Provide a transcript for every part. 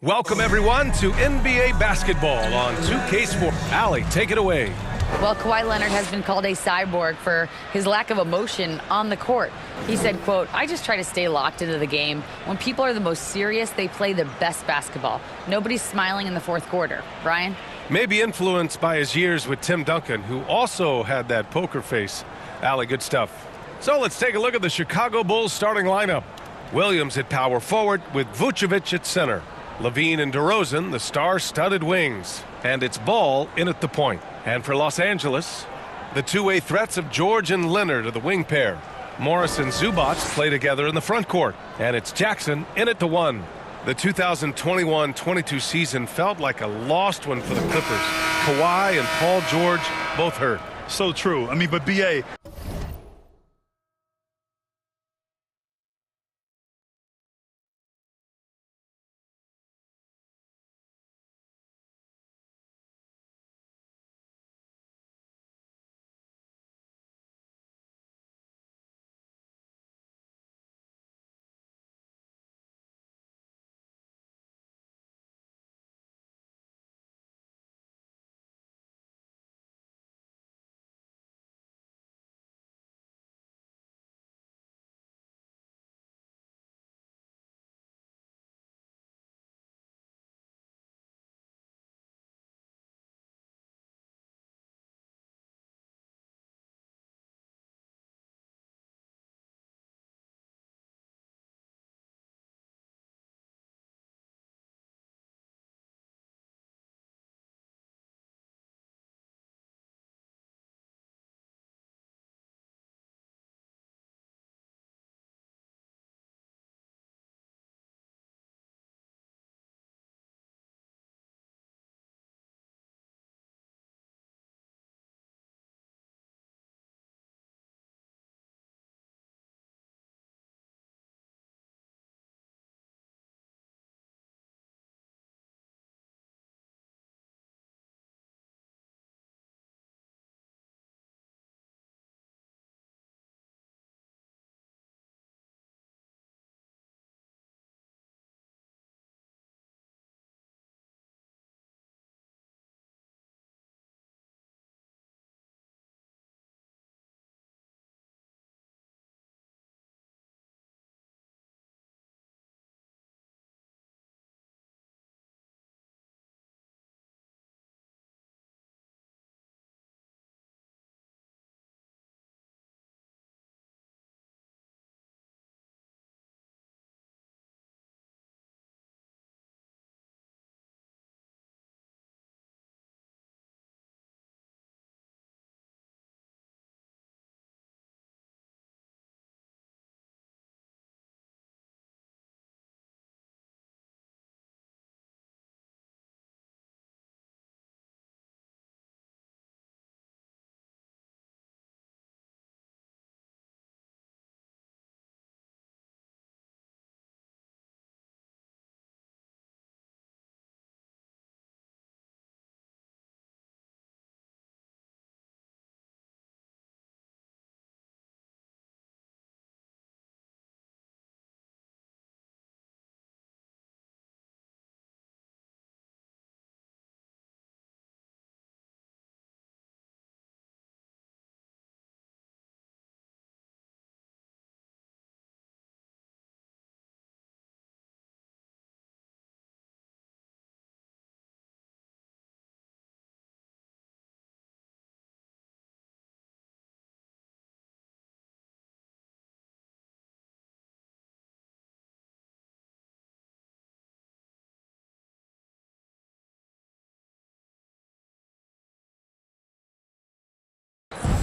Welcome, everyone, to NBA basketball on 2K Sports. Allie, take it away. Well, Kawhi Leonard has been called a cyborg for his lack of emotion on the court. He said, quote, "I just try to stay locked into the game. When people are the most serious, they play the best basketball. Nobody's smiling in the fourth quarter." Brian? Maybe influenced by his years with Tim Duncan, who also had that poker face. Allie, good stuff. So let's take a look at the Chicago Bulls starting lineup. Williams at power forward with Vucevic at center. Levine and DeRozan, the star-studded wings. And it's Ball in at the point. And for Los Angeles, the two-way threats of George and Leonard are the wing pair. Morris and Zubac play together in the front court. And it's Jackson in at the one. The 2021-22 season felt like a lost one for the Clippers. Kawhi and Paul George both hurt. So true. I mean, but B.A.,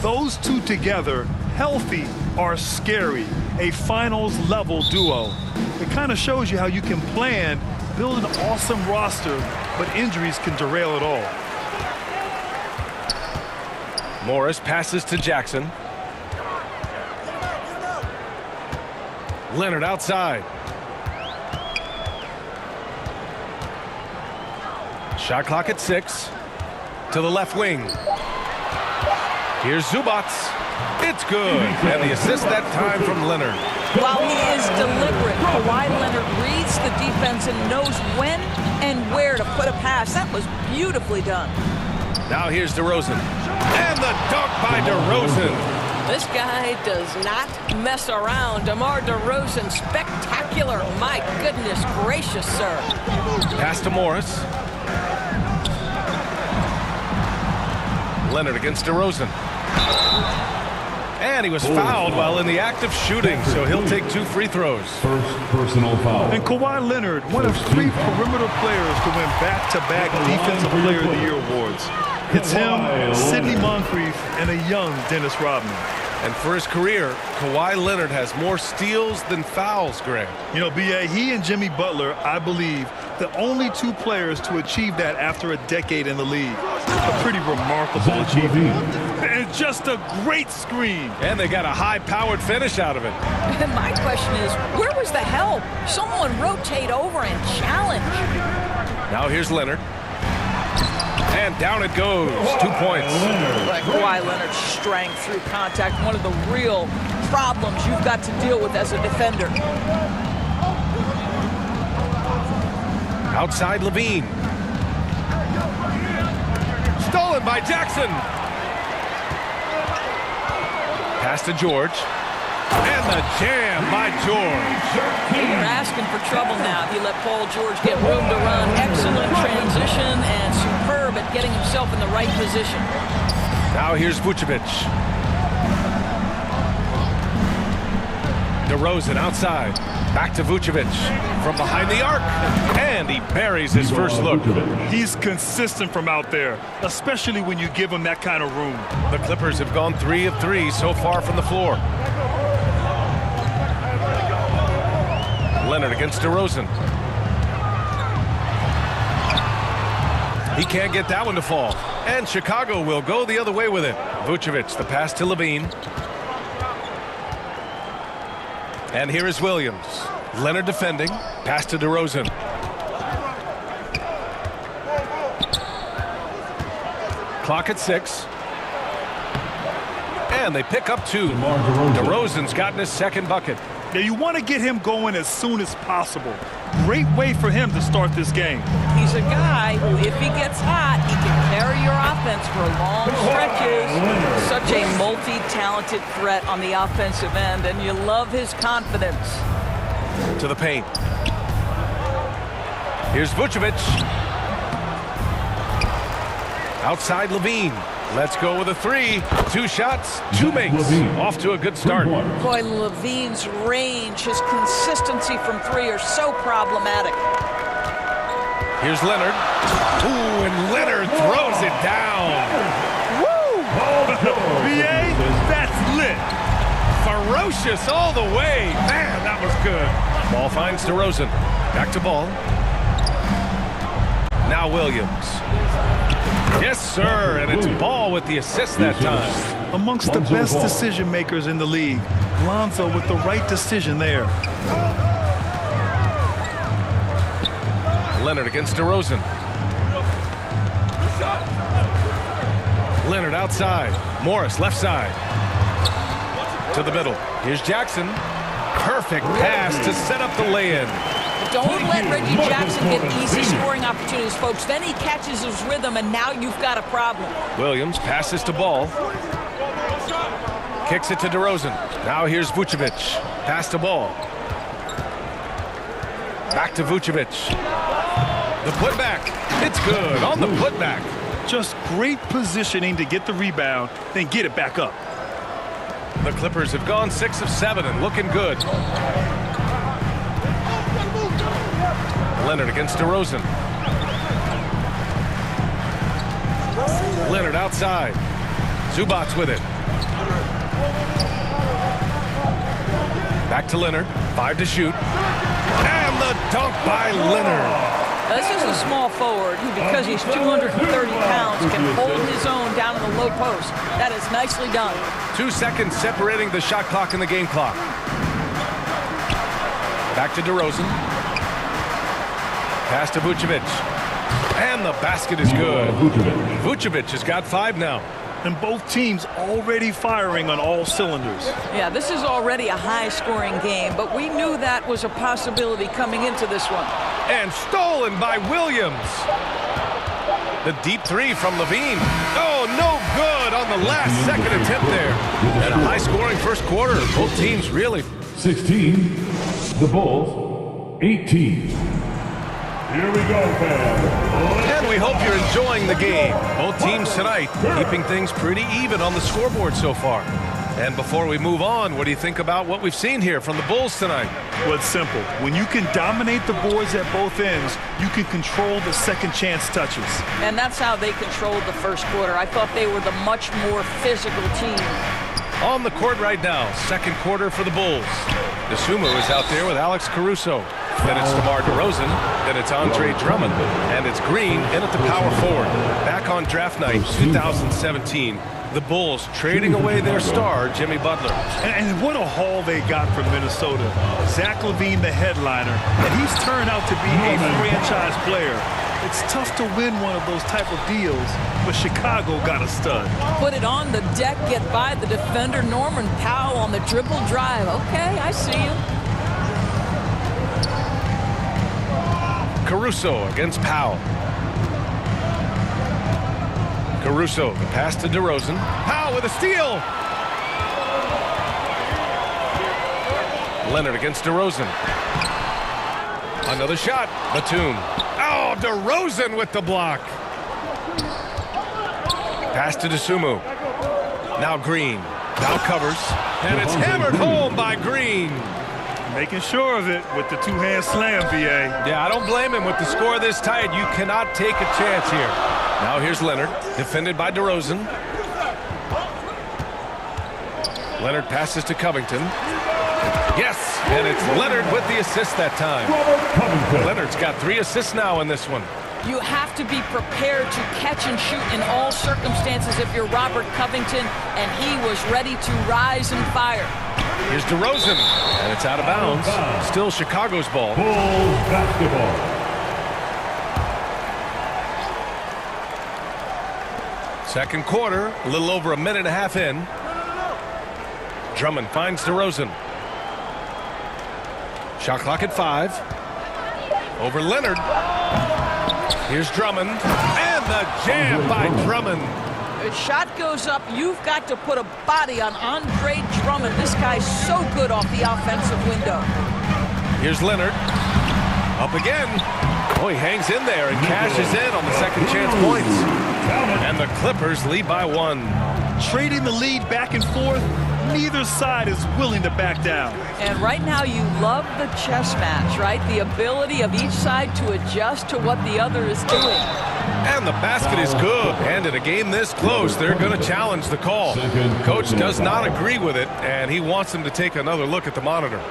those two together, healthy, are scary. A finals-level duo. It kind of shows you how you can plan, build an awesome roster, but injuries can derail it all. Morris passes to Jackson. Leonard outside. Shot clock at 6. To the left wing. Here's Zubac. It's good. And the assist that time from Leonard. While he is deliberate, Kawhi Leonard reads the defense and knows when and where to put a pass. That was beautifully done. Now here's DeRozan. And the dunk by DeRozan. This guy does not mess around. DeMar DeRozan, spectacular. My goodness gracious, sir. Pass to Morris. Leonard against DeRozan. And he was fouled while in the act of shooting, so he'll take 2 free throws. First personal foul. And Kawhi Leonard, one of 3 perimeter players to win back-to-back Defensive Player of the Year awards. It's him, Sidney Moncrief, and a young Dennis Rodman. And for his career, Kawhi Leonard has more steals than fouls, Greg. You know, B.A., he and Jimmy Butler, I believe, the only 2 players to achieve that after a decade in the league. A pretty remarkable achievement. And just a great screen. And they got a high-powered finish out of it. And my question is, where was the help? Someone rotate over and challenge. Now here's Leonard. And down it goes. 2 points. But Kawhi Leonard's strength through contact, one of the real problems you've got to deal with as a defender. Outside Levine. Stolen by Jackson. Pass to George. And the jam by George. You're asking for trouble now if you let Paul George get room to run. Excellent transition and superb at getting himself in the right position. Now here's Vucevic. DeRozan outside. Back to Vucevic from behind the arc. And he buries his first look. He's consistent from out there, especially when you give him that kind of room. The Clippers have gone 3 of 3 so far from the floor. Leonard against DeRozan. He can't get that one to fall. And Chicago will go the other way with it. Vucevic, the pass to Levine. And here is Williams. Leonard defending. Pass to DeRozan. Clock at 6. And they pick up 2. DeRozan's gotten his second bucket. Yeah, you want to get him going as soon as possible. Great way for him to start this game. He's a guy who, if he gets hot, he can carry your offense for long stretches. Such a multi-talented threat on the offensive end, and you love his confidence. To the paint. Here's Vucevic. Outside Levine. Let's go with a 3. 2 shots, 2 makes. Off to a good start. Boy, Levine's range, his consistency from 3 are so problematic. Here's Leonard. Ooh, and Leonard throws it down. Woo! B.A., that's lit. Ferocious all the way. Man, that was good. Ball finds DeRozan. Back to Ball. Now Williams. Yes, sir, and it's Ball with the assist that time. Amongst the best decision makers in the league, Lonzo with the right decision there. Leonard against DeRozan. Leonard outside. Morris left side. To the middle. Here's Jackson. Perfect pass to set up the lay-in. Don't let Reggie Jackson get easy scoring opportunities, folks. Then he catches his rhythm, and now you've got a problem. Williams passes to Ball. Kicks it to DeRozan. Now here's Vucevic. Pass to Ball. Back to Vucevic. The putback. It's good on the putback. Just great positioning to get the rebound, then get it back up. The Clippers have gone 6 of 7 and looking good. Leonard against DeRozan. Leonard outside. Zubac's with it. Back to Leonard. 5 to shoot. And the dunk by Leonard. This is a small forward who, because he's 230 pounds, can hold his own down in the low post. That is nicely done. 2 seconds separating the shot clock and the game clock. Back to DeRozan. Pass to Vucevic. And the basket is good. Vucevic has got 5 now. And both teams already firing on all cylinders. Yeah, this is already a high-scoring game, but we knew that was a possibility coming into this one. And stolen by Williams. The deep three from Levine. Oh, no good on the last second attempt there. And a high-scoring first quarter. Both teams really. 16, the Bulls, 18. Here we go, fans. And we hope you're enjoying the game. Both teams tonight keeping things pretty even on the scoreboard so far. And before we move on, what do you think about what we've seen here from the Bulls tonight? Well, it's simple. When you can dominate the boards at both ends, you can control the second chance touches. And that's how they controlled the first quarter. I thought they were the much more physical team. On the court right now, second quarter for the Bulls. DeSumo is out there with Alex Caruso. Then it's DeMar DeRozan. Then it's Andre Drummond. And it's Green in at the power forward. Back on draft night 2017. The Bulls trading away their star, Jimmy Butler. And what a haul they got from Minnesota. Zach LaVine, the headliner, and he's turned out to be a franchise player. It's tough to win one of those type of deals, but Chicago got a stud. Put it on the deck, get by the defender, Norman Powell on the dribble drive. Okay, I see you. Caruso against Powell. Caruso, the pass to DeRozan. Powell with a steal. Leonard against DeRozan. Another shot. Batum. Oh, DeRozan with the block. Pass to DeSumo. Now Green. Now covers. And it's hammered home by Green. Making sure of it with the two-hand slam, VA. Yeah, I don't blame him with the score this tight. You cannot take a chance here. Now here's Leonard, defended by DeRozan. Leonard passes to Covington. Yes, and it's Leonard with the assist that time. Leonard's got 3 assists now in this one. You have to be prepared to catch and shoot in all circumstances if you're Robert Covington, and he was ready to rise and fire. Here's DeRozan, and it's out of bounds. Still Chicago's ball. Bulls basketball. Second quarter, a little over a minute and a half in. Drummond finds DeRozan. Shot clock at 5. Over Leonard. Here's Drummond. And the jam by Drummond. The shot goes up. You've got to put a body on Andre Drummond. This guy's so good off the offensive window. Here's Leonard. Up again. Oh, he hangs in there and cashes in on the second chance points. And the Clippers lead by 1. Trading the lead back and forth, neither side is willing to back down. And right now you love the chess match, right? The ability of each side to adjust to what the other is doing. And the basket is good. And in a game this close, they're going to challenge the call. Coach does not agree with it, and he wants them to take another look at the monitor.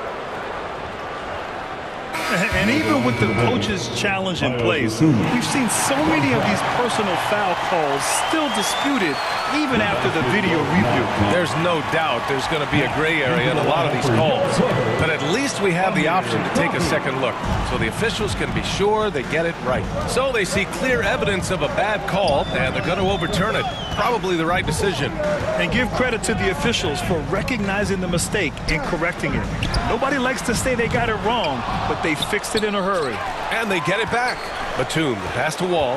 And even with the coach's challenge in place, we've seen so many of these personal foul calls still disputed even after the video review. There's no doubt there's going to be a gray area in a lot of these calls. But at least we have the option to take a second look, so the officials can be sure they get it right. So they see clear evidence of a bad call, and they're going to overturn it. Probably the right decision. And give credit to the officials for recognizing the mistake and correcting it. Nobody likes to say they got it wrong, but they fixed it in a hurry. And they get it back. Batum, the pass to Wall.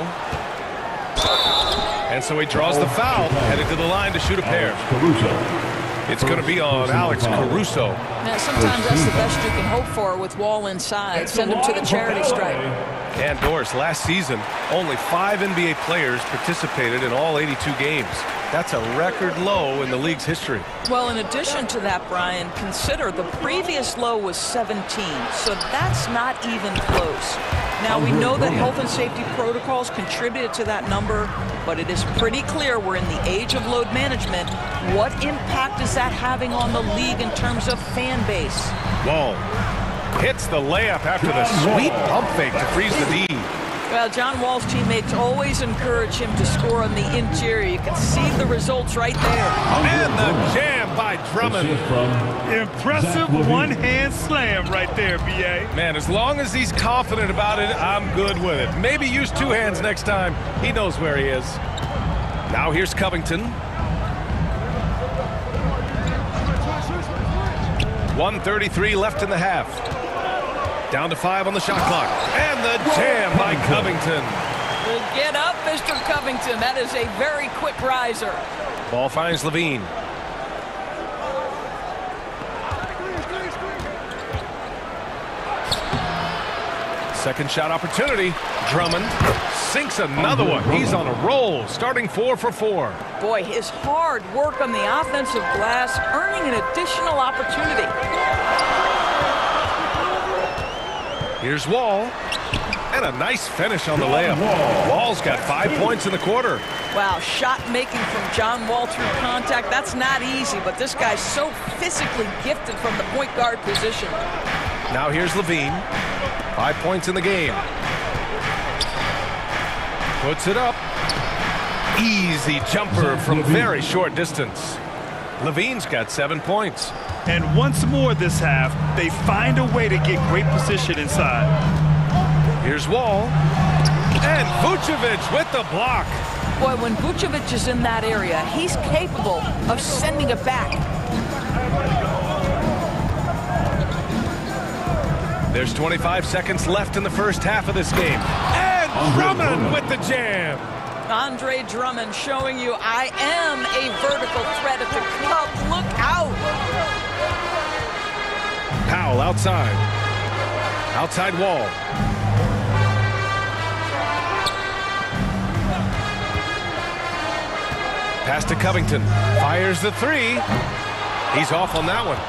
And so he draws the foul, headed to the line to shoot a pair. It's going to be on Alex Caruso. Now, sometimes that's the best you can hope for with Wall inside. Send him to the charity stripe. And Doris, last season, only 5 NBA players participated in all 82 games. That's a record low in the league's history. Well, in addition to that, Brian, consider the previous low was 17, so that's not even close. Now, we know that health and safety protocols contributed to that number, but it is pretty clear we're in the age of load management. What impact is that having on the league in terms of fan base? Wall hits the layup after the sweet pump fake to freeze the D. Well, John Wall's teammates always encourage him to score on the interior. You can see the results right there. And the jam by Drummond. Impressive one-hand slam right there, B.A. Man, as long as he's confident about it, I'm good with it. Maybe use 2 hands next time. He knows where he is. Now here's Covington. 1:33 left in the half. Down to 5 on the shot clock. And the jam by Covington. Well, get up, Mr. Covington. That is a very quick riser. Ball finds Levine. Second shot opportunity. Drummond sinks another one. He's on a roll, starting 4 for 4. Boy, his hard work on the offensive glass, earning an additional opportunity. Here's Wall. And a nice finish on the layup. Wall's got 5 points in the quarter. Wow, shot making from John Wall through contact. That's not easy, but this guy's so physically gifted from the point guard position. Now here's Levine. 5 points in the game. Puts it up. Easy jumper from very short distance. Levine's got 7 points. And once more this half, they find a way to get great position inside. Here's Wall. And Vucevic with the block. Boy, when Vucevic is in that area, he's capable of sending it back. There's 25 seconds left in the first half of this game. And Drummond with the jam. Andre Drummond showing you I am a vertical threat at the cup. Look out. Powell outside. Outside Wall. Pass to Covington. Fires the 3. He's off on that one.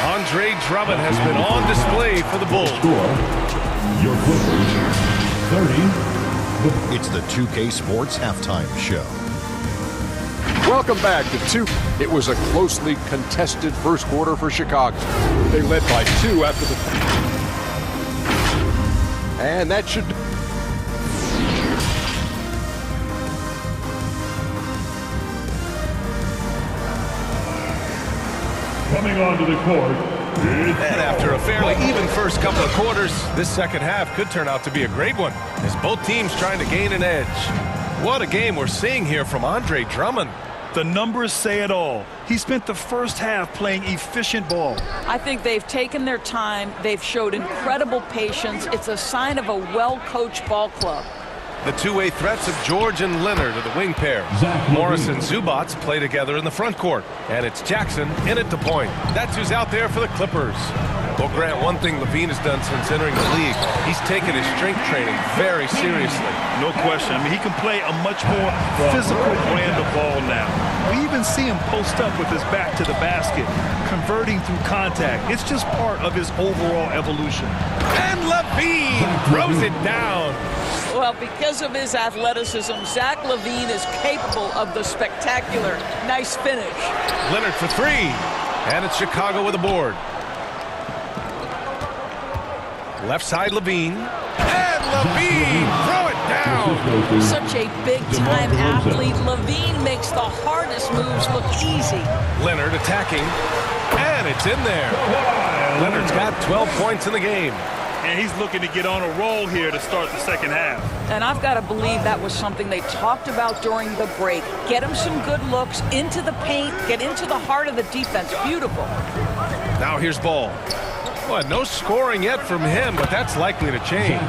Andre Drummond has been on display for the Bulls. Your Clippers, 30. It's the 2K Sports Halftime Show. Welcome back to 2. It was a closely contested first quarter for Chicago. They led by 2 after the... And that should... Coming onto the court. And after a fairly even first couple of quarters, this second half could turn out to be a great one, as both teams trying to gain an edge. What a game we're seeing here from Andre Drummond. The numbers say it all. He spent the first half playing efficient ball. I think they've taken their time. They've showed incredible patience. It's a sign of a well-coached ball club. The two-way threats of George and Leonard are the wing pair. Morris and Zubats play together in the front court. And it's Jackson in at the point. That's who's out there for the Clippers. Well, Grant, one thing Levine has done since entering the league, he's taken his strength training very seriously. No question. I mean, he can play a much more physical brand of ball now. We even see him post up with his back to the basket, converting through contact. It's just part of his overall evolution. And Levine throws it down. Well, because of his athleticism, Zach LaVine is capable of the spectacular. Nice finish. Leonard for 3. And it's Chicago with a board. Left side Levine. And Levine throw it down. Such a big-time athlete. LaVine makes the hardest moves look easy. Leonard attacking. And it's in there. Leonard's got 12 points in the game. And he's looking to get on a roll here to start the second half. And I've got to believe that was something they talked about during the break. Get him some good looks into the paint, get into the heart of the defense. Beautiful. Now here's Ball. Well, no scoring yet from him, but that's likely to change.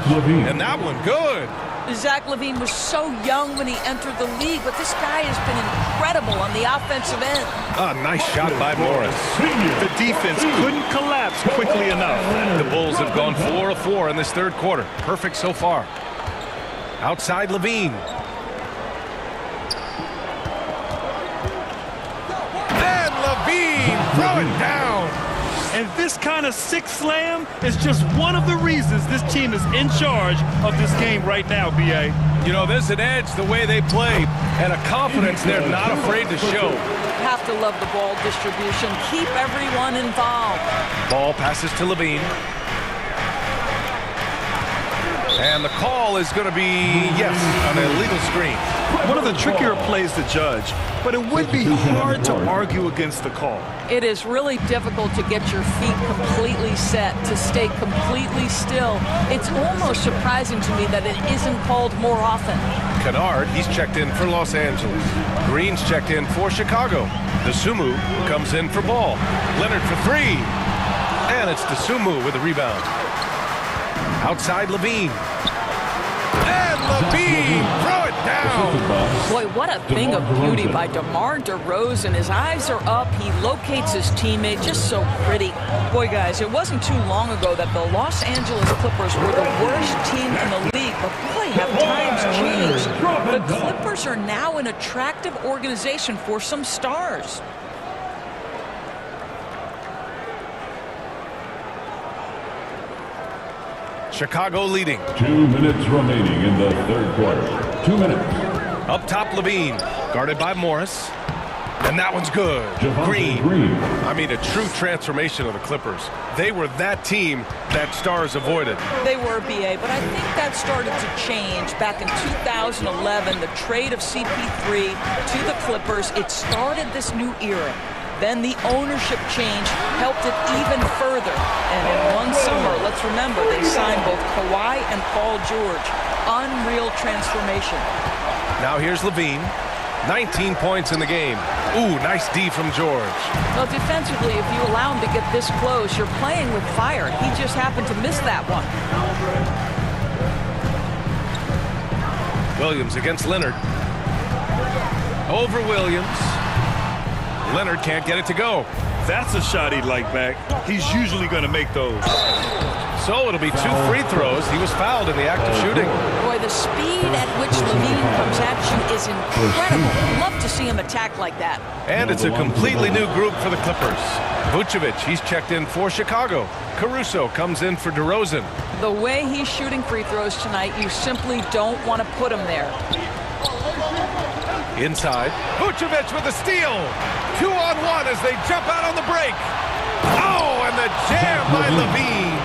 And that one good. Zach LaVine was so young when he entered the league, but this guy has been incredible on the offensive end. A nice shot by Morris. The defense couldn't collapse quickly enough. The Bulls have gone 4 of 4 in this third quarter. Perfect so far. Outside Levine. And Levine throw it down. And this kind of sick slam is just one of the reasons this team is in charge of this game right now, B.A. You know, there's an edge the way they play and a confidence they're not afraid to show. Have to love the ball distribution. Keep everyone involved. Ball passes to Levine. And the call is going to be, yes, an illegal screen. One of the trickier plays to judge, but it would be hard to argue against the call. It is really difficult to get your feet completely set, to stay completely still. It's almost surprising to me that it isn't called more often. Kennard, he's checked in for Los Angeles. Green's checked in for Chicago. DeSumo comes in for ball. Leonard for three. And it's DeSumo with a rebound. Outside Levine. And Levine, throw it down. Boy, what a thing of beauty by DeMar DeRozan. His eyes are up. He locates his teammate. Just so pretty. Boy, guys, it wasn't too long ago that the Los Angeles Clippers were the worst team in the league. But boy, have times changed. The Clippers are now an attractive organization for some stars. Chicago leading. 2 minutes remaining in the third quarter. 2 minutes. Up top, Levine, guarded by Morris. And that one's good. Green. I mean, a true transformation of the Clippers. They were that team that stars avoided. They were, BA, but I think that started to change back in 2011. The trade of CP3 to the Clippers, it started this new era. Then the ownership change helped it even further. And in one summer, let's remember, they signed both Kawhi and Paul George. Unreal transformation. Now here's Levine. 19 points in the game. Ooh, nice D from George. Well, defensively, if you allow him to get this close, you're playing with fire. He just happened to miss that one. Williams against Leonard. Over Williams. Leonard can't get it to go. That's a shot he'd like back. He's usually going to make those. So it'll be 2 free throws. He was fouled in the act of shooting. Boy, the speed at which Levine comes at you is incredible. Love to see him attack like that. And it's a completely new group for the Clippers. Vucevic, he's checked in for Chicago. Caruso comes in for DeRozan. The way he's shooting free throws tonight, you simply don't want to put him there. Inside, Vucevic with a steal. 2-on-1 as they jump out on the break. Oh, and the jam by Levine.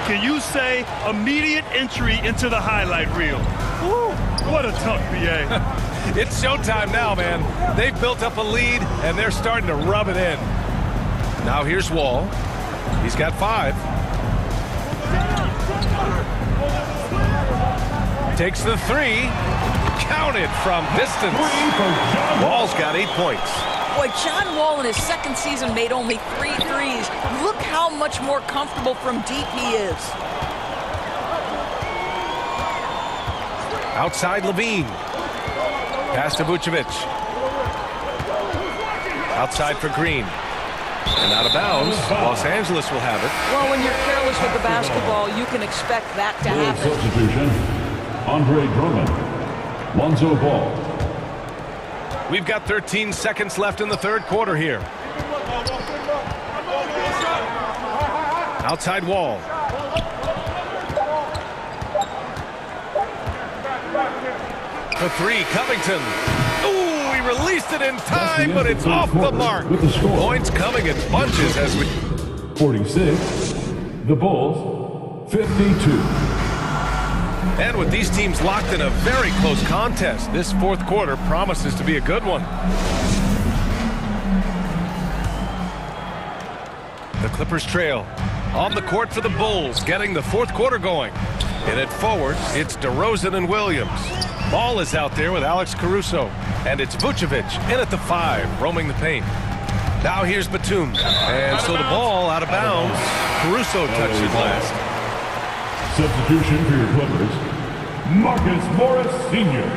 Can you say immediate entry into the highlight reel? Woo, what a tough BA. It's showtime now, man. They've built up a lead, and they're starting to rub it in. Now here's Wall. He's got 5. Takes the 3. Counted from distance. Wall's got 8 points. Boy, John Wall in his second season made only 3 threes. Look how much more comfortable from deep he is. Outside Levine. Pass to Vucevic. Outside for Green. And out of bounds. Los Angeles will have it. Well, when you're careless with the basketball, you can expect that to happen. Substitution. Andre Drummond. Lonzo Ball. We've got 13 seconds left in the third quarter here. Outside Wall. For 3, Covington. Ooh, he released it in time, but it's off the mark. Points coming in bunches as we... 46. The Bulls, 52. And with these teams locked in a very close contest, this fourth quarter promises to be a good one. The Clippers trail. On the court for the Bulls, getting the fourth quarter going. In it forward, it's DeRozan and Williams. Ball is out there with Alex Caruso. And it's Vucevic in at the 5, roaming the paint. Now here's Batum. And so the ball out of bounds. Caruso touched it last. Substitution for your Clippers, Marcus Morris Sr.,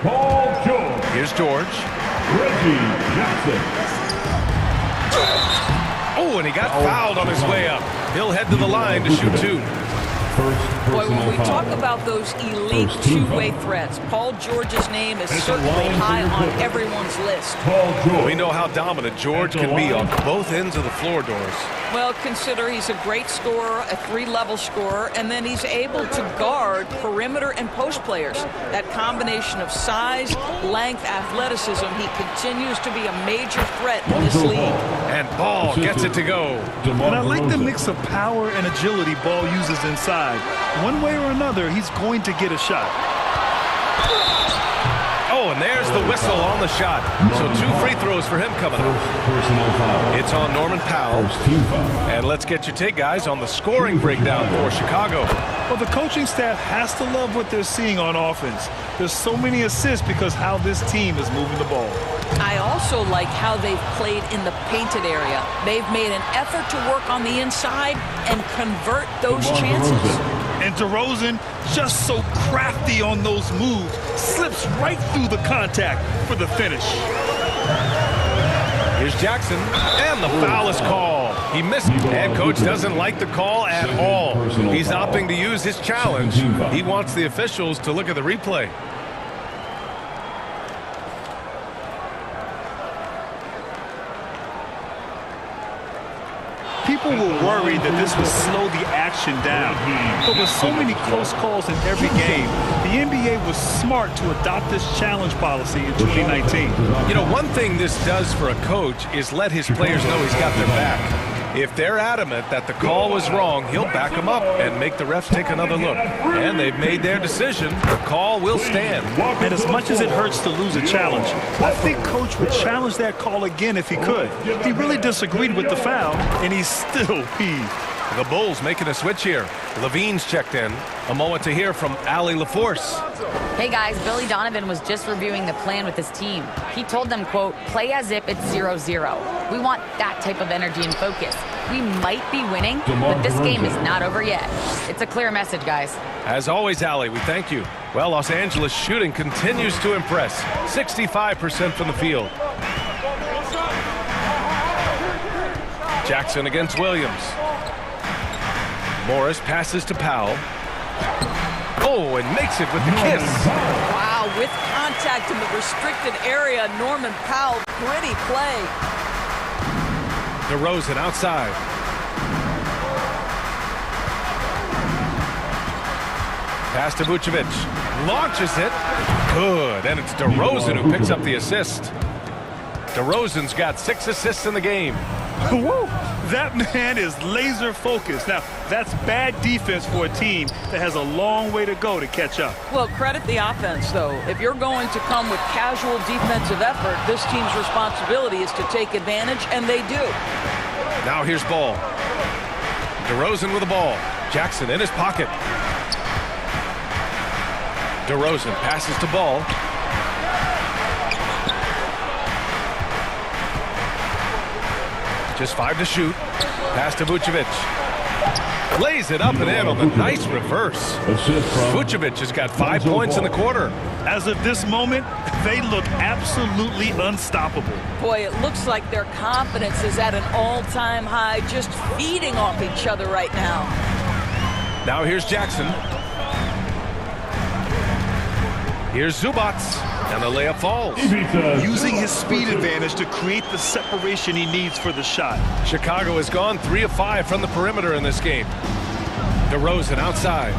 Paul George. Here's George. Reggie Jackson. Oh, and he got fouled on his way up. He'll head to the line to shoot 2. Boy, when we talk about those elite two-way threats, Paul George's name is certainly high on everyone's list. We know how dominant George can be on both ends of the floor, Doris. Well, consider he's a great scorer, a 3-level scorer, and then he's able to guard perimeter and post players. That combination of size, length, athleticism, he continues to be a major threat in this league. And Ball gets it to go. And I like the mix of power and agility Ball uses inside. One way or another, he's going to get a shot. Oh, and there's the whistle on the shot. So 2 free throws for him coming up. It's on Norman Powell. And let's get your take, guys, on the scoring breakdown for Chicago. Well, the coaching staff has to love what they're seeing on offense. There's so many assists because how this team is moving the ball. I also like how they've played in the painted area. They've made an effort to work on the inside and convert those chances. And DeRozan, just so crafty on those moves, slips right through the contact for the finish. Here's Jackson, and the foul is called. He missed, and coach doesn't like the call at all. He's opting to use his challenge. He wants the officials to look at the replay. People were worried that this would slow the action down. But with so many close calls in every game, the NBA was smart to adopt this challenge policy in 2019. You know, one thing this does for a coach is let his players know he's got their back. If they're adamant that the call was wrong, he'll back them up and make the refs take another look. And they've made their decision. The call will stand. And as much as it hurts to lose a challenge, I think Coach would challenge that call again if he could. He really disagreed with the foul, and he's still peeved. The Bulls making a switch here. Levine's checked in. A moment to hear from Allie LaForce. Hey guys, Billy Donovan was just reviewing the plan with his team. He told them, quote, play as if it's 0-0. We want that type of energy and focus. We might be winning, but this game is not over yet. It's a clear message, guys. As always, Allie, we thank you. Well, Los Angeles shooting continues to impress. 65% from the field. Jackson against Williams. Morris passes to Powell. Oh, and makes it with the kiss. Wow, with contact in the restricted area, Norman Powell, pretty play. DeRozan outside. Pass to Vucevic. Launches it. Good. And it's DeRozan who picks up the assist. DeRozan's got 6 assists in the game. Woo! That man is laser focused. Now, that's bad defense for a team that has a long way to go to catch up. Well, credit the offense, though. If you're going to come with casual defensive effort, this team's responsibility is to take advantage, and they do. Now here's Ball. DeRozan with the ball. Jackson in his pocket. DeRozan passes to Ball. Just 5 to shoot. Pass to Vucevic. Lays it up and in on the nice reverse. Vucevic has got 5 points in the quarter. As of this moment, they look absolutely unstoppable. Boy, it looks like their confidence is at an all-time high, just feeding off each other right now. Now here's Jackson. Here's Zubac, and the layup falls. Using his speed advantage to create the separation he needs for the shot. Chicago has gone 3 of 5 from the perimeter in this game. DeRozan outside.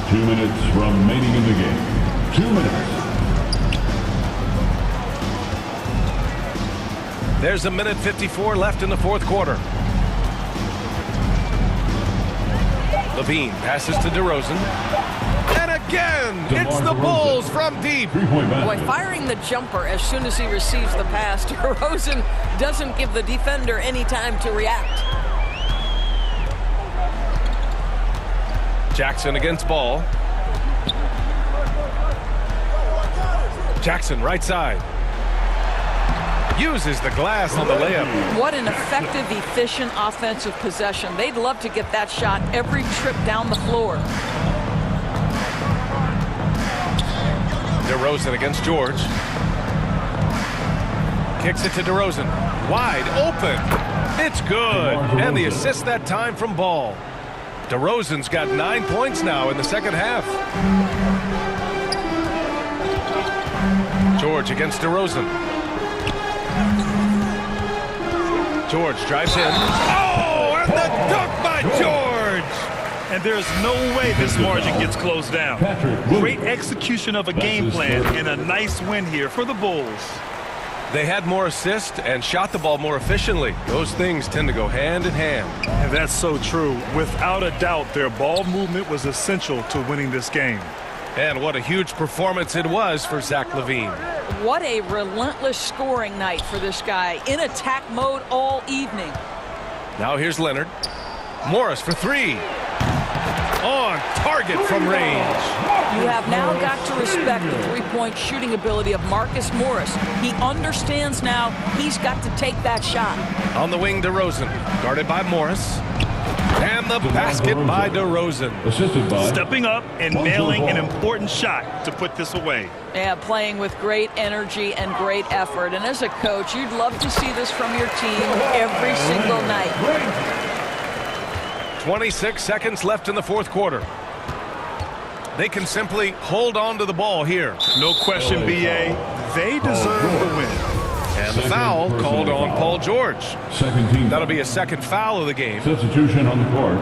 2 minutes remaining in the game. 2 minutes. There's a minute 54 left in the fourth quarter. Levine passes to DeRozan. And again, it's the Bulls from deep. Boy, firing the jumper as soon as he receives the pass. DeRozan doesn't give the defender any time to react. Jackson against Ball. Jackson right side. Uses the glass on the layup. What an effective, efficient offensive possession. They'd love to get that shot every trip down the floor. DeRozan against George. Kicks it to DeRozan. Wide open. It's good. And the assist that time from Ball. DeRozan's got 9 points now in the second half. George against DeRozan. George drives in. Oh, and the dunk by George! And there's no way this margin gets closed down. Great execution of a game plan and a nice win here for the Bulls. They had more assists and shot the ball more efficiently. Those things tend to go hand in hand. And that's so true. Without a doubt, their ball movement was essential to winning this game. And what a huge performance it was for Zach LaVine. What a relentless scoring night for this guy. In attack mode all evening. Now here's Leonard. Morris for three. On target from range. You have now got to respect the three-point shooting ability of Marcus Morris. He understands now he's got to take that shot. On the wing, DeRozan. Guarded by Morris. And the basket by DeRozan. Assisted by Stepping up and nailing an important shot to put this away. Yeah, playing with great energy and great effort. And as a coach, you'd love to see this from your team every single night. 26 seconds left in the fourth quarter. They can simply hold on to the ball here. No question, B.A. They deserve the win. And the foul called on Paul George. second team. That'll be a second foul of the game. Substitution on the court.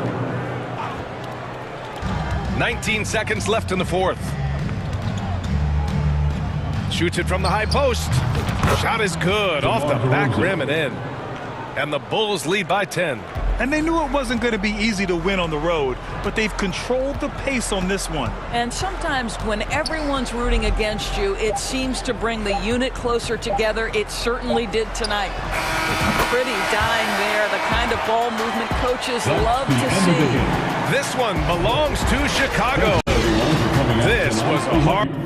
19 seconds left in the fourth. Shoots it from the high post. Shot is good. Off the back rim and in. And the Bulls lead by 10. And they knew it wasn't going to be easy to win on the road, but they've controlled the pace on this one. And sometimes when everyone's rooting against you, it seems to bring the unit closer together. It certainly did tonight. Pretty dime there, the kind of ball movement coaches love to see. This one belongs to Chicago. This was a hard...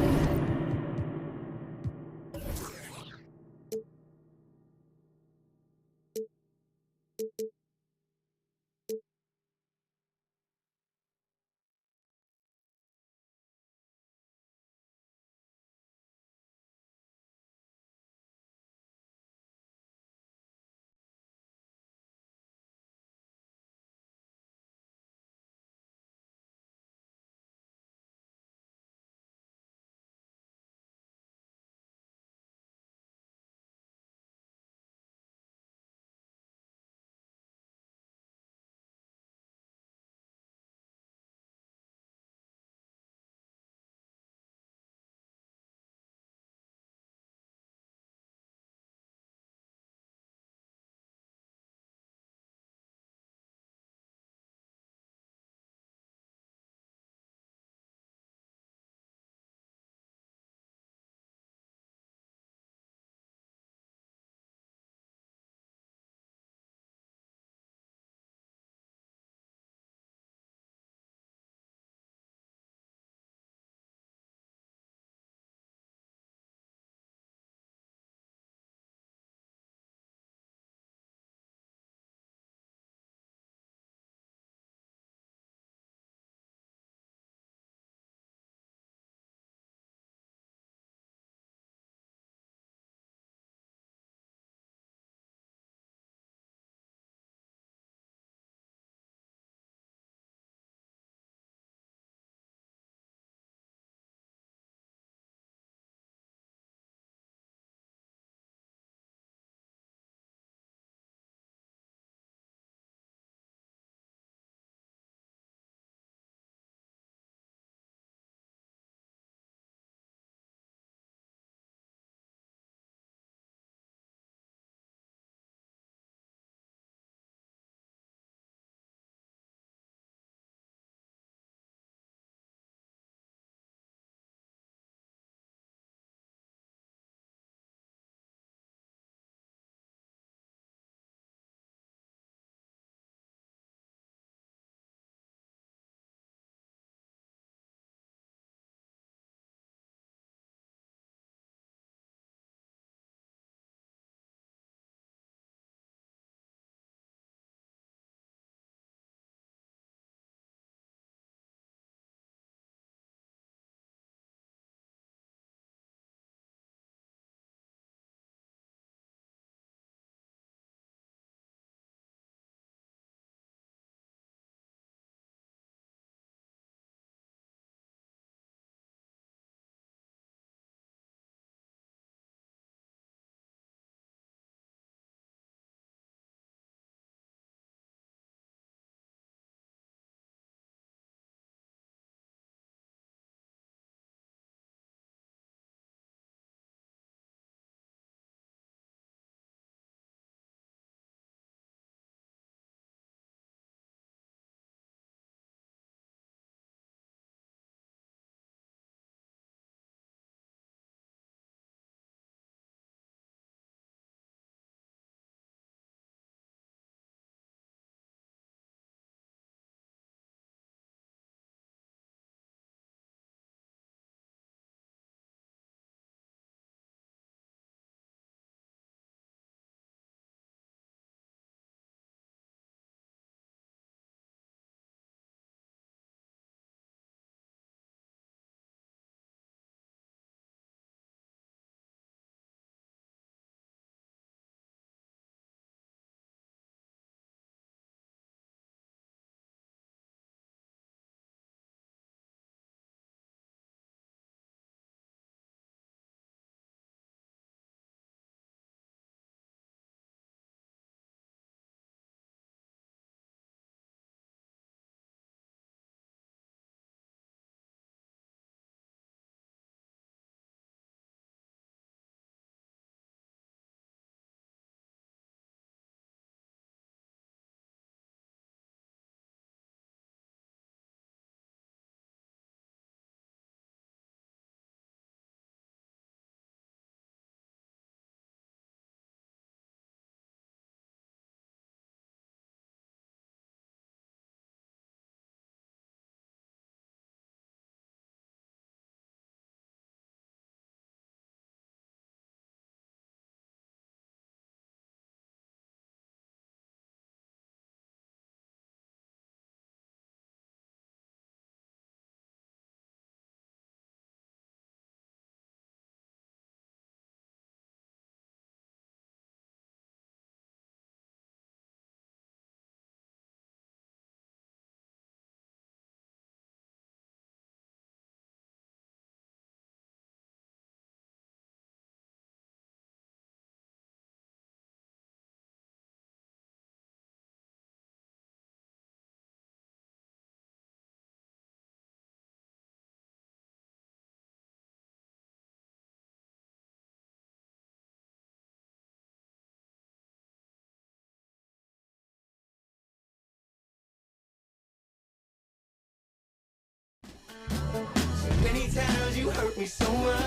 many times you hurt me so much.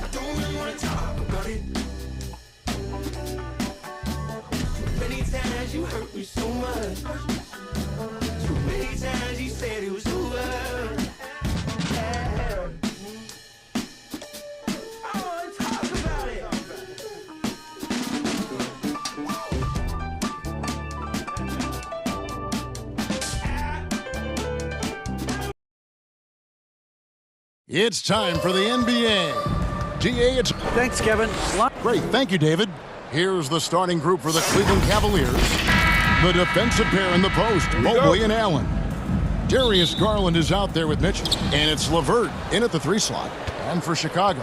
I don't really want to talk about it. Too many times you hurt me so much. Too many times you said it was over. It's time for the NBA. GA, it's... Thanks, Kevin. Great. Thank you, David. Here's the starting group for the Cleveland Cavaliers. The defensive pair in the post, Mobley and Allen. Darius Garland is out there with Mitchell. And it's LeVert in at the 3 slot. And for Chicago,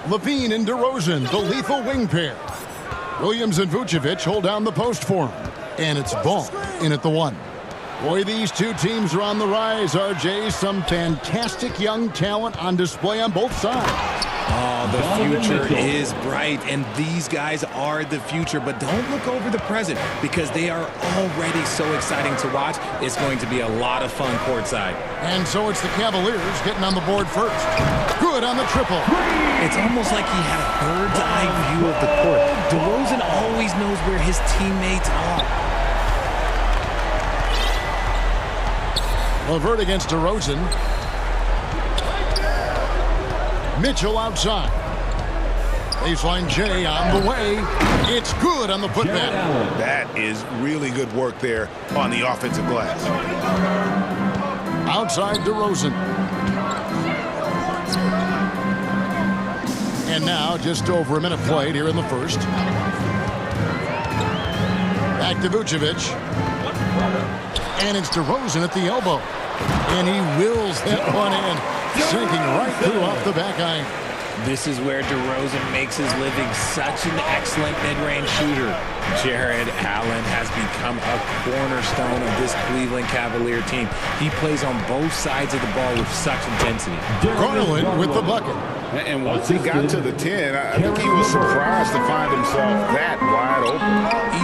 Levine and DeRozan, the lethal wing pair. Williams and Vucevic hold down the post for him. And it's Ball in at the 1. Boy, these two teams are on the rise, RJ. Some fantastic young talent on display on both sides. Oh, the future is bright, and these guys are the future. But don't look over the present, because they are already so exciting to watch. It's going to be a lot of fun courtside. And so it's the Cavaliers getting on the board first. Good on the triple. It's almost like he had a bird's-eye view of the court. DeRozan always knows where his teammates are. LeVert against DeRozan. Mitchell outside. Baseline J on the way. It's good on the putback. That is really good work there on the offensive glass. Outside DeRozan. And now just over a minute played here in the first. Back to Vucevic. And it's DeRozan at the elbow. And he wills that one in, sinking right through off the back iron. This is where DeRozan makes his living, such an excellent mid-range shooter. Jared Allen has become a cornerstone of this Cleveland Cavalier team. He plays on both sides of the ball with such intensity. Garland with the bucket. And once he got to the 10, I think he was surprised to find himself that wide open.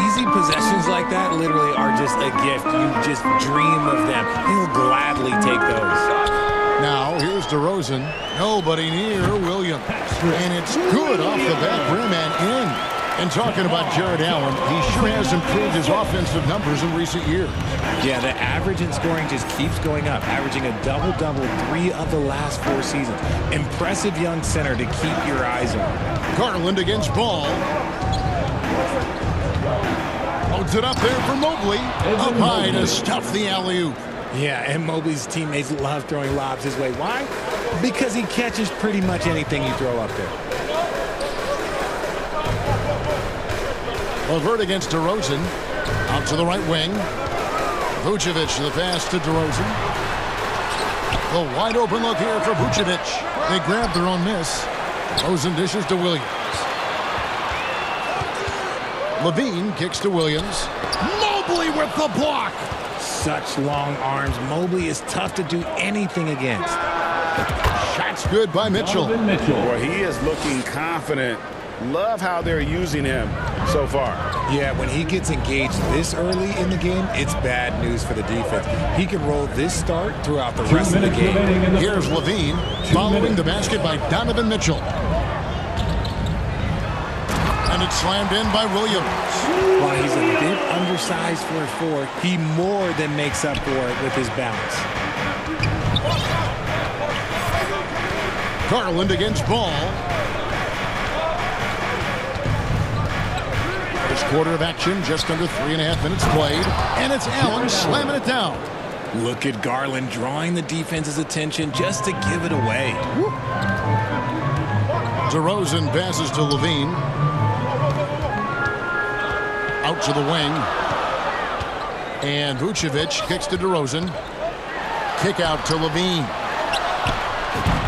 Easy possessions like that literally are just a gift. You just dream of them. He'll gladly take those. Now, here's DeRozan. Nobody near Williams. And it's good off the back rim and in. And talking about Jared Allen, he sure has improved his offensive numbers in recent years. Yeah, the average in scoring just keeps going up, averaging a double-double 3 of the last 4 seasons. Impressive young center to keep your eyes on. Garland against Ball. Loads it up there for Mobley. Up high to stuff the alley-oop. Yeah, and Mobley's teammates love throwing lobs his way. Why? Because he catches pretty much anything you throw up there. LeVert against DeRozan. Out to the right wing. Vucevic the pass to DeRozan. The wide open look here for Vucevic. They grab their own miss. DeRozan dishes to Williams. Levine kicks to Williams. Mobley with the block. Such long arms. Mobley is tough to do anything against. Shots good by Mitchell. Boy, he is looking confident. Love how they're using him so far. Yeah, when he gets engaged this early in the game, it's bad news for the defense. He can roll this start throughout the rest of the game. Here's Levine following the basket by Donovan Mitchell. And it's slammed in by Williams. While he's a bit undersized for a 4, he more than makes up for it with his balance. Garland against Ball. First quarter of action, just under 3.5 minutes played. And it's Allen slamming it down. Look at Garland drawing the defense's attention just to give it away. DeRozan passes to Levine. Out to the wing. And Vucevic kicks to DeRozan. Kick out to Levine.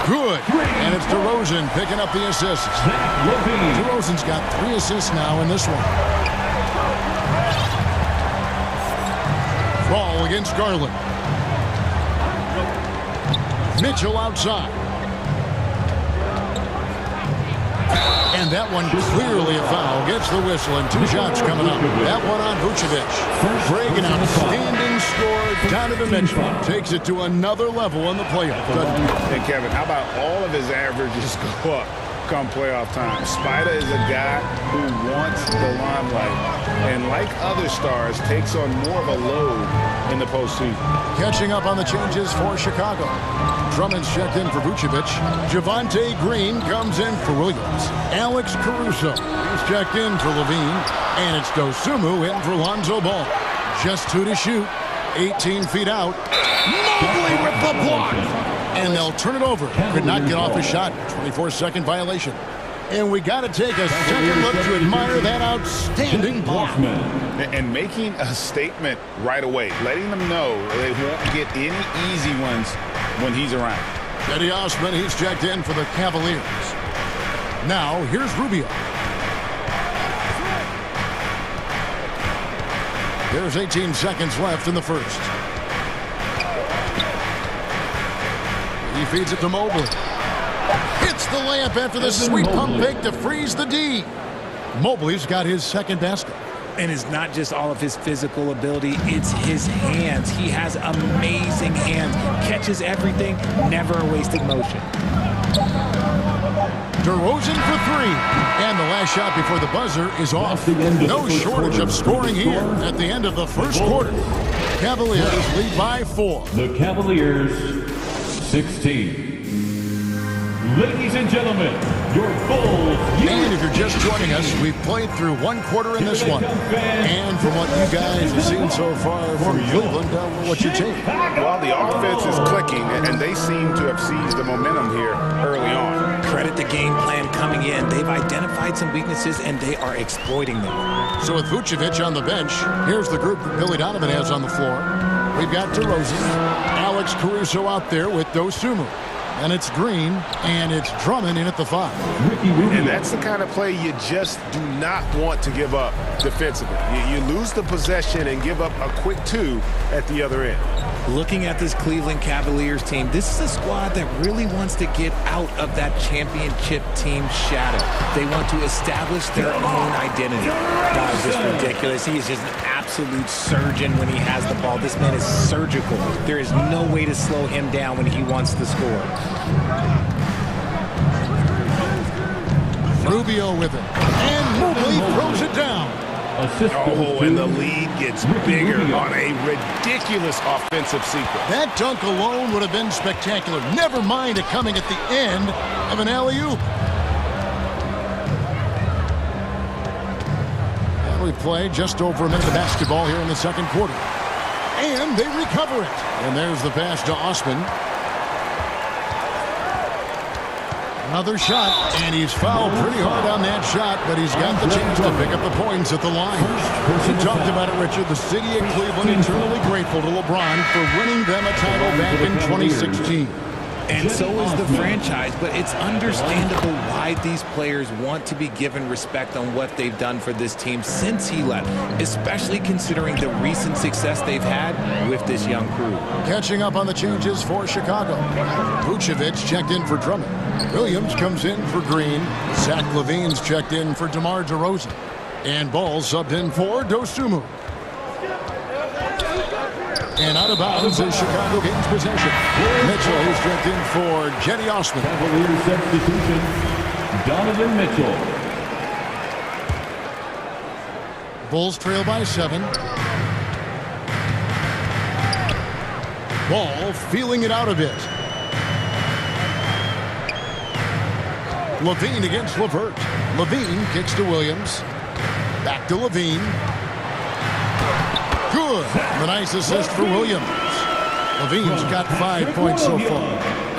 Good. And it's DeRozan picking up the assist. DeRozan's got 3 assists now in this one. Ball against Garland. Mitchell outside. And And that one clearly a foul. Gets the whistle, and 2 shots coming up. That one on Vucevic. Craig, an outstanding score. Donovan Mitchell takes it to another level in the playoff. And Kevin, how about all of his averages go up come playoff time? Spider is a guy who wants the limelight, and like other stars, takes on more of a load in the postseason. Catching up on the changes for Chicago. Drummond's checked in for Vucevic. Javonte Green comes in for Williams. Alex Caruso is checked in for Levine. And it's Dosunmu in for Lonzo Ball. Just 2 to shoot. 18 feet out. Mobley with the block. And they'll turn it over. Could not get off his shot. 24-second violation. And we got to take a second look to admire that outstanding block. And making a statement right away, letting them know they won't get any easy ones when he's around. Eddie Osman, he's checked in for the Cavaliers. Now, here's Rubio. There's 18 seconds left in the first. He feeds it to Mobley. Hits the layup after the sweet pump fake to freeze the D. Mobley's got his second basket. And it's not just all of his physical ability, it's his hands. He has amazing hands. Catches everything, never a wasted motion. DeRozan for 3. And the last shot before the buzzer is off. No shortage of scoring here at the end of the first quarter. Cavaliers lead by 4. The Cavaliers, 16. Ladies and gentlemen, your Bulls. And if you're just joining us, we've played through 1 quarter in this one. And from what you guys have seen so far from Cleveland, what's your take? Well, the offense is clicking, and they seem to have seized the momentum here early on. Credit the game plan coming in. They've identified some weaknesses, and they are exploiting them. So with Vucevic on the bench, here's the group that Billy Donovan has on the floor. We've got DeRozan, Alex Caruso out there with Dosunmu. And it's Green, and it's Drummond in at the 5. And that's the kind of play you just do not want to give up defensively. You lose the possession and give up a quick 2 at the other end. Looking at this Cleveland Cavaliers team, this is a squad that really wants to get out of that championship team shadow. They want to establish their own identity. That is just ridiculous. He is just an absolute surgeon when he has the ball. This man is surgical. There is no way to slow him down when he wants to score. Rubio with it. And Mobley throws it down. Oh, and the lead gets bigger on a ridiculous offensive sequence. That dunk alone would have been spectacular. Never mind it coming at the end of an alley-oop. And we play just over a minute of basketball here in the second quarter. And they recover it. And there's the pass to Osman. Another shot, and he's fouled pretty hard on that shot, but he's got the chance to pick up the points at the line. We talked about it, Richard. The city of Cleveland eternally grateful to LeBron for winning them a title back in 2016. And so is the franchise, but it's understandable why these players want to be given respect on what they've done for this team since he left, especially considering the recent success they've had with this young crew. Catching up on the changes for Chicago. Vucevic checked in for Drummond. Williams comes in for Green. Zach LaVine's checked in for DeMar DeRozan. And Ball subbed in for Dosunmu. And out of bounds as Chicago gains possession. Mitchell is checked in for Jetty Osman. Cavaliers substitution, Donovan Mitchell. Bulls trail by 7. Ball feeling it out a bit. Levine against LeVert. Levine kicks to Williams. Back to Levine. Good. The nice assist for Williams. Levine's got 5 points so far.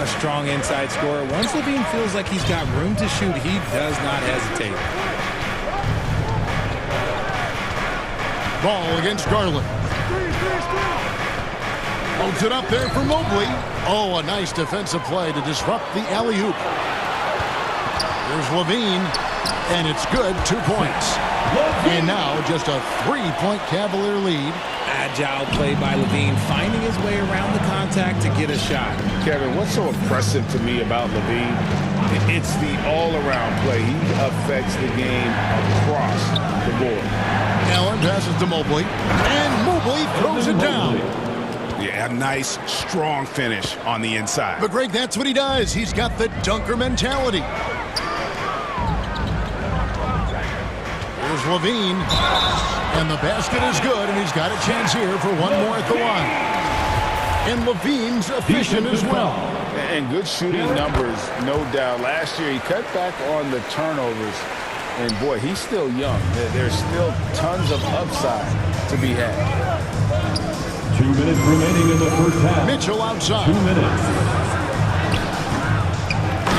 A strong inside scorer. Once Levine feels like he's got room to shoot, he does not hesitate. Ball against Garland. Holds it up there for Mobley. Oh, a nice defensive play to disrupt the alley-oop. There's Levine, and it's good. 2 points. And now just a 3-point Cavalier lead. agile play by Levine, finding his way around the contact to get a shot. Kevin, what's so impressive to me about Levine? It's the all-around play. He affects the game across the board. Allen passes to Mobley, and Mobley throws it down. Yeah, a nice, strong finish on the inside. But, Greg, that's what he does. He's got the dunker mentality. Here's Levine, and the basket is good, and he's got a chance here for one more at the line. And Levine's efficient as well. And good shooting numbers, no doubt. Last year, he cut back on the turnovers. And, boy, he's still young. There's still tons of upside to be had. 2 minutes remaining in the first half. Mitchell outside. 2 minutes.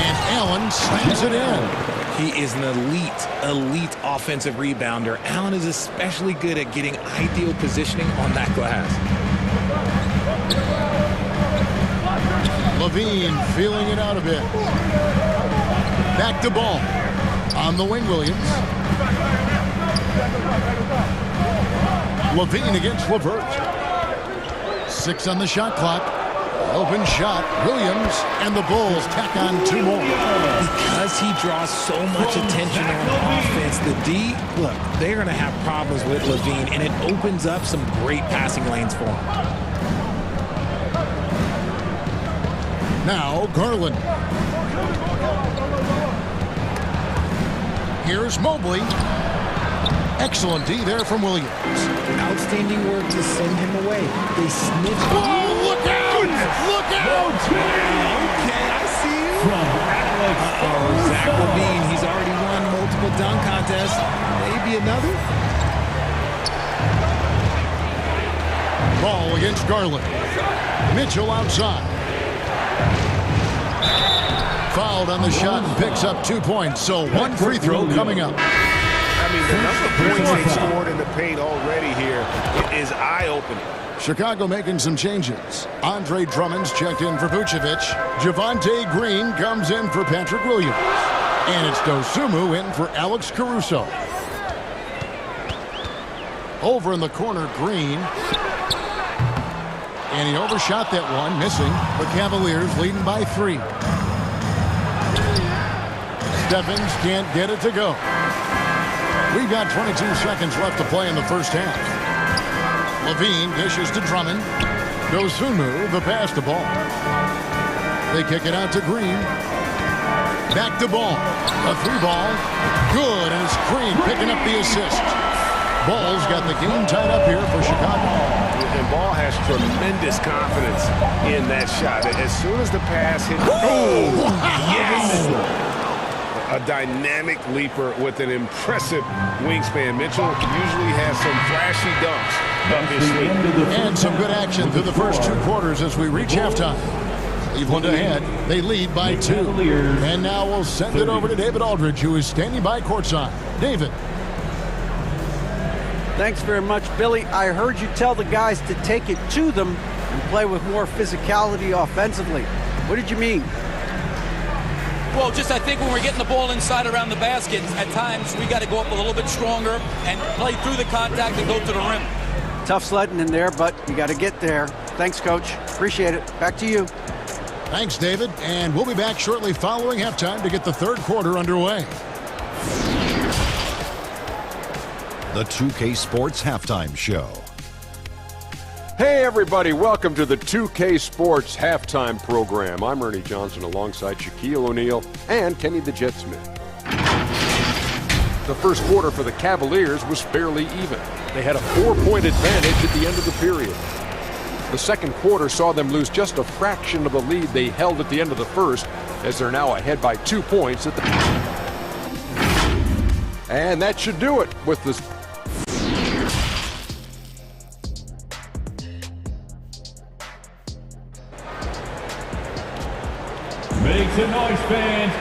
And Allen slams it in. He is an elite offensive rebounder. Allen is especially good at getting ideal positioning on that glass. Levine feeling it out a bit. Back to ball. On the wing, Williams. Levine against LeVert. 6 on the shot clock. Open shot, Williams, and the Bulls tack on 2 more. Because he draws so much attention on offense, the D, look, they're going to have problems with Levine, and it opens up some great passing lanes for him. Now, Garland. Here's Mobley. Excellent D there from Williams. Outstanding work to send him away. They sniffed. Oh, look out! Look out! Okay, I see you. Zach Levine, he's already won multiple dunk contests. Maybe another. Ball against Garland. Mitchell outside. Fouled on the shot and picks up 2 points. So 1 free throw coming up. I mean, the number of points they scored in the paint already here is eye-opening. Chicago making some changes. Andre Drummond's checked in for Vucevic. Javonte Green comes in for Patrick Williams. And it's Dosunmu in for Alex Caruso. Over in the corner, Green. And he overshot that one, missing. The Cavaliers leading by 3. Stephens can't get it to go. We've got 22 seconds left to play in the first half. Levine dishes to Drummond. Dosunmu, the pass to Ball. They kick it out to Green. Back to Ball. A 3-ball. Good, and it's Green picking up the assist. Ball's got the game tied up here for Chicago. And Ball has tremendous confidence in that shot. As soon as the pass hit, oh, yes! A dynamic leaper with an impressive wingspan. Mitchell usually has some flashy dunks up his sleeve. And some good action through the first 2 quarters as we reach halftime. Cleveland ahead. They lead by 2. And now we'll send it over to David Aldridge, who is standing by courtside. David. Thanks very much, Billy. I heard you tell the guys to take it to them and play with more physicality offensively. What did you mean? Well, just I think when we're getting the ball inside around the basket, at times we got to go up a little bit stronger and play through the contact and go to the rim. Tough sledding in there, but you got to get there. Thanks, Coach. Appreciate it. Back to you. Thanks, David. And we'll be back shortly following halftime to get the third quarter underway. The 2K Sports Halftime Show. Hey everybody, welcome to the 2K Sports Halftime Program. I'm Ernie Johnson alongside Shaquille O'Neal and Kenny the Jet Smith. The first quarter for the Cavaliers was fairly even. They had a 4-point advantage at the end of the period. The second quarter saw them lose just a fraction of the lead they held at the end of the first, as they're now ahead by 2 points at the... And that should do it with the... Make some noise, fans.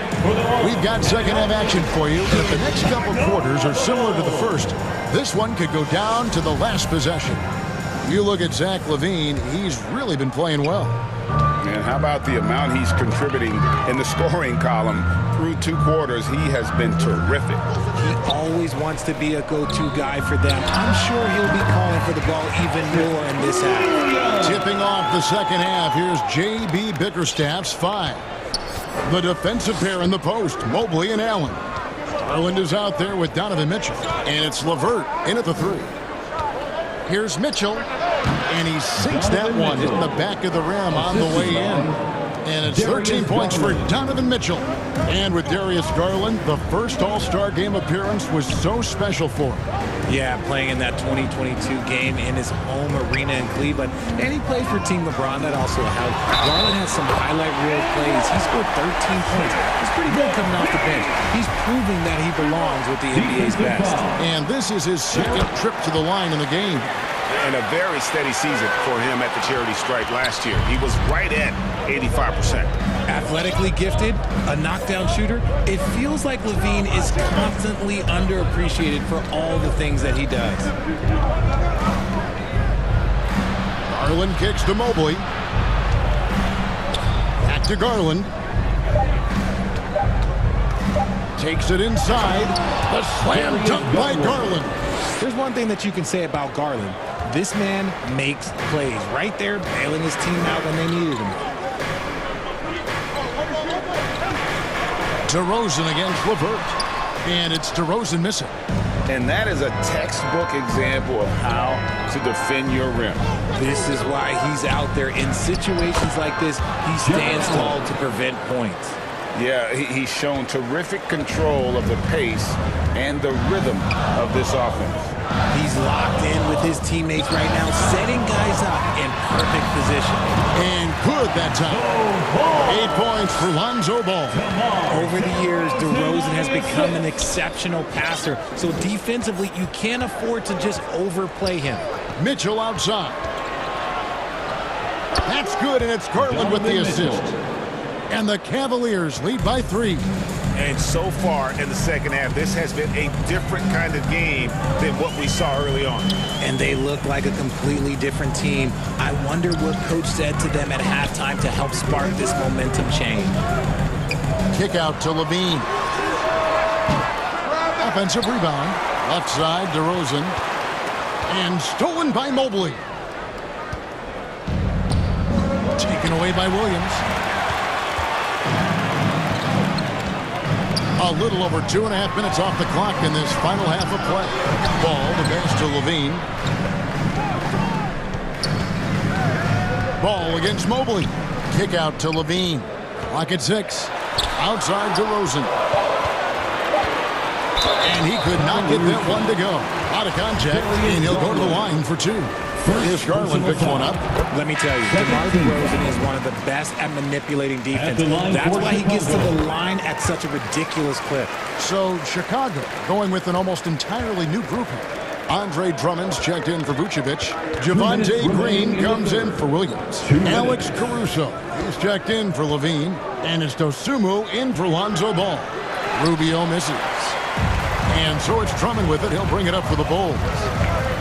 We've got second half action for you. And if the next couple quarters are similar to the first, this one could go down to the last possession. You look at Zach Levine, he's really been playing well. And how about the amount he's contributing in the scoring column through 2 quarters? He has been terrific. He always wants to be a go-to guy for them. I'm sure he'll be calling for the ball even more in this half. Tipping off the second half, here's J.B. Bickerstaff's 5. The defensive pair in the post, Mobley and Allen. Garland is out there with Donovan Mitchell, and it's LeVert in at the 3. Here's Mitchell, and he sinks that one, hitting the back of the rim on the way in. And it's 13 points for Donovan Mitchell. And with Darius Garland, the first All-Star game appearance was so special for him. Yeah, playing in that 2022 game in his home arena in Cleveland. And he played for Team LeBron. That also helped. Garland has some highlight reel plays. He scored 13 points. He's pretty good coming off the bench. He's proving that he belongs with the NBA's best. And this is his second trip to the line in the game. And a very steady season for him at the charity stripe last year. He was right at 85%. Athletically gifted, a knockdown shooter. It feels like Levine is constantly underappreciated for all the things that he does. Garland kicks to Mobley. Back to Garland. Takes it inside. The slam dunk by Garland. There's one thing that you can say about Garland. This man makes plays. Right there, bailing his team out when they needed him. DeRozan against LeVert. And it's DeRozan missing. And that is a textbook example of how to defend your rim. This is why he's out there in situations like this. He stands tall to prevent points. Yeah, he's shown terrific control of the pace and the rhythm of this offense. He's locked in with his teammates right now, setting guys up in perfect position. And good that time. 8 points for Lonzo Ball. Over the years, DeRozan has become an exceptional passer. So defensively, you can't afford to just overplay him. Mitchell outside. That's good, and it's Garland with the assist. And the Cavaliers lead by 3. And so far in the second half, this has been a different kind of game than what we saw early on. And they look like a completely different team. I wonder what coach said to them at halftime to help spark this momentum change. Kick out to Levine. Offensive rebound. Left side, DeRozan. And stolen by Mobley. Taken away by Williams. A little over 2.5 minutes off the clock in this final half of play. Ball, the pass to Levine. Ball against Mobley. Kick out to Levine. Clock at 6. Outside DeRozan. And he could not get that one to go. Out of contact, and he'll go to the line for 2. Here's Garland picks one up. Let me tell you, DeMar DeRozan is one of the best at manipulating defense. That's why he gets to the line at such a ridiculous clip. So Chicago going with an almost entirely new grouping. Andre Drummond's checked in for Vucevic. Javonte Green comes in for Williams. Alex Caruso is checked in for Levine. And it's Dosunmu in for Lonzo Ball. Rubio misses. And so it's Drummond with it. He'll bring it up for the Bulls.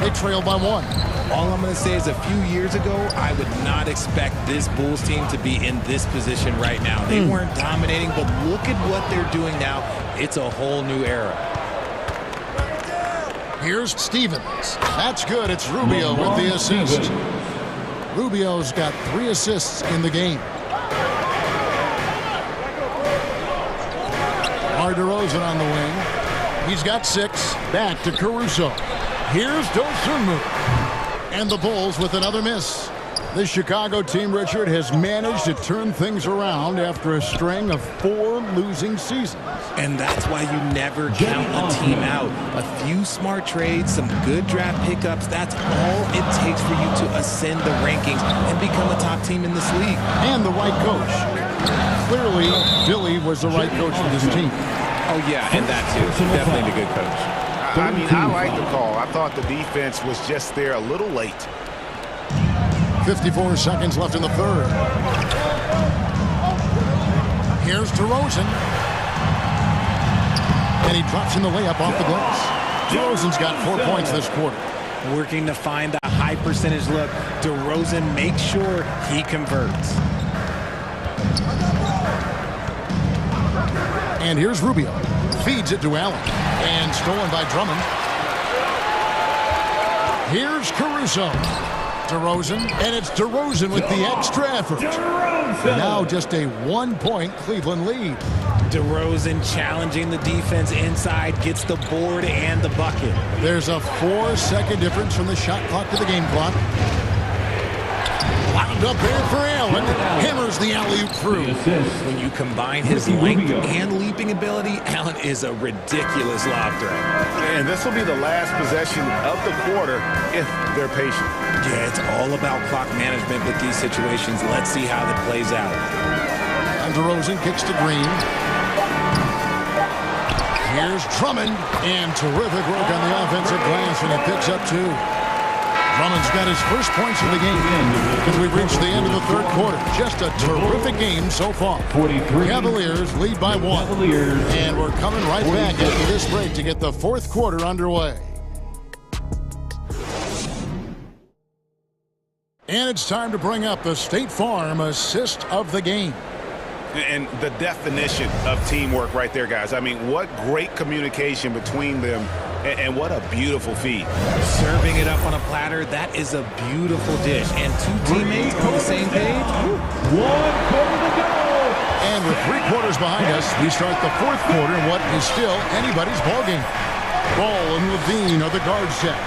They trail by 1. All I'm going to say is a few years ago, I would not expect this Bulls team to be in this position right now. They weren't dominating, but look at what they're doing now. It's a whole new era. Here's Stevens. That's good. It's Rubio with the assist. Rubio's got 3 assists in the game. DeRozan on the wing. He's got 6. Back to Caruso. Here's Dosunmu. And the Bulls with another miss. The Chicago team, Richard, has managed to turn things around after a string of 4 losing seasons. And that's why you never count a team out. A few smart trades, some good draft pickups, that's all it takes for you to ascend the rankings and become a top team in this league. And the right coach. Clearly, Billy was the right coach for this team. Oh, yeah, and that too. Definitely a good coach. I mean, I like the call. I thought the defense was just there a little late. 54 seconds left in the third. Here's DeRozan. And he drops in the layup off the glass. DeRozan's got 4 points this quarter. Working to find the high percentage look. DeRozan makes sure he converts. And here's Rubio. Feeds it to Allen. And stolen by Drummond. Here's Caruso. DeRozan. And it's DeRozan with the extra effort. Now just a 1-point Cleveland lead. DeRozan challenging the defense inside, gets the board and the bucket. There's a 4-second difference from the shot clock to the game clock. Wound up there for Allen. Hammers the alley-oop through. When you combine his length and leaping ability, Allen is a ridiculous lob threat. And this will be the last possession of the quarter if they're patient. Yeah, it's all about clock management with these situations. Let's see how that plays out. And DeRozan kicks to Green. Here's Drummond. And terrific work on the offensive glass, and he picks up 2. Drummond's got his first points of the game as we reach the end of the third quarter. Just a terrific game so far. Cavaliers lead by 1. And we're coming right back after this break to get the fourth quarter underway. And it's time to bring up the State Farm assist of the game. And the definition of teamwork right there, guys. I mean, what great communication between them, and what a beautiful feed. Serving it up on a platter, that is a beautiful dish. And 2 teammates on the same page. 1 quarter to go. And with 3 quarters behind us, we start the fourth quarter in what is still anybody's ballgame. Ball and Levine are the guard set.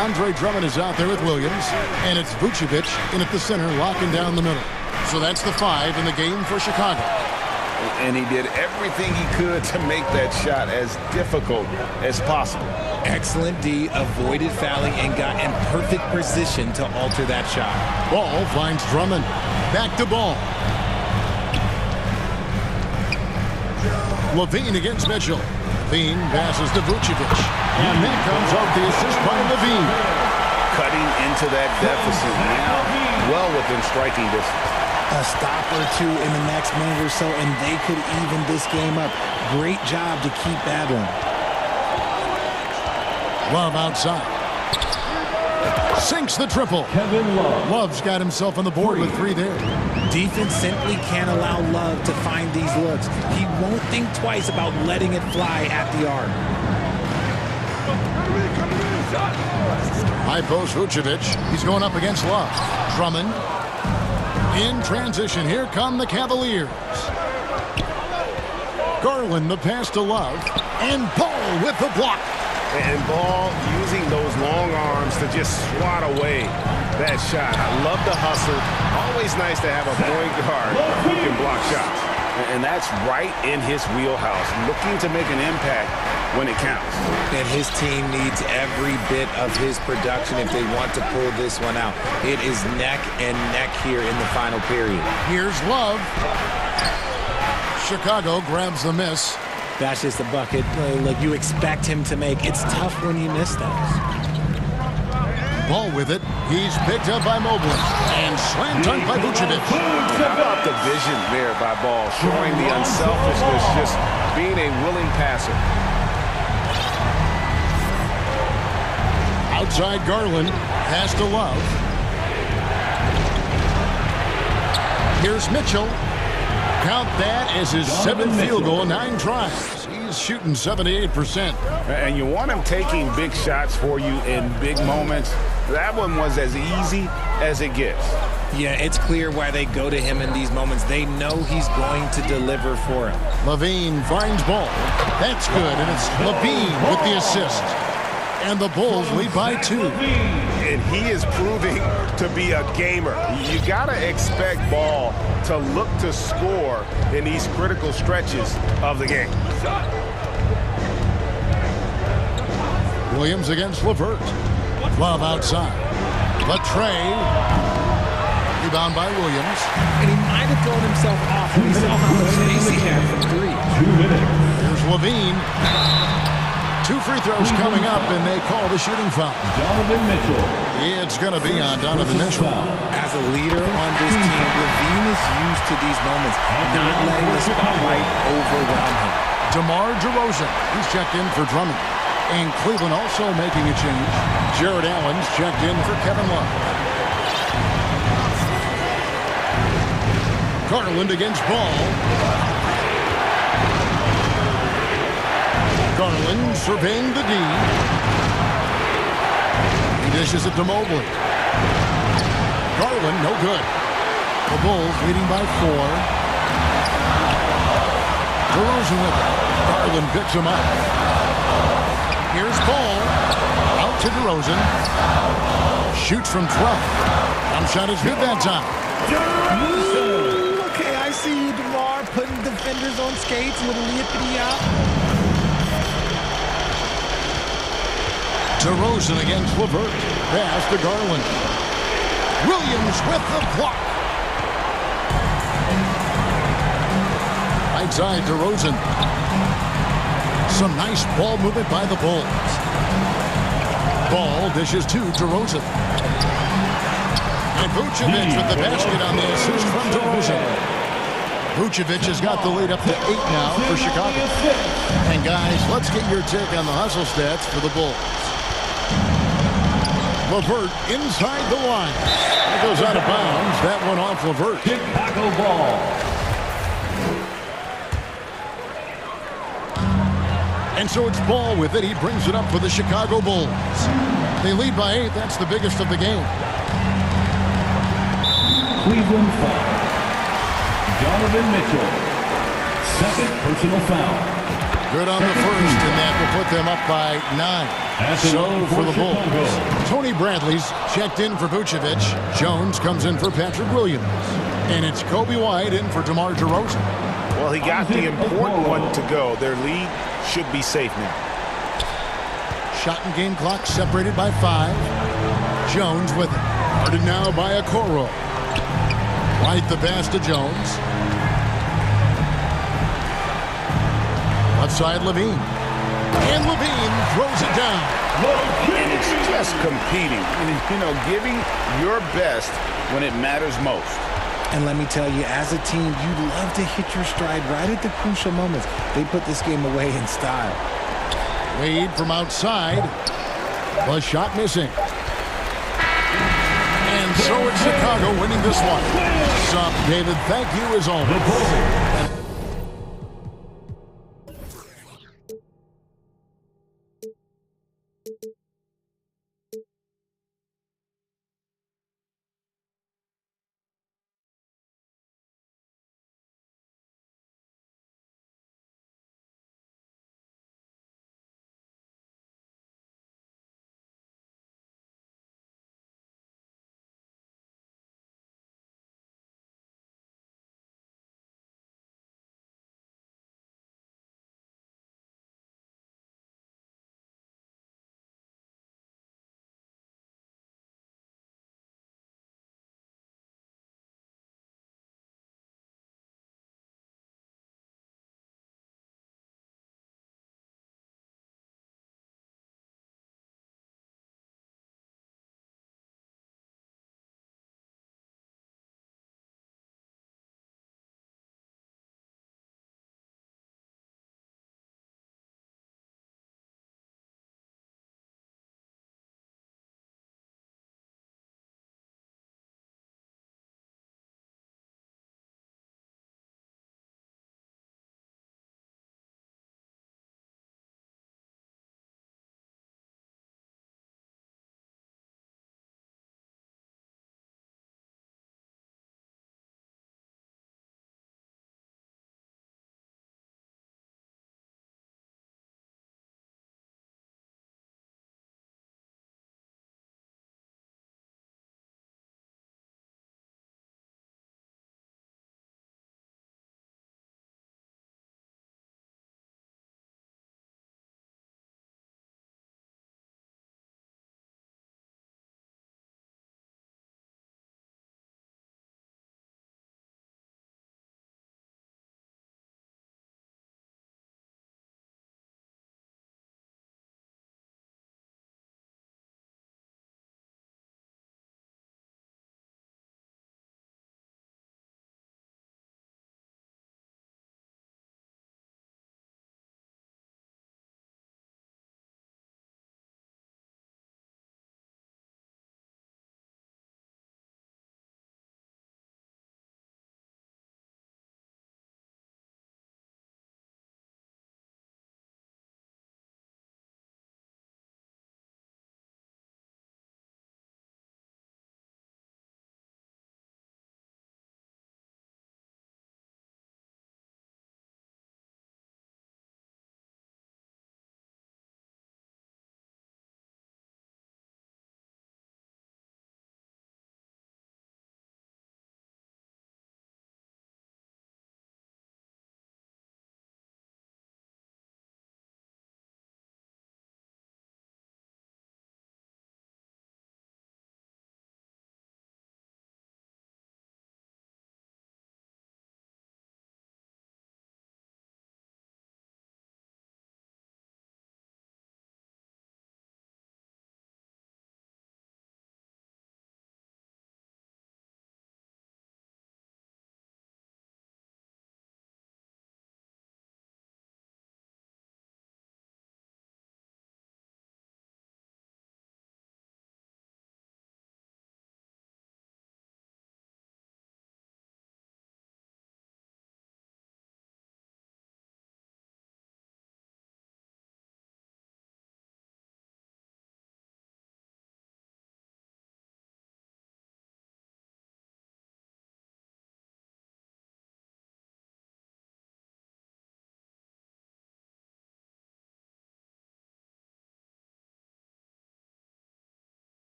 Andre Drummond is out there with Williams, and it's Vucevic in at the center, locking down the middle. So that's the 5 in the game for Chicago. And he did everything he could to make that shot as difficult as possible. Excellent D, avoided fouling and got in perfect position to alter that shot. Ball finds Drummond. Back to Ball. Levine against Mitchell. Levine passes to Vucevic. And that comes off the assist by Levine. Cutting into that deficit now, well within striking distance. A stop or 2 in the next minute or so, and they could even this game up. Great job to keep battling. Love outside. Sinks the triple. Kevin Love. Love's got himself on the board with 3 there. Defense simply can't allow Love to find these looks. He won't think twice about letting it fly at the arc. High post Vucevic. He's going up against Love. Drummond. In transition, here come the Cavaliers. Garland, the pass to Love. And Ball with the block. And Ball using those long arms to just swat away that shot. I love the hustle. Always nice to have a point guard who can block shots. And that's right in his wheelhouse, looking to make an impact when it counts. And his team needs every bit of his production if they want to pull this one out. It is neck and neck here in the final period. Here's Love. Chicago grabs the miss. That's just a bucket like you expect him to make. It's tough when you miss those. Ball with it. He's picked up by Mobley. And slam dunk by Vucevic. How about the vision there by Ball, showing the unselfishness, just being a willing passer. Outside Garland. Pass to Love. Here's Mitchell. Count that as his 7th field goal, 9 tries. He's shooting 78%. And you want him taking big shots for you in big moments. That one was as easy as it gets. Yeah, it's clear why they go to him in these moments. They know he's going to deliver for him. Levine finds Ball. That's good, and it's Levine with the assist. And the Bulls lead by 2. And he is proving to be a gamer. You got to expect Ball to look to score in these critical stretches of the game. Williams against LeVert. Love outside. Latrey. Rebound by Williams. And he might have thrown himself off when he saw how much space he had from 3. 2 minutes. Here's Levine. 2 free throws coming up, and they call the shooting foul. Donovan Mitchell. It's going to be on Donovan Mitchell. As a leader on this team, Levine is used to these moments, not letting the spotlight overwhelm him. DeMar DeRozan, he's checked in for Drummond. And Cleveland also making a change. Jared Allen's checked in for Kevin Love. Garland against Ball. Garland surveying the D. He dishes it to Mobley. Garland, no good. The Bulls leading by 4. DeRozan with it. Garland picks him up. Here's Ball. Out to DeRozan. Shoots from 12. Jump shot is good that time. Ooh, okay, I see you, DeMar, putting defenders on skates, little lippity out. DeRozan against LeVert. Pass to Garland. Williams with the block. Right side, DeRozan. Some nice ball movement by the Bulls. Ball dishes to DeRozan. And Vucevic with the basket on the assist from DeRozan. Vucevic has got the lead up to 8 now for Chicago. And guys, let's get your take on the hustle stats for the Bulls. LeVert inside the line. That goes out of bounds. That one off LeVert. Chicago ball. And so it's Ball with it. He brings it up for the Chicago Bulls. They lead by 8. That's the biggest of the game. Cleveland foul. Donovan Mitchell. Second personal foul. Good on the first, and that will put them up by 9. So for the Bulls, Tony Bradley's checked in for Vucevic. Jones comes in for Patrick Williams. And it's Kobe White in for DeMar DeRozan. Well, he got the important one to go. Their lead should be safe now. Shot and game clock separated by 5. Jones with it. Guarded now by Okoro. White the pass to Jones. Left side, Levine. And Levine throws it down. And it's just competing. And, giving your best when it matters most. And let me tell you, as a team, you love to hit your stride right at the crucial moments. They put this game away in style. Wade from outside. The shot missing. And so it's Chicago winning this one. What's up, David? Thank you as always.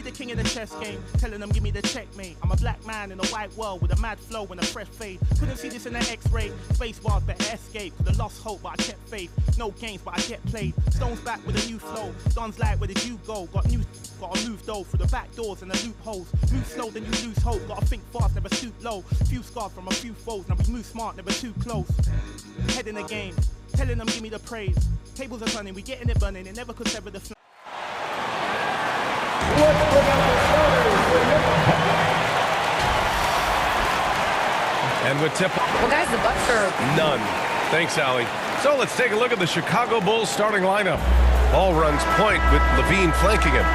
be the king of the chess game, telling them give me the checkmate. I'm a black man in a white world with a mad flow and a fresh fade. Couldn't see this in an X-ray. Space bars better escape. The lost hope, but I kept faith. No games, but I get played. Stones back with a new flow. Don's like, where did you go? Gotta move though through the back doors and the loopholes. Move slow, then you lose hope. Gotta think fast, never stoop low. Few scars from a few foes. Now we move smart, never too close. Head in the game, telling them give me the praise. Tables are turning, we getting it burning. It never could sever the flame. And with tip. Well, guys, the Bucks are None. Thanks, Allie. So let's take a look at the Chicago Bulls starting lineup. Ball runs point with Levine flanking him.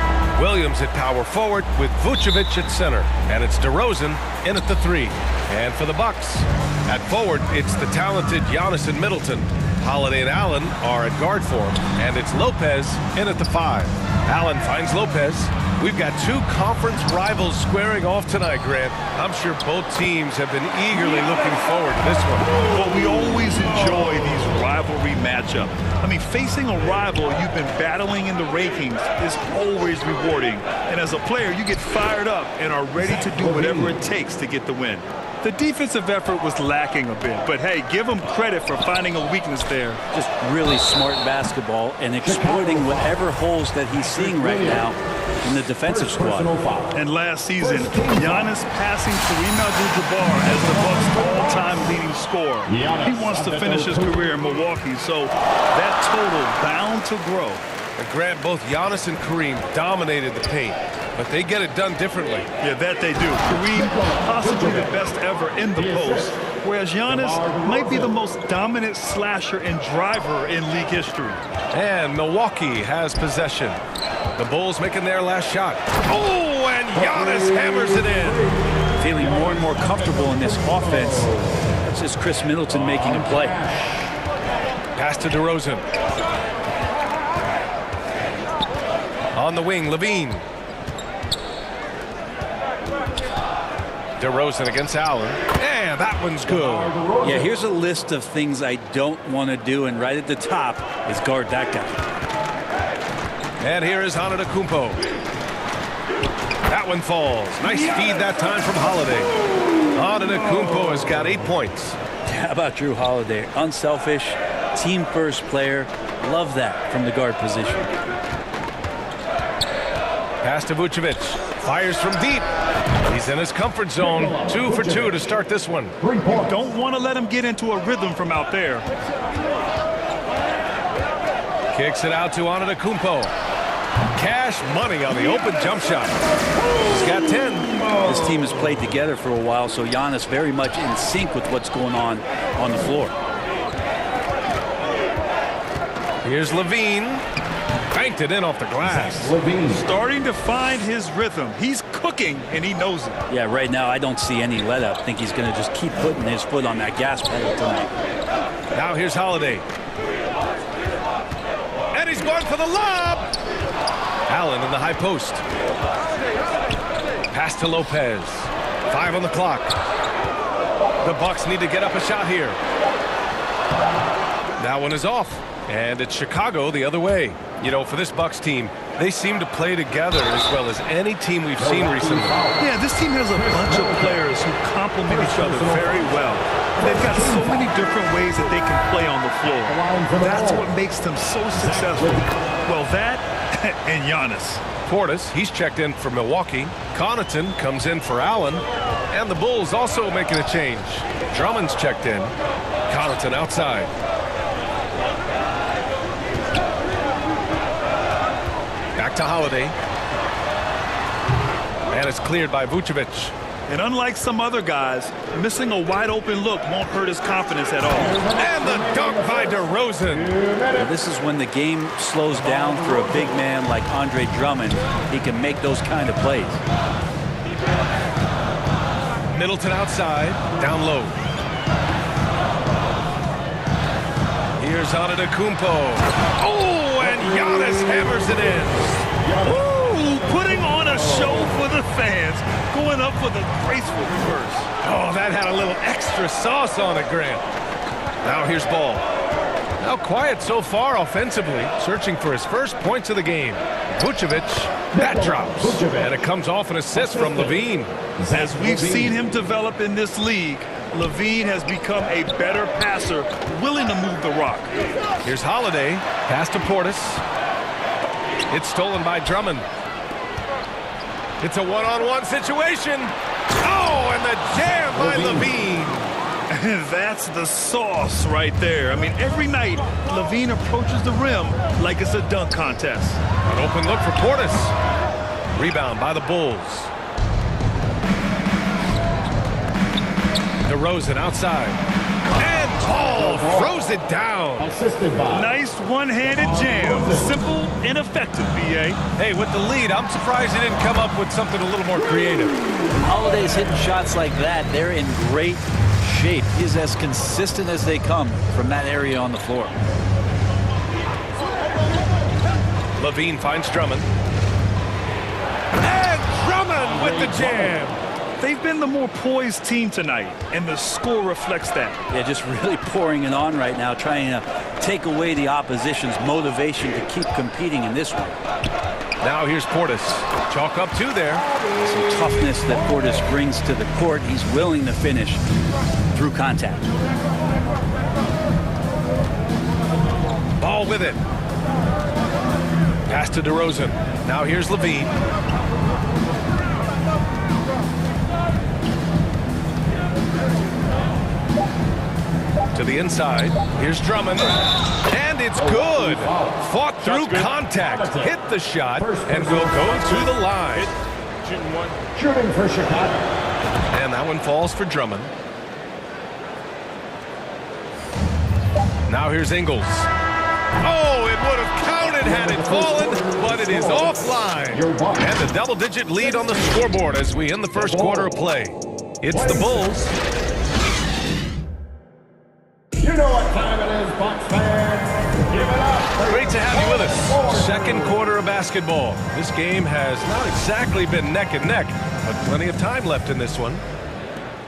Williams at power forward with Vucevic at center. And it's DeRozan in at the 3. And for the Bucks, at forward, it's the talented Giannis and Middleton. Holiday and Allen are at guard for him. And it's Lopez in at the 5. Allen finds Lopez. We've got two conference rivals squaring off tonight, Grant. I'm sure both teams have been eagerly looking forward to this one. Well, we always enjoy these rivalry matchups. I mean, facing a rival you've been battling in the rankings is always rewarding. And as a player, you get fired up and are ready to do whatever it takes to get the win. The defensive effort was lacking a bit, but hey, give him credit for finding a weakness there. Just really smart basketball and exploiting whatever holes that he's seeing right now in the defensive squad. And last season, Giannis passing Kareem Abdul-Jabbar as the Bucks' all-time leading scorer. He wants to finish his career in Milwaukee, so that total bound to grow. And Grant, both Giannis and Kareem dominated the paint, but they get it done differently. Yeah, that they do. Kareem, possibly the best ever in the post, whereas Giannis might be the most dominant slasher and driver in league history. And Milwaukee has possession. The Bulls making their last shot. Oh, and Giannis hammers it in. Feeling more and more comfortable in this offense. It's just Chris Middleton making a play. Pass to DeRozan. On the wing, Levine. DeRozan against Allen. And that one's good. Yeah, here's a list of things I don't want to do, and right at the top is guard that guy. And here is Antetokounmpo. That one falls. Nice feed that time from Holiday. Antetokounmpo has got 8 points. How about Drew Holiday? Unselfish, team-first player. Love that from the guard position. Pass to Vucevic. Fires from deep. He's in his comfort zone. 2 for 2 to start this one. You don't want to let him get into a rhythm from out there. Kicks it out to Antetokounmpo. Cash money on the open jump shot. He's got 10. This team has played together for a while, so Giannis very much in sync with what's going on the floor. Here's Levine. Banked it in off the glass. Starting to find his rhythm. He's cooking, and he knows it. Yeah, right now I don't see any let up. I think he's going to just keep putting his foot on that gas pedal tonight. Now here's Holiday. And he's going for the lob. Allen in the high post. Pass to Lopez. 5 on the clock. The Bucks need to get up a shot here. That one is off. And it's Chicago the other way. You know, for this Bucks team, they seem to play together as well as any team we've seen recently. Yeah, this team has a bunch of players who complement each other very well. They've got so many different ways that they can play on the floor. That's what makes them so successful. Well, that and Giannis. Portis, he's checked in for Milwaukee. Connaughton comes in for Allen. And the Bulls also making a change. Drummond's checked in. Connaughton outside. Back to Holiday. And it's cleared by Vucevic. And unlike some other guys, missing a wide open look won't hurt his confidence at all. And the dunk by DeRozan. Well, this is when the game slows down for a big man like Andre Drummond. He can make those kind of plays. Middleton outside, down low. Here's Antetokounmpo. Oh, and Giannis hammers it in. Ooh, putting on a show for the fans. Going up for the graceful reverse. Oh, that had a little extra sauce on it, Grant. Now here's Ball. Now quiet so far offensively, searching for his first points of the game. Vucevic, that drops, and it comes off an assist from Levine. As we've seen him develop in this league, Levine has become a better passer, willing to move the rock. Here's Holiday, pass to Portis. It's stolen by Drummond. It's a one-on-one situation. Oh, and the jam by Levine. That's the sauce right there. I mean, every night, Levine approaches the rim like it's a dunk contest. An open look for Portis. Rebound by the Bulls. DeRozan outside. And Paul throws it down. Nice one-handed jam. Simple and effective, B.A. Hey, with the lead, I'm surprised he didn't come up with something a little more creative. Holiday's hitting shots like that. They're in great shape. He's as consistent as they come from that area on the floor. Levine finds Drummond. And Drummond with the jam. They've been the more poised team tonight, and the score reflects that. Yeah, just really pouring it on right now, trying to take away the opposition's motivation to keep competing in this one. Now here's Portis. Chalk up two there. Some toughness that Portis brings to the court. He's willing to finish through contact. Ball with it. Pass to DeRozan. Now here's Levine. To the inside. Here's Drummond. And it's good. Fought through contact. Hit the shot and will go to the line. Shooting for Chicago. And that one falls for Drummond. Now here's Ingles. Oh, it would have counted had it fallen, but it is offline. And a double-digit lead on the scoreboard as we end the first quarter of play. It's the Bulls. You know what time it is, Bucks fans. Give it up. Great to have you with us. Second quarter of basketball. This game has not exactly been neck and neck, but plenty of time left in this one.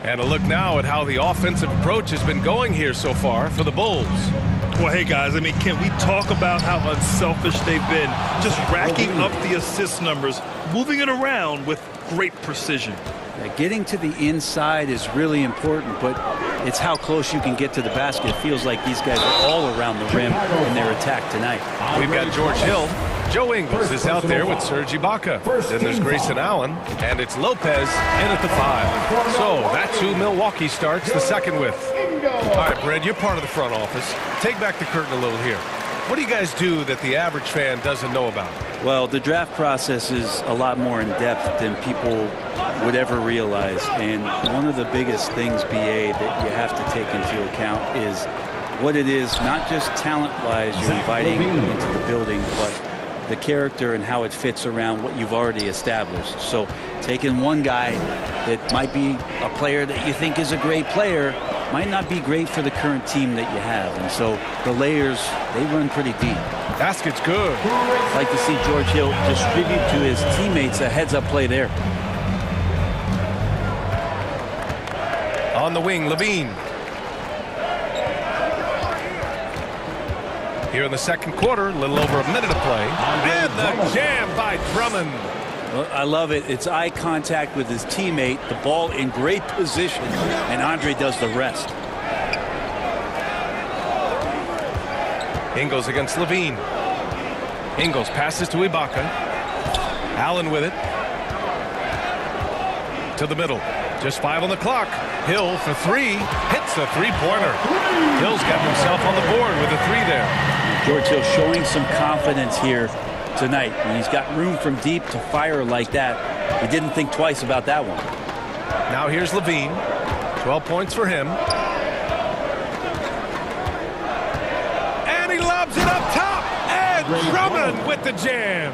And a look now at how the offensive approach has been going here so far for the Bulls. Well, hey, guys, I mean, can we talk about how unselfish they've been? Just racking up the assist numbers, moving it around with great precision. Yeah, getting to the inside is really important, but it's how close you can get to the basket. It feels like these guys are all around the rim in their attack tonight. We've got George Hill. Joe Ingles is out there with Serge Ibaka. Then there's Grayson Allen, and it's Lopez in at the 5. So that's who Milwaukee starts the second with. All right, Brad, you're part of the front office. Take back the curtain a little here. What do you guys do that the average fan doesn't know about? Well, the draft process is a lot more in depth than people would ever realize. And one of the biggest things, BA, that you have to take into account is what it is, not just talent-wise you're inviting into the building, but the character and how it fits around what you've already established. So taking one guy that might be a player that you think is a great player might not be great for the current team that you have. And so the layers, they run pretty deep. Basket's good. I'd like to see George Hill distribute to his teammates a heads-up play there. On the wing, Levine. Here in the second quarter, a little over a minute of play. And the jam by Drummond. Well, I love it. It's eye contact with his teammate, the ball in great position, and Andre does the rest. Ingles against Levine. Ingles passes to Ibaka. Allen with it. To the middle. Just 5 on the clock. Hill for 3. Hits the three-pointer. Hill's got himself on the board with a 3 there. George Hill showing some confidence here tonight. When he's got room from deep to fire like that, he didn't think twice about that one. Now here's Levine. 12 points for him. And he lobs it up top. And Drummond with the jam.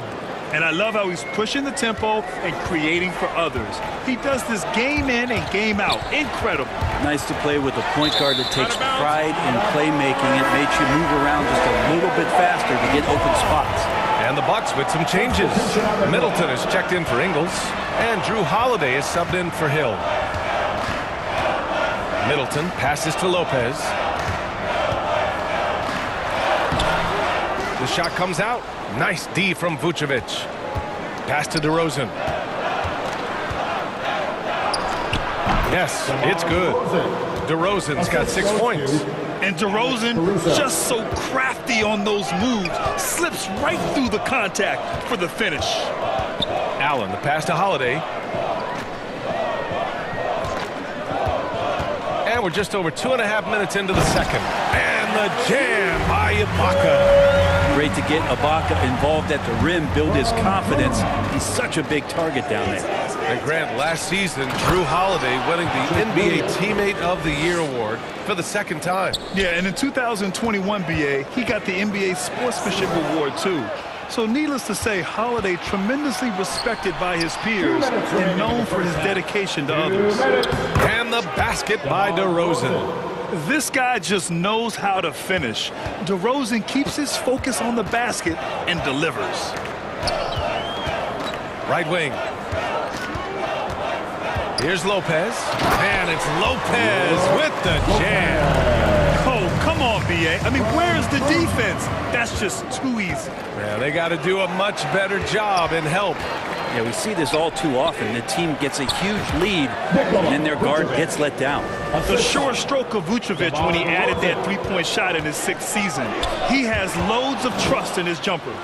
And I love how he's pushing the tempo and creating for others. He does this game in and game out. Incredible. Nice to play with a point guard that takes pride in playmaking. It makes you move around just a little bit faster to get open spots. And the Bucks with some changes. Middleton is checked in for Ingles. And Drew Holiday is subbed in for Hill. Middleton passes to Lopez. The shot comes out. Nice D from Vucevic. Pass to DeRozan. Yes, it's good. DeRozan's got 6 points. And DeRozan, just so crafty on those moves, slips right through the contact for the finish. Allen, the pass to Holiday. And we're just over 2.5 minutes into the second. And the jam by Ibaka. Great to get Ibaka involved at the rim, build his confidence. He's such a big target down there. And Grant, last season, Drew Holiday winning the NBA Teammate of the Year award for the second time. Yeah, and in 2021, BA, he got the NBA Sportsmanship Award, too. So needless to say, Holiday tremendously respected by his peers and known for his dedication to others. And the basket by DeRozan. This guy just knows how to finish. DeRozan keeps his focus on the basket and delivers. Right wing. Here's Lopez. And it's Lopez with the jam. Oh, come on, BA. I mean, where's the defense? That's just too easy. Yeah, they got to do a much better job in help. Yeah, we see this all too often. The team gets a huge lead, and then their guard gets let down. The short stroke of Vucevic when he added that three-point shot in his 6th season. He has loads of trust in his jumper.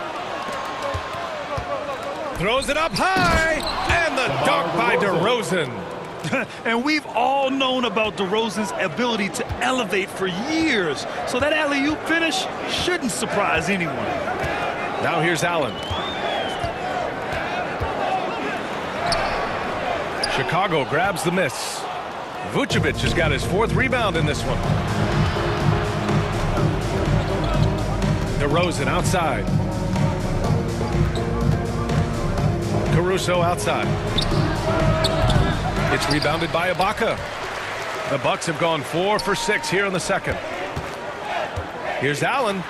Throws it up high, and the dunk by DeRozan. And we've all known about DeRozan's ability to elevate for years. So that alley-oop finish shouldn't surprise anyone. Now here's Allen. Chicago grabs the miss. Vucevic has got his 4th rebound in this one. DeRozan outside. Caruso outside. It's rebounded by Ibaka. The Bucks have gone 4 for 6 here in the second. Here's Allen.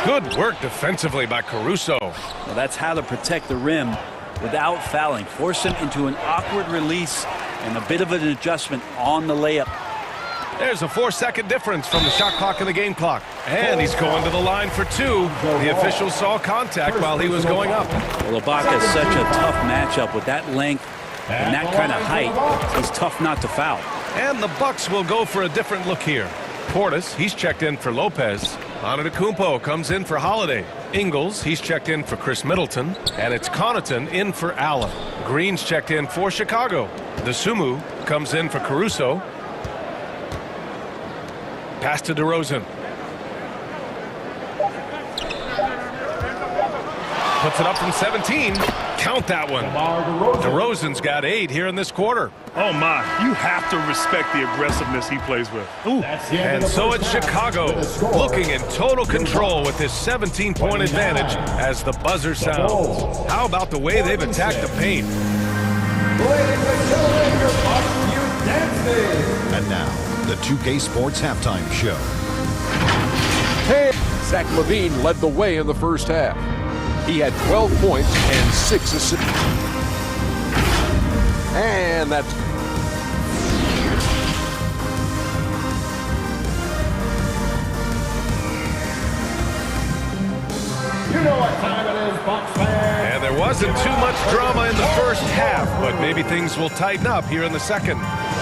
Good work defensively by Caruso. Well, that's how to protect the rim without fouling. Force him into an awkward release and a bit of an adjustment on the layup. There's a 4-second difference from the shot clock and the game clock. And he's going to the line for 2. The official saw contact while he was going up. Well, Ibaka is such a tough matchup with that length and that kind of height. He's tough not to foul. And the Bucks will go for a different look here. Portis, he's checked in for Lopez. Antetokounmpo comes in for Holiday. Ingles, he's checked in for Chris Middleton. And it's Connaughton in for Allen. Green's checked in for Chicago. Dosunmu comes in for Caruso. Pass to DeRozan. Puts it up from 17. Count that one. DeRozan's got 8 here in this quarter. Oh, my. You have to respect the aggressiveness he plays with. Ooh. And so it's Chicago looking in total control with this 17-point advantage as the buzzer sounds. How about the way they've attacked the paint? And now, the 2K Sports Halftime Show. Hey, Zach LaVine led the way in the first half. He had 12 points and 6 assists. And that's... You know what time it is, Bucks fans. And there wasn't too much drama in the first half, but maybe things will tighten up here in the second.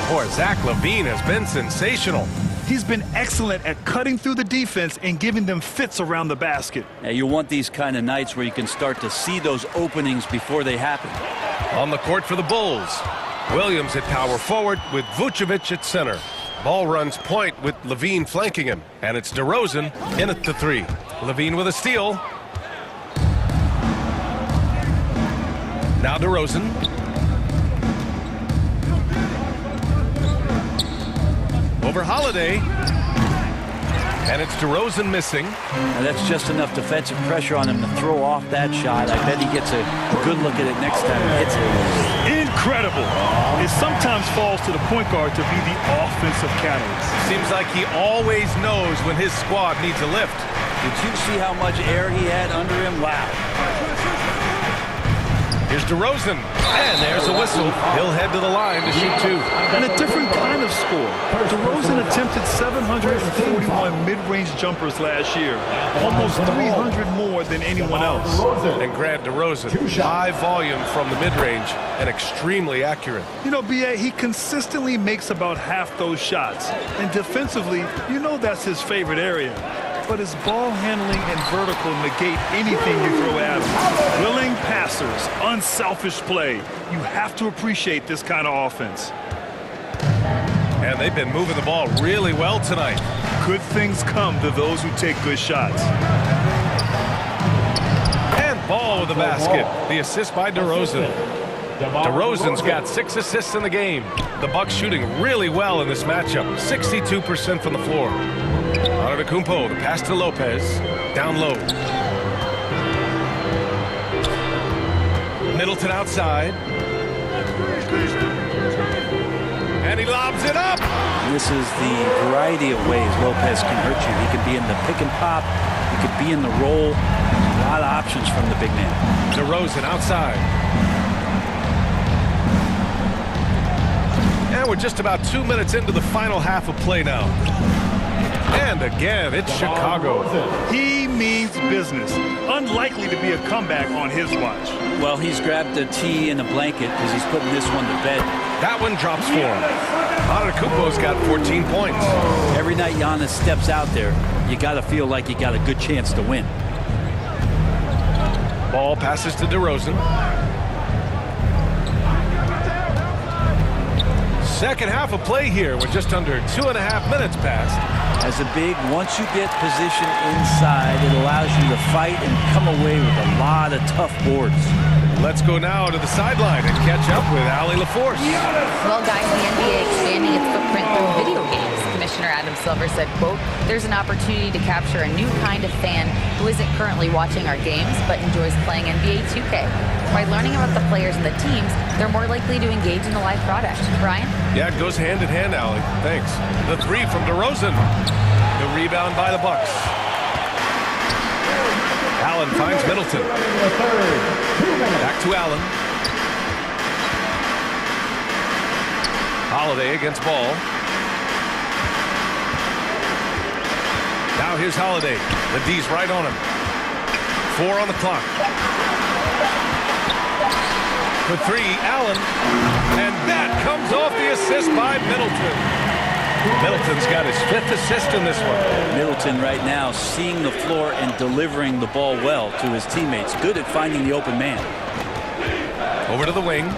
Boy, Zach LaVine has been sensational. He's been excellent at cutting through the defense and giving them fits around the basket. Yeah, you want these kind of nights where you can start to see those openings before they happen. On the court for the Bulls, Williams at power forward with Vucevic at center. Ball runs point with LaVine flanking him, and it's DeRozan in at the 3. LaVine with a steal. Now DeRozan. Over Holiday. And it's DeRozan missing. And that's just enough defensive pressure on him to throw off that shot. I bet he gets a good look at it next time he hits it. Incredible. It sometimes falls to the point guard to be the offensive catalyst. Seems like he always knows when his squad needs a lift. Did you see how much air he had under him? Wow. Here's DeRozan, and there's a whistle. He'll head to the line to shoot 2. And a different kind of score. DeRozan attempted 741 mid-range jumpers last year, almost 300 more than anyone else. And Grant DeRozan, high volume from the mid-range and extremely accurate. You know, B.A., he consistently makes about half those shots. And defensively, you know that's his favorite area. But his ball handling and vertical negate anything you throw at him. Willing passers, unselfish play. You have to appreciate this kind of offense. And they've been moving the ball really well tonight. Good things come to those who take good shots. And Ball with the basket. The assist by DeRozan. DeRozan's got 6 assists in the game. The Bucks shooting really well in this matchup. 62% from the floor. Antetokounmpo, the pass to Lopez. Down low. Middleton outside. And he lobs it up. This is the variety of ways Lopez can hurt you. He could be in the pick and pop. He could be in the roll. A lot of options from the big man. DeRozan outside. And we're just about 2 minutes into the final half of play now. And again, it's Chicago. He means business. Unlikely to be a comeback on his watch. Well, he's grabbed a tee and a blanket because he's putting this one to bed. That one drops for him. Antetokounmpo's got 14 points. Every night Giannis steps out there, you got to feel like you got a good chance to win. Ball passes to DeRozan. Second half of play here with just under 2.5 minutes passed. As a big, once you get position inside, it allows you to fight and come away with a lot of tough boards. Let's go now to the sideline and catch up with Allie LaForce. Well, guys, the NBA expanding its footprint through video games. Commissioner Adam Silver said, quote, "There's an opportunity to capture a new kind of fan who isn't currently watching our games but enjoys playing NBA 2K. By learning about the players and the teams, they're more likely to engage in the live product." Brian? Yeah, it goes hand in hand, Allie. Thanks. The 3 from DeRozan. The rebound by the Bucks. Allen finds Middleton. Back to Allen. Holiday against Ball. Now here's Holiday. The D's right on him. 4 on the clock. For 3, Allen. And that comes off the assist by Middleton. Middleton's got his 5th assist in this one. Middleton right now seeing the floor and delivering the ball well to his teammates. Good at finding the open man. Over to the wing.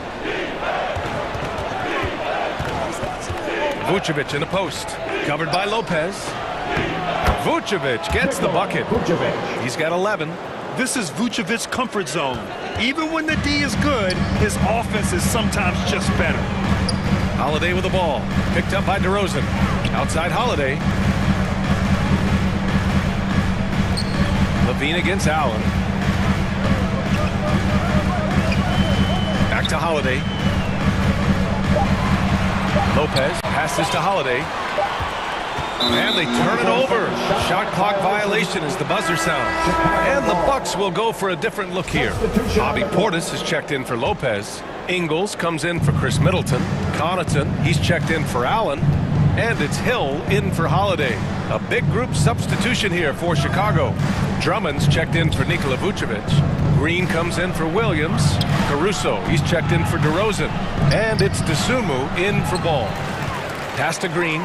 Vucevic in the post. Covered by Lopez. Vucevic gets the bucket. He's got 11. This is Vucevic's comfort zone. Even when the D is good, his offense is sometimes just better. Holiday with the ball. Picked up by DeRozan. Outside Holiday. Levine against Allen. Back to Holiday. Lopez passes to Holiday. And they turn it over. Shot clock violation as the buzzer sounds. And the Bucks will go for a different look here. Bobby Portis is checked in for Lopez. Ingles comes in for Chris Middleton. Connaughton, he's checked in for Allen. And it's Hill in for Holiday. A big group substitution here for Chicago. Drummond's checked in for Nikola Vucevic. Green comes in for Williams. Caruso, he's checked in for DeRozan. And it's Dosunmu in for Ball. Pass to Green.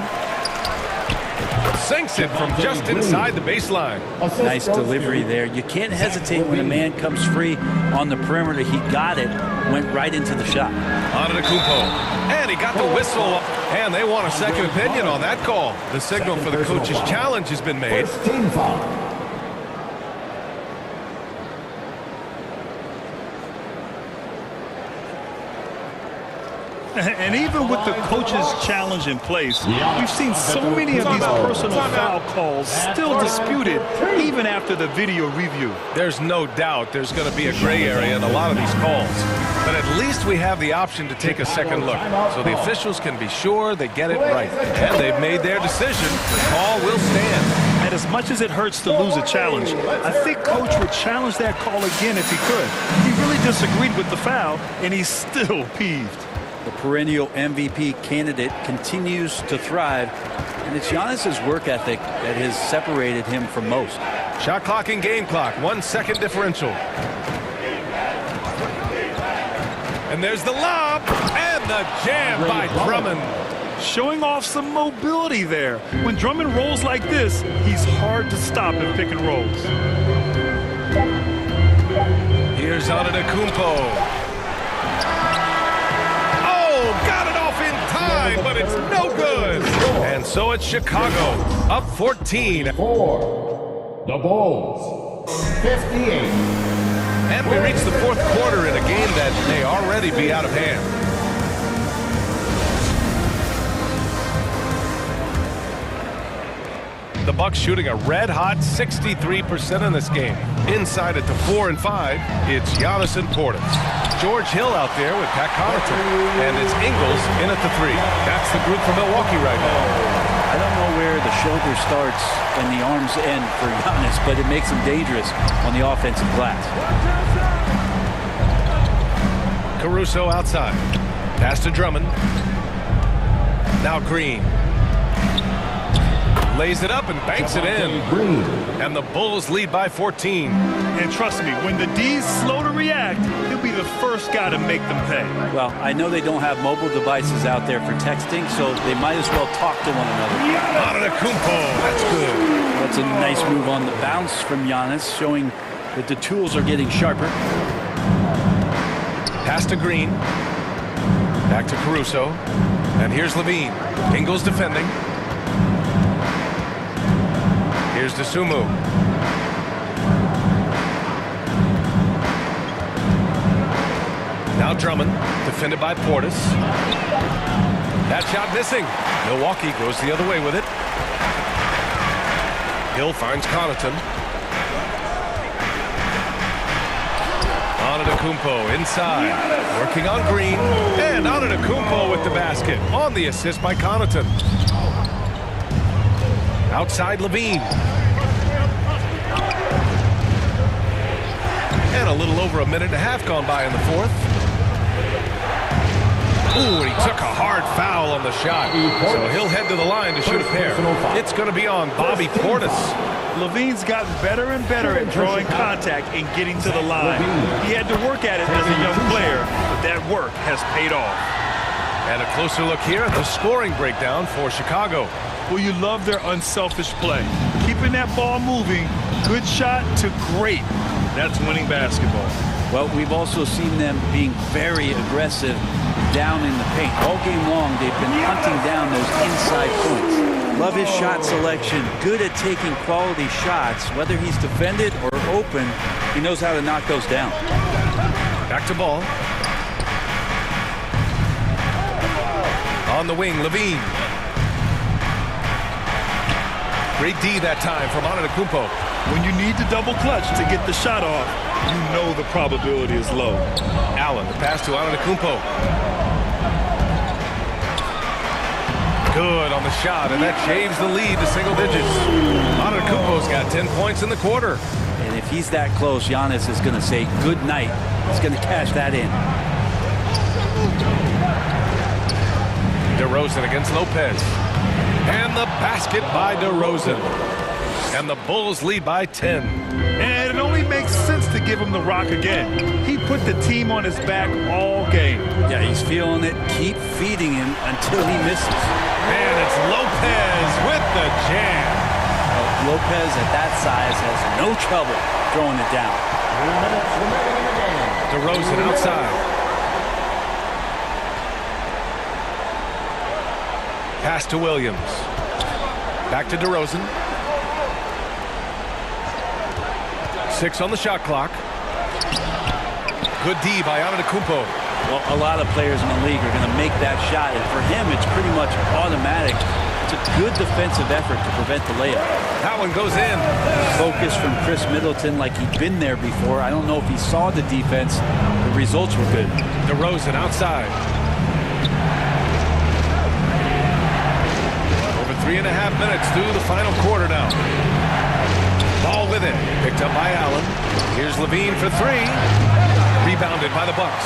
Sinks it from just inside the baseline. Nice delivery there. You can't hesitate when a man comes free on the perimeter. He got it, went right into the shot. Antetokounmpo. And he got the whistle. And they want a second opinion on that call. The signal for the coach's challenge has been made. Team foul. And even with the coach's challenge in place, we've seen so many of these personal foul calls still disputed even after the video review. There's no doubt there's going to be a gray area in a lot of these calls. But at least we have the option to take a second look, so the officials can be sure they get it right. And they've made their decision. The call will stand. that as much as it hurts to lose a challenge, I think Coach would challenge that call again if he could. He really disagreed with the foul, and he's still peeved. The perennial MVP candidate continues to thrive, and it's Giannis's work ethic that has separated him from most. Shot clock and game clock, 1 second differential. And there's the lob and the jam by Drummond. Showing off some mobility there. When Drummond rolls like this, he's hard to stop in pick and rolls. Here's Antetokounmpo. Got it off in time, but it's no good. And so it's Chicago, up 14. For the Bulls, 58. And we reach the fourth quarter in a game that may already be out of hand. The Bucks shooting a red-hot 63% in this game. Inside it to 4 and 5, it's Giannis and Portis. George Hill out there with Pat Connaughton. And it's Ingles in at the 3. That's the group for Milwaukee right now. I don't know where the shoulder starts and the arms end for Giannis, but it makes him dangerous on the offensive glass. Caruso outside. Pass to Drummond. Now Green. Lays it up and banks it in. And the Bulls lead by 14. And trust me, when the D's slow to react, he'll be the first guy to make them pay. Well, I know they don't have mobile devices out there for texting, so they might as well talk to one another. Antetokounmpo, that's good. That's a nice move on the bounce from Giannis, showing that the tools are getting sharper. Pass to Green. Back to Caruso. And here's Levine. Ingles defending. Here's Dosunmu. Now Drummond, defended by Portis. That shot missing. Milwaukee goes the other way with it. Hill finds Connaughton. Antetokounmpo inside, working on Green. And Antetokounmpo with the basket on the assist by Connaughton. Outside Levine. And a little over a minute and a half gone by in the fourth. Ooh, and he took a hard foul on the shot. So he'll head to the line to shoot a pair. It's going to be on Bobby Portis. Levine's gotten better and better at drawing contact and getting to the line. He had to work at it as a young player, but that work has paid off. And a closer look here at the scoring breakdown for Chicago. Well, you love their unselfish play. Keeping that ball moving, good shot to great. That's winning basketball. Well, we've also seen them being very aggressive down in the paint. All game long, they've been hunting down those inside points. Love his shot selection. Good at taking quality shots. Whether he's defended or open, he knows how to knock those down. Back to ball. On the wing, Levine. Great D that time from Antetokounmpo. When you need to double clutch to get the shot off, you know the probability is low. Allen, the pass to Antetokounmpo. Good on the shot, and that shaves the lead to single digits. Antetokounmpo's got 10 points in the quarter. And if he's that close, Giannis is going to say good night. He's going to cash that in. DeRozan against Lopez. And the basket by DeRozan. And the Bulls lead by 10. And it only makes sense to give him the rock again. He put the team on his back all game. Yeah, he's feeling it. Keep feeding him until he misses. And it's Lopez with the jam. Well, Lopez at that size has no trouble throwing it down. 3 minutes remaining in the game. DeRozan outside. Pass to Williams. Back to DeRozan. 6 on the shot clock. Good D by Antetokounmpo. Well, a lot of players in the league are going to make that shot, and for him, it's pretty much automatic. It's a good defensive effort to prevent the layup. That one goes in. Focus from Chris Middleton like he'd been there before. I don't know if he saw the defense. The results were good. DeRozan outside. 3.5 minutes through the final quarter now. All with it. Picked up by Allen. Here's Levine for three. Rebounded by the Bucks.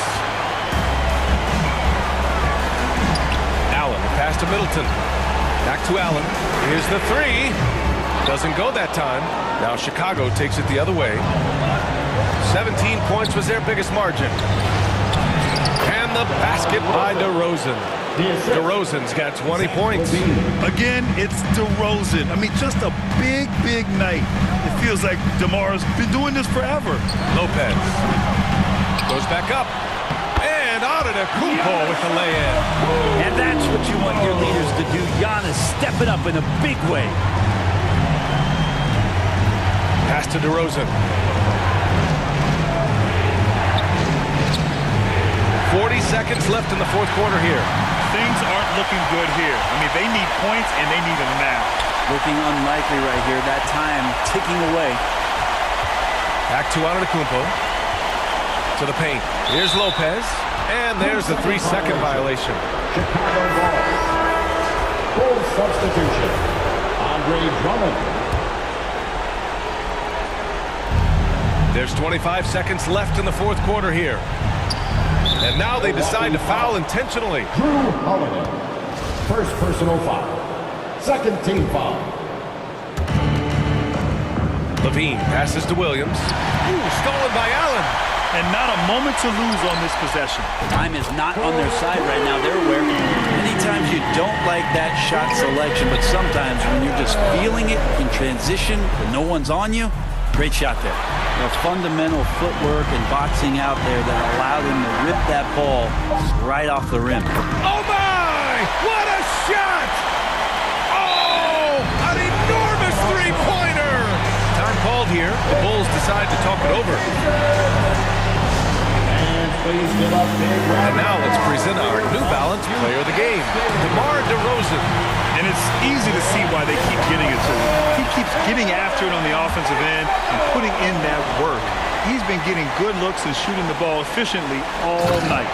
Allen, pass to Middleton. Back to Allen. Here's the three. Doesn't go that time. Now Chicago takes it the other way. 17 points was their biggest margin. And the basket by DeRozan. DeRozan's got 20 points. Again, it's DeRozan. I mean, just a big, big night. It feels like DeMar's been doing this forever. Lopez goes back up. And Antetokounmpo with the lay-in. And that's what you want your leaders to do. Giannis stepping up in a big way. Pass to DeRozan. 40 seconds left in the fourth quarter here. Things aren't looking good here. I mean, they need points, and they need them now. Looking unlikely right here. That time ticking away. Back to Antetokounmpo. To the paint. Here's Lopez. And there's the 3-second violation. Chicago ball. Full substitution. Andre Drummond. There's 25 seconds left in the fourth quarter here. And now they decide to foul intentionally. Drew Holiday. First personal foul. Second team foul. Levine passes to Williams. Ooh, stolen by Allen. And not a moment to lose on this possession. Time is not on their side right now. They're aware. Many times you don't like that shot selection, but sometimes when you're just feeling it in transition and no one's on you, great shot there. The fundamental footwork and boxing out there that allowed him to rip that ball right off the rim. Oh my! What a shot! Oh! An enormous three-pointer! Time called here. The Bulls decide to talk it over. And now let's present our New Balance Player of the Game, DeMar DeRozan. And it's easy to see why they keep getting it to him. He keeps getting after it on the offensive end and putting in that work. He's been getting good looks and shooting the ball efficiently all night.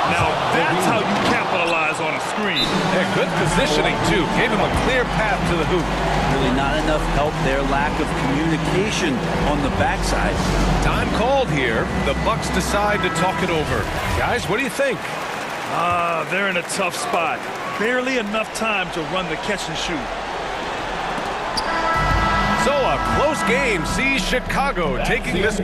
Now, that's how you capitalize on a screen. Yeah, good positioning, too. Gave him a clear path to the hoop. Really not enough help there. Lack of communication on the backside. Time called here. The Bucks decide to talk it over. Guys, what do you think? They're in a tough spot. Barely enough time to run the catch and shoot. So a close game sees Chicago taking this.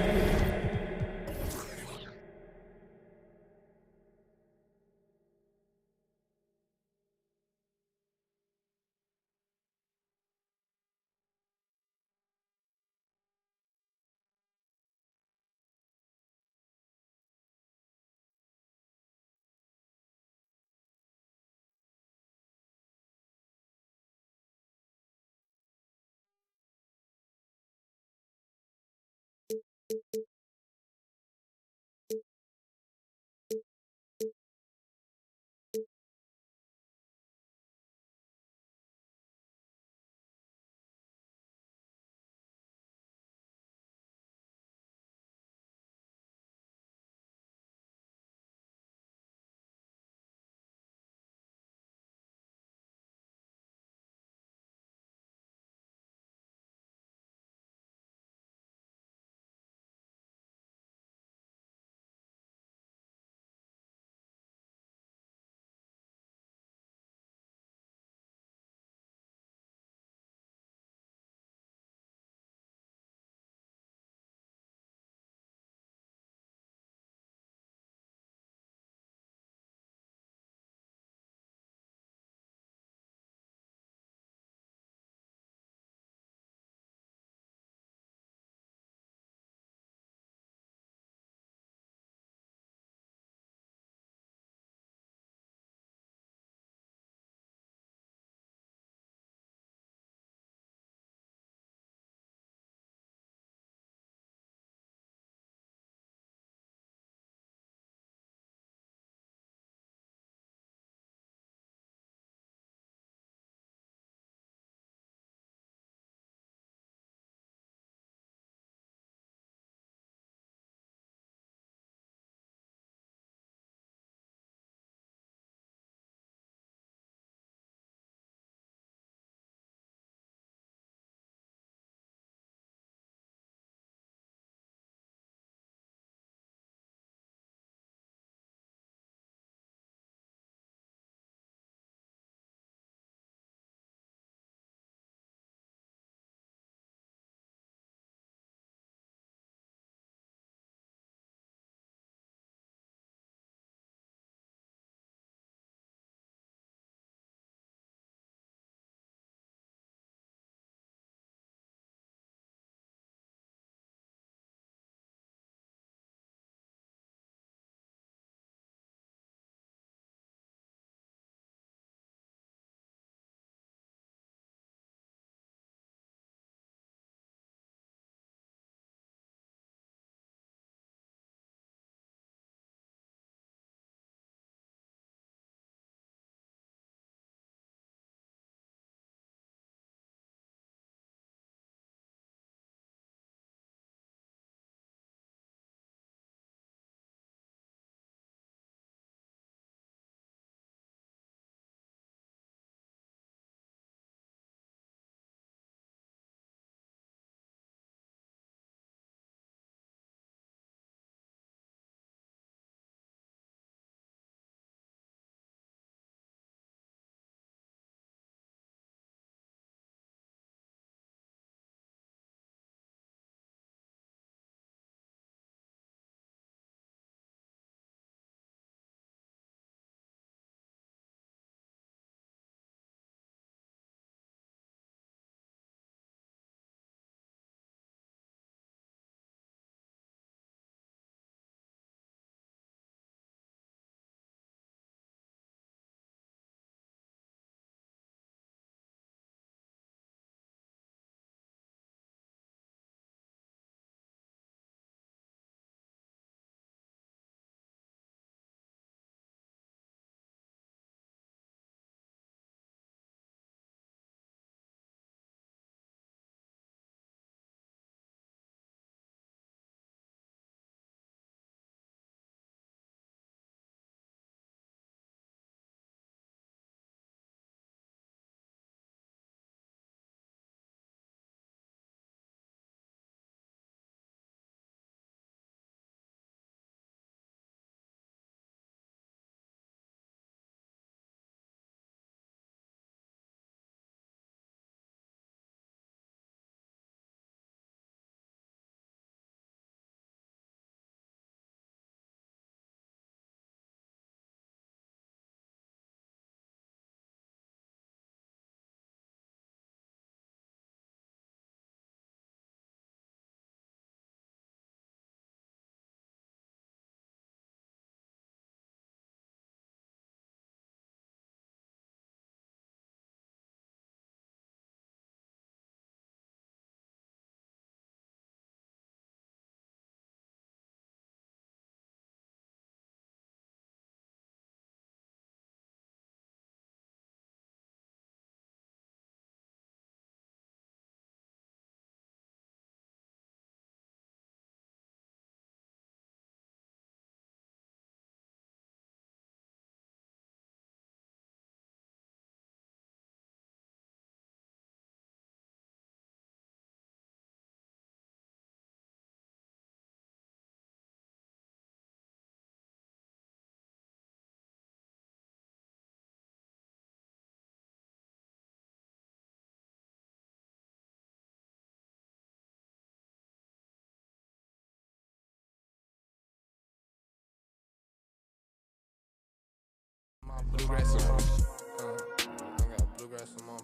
bluegrass in my I got bluegrass in my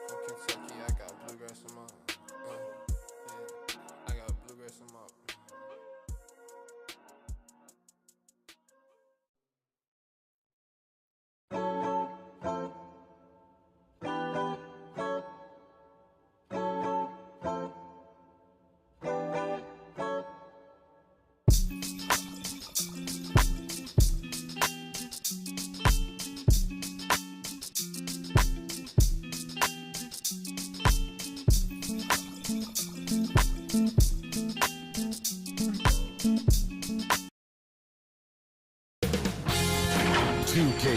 from Kentucky. I got bluegrass in my yeah. I got bluegrass in my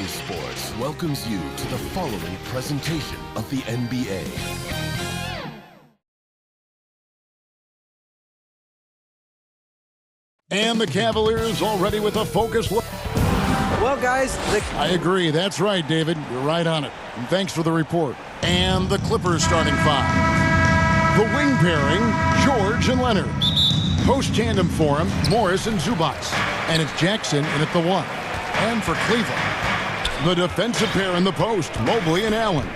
Sports welcomes you to the following presentation of the NBA. And the Cavaliers already with a focused look. Well, guys, I agree. That's right, David. You're right on it. And thanks for the report. And the Clippers starting five. The wing pairing, George and Leonard. Post tandem for him, Morris and Zubac. And it's Jackson in at the one. And for Cleveland, the defensive pair in the post, Mobley and Allen.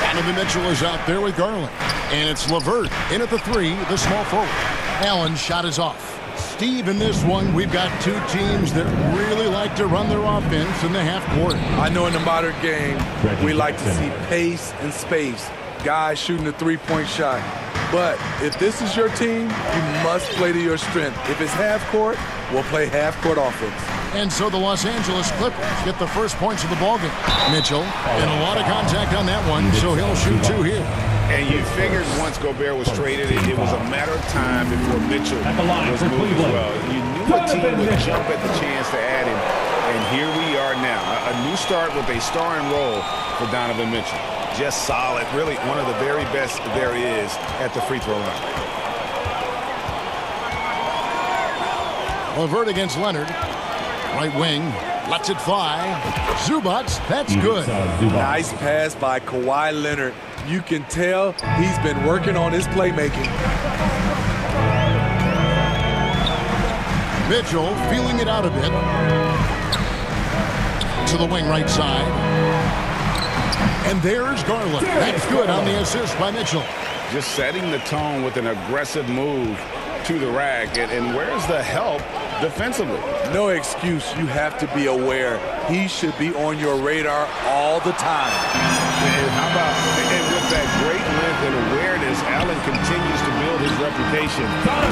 Donovan Mitchell is out there with Garland. And it's LeVert in at the three, the small forward. Allen's shot is off. Steve, in this one, we've got two teams that really like to run their offense in the half court. I know in the modern game, we like to see pace and space. Guys shooting the three-point shot. But if this is your team, you must play to your strength. If it's half court, we'll play half court offense. And so the Los Angeles Clippers get the first points of the ballgame. Mitchell, and a lot of contact on that one, so he'll shoot two here. And you figured once Gobert was traded, it was a matter of time before Mitchell was moved as well. You knew a team would jump at the chance to add him, and here we are now. A new start with a starring role for Donovan Mitchell. Just solid, really one of the very best there is at the free throw line. LeVert against Leonard. Right wing, lets it fly. Zubac, that's good. Nice pass by Kawhi Leonard. You can tell he's been working on his playmaking. Mitchell feeling it out a bit. To the wing right side. And there's Garland. That's good on the assist by Mitchell. Just setting the tone with an aggressive move to the rack. And where's the help defensively? No excuse. You have to be aware. He should be on your radar all the time. And how about, and with that great length and awareness, Allen continues to build his reputation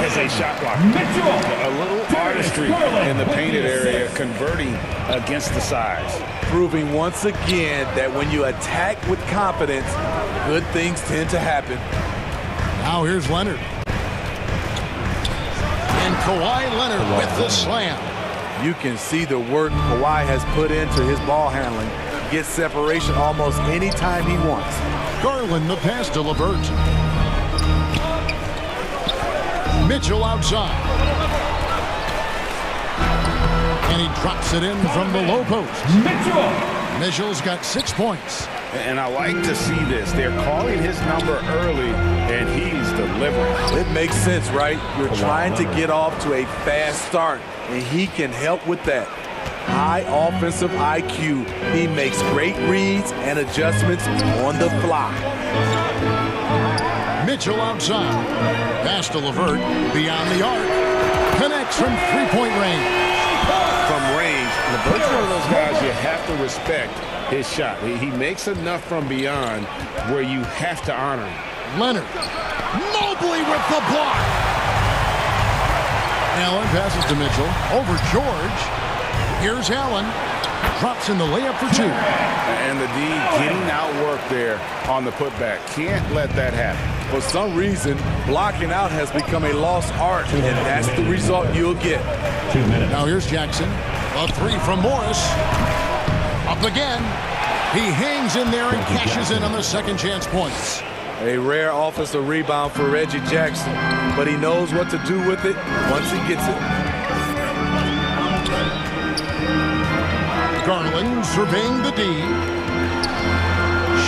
as a shot blocker. A little artistry in the painted area, converting against the size. Proving once again that when you attack with confidence, good things tend to happen. Now here's Leonard. And Kawhi Leonard with the slam. You can see the work Kawhi has put into his ball handling. Gets separation almost any time he wants. Garland the pass to LeVert. Mitchell outside. And he drops it in from the low post. Mitchell's got 6 points. And I like to see this. They're calling his number early, and he's delivering. It makes sense, right? You're trying to get off to a fast start, and he can help with that. High offensive IQ. He makes great reads and adjustments on the fly. Mitchell outside. Pass to LeVert. Beyond the arc. Connects from three-point range. From range, LeVert's one of those guys you have to respect his shot. He makes enough from beyond where you have to honor him. Leonard. Mobley with the block. Allen passes to Mitchell. Over George. Here's Allen. Drops in the layup for two. And the D getting outworked there on the putback. Can't let that happen. For some reason, blocking out has become a lost art, and that's the result you'll get. 2 minutes. Now here's Jackson. A three from Morris. Up again. He hangs in there and cashes in on the second chance points. A rare offensive rebound for Reggie Jackson, but he knows what to do with it once he gets it. Garland surveying the D.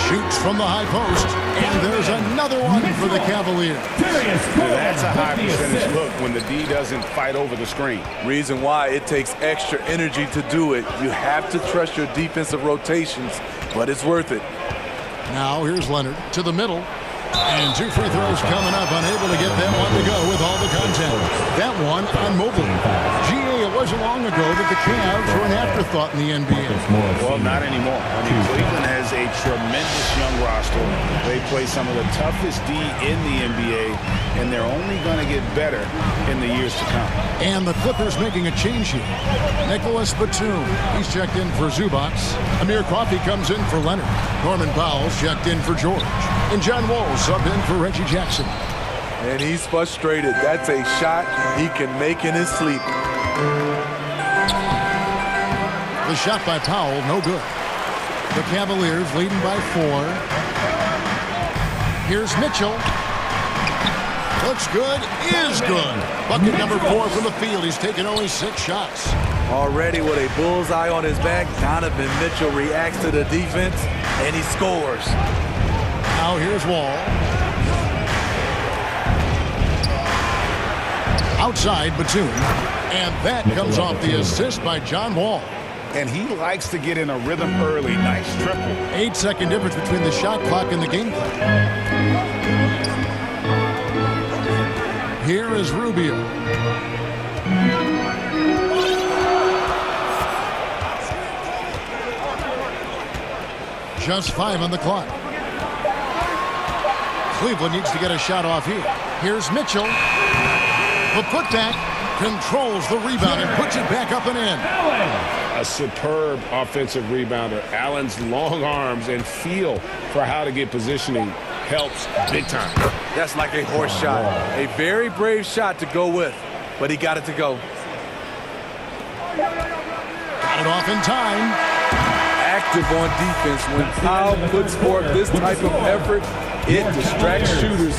Shoots from the high post, and there's another one for the Cavaliers. That's a high percentage look when the D doesn't fight over the screen. Reason why it takes extra energy to do it. You have to trust your defensive rotations, but it's worth it. Now here's Leonard to the middle. And 2 free throws coming up, unable to get that one to go with all the content. That one on Mobley. It wasn't long ago that the Cavs were an afterthought in the NBA. Well, not anymore. I mean, Cleveland has a tremendous young roster. They play some of the toughest D in the NBA, and they're only going to get better in the years to come. And the Clippers making a change here. Nicholas Batum, he's checked in for Zubac. Amir Coffey comes in for Leonard. Norman Powell's checked in for George. And John Wall subbed in for Reggie Jackson. And he's frustrated. That's a shot he can make in his sleep. The shot by Powell, no good. The Cavaliers leading by 4. Here's Mitchell. Looks good, is good. Bucket number 4 from the field. He's taken only 6 shots. Already with a bullseye on his back, Donovan Mitchell reacts to the defense, and he scores. Now here's Wall. Outside Batum. And that comes off the assist by John Wall. And he likes to get in a rhythm early. Nice triple. 8-second difference between the shot clock and the game clock. Here is Rubio. Just 5 on the clock. Cleveland needs to get a shot off here. Here's Mitchell. The putback controls the rebound and puts it back up and in. A superb offensive rebounder. Allen's long arms and feel for how to get positioning helps big time. That's like a horse shot. A very brave shot to go with, but he got it to go. Got it off in time. Active on defense. When Powell puts forth this type of effort, it distracts shooters.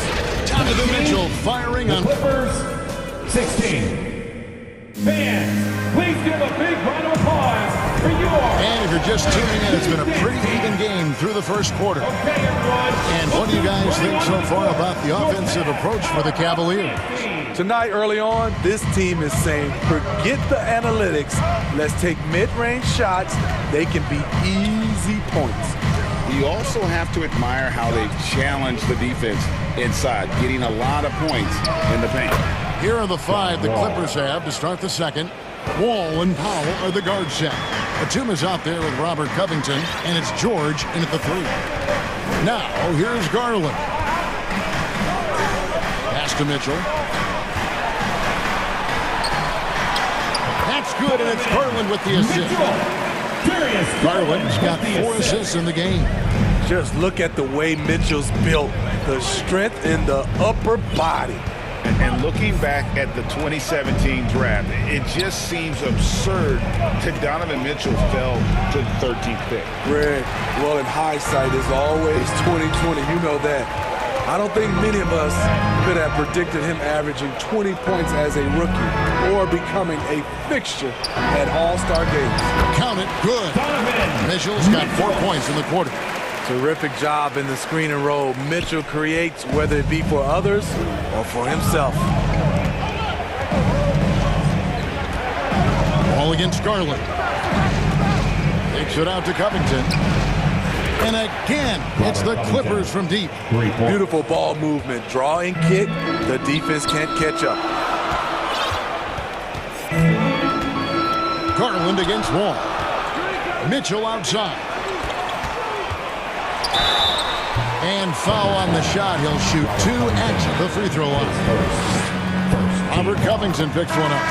Donovan Mitchell firing on Clippers 16. Fans, please give a big round of applause for yours. And if you're just tuning in, it's been a pretty even game through the first quarter. Okay, everyone. And what do you guys think so far about the offensive approach for the Cavaliers? Tonight, early on, this team is saying, forget the analytics. Let's take mid-range shots. They can be easy points. You also have to admire how they've challenged the defense inside, getting a lot of points in the paint. Here are the 5 the Clippers have to start the second. Wall and Powell are the guard set. Batum is out there with Robert Covington, and it's George in at the 3. Now, here's Garland. Pass to Mitchell. That's good, and it's Garland with the assist. Garland's got 4 assists in the game. Just look at the way Mitchell's built. The strength in the upper body. And looking back at the 2017 draft, it just seems absurd that Donovan Mitchell fell to the 13th pick. Greg, well, in hindsight, is always 2020. You know that. I don't think many of us could have predicted him averaging 20 points as a rookie or becoming a fixture at All-Star games. Count it. Good. Mitchell's got 4 points in the quarter. Terrific job in the screen and roll. Mitchell creates, whether it be for others or for himself. Ball against Garland. Takes it out to Covington. And again, it's the Clippers from deep. Beautiful ball movement. Draw and kick. The defense can't catch up. Garland against Wall. Mitchell outside. And foul on the shot. He'll shoot 2 at the free throw line. Robert Covington picks one up.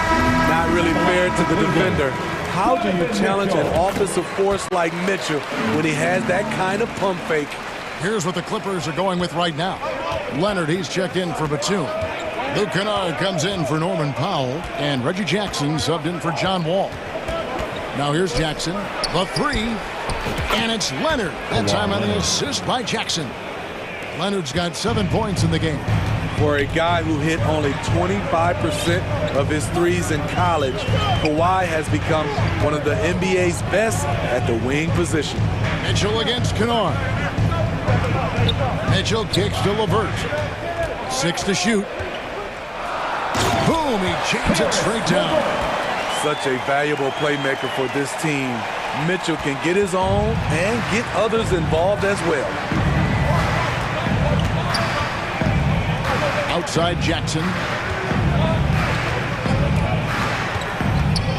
Not really fair to the defender. How do you challenge an offensive force like Mitchell when he has that kind of pump fake? Here's what the Clippers are going with right now. Leonard, he's checked in for Batum. Luke Kennard comes in for Norman Powell. And Reggie Jackson subbed in for John Wall. Now here's Jackson. The 3. And it's Leonard. That time on the assist by Jackson. Leonard's got 7 points in the game. For a guy who hit only 25% of his threes in college, Kawhi has become one of the NBA's best at the wing position. Mitchell against Kennard. Mitchell kicks to LeVert. 6 to shoot. Boom, he jams it straight down. Such a valuable playmaker for this team. Mitchell can get his own and get others involved as well. Outside Jackson.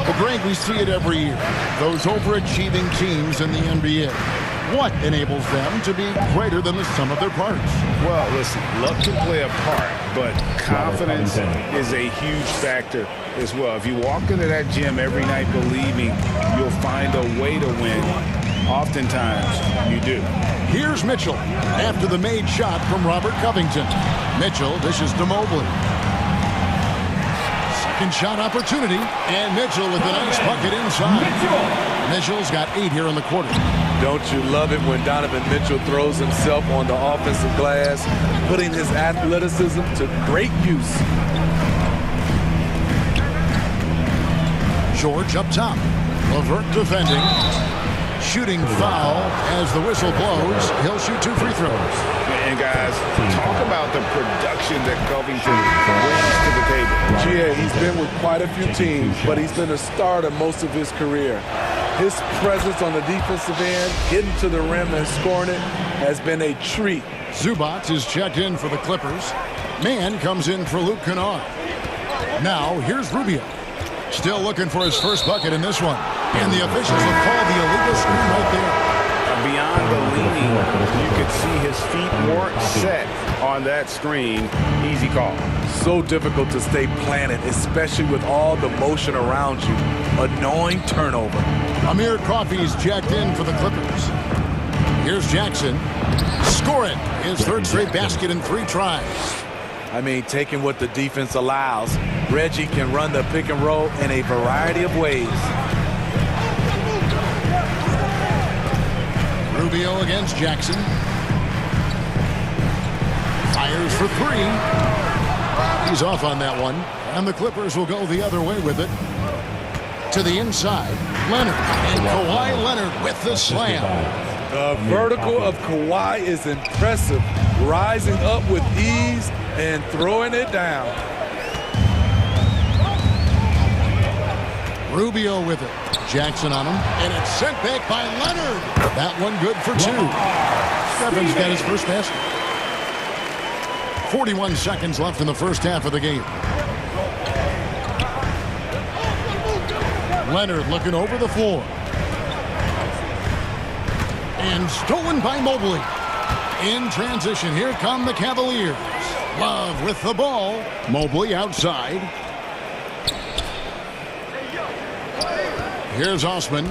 Well, Greg, we see it every year. Those overachieving teams in the NBA. What enables them to be greater than the sum of their parts? Well, listen, luck can play a part, but confidence is a huge factor as well. If you walk into that gym every night believing you'll find a way to win, oftentimes you do. Here's Mitchell after the made shot from Robert Covington. Mitchell dishes to Mobley. Second shot opportunity, and Mitchell with a nice bucket inside. Mitchell's got 8 here in the quarter. Don't you love it when Donovan Mitchell throws himself on the offensive glass, putting his athleticism to great use. George up top. LeVert defending. Shooting foul as the whistle blows. He'll shoot 2 free throws. And guys, talk about the production that Covington brings to the table. GA, he's been with quite a few teams, but he's been a starter most of his career. His presence on the defensive end, getting to the rim and scoring it, has been a treat. Zubac is checked in for the Clippers. Mann comes in for Luke Kennard. Now, here's Rubio. Still looking for his first bucket in this one. And the officials have called the illegal screen right there. Beyond the leaning, you could see his feet weren't set on that screen. Easy call. So difficult to stay planted, especially with all the motion around you. Annoying turnover. Amir Coffey's jacked in for the Clippers. Here's Jackson. Score it. His third straight basket in 3 tries. I mean, taking what the defense allows, Reggie can run the pick and roll in a variety of ways. Rubio against Jackson. Fires for 3. He's off on that one. And the Clippers will go the other way with it. To the inside, Leonard. And Kawhi Leonard with the slam. The vertical of Kawhi is impressive. Rising up with ease and throwing it down. Rubio with it. Jackson on him. And it's sent back by Leonard. That one good for 2. Stephens got his first basket. 41 seconds left in the first half of the game. Leonard looking over the floor. And stolen by Mobley. In transition, here come the Cavaliers. Love with the ball. Mobley outside. Here's Osman.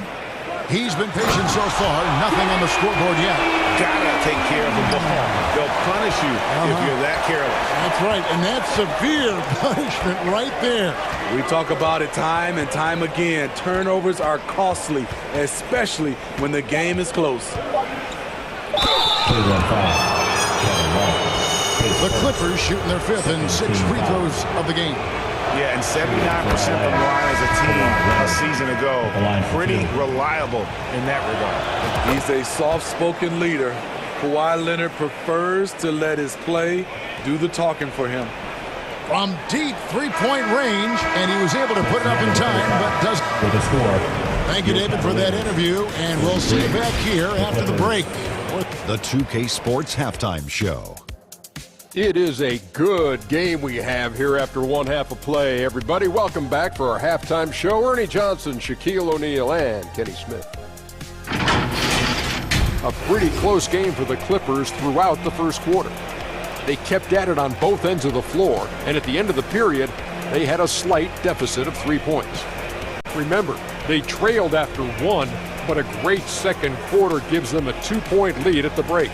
He's been patient so far. Nothing on the scoreboard yet. Gotta take care of the ball. They'll punish you if you're that careless. That's right, and that's severe punishment right there. We talk about it time and time again. Turnovers are costly, especially when the game is close. The Clippers shooting their 5th and 6th free throws of the game. Yeah, and 79% from the line as a team a season ago. Pretty reliable in that regard. He's a soft-spoken leader. Kawhi Leonard prefers to let his play do the talking for him. From deep 3-point range, and he was able to put it up in time, but does. With a score. Thank you, David, for that interview, and we'll see you back here after the break. The 2K Sports Halftime Show. It is a good game we have here after one half of play. Everybody, welcome back for our halftime show. Ernie Johnson, Shaquille O'Neal, and Kenny Smith. A pretty close game for the Clippers throughout the first quarter. They kept at it on both ends of the floor, and at the end of the period, they had a slight deficit of 3 points. Remember, they trailed after 1, but a great second quarter gives them a 2-point lead at the break.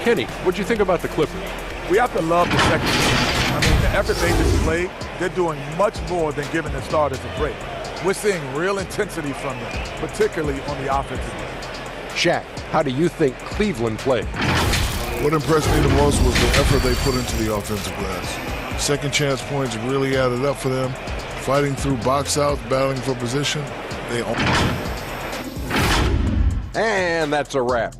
Kenny, what'd you think about the Clippers? We have to love the second quarter. I mean, the effort they displayed, they're doing much more than giving the starters a break. We're seeing real intensity from them, particularly on the offensive end. Shaq, how do you think Cleveland played? What impressed me the most was the effort they put into the offensive glass. Second chance points really added up for them. Fighting through box outs, battling for position. And that's a wrap.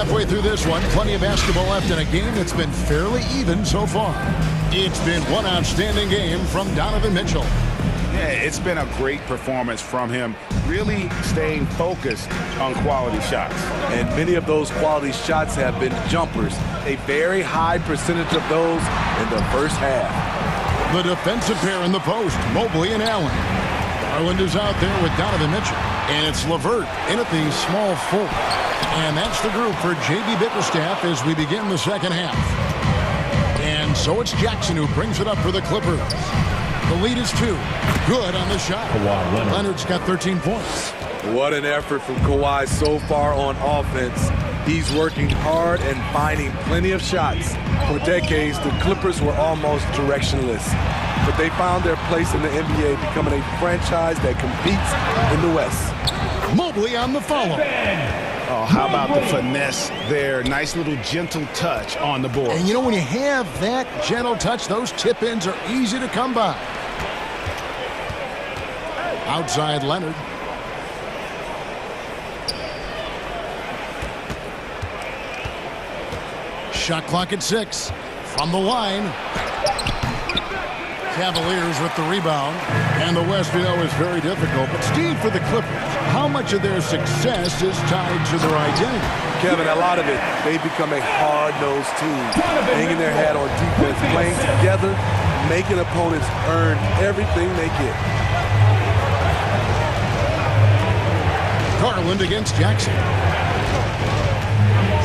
Halfway through this one, plenty of basketball left in a game that's been fairly even so far. It's been one outstanding game from Donovan Mitchell. Yeah, it's been a great performance from him, really staying focused on quality shots. And many of those quality shots have been jumpers, a very high percentage of those in the first half. The defensive pair in the post, Mobley and Allen. Garland is out there with Donovan Mitchell, and it's LeVert in at the small forward. And that's the group for J.B. Bickerstaff as we begin the second half. And so it's Jackson who brings it up for the Clippers. The lead is 2. Good on the shot. Leonard's got 13 points. What an effort from Kawhi so far on offense. He's working hard and finding plenty of shots. For decades, the Clippers were almost directionless. But they found their place in the NBA, becoming a franchise that competes in the West. Mobley on the follow. Oh, how about the finesse there? Nice little gentle touch on the board. And you know, when you have that gentle touch, those tip-ins are easy to come by. Outside Leonard. Shot clock at 6. From the line. Cavaliers with the rebound. And the West, you know, is very difficult. But Steve, for the Clippers, how much of their success is tied to their identity? Kevin, a lot of it. They become a hard-nosed team, hanging their hat on defense, playing together, making opponents earn everything they get. Garland against Jackson.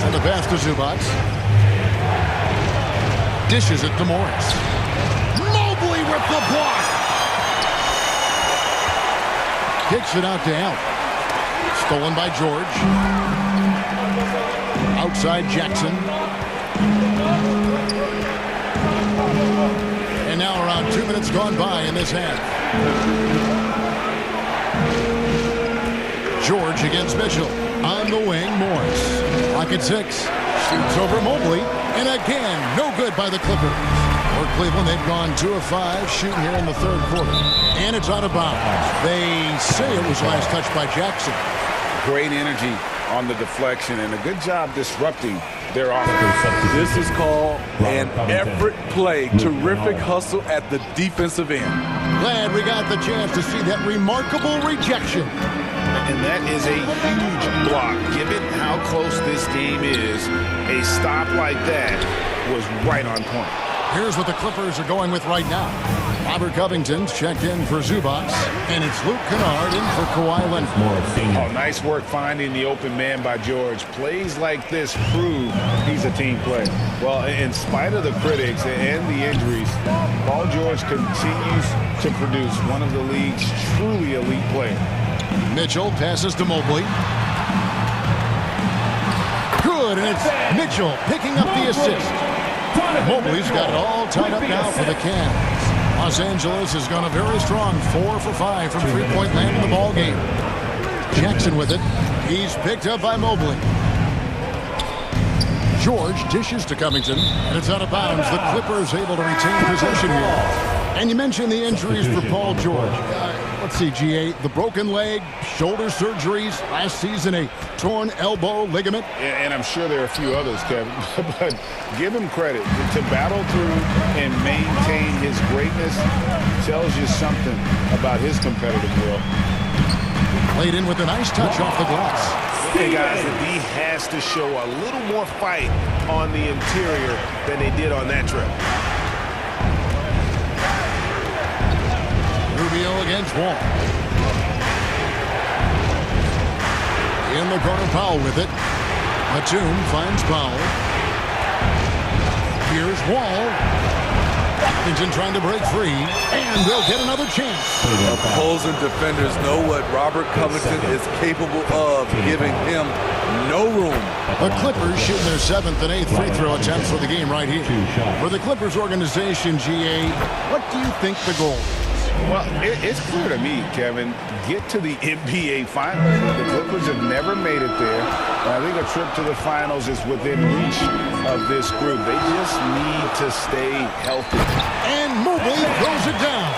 Send the pass to Zubac. Dishes it to Morris. Mobley with the block. Kicks it out to Allen. Stolen by George. Outside Jackson. And now around 2 minutes gone by in this half. George against Mitchell. On the wing, Morris. Clock at 6. Shoots over Mobley. And again, no good by the Clippers. For Cleveland, they've gone 2 of 5 shooting here in the third quarter. And it's out of bounds. They say it was last touched by Jackson. Great energy on the deflection and a good job disrupting their offense. This is called an effort play. Terrific hustle at the defensive end. Glad we got the chance to see that remarkable rejection. And that is a huge block. Given how close this game is, a stop like that was right on point. Here's what the Clippers are going with right now. Robert Covington's checked in for Zubac, and it's Luke Kennard in for Kawhi Leonard. Oh, nice work finding the open man by George. Plays like this prove he's a team player. Well, in spite of the critics and the injuries, Paul George continues to produce one of the league's truly elite players. Mitchell passes to Mobley. Good, and it's Mitchell picking up the assist. Mobley's got it all tied up now for the Cavs. Los Angeles has gone a very strong 4 for 5 from three-point land in the ball game. Jackson with it. He's picked up by Mobley. George dishes to Covington, and it's out of bounds. The Clippers able to retain possession here. And you mentioned the injuries for Paul George. Let's see, GA, the broken leg, shoulder surgeries, last season a torn elbow ligament. And I'm sure there are a few others, Kevin, but give him credit. To battle through and maintain his greatness tells you something about his competitive will. Played in with a nice touch off the glass. Hey, guys, the D has to show a little more fight on the interior than they did on that trip. Rubio against Wall. In the corner, Powell with it. Batum finds Powell. Here's Wall. Washington trying to break free, and they'll get another chance. Opposing defenders know what Robert Covington is capable of, giving him no room. The Clippers shooting their 7th and 8th free throw attempts for the game right here. For the Clippers organization, GA, what do you think the goal is? Well, it's clear to me, Kevin, get to the NBA Finals. The Clippers have never made it there. And I think a trip to the Finals is within reach of this group. They just need to stay healthy. And Mobley throws it down.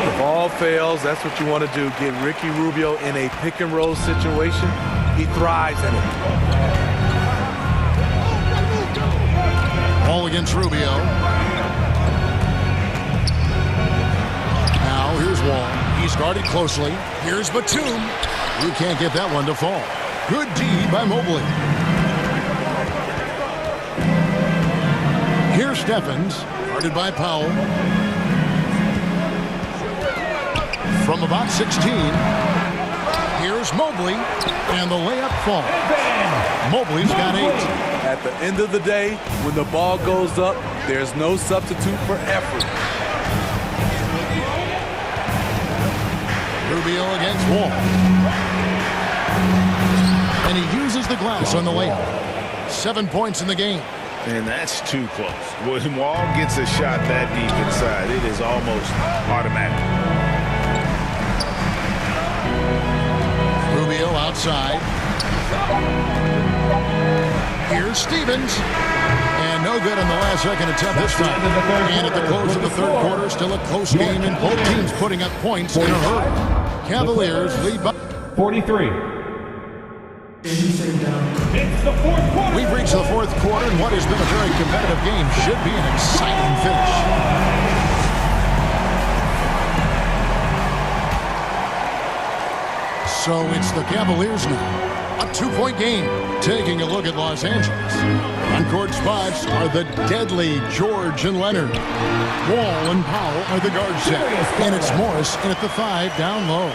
If all fails, that's what you want to do. Get Ricky Rubio in a pick-and-roll situation. He thrives in it. Ball against Rubio. Now here's Wall. He's guarded closely. Here's Batum. He can't get that one to fall. Good D by Mobley. Here's Stephens. Guarded by Powell. From about 16. Here's Mobley. And the layup falls. Mobley's got 8. At the end of the day, when the ball goes up, there's no substitute for effort. Rubio against Wall. And he uses the glass on the layup. 7 points in the game. And that's too close. When Wall gets a shot that deep inside, it is almost automatic. Rubio outside. Here's Stevens. And no good on the last second attempt this time. And at the close of the third quarter, still a close game, and both teams putting up points in a hurry. Cavaliers lead by 43. It's the fourth quarter. We've reached the fourth quarter, and what has been a very competitive game should be an exciting finish. So it's the Cavaliers now. A 2-point game. Taking a look at Los Angeles. On-court spots are the deadly George and Leonard. Wall and Powell are the guard set. And it's Morris in at the 5 down low.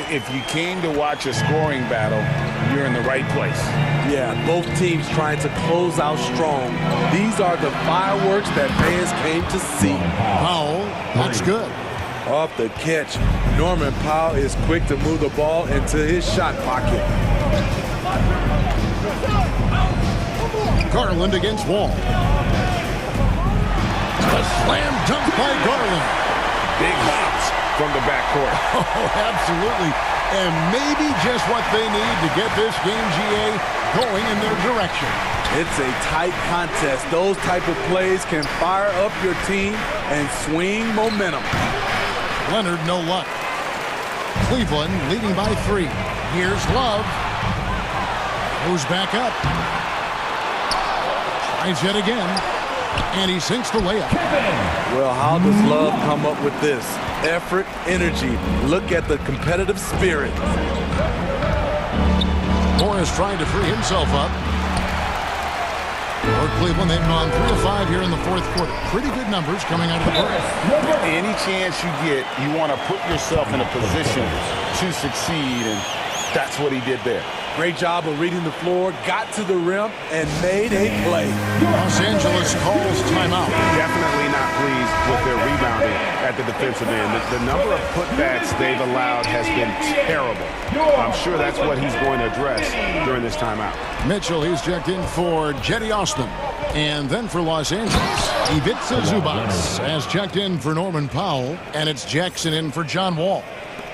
If you came to watch a scoring battle, you're in the right place. Yeah, both teams trying to close out strong. These are the fireworks that fans came to see. Powell, that's good. Off the catch, Norman Powell is quick to move the ball into his shot pocket. Garland against Wall. A slam dunk by Garland. Big bounce from the backcourt. Oh, absolutely. And maybe just what they need to get this game, GA, going in their direction. It's a tight contest. Those type of plays can fire up your team and swing momentum. Leonard, no luck. Cleveland leading by 3. Here's Love. Goes back up. Tries yet again. And he sinks the layup. Well, how does Love come up with this? Effort, energy. Look at the competitive spirit. Morris trying to free himself up. For Cleveland, they've gone 3 of 5 here in the fourth quarter. Pretty good numbers coming out of the break. Any chance you get, you want to put yourself in a position to succeed, and that's what he did there. Great job of reading the floor, got to the rim, and made a play. Los Angeles calls timeout. Definitely not pleased with their rebounding at the defensive end. The number of putbacks they've allowed has been terrible. I'm sure that's what he's going to address during this timeout. Mitchell, he's checked in for Jetty Austin. And then for Los Angeles, Ivica Zubac has checked in for Norman Powell. And it's Jackson in for John Wall.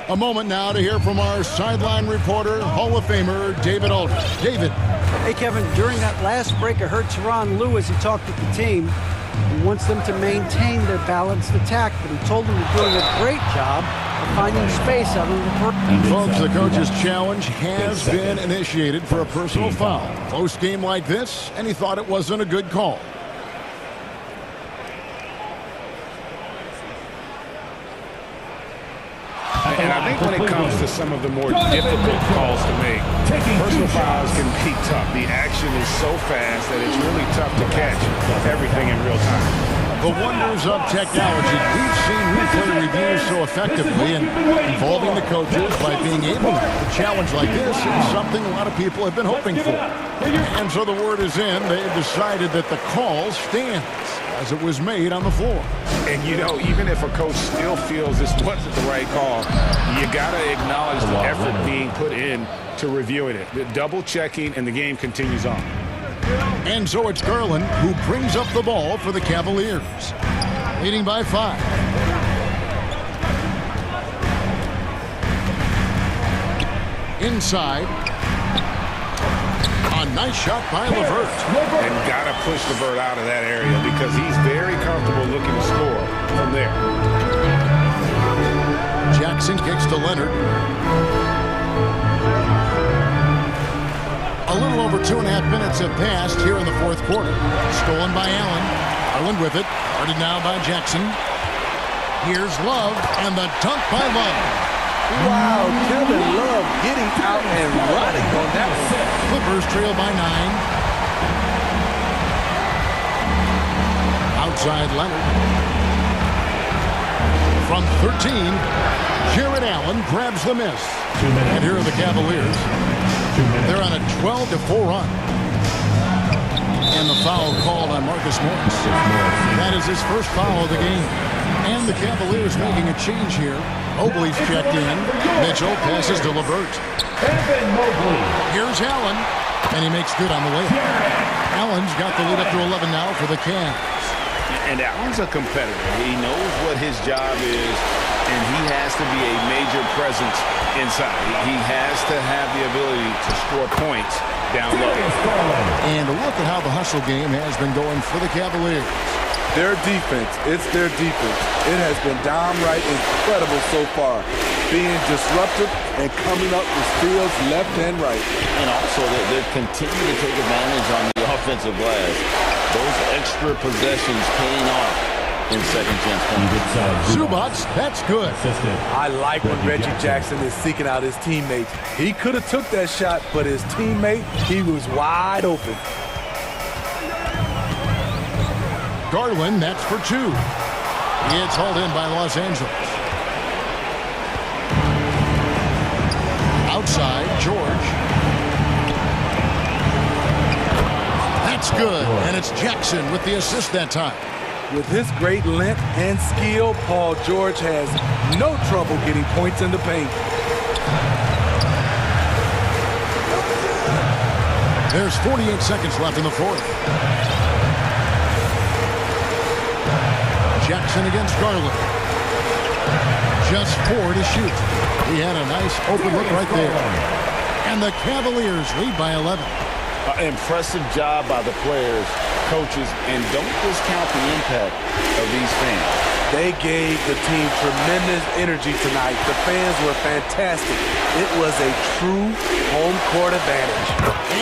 A moment now to hear from our sideline reporter, Hall of Famer, David Aldridge. David. Hey, Kevin, during that last break, I heard Tyronn Lue, he talked with the team. He wants them to maintain their balanced attack, but he told them they're doing a great job of finding space out on the perimeter. Folks, the coach's challenge has been initiated for a personal foul. Close game like this, and he thought it wasn't a good call. And I think when it comes to some of the more difficult calls to make, personal fouls can be tough. The action is so fast that it's really tough to catch everything in real time. The wonders of technology. We've seen replay reviews so effectively and involving the coaches by being able to a challenge like this is something a lot of people have been hoping for. And so the word is in. They have decided that the call stands as it was made on the floor. And, you know, even if a coach still feels this wasn't the right call, you got to acknowledge the effort being put in to reviewing it. The double checking, and the game continues on. And so it's Garland who brings up the ball for the Cavaliers, leading by 5. Inside. A nice shot by LeVert. And got to push LeVert out of that area because he's very comfortable looking to score from there. Jackson kicks to Leonard. A little over over 2.5 minutes have passed here in the fourth quarter. Stolen by Allen. Garland with it. Guarded now by Jackson. Here's Love, and the dunk by Love. Wow, Kevin Love getting out and running on that one. Clippers trail by 9. Outside Leonard. From 13, Jared Allen grabs the miss. And here are the Cavaliers. They're on a 12-4 run. And the foul called on Marcus Morris. That is his first foul of the game. And the Cavaliers making a change here. Mobley's checked in. Mitchell passes to LeVert. Here's Allen. And he makes good on the way. Allen's got the lead up to 11 now for the Cavs. And Allen's a competitor. He knows what his job is, and he has to be a major presence inside. He has to have the ability to score points down low. And look at how the hustle game has been going for the Cavaliers. Their defense, it's their defense. It has been downright incredible so far. Being disruptive and coming up with steals left and right. And also they continue to take advantage on the offensive glass. Those extra possessions paying off in second chance points. Zubac, that's good. I like when Reggie Jackson is seeking out his teammates. He could have took that shot, but his teammate, he was wide open. Garland, that's for 2. It's hauled in by Los Angeles. Outside, George. That's good, and it's Jackson with the assist that time. With his great length and skill, Paul George has no trouble getting points in the paint. There's 48 seconds left in the fourth. Jackson against Garland. Just 4 to shoot. He had a nice open look right there. And the Cavaliers lead by 11. Impressive job by the players, coaches, and don't discount the impact of these fans. They gave the team tremendous energy tonight. The fans were fantastic. It was a true home court advantage.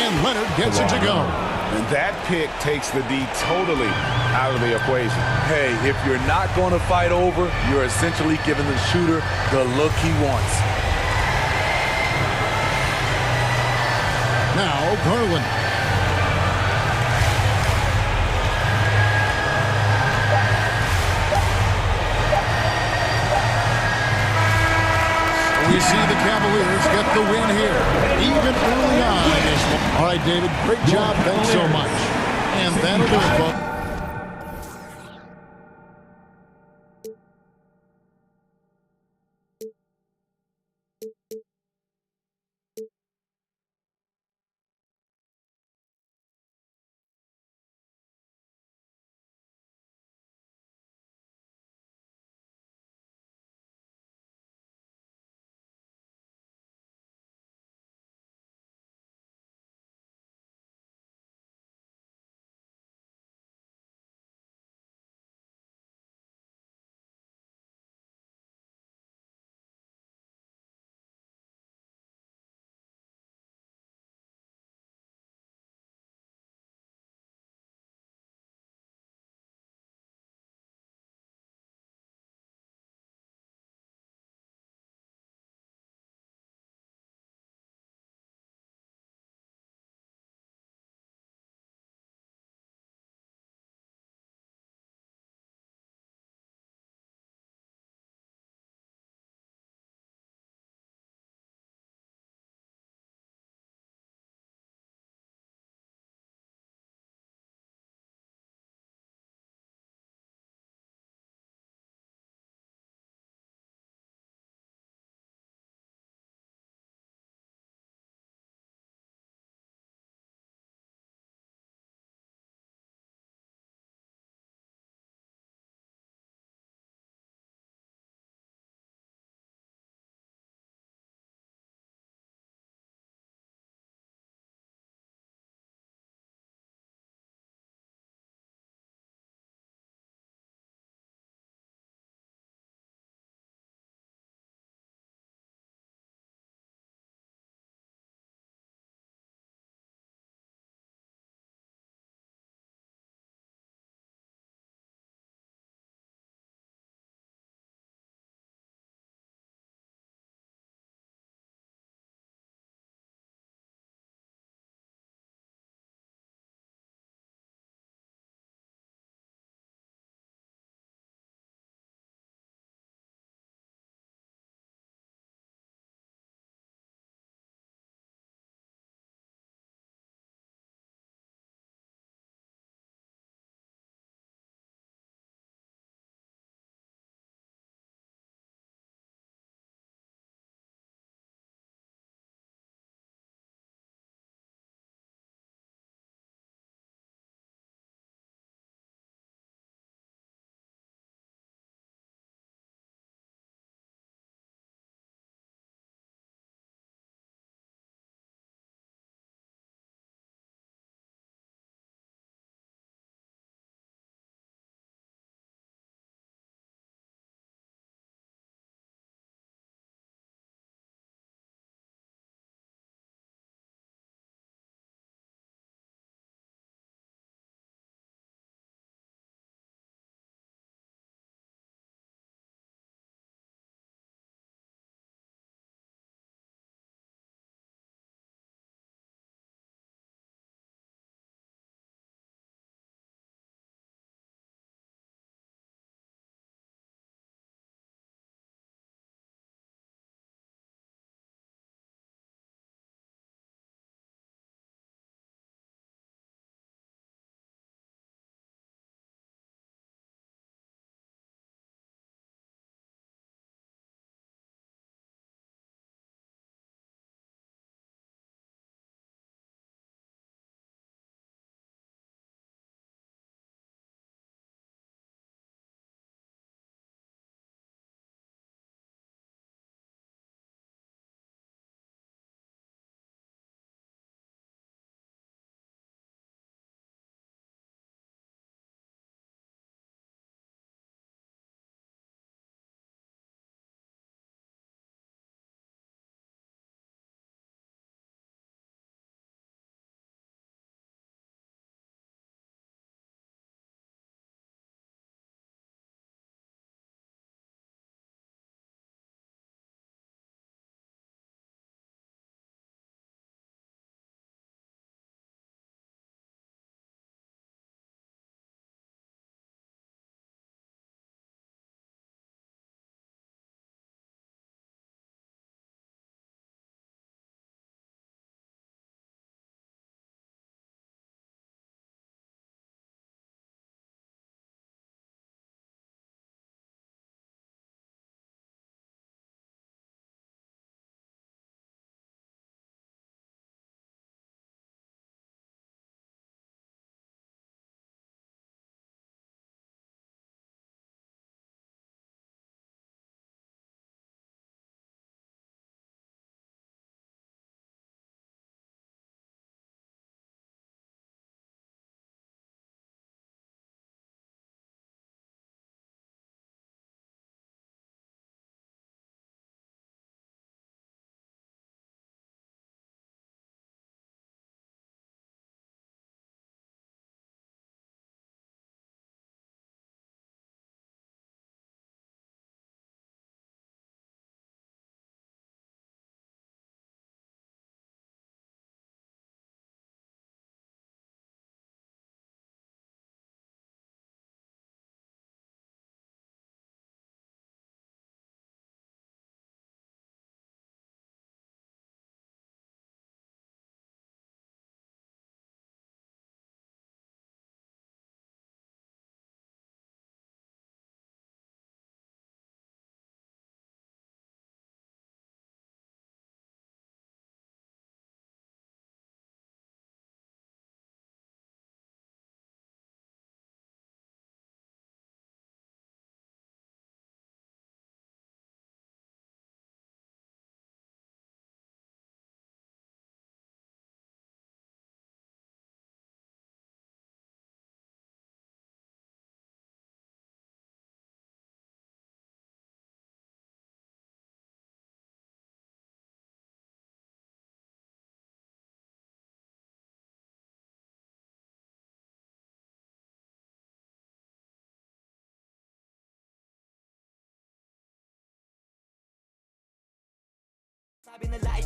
And Leonard gets it to go. And that pick takes the D totally out of the equation. Hey, if you're not going to fight over, you're essentially giving the shooter the look he wants. Now, Garland. We see the Cavaliers get the win here, even early on. All right, David, great job. Thanks so much. And that'll do it, folks.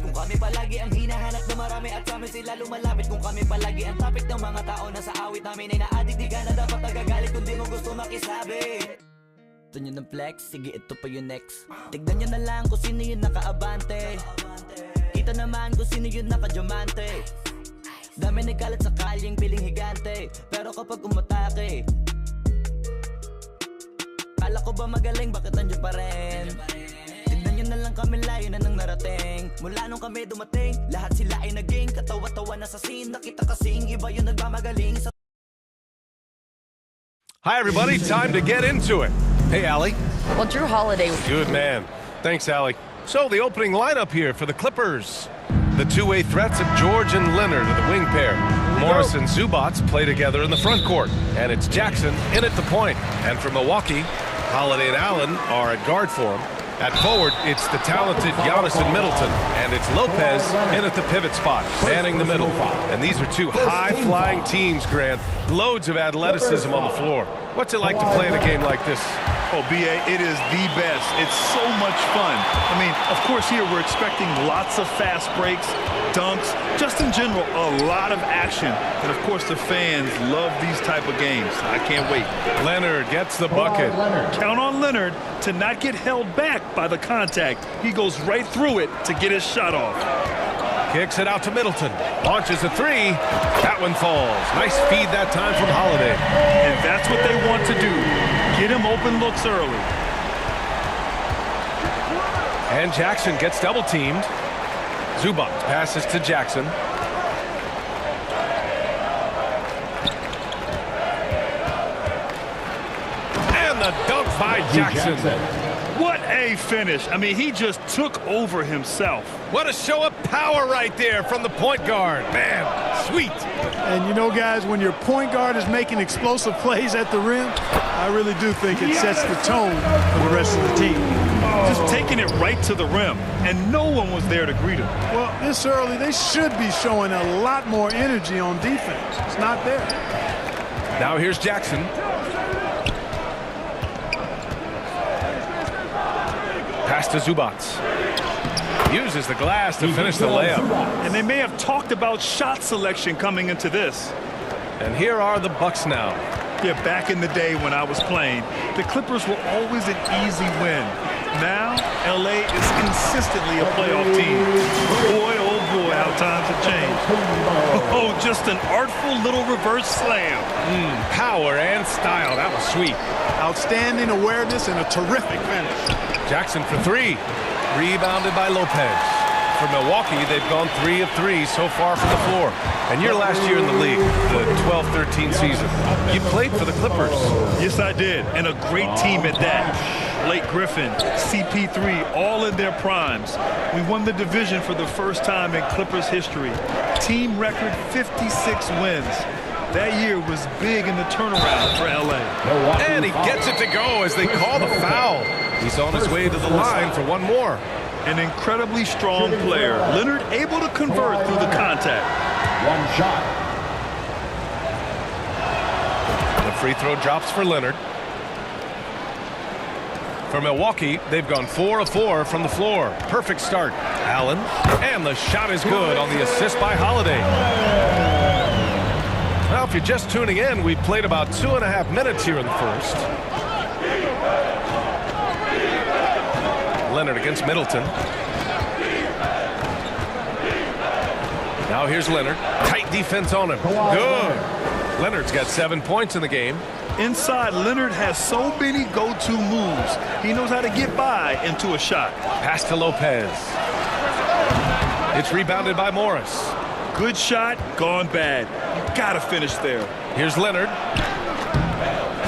Kung kami palagi ang hinahanap na marami at sa amin sila lumalapit. Kung kami palagi ang topic ng mga tao na sa awit namin ay naadiktigan na dapat nagagalit kung di mo gusto makisabi. Gusto nyo ng flex? Sige, ito pa yung next. Tignan nyo na lang kung sino yung nakaabante. Kita naman kung sino yung nakadiamante. Dami nagkalat sa kalyeng piling higante, pero kapag umatake, kala ko ba magaling, bakit nandiyan pa rin? Tignan nyo na lang kami, layo na nang narating. Mula nung kami dumating, lahat sila ay naging katawa-tawa na sa scene. Nakita kasing iba yung nagmamagaling sa... Hi, everybody. Time to get into it. Hey, Allie. Well, Drew Holiday... Good man. Thanks, Allie. So, the opening lineup here for the Clippers. The two-way threats of George and Leonard are the wing pair. Morris and Zubac play together in the front court. And it's Jackson in at the point. And for Milwaukee, Holiday and Allen are at guard for him. At forward, it's the talented Giannis and Middleton, and it's Lopez in at the pivot spot, manning the middle. And these are two high-flying teams, Grant. Loads of athleticism on the floor. What's it like to play in a game like this? Oh, B.A., it is the best. It's so much fun. I mean, of course, here we're expecting lots of fast breaks, dunks, just in general, a lot of action. And, of course, the fans love these type of games. I can't wait. Leonard gets the bucket. Count on Leonard to not get held back by the contact. He goes right through it to get his shot off. Kicks it out to Middleton. Launches a three. That one falls. Nice feed that time from Holiday. And that's what they want to do. Get him open looks early. And Jackson gets double-teamed. Zubac passes to Jackson. And the dunk by Jackson. What a finish. I mean, he just took over himself. What a show of power right there from the point guard. Man, sweet. And you know, guys, when your point guard is making explosive plays at the rim, I really do think it sets the tone for the rest of the team. Just taking it right to the rim, and no one was there to greet him. Well, this early, they should be showing a lot more energy on defense. It's not there. Now here's Jackson. Pass to Zubac. Uses the glass to finish the layup. And they may have talked about shot selection coming into this. And here are the Bucks now. Yeah, back in the day when I was playing, the Clippers were always an easy win. Now, LA is consistently a playoff team. Boy, oh boy, how times have changed. Oh, just an artful little reverse slam. Power and style. That was sweet. Outstanding awareness and a terrific finish. Jackson for three. Rebounded by Lopez. For Milwaukee, they've gone 3 of 3 so far from the floor. And your last year in the league, the 12-13 season, you played for the Clippers. Yes, I did, and a great team at that. Blake Griffin, CP3, all in their primes. We won the division for the first time in Clippers history. Team record 56 wins. That year was big in the turnaround for LA. And he gets it to go as they call the foul. He's on his way to the line for one more. An incredibly strong player. Leonard able to convert through the contact. One shot. The free throw drops for Leonard. For Milwaukee, they've gone 4 of 4 from the floor. Perfect start. Allen. And the shot is good on the assist by Holiday. Well, if you're just tuning in, we've played about 2.5 minutes here in the first. Leonard against Middleton. Now here's Leonard. Tight defense on him. Good. Leonard's got 7 points in the game. Inside, Leonard has so many go-to moves. He knows how to get by into a shot. Pass to Lopez. It's rebounded by Morris. Good shot, gone bad. You gotta finish there. Here's Leonard.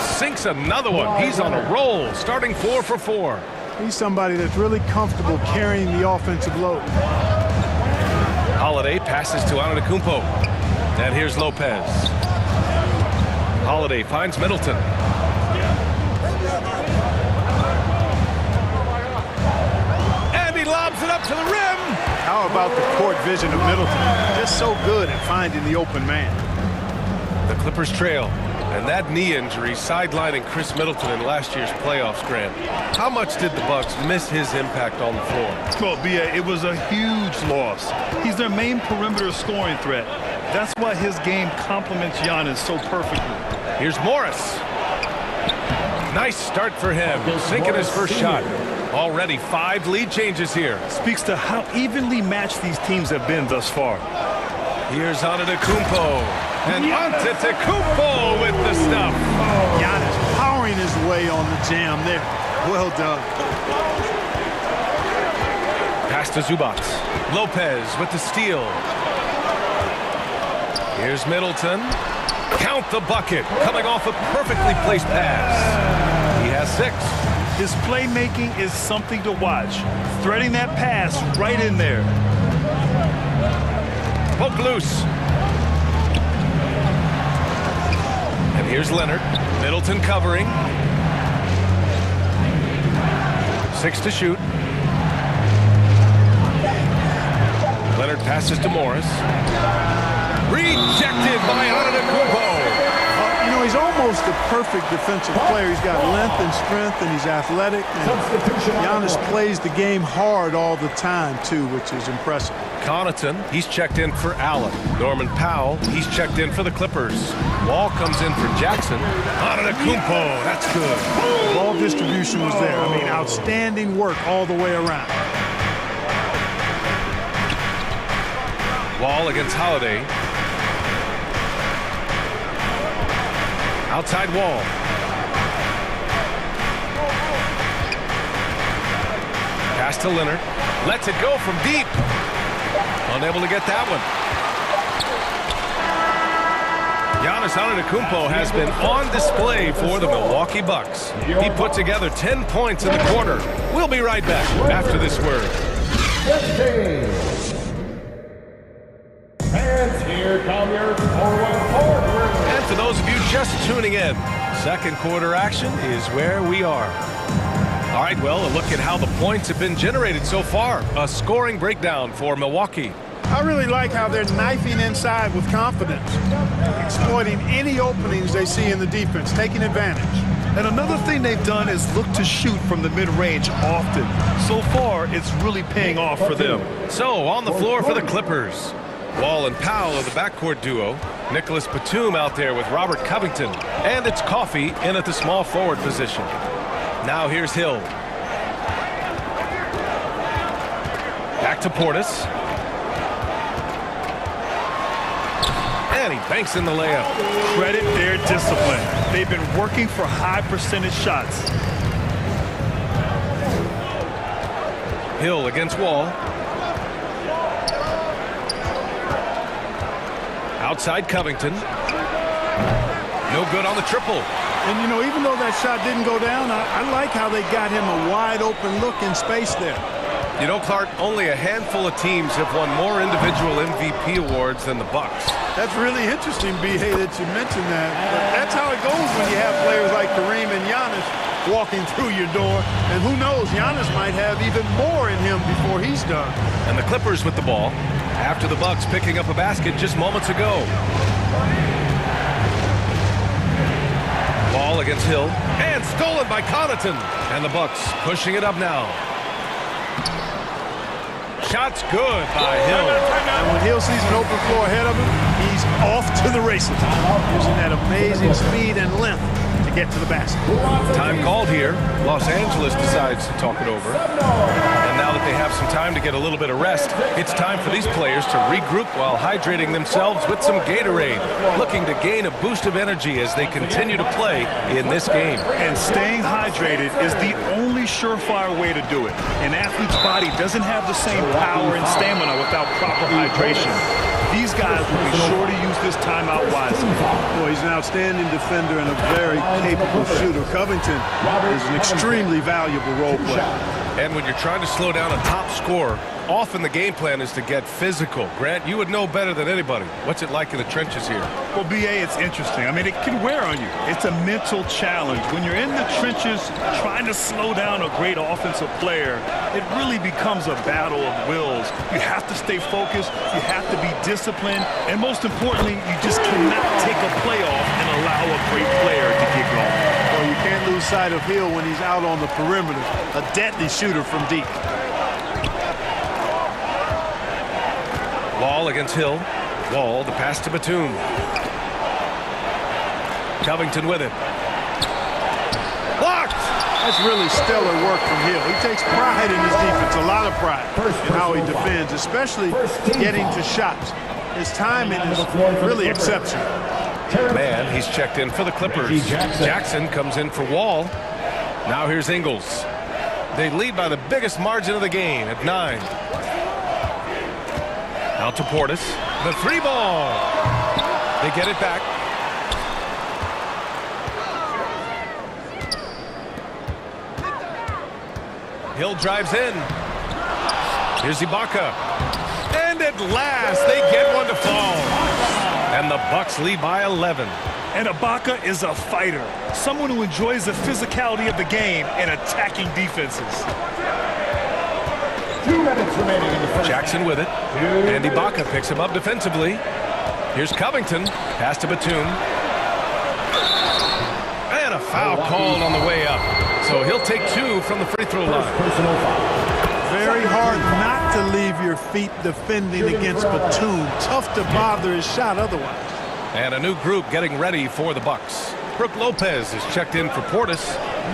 Sinks another one. He's on a roll, starting 4 for 4. He's somebody that's really comfortable carrying the offensive load. Holiday passes to Antetokounmpo. And here's Lopez. Holiday finds Middleton. And he lobs it up to the rim. How about the court vision of Middleton? Just so good at finding the open man. The Clippers trail. And that knee injury sidelining Chris Middleton in last year's playoffs, Grant. How much did the Bucks miss his impact on the floor? Well, B.A., it was a huge loss. He's their main perimeter scoring threat. That's why his game complements Giannis so perfectly. Here's Morris. Nice start for him, sinking his first shot. Already 5 lead changes here. Speaks to how evenly matched these teams have been thus far. Here's Antetokounmpo. And Antetokounmpo with the stuff. Giannis powering his way on the jam there. Well done. Pass to Zubac. Lopez with the steal. Here's Middleton. Count the bucket. Coming off a perfectly placed pass. He has 6. His playmaking is something to watch. Threading that pass right in there. Poke loose. And here's Leonard. Middleton covering. 6 to shoot. Leonard passes to Morris. Rejected by Antetokounmpo. You know, he's almost a perfect defensive player. He's got length and strength, and he's athletic. And Giannis plays the game hard all the time, too, which is impressive. Connaughton, he's checked in for Allen. Norman Powell, he's checked in for the Clippers. Wall comes in for Jackson. Antetokounmpo, that's good. Ball distribution was there. I mean, outstanding work all the way around. Wall against Holiday. Outside Wall. Pass to Leonard. Lets it go from deep. Unable to get that one. Giannis Antetokounmpo has been on display for the Milwaukee Bucks. He put together 10 points in the quarter. We'll be right back after this word. And here come your forward. And for those of you just tuning in, second quarter action is where we are. All right, well, a look at how the points have been generated so far. A scoring breakdown for Milwaukee. I really like how they're knifing inside with confidence, exploiting any openings they see in the defense, taking advantage. And another thing they've done is look to shoot from the mid-range often. So far, it's really paying off for them. So, on the floor for the Clippers. Wall and Powell are the backcourt duo. Nicholas Batum out there with Robert Covington. And it's Coffey in at the small forward position. Now here's Hill. Back to Portis. And he banks in the layup. Credit their discipline. They've been working for high percentage shots. Hill against Wall. Outside Covington. No good on the triple. And, you know, even though that shot didn't go down, I like how they got him a wide open look in space there. You know, Clark, only a handful of teams have won more individual MVP awards than the Bucks. That's really interesting, B.A., that you mentioned that. But that's how it goes when you have players like Kareem and Giannis walking through your door. And who knows, Giannis might have even more in him before he's done. And the Clippers with the ball after the Bucks picking up a basket just moments ago. Ball against Hill. And stolen by Connaughton. And the Bucks pushing it up now. Shot's good by Hill. And when Hill sees an open floor ahead of him, he's off to the races. Using that amazing speed and length to get to the basket. Time called here. Los Angeles decides to talk it over. And now that they have some time to get a little bit of rest, it's time for these players to regroup while hydrating themselves with some Gatorade, looking to gain a boost of energy as they continue to play in this game. And staying hydrated is the only surefire way to do it. An athlete's body doesn't have the same power and stamina without proper hydration. These guys will be sure to use this timeout wisely. Well, he's an outstanding defender and a very capable shooter. Covington is an extremely valuable role player. And when you're trying to slow down a top scorer, often the game plan is to get physical. Grant, you would know better than anybody. What's it like in the trenches here? Well, B.A., it's interesting. I mean, it can wear on you. It's a mental challenge. When you're in the trenches trying to slow down a great offensive player, it really becomes a battle of wills. You have to stay focused. You have to be disciplined. And most importantly, you just cannot take a play off and allow a great player to get going. Well, you can't lose sight of Hill when he's out on the perimeter. A deadly shooter from deep. Wall against Hill. Wall, the pass to Batum. Covington with it. Blocked! That's really stellar work from Hill. He takes pride in his defense, a lot of pride in how he defends, especially getting to shots. His timing is really exceptional. Man, he's checked in for the Clippers. Jackson comes in for Wall. Now here's Ingles. They lead by the biggest margin of the game at 9. Out to Portis. The 3 ball. They get it back. Hill drives in. Here's Ibaka. And at last, they get one to fall. And the Bucks lead by 11. And Ibaka is a fighter. Someone who enjoys the physicality of the game and attacking defenses. 2 minutes remaining in the first. Jackson with it. And Ibaka picks him up defensively. Here's Covington. Pass to Batum. And a foul called on the way up. So he'll take 2 from the free throw line. Very hard not to leave your feet defending against Batum. Tough to bother his shot otherwise. And a new group getting ready for the Bucks. Brook Lopez is checked in for Portis.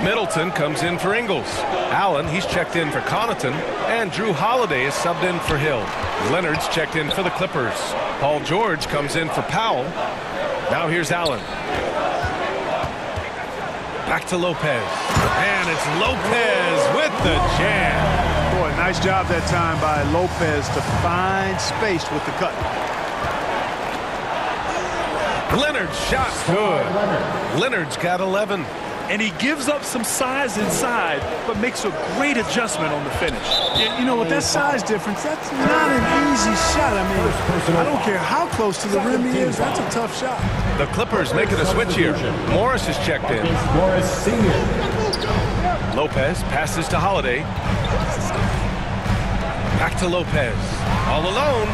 Middleton comes in for Ingles. Allen, he's checked in for Connaughton. And Drew Holiday is subbed in for Hill. Leonard's checked in for the Clippers. Paul George comes in for Powell. Now here's Allen. Back to Lopez. And it's Lopez with the jam. Boy, nice job that time by Lopez to find space with the cut. Leonard's shot good. Leonard's got 11. And he gives up some size inside, but makes a great adjustment on the finish. You know, with that size difference, that's not an easy shot. I mean, I don't care how close to the rim he is. That's a tough shot. The Clippers making a switch here. Morris is checked in. Lopez passes to Holiday. Back to Lopez. All alone.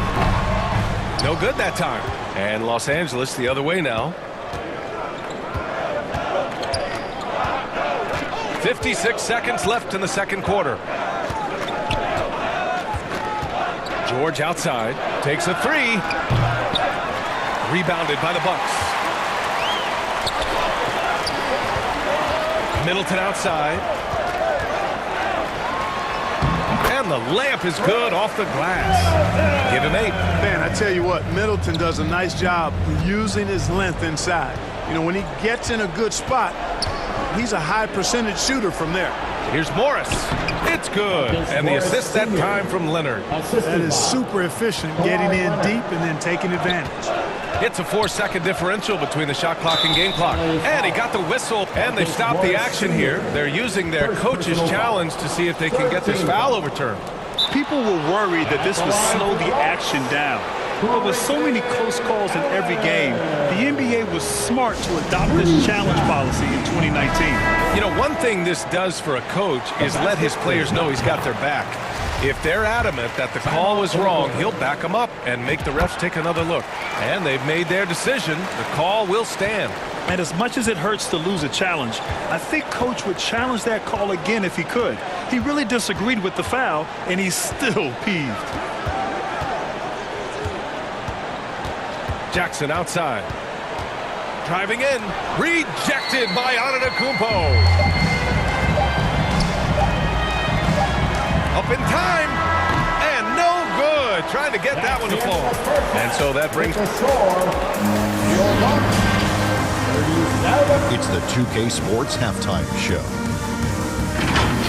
No good that time. And Los Angeles the other way now. 56 seconds left in the second quarter. George outside. Takes a 3. Rebounded by the Bucks. Middleton outside. And the layup is good off the glass. Give him 8. Man, I tell you what, Middleton does a nice job using his length inside. You know, when he gets in a good spot, he's a high percentage shooter from there. Here's Morris. It's good. And the assist that time from Leonard. That is super efficient, getting in deep and then taking advantage. It's a 4-second differential between the shot clock and game clock. And he got the whistle, and they've stopped the action here. They're using their coach's challenge to see if they can get this foul overturned. People were worried that this would slow the action down. But with so many close calls in every game, the NBA was smart to adopt this challenge policy in 2019. You know, one thing this does for a coach is let his players know he's got their back. If they're adamant that the call was wrong, he'll back them up and make the refs take another look. And they've made their decision. The call will stand. And as much as it hurts to lose a challenge, I think Coach would challenge that call again if he could. He really disagreed with the foul, and he's still peeved. Jackson outside. Driving in. Rejected by Antetokounmpo. Up in time. And no good. Trying to get that one to fall. And so that brings... It's the 2K Sports Halftime Show.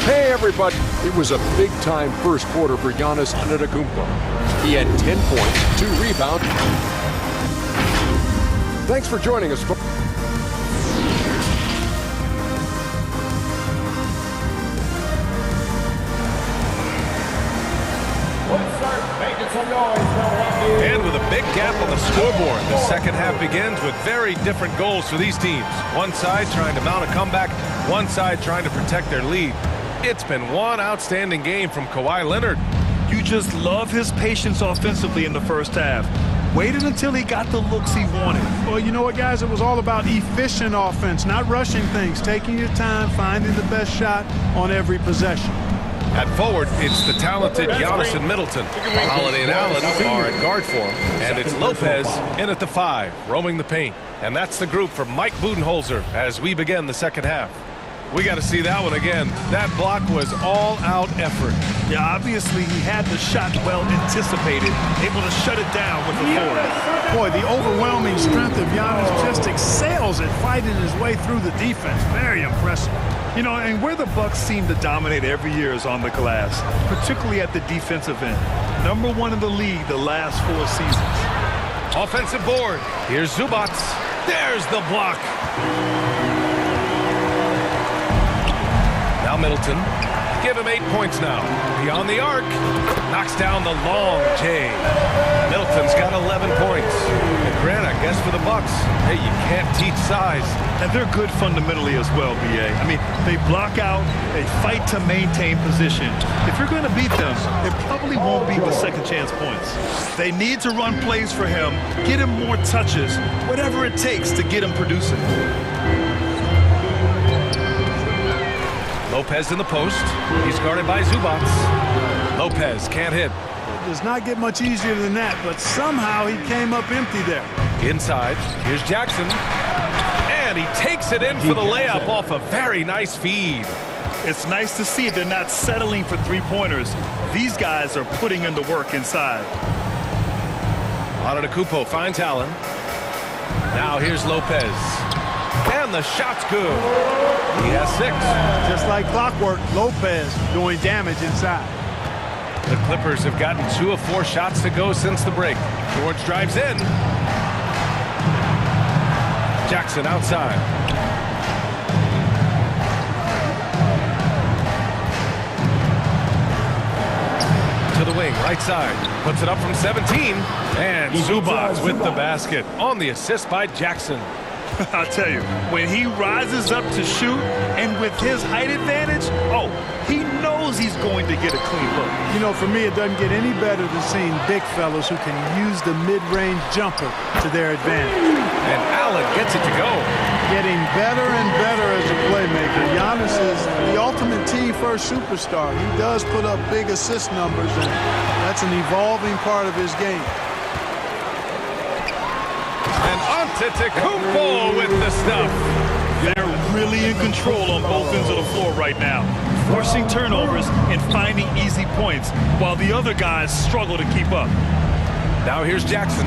Hey, everybody. It was a big-time first quarter for Giannis Antetokounmpo. He had 10 points, 2 rebounds. Thanks for joining us. And with a big gap on the scoreboard, the second half begins with very different goals for these teams. One side trying to mount a comeback, one side trying to protect their lead. It's been one outstanding game from Kawhi Leonard. You just love his patience offensively in the first half. Waited until he got the looks he wanted. Well, you know what, guys? It was all about efficient offense, not rushing things, taking your time, finding the best shot on every possession. At forward, it's the talented Giannis and Middleton. Holiday and Allen are at guard for him. And it's Lopez in at the 5, roaming the paint. And that's the group for Mike Budenholzer as we begin the second half. We got to see that one again. That block was all-out effort. Yeah, obviously he had the shot well anticipated, able to shut it down with the forward. Boy, the overwhelming strength of Giannis just excels at fighting his way through the defense. Very impressive. You know, and where the Bucks seem to dominate every year is on the glass, particularly at the defensive end. #1 in the league the last 4 seasons. Offensive board. Here's Zubac. There's the block. Now Middleton. Give him 8 points now. Beyond the arc. Knocks down the long J. Middleton's got 11 points. And Grant, I guess for the Bucks, hey, you can't teach size. And they're good fundamentally as well, B.A. I mean, they block out, they fight to maintain position. If you're going to beat them, it probably won't be with second chance points. They need to run plays for him, get him more touches, whatever it takes to get him producing. Lopez in the post. He's guarded by Zubac. Lopez can't hit. It does not get much easier than that, but somehow he came up empty there. Inside, here's Jackson. And he takes it in for the layup off a very nice feed. It's nice to see they're not settling for three-pointers. These guys are putting in the work inside. Antetokounmpo finds Allen. Now here's Lopez. And the shot's good. He has 6. Just like clockwork, Lopez doing damage inside. The Clippers have gotten 2 of 4 shots to go since the break. George drives in. Jackson outside. To the wing, right side. Puts it up from 17. And Zubac with the basket on the assist by Jackson. I'll tell you, when he rises up to shoot and with his height advantage, oh, he knows he's going to get a clean look. You know, for me, it doesn't get any better than seeing big fellas who can use the mid-range jumper to their advantage. And Allen gets it to go. Getting better and better as a playmaker. Giannis is the ultimate team-first superstar. He does put up big assist numbers, and that's an evolving part of his game. And Antetokounmpo with the stuff. They're really in control on both ends of the floor right now, forcing turnovers and finding easy points while the other guys struggle to keep up. Now here's Jackson.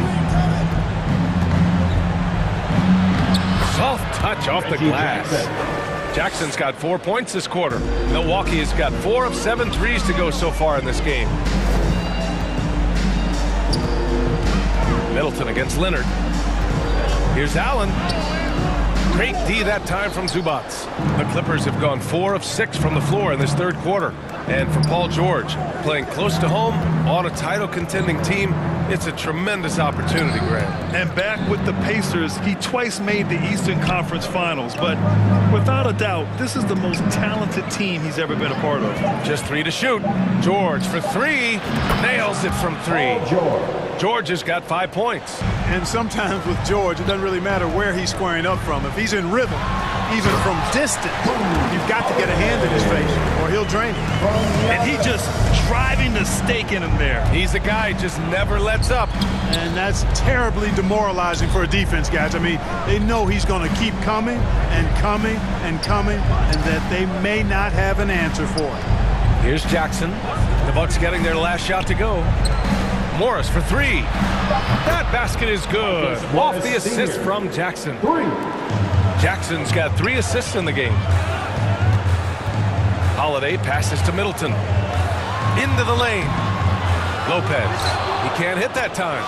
Soft touch off the glass. Jackson's got 4 points this quarter. Milwaukee has got 4 of 7 threes to go so far in this game. Middleton against Leonard. Here's Allen. Great D that time from Zubac. The Clippers have gone 4 of 6 from the floor in this third quarter. And for Paul George, playing close to home on a title-contending team, it's a tremendous opportunity, Grant. And back with the Pacers, he twice made the Eastern Conference Finals. But without a doubt, this is the most talented team he's ever been a part of. Just 3 to shoot. George for 3. Nails it from 3. George has got 5 points. And sometimes with George, it doesn't really matter where he's squaring up from. If he's in rhythm, even from distance, you've got to get a hand in his face or he'll drain it. And he just driving the stake in him there. He's a guy who just never lets up. And that's terribly demoralizing for a defense, guys. I mean, they know he's going to keep coming and coming and coming, and that they may not have an answer for it. Here's Jackson. The Bucks getting their last shot to go. Morris for 3. That basket is good. Off the assist from Jackson. Jackson's got 3 assists in the game. Holiday passes to Middleton. Into the lane. Lopez. He can't hit that time.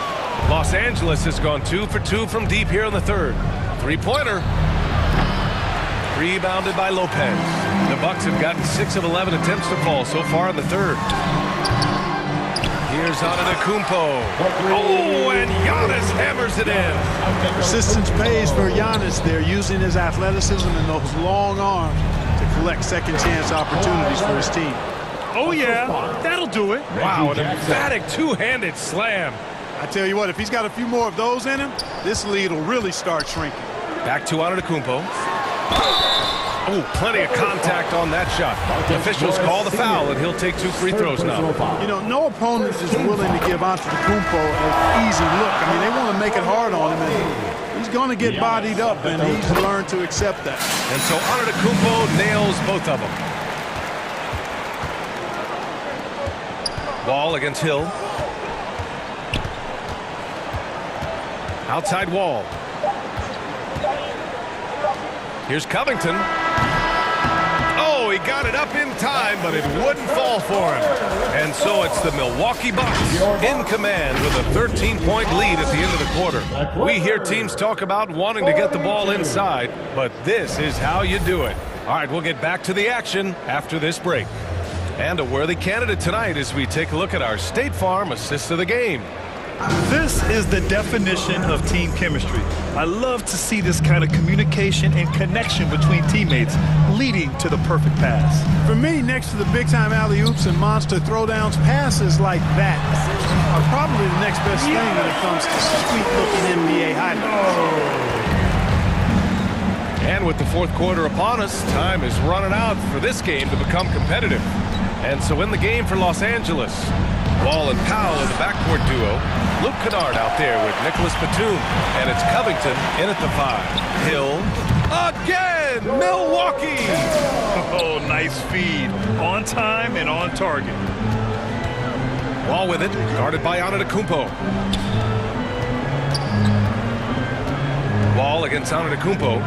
Los Angeles has gone 2 for 2 from deep here in the third. 3-pointer. Rebounded by Lopez. The Bucks have gotten 6 of 11 attempts to fall so far in the third. Here's Antetokounmpo. Oh, and Giannis hammers it in. Persistence pays for Giannis there, using his athleticism and those long arms to collect second chance opportunities for his team. Oh, yeah, that'll do it. Wow, an emphatic two-handed slam. I tell you what, if he's got a few more of those in him, this lead will really start shrinking. Back to Antetokounmpo. Oh, plenty of contact on that shot. Officials call the foul, and he'll take 2 free throws now. You know, no opponent is willing to give Antetokounmpo an easy look. I mean, they want to make it hard on him, and he's going to get bodied up, and he's learned to accept that. And so Antetokounmpo nails both of them. Wall against Hill. Outside Wall. Here's Covington. Oh, he got it up in time, but it wouldn't fall for him. And so it's the Milwaukee Bucks in command with a 13-point lead at the end of the quarter. We hear teams talk about wanting to get the ball inside, but this is how you do it. All right, we'll get back to the action after this break. And a worthy candidate tonight as we take a look at our State Farm assist of the game. This is the definition of team chemistry. I love to see this kind of communication and connection between teammates leading to the perfect pass. For me, next to the big-time alley-oops and monster throwdowns, passes like that are probably the next best thing when it comes to sweet-looking NBA highlights. And with the fourth quarter upon us, time is running out for this game to become competitive. And so in the game for Los Angeles, Wall and Powell in the backcourt duo. Luke Kennard out there with Nicholas Batum. And it's Covington in at the 5. Hill again! Milwaukee! Oh, nice feed. On time and on target. Wall with it, guarded by Antetokounmpo. Wall against Antetokounmpo.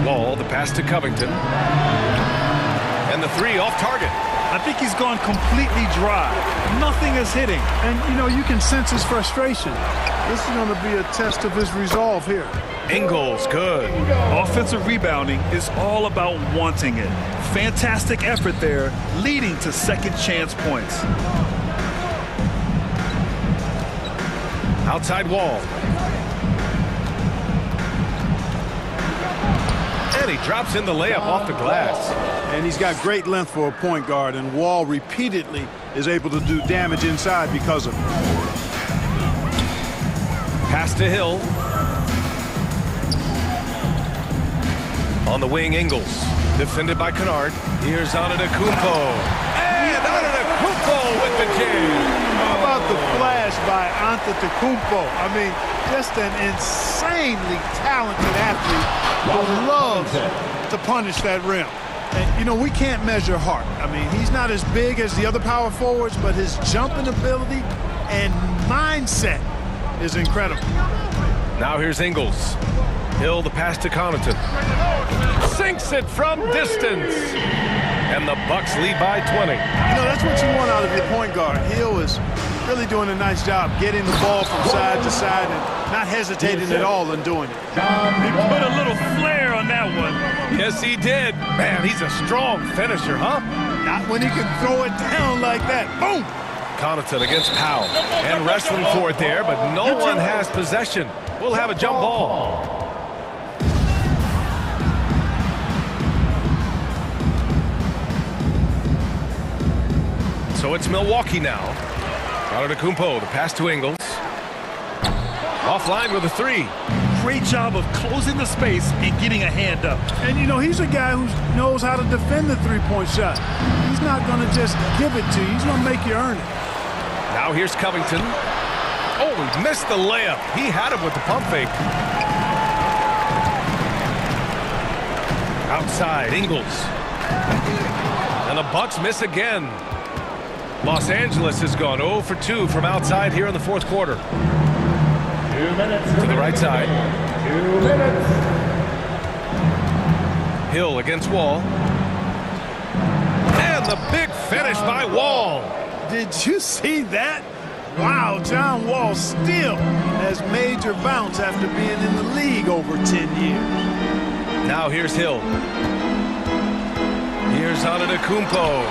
Wall, the pass to Covington. And the 3 off target. I think he's gone completely dry. Nothing is hitting. And, you know, you can sense his frustration. This is going to be a test of his resolve here. Ingles, good. Offensive rebounding is all about wanting it. Fantastic effort there, leading to second chance points. Outside Wall. And he drops in the layup off the glass. And he's got great length for a point guard, and Wall repeatedly is able to do damage inside because of it. Pass to Hill. On the wing, Ingles. Defended by Kennard. Here's Antetokounmpo. And Antetokounmpo with the jam. How about the flash by Antetokounmpo? I mean, just an insanely talented athlete who loves to punish that rim. And, you know, we can't measure heart. I mean, he's not as big as the other power forwards, but his jumping ability and mindset is incredible. Now here's Ingles. Hill, the pass to Connaughton. Sinks it from distance. And the Bucks lead by 20. You know, that's what you want out of your point guard. Hill is really doing a nice job getting the ball from side to side and not hesitating at all in doing it. He put a little flair on that one. Yes, he did. Man, he's a strong finisher, huh? Not when he can throw it down like that. Boom! Connaughton against Powell. And wrestling for it there, but no one has possession. We'll have a jump ball. So it's Milwaukee now. Antetokounmpo, the pass to Ingles. Offline with a 3. Great job of closing the space and getting a hand up. And, you know, he's a guy who knows how to defend the three-point shot. He's not going to just give it to you. He's going to make you earn it. Now here's Covington. Oh, he missed the layup. He had him with the pump fake. Outside, Ingles. And the Bucks miss again. Los Angeles has gone 0 for 2 from outside here in the fourth quarter. 2 minutes. To the right side. 2 minutes. Hill against Wall. And the big finish by Wall. Did you see that? Wow, John Wall still has major bounce after being in the league over 10 years. Now here's Hill. Here's Antetokounmpo.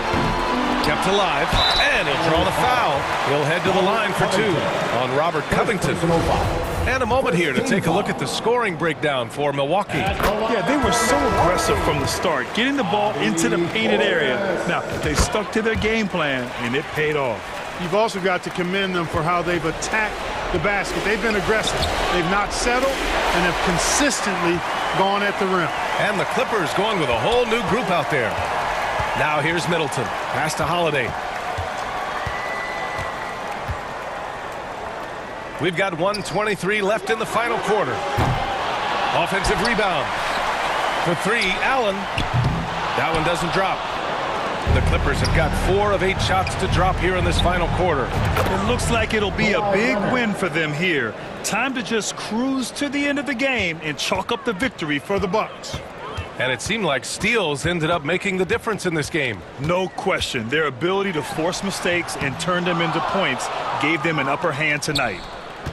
kept alive, and he'll draw the foul. He'll head to the line for 2 on Robert Covington. And a moment here to take a look at the scoring breakdown for Milwaukee. Yeah, they were so aggressive from the start, getting the ball into the painted area. Now, they stuck to their game plan, and it paid off. You've also got to commend them for how they've attacked the basket. They've been aggressive. They've not settled and have consistently gone at the rim. And the Clippers going with a whole new group out there. Now here's Middleton. Pass to Holiday. We've got 1:23 left in the final quarter. Offensive rebound. For 3, Allen. That one doesn't drop. The Clippers have got 4 of 8 shots to drop here in this final quarter. It looks like it'll be a big win for them here. Time to just cruise to the end of the game and chalk up the victory for the Bucks. And it seemed like steals ended up making the difference in this game. No question. Their ability to force mistakes and turn them into points gave them an upper hand tonight.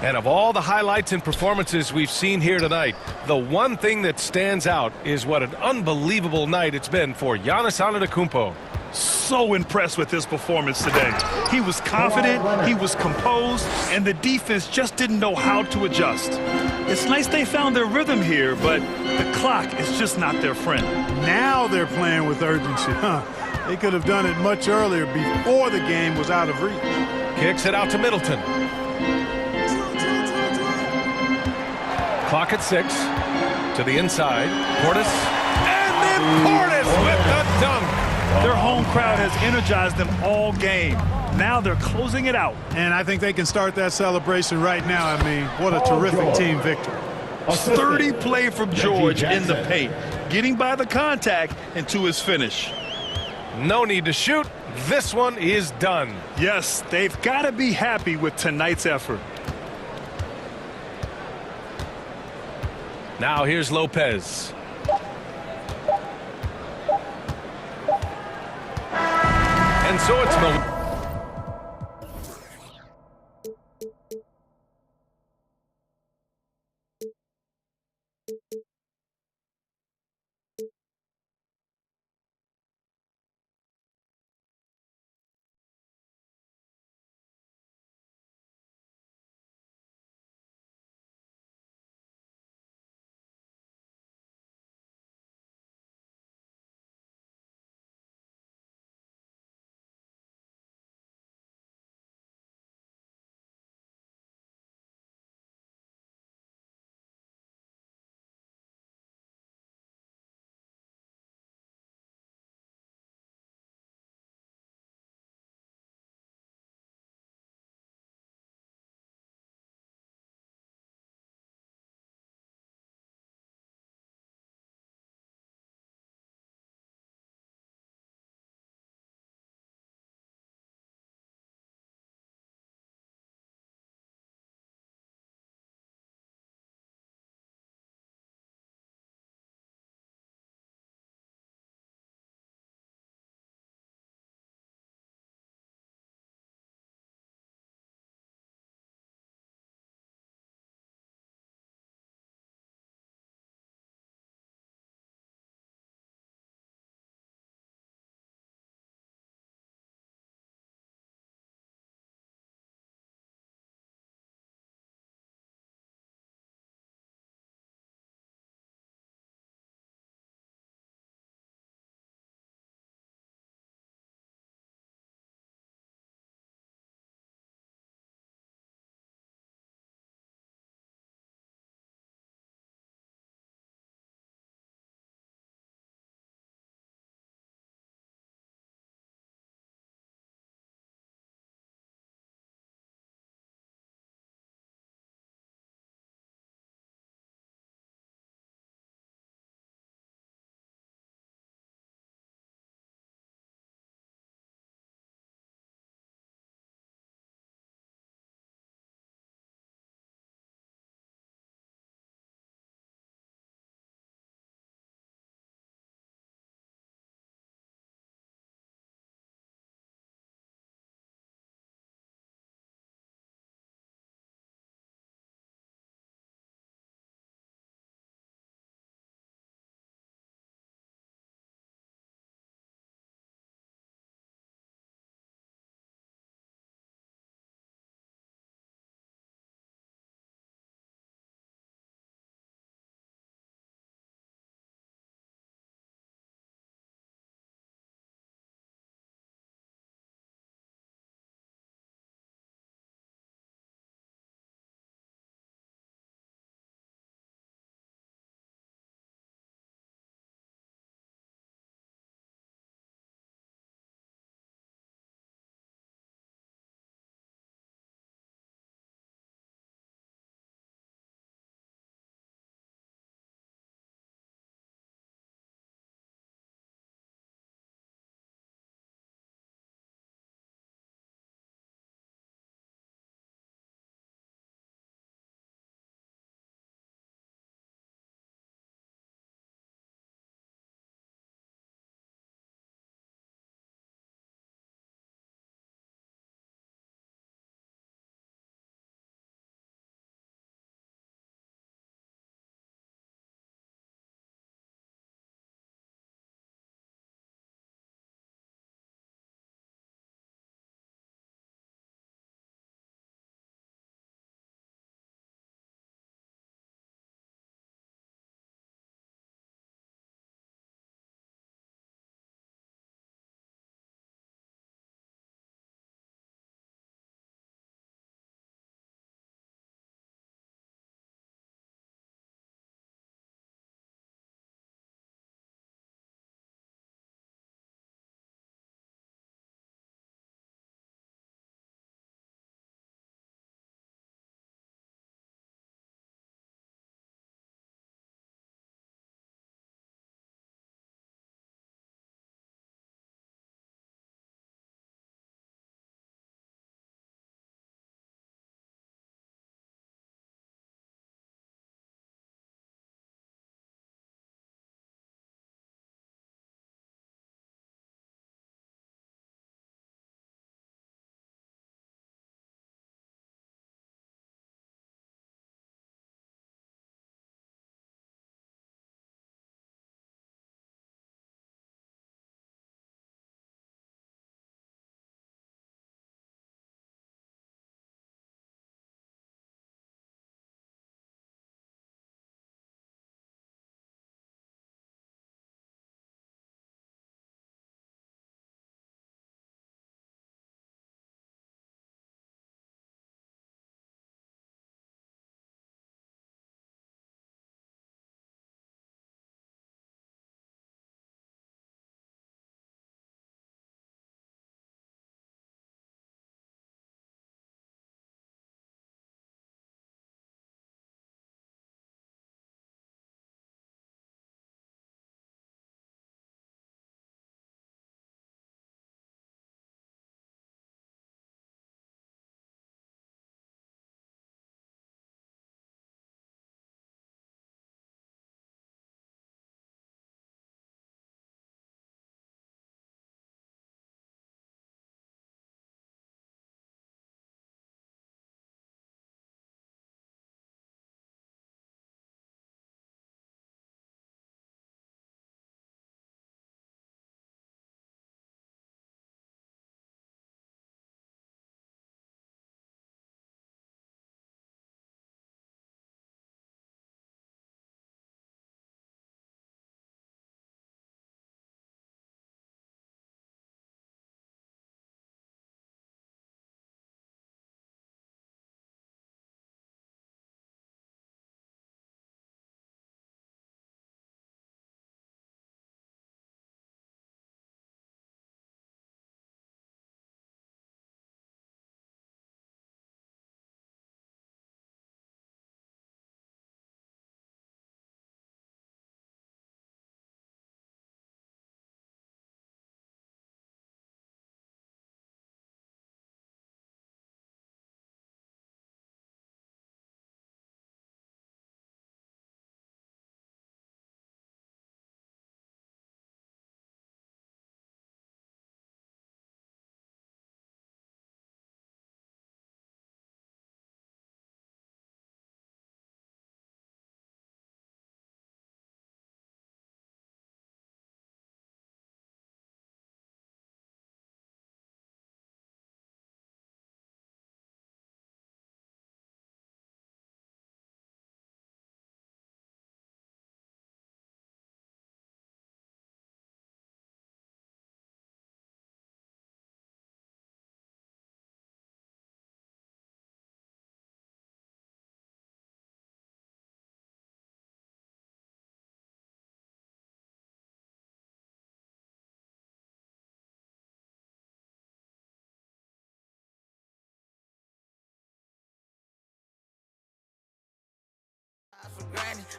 And of all the highlights and performances we've seen here tonight, the one thing that stands out is what an unbelievable night it's been for Giannis Antetokounmpo. So impressed with his performance today. He was confident, he was composed, and the defense just didn't know how to adjust. It's nice they found their rhythm here, but the clock is just not their friend. Now they're playing with urgency. They could have done it much earlier before the game was out of reach. Kicks it out to Middleton. Clock at 6. To the inside. Portis. And then Portis with the dunk. Their home crowd has energized them all game. Now they're closing it out. And I think they can start that celebration right now. I mean, what a terrific team victory. 30 play from George in the paint, getting by the contact and to his finish. No need to shoot. This one is done. Yes, they've got to be happy with tonight's effort. Now here's Lopez. And so it's Milwaukee.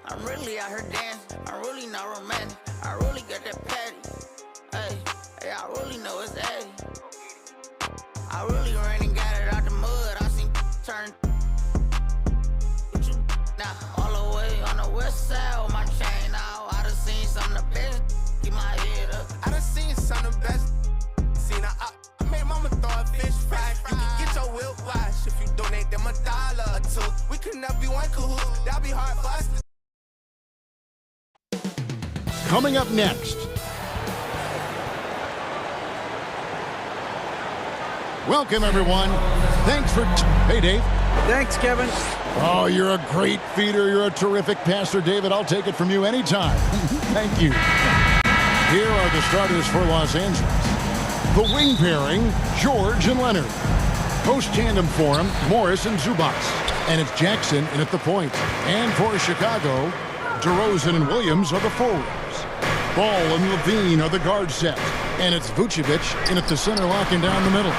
I'm really out here dancing. I'm really not romantic. I really got that patty. Hey, I really know it's Eddie. I really ran and got it out the mud. I seen turn. But you now all the way on the west side with my chain out. I done seen some of the best. Keep my head up. I done seen some of the best. Seen I made mama throw a fish fry. You can get your wheel wash if you donate them $1 or $2. We could never be one cahoot. That'll be hard for us. Coming up next. Welcome, everyone. Thanks for... Hey, Dave. Thanks, Kevin. Oh, you're a great feeder. You're a terrific passer, David. I'll take it from you anytime. Thank you. Here are the starters for Los Angeles. The wing pairing, George and Leonard. Post tandem for him, Morris and Zubac. And it's Jackson in at the point. And for Chicago, DeRozan and Williams are the forwards. Ball and Levine are the guard set. And it's Vucevic in at the center, locking down the middle.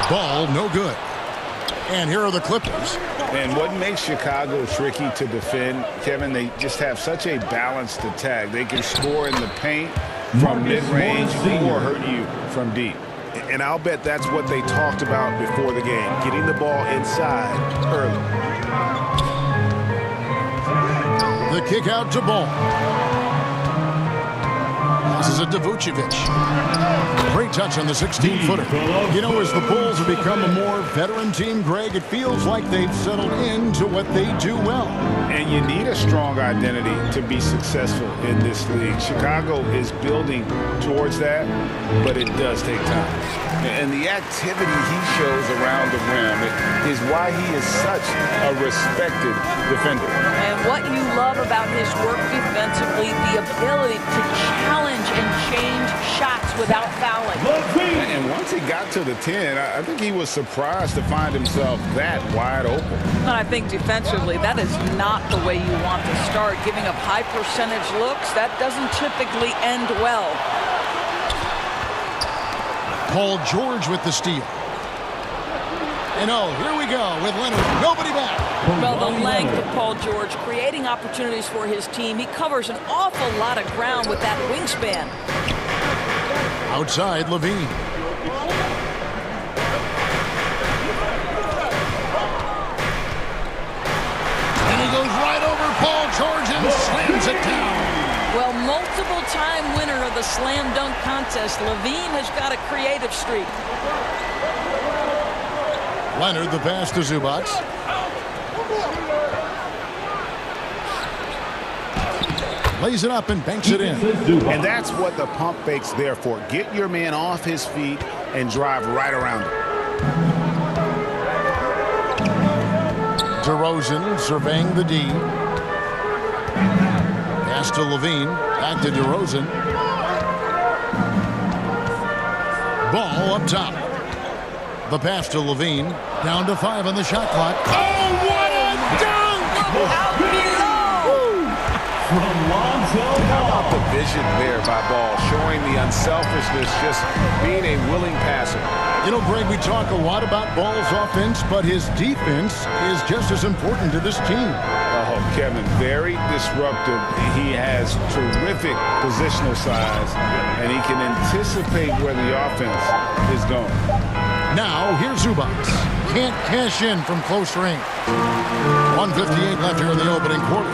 Ball, no good. And here are the Clippers. And what makes Chicago tricky to defend, Kevin, they just have such a balanced attack. They can score in the paint from mid-range or hurt you from deep. And I'll bet that's what they talked about before the game, getting the ball inside early. The kick out to Ball. This is a Vucevic. Great touch on the 16-footer. You know, as the Bulls have become a more veteran team, Greg, it feels like they've settled into what they do well. And you need a strong identity to be successful in this league. Chicago is building towards that, but it does take time. And the activity he shows around the rim is why he is such a respected defender. And what you love about his work defensively, the ability to challenge and change shots without fouling. And once he got to the 10, I think he was surprised to find himself that wide open. And I think defensively, that is not the way you want to start. Giving up high percentage looks, that doesn't typically end well. Paul George with the steal. And oh, here we go with Leonard. Nobody back. Well, the length of Paul George creating opportunities for his team. He covers an awful lot of ground with that wingspan. Outside, Levine. And he goes right over Paul George and slams it down. Well, multiple-time winner of the slam dunk contest, Levine has got a creative streak. Leonard, the pass to Zubac. Lays it up and banks it in. And that's what the pump fake's there for. Get your man off his feet and drive right around him. DeRozan surveying the D. Pass to Levine. Back to DeRozan. Ball up top. The pass to Levine. Down to 5 on the shot clock. Oh, what a dunk! Out below! How about the vision there by Ball, showing the unselfishness, just being a willing passer. You know, Greg, we talk a lot about Ball's offense, but his defense is just as important to this team. Oh, Kevin, very disruptive. He has terrific positional size, and he can anticipate where the offense is going. Now, here's Zubac. Can't cash in from close range. 1:58 left here in the opening quarter.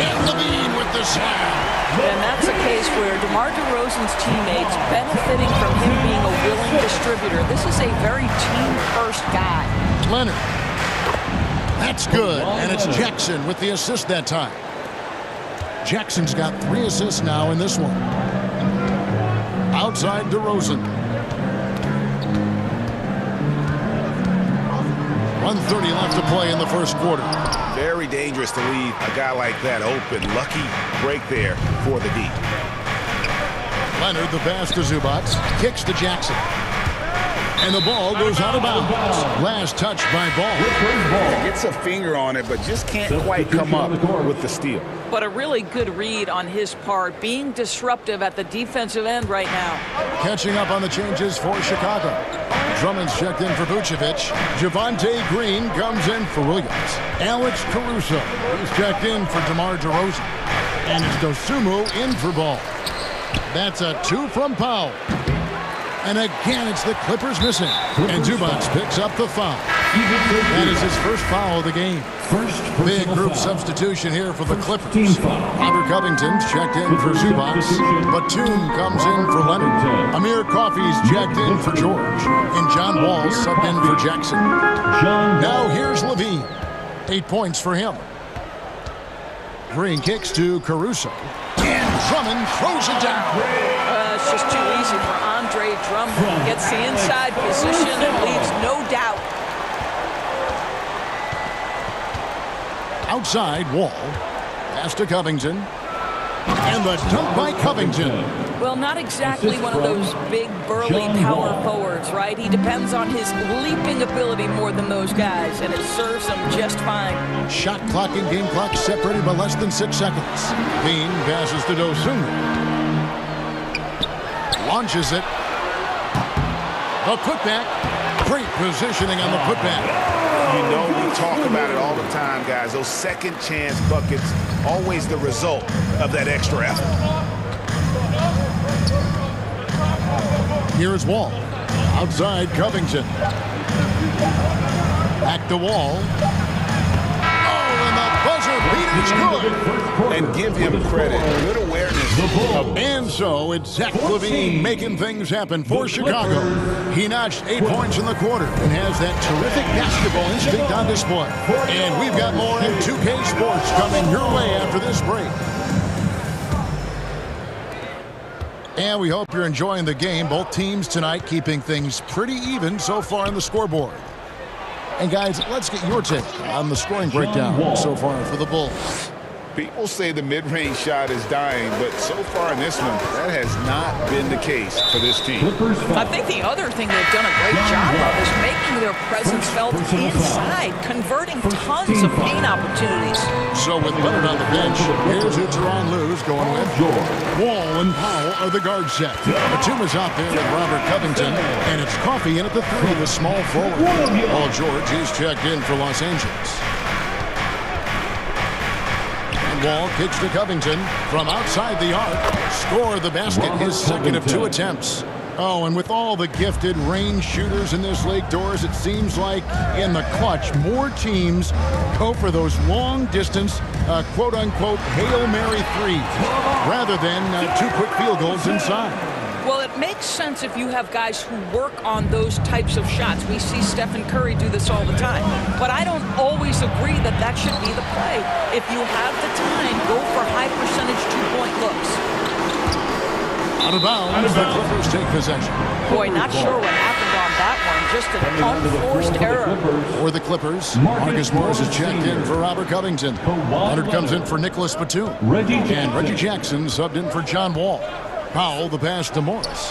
And Levine with the slam. And that's a case where DeMar DeRozan's teammates benefiting from him being a willing distributor. This is a very team-first guy. Leonard. That's good. And it's Jackson with the assist that time. Jackson's got 3 assists now in this one. Outside DeRozan. 1:30 left to play in the first quarter. Very dangerous to leave a guy like that open. Lucky break there for the D. Leonard, the pass to Zubac. Kicks to Jackson. And the ball goes out of bounds. Last touch by Ball. Gets a finger on it, but just can't quite come up with the steal. But a really good read on his part, being disruptive at the defensive end right now. Catching up on the changes for Chicago. Drummond's checked in for Vucevic. Javonte Green comes in for Williams. Alex Caruso is checked in for DeMar DeRozan. And it's Dosunmu in for Ball. That's a 2 from Powell. And again, it's the Clippers missing. And Zubac picks up the foul. That is his first foul of the game. Big group substitution here for the Clippers. Robert Covington's checked in for Zubac. Batum comes in for Leonard. Amir Coffey's checked in for George. And John Wall subbed in for Jackson. Now here's Levine. 8 points for him. Green kicks to Caruso. And Drummond throws it down. It's just too easy for Andre Drummond. He gets the inside position and leaves no doubt. Outside, Wall. Pass to Covington. And the dunk by Covington. Well, not exactly one of those big, burly power forwards, right? He depends on his leaping ability more than those guys, and it serves him just fine. Shot clock and game clock separated by less than 6 seconds. Bean passes to Dosunmu. Launches it. The putback. Great positioning on the putback. You know, we talk about it all the time, guys. Those second chance buckets, always the result of that extra effort. Here's Wall. Outside, Covington. Back to Wall. Oh, and the buzzer beater's good. And give him credit. Good awareness. And so it's Zach LaVine making things happen for Chicago. He notched 8 points in the quarter and has that terrific basketball instinct on display. And we've got more in 2K Sports coming your way after this break. And we hope you're enjoying the game. Both teams tonight keeping things pretty even so far on the scoreboard. And guys, let's get your take on the scoring breakdown so far for the Bulls. People say the mid-range shot is dying, but so far in this one, that has not been the case for this team. I think the other thing they've done a great job of is making their presence felt inside, converting tons of paint opportunities. So with Leonard on the bench, here's who Tyronn Lue's going with. Wall and Powell are the guard set. Batum is out there with Robert Covington, and it's Coffey in at the 3, the small forward. Paul George is checked in for Los Angeles. Wall kicks to Covington from outside the arc. Score the basket, his second of 2 attempts. Oh, and with all the gifted range shooters in this league, Doors, it seems like in the clutch, more teams go for those long-distance, quote-unquote, Hail Mary threes rather than 2 quick field goals inside. Well, it makes sense if you have guys who work on those types of shots. We see Stephen Curry do this all the time. But I don't always agree that that should be the play. If you have the time, go for high percentage 2-point looks. Out of bounds, the Clippers take possession. Boy, not sure what happened on that one. Just an unforced error. For the Clippers, Marcus Morris is checked in for Robert Covington. Leonard comes in for Nicholas Batum. And Reggie Jackson subbed in for John Wall. Powell, the pass to Morris.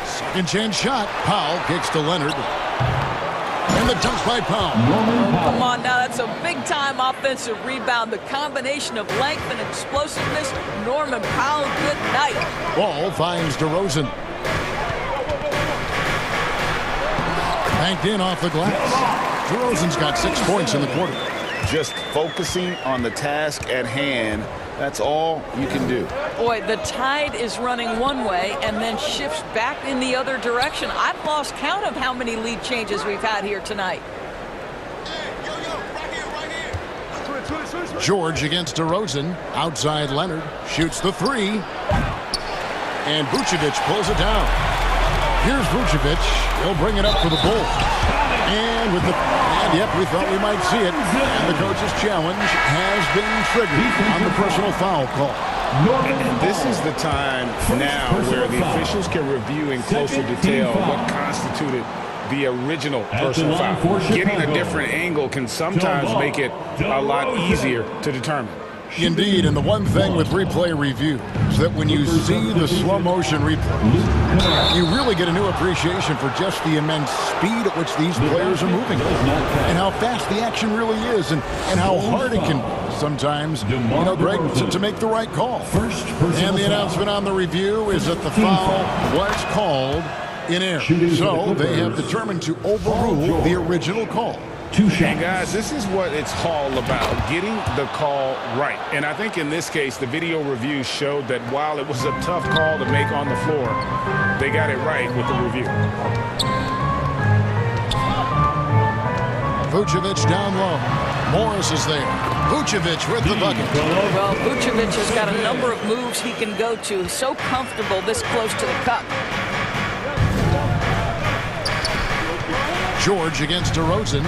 Second chance shot. Powell kicks to Leonard. And the dunk by Powell. Come on now, that's a big-time offensive rebound. The combination of length and explosiveness. Norman Powell, good night. Ball finds DeRozan. Banked in off the glass. DeRozan's got 6 points in the quarter. Just focusing on the task at hand. That's all you can do. Boy, the tide is running one way and then shifts back in the other direction. I've lost count of how many lead changes we've had here tonight. George against DeRozan. Outside Leonard. Shoots the 3. And Vucevic pulls it down. Here's Vucevic. He'll bring it up for the Bulls. And with the... And yep, we thought we might see it. And the coach's challenge has been triggered on the personal foul call. And this is the time now where the officials can review in closer detail what constituted the original personal foul. Getting a different angle can sometimes make it a lot easier to determine. Indeed, and the one thing with replay review is that when you see the slow motion replays, you really get a new appreciation for just the immense speed at which these players are moving and how fast the action really is and how hard it can be sometimes, you know, Greg, to make the right call. And the announcement on the review is that the foul was called in air. So they have determined to overrule the original call. And guys, this is what it's all about, getting the call right. And I think in this case, the video review showed that while it was a tough call to make on the floor, they got it right with the review. Vucevic down low. Morris is there. Vucevic with the bucket. Well, Vucevic has got a number of moves he can go to. He's so comfortable this close to the cup. George against DeRozan.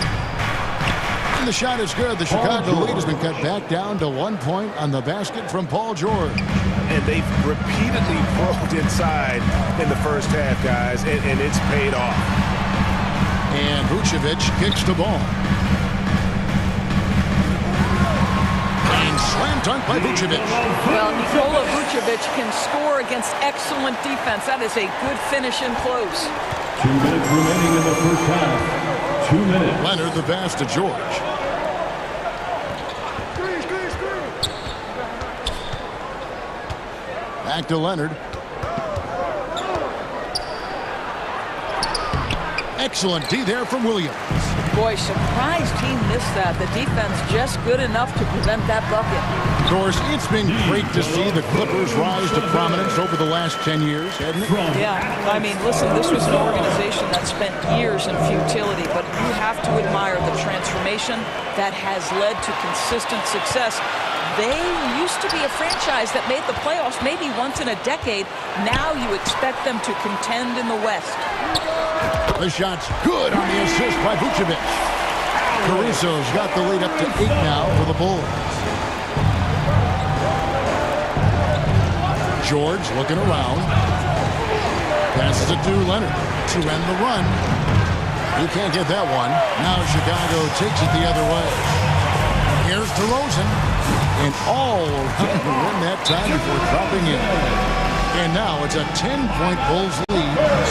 And the shot is good. The Chicago lead has been cut back down to 1 point on the basket from Paul George. And they've repeatedly probed inside in the first half, guys, and it's paid off. And Vucevic kicks the ball. And slam dunk by Vucevic. Well, Nikola Vucevic can score against excellent defense. That is a good finish in close. 2 minutes remaining in the first half. 2 minutes. Leonard the pass to George. Back to Leonard. Excellent D there from Williams. Boy, surprised he missed that. The defense just good enough to prevent that bucket. Of course, it's been great to see the Clippers rise to prominence over the last 10 years, hasn't it? Yeah, I mean, listen, this was an organization that spent years in futility, but you have to admire the transformation that has led to consistent success. They used to be a franchise that made the playoffs maybe once in a decade. Now you expect them to contend in the West. The shot's good on the assist by Vucevic. Caruso's got the lead up to 8 now for the Bulls. George looking around. Passes it to Leonard to end the run. He can't get that one. Now Chicago takes it the other way. Here's DeRozan. And all around to win that time before dropping in. And now it's a 10-point Bulls lead.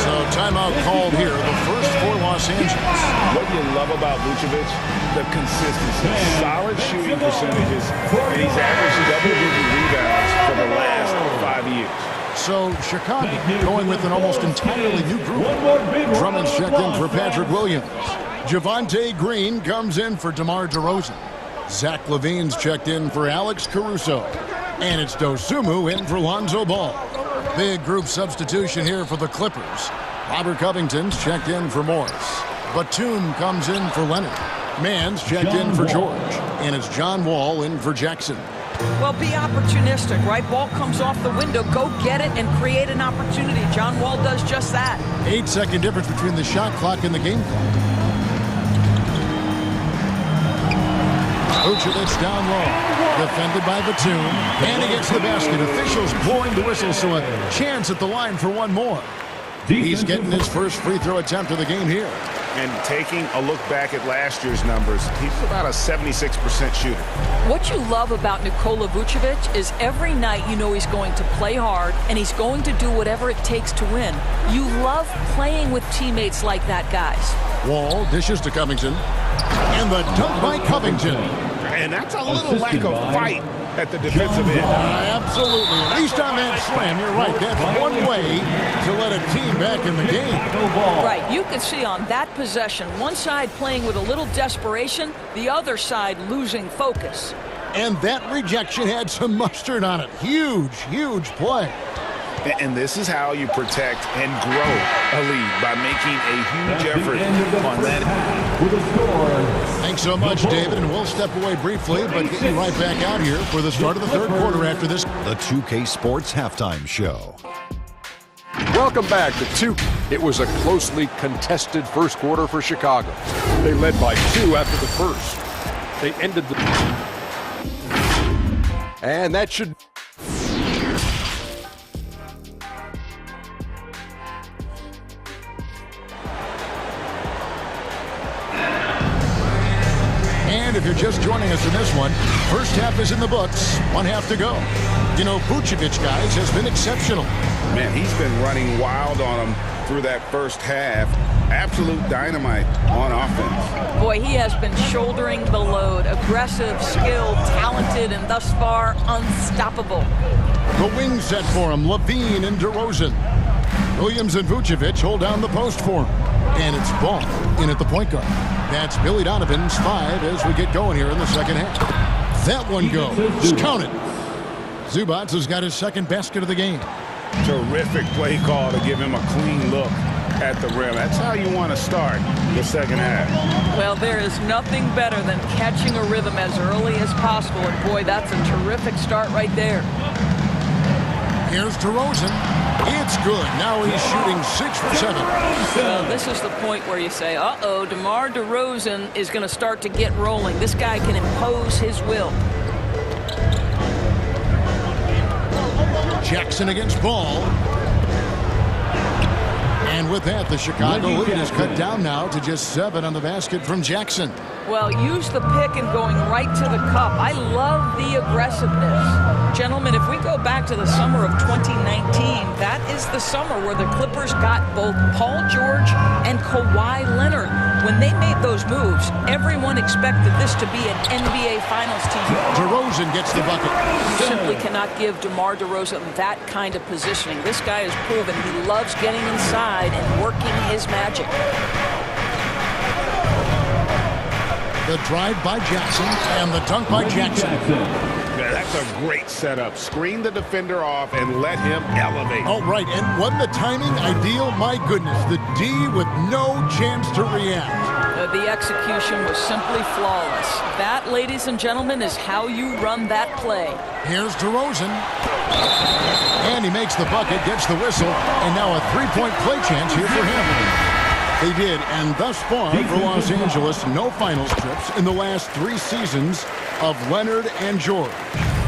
So timeout called here, the first for Los Angeles. What you love about Vucevic, the consistency, solid shooting percentages, and he's averaged double-digit rebounds for the last 5 years. So Chicago going with an almost entirely new group. Drummond's checked in for Patrick Williams. Javonte Green comes in for DeMar DeRozan. Zach LaVine's checked in for Alex Caruso. And it's Dosunmu in for Lonzo Ball. Big group substitution here for the Clippers. Robert Covington's checked in for Morris. Batum comes in for Leonard. Mann's checked in for George. And it's John Wall in for Jackson. Well, be opportunistic, right? Ball comes off the window. Go get it and create an opportunity. John Wall does just that. 8-second difference between the shot clock and the game clock. Vucevic down low. Defended by Batum. And he gets the basket. Officials blowing the whistle, so a chance at the line for one more. He's getting his first free throw attempt of the game here. And taking a look back at last year's numbers, he's about a 76% shooter. What you love about Nikola Vucevic is every night you know he's going to play hard and he's going to do whatever it takes to win. You love playing with teammates like that, guys. Wall dishes to Covington. And the dunk by Covington. And that's a little lack of fight at the defensive end. Absolutely. At least on that slam, you're right. That's one way to let a team back in the game. Right. You can see on that possession, one side playing with a little desperation, the other side losing focus. And that rejection had some mustard on it. Huge, huge play. And this is how you protect and grow a lead, by making a huge effort on that. Thanks so much, David, and we'll step away briefly, but get you right back out here for the start of the third quarter after this. The 2K Sports Halftime Show. Welcome back to 2. It was a closely contested first quarter for Chicago. They led by 2 after the first. They ended the... And that should... And if you're just joining us in this one, first half is in the books, 1 half to go. You know, Vucevic, guys, has been exceptional. Man, he's been running wild on him through that first half. Absolute dynamite on offense. Boy, he has been shouldering the load. Aggressive, skilled, talented, and thus far, unstoppable. The wing set for him, LaVine and DeRozan. Williams and Vucevic hold down the post for him. And it's Ball in at the point guard. That's Billy Donovan's 5 as we get going here in the second half. That one goes. Count it. Zubac has got his second basket of the game. Terrific play call to give him a clean look at the rim. That's how you want to start the second half. Well, there is nothing better than catching a rhythm as early as possible. And boy, that's a terrific start right there. Here's DeRozan. It's good. Now he's shooting 6 for 7. Well, this is the point where you say, uh-oh, DeMar DeRozan is going to start to get rolling. This guy can impose his will. Jackson against Ball. And with that, the Chicago lead is cut down now to just 7 on the basket from Jackson. Well, use the pick and going right to the cup. I love the aggressiveness. Gentlemen, if we go back to the summer of 2019, that is the summer where the Clippers got both Paul George and Kawhi Leonard. When they made those moves, everyone expected this to be an NBA Finals team. DeRozan gets the bucket. You simply cannot give DeMar DeRozan that kind of positioning. This guy has proven he loves getting inside and working his magic. The drive by Jackson and the dunk by Jackson. That's a great setup. Screen the defender off and let him elevate. Oh, right. And wasn't the timing ideal? My goodness. The D with no chance to react. The execution was simply flawless. That, ladies and gentlemen, is how you run that play. Here's DeRozan. And he makes the bucket, gets the whistle, and now a three-point play chance here for him. They did, and thus far for Los Angeles, no finals trips in the last 3 seasons of Leonard and George.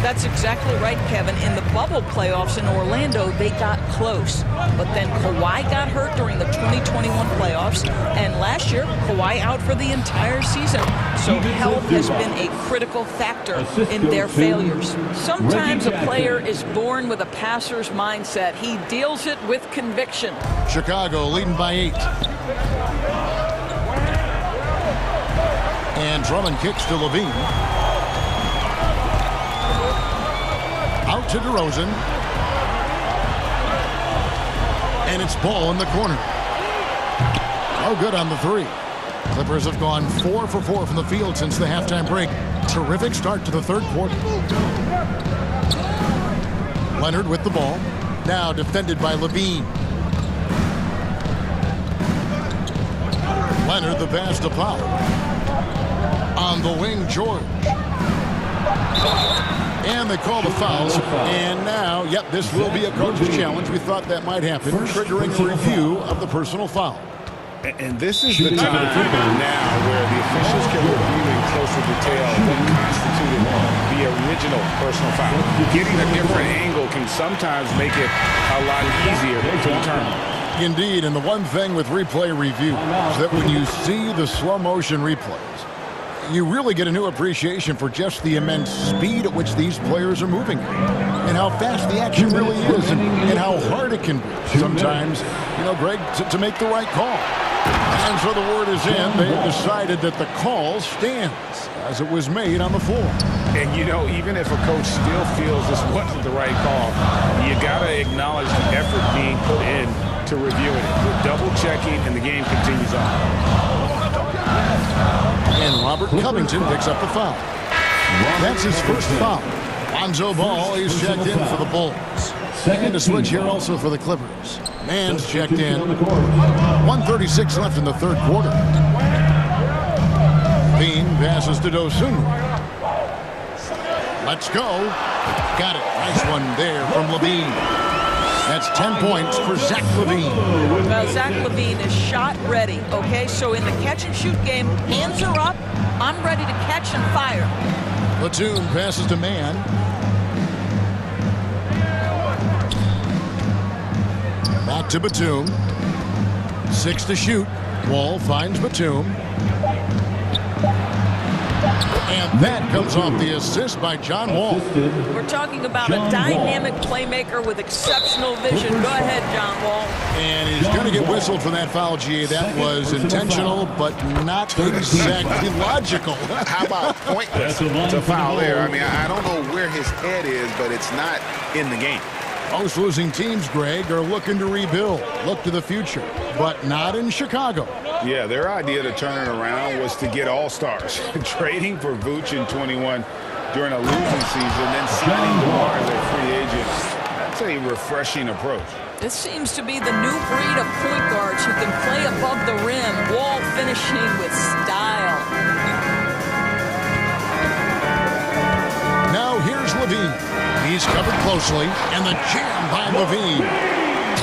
That's exactly right, Kevin. In the bubble playoffs in Orlando, they got close. But then Kawhi got hurt during the 2021 playoffs, and last year, Kawhi out for the entire season. So health has been a critical factor in their failures. Sometimes a player is born with a passer's mindset. He deals it with conviction. Chicago leading by 8. And Drummond kicks to Levine. Out to DeRozan. And it's Ball in the corner. Oh, good on the 3. Clippers have gone 4 for 4 from the field since the halftime break. Terrific start to the third quarter. Leonard with the ball. Now defended by Levine. Leonard the pass to Powell. On the wing, George. And they call the fouls. And now, yep, this will be a coach's challenge. We thought that might happen, triggering a review of the personal foul. And this is the time now where the officials can review in closer detail what constituted the original personal foul. Getting a different angle can sometimes make it a lot easier to determine. Indeed, and the one thing with replay review is that when you see the slow motion replays, you really get a new appreciation for just the immense speed at which these players are moving and how fast the action really is and how hard it can be sometimes, you know, Greg, to make the right call. And so the word is in. They have decided that the call stands as it was made on the floor. And, you know, even if a coach still feels this wasn't the right call, you got to acknowledge the effort being put in to review it. They're double-checking, and the game continues on. And Robert Covington picks up the foul. That's his first foul. Lonzo Ball is checked in for the Bulls. And a switch here also for the Clippers. Mann's checked in. 1:36 left in the third quarter. Bean passes to Dosunmu. Let's go. Got it. Nice one there from Levine. That's 10 points for Zach Levine. Well, Zach Levine is shot ready, okay? So in the catch-and-shoot game, hands are up. I'm ready to catch and fire. Batum passes to Mann. Back to Batum. 6 to shoot. Wall finds Batum. And that comes off the assist by John Wall. We're talking about a dynamic playmaker with exceptional vision. Go ahead, John Wall. And he's going to get whistled for that foul, G. That was intentional, but not exactly logical. How about pointless to foul there? I mean, I don't know where his head is, but it's not in the game. Most losing teams, Greg, are looking to rebuild, look to the future, but not in Chicago. Yeah, their idea to turn it around was to get all-stars. Trading for Vooch in 21 during a losing season, then signing DeMar as a free agent. That's a refreshing approach. This seems to be the new breed of point guards who can play above the rim, Wall finishing with style. Now here's Levine. He's covered closely, and the jam by Levine.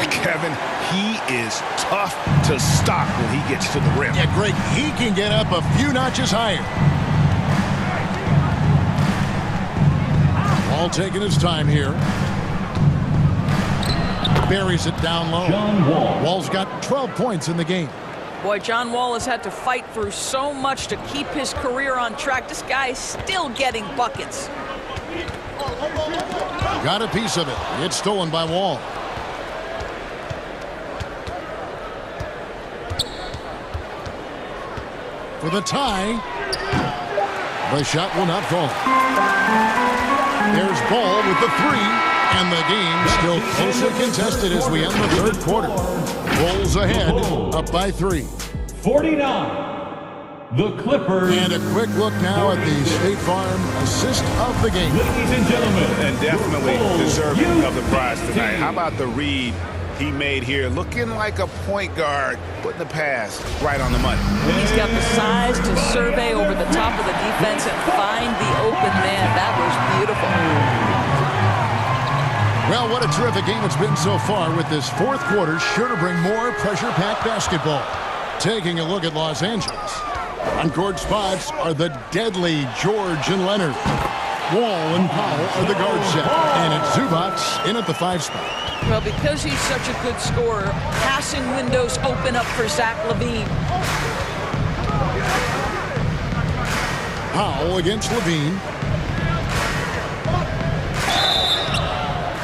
Kevin, he is tough to stop when he gets to the rim. Yeah, Greg, he can get up a few notches higher. All taking his time here. Buries it down low. Wall's got 12 points in the game. Boy, John Wall has had to fight through so much to keep his career on track. This guy is still getting buckets. Got a piece of it. It's stolen by Wall. For the tie. The shot will not fall. There's Ball with the three. And the game still closely contested as we end the third quarter. Bulls ahead, up by 3. 49. The Clippers. And a quick look now at the State Farm assist of the game. Ladies and gentlemen. And definitely deserving of the prize tonight. How about the read he made here? Looking like a point guard, putting the pass right on the money. He's got the size to survey over the top of the defense and find the open man. That was beautiful. Well, what a terrific game it's been so far, with this fourth quarter sure to bring more pressure-packed basketball. Taking a look at Los Angeles. On-court spots are the deadly George and Leonard. Wall and Powell are the guard set. And it's Zubats in at the 5 spot. Well, because he's such a good scorer, passing windows open up for Zach LaVine. Powell against LaVine.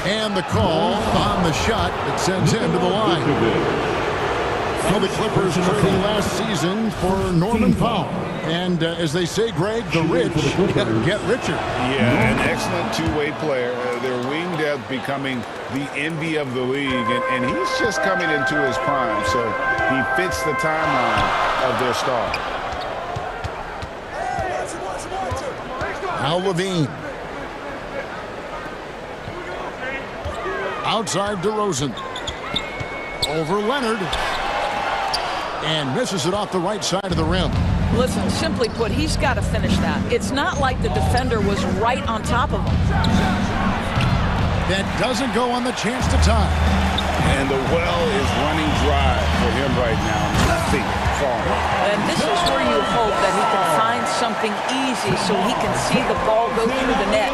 And the call on the shot that sends him to the line. Well, the Clippers trading last season for Norman Powell. And as they say, Greg, the rich get richer. Yeah, an excellent two-way player. Their wing depth becoming the envy of the league. And he's just coming into his prime. So he fits the timeline of their star. Now Levine. Outside DeRozan. Over Leonard. And misses it off the right side of the rim. Listen, simply put, he's got to finish that. It's not like the defender was right on top of him. That doesn't go on the chance to tie. And the well is running dry for him right now. Nothing falling. And this is where you hope that he can find something easy so he can see the ball go through the net.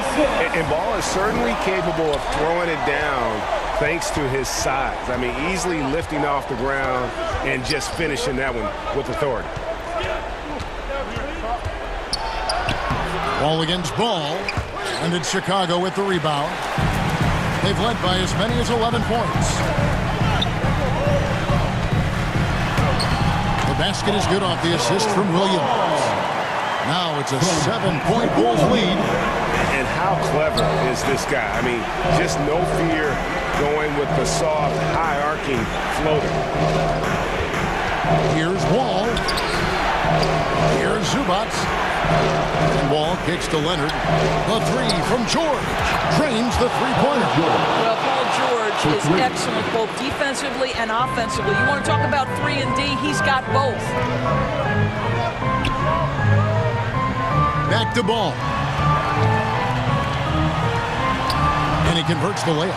And Ball is certainly capable of throwing it down thanks to his size. I mean, easily lifting off the ground and just finishing that one with authority. Ball against Ball. And it's Chicago with the rebound. They've led by as many as 11 points. The basket is good off the assist from Williams. Now it's a 7-point Bulls lead. And how clever is this guy? I mean, just no fear going with the soft, high-arcing floater. Here's Wall. Here's Zubats. And Wall kicks to Leonard. The three from George. Drains the three-pointer. Well, Paul George is excellent both defensively and offensively. You want to talk about 3 and D, he's got both. Back to Ball. And he converts the layup.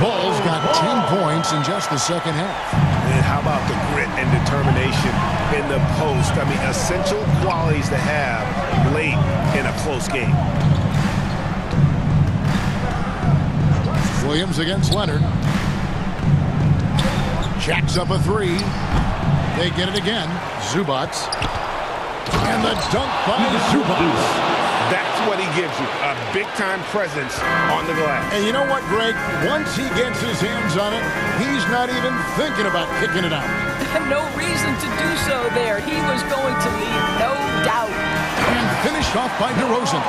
Ball's got 10 points in just the second half. And how about the grit and determination in the post? I mean, essential qualities to have late in a close game. Williams against Leonard. Jacks up a three. They get it again. Zubats. And the dunk by Zubats. That's what he gives you, a big-time presence on the glass. And you know what, Greg? Once he gets his hands on it, he's not even thinking about kicking it out. No reason to do so there. He was going to lead, no doubt. And finished off by DeRozan.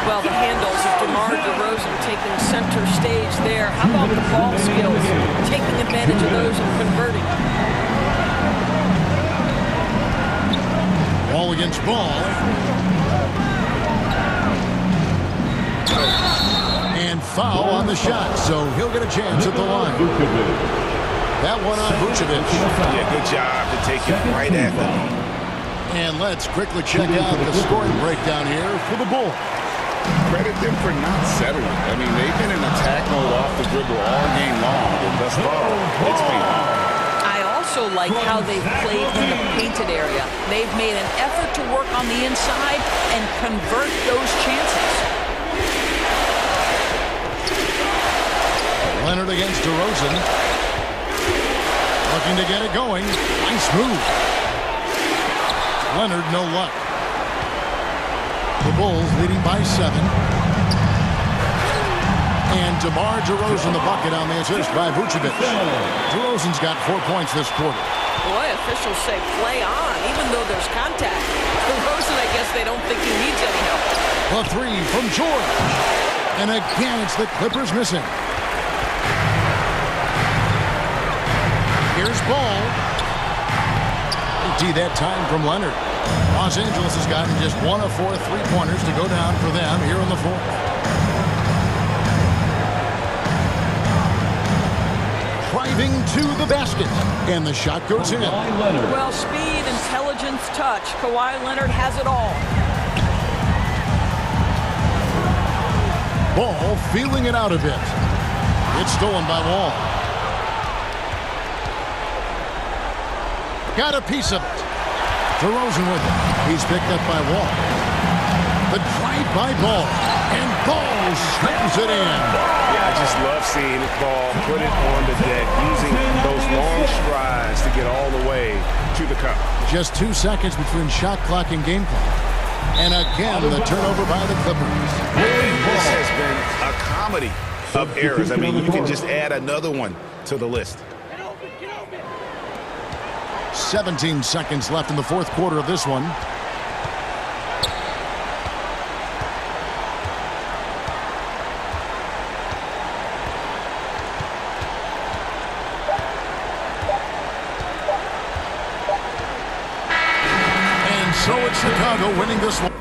Well, the handles of DeMar DeRozan taking center stage there. How about the ball skills? Taking advantage of those and converting. Ball against ball. And foul on the shot, so he'll get a chance at the line. That one on Vucevic. Yeah, good job to take it right at them. And let's quickly check out the scoring breakdown here for the Bulls. Credit them for not settling. I mean, they've been in attack mode off the dribble all game long, and thus far, it's been hard. I also like how they've played in the painted area. They've made an effort to work on the inside and convert those chances. Leonard against DeRozan. Looking to get it going. Nice move. Leonard, no luck. The Bulls leading by 7. And DeMar DeRozan the bucket on the assist by Vucevic. DeRozan's got 4 points this quarter. Boy, officials say play on, even though there's contact. DeRozan, I guess they don't think he needs any help. The 3 from George. And again, it's the Clippers missing. Here's Ball. D that time from Leonard. Los Angeles has gotten just 1 of 4 3-pointers to go down for them here in the fourth. Driving to the basket. And the shot goes in. Well, speed, intelligence, touch. Kawhi Leonard has it all. Ball feeling it out a bit. It's stolen by Wall. Got a piece of it. DeRozan with it. He's picked up by Wall. The drive by Ball. And Ball slams it in. Yeah, I just love seeing Ball put it on the deck, using those long strides to get all the way to the cup. Just 2 seconds between shot clock and game clock. And again, the turnover by the Clippers. This has been a comedy of errors. I mean, you can just add another one to the list. 17 seconds left in the fourth quarter of this one. And so it's Chicago winning this one.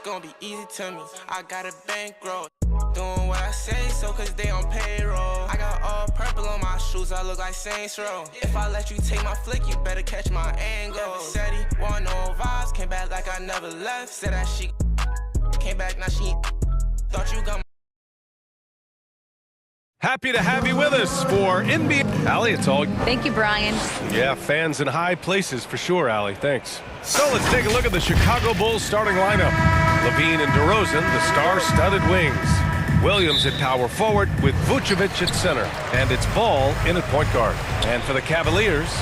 gon' be easy to me. I got a bankroll. Doing what I say, so cause they on payroll. I got all purple on my shoes, I look like Saints Row. If I let you take my flick, you better catch my angle. Never said he want no vibes, came back like I never left. Said that she came back, now she thought you got. Happy to have you with us for NBA. Allie, it's all. Thank you, Brian. Yeah, fans in high places for sure, Allie. Thanks. So let's take a look at the Chicago Bulls starting lineup. Levine and DeRozan, the star-studded wings. Williams at power forward with Vucevic at center. And it's Ball in at point guard. And for the Cavaliers,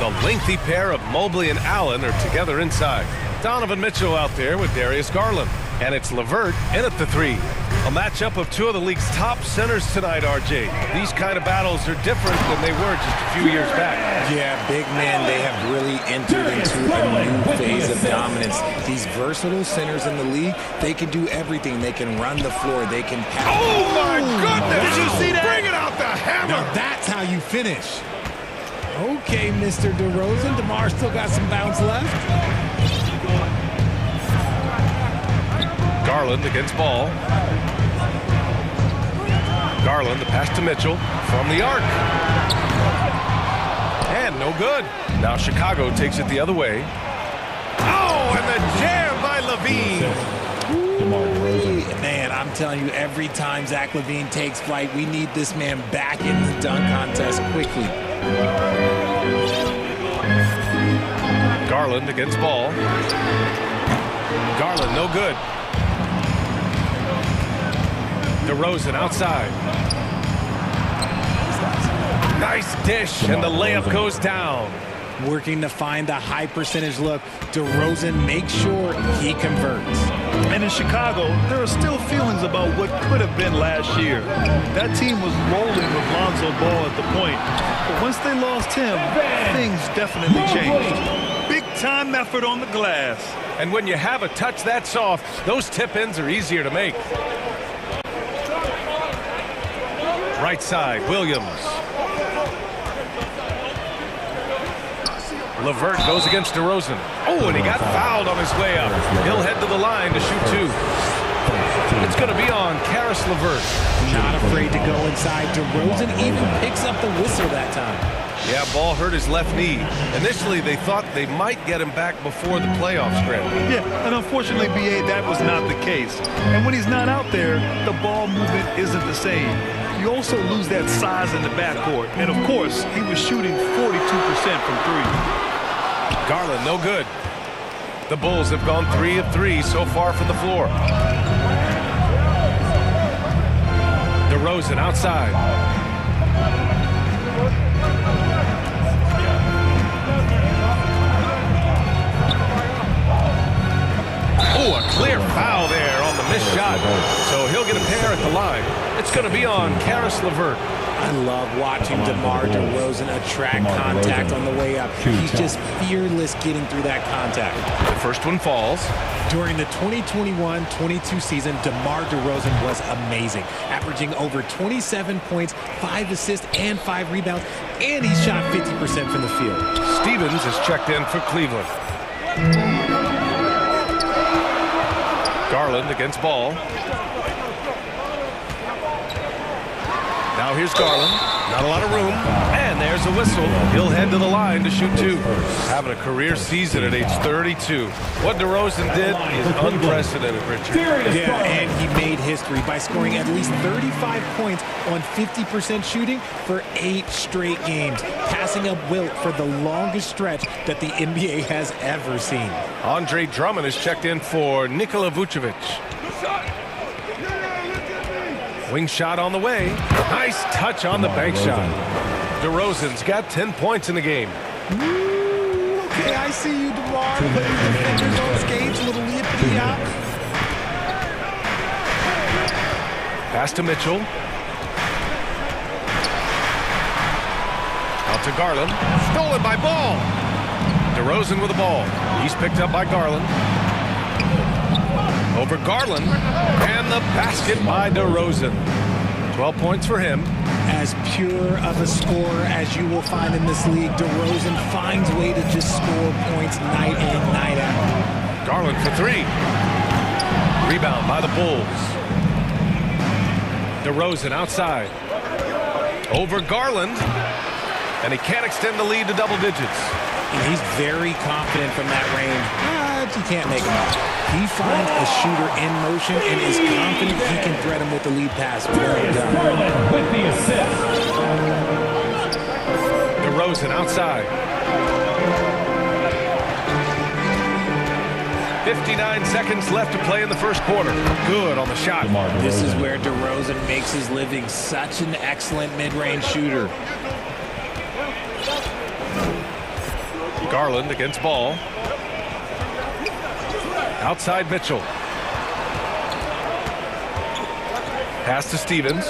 the lengthy pair of Mobley and Allen are together inside. Donovan Mitchell out there with Darius Garland. And it's LeVert in at the 3. A matchup of two of the league's top centers tonight, RJ. These kind of battles are different than they were just a few years back. Yeah, big man, they have really entered into a new phase of dominance. These versatile centers in the league, they can do everything. They can run the floor. They can pass. Oh, my goodness! Did you see that? Bring it out the hammer! Now that's how you finish. Okay, Mr. DeRozan. DeMar still got some bounce left. Garland against Ball. Garland, the pass to Mitchell from the arc. And no good. Now Chicago takes it the other way. Oh, and the jam by Levine. Man, I'm telling you, every time Zach LaVine takes flight, we need this man back in the dunk contest quickly. Garland against Ball. Garland, no good. DeRozan outside. Nice dish, and the layup goes down. Working to find the high percentage look. DeRozan makes sure he converts. And in Chicago, there are still feelings about what could have been last year. That team was rolling with Lonzo Ball at the point. But once they lost him, things definitely changed. Big-time effort on the glass. And when you have a touch that soft, those tip-ins are easier to make. Right side, Williams. LeVert goes against DeRozan. Oh, and he got fouled on his way up. He'll head to the line to shoot 2. It's going to be on Karis LeVert. Not afraid to go inside. DeRozan even picks up the whistle that time. Yeah, Ball hurt his left knee. Initially, they thought they might get him back before the playoff scramble. Yeah, and unfortunately, B.A., that was not the case. And when he's not out there, the ball movement isn't the same. You also lose that size in the backcourt. And, of course, he was shooting 42% from 3. Garland, no good. The Bulls have gone 3 of 3 so far from the floor. DeRozan outside. Oh, a clear foul there on the missed shot. So he'll get a pair at the line. It's going to be on Karis LeVert. I love watching DeMar DeRozan attract contact on the way up. He's just fearless getting through that contact. The first one falls. During the 2021-22 season, DeMar DeRozan was amazing, averaging over 27 points, 5 assists, and 5 rebounds, and he shot 50% from the field. Stevens is checked in for Cleveland. Garland against Ball. Now here's Garland. Not a lot of room. And there's a whistle. He'll head to the line to shoot 2. Having a career season at age 32. What DeRozan did is unprecedented, Richard. Yeah, and he made history by scoring at least 35 points on 50% shooting for 8 straight games, passing up Wilt for the longest stretch that the NBA has ever seen. Andre Drummond is checked in for Nikola Vucevic. Wing shot on the way. Nice touch on the bank shot. DeRozan's got 10 points in the game. Okay, I see you, DeMar. Putting defenders on skates, a little yip-yop. Pass to Mitchell. Out to Garland. Stolen by Ball. DeRozan with the ball. He's picked up by Garland. Over Garland, and the basket by DeRozan. 12 points for him. As pure of a scorer as you will find in this league, DeRozan finds a way to just score points night in, night out. Garland for 3. Rebound by the Bulls. DeRozan outside. Over Garland. And he can't extend the lead to double digits. And he's very confident from that range, but you can't make him out. He finds a shooter in motion and is confident he can thread him with the lead pass. Well done. With the assist. DeRozan outside. 59 seconds left to play in the first quarter. Good on the shot. This is where DeRozan makes his living. Such an excellent mid-range shooter. Garland against Ball. Outside Mitchell. Pass to Stevens.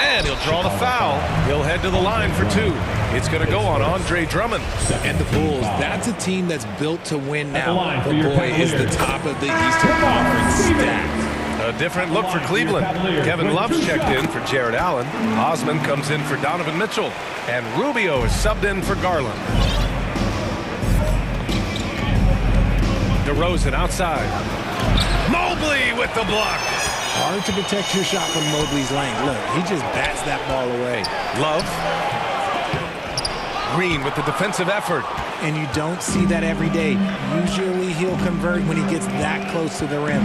And he'll draw the foul. He'll head to the line for two. It's going to go on Andre Drummond. And the Bulls, that's a team that's built to win now. But boy, is the top of the Eastern Conference stacked. A different look for Cleveland. Kevin Love's checked in for Jared Allen. Osman comes in for Donovan Mitchell. And Rubio is subbed in for Garland. DeRozan outside. Mobley with the block. Hard to protect your shot from Mobley's length. Look, he just bats that ball away. Love. Green with the defensive effort. And you don't see that every day. Usually he'll convert when he gets that close to the rim.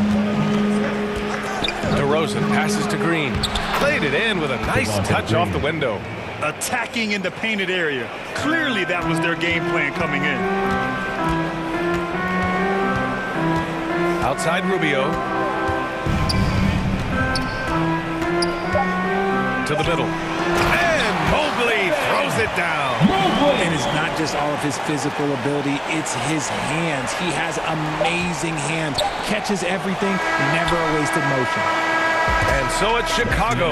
DeRozan passes to Green. Played it in with a nice touch off the window. Attacking in the painted area. Clearly that was their game plan coming in. Outside Rubio. To the middle. And Mobley throws it down. And it's not just all of his physical ability, it's his hands. He has amazing hands. Catches everything, never a wasted motion. And so it's Chicago,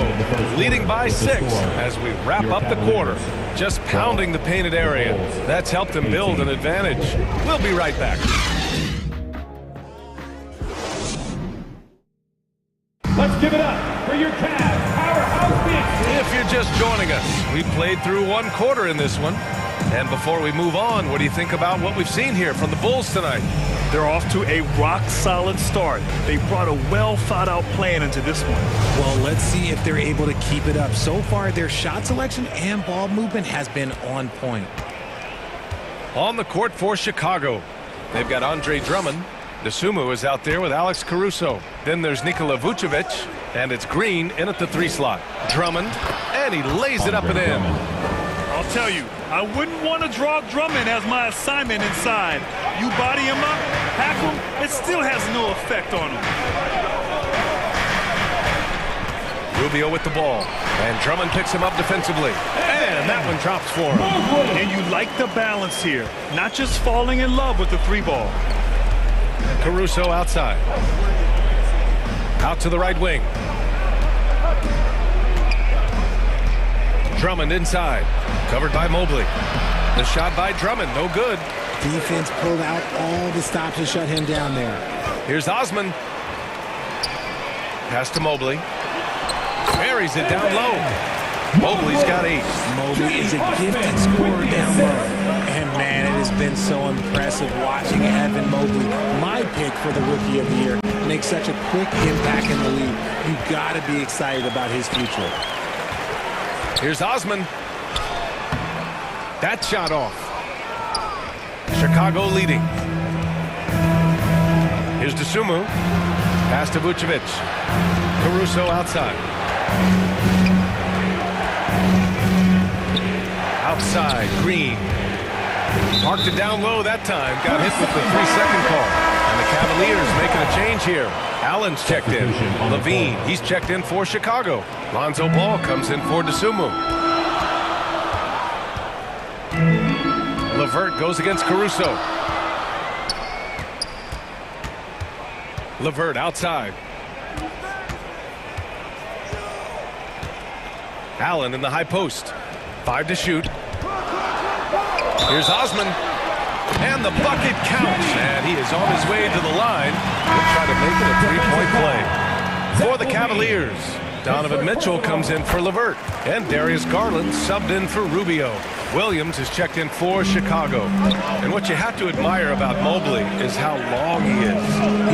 leading by 6 as we wrap up the quarter. Just pounding the painted area. That's helped them build an advantage. We'll be right back. Let's give it up for your Cavs powerhouse Knicks. If you're just joining us, we played through one quarter in this one. And before we move on, what do you think about what we've seen here from the Bulls tonight? They're off to a rock-solid start. They brought a well-thought-out plan into this one. Well, let's see if they're able to keep it up. So far, their shot selection and ball movement has been on point. On the court for Chicago, they've got Andre Drummond. Dosunmu is out there with Alex Caruso. Then there's Nikola Vucevic, and it's Green in at the 3 slot. Drummond, and he lays it up and in. I'll tell you, I wouldn't want to draw Drummond as my assignment inside. You body him up, hack him, it still has no effect on him. Rubio with the ball, and Drummond picks him up defensively. And that one drops for him. And you like the balance here, not just falling in love with the 3-ball. Caruso outside. Out to the right wing. Drummond inside. Covered by Mobley. The shot by Drummond, no good. Defense pulled out all the stops to shut him down there. Here's Osman. Pass to Mobley. Buries it down low. Mobley's got 8. Mobley is a gifted scorer down low. And man, it has been so impressive watching Evan Mobley, my pick for the Rookie of the Year, make such a quick impact in the league. You got to be excited about his future. Here's Osman. That shot off. Chicago leading. Here's Dosunmu. Pass to Vucevic. Caruso outside. Outside, Green. Parked it down low that time. Got hit with the 3-second call. And the Cavaliers making a change here. Allen's checked in. Levine, he's checked in for Chicago. Lonzo Ball comes in for Dosunmu. LeVert goes against Caruso. LeVert outside. Allen in the high post. 5 to shoot. Here's Osman. And the bucket counts. And he is on his way to the line. He'll try to make it a 3-point play. For the Cavaliers, Donovan Mitchell comes in for LeVert. And Darius Garland subbed in for Rubio. Williams is checked in for Chicago. And what you have to admire about Mobley is how long he is.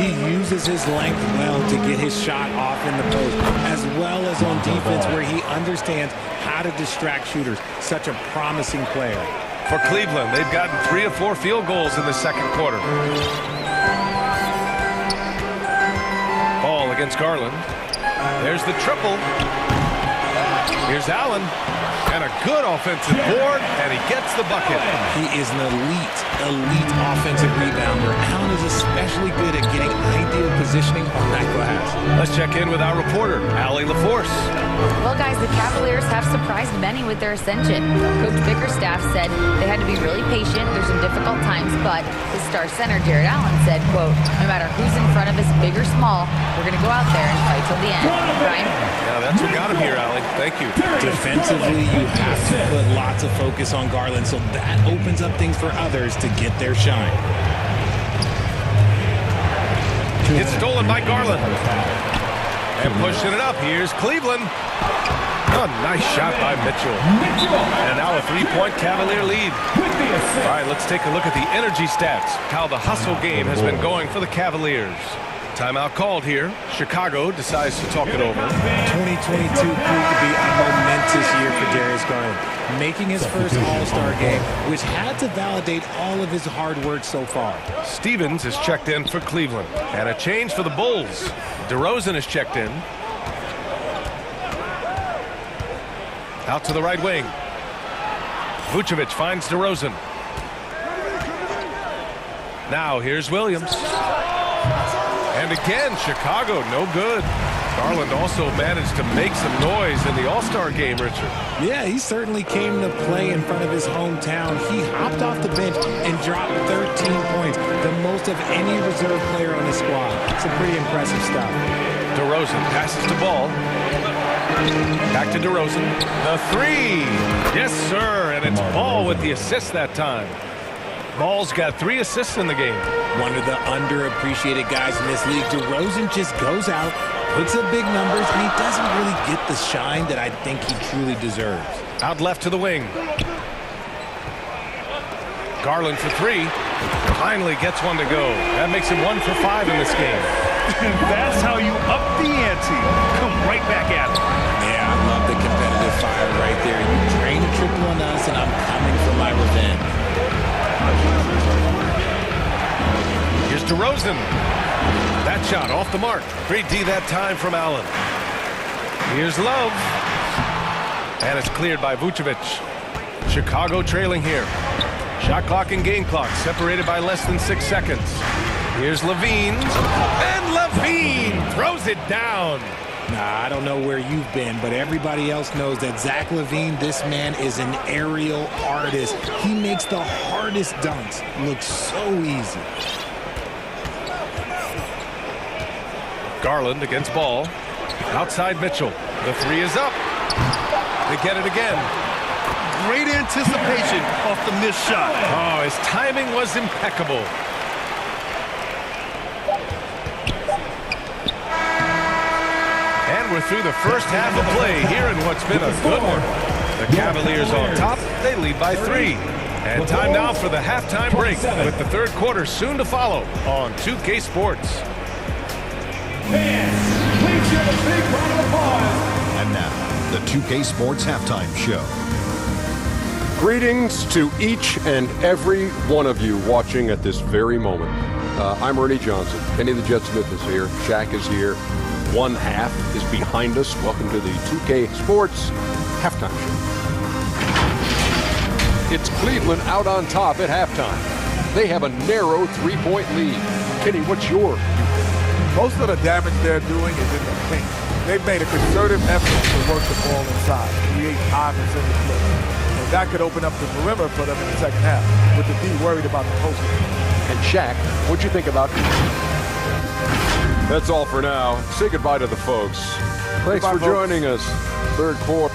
He uses his length well to get his shot off in the post, as well as on defense where he understands how to distract shooters. Such a promising player. For Cleveland, they've gotten 3 of 4 field goals in the second quarter. Ball against Garland. There's the triple. Here's Allen. And a good offensive board, and he gets the bucket. He is an elite offensive rebounder. Allen is especially good at getting ideal positioning on that glass. Let's check in with our reporter, Allie LaForce. Well, guys, the Cavaliers have surprised many with their ascension. Coach Bickerstaff said they had to be really patient. There's some difficult times, but his star center, Jared Allen, said, quote, no matter who's in front of us, big or small, we're going to go out there and fight till the end. Brian? Yeah, that's what got him here, Allie. Thank you. Defensively, you have to put lots of focus on Garland, so that opens up things for others to get their shine. It's stolen by Garland. And pushing it up. Here's Cleveland. A nice shot by Mitchell. And now a 3-point Cavalier lead. All right, let's take a look at the energy stats. How the hustle game has been going for the Cavaliers. Timeout called here. Chicago decides to talk it over. 2022 proved to be a momentous year for Darius Garland, making his first All-Star game, which had to validate all of his hard work so far. Stevens is checked in for Cleveland. And a change for the Bulls. DeRozan is checked in. Out to the right wing. Vucevic finds DeRozan. Now here's Williams. And again, Chicago, no good. Garland also managed to make some noise in the All-Star game, Richard. Yeah, he certainly came to play in front of his hometown. He hopped off the bench and dropped 13 points, the most of any reserve player on the squad. Some pretty impressive stuff. DeRozan passes the ball. Back to DeRozan. The 3. Yes, sir. And it's Ball with the assist that time. Ball's got 3 assists in the game. One of the underappreciated guys in this league. DeRozan just goes out, puts up big numbers, and he doesn't really get the shine that I think he truly deserves. Out left to the wing. Garland for 3. Finally gets one to go. That makes him 1 for 5 in this game. That's how you up the ante. Come right back at it. Yeah, I love the competitive fire right there. You drain a triple on us, and I'm coming for my revenge. Here's DeRozan. That shot off the mark. Great D that time from Allen. Here's Love. And it's cleared by Vucevic. Chicago trailing here. Shot clock and game clock separated by less than 6 seconds. Here's Levine. And Levine throws it down. Nah, I don't know where you've been, but everybody else knows that Zach LaVine, this man is an aerial artist. He makes the hardest dunks look so easy. Garland against Ball. Outside Mitchell. The 3 is up. They get it again. Great anticipation off the missed shot. Oh, his timing was impeccable. And we're through the first half of play here in what's been a good one. The Cavaliers on top. They lead by 3. And time now for the halftime break with the third quarter soon to follow on 2K Sports. Fans, please give a big round of applause. And now, the 2K Sports Halftime Show. Greetings to each and every one of you watching at this very moment. I'm Ernie Johnson. Kenny the Jet Smith is here. Shaq is here. One half is behind us. Welcome to the 2K Sports Halftime Show. It's Cleveland out on top at halftime. They have a narrow 3-point lead. Kenny, what's your view? Most of the damage they're doing is in the paint. They've made a concerted effort to work the ball inside, create offense in the play. And that could open up the perimeter for them in the second half, with the D worried about the post. And Shaq, what'd you think about it? That's all for now. Say goodbye to the folks. Thanks for joining us. Third quarter.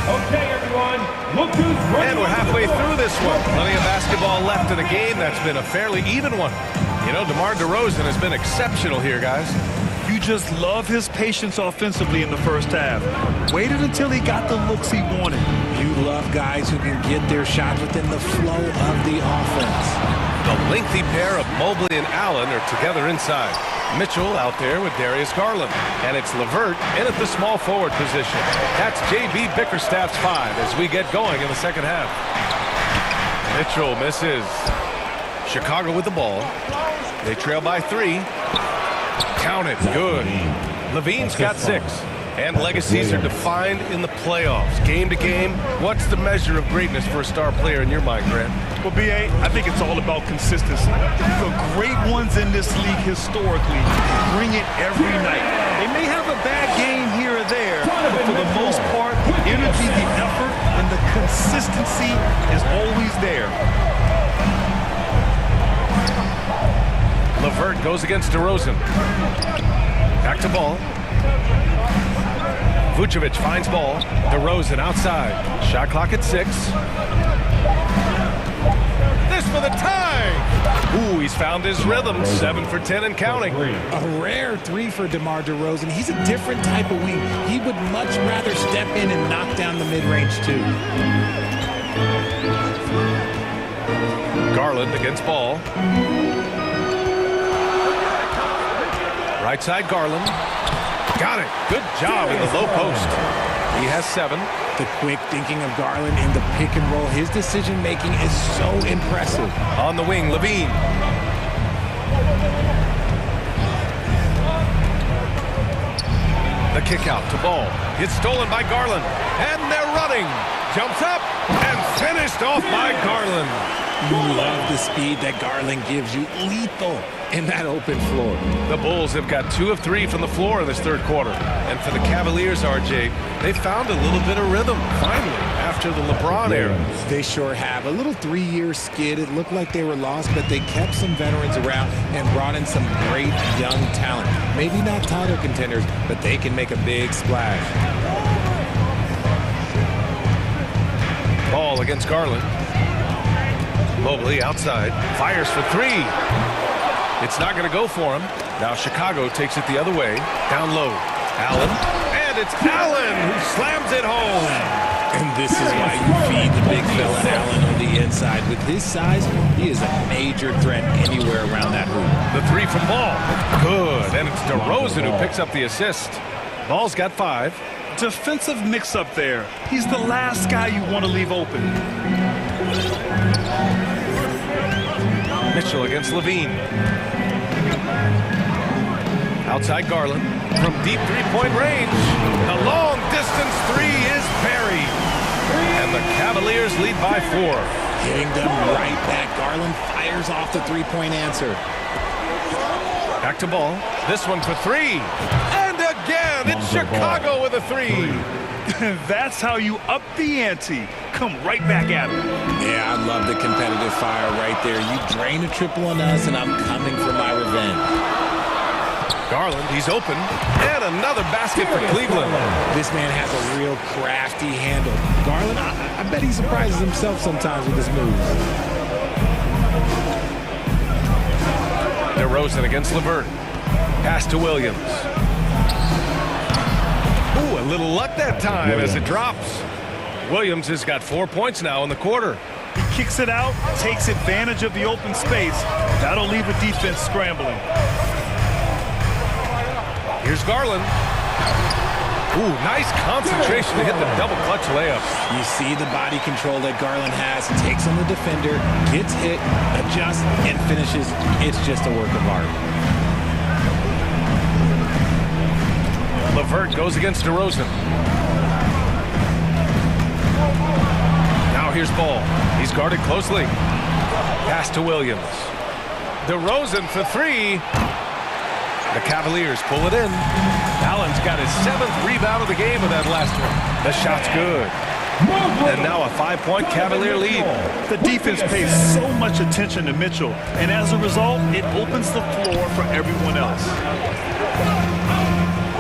Okay, everyone. Look who's running. And we're halfway through the this one. Plenty of basketball left in the game. That's been a fairly even one. You know, DeMar DeRozan has been exceptional here, guys. You just love his patience offensively in the first half. Waited until he got the looks he wanted. You love guys who can get their shot within the flow of the offense. The lengthy pair of Mobley and Allen are together inside. Mitchell out there with Darius Garland. And it's LeVert in at the small forward position. That's J.B. Bickerstaff's 5 as we get going in the second half. Mitchell misses. Chicago with the ball. They trail by 3. Count it. Good. Levine's got 6. And legacies are defined in the playoffs. Game to game, what's the measure of greatness for a star player in your mind, Grant? Well, B.A., I think it's all about consistency. The great ones in this league historically bring it every night. They may have a bad game here or there, but for the most part, the energy, the effort, and the consistency is always there. LeVert goes against DeRozan. Back to ball. Vucevic finds ball. DeRozan outside. Shot clock at 6. This for the tie. Ooh, he's found his rhythm. 7 for 10 and counting. A rare 3 for DeMar DeRozan. He's a different type of wing. He would much rather step in and knock down the mid-range too. Garland against ball. Right side, Garland. Got it. Good job in the low post. He has 7. The quick thinking of Garland in the pick and roll. His decision-making is so impressive. On the wing, Levine. The kick out to ball. It's stolen by Garland. And they're running. Jumps up and finished off by Garland. You love the speed that Garland gives you. Lethal in that open floor. The Bulls have got 2 of 3 from the floor in this third quarter. And for the Cavaliers, RJ, they found a little bit of rhythm, finally, after the LeBron era. They sure have. A little 3-year skid. It looked like they were lost, but they kept some veterans around and brought in some great young talent. Maybe not title contenders, but they can make a big splash. Ball against Garland. Mobley outside, fires for 3. It's not going to go for him. Now Chicago takes it the other way, down low. Allen, and it's Allen who slams it home. And this is why you feed the big fella Allen on the inside. With his size, he is a major threat anywhere around that hoop. The 3 from Ball, good, and it's DeRozan who picks up the assist. Ball's got 5. Defensive mix-up there. He's the last guy you want to leave open. Mitchell against Levine. Outside Garland from deep three-point range. The long-distance 3 is buried. And the Cavaliers lead by 4. Hitting them right back. Garland fires off the three-point answer. Back to ball. This one for 3. And again, it's Chicago with a 3. That's how you up the ante. Come right back at him. Yeah, I love the competitive fire right there. You drain a triple on us, and I'm coming for my revenge. Garland, he's open. And another basket for Cleveland. This man has a real crafty handle. Garland, I bet he surprises himself sometimes with his moves. DeRozan against LeVert. Pass to Williams. Ooh, a little luck that time as it drops. Williams has got 4 points now in the quarter. He kicks it out, takes advantage of the open space. That'll leave a defense scrambling. Here's Garland. Ooh, nice concentration to hit the double clutch layup. You see the body control that Garland has. Takes on the defender, gets hit, adjusts, and finishes. It's just a work of art. LeVert goes against DeRozan. Now here's Ball. He's guarded closely. Pass to Williams. DeRozan for 3. The Cavaliers pull it in. Allen's got his 7th rebound of the game with that last one. The shot's good. And now a 5-point Cavalier lead. The defense pays so much attention to Mitchell, and as a result, it opens the floor for everyone else.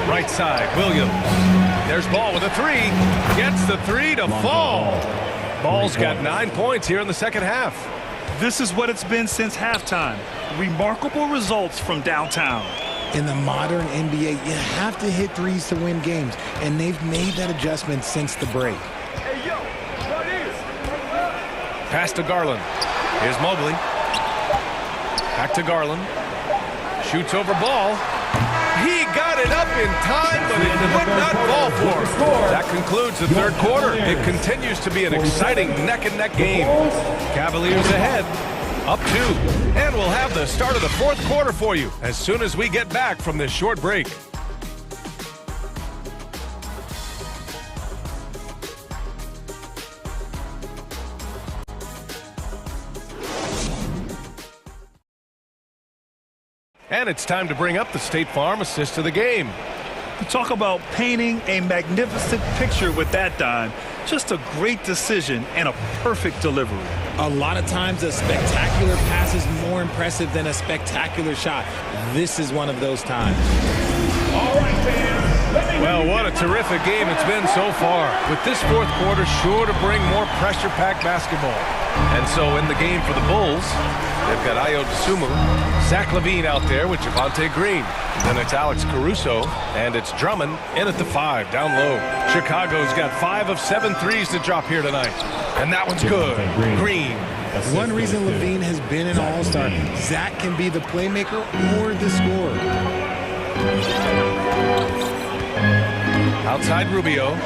Right side, Williams. There's Ball with a 3. Gets the 3 to fall. Ball's got 9 points here in the second half. This is what it's been since halftime. Remarkable results from downtown. In the modern NBA, you have to hit threes to win games, and they've made that adjustment since the break. Pass to Garland. Here's Mobley. Back to Garland. Shoots over ball. He got it up in time, but it would not fall for him. That concludes the third quarter. It continues to be an exciting neck-and-neck game. Cavaliers ahead, up 2. And we'll have the start of the fourth quarter for you as soon as we get back from this short break. And it's time to bring up the State Farm assist of the game. Talk about painting a magnificent picture with that dime. Just a great decision and a perfect delivery. A lot of times a spectacular pass is more impressive than a spectacular shot. This is one of those times. All right, fans. Well, what a terrific game it's been so far. With this fourth quarter sure to bring more pressure-packed basketball. And so in the game for the Bulls, they've got Ayo Dosunmu, Zach LaVine out there with Javonte Green. Then it's Alex Caruso, and it's Drummond in at the 5, down low. Chicago's got 5 of 7 threes to drop here tonight. And that one's good. Green. One reason LaVine has been an all-star, Zach can be the playmaker or the scorer. Outside Rubio.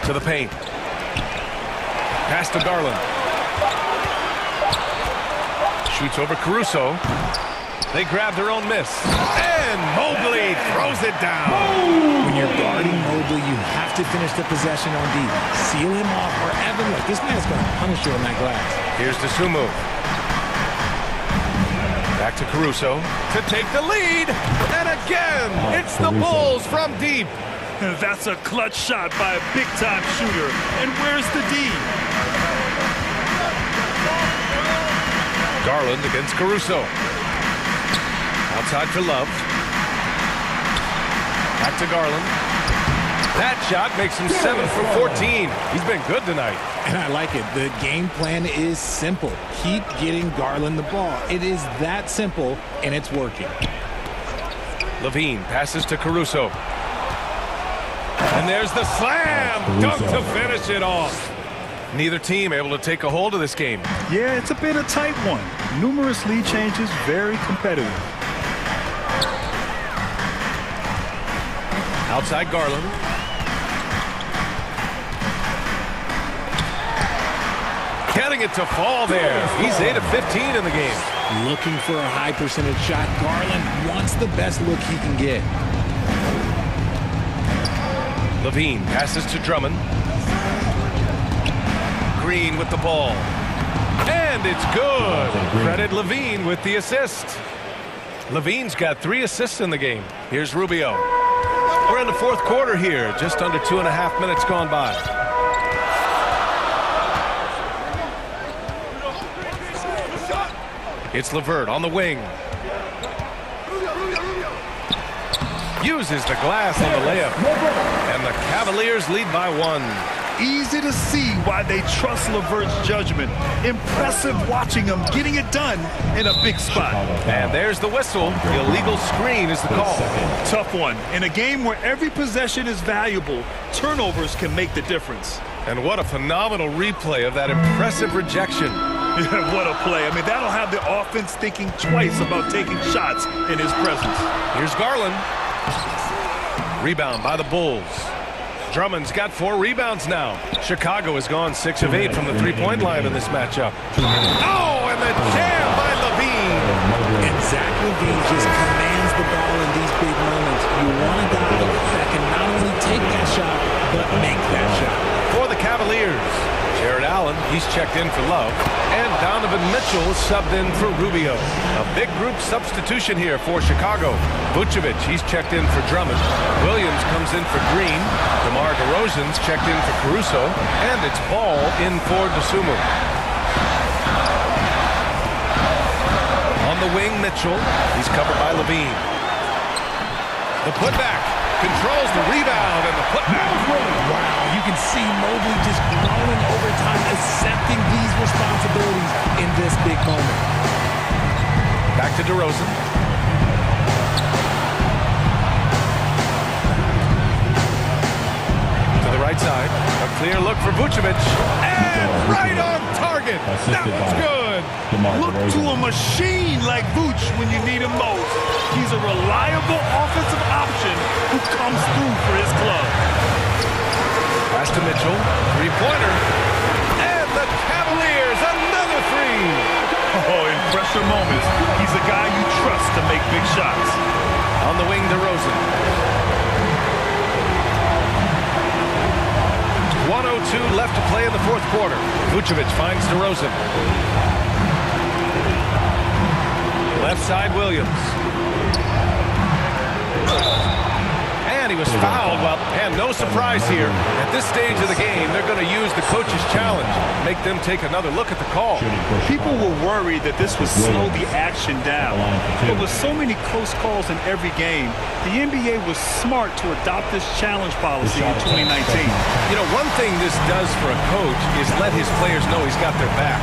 To the paint. Pass to Garland. Shoots over Caruso. They grab their own miss. And Mobley throws it down. When you're guarding Mobley, you have to finish the possession on D. Seal him off, or Evan, look, this man's going to punish you on that glass. Here's Dosunmu. Back to Caruso to take the lead. And again, it's the Bulls from deep. That's a clutch shot by a big-time shooter. And where's the D? Garland against Caruso. Outside for Love. Back to Garland. That shot makes him 7 for 14. He's been good tonight. And I like it. The game plan is simple. Keep getting Garland the ball. It is that simple, and it's working. LaVine passes to Caruso. And there's the slam dunk to finish it off. Neither team able to take a hold of this game. Yeah, it's a bit a tight one. Numerous lead changes, very competitive. Outside Garland. Getting it to fall there. He's 8 of 15 in the game. Looking for a high percentage shot. Garland wants the best look he can get. LaVine passes to Drummond. Green with the ball. And it's good. Credit LaVine with the assist. LaVine's got 3 assists in the game. Here's Rubio. We're in the fourth quarter here. Just under 2.5 minutes gone by. It's LeVert on the wing. Uses the glass on the layup. And the Cavaliers lead by 1. Easy to see why they trust LeVert's judgment. Impressive watching him getting it done in a big spot. And there's the whistle. Illegal screen is the call. Tough one. In a game where every possession is valuable, turnovers can make the difference. And what a phenomenal replay of that impressive rejection. What a play. I mean, that'll have the offense thinking twice about taking shots in his presence. Here's Garland. Rebound by the Bulls. Drummond's got 4 rebounds now. Chicago has gone 6 of 8 from the three-point line in this matchup. Oh, and the jam by LaVine. And Zach LaVine just commands the ball in these big moments. You want a guy that can not only take that shot, but make that shot. For the Cavaliers, Jared Allen, he's checked in for Love. And Donovan Mitchell is subbed in for Rubio. A big group substitution here for Chicago. Vucevic, he's checked in for Drummond. Williams comes in for Green. DeMar DeRozan's checked in for Caruso. And it's Ball in for Dosunmu. On the wing, Mitchell. He's covered by LaVine. The putback controls the rebound and the putback. Wow, you can see Mobley just growing over time, accepting these responsibilities in this big moment. Back to DeRozan. To the right side. A clear look for Vucevic. And right on target. That was good. Look to a machine like Vooch when you need him most. He's a reliable offensive option who comes through for his club. Pass to Mitchell. Three-pointer. And the Cavaliers, another three. Oh, in pressure moments, he's a guy you trust to make big shots. On the wing, DeRozan. 1:02 left to play in the fourth quarter. Vucevic finds DeRozan. Left side, Williams. And he was fouled. Well, and no surprise here. At this stage of the game, they're going to use the coach's challenge, make them take another look at the call. People were worried that this would slow the action down. But with so many close calls in every game, the NBA was smart to adopt this challenge policy in 2019. You know, one thing this does for a coach is let his players know he's got their back.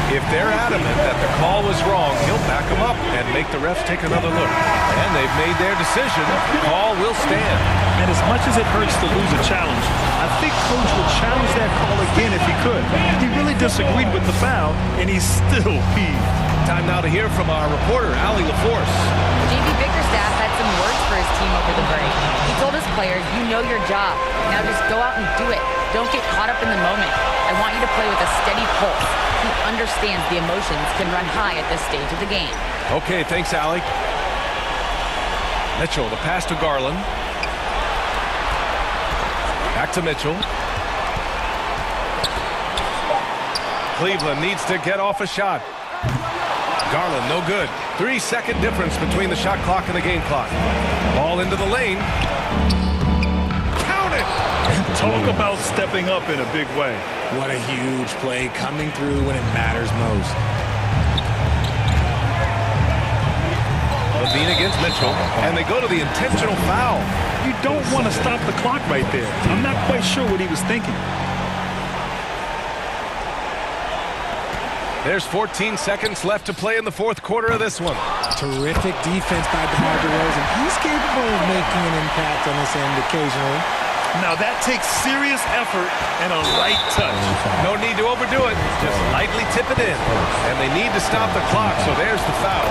If they're adamant that the call was wrong, he'll back them up and make the refs take another look. And they've made their decision. The call will stand. And as much as it hurts to lose a challenge, I think Coach would challenge that call again if he could. He really disagreed with the foul, and he's still peeved. Time now to hear from our reporter, Allie LaForce. JB Bickerstaff had some words for his team over the break. He told his players, you know your job. Now just go out and do it. Don't get caught up in the moment. I want you to play with a steady pulse. He understands the emotions can run high at this stage of the game. Okay, thanks, Allie. Mitchell, the pass to Garland. Back to Mitchell. Cleveland needs to get off a shot. Garland, no good. 3-second difference between the shot clock and the game clock. Ball into the lane. Count it! Talk about stepping up in a big way. What a huge play coming through when it matters most. Levine against Mitchell, and they go to the intentional foul. You don't want to stop the clock right there. I'm not quite sure what he was thinking. There's 14 seconds left to play in the fourth quarter of this one. Terrific defense by DeMar DeRozan. He's capable of making an impact on this end occasionally. Now that takes serious effort and a light touch. No need to overdo it. Just lightly tip it in. And they need to stop the clock, so there's the foul.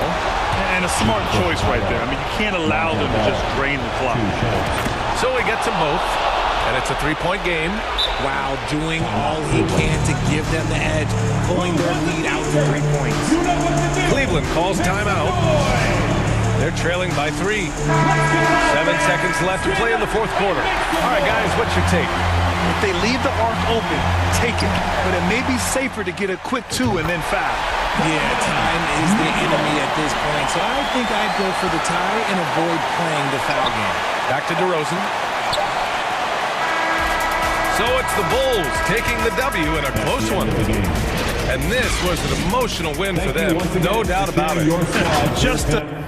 And a smart choice right there. I mean, you can't allow them to just drain the clock. So he gets them both, and it's a three-point game. Wow, doing all he can to give them the edge, pulling their lead out to 3 points. Cleveland calls timeout. They're trailing by 3. 7 seconds left to play in the fourth quarter. All right, guys, what's your take? If they leave the arc open, take it. But it may be safer to get a quick 2 and then foul. Yeah, time is the enemy at this point. So I think I'd go for the tie and avoid playing the foul game. Back to DeRozan. So it's the Bulls taking the W in a close one. And this was an emotional win for them. No doubt about it. Just a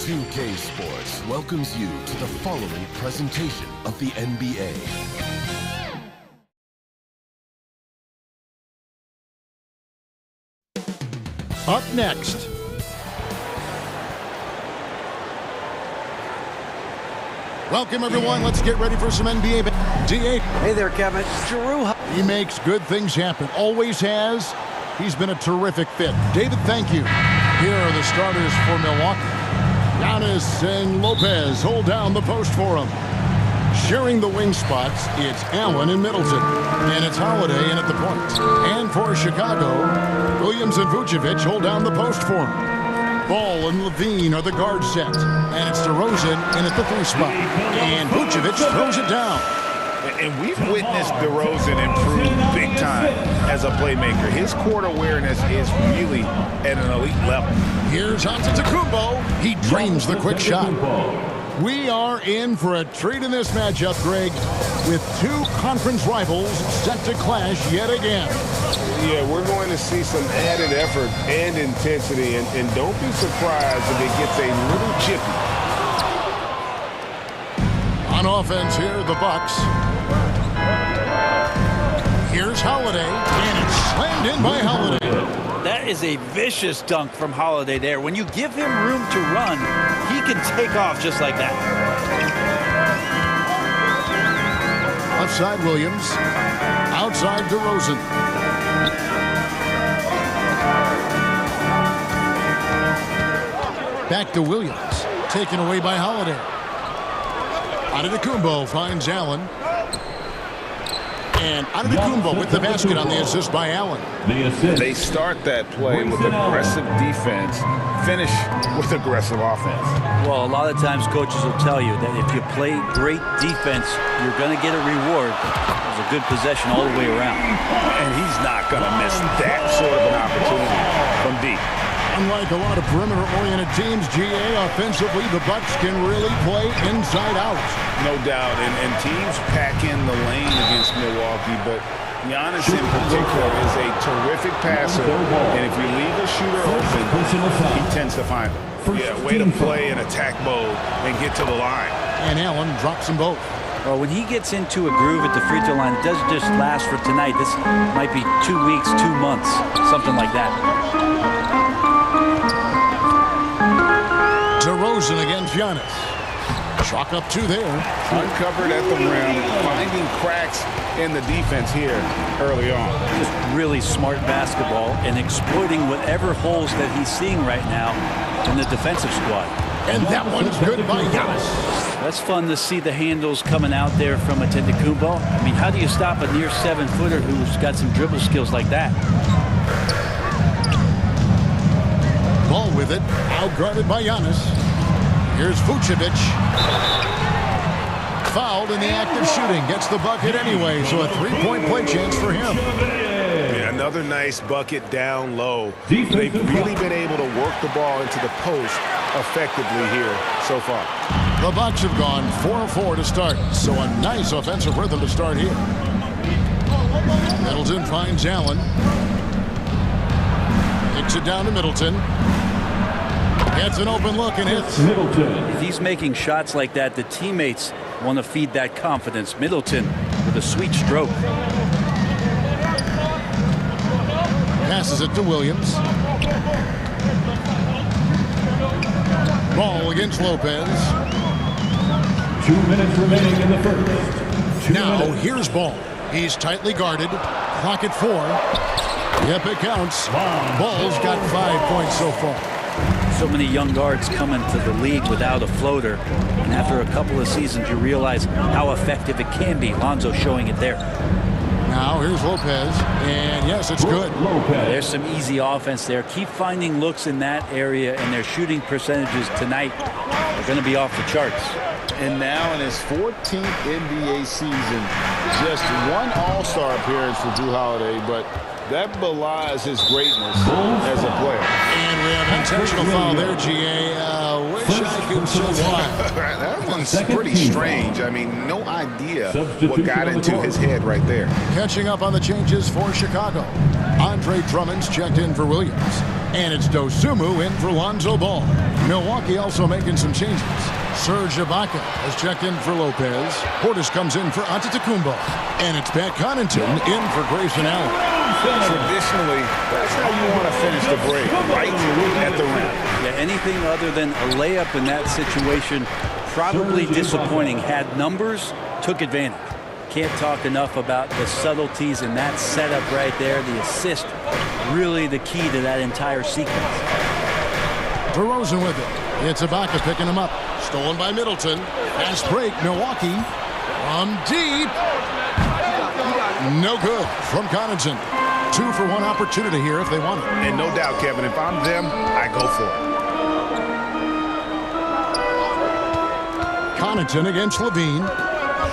2K Sports welcomes you to the following presentation of the NBA. Up next. Welcome, everyone. Let's get ready for some NBA. D8. Hey there, Kevin. Drew. He makes good things happen. Always has. He's been a terrific fit. David, thank you. Here are the starters for Milwaukee. Giannis and Lopez hold down the post for him. Sharing the wing spots, it's Allen and Middleton. And it's Holiday in at the point. And for Chicago, Williams and Vucevic hold down the post for him. Ball and Levine are the guard set. And it's DeRozan in at the 3 spot. And Vucevic throws it down. And we've witnessed DeRozan improve big time as a playmaker. His court awareness is really at an elite level. Here's Antetokounmpo. He dreams the quick shot. We are in for a treat in this matchup, Greg, with 2 conference rivals set to clash yet again. Yeah, we're going to see some added effort and intensity, and don't be surprised if it gets a little chippy. On offense here, the Bucks. Here's Holiday, and it's slammed in by Holiday. That is a vicious dunk from Holiday there. When you give him room to run, he can take off just like that. Outside Williams. Outside DeRozan. Back to Williams. Taken away by Holiday. Antetokounmpo finds Allen. And Antetokounmpo with the basket on the assist by Allen. They start that play with aggressive defense, finish with aggressive offense. Well, a lot of times coaches will tell you that if you play great defense, you're going to get a reward. It's a good possession all the way around. And he's not going to miss that sort of an opportunity from deep. Unlike a lot of perimeter-oriented teams, GA, offensively, the Bucks can really play inside out. No doubt, and teams pack in the lane against Milwaukee, but Giannis in particular is a terrific passer, and if you leave a shooter open, he tends to find them. Yeah, way to play in attack mode and get to the line. And Allen drops them both. Well, when he gets into a groove at the free throw line, it doesn't just last for tonight. This might be 2 weeks, 2 months, something like that. DeRozan against Giannis. Chalk up 2 there. Uncovered at the rim, finding cracks in the defense here early on. Just really smart basketball and exploiting whatever holes that he's seeing right now in the defensive squad. And that one's good by Giannis. That's fun to see the handles coming out there from Antetokounmpo. I mean, how do you stop a near 7-footer who's got some dribble skills like that? Ball with it, outguarded by Giannis. Here's Vucevic. Fouled in the act of shooting. Gets the bucket anyway, so a 3-point play chance for him. Yeah, another nice bucket down low. They've really been able to work the ball into the post effectively here so far. The Bucks have gone 4-4 to start, so a nice offensive rhythm to start here. Middleton finds Allen. Kicks it down to Middleton. Gets an open look and hits. If he's making shots like that, the teammates want to feed that confidence. Middleton with a sweet stroke. Passes it to Williams. Ball against Lopez. 2 minutes remaining in the first. Now here's Ball. He's tightly guarded. Clock at 4. Yep, it counts. Ball's got 5 points so far. So many young guards come into the league without a floater, and after a couple of seasons you realize how effective it can be. Lonzo's showing it there. Now here's Lopez, and yes, it's good. There's some easy offense there. Keep finding looks in that area, and their shooting percentages tonight are going to be off the charts. And now in his 14th NBA season, just one All-Star appearance for Jrue Holiday, but that belies his greatness as a player. And we have an intentional foul there, GA. Wish I could say why. That one's pretty strange. I mean, no idea what got into his head right there. Catching up on the changes for Chicago. Andre Drummond's checked in for Williams. And it's Dosunmu in for Lonzo Ball. Milwaukee also making some changes. Serge Ibaka has checked in for Lopez. Portis comes in for Antetokounmpo. And it's Pat Connaughton in for Grayson Allen. Traditionally, that's how you want to finish the break, right at the rim. Yeah, anything other than a layup in that situation, probably disappointing. Had numbers, took advantage. Can't talk enough about the subtleties in that setup right there. The assist, really the key to that entire sequence. DeRozan with it. It's Ibaka picking him up. Stolen by Middleton. Fast break, Milwaukee. From deep. No good from Connaughton. 2 for 1 opportunity here if they want it. And no doubt, Kevin, if I'm them, I go for it. Connaughton against Levine.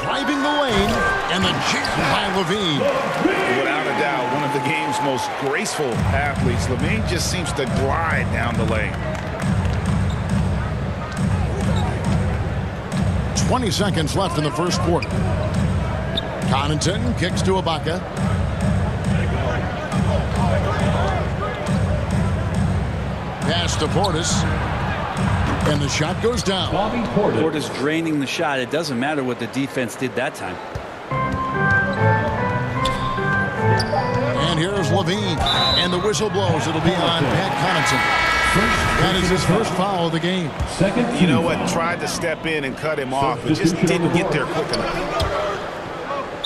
Driving the lane. And the jam by Levine. Without a doubt, one of the game's most graceful athletes. Levine just seems to glide down the lane. 20 seconds left in the first quarter. Connaughton kicks to Ibaka. Pass to Portis. And the shot goes down. Portis draining the shot. It doesn't matter what the defense did that time. And here's Levine. And the whistle blows. It'll be on Pat Connaughton. That is his first foul of the game. You know what? Tried to step in and cut him off, but just didn't get there quick enough.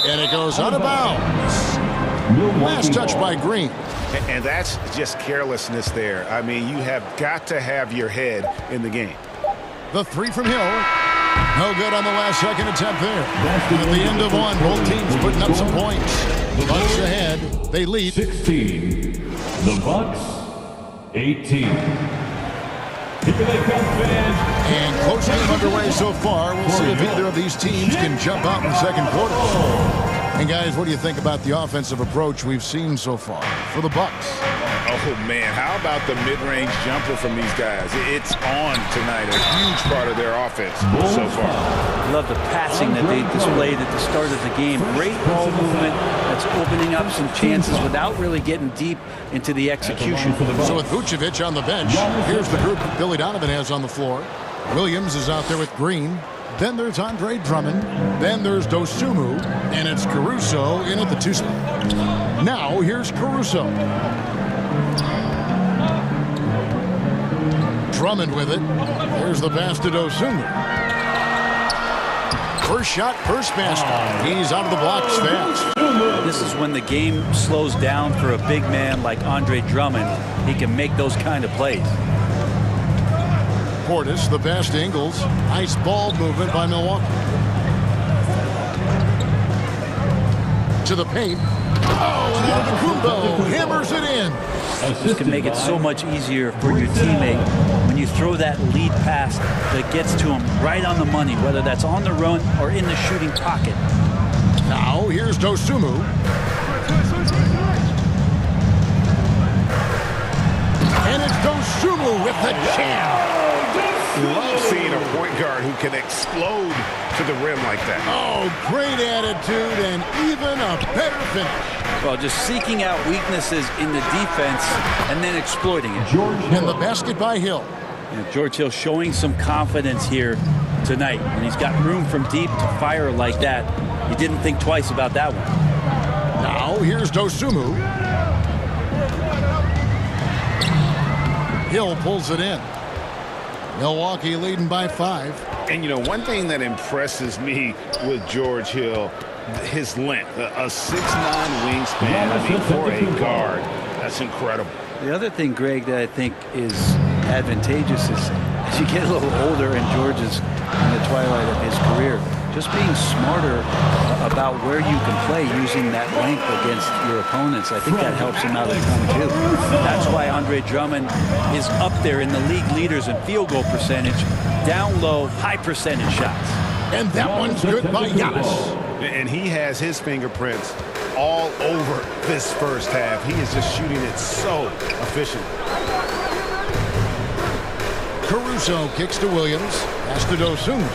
And it goes out of bounds. Last touch by Green. And that's just carelessness there. I mean, you have got to have your head in the game. The 3 from Hill. No good on the last second attempt there. At the end of one, both teams putting up some points. The Bucks ahead. They lead. 16. The Bucks, 18. Here they come, fans. And close game underway so far. We'll see if either of these teams can jump out in the second quarter. And guys, what do you think about the offensive approach we've seen so far for the Bucks? Oh man, how about the mid-range jumper from these guys? It's on tonight, a huge part of their offense so far. I love the passing that they displayed at the start of the game. Great ball movement that's opening up some chances without really getting deep into the execution. So with Vucevic on the bench, here's the group that Billy Donovan has on the floor. Williams is out there with Green. Then there's Andre Drummond. Then there's Dosunmu. And it's Caruso in at the 2 spot. Now here's Caruso. Drummond with it. Here's the pass to Dosunmu. First shot, first basket. He's out of the blocks fast. This is when the game slows down for a big man like Andre Drummond. He can make those kind of plays. Portis, the pass to Ingles. Nice ball movement by Milwaukee. To the paint. Oh, and Antetokounmpo hammers it in. This can make it so much easier for your teammate when you throw that lead pass that gets to him right on the money, whether that's on the run or in the shooting pocket. Now, here's Dosunmu. And it's Dosunmu with the jam. Love seeing a point guard who can explode to the rim like that. Oh, great attitude and even a better finish. Well, just seeking out weaknesses in the defense and then exploiting it. And the basket by Hill. Yeah, George Hill showing some confidence here tonight. When he's got room from deep to fire like that, he didn't think twice about that one. Now, here's Dosunmu. Hill pulls it in. Milwaukee leading by 5. And, you know, one thing that impresses me with George Hill, his length, a 6'9" wingspan. I mean, for a guard, that's incredible. The other thing, Greg, that I think is advantageous is as you get a little older and George is in the twilight of his career, just being smarter about where you can play using that length against your opponents. I think that helps him out a ton too. That's why Andre Drummond is up there in the league leaders in field goal percentage, down low, high percentage shots. And that one's good by Giannis. And he has his fingerprints all over this first half. He is just shooting it so efficient. Caruso kicks to Williams. Pass to Dosunmu.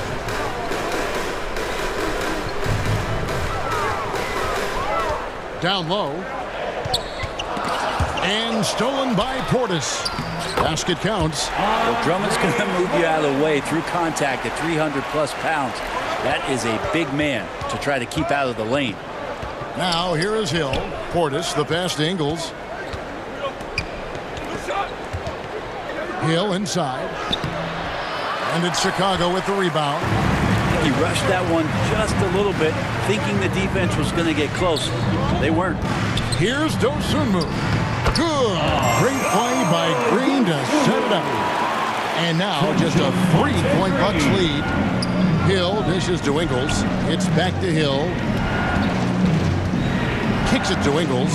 Down low. And stolen by Portis. Basket counts. Well, Drummond's going to move you out of the way through contact at 300-plus pounds. That is a big man to try to keep out of the lane. Now here is Hill. Portis, the pass to Ingles. Hill inside. And it's Chicago with the rebound. He rushed that one just a little bit, thinking the defense was going to get close. They weren't. Here's Dosunmu. Good. Great play by Green to set it up. And now just a 3-point Bucks lead. Hill dishes to Ingles. It's back to Hill. Kicks it to Ingles.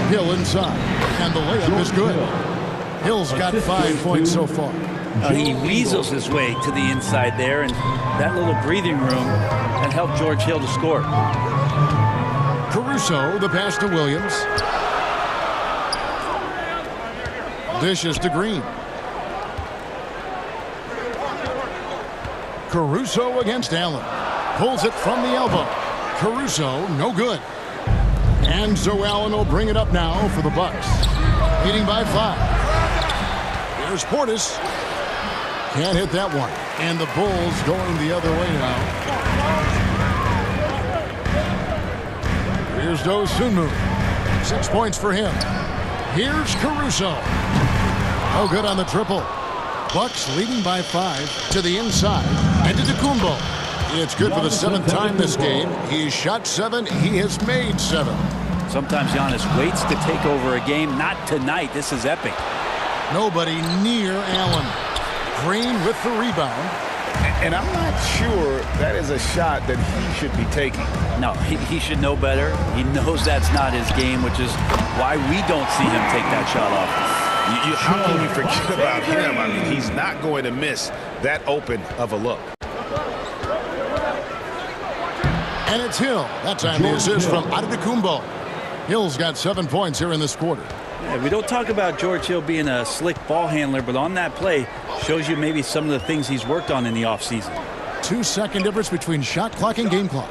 Hill inside. And the layup is good. Hill's got 5 points so far. He weasels his way to the inside there, and that little breathing room can help George Hill to score. Caruso, the pass to Williams. Dishes to Green. Caruso against Allen. Pulls it from the elbow. Caruso, no good. And so Allen will bring it up now for the Bucks. Leading by 5. Here's Portis. Can't hit that one. And the Bulls going the other way now. Here's Dosunmu. 6 points for him. Here's Caruso. No good on the triple. Bucks leading by 5 to the inside. And to Kumbo. It's good for the 7th time this game. He's shot 7. He has made 7. Sometimes Giannis waits to take over a game. Not tonight. This is epic. Nobody near Allen. Green with the rebound. And I'm not sure that is a shot that he should be taking. No, he should know better. He knows that's not his game, which is why we don't see him take that shot off. How can you forget about him? I mean, he's not going to miss that open of a look. And it's Hill. That time the assist from Antetokounmpo. Hill's got 7 points here in this quarter. Yeah, we don't talk about George Hill being a slick ball handler, but on that play shows you maybe some of the things he's worked on in the offseason. 2-second difference between shot clock and game clock.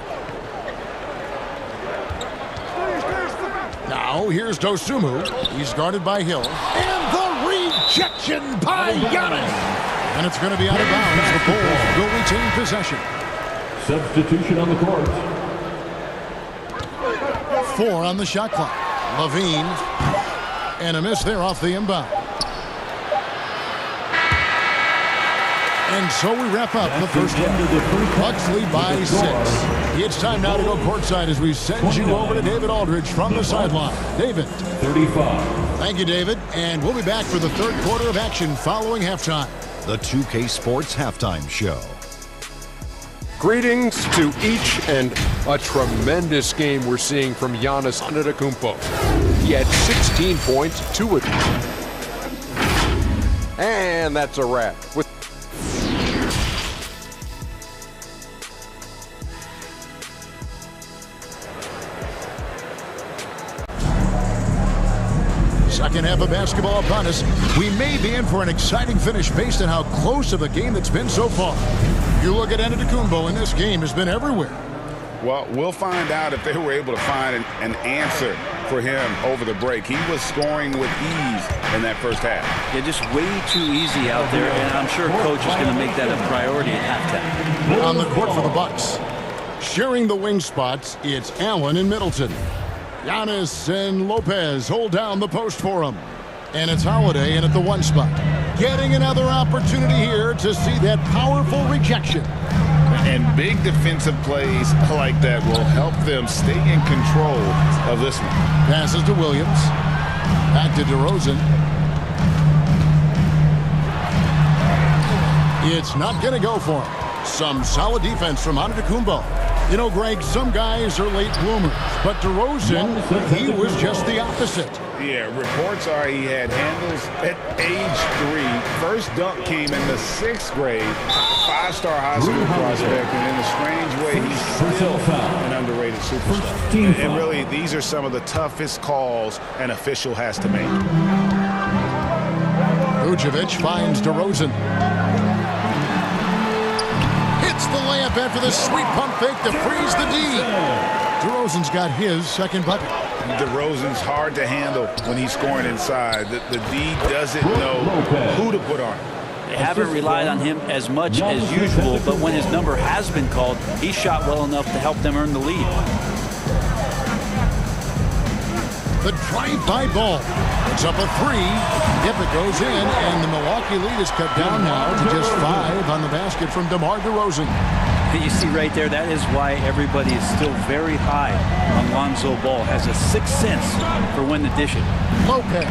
Now here's Dosunmu. He's guarded by Hill. And the rejection by Giannis. And it's going to be out of bounds. The Bulls will retain possession. Substitution on the court. 4 on the shot clock. Levine. And a miss there off the inbound. And so we wrap up the first half. Bucks lead by 6. It's time now to go courtside as we send you over to David Aldridge from the sideline. David. 35. Thank you, David. And we'll be back for the third quarter of action following halftime. The 2K Sports Halftime Show. Greetings to each, and a tremendous game we're seeing from Giannis Antetokounmpo. He had 16 points, 2 of them. And that's a wrap. With second half of basketball upon us. We may be in for an exciting finish based on how close of a game that's been so far. You look at Antetokounmpo, and this game has been everywhere. Well, we'll find out if they were able to find an answer for him over the break. He was scoring with ease in that first half. Yeah, just way too easy out there, and I'm sure Coach is going to make that a priority at halftime. On the court for the Bucks. Sharing the wing spots, it's Allen and Middleton. Giannis and Lopez hold down the post for him. And it's Holiday in at the 1 spot. Getting another opportunity here to see that powerful rejection. And big defensive plays like that will help them stay in control of this one. Passes to Williams. Back to DeRozan. It's not going to go for him. Some solid defense from Antetokounmpo. You know, Greg, some guys are late bloomers, but DeRozan, he was just the opposite. Yeah, reports are he had handles at age 3. First dunk came in the 6th grade. 5-star high school prospect, and in a strange way, he's still an underrated superstar. And really, these are some of the toughest calls an official has to make. Vucevic finds DeRozan. Hits the layup after the sweet pump fake to freeze the D. DeRozan's got his second bucket. DeRozan's hard to handle when he's scoring inside. The D doesn't know who to put on him. They haven't relied on him as much as usual, but when his number has been called, he shot well enough to help them earn the lead. The drive-by ball. It's up a 3. If it goes in, and the Milwaukee lead is cut down now to just 5 on the basket from DeMar DeRozan. You see right there, that is why everybody is still very high on Lonzo Ball. Has a sixth sense for when to dish it. Lopez.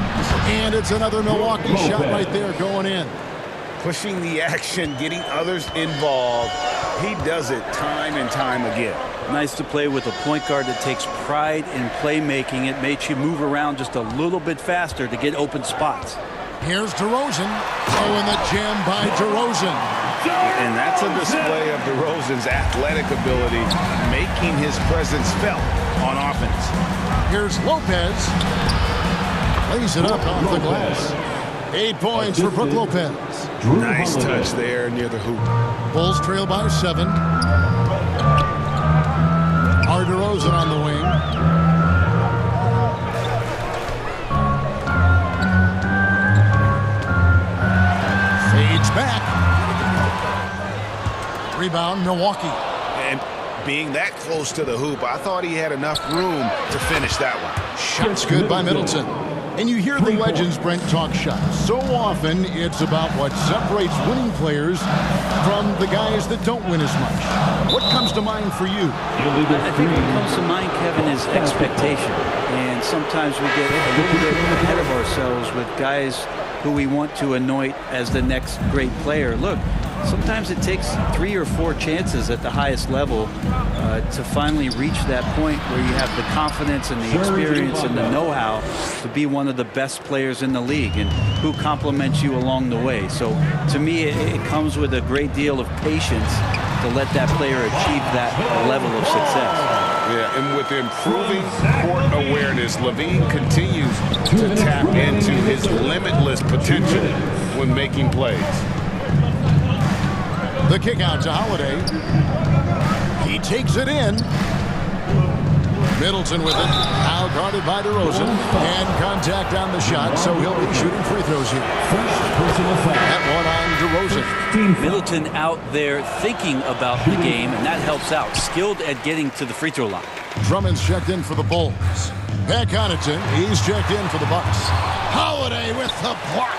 And it's another Milwaukee shot right there going in. Pushing the action, getting others involved. He does it time and time again. Nice to play with a point guard that takes pride in playmaking. It makes you move around just a little bit faster to get open spots. Here's DeRozan. Oh, and the jam by DeRozan. And that's a display of DeRozan's athletic ability, making his presence felt on offense. Here's Lopez. Lays it up off the glass. 8 points for Brook Lopez. Nice touch there near the hoop. Bulls trail by 7. DeRozan on the wing. Fades back. Rebound, Milwaukee. And being that close to the hoop, I thought he had enough room to finish that one. Shots good by Middleton. And you hear the legends, Brent, talk shots. So often, it's about what separates winning players from the guys that don't win as much. What comes to mind for you? I think what comes to mind, Kevin, is expectation. And sometimes we get a little bit ahead of ourselves with guys who we want to anoint as the next great player. Look, sometimes it takes 3 or 4 chances at the highest level to finally reach that point where you have the confidence and the experience and the know-how to be one of the best players in the league and who complements you along the way. So to me, it comes with a great deal of patience to let that player achieve that level of success. Yeah, and with improving court awareness, LaVine continues to tap into his limitless potential when making plays. The kick out to Holiday. He takes it in. Middleton with it. Now guarded by DeRozan. And contact on the shot, so he'll be shooting free throws here. That one on DeRozan. Middleton out there thinking about the game, and that helps out. Skilled at getting to the free throw line. Drummond's checked in for the Bulls. Pat Connaughton, he's checked in for the Bucks. Holiday with the block.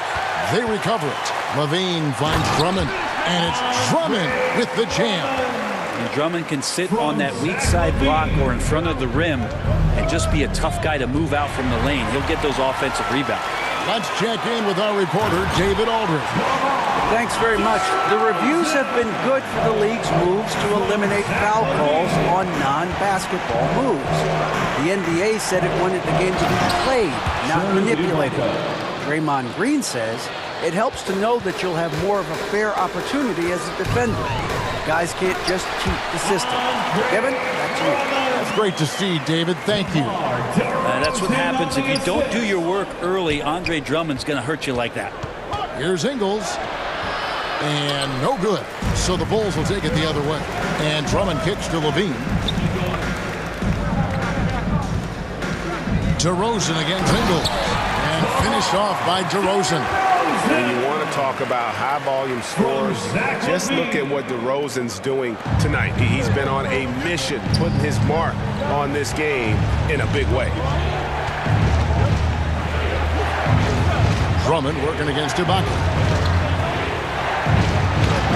They recover it. LaVine finds Drummond. And it's Drummond with the jam. And Drummond can sit on that weak side block or in front of the rim and just be a tough guy to move out from the lane. He'll get those offensive rebounds. Let's check in with our reporter, David Aldridge. Thanks very much. The reviews have been good for the league's moves to eliminate foul calls on non-basketball moves. The NBA said it wanted the game to be played, not manipulated. Draymond Green says it helps to know that you'll have more of a fair opportunity as a defender. Guys can't just cheat the system. Kevin, back to you. That's great to see, David. Thank you. That's what happens if you don't do your work early. Andre Drummond's going to hurt you like that. Here's Ingles. And no good. So the Bulls will take it the other way. And Drummond kicks to LaVine. DeRozan against Ingles. And finished off by DeRozan. When you want to talk about high-volume scores, just look at what DeRozan's doing tonight. He's been on a mission, putting his mark on this game in a big way. Drummond working against Ibaka.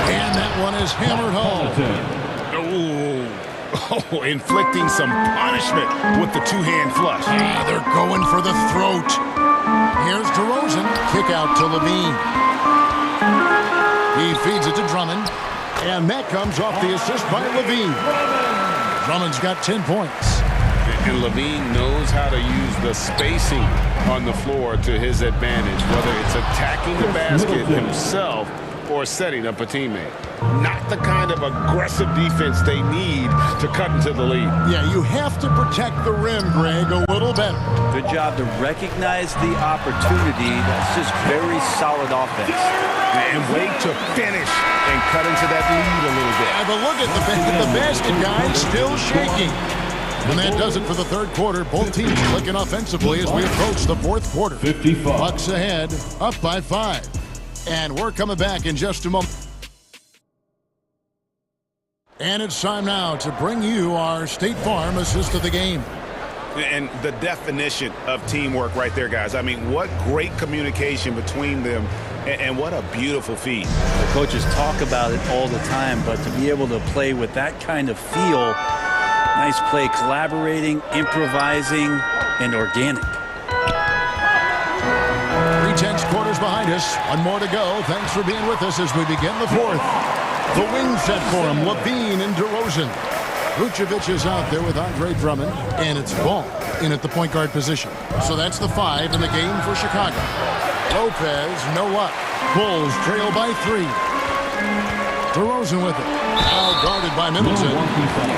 And that one is hammered home. Oh, inflicting some punishment with the two-hand flush. Yeah, they're going for the throat. Here's DeRozan. Kick out to LaVine. He feeds it to Drummond. And that comes off the assist by Levine. Drummond's got 10 points. And Levine knows how to use the spacing on the floor to his advantage, whether it's attacking the basket himself or setting up a teammate. Not the kind of aggressive defense they need to cut into the lead. Yeah, you have to protect the rim, Greg, a little better. Good job to recognize the opportunity. That's just very solid offense. And wait to finish and cut into that lead a little bit. But look at the basket, guys, still shaking. And that does it for the third quarter. Both teams clicking offensively as we approach the fourth quarter. 55. Bucks ahead, up by 5. And we're coming back in just a moment. And it's time now to bring you our State Farm assist of the game. And the definition of teamwork right there, guys. I mean, what great communication between them, and what a beautiful feat. The coaches talk about it all the time, but to be able to play with that kind of feel, nice play, collaborating, improvising, and organic. 3/10 quarters behind us. One more to go. Thanks for being with us as we begin the fourth. The wing set for him, Levine and DeRozan. Vucevic is out there with Andre Drummond, and it's Ball in at the point guard position. So that's the 5 in the game for Chicago. Lopez, no luck. Bulls trail by 3. DeRozan with it. Now guarded by Middleton.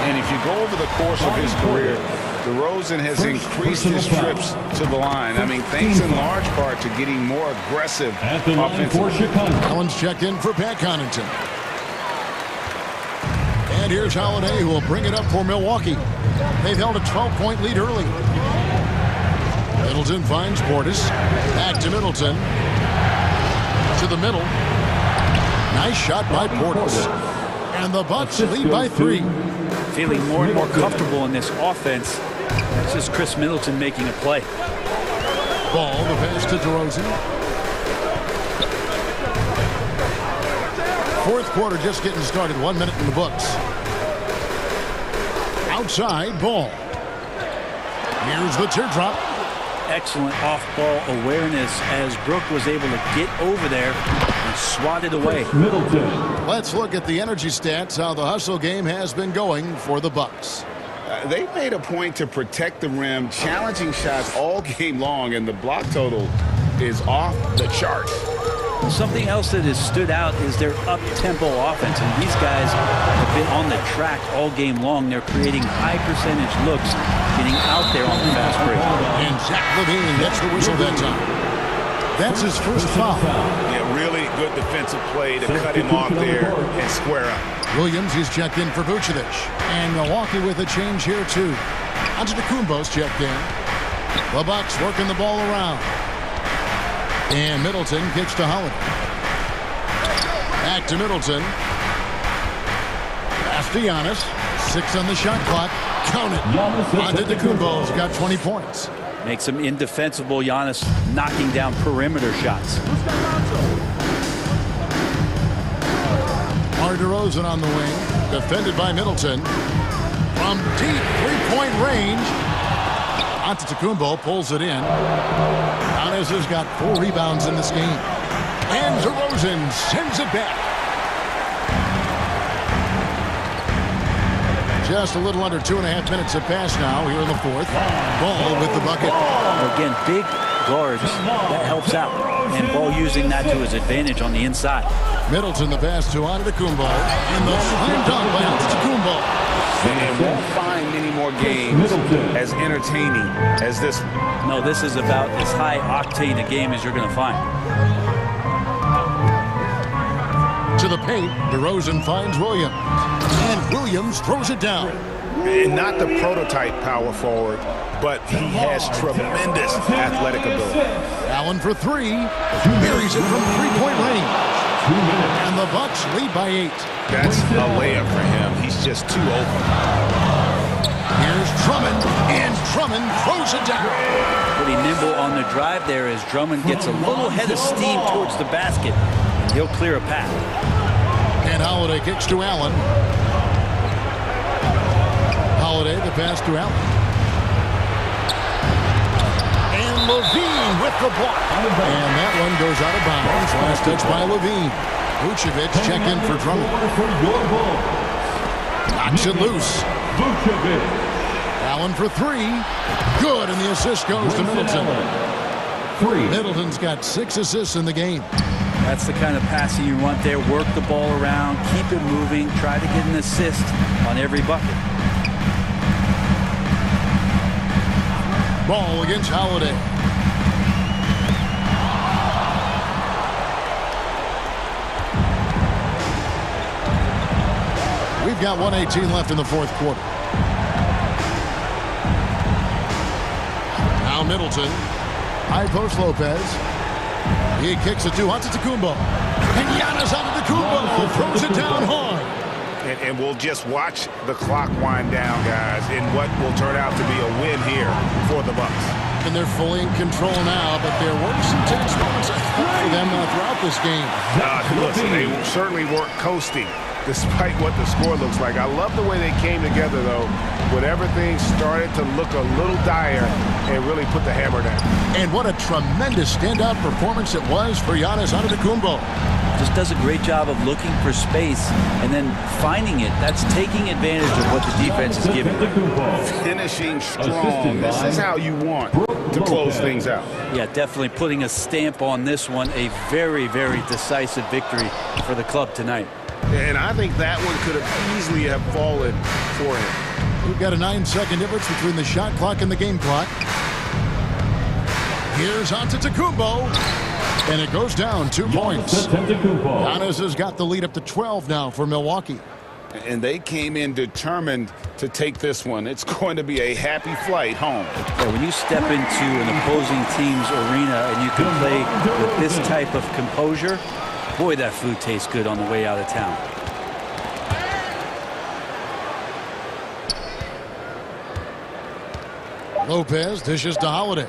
And if you go over the course of his career, DeRozan has increased his trips to the line. I mean, thanks in large part to getting more aggressive offensively. Allen's checked in for Pat Connaughton. And here's Holiday, who will bring it up for Milwaukee. They've held a 12-point lead early. Middleton finds Portis. Back to Middleton. To the middle. Nice shot by Portis. And the Bucks lead by 3. Feeling more and more comfortable in this offense. This is Chris Middleton making a play. Ball, the pass to DeRozan. Fourth quarter just getting started. 1 minute in the books. Outside, Ball. Here's the teardrop. Excellent off-ball awareness as Brook was able to get over there and swat it away. Let's look at the energy stats, how the hustle game has been going for the Bucks. They made a point to protect the rim, challenging shots all game long, and the block total is off the charts. Something else that has stood out is their up-tempo offense, and these guys have been on the track all game long. They're creating high-percentage looks, getting out there on the fast break. And Zach LaVine gets the whistle that time. That's his first foul. Yeah, really good defensive play to cut him off there and square up. Williams is checked in for Vucevic. And Milwaukee with a change here, too. Antetokounmpo's checked in. The Bucks working the ball around. And Middleton kicks to Holiday. Back to Middleton. Pass to Giannis. 6 on the shot clock. Count it. Antetokounmpo's got 20 points. Makes him indefensible. Giannis knocking down perimeter shots. DeRozan on the wing. Defended by Middleton. From deep three-point range. Antetokounmpo pulls it in. Giannis has got 4 rebounds in this game. And DeRozan sends it back. Just a little under 2.5 minutes have passed now here in the fourth. Ball with the bucket. Again, big guards. That helps out. And Ball using that to his advantage on the inside. Middleton the pass to Antetokounmpo. And the slam dunk by Antetokounmpo. And won't find many more games as entertaining as this one. No, this is about as high octane a game as you're going to find. To the paint, DeRozan finds Williams. And Williams throws it down. And not the prototype power forward, but he has tremendous athletic ability. Allen for 3. Buries it from three-point range. And the Bucks lead by 8. That's a layup for him. He's just too open. Here's Drummond, and Drummond throws it down. Pretty nimble on the drive there as Drummond gets a little head of steam towards the basket. And he'll clear a path. And Holiday kicks to Allen. Holiday, the pass to Allen. And Levine with the block. And that one goes out of bounds. Last touch by Levine. Vucevic check in for Drummond. Knocks it loose. Allen for three. Good, and the assist goes to Middleton. Middleton's got 6 assists in the game. That's the kind of passing you want there. Work the ball around, keep it moving, try to get an assist on every bucket. Ball against Holiday. We've got 1:18 left in the fourth quarter. Now Middleton. High post Lopez. He kicks it to Antetokounmpo. And Giannis Antetokounmpo throws it down hard. And we'll just watch the clock wind down, guys, in what will turn out to be a win here for the Bucks. And they're fully in control now, but there were some tense moments for them throughout this game. Listen, they certainly weren't coasting, despite what the score looks like. I love the way they came together, though, when everything started to look a little dire and really put the hammer down. And what a tremendous standout performance it was for Giannis Antetokounmpo. Just does a great job of looking for space and then finding it. That's taking advantage of what the defense is giving. Finishing strong. This is how you want to close things out. Yeah, definitely putting a stamp on this one. A very, very decisive victory for the club tonight. And I think that one could have easily have fallen for him. We've got a 9-second difference between the shot clock and the game clock. Here's Antetokounmpo. And it goes down 2 points. Giannis has got the lead up to 12 now for Milwaukee. And they came in determined to take this one. It's going to be a happy flight home. Yeah, when you step into an opposing team's arena and you can play with this type of composure, boy, that food tastes good on the way out of town. Lopez dishes to Holiday.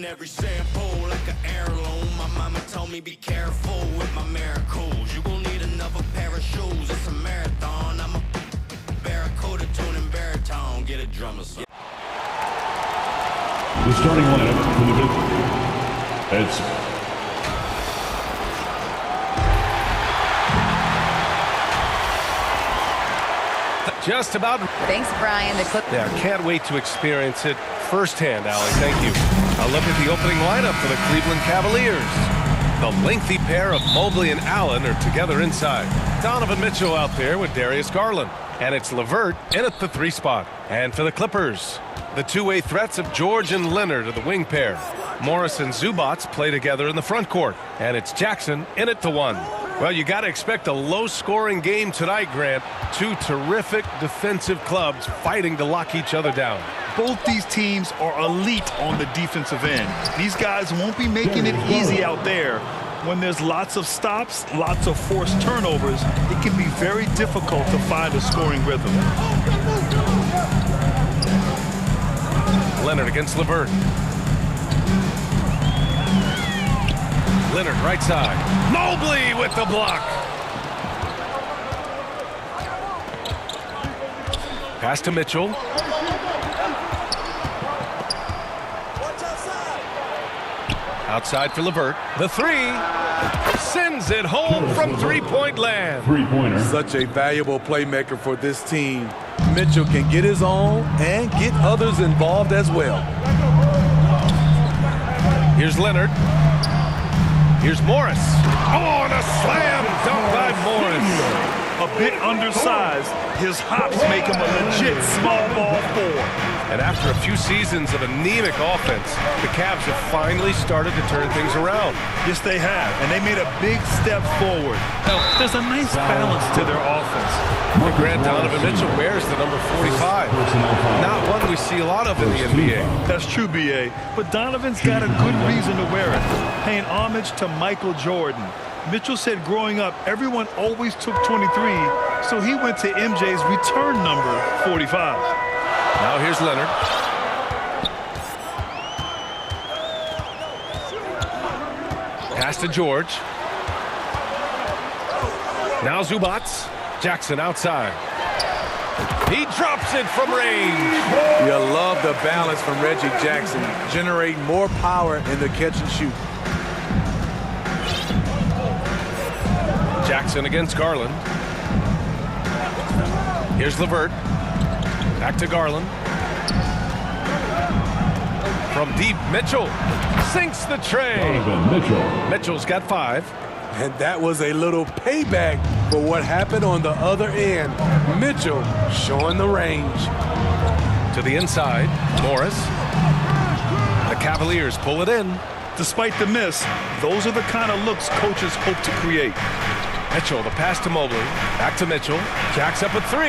every shampoo like an heirloom. My mama told me be careful with my miracles. You gon' need another pair of shoes. It's a marathon. I'm a barracuda tuning baritone. Get a drummer song. The starting lineup for the it's just about. Thanks, Brian. Yeah, can't wait to experience it firsthand, Allie. Thank you. A look at the opening lineup for the Cleveland Cavaliers. The lengthy pair of Mobley and Allen are together inside. Donovan Mitchell out there with Darius Garland. And it's LeVert in at the 3 spot. And for the Clippers, the two-way threats of George and Leonard are the wing pair. Morris and Zubac play together in the front court. And it's Jackson in at the 1. Well, you got to expect a low-scoring game tonight, Grant. Two terrific defensive clubs fighting to lock each other down. Both these teams are elite on the defensive end. These guys won't be making it easy out there. When there's lots of stops, lots of forced turnovers, it can be very difficult to find a scoring rhythm. Leonard against LeVert. Leonard right side. Mobley with the block. Pass to Mitchell. Outside for LeVert. The 3. Sends it home from three-point land. Three-pointer. Such a valuable playmaker for this team. Mitchell can get his own and get others involved as well. Here's Leonard. Here's Morris. Oh, and a slam dunk by Morris. A bit undersized, his hops make him a legit small ball 4. And after a few seasons of anemic offense, the Cavs have finally started to turn things around. Yes, they have, and they made a big step forward. Now, there's a nice balance to their offense. Grant Donovan Mitchell wears the number 45. Not one we see a lot of in the NBA. That's true, B.A., but Donovan's got a good reason to wear it, paying homage to Michael Jordan. Mitchell said growing up, everyone always took 23, so he went to MJ's return number 45. Now here's Leonard. Pass to George. Now Zubac. Jackson outside. He drops it from range. You love the balance from Reggie Jackson, generating more power in the catch and shoot. Jackson against Garland. Here's LeVert. Back to Garland. From deep, Mitchell sinks the tray. Mitchell's got 5. And that was a little payback for what happened on the other end. Mitchell showing the range. To the inside, Morris. The Cavaliers pull it in. Despite the miss, those are the kind of looks coaches hope to create. Mitchell, the pass to Mobley. Back to Mitchell. Jacks up a 3.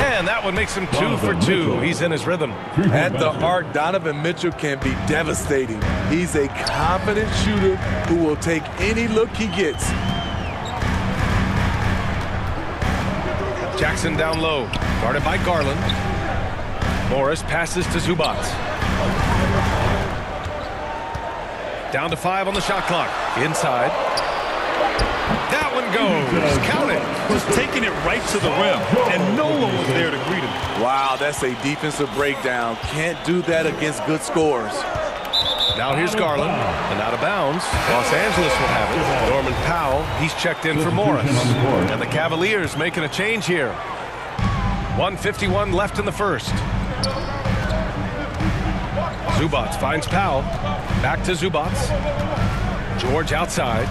And that one makes him 2 for 2. He's in his rhythm. At the arc, Donovan Mitchell can be devastating. He's a confident shooter who will take any look he gets. Jackson down low. Guarded by Garland. Morris passes to Zubac. Down to 5 on the shot clock. Inside. That one goes. Count it. Just taking it right to the rim, and no one was there to greet him. Wow, that's a defensive breakdown. Can't do that against good scores. Now here's Garland, and out of bounds. Los Angeles will have it. Norman Powell, he's checked in for Morris. And the Cavaliers making a change here. 1:51 left in the first. Zubac finds Powell. Back to Zubac. George outside.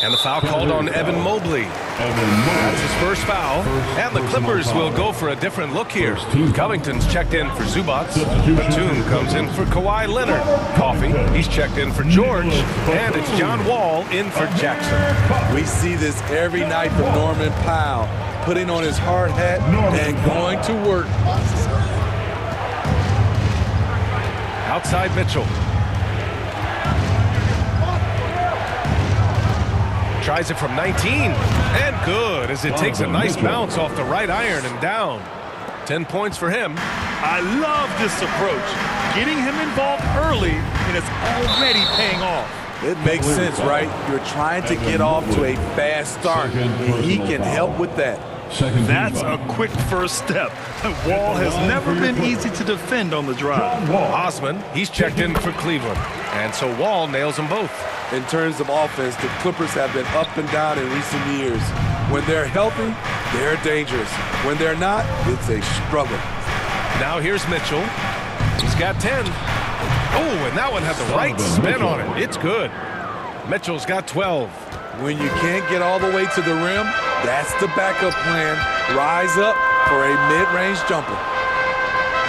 And the foul called on Evan Mobley. That's his first foul. And the Clippers will go for a different look here. Covington's checked in for Zubac. Batum comes in for Kawhi Leonard. Coffey, he's checked in for George. And it's John Wall in for Jackson. We see this every night from Norman Powell, putting on his hard hat and going to work. Outside Mitchell. Tries it from 19. And good, as it takes a nice bounce off the right iron and down. 10 points for him. I love this approach. Getting him involved early, and it's already paying off. It makes sense, right? You're trying to get off to a fast start, and he can help with that. That's a quick first step. Wall has never been easy to defend on the drive. Osman, he's checked in for Cleveland. And so Wall nails them both. In terms of offense, the Clippers have been up and down in recent years. When they're healthy, they're dangerous. When they're not, it's a struggle. Now here's Mitchell. He's got 10. Oh, and that one had the right spin on it. It's good. Mitchell's got 12. When you can't get all the way to the rim, that's the backup plan. Rise up for a mid-range jumper.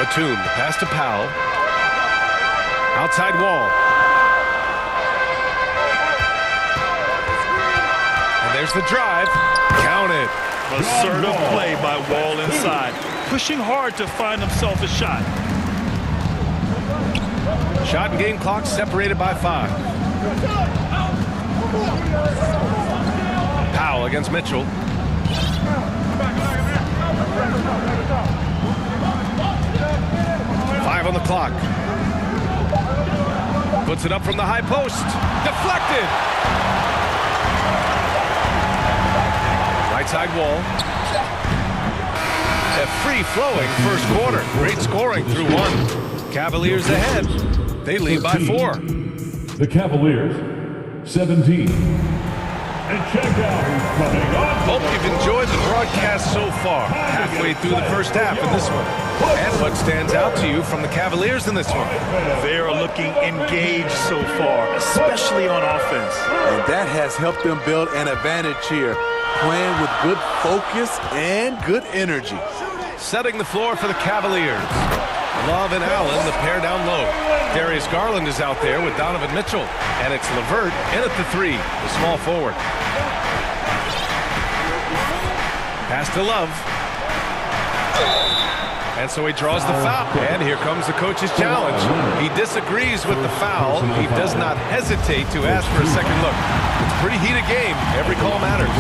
Batum, pass to Powell. Outside Wall. And there's the drive. Count it. Assertive play by Wall inside. Pushing hard to find himself a shot. Shot and game clock separated by 5. Powell against Mitchell. 5 on the clock. Puts it up from the high post. Deflected. Right side Wall. A free-flowing first quarter. Great scoring through 1. Cavaliers ahead. They lead by 4. The Cavaliers, 17. And check out who's coming on. Hope you've enjoyed the broadcast so far. Halfway through the first half in this one. And what stands out to you from the Cavaliers in this one? They are looking engaged so far, especially on offense. And that has helped them build an advantage here, playing with good focus and good energy. Setting the floor for the Cavaliers. Love and Allen, the pair down low. Darius Garland is out there with Donovan Mitchell. And it's LeVert in at the 3, the small forward. Pass to Love. And so he draws the foul. And here comes the coach's challenge. He disagrees with the foul. He does not hesitate to ask for a second look. It's a pretty heated game. Every call matters.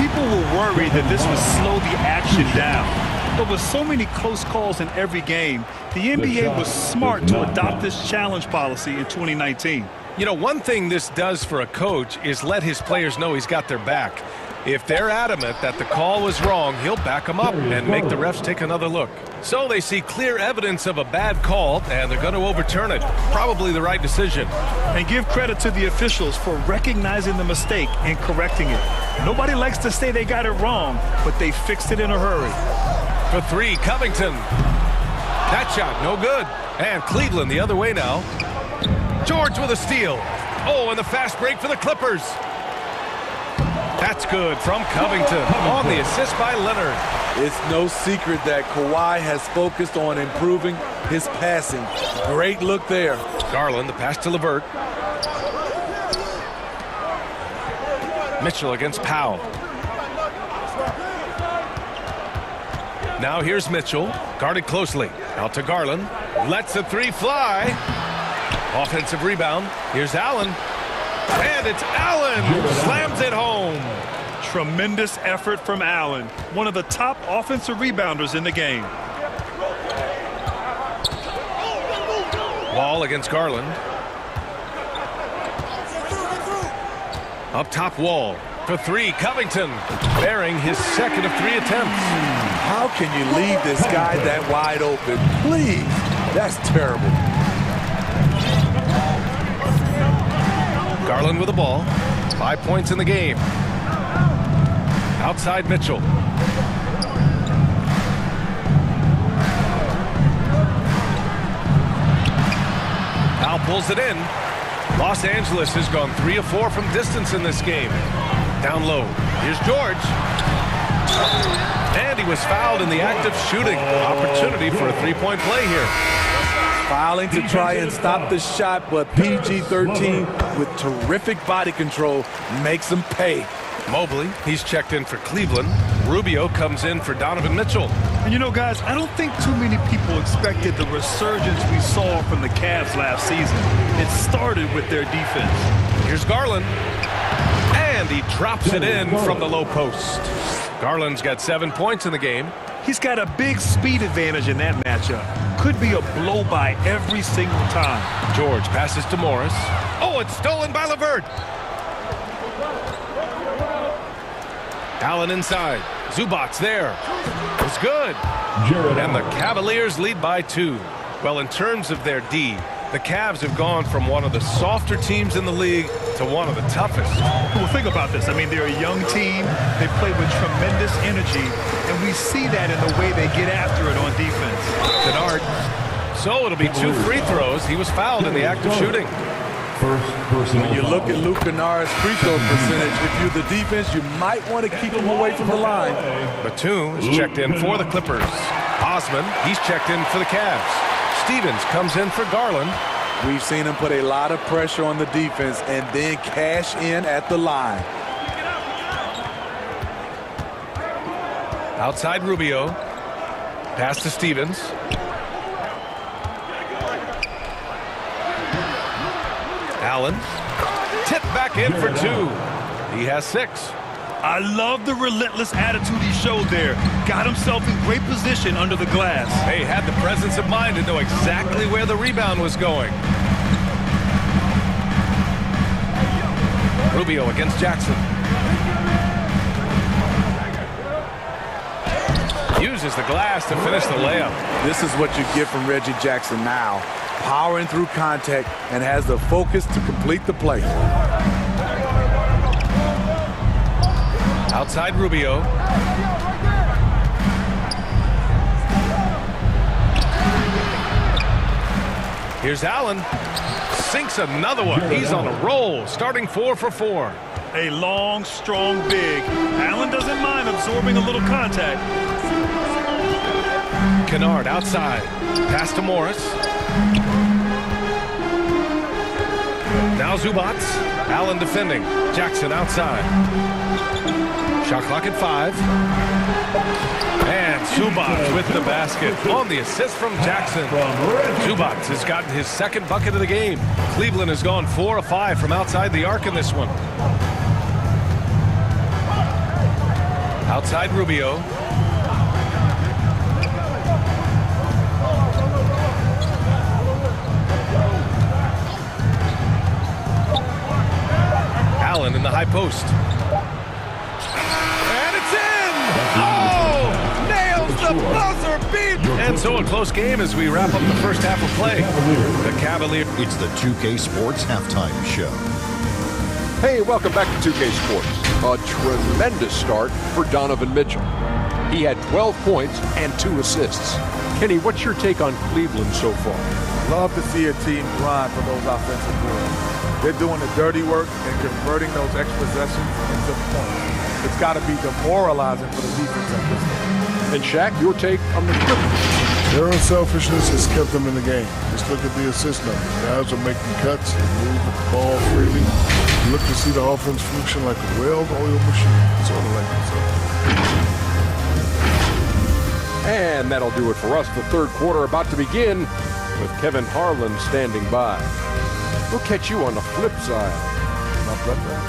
People were worried that this would slow the action down. But with so many close calls in every game, the NBA was smart to adopt this challenge policy in 2019. You know, one thing this does for a coach is let his players know he's got their back. If they're adamant that the call was wrong, he'll back them up and make the refs take another look. So they see clear evidence of a bad call, and they're going to overturn it. Probably the right decision. And give credit to the officials for recognizing the mistake and correcting it. Nobody likes to say they got it wrong, but they fixed it in a hurry. For 3, Covington. That shot, no good. And Cleveland the other way now. George with a steal. Oh, and the fast break for the Clippers. That's good from Covington on the assist by Leonard. It's no secret that Kawhi has focused on improving his passing. Great look there. Garland, the pass to LeVert. Mitchell against Powell. Now here's Mitchell, guarded closely. Out to Garland. Lets the 3 fly. Offensive rebound. Here's Allen. And it's Allen who slams it home. Tremendous effort from Allen, one of the top offensive rebounders in the game. Wall against Garland. Up top Wall. For 3, Covington. Bearing his second of 3 attempts. How can you leave this guy that wide open? Please. That's terrible. Garland with the ball. 5 points in the game. Outside Mitchell. Powell pulls it in. Los Angeles has gone 3 of 4 from distance in this game. Down low. Here's George. And he was fouled in the act of shooting. Opportunity for a 3-point play here. Fouling to try and stop the shot, but PG-13 with terrific body control makes him pay. Mobley, he's checked in for Cleveland. Rubio comes in for Donovan Mitchell. And you know, guys, I don't think too many people expected the resurgence we saw from the Cavs last season. It started with their defense. Here's Garland. And And he drops it in from the low post. Garland's got 7 points in the game. He's got a big speed advantage in that matchup. Could be a blow-by every single time. George passes to Morris. Oh, it's stolen by LeVert. Allen inside. Zubac's there. It's good. And the Cavaliers lead by 2. Well, in terms of their D, the Cavs have gone from one of the softer teams in the league to one of the toughest. Well, think about this. I mean, they're a young team. They play with tremendous energy, and we see that in the way they get after it on defense. Kennard. So it'll be 2 free throws. He was fouled in the act of shooting. When you look at Luke Kennard's free throw percentage, if you're the defense, you might want to keep him away from the line. Batum is checked in for the Clippers. Osman, he's checked in for the Cavs. Stevens comes in for Garland. We've seen him put a lot of pressure on the defense and then cash in at the line. Outside Rubio. Pass to Stevens. Allen. Tip back in for 2. He has 6. I love the relentless attitude he showed there. Got himself in great position under the glass. He had the presence of mind to know exactly where the rebound was going. Rubio against Jackson. Uses the glass to finish the layup. This is what you get from Reggie Jackson now. Powering through contact and has the focus to complete the play. Outside Rubio. Here's Allen. Sinks another one. He's on a roll, starting 4 for 4. A long, strong big. Allen doesn't mind absorbing a little contact. Kennard outside. Pass to Morris. Now Zubac. Allen defending. Jackson outside. Shot clock at 5. And Zubac with the basket on the assist from Jackson. Zubac has gotten his 2nd bucket of the game. Cleveland has gone 4 of 5 from outside the arc in this one. Outside Rubio. Allen in the high post. And it's in! Oh! Nails the buzzer beat! And so a close game as we wrap up the first half of play. The Cavaliers. It's the 2K Sports Halftime Show. Hey, welcome back to 2K Sports. A tremendous start for Donovan Mitchell. He had 12 points and 2 assists. Kenny, what's your take on Cleveland so far? Love to see a team grind for those offensive boards. They're doing the dirty work and converting those extra possessions into points. It's got to be demoralizing for the defense at this point. And Shaq, your take on the Clippers? Their unselfishness has kept them in the game. Just look at the assist numbers. Guys are making cuts and move the ball freely. You look to see the offense function like a well-oiled machine, sort of like itself. And that'll do it for us. The third quarter about to begin with Kevin Harlan standing by. We'll catch you on the flip side. My brother.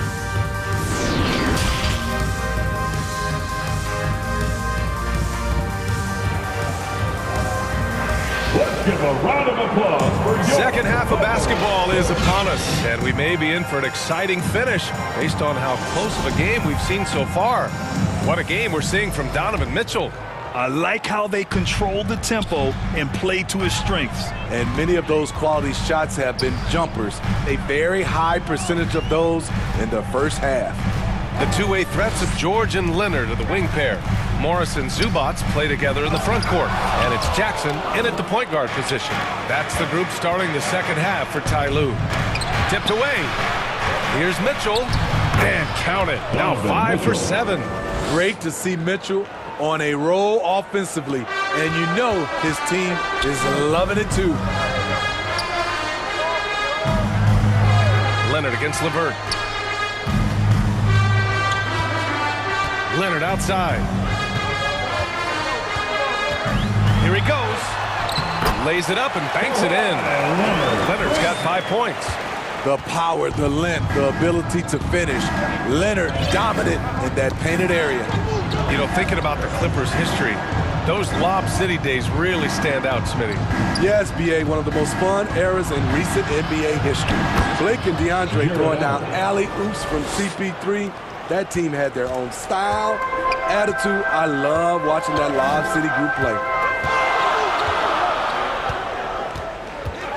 Let's give a round of applause for your second half of basketball is upon us, and we may be in for an exciting finish based on how close of a game we've seen so far. What a game we're seeing from Donovan Mitchell. I like how they control the tempo and play to his strengths. And many of those quality shots have been jumpers. A very high percentage of those in the first half. The two-way threats of George and Leonard are the wing pair. Morris and Zubac play together in the front court. And it's Jackson in at the point guard position. That's the group starting the second half for Ty Lue. Tipped away. Here's Mitchell. And count it. Now 5 for 7. Great to see Mitchell on a roll offensively, and you know his team is loving it too. Leonard against LeVert. Leonard outside. Here he goes. Lays it up and banks it in. Leonard's got 5 points. The power, the length, the ability to finish. Leonard dominant in that painted area. You know, thinking about the Clippers' history, those Lob City days really stand out, Smitty. Yes, B.A., one of the most fun eras in recent NBA history. Blake and DeAndre throwing down alley-oops from CP3. That team had their own style, attitude. I love watching that Lob City group play.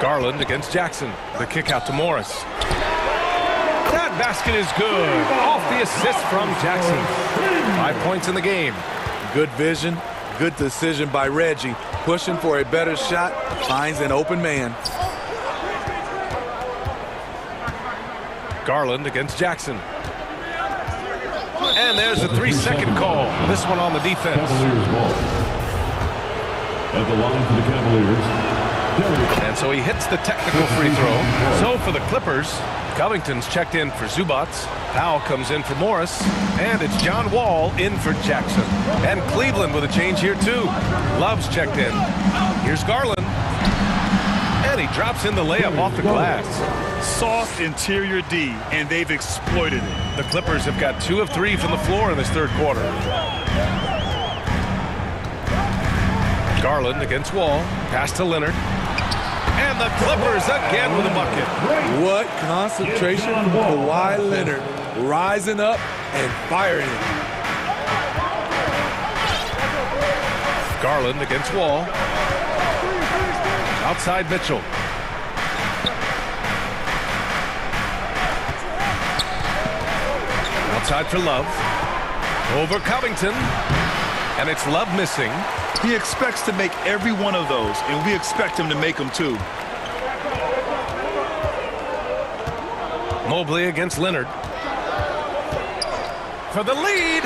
Garland against Jackson. The kick out to Morris. That basket is good. Off the assist from Jackson. 5 points in the game. Good vision, good decision by Reggie. Pushing for a better shot, finds an open man. Garland against Jackson. And there's a 3-second call. This one on the defense. Cavaliers ball. At the line for the Cavaliers. And so he hits the technical free throw. So for the Clippers, Covington's checked in for Zubats. Powell comes in for Morris. And it's John Wall in for Jackson. And Cleveland with a change here too. Love's checked in. Here's Garland. And he drops in the layup off the glass. Soft interior D, and they've exploited it. The Clippers have got 2 of 3 from the floor in this third quarter. Garland against Wall. Pass to Leonard. And the Clippers again with a bucket. What concentration from Kawhi Leonard. Rising up and firing it. Garland against Wall. Outside Mitchell. Outside for Love. Over Covington. And it's Love missing. He expects to make every one of those, and we expect him to make them too. Mobley against Leonard. For the lead.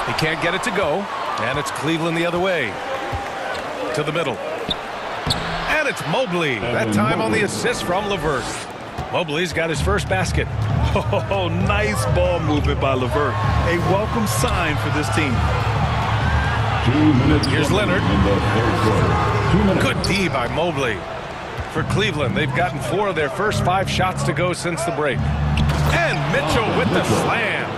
He can't get it to go. And it's Cleveland the other way. To the middle. And it's Mobley. That time on the assist from LeVert. Mobley's got his first basket. Oh, nice ball movement by LeVert. A welcome sign for this team. 2 minutes. Here's Leonard. In the third quarter. 2 minutes. Good D by Mobley. For Cleveland, they've gotten 4 of their first 5 shots to go since the break. And Mitchell with the slam.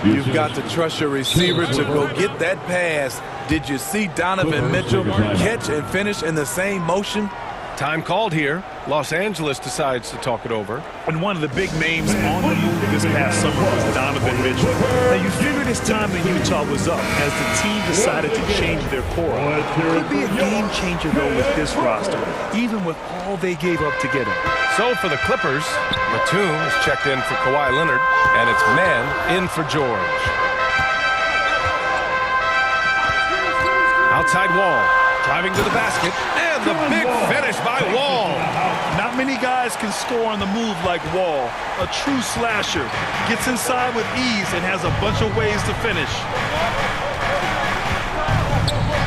You've got to trust your receiver to go get that pass. Did you see Donovan Mitchell catch and finish in the same motion? Time called here. Los Angeles decides to talk it over. And one of the big names on the move this past summer was Donovan Mitchell. Now you figured his time in Utah was up as the team decided to change their core. Could be a game changer though with this roster, even with all they gave up to get him. So for the Clippers, Batum is checked in for Kawhi Leonard, and it's man in for George. Outside Wall, driving to the basket, and the big finish by Wall. Not many guys can score on the move like Wall. A true slasher. Gets inside with ease and has a bunch of ways to finish.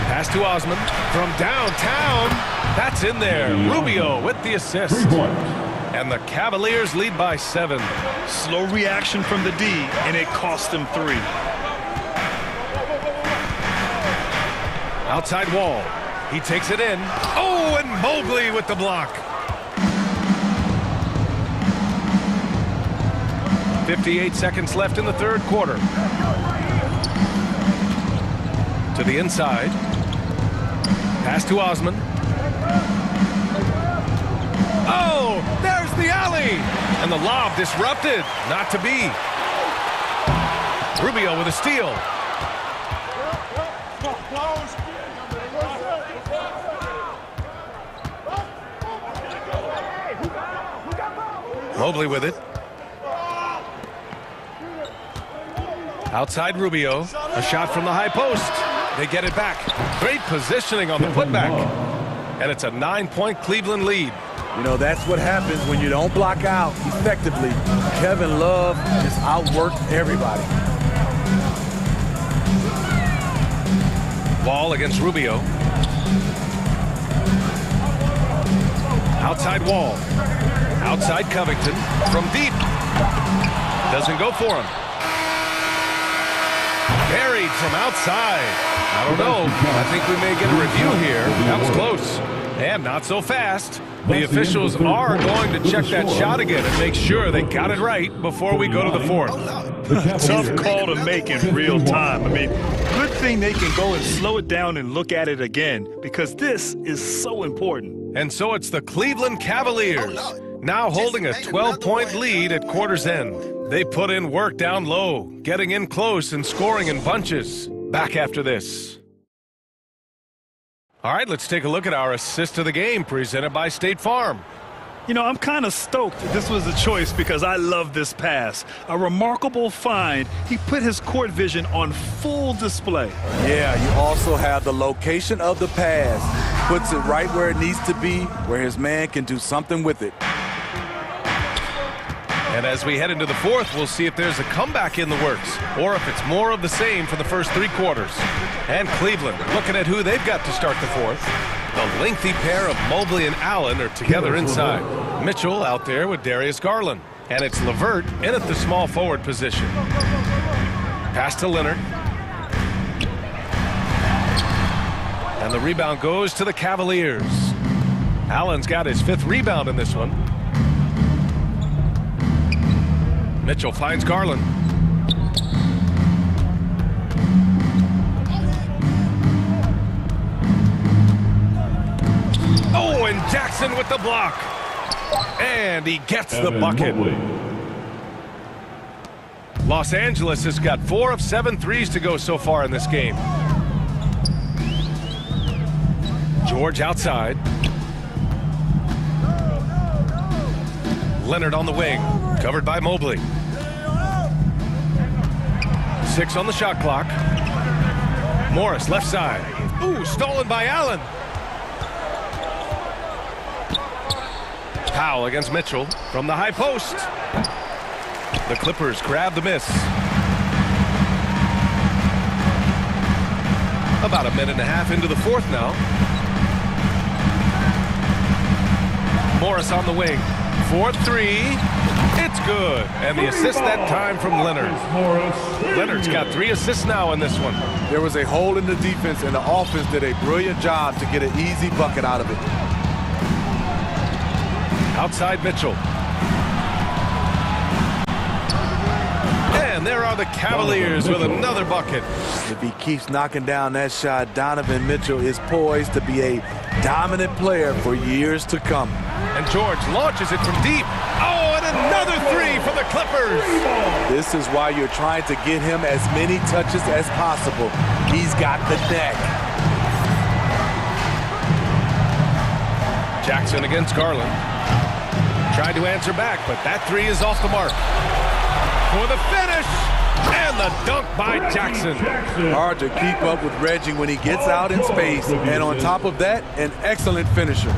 Pass to Osman from downtown. That's in there. Rubio with the assist. 3 points. And the Cavaliers lead by 7. Slow reaction from the D, and it cost them 3. Outside Wall. He takes it in. Oh, and Mobley with the block. 58 seconds left in the third quarter. To the inside. Pass to Osman. Oh, there's the alley. And the lob disrupted. Not to be. Rubio with a steal. Mobley with it. Outside Rubio. A shot from the high post. They get it back. Great positioning on the putback. And it's a 9-point Cleveland lead. You know, that's what happens when you don't block out effectively. Kevin Love just outworked everybody. Wall against Rubio. Outside Wall. Outside Covington from deep. Doesn't go for him. Buried from outside. I don't know. I think we may get a review here. That was close. And not so fast. The officials are going to check that shot again and make sure they got it right before we go to the fourth. Tough call to make in real time. I mean, good thing they can go and slow it down and look at it again, because this is so important. And so it's the Cleveland Cavaliers, now holding a 12-point lead at quarter's end. They put in work down low, getting in close and scoring in bunches. Back after this. All right, let's take a look at our assist of the game presented by State Farm. You know, I'm kind of stoked this was a choice because I love this pass. A remarkable find. He put his court vision on full display. Yeah, you also have the location of the pass. Puts it right where it needs to be, where his man can do something with it. And as we head into the fourth, we'll see if there's a comeback in the works or if it's more of the same for the first three quarters. And Cleveland looking at who they've got to start the fourth. The lengthy pair of Mobley and Allen are together inside. Mitchell out there with Darius Garland. And it's LeVert in at the small forward position. Pass to Leonard. And the rebound goes to the Cavaliers. Allen's got his 5th rebound in this one. Mitchell finds Garland. Oh, and Jackson with the block. And he gets the bucket. Los Angeles has got 4 of 7 threes to go so far in this game. George outside. Leonard on the wing, covered by Mobley. 6 on the shot clock. Morris left side. Ooh, stolen by Allen. Foul against Mitchell from the high post. The Clippers grab the miss. About a minute and a half into the fourth now. Morris on the wing. 4-3. It's good. And the assist that time from Leonard. Leonard's got 3 assists now in this one. There was a hole in the defense, and the offense did a brilliant job to get an easy bucket out of it. Outside Mitchell. And there are the Cavaliers with another bucket. If he keeps knocking down that shot, Donovan Mitchell is poised to be a dominant player for years to come. And George launches it from deep. Oh, and another 3 for the Clippers. This is why you're trying to get him as many touches as possible. He's got the neck. Jackson against Garland. Tried to answer back, but that 3 is off the mark. For the finish, and the dunk by Jackson. Hard to keep up with Reggie when he gets out in space, and on top of that, an excellent finisher.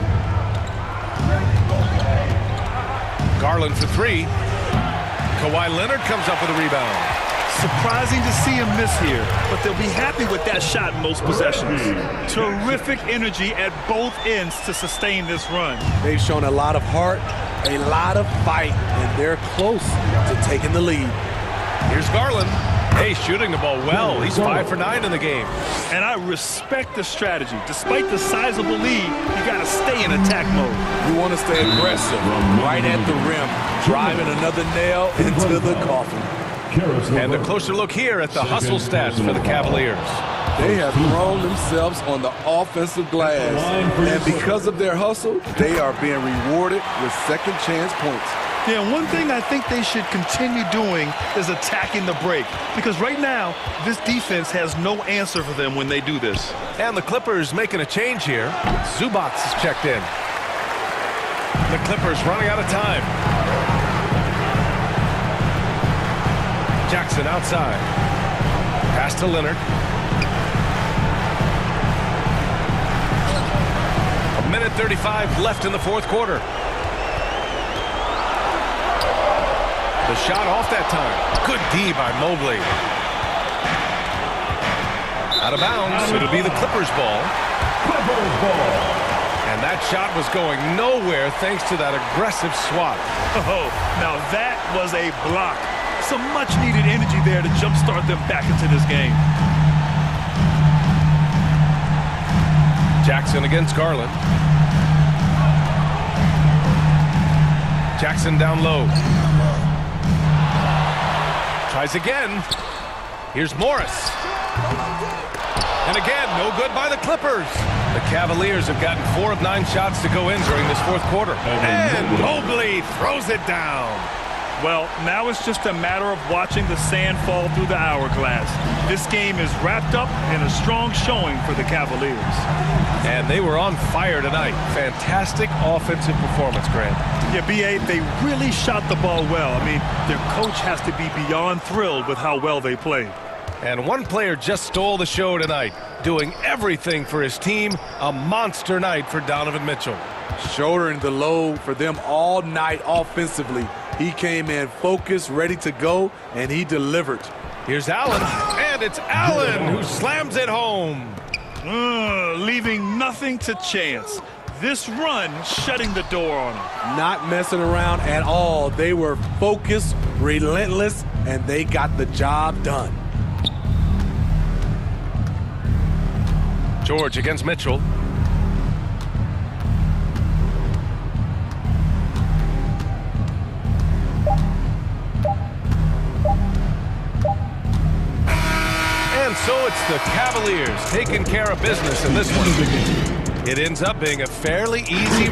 Garland for 3. Kawhi Leonard comes up with a rebound. Surprising to see him miss here, but they'll be happy with that shot in most possessions. Terrific energy at both ends to sustain this run. They've shown a lot of heart, a lot of fight, and they're close to taking the lead. Here's Garland. Hey, shooting the ball well. He's 5 for 9 in the game. And I respect the strategy. Despite the sizable lead, you got to stay in attack mode. You want to stay aggressive, right at the rim, driving another nail into the coffin. And a closer look here at the hustle stats for the Cavaliers. They have thrown themselves on the offensive glass, and because of their hustle, they are being rewarded with second chance points. Yeah, one thing I think they should continue doing is attacking the break, because right now, this defense has no answer for them when they do this. And the Clippers making a change here. Zubac is checked in. The Clippers running out of time. Jackson outside. Pass to Leonard. A minute 35 left in the fourth quarter. The shot off that time. Good D by Mobley. Out of bounds. It'll be the Clippers ball. And that shot was going nowhere thanks to that aggressive swat. Oh, now that was a block. Some much-needed energy there to jumpstart them back into this game. Jackson against Garland. Jackson down low. Tries again. Here's Morris. And again, no good by the Clippers. The Cavaliers have gotten 4 of 9 shots to go in during this fourth quarter. And Mobley throws it down. Well, now it's just a matter of watching the sand fall through the hourglass. This game is wrapped up in a strong showing for the Cavaliers. And they were on fire tonight. Fantastic offensive performance, Grant. Yeah, B.A., they really shot the ball well. I mean, their coach has to be beyond thrilled with how well they played. And one player just stole the show tonight, doing everything for his team. A monster night for Donovan Mitchell. Shouldering the load for them all night offensively. He came in focused, ready to go, and he delivered. Here's Allen, and it's Allen who slams it home. Leaving nothing to chance. This run shutting the door on him. Not messing around at all. They were focused, relentless, and they got the job done. George against Mitchell. And so it's the Cavaliers taking care of business in this one. It ends up being a fairly easy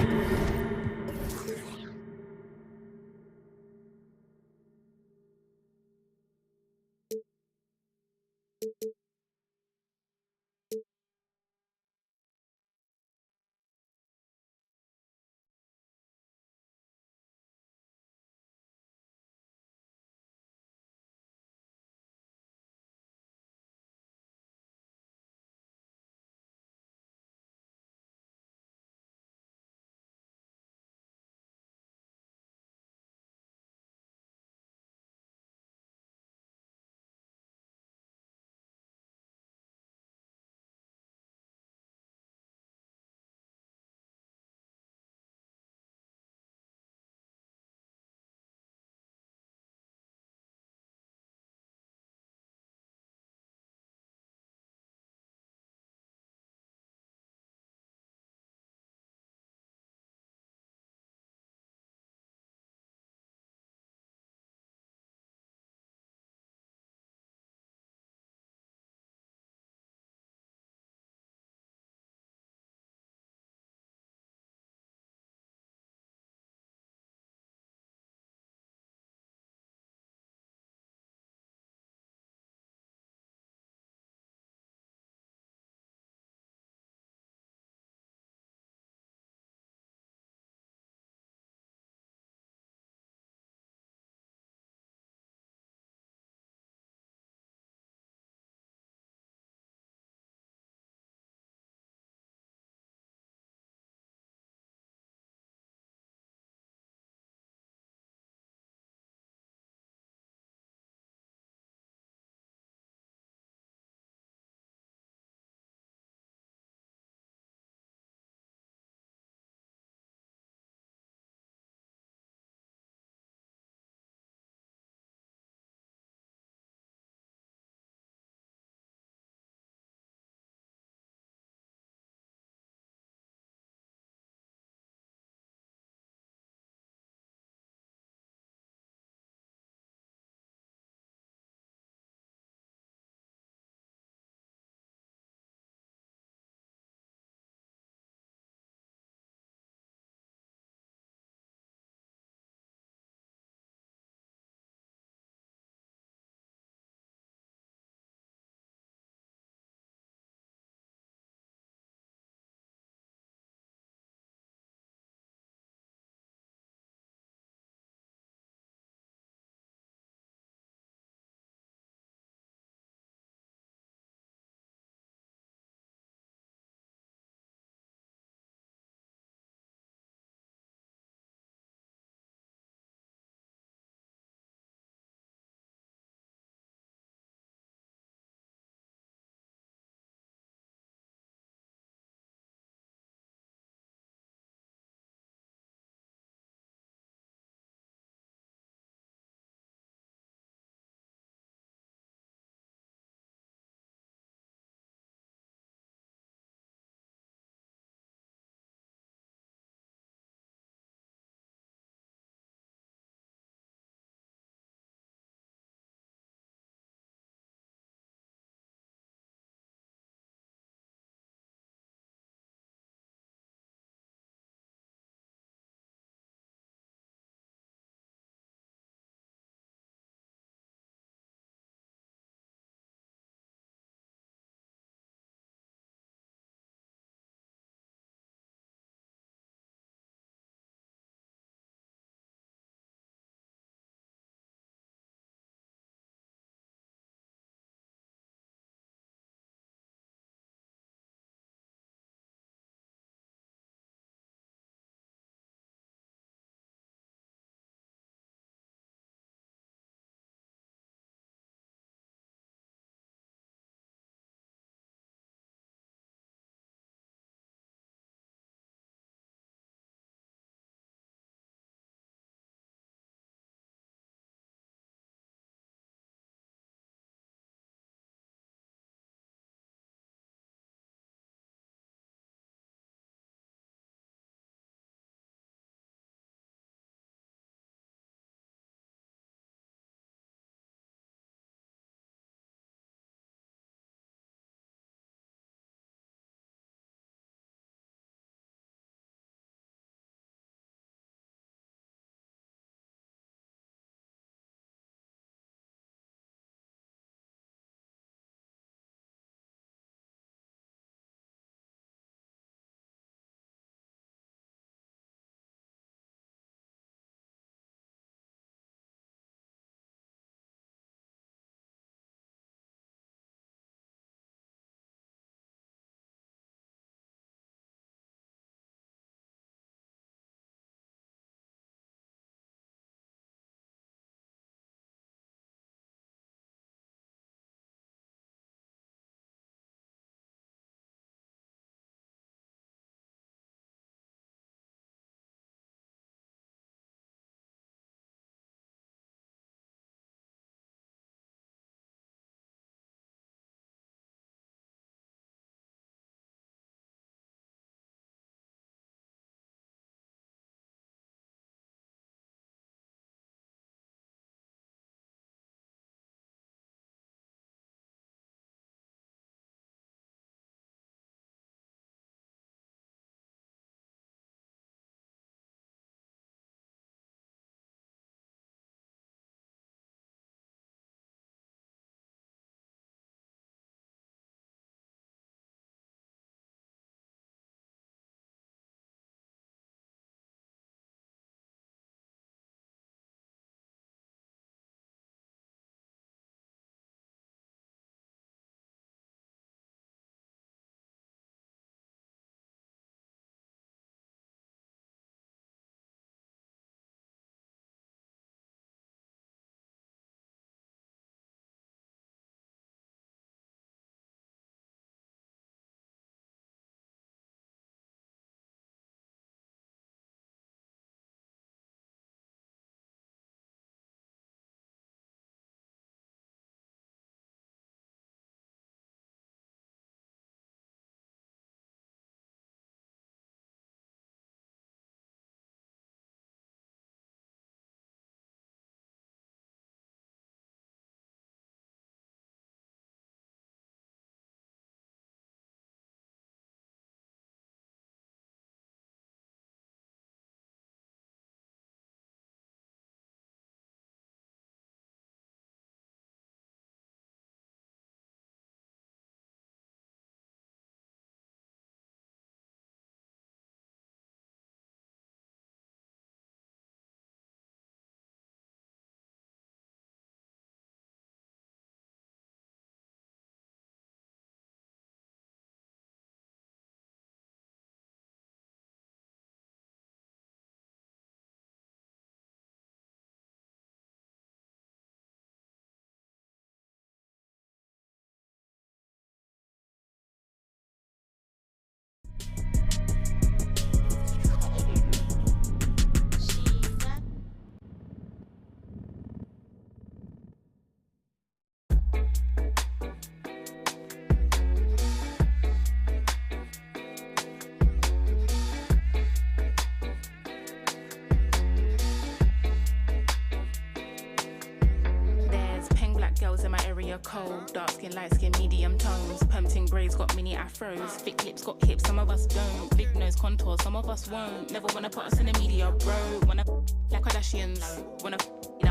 Black girls in my area cold. Dark skin, light skin, medium tones. Permting braids got mini afros. Thick lips got hips, some of us don't. Big nose contours, some of us won't. Never wanna put us in the media, bro. Wanna like Kardashians. Wanna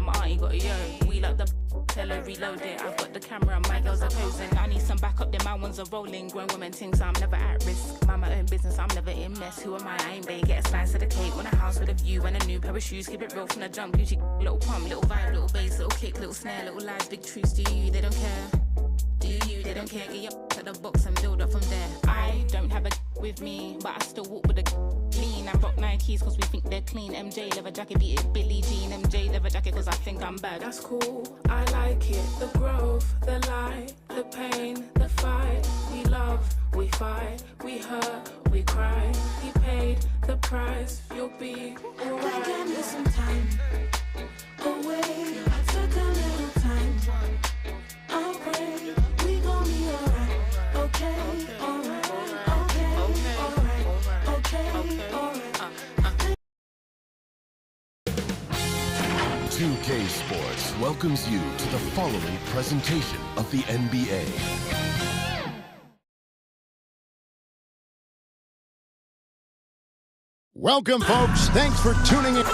my auntie got a yo. We like the tell her reload it. I've got the camera, my girls are posing. I need some backup, then my ones are rolling. Grown women things, I'm never at risk. Mind my own business, I'm never in mess. Who am I ain't babe. Get a slice of the cake. Want a house with a view and a new pair of shoes. Keep it real from the jump. Gucci, little pump, little vibe, little bass, little kick, little snare, little lies, big truths. Do you? They don't care. Do you? They don't care. Get your to the box and build up from there. I don't have a with me, but I still walk with a lean. I rock Nikes cause we think they're clean. MJ leather jacket, beat it Billie Jean. MJ leather jacket cause I think I'm bad. That's cool, I like it. The growth, the light, the pain, the fight. We love, we fight, we hurt, we cry. He paid the price, you'll be alright. Give me some time away. I took a little time. I'll pray, we gon' be alright. Okay, alright. 2K Sports welcomes you to the following presentation of the NBA. Welcome, folks. Thanks for tuning in.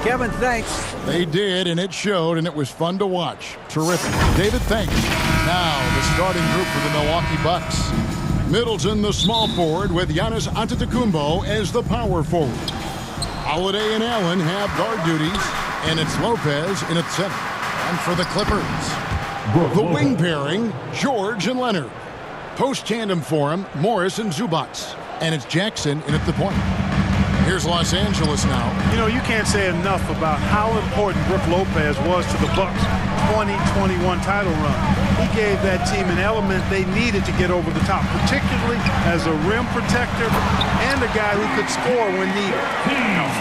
Kevin, thanks. They did, and it showed, and it was fun to watch. Terrific. David, thanks. Now, the starting group for the Milwaukee Bucks. Middleton, the small forward, with Giannis Antetokounmpo as the power forward. Holiday and Allen have guard duties, and it's Lopez in at center. And for the Clippers, the wing pairing, George and Leonard. Post tandem for him, Morris and Zubats. And it's Jackson in at the point. Here's Los Angeles now. You know, you can't say enough about how important Brook Lopez was to the Bucks' 2021 title run. He gave that team an element they needed to get over the top, particularly as a rim protector and a guy who could score when needed.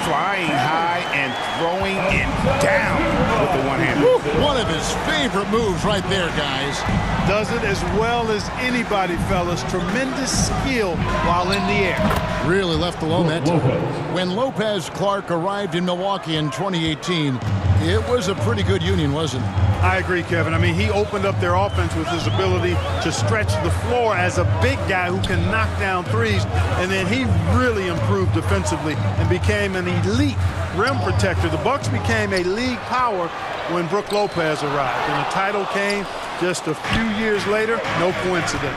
Flying high and throwing it down with the one-hander. One of his favorite moves right there, guys. Does it as well as anybody, fellas. Tremendous skill while in the air. Really left alone that time. When Lopez Clark arrived in Milwaukee in 2018, it was a pretty good union, wasn't it? I agree, Kevin. I mean, he opened up their offense with his ability to stretch the floor as a big guy who can knock down threes, and then he really improved defensively and became an elite rim protector. The Bucks became a league power when Brook Lopez arrived, and the title came just a few years later. No coincidence.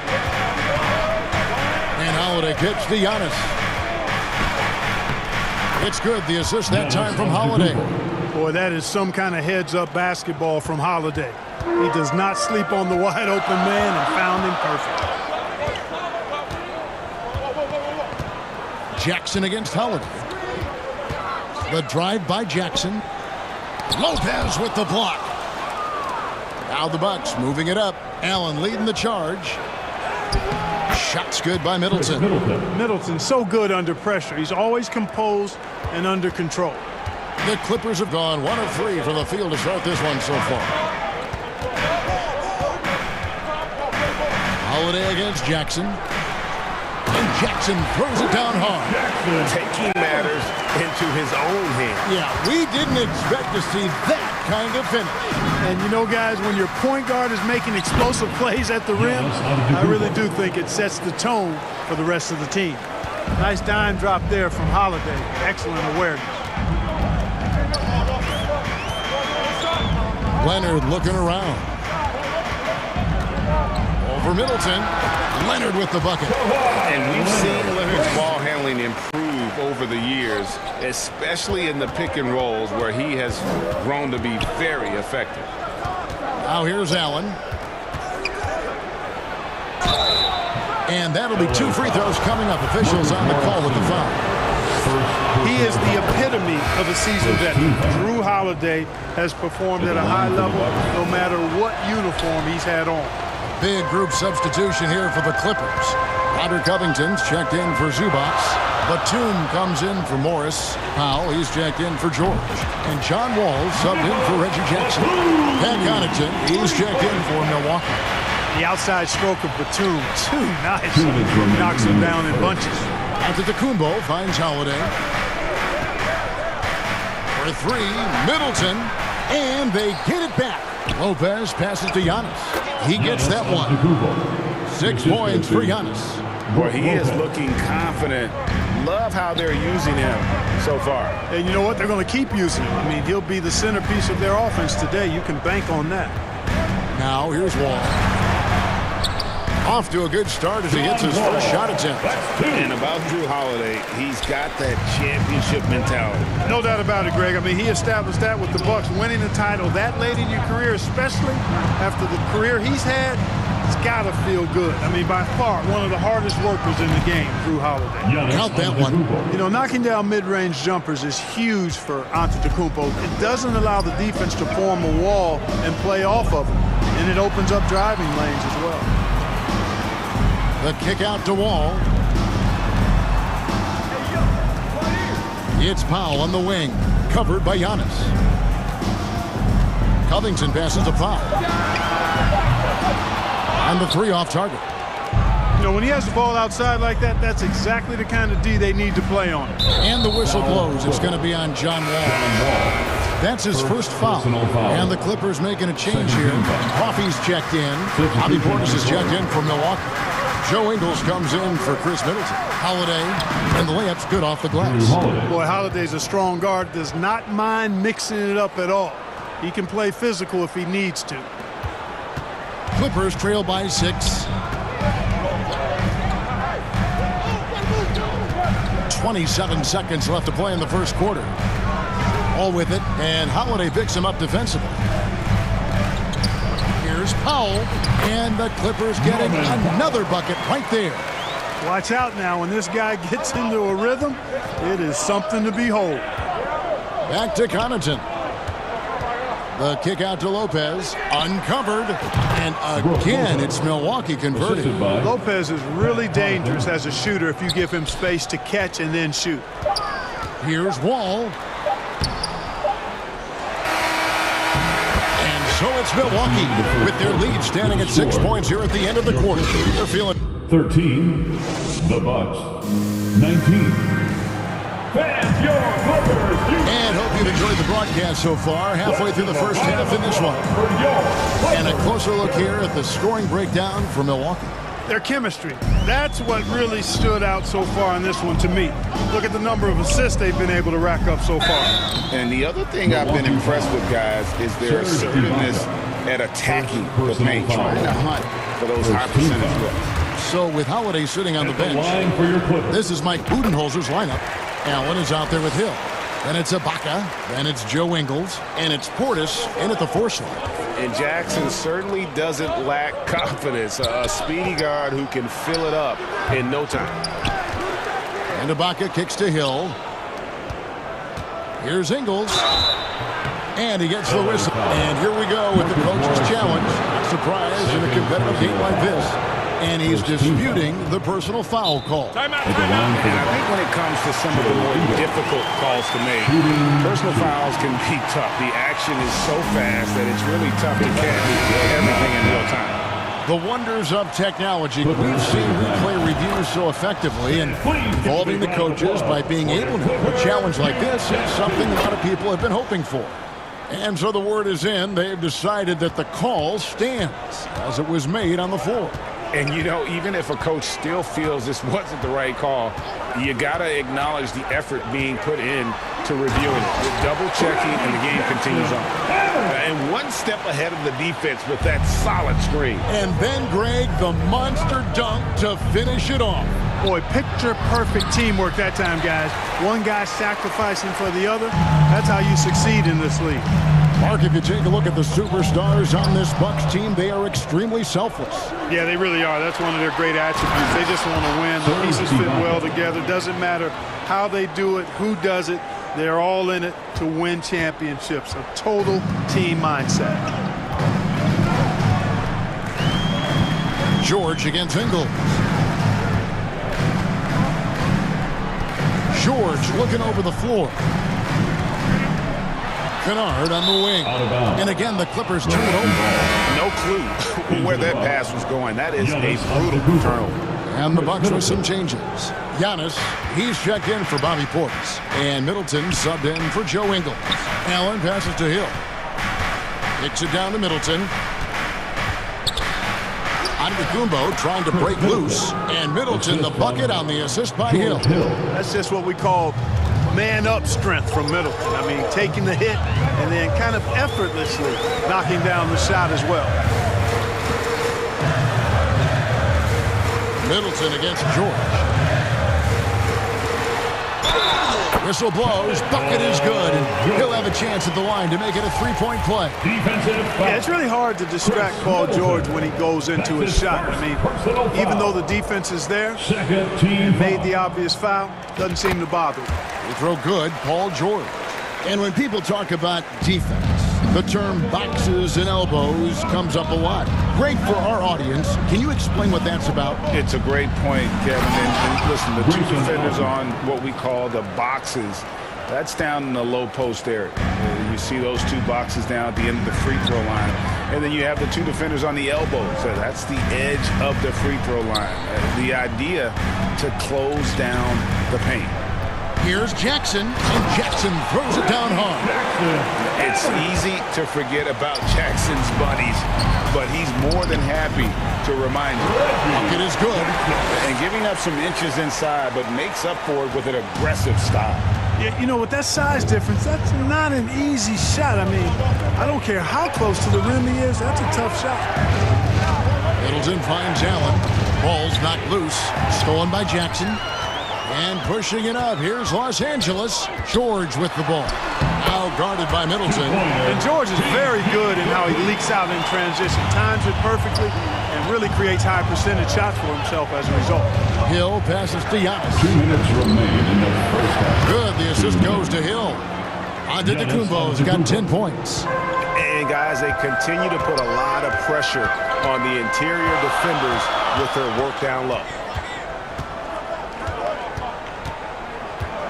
And Holiday kicks to Giannis. It's good, the assist that time from Holiday. Boy, that is some kind of heads-up basketball from Holiday. He does not sleep on the wide-open man and found him perfect. Jackson against Holiday. The drive by Jackson. Lopez with the block. Now the Bucks moving it up. Allen leading the charge. Shots good by Middleton. Middleton so good under pressure. He's always composed and under control. The Clippers have gone 1 of 3 from the field to start this one so far. Holiday against Jackson. And Jackson throws it down hard. Taking matters into his own hands. Yeah, we didn't expect to see that kind of finish. And you know, guys, when your point guard is making explosive plays at the rim, I really do think it sets the tone for the rest of the team. Nice dime drop there from Holiday. Excellent awareness. Leonard looking around. Over Middleton. Leonard with the bucket. And we've seen Leonard's ball handling improve over the years, especially in the pick and rolls where he has grown to be very effective. Now here's Allen. And that'll be 2 free throws coming up. Officials on the call with the foul. He is the epitome of a seasoned veteran. Drew Holiday has performed at a high level no matter what uniform he's had on. Big group substitution here for the Clippers. Roger Covington's checked in for Zubats. Batum comes in for Morris. Powell, he's checked in for George. And John Wall subbed in for Reggie Jackson. Pat Connaughton, he's checked in for Milwaukee. The outside stroke of Batum, too nice. Knocks him down in bunches. Antetokounmpo finds Holiday. For 3, Middleton. And they get it back. Lopez passes to Giannis. He gets that one. 6 points for Giannis. Boy, he is looking confident. Love how they're using him so far. And you know what? They're going to keep using him. I mean, he'll be the centerpiece of their offense today. You can bank on that. Now here's Wall. Off to a good start as he hits his first shot attempt. And about Drew Holiday, he's got that championship mentality. No doubt about it, Greg. I mean, he established that with the Bucks winning the title that late in your career, especially after the career he's had. It's got to feel good. I mean, by far, one of the hardest workers in the game, Drew Holiday. Count that one. You know, knocking down mid-range jumpers is huge for Antetokounmpo. It doesn't allow the defense to form a wall and play off of it. And it opens up driving lanes as well. The kick out to Wall. It's Powell on the wing, covered by Giannis. Covington passes to Powell. And the 3 off target. You know, when he has the ball outside like that, that's exactly the kind of D they need to play on. And the whistle blows. It's going to be on John Wall. That's his first foul. And the Clippers making a change here. Coffey's checked in. Bobby Portis is checked in for Milwaukee. Joe Ingles comes in for Chris Middleton. Holiday, and the layup's good off the glass. Boy, Holiday's a strong guard. Does not mind mixing it up at all. He can play physical if he needs to. Clippers trail by 6. 27 seconds left to play in the first quarter. All with it, and Holiday picks him up defensively. Here's Powell, and the Clippers getting another bucket right there. Watch out now. When this guy gets into a rhythm, it is something to behold. Back to Connaughton. The kick out to Lopez, uncovered, and again it's Milwaukee converting. Lopez is really dangerous as a shooter if you give him space to catch and then shoot. Here's Wall. And so it's Milwaukee with their lead standing at 6 points here at the end of the quarter. They're feeling 13, the Bucks. 19. Fans, your Clippers. And hope you've enjoyed the broadcast so far. Halfway through the first half in this one. And a closer look here at the scoring breakdown for Milwaukee. Their chemistry. That's what really stood out so far in this one to me. Look at the number of assists they've been able to rack up so far. And the other thing I've been impressed with, guys, is their assertiveness at attacking the paint, trying to hunt for those high percentage looks. So with Holiday sitting on the bench, this is Mike Budenholzer's lineup. Allen is out there with Hill. Then it's Ibaka. Then it's Joe Ingles. And it's Portis in at the 4 slot. And Jackson certainly doesn't lack confidence. A speedy guard who can fill it up in no time. And Ibaka kicks to Hill. Here's Ingles. And he gets the whistle. And here we go with the coach's challenge. Not surprised in a competitive game like this. And he's disputing the personal foul call. And I think when it comes to some of the more difficult calls to make, personal fouls can be tough. The action is so fast that it's really tough to catch everything in real time. The wonders of technology. We've seen replay reviews so effectively, and involving the coaches by being able to do a challenge like this is something a lot of people have been hoping for. And so the word is in. They've decided that the call stands as it was made on the floor. And, you know, even if a coach still feels this wasn't the right call, you got to acknowledge the effort being put in to reviewing it. With double-checking, and the game continues on. And one step ahead of the defense with that solid screen. And then, Greg, the monster dunk to finish it off. Boy, picture-perfect teamwork that time, guys. One guy sacrificing for the other. That's how you succeed in this league. Mark, if you take a look at the superstars on this Bucks team, they are extremely selfless. Yeah, they really are. That's one of their great attributes. They just want to win. The pieces fit well together. Doesn't matter how they do it, who does it. They're all in it to win championships. A total team mindset. George against Ingles. George looking over the floor. Kennard on the wing. And again, the Clippers turn it over. No clue where that pass was going. That is a brutal turnover. And the Bucks with some changes. Giannis, he's checked in for Bobby Portis. And Middleton subbed in for Joe Ingles. Allen passes to Hill. Kicks it down to Middleton. Antetokounmpo trying to break loose. And Middleton the bucket on the assist by Hill. That's just what we call man-up strength from Middleton. I mean, taking the hit and then kind of effortlessly knocking down the shot as well. Middleton against George. Whistle blows. Bucket is good. And he'll have a chance at the line to make it a three-point play. Yeah, it's really hard to distract Paul George when he goes into his shot. I mean, even though the defense is there and made the obvious foul, doesn't seem to bother him. They throw good, Paul George. And when people talk about defense, the term boxes and elbows comes up a lot. Great for our audience. Can you explain what that's about? It's a great point, Kevin. And listen, the two defenders on what we call the boxes, that's down in the low post area. You see those two boxes down at the end of the free throw line. And then you have the two defenders on the elbows. So that's the edge of the free throw line. The idea to close down the paint. Here's Jackson, and Jackson throws it down hard. It's easy to forget about Jackson's buddies, but he's more than happy to remind you. Bucket is good. And giving up some inches inside, but makes up for it with an aggressive style. Yeah, you know, with that size difference, that's not an easy shot. I mean, I don't care how close to the rim he is, that's a tough shot. Middleton finds Allen. Ball's knocked loose. Stolen by Jackson. And pushing it up, here's Los Angeles. George with the ball. Now guarded by Middleton. And George is very good in how he leaks out in transition. Times it perfectly and really creates high percentage shots for himself as a result. Hill passes to Giannis. 2 minutes remain in the first half. Good, the assist goes to Hill. Antetokounmpo's got 10 points. And guys, they continue to put a lot of pressure on the interior defenders with their work down low.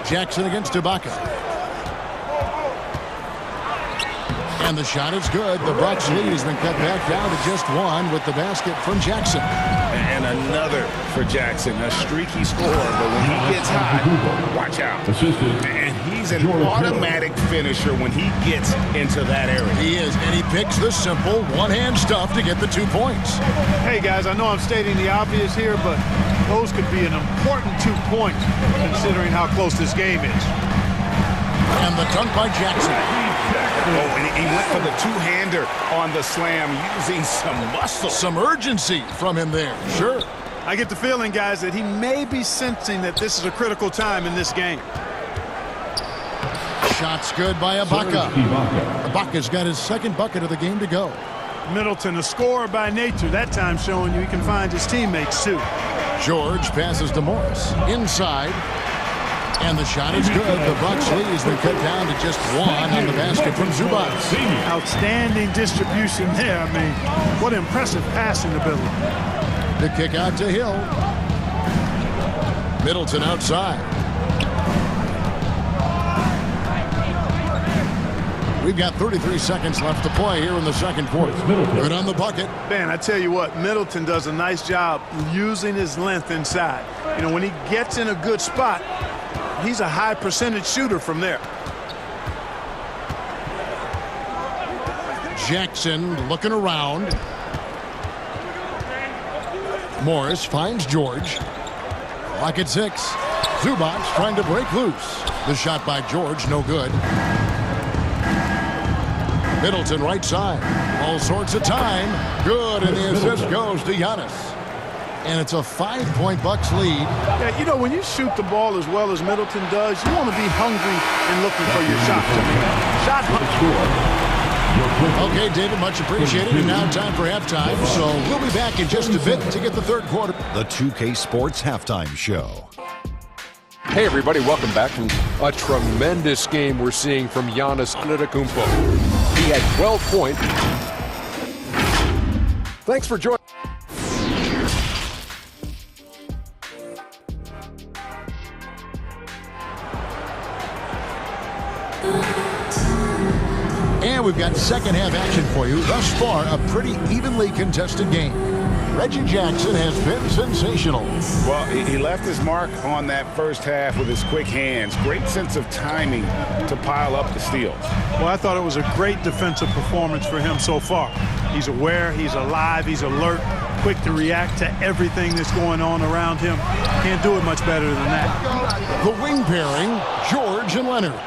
Jackson against Ibaka. And the shot is good. The Bucks lead has been cut back down to just one with the basket from Jackson. And another for Jackson, a streaky scorer, but when he gets hot, watch out. And he's an automatic finisher when he gets into that area. He is, and he picks the simple one-hand stuff to get the 2 points. Hey, guys, I know I'm stating the obvious here, but those could be an important 2 points considering how close this game is. And the dunk by Jackson. Oh, and he went for the two-hander on the slam using some muscle. Some urgency from him there, sure. I get the feeling, guys, that he may be sensing that this is a critical time in this game. Shot's good by Ibaka. Ibaka's got his second bucket of the game to go. Middleton, a scorer by nature, that time showing you he can find his teammates, too. George passes to Morris. Inside. And the shot is good. The Bucks lead has been cut down to just one on the basket from Zubac. Outstanding distribution there. I mean, what impressive passing ability. The kick out to Hill. Middleton outside. We've got 33 seconds left to play here in the second quarter. Good on the bucket. Man, I tell you what, Middleton does a nice job using his length inside. You know, when he gets in a good spot, he's a high percentage shooter from there. Jackson looking around. Morris finds George. Clock at 6. Zubac trying to break loose. The shot by George, no good. Middleton right side. All sorts of time. Good, and the assist goes to Giannis. And it's a 5-point Bucks lead. Yeah, you know, when you shoot the ball as well as Middleton does, you want to be hungry and looking for your shot. Shot Okay, David, much appreciated. And now time for halftime. So we'll be back in just a bit to get the third quarter. The 2K Sports Halftime Show. Hey, everybody, welcome back. And a tremendous game we're seeing from Giannis Antetokounmpo. He had 12 points. Thanks for joining. And we've got second half action for you. Thus far, a pretty evenly contested game. Reggie Jackson has been sensational. Well, he left his mark on that first half with his quick hands. Great sense of timing to pile up the steals. Well, I thought it was a great defensive performance for him so far. He's aware, he's alive, he's alert, quick to react to everything that's going on around him. Can't do it much better than that. The wing pairing, George and Leonard.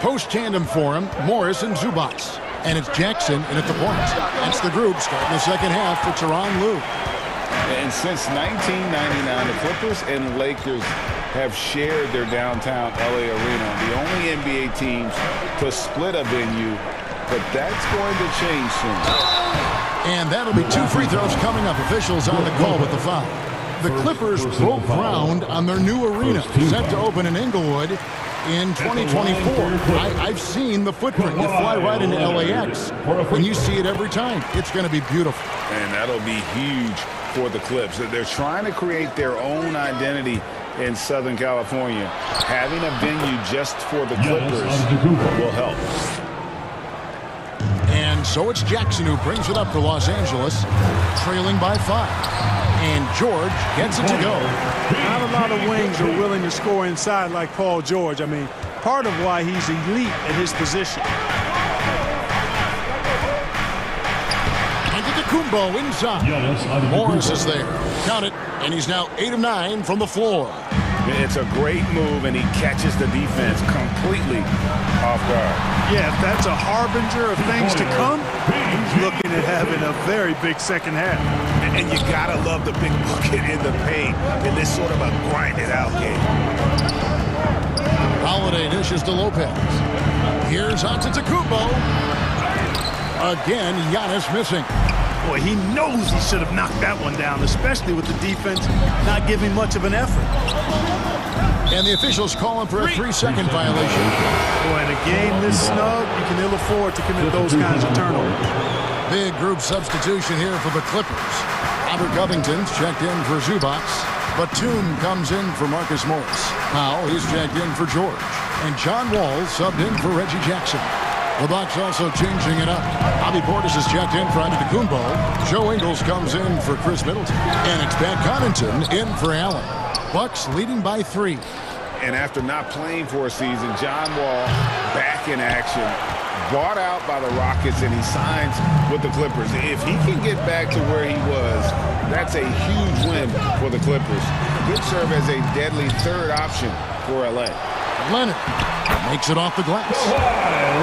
Post tandem for him, Morris and Zubats. And it's Jackson in at the point. That's the group starting the second half for Tyronn Lue. And since 1999, the Clippers and Lakers have shared their downtown LA arena. The only NBA teams to split a venue, but that's going to change soon. And that'll be 2 free throws coming up. Officials on the call with the foul. The Clippers broke ground on their new arena, set to open in Inglewood in 2024. I've seen the footprint. You fly right into LAX, and you see it every time. It's going to be beautiful. And that'll be huge for the Clips. They're trying to create their own identity in Southern California. Having a venue just for the Clippers will help. And so it's Jackson who brings it up for Los Angeles, trailing by 5. And George gets it to go. Not a lot of wings are willing to score inside like Paul George. I mean, part of why he's elite at his position. Antetokounmpo inside. Morris is there. Count it. And he's now 8 of 9 from the floor. It's a great move, and he catches the defense completely off guard. Yeah, if that's a harbinger of things to come, he's looking at having a very big second half. And you gotta love the big bucket in the paint in this sort of a grinded-out game. Holiday dishes to Lopez. Here's Antetokounmpo. Again, Giannis missing. Boy, he knows he should have knocked that one down, especially with the defense not giving much of an effort. And the officials calling for a 3-second violation. Boy, in a game this snug, you can ill afford to commit those kinds of turnovers. Big group substitution here for the Clippers. Robert Covington's checked in for Zubats. Batum comes in for Marcus Morris. Powell is checked in for George. And John Wall subbed in for Reggie Jackson. The Bucks also changing it up. Bobby Portis is checked in for Antetokounmpo. Joe Ingles comes in for Chris Middleton. And it's Pat Connaughton in for Allen. Bucks leading by 3. And after not playing for a season, John Wall back in action. Bought out by the Rockets, and he signs with the Clippers. If he can get back to where he was, that's a huge win for the Clippers. Could serve as a deadly third option for LA. Leonard makes it off the glass.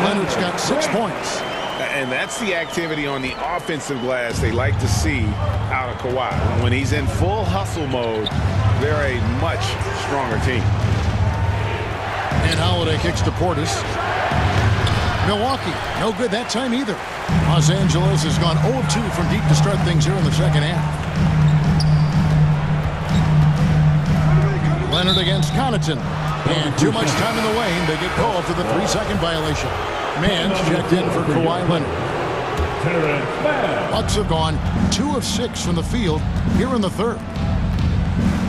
Leonard's got 6 points. And that's the activity on the offensive glass they like to see out of Kawhi. When he's in full hustle mode, they're a much stronger team. And Holiday kicks to Portis. Milwaukee, no good that time either. Los Angeles has gone 0-2 from deep to start things here in the second half. Leonard against Connaughton. And too much time in the lane. They get called for the 3-second violation. Mann's checked in for Kawhi Leonard. Bucks have gone 2 of 6 from the field here in the third.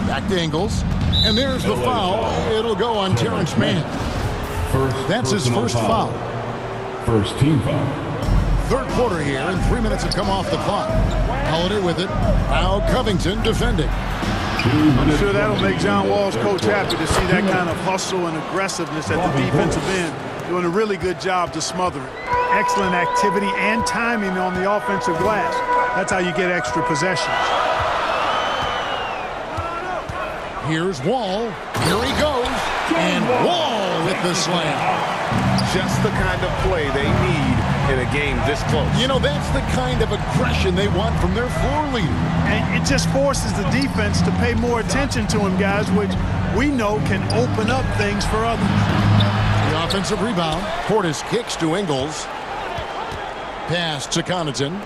Back to Ingles. And there's the foul. It'll go on Terrence Mann. That's his first foul. First team foul. Third quarter here, and 3 minutes have come off the clock. Holiday with it. Now Covington defending. I'm sure that'll make John Wall's coach happy to see that kind of hustle and aggressiveness at the defensive end. Doing a really good job to smother it. Excellent activity and timing on the offensive glass. That's how you get extra possessions. Here's Wall. Here he goes. And Wall with the slam. Just the kind of play they need in a game this close. You know, that's the kind of aggression they want from their floor leader. And it just forces the defense to pay more attention to him, guys, which we know can open up things for others. The offensive rebound. Portis kicks to Ingles. Pass to Connaughton.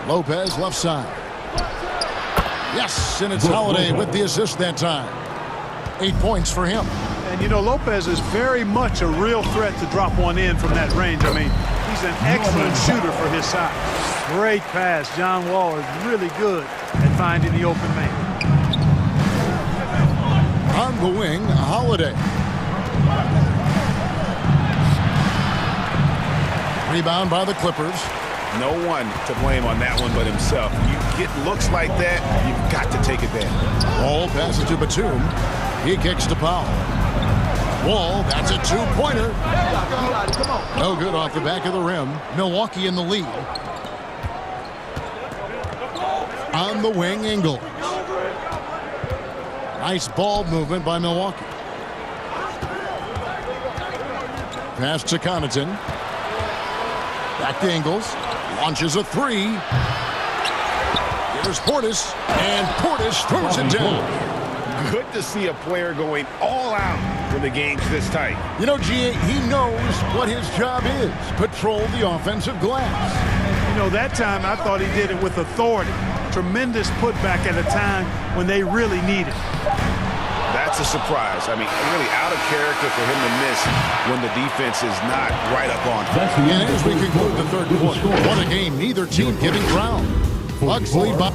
Lopez left side. Yes, and it's Holiday with the assist that time. 8 points for him. And, you know, Lopez is very much a real threat to drop one in from that range. I mean, he's an excellent shooter for his size. Great pass. John Wall is really good at finding the open man. On the wing, Holiday. Rebound by the Clippers. No one to blame on that one but himself. You get looks like that, you've got to take advantage. Wall passes to Batum. He kicks to Powell. Wall, that's a two-pointer. No good off the back of the rim. Milwaukee in the lead. On the wing, Ingles. Nice ball movement by Milwaukee. Pass to Connaughton. Back to Ingles. Launches a three. Here's Portis. And Portis throws it down. Good to see a player going all out when the game's this tight. You know, G.A., he knows what his job is. Patrol the offensive glass. You know, that time I thought he did it with authority. Tremendous putback at a time when they really need it. That's a surprise. I mean, really out of character for him to miss when the defense is not right up on him. And as we conclude the third quarter, what a game, neither team giving ground. Bucks lead by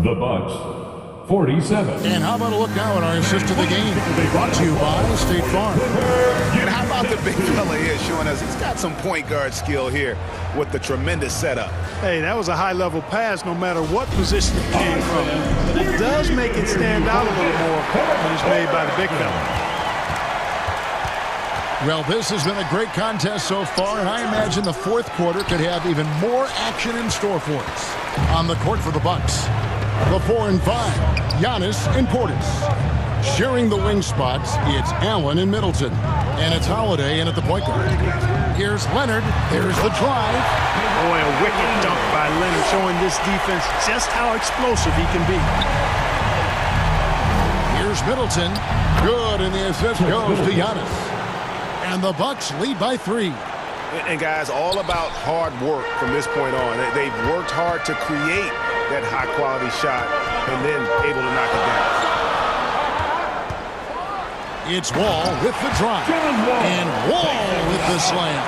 the Bucks 47. And how about a look now at our assist of the game? Brought to you by State Farm. And how about the big fella here showing us he's got some point guard skill here with the tremendous setup. Hey, that was a high-level pass no matter what position it came from. But it does make it stand out a little more when it's made by the big fella. Well, this has been a great contest so far, and I imagine the fourth quarter could have even more action in store for us. On the court for the Bucks, the 4 and 5, Giannis and Portis. Sharing the wing spots, it's Allen and Middleton. And it's Holiday in at the point guard. Here's Leonard. There's the drive. Boy, a wicked dunk by Leonard, showing this defense just how explosive he can be. Here's Middleton. Good, and the assist goes to Giannis. And the Bucks lead by 3. And guys, all about hard work from this point on. They've worked hard to create that high-quality shot and then able to knock it down. It's Wall with the drive. And Wall with the slam.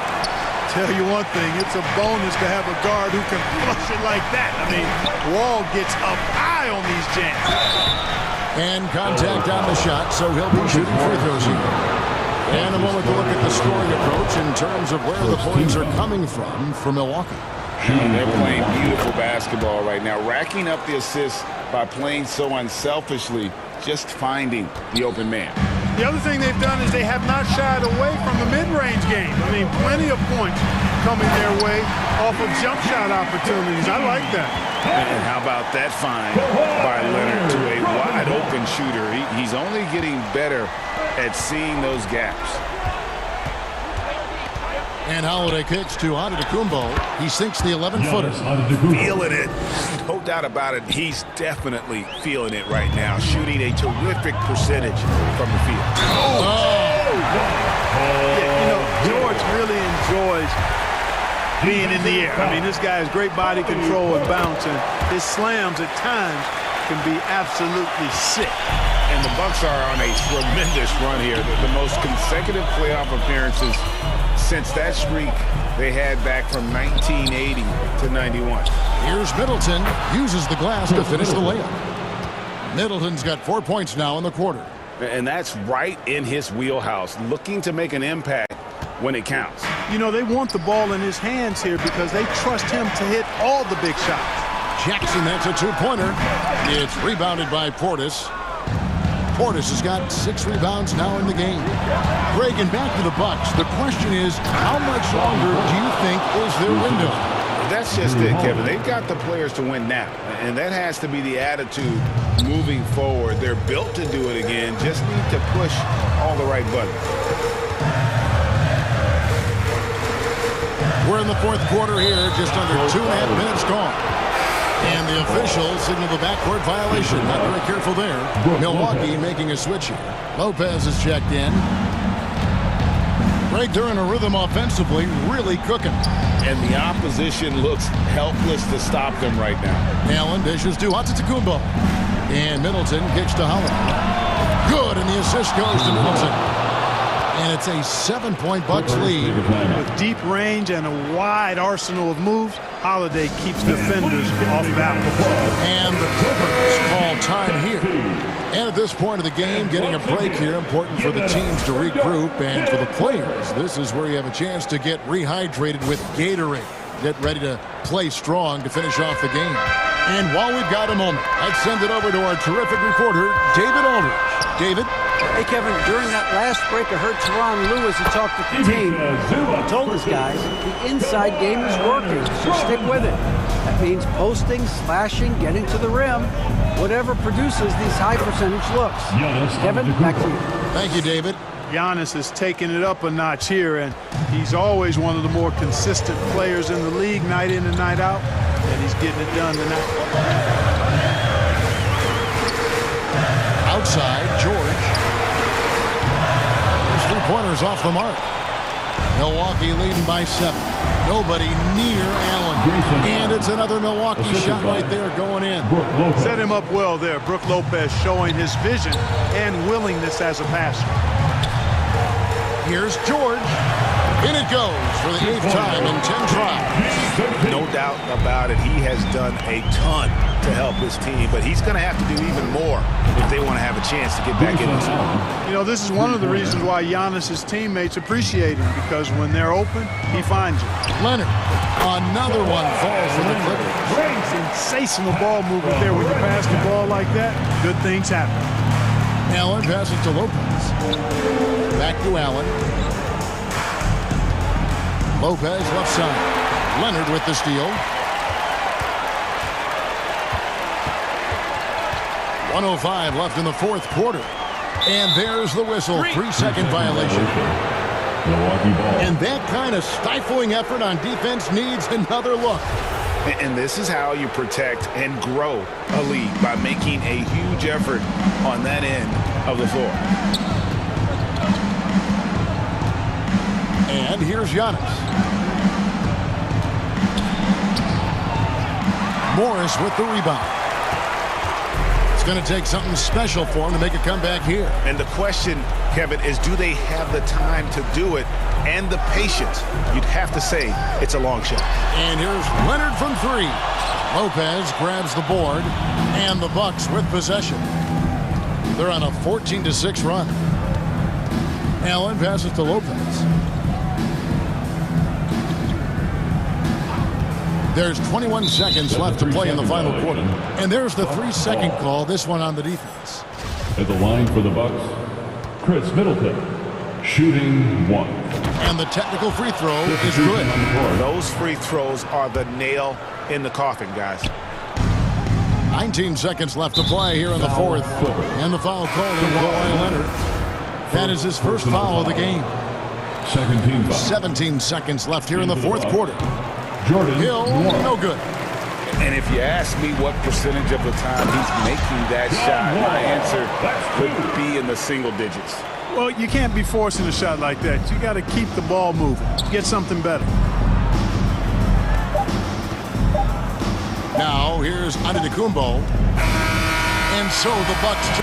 Tell you one thing, it's a bonus to have a guard who can flush it like that. I mean, Wall gets up high on these jams. And contact on the shot, so he'll be shooting free throws here. And a moment to look at the scoring approach in terms of where the points are coming from for Milwaukee. And they're playing beautiful basketball right now, racking up the assists by playing so unselfishly, just finding the open man. The other thing they've done is they have not shied away from the mid-range game. I mean, plenty of points coming their way off of jump shot opportunities. I like that. And how about that find by Leonard to a wide-open shooter? He's only getting better at seeing those gaps. And Holiday kicks to Antetokounmpo. He sinks the 11-footer. Feeling it. No doubt about it. He's definitely feeling it right now. Shooting a terrific percentage from the field. Yeah, you know, George really enjoys being in the air. I mean, this guy has great body control and bounce, and his slams at times can be absolutely sick. And the Bucks are on a tremendous run here. The most consecutive playoff appearances since that streak they had back from 1980 to 91. Here's Middleton. Uses the glass to finish the layup. Middleton's got 4 points now in the quarter. And that's right in his wheelhouse, looking to make an impact when it counts. You know, they want the ball in his hands here because they trust him to hit all the big shots. Jackson, that's a two-pointer. It's rebounded by Portis. Portis has got 6 rebounds now in the game. Greg, and back to the Bucks. The question is, how much longer do you think is their window? That's just it, Kevin. They've got the players to win now, and that has to be the attitude moving forward. They're built to do it again, just need to push all the right buttons. We're in the fourth quarter here, just under 2.5 minutes gone. And the official signaled the backcourt violation. Not very careful there. Milwaukee making a switch here. Lopez is checked in. Right there in a rhythm offensively, really cooking. And the opposition looks helpless to stop them right now. Allen dishes to Antetokounmpo. And Middleton kicks to Holiday. Good, and the assist goes to Middleton. And it's a 7-point Bucks lead. With deep range and a wide arsenal of moves, Holiday keeps defenders off balance. And the Clippers call time here. And at this point of the game, getting a break here, important for the teams to regroup. And for the players, this is where you have a chance to get rehydrated with Gatorade. get ready to play strong to finish off the game. And while we've got a moment, let's send it over to our terrific reporter, David Aldridge. David? Hey, Kevin, during that last break, I heard Teron Lewis, he talked with the team. He told his guys the inside game is working, so stick with it. That means posting, slashing, getting to the rim, whatever produces these high percentage looks. Kevin, back to you. Thank you, David. Giannis is taking it up a notch here, and he's always one of the more consistent players in the league, night in and night out, and he's getting it done tonight. Outside, George. His three-pointers off the mark. Milwaukee leading by 7. Nobody near Allen. And it's another Milwaukee shot right there going in. Set him up well there. Brook Lopez showing his vision and willingness as a passer. Here's George. In it goes for the 8th time in 10 tries. No doubt about it. He has done a ton to help his team, but he's going to have to do even more if they want to have a chance to get back in this one. You know, this is one of the reasons why Giannis's teammates appreciate him, because when they're open, he finds you. Leonard, another one falls for the Clippers. Great, sensational ball movement there. When you pass the ball like that, good things happen. Allen passes to Lopez. Back to Allen. Lopez left side. Leonard with the steal. 1:05 left in the 4th quarter. And there's the whistle. 3-second violation. And that kind of stifling effort on defense needs another look. And this is how you protect and grow a lead, by making a huge effort on that end of the floor. And here's Giannis. Morris with the rebound. It's going to take something special for him to make a comeback here. And the question, Kevin, is do they have the time to do it and the patience? You'd have to say it's a long shot. And here's Leonard from 3. Lopez grabs the board, and the Bucks with possession. They're on a 14-6 run. Allen passes to Lopez. There's 21 seconds left to play in the final quarter. And there's the 3-second call, this one on the defense. At the line for the Bucks, Chris Middleton, shooting 1. And the technical free throw is good. Those free throws are the nail in the coffin, guys. 19 seconds left to play here in the 4th. And the foul called on Kawhi Leonard. That is his first foul of the game. 17 seconds left here in the 4th quarter. Hill, no good. And if you ask me what percentage of the time he's making that shot, my answer would be in the single digits. Well, you can't be forcing a shot like that. You got to keep the ball moving. Get something better. Now here's Antetokounmpo. And so the Bucks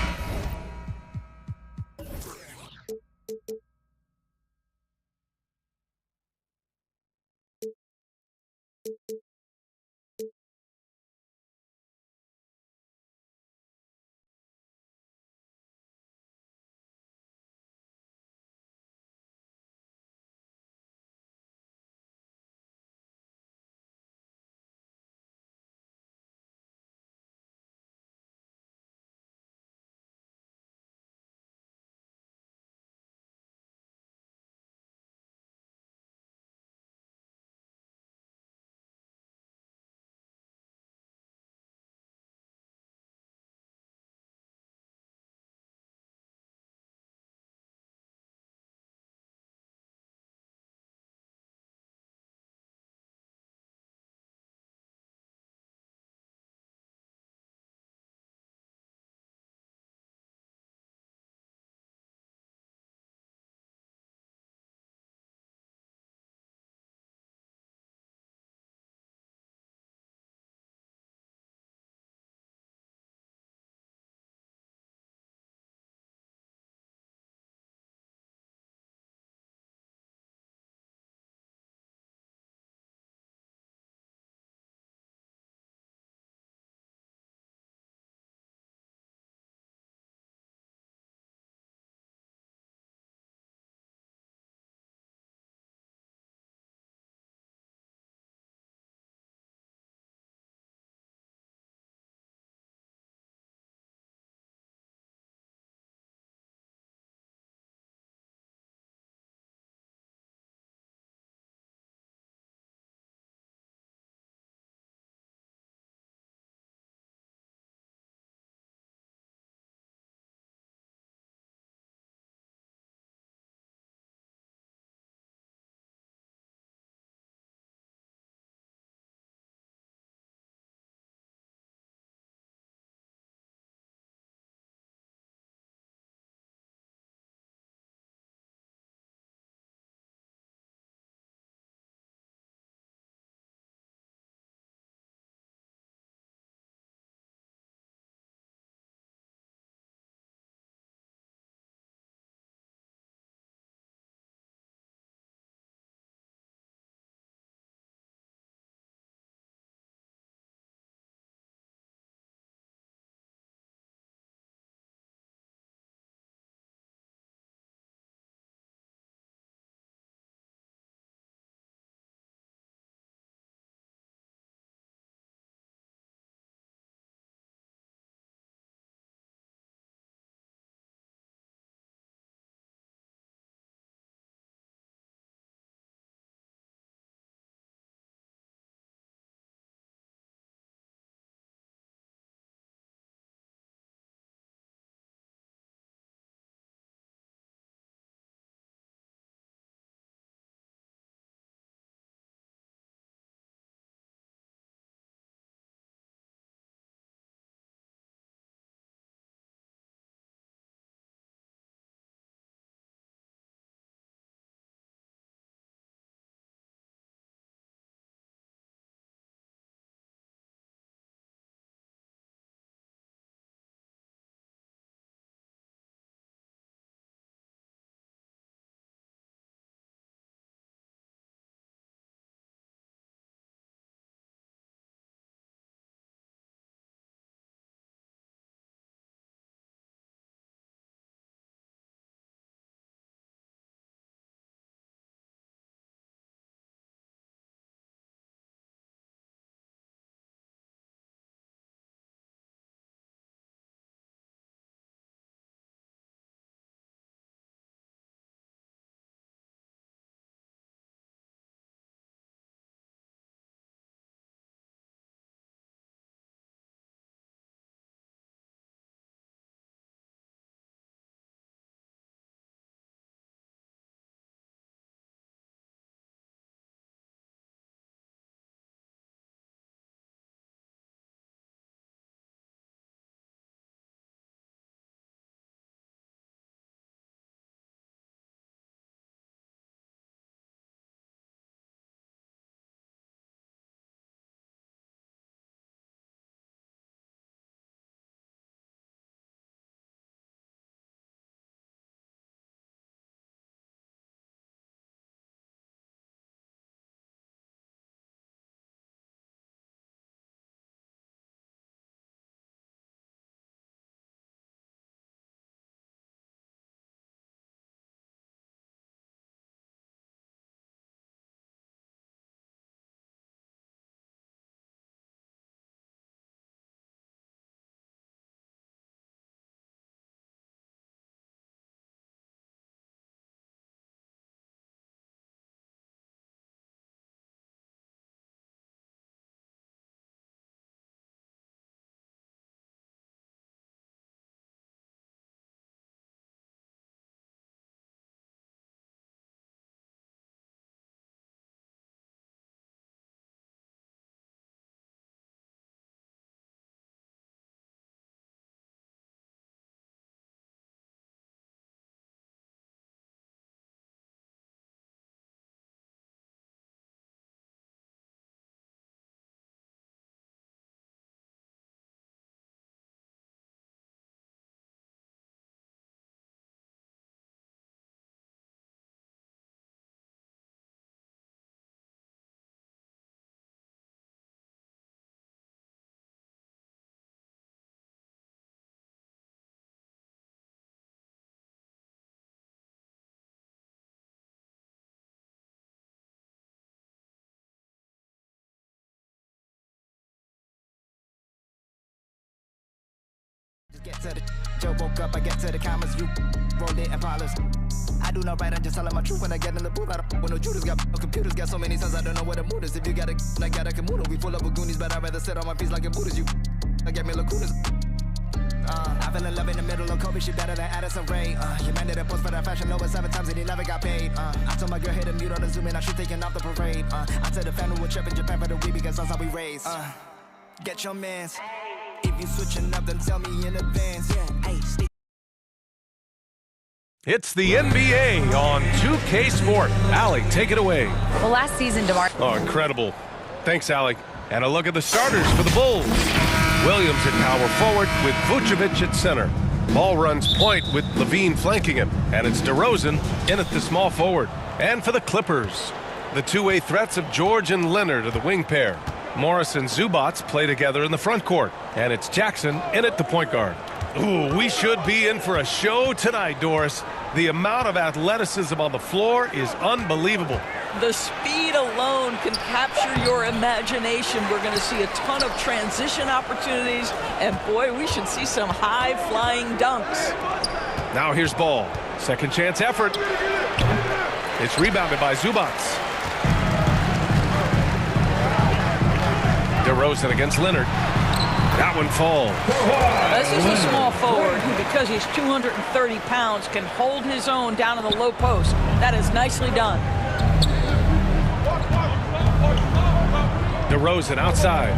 Get to the Joe woke up, I get to the commas, you rolled it and polish. I do not write, I'm just telling my truth when I get in the booth. I don't when no Judas got no computers, got so many sons, I don't know what the mood is. If you got a I got a Kamuda, we full up with Goonies, but I'd rather sit on my feet like a Buddhist. You I get me lacunas. I fell in love in the middle of Kobe, she better than Addison Rae. You man did a post for that fashion over 7 times and he never got paid. I told my girl hit a mute on the Zoom and I shoot taking off the parade. I said the family would trip in Japan for the week because that's how we raised. Get your mans. If you switching up, then tell me in advance. It's the NBA on 2K Sport. Allie, take it away. Well, last season, DeMar. Oh, incredible. Thanks, Allie. And a look at the starters for the Bulls. Williams at power forward with Vucevic at center. Ball runs point with Levine flanking him. And it's DeRozan in at the small forward. And for the Clippers, the two-way threats of George and Leonard are the wing pair. Morris and Zubats play together in the front court. And it's Jackson in at the point guard. Ooh, we should be in for a show tonight, Doris. The amount of athleticism on the floor is unbelievable. The speed alone can capture your imagination. We're going to see a ton of transition opportunities. And boy, we should see some high-flying dunks. Now here's Ball. Second chance effort. It's rebounded by Zubats. DeRozan against Leonard. That one falls. This is a small forward who, because he's 230 pounds, can hold his own down in the low post. That is nicely done. DeRozan outside.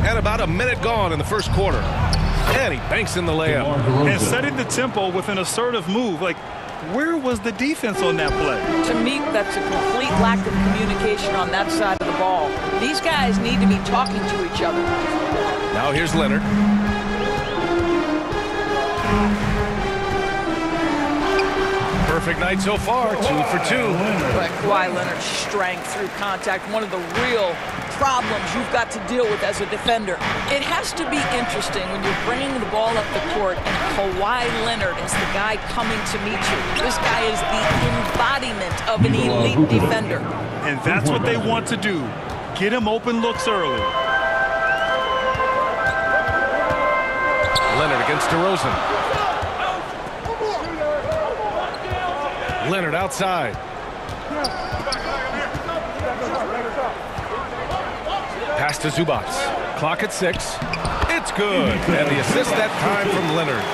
And about a minute gone in the first quarter. And he banks in the layup. And setting the tempo with an assertive move. Like, where was the defense on that play? To me, that's a complete lack of communication on that side of the ball. These guys need to be talking to each other. Now here's Leonard. Perfect night so far, 2 for 2. But Kawhi Leonard's strength through contact, one of the real problems you've got to deal with as a defender. It has to be interesting when you're bringing the ball up the court and Kawhi Leonard is the guy coming to meet you. This guy is the embodiment of an elite defender. And that's what they want to do. Get him open looks early. Leonard against DeRozan. Leonard outside. Pass to Zubats. Clock at 6. It's good. And the assist that time from Leonard.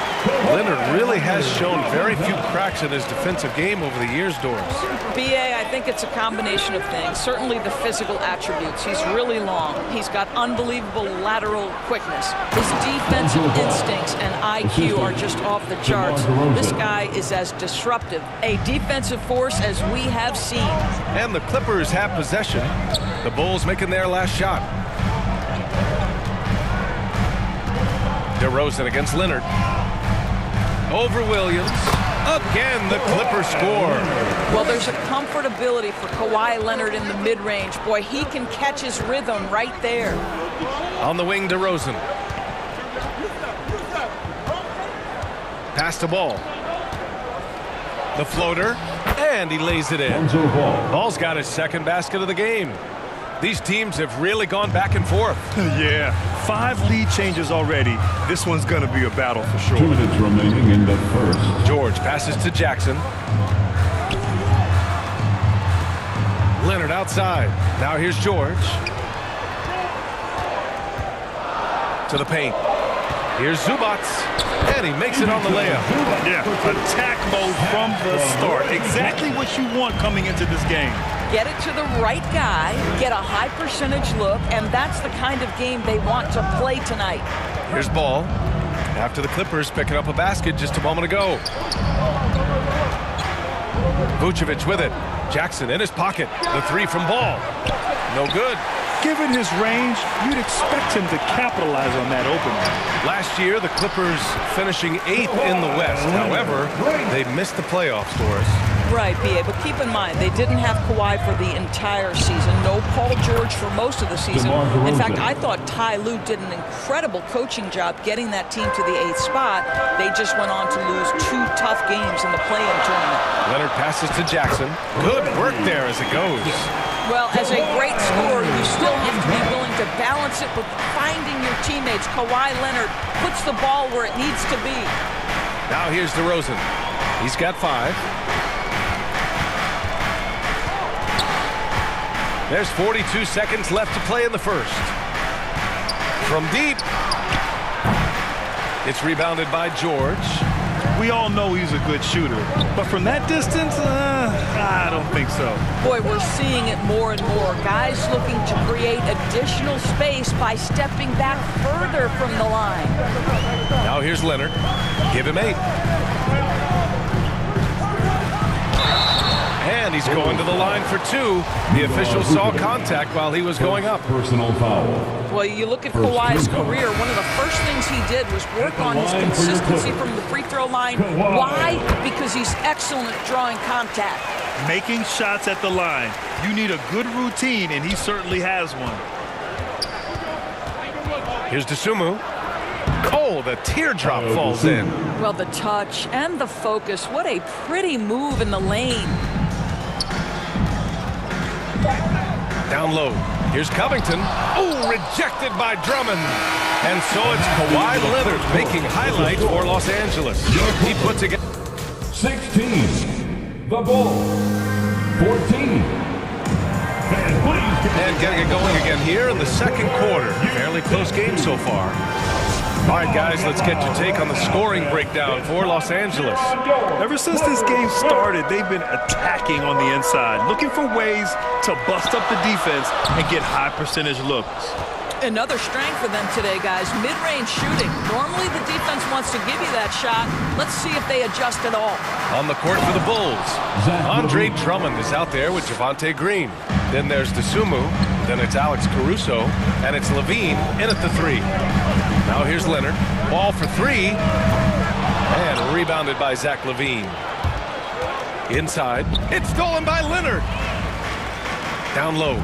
Leonard really has shown very few cracks in his defensive game over the years, Doris. BA, I think it's a combination of things. Certainly the physical attributes. He's really long. He's got unbelievable lateral quickness. His defensive instincts and IQ are just off the charts. This guy is as disruptive, a defensive force as we have seen. And the Clippers have possession. The Bulls making their last shot. DeRozan against Leonard. Over Williams. Again, the Clippers score. Well, there's a comfortability for Kawhi Leonard in the mid-range. Boy, he can catch his rhythm right there. On the wing, DeRozan. Pass to Ball. The floater. And he lays it in. Ball's got his second basket of the game. These teams have really gone back and forth. Yeah, 5 lead changes already. This one's going to be a battle for sure. 2 minutes remaining in the first. George passes to Jackson. Leonard outside. Now here's George. To the paint. Here's Zubats. And he makes it on the layup. Yeah, attack mode from the start. Exactly what you want coming into this game. Get it to the right guy, get a high percentage look, and that's the kind of game they want to play tonight. Here's Ball. After the Clippers picking up a basket just a moment ago. Vucevic with it. Jackson in his pocket. The 3 from Ball. No good. Given his range, you'd expect him to capitalize on that opening. Last year, the Clippers finishing 8th in the West. However, they missed the playoffs, Doris. Right, B.A., but keep in mind, they didn't have Kawhi for the entire season. No Paul George for most of the season. In fact, I thought Ty Lue did an incredible coaching job getting that team to the 8th spot. They just went on to lose 2 tough games in the play-in tournament. Leonard passes to Jackson. Good work there as it goes. Well, as a great scorer, you still have to be willing to balance it with finding your teammates. Kawhi Leonard puts the ball where it needs to be. Now here's DeRozan. He's got 5. There's 42 seconds left to play in the first. From deep. It's rebounded by George. We all know he's a good shooter, but from that distance, I don't think so. Boy, we're seeing it more and more. Guys looking to create additional space by stepping back further from the line. Now here's Leonard. Give him 8. And he's going to the line for 2. The official saw contact while he was going up. Personal foul. Well, you look at Kawhi's career, one of the first things he did was work on his consistency from the free throw line. Why? Because he's excellent at drawing contact. Making shots at the line. You need a good routine, and he certainly has one. Here's Dosunmu. Oh, the teardrop falls in. Well, the touch and the focus. What a pretty move in the lane. Down low. Here's Covington. Oh, rejected by Drummond. And so it's Kawhi Leonard making highlights for Los Angeles. He puts again. 16. The ball. 14. And getting it going again here in the second quarter. Fairly close game so far. All right, guys, let's get your take on the scoring breakdown for Los Angeles. Ever since this game started, they've been attacking on the inside, looking for ways to bust up the defense and get high percentage looks. Another strength for them today, guys. Mid-range shooting. Normally the defense wants to give you that shot. Let's see if they adjust at all. On the court for the Bulls, Andre Drummond is out there with Javonte Green. Then there's Dosunmu. Then it's Alex Caruso. And it's Levine in at the 3. Now here's Leonard. Ball for 3. And rebounded by Zach LaVine. Inside. It's stolen by Leonard. Down low.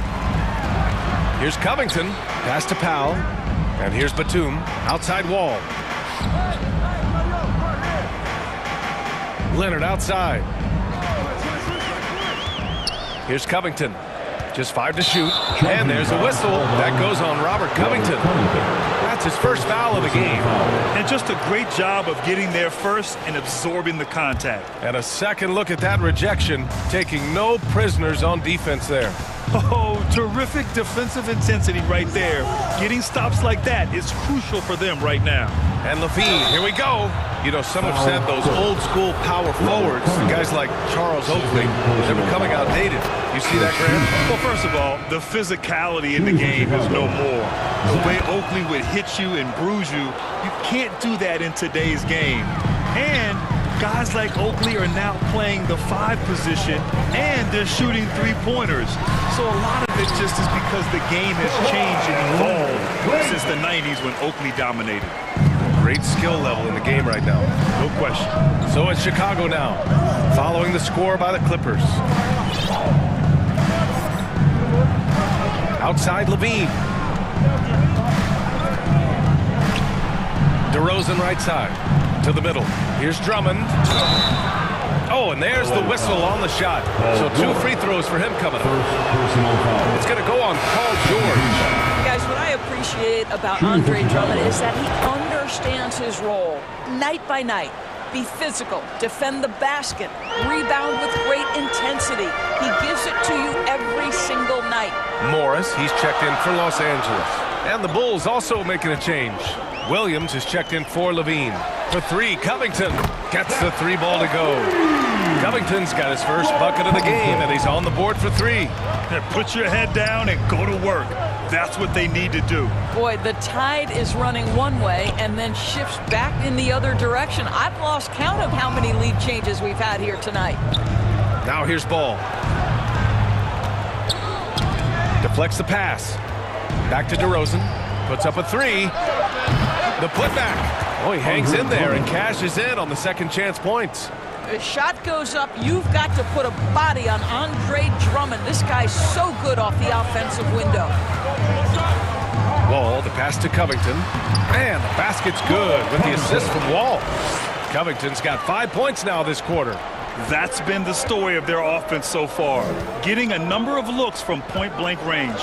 Here's Covington. Pass to Powell. And here's Batum. Outside wall. Leonard outside. Here's Covington. Just 5 to shoot. And there's a whistle. That goes on Robert Covington. That's his first foul of the game. And just a great job of getting there first and absorbing the contact. And a second look at that rejection, taking no prisoners on defense there. Oh, terrific defensive intensity right there. Getting stops like that is crucial for them right now. And LaVine, here we go. You know, some have said those old school power forwards, guys like Charles Oakley, they're becoming outdated. You see that, Graham? Well, first of all, the physicality in the game is no more. The way Oakley would hit you and bruise you, you can't do that in today's game. And guys like Oakley are now playing the 5 position, and they're shooting 3-pointers. So a lot of it just is because the game has changed and evolved since the 90s when Oakley dominated. Great skill level in the game right now. No question. So it's Chicago now, following the score by the Clippers. Outside Levine. DeRozan right side. To the middle. Here's Drummond. Oh, and there's the whistle on the shot. So 2 free throws for him coming up. It's going to go on Paul George. Guys, what I appreciate about Andre Drummond is that he understands his role night by night. Be physical, defend the basket, rebound with great intensity. He gives it to you every single night. Morris, he's checked in for Los Angeles. And the Bulls also making a change. Williams is checked in for Levine. For 3, Covington gets the 3 ball to go. Covington's got his first bucket of the game, and he's on the board for 3. Put your head down and go to work. That's what they need to do. Boy, the tide is running one way and then shifts back in the other direction. I've lost count of how many lead changes we've had here tonight. Now here's Ball. Deflects the pass. Back to DeRozan. Puts up a 3. The putback. Oh, he hangs in there and cashes in on the second chance points. The shot goes up. You've got to put a body on Andre Drummond. This guy's so good off the offensive window. Wall, the pass to Covington. And the basket's good with the assist from Wall. Covington's got 5 points now this quarter. That's been the story of their offense so far. Getting a number of looks from point-blank range.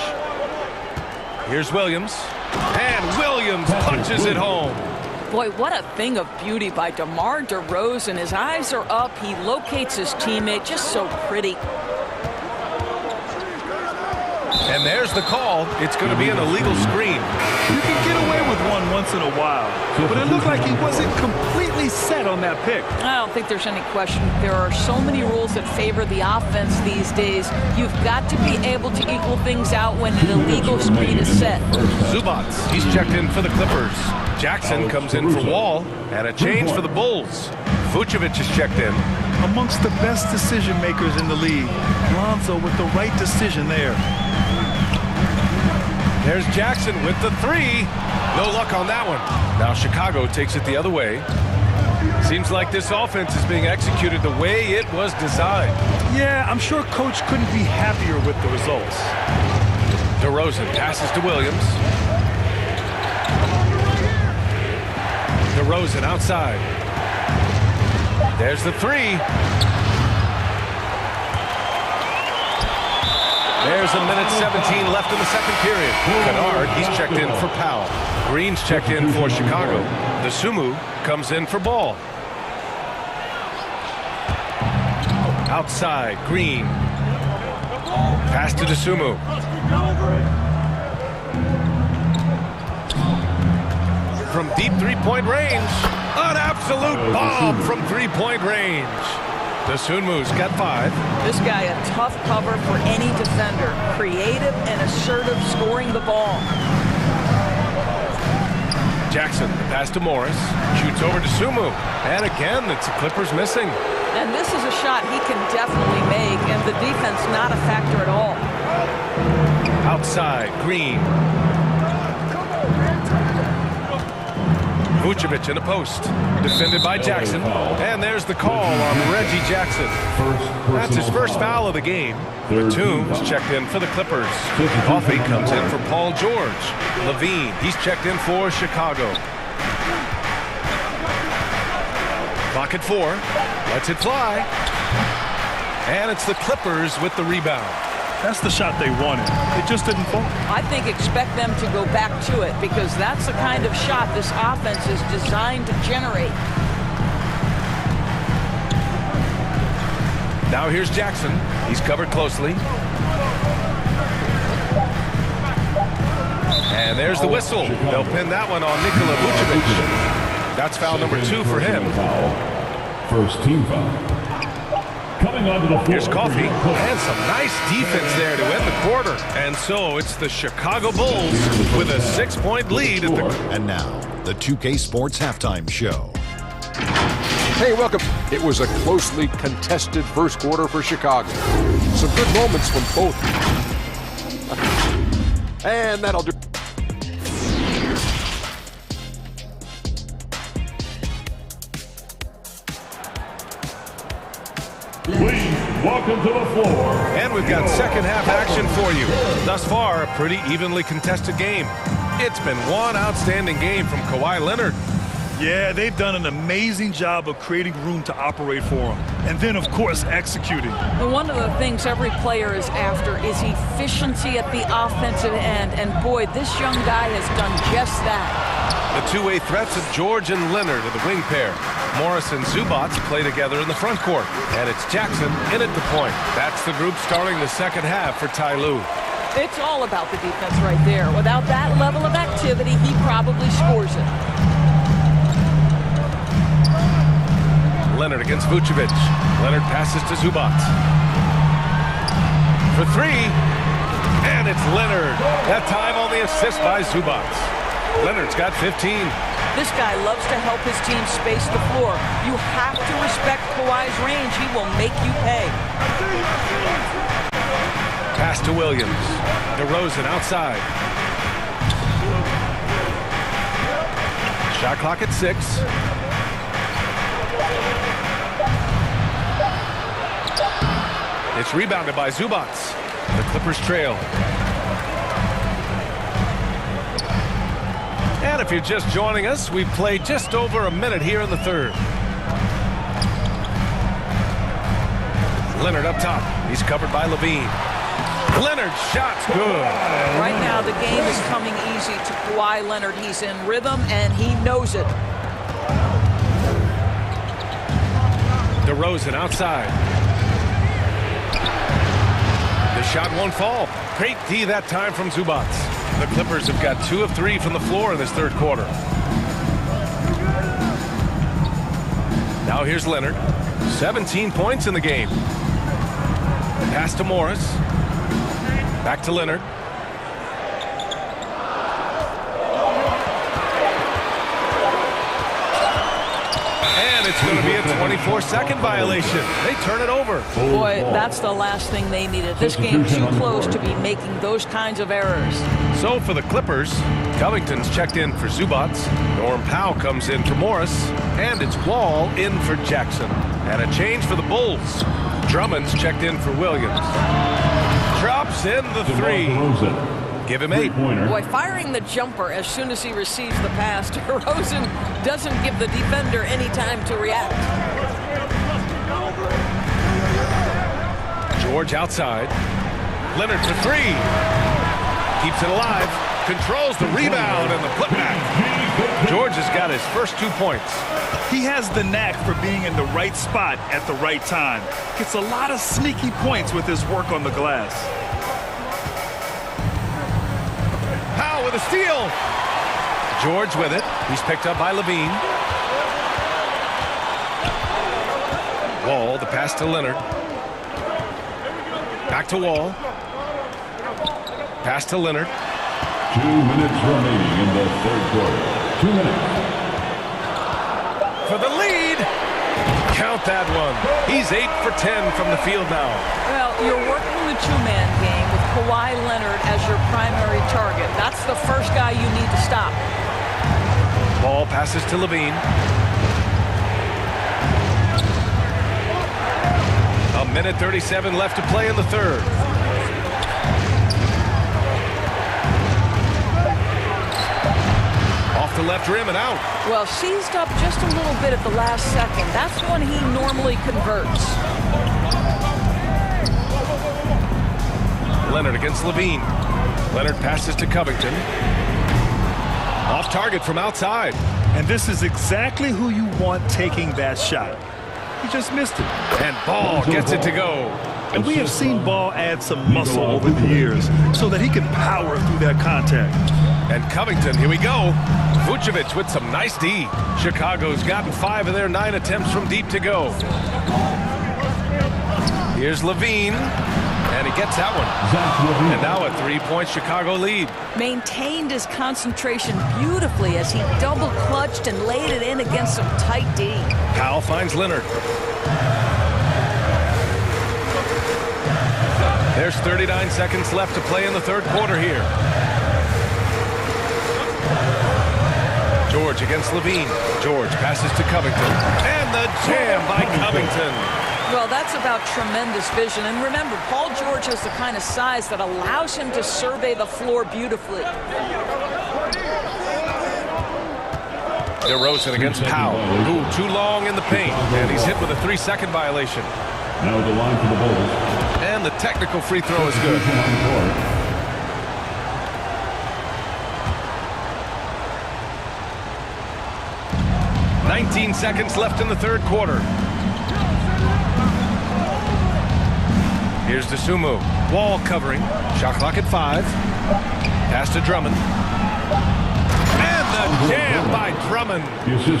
Here's Williams. And Williams punches it home. Boy, what a thing of beauty by DeMar DeRozan. His eyes are up. He locates his teammate. Just so pretty. And there's the call. It's going to be an illegal screen. You can get away with one once in a while, but it looked like he wasn't completely set on that pick. I don't think there's any question. There are so many rules that favor the offense these days. You've got to be able to equal things out when an illegal screen is set. Zubats, he's checked in for the Clippers. Jackson comes in for Wall, and a change for the Bulls. Vucevic is checked in. Amongst the best decision makers in the league, Lonzo with the right decision there. There's Jackson with the three. No luck on that one. Now Chicago takes it the other way. Seems like this offense is being executed the way it was designed. Yeah, I'm sure Coach couldn't be happier with the results. DeRozan passes to Williams. DeRozan outside. There's the three. There's a minute 17 left in the second period. Kennard, he's checked in for Powell. Green's checked in for Chicago. Dosunmu comes in for Ball. Outside, Green. Pass to Dosunmu. From deep three-point range. An absolute bomb from three-point range. Dosunmu's got 5. This guy a tough cover for any defender. Creative and assertive scoring the ball. Jackson, the pass to Morris. Shoots over to Dosunmu. And again, it's the Clippers missing. And this is a shot he can definitely make, and the defense not a factor at all. Outside, Green. Vucevic in the post. Defended by Jackson. And there's the call on Reggie Jackson. That's his first foul of the game. Batum is checked in for the Clippers. Coffey comes in for Paul George. Levine, he's checked in for Chicago. Clock at 4. Lets it fly. And it's the Clippers with the rebound. That's the shot they wanted. It just didn't fall. I think expect them to go back to it because that's the kind of shot this offense is designed to generate. Now here's Jackson. He's covered closely. And there's the whistle. They'll pin that one on Nikola Vucevic. That's foul number 2 for him. First team foul. Coming onto the floor. Here's Coffey, and some nice defense there to end the quarter. And so it's the Chicago Bulls with a 6-point lead at the... And now, the 2K Sports Halftime Show. Hey, welcome. It was a closely contested first quarter for Chicago. Some good moments from both. And that'll do. Please welcome to the floor. And we've got second half action for you. Thus far, a pretty evenly contested game. It's been one outstanding game from Kawhi Leonard. Yeah, they've done an amazing job of creating room to operate for him. And then, of course, executing. One of the things every player is after is efficiency at the offensive end. And boy, this young guy has done just that. The two-way threats of George and Leonard are the wing pair. Morris and Zubats play together in the front court. And it's Jackson in at the point. That's the group starting the second half for Ty Lue. It's all about the defense right there. Without that level of activity, he probably scores it. Leonard against Vucevic. Leonard passes to Zubats. For 3. And it's Leonard. That time on the assist by Zubats. Leonard's got 15. This guy loves to help his team space the floor. You have to respect Kawhi's range. He will make you pay. Pass to Williams. DeRozan outside. Shot clock at 6. It's rebounded by Zubats. The Clippers trail. And if you're just joining us, we've played just over a minute here in the third. Leonard up top. He's covered by Levine. Leonard's shot's good. Right now, the game is coming easy to Kawhi Leonard. He's in rhythm, and he knows it. DeRozan outside. The shot won't fall. Great D that time from Zubac. The Clippers have got 2 of 3 from the floor in this third quarter. Now here's Leonard. 17 points in the game. Pass to Morris. Back to Leonard. And it's going to be a 24-second violation. They turn it over. Boy, that's the last thing they needed. This game's too close to be making those kinds of errors. So for the Clippers, Covington's checked in for Zubac. Norm Powell comes in for Morris. And it's Wall in for Jackson. And a change for the Bulls. Drummond's checked in for Williams. Drops in the 3. Give him 8. Boy, firing the jumper as soon as he receives the pass to DeRozan doesn't give the defender any time to react. George outside. Leonard for 3. Keeps it alive. Controls the rebound and the putback. George has got his first 2 points. He has the knack for being in the right spot at the right time. Gets a lot of sneaky points with his work on the glass. Powell with a steal. George with it. He's picked up by Levine. Wall, the pass to Leonard. Back to Wall. Pass to Leonard. 2 minutes remaining in the third quarter. 2 minutes. For the lead. Count that one. He's 8 for 10 from the field now. Well, you're working the two-man game with Kawhi Leonard as your primary target. That's the first guy you need to stop. Ball passes to Levine. A minute 37 left to play in the third. Off the left rim and out. Well, seized up just a little bit at the last second. That's when he normally converts. Leonard against Levine. Leonard passes to Covington. Off target from outside. And this is exactly who you want taking that shot. He just missed it. And Ball gets it to go. And we have seen Ball add some muscle over the years so that he can power through that contact. And Covington, here we go. Vucevic with some nice D. Chicago's gotten 5 of their 9 attempts from deep to go. Here's Levine. And he gets that one. And now a 3-point Chicago lead. Maintained his concentration beautifully as he double clutched and laid it in against some tight D. Powell finds Leonard. There's 39 seconds left to play in the third quarter here. George against Levine. George passes to Covington. And the jam by Covington. Well, that's about tremendous vision. And remember, Paul George has the kind of size that allows him to survey the floor beautifully. DeRozan against Powell. Ooh, too long in the paint. And he's hit with a 3-second violation. Now the line for the Bulls. And the technical free throw is good. 19 seconds left in the third quarter. Here's DeSumo. Wall covering. Shot clock at 5. Pass to Drummond. And the jam by Drummond.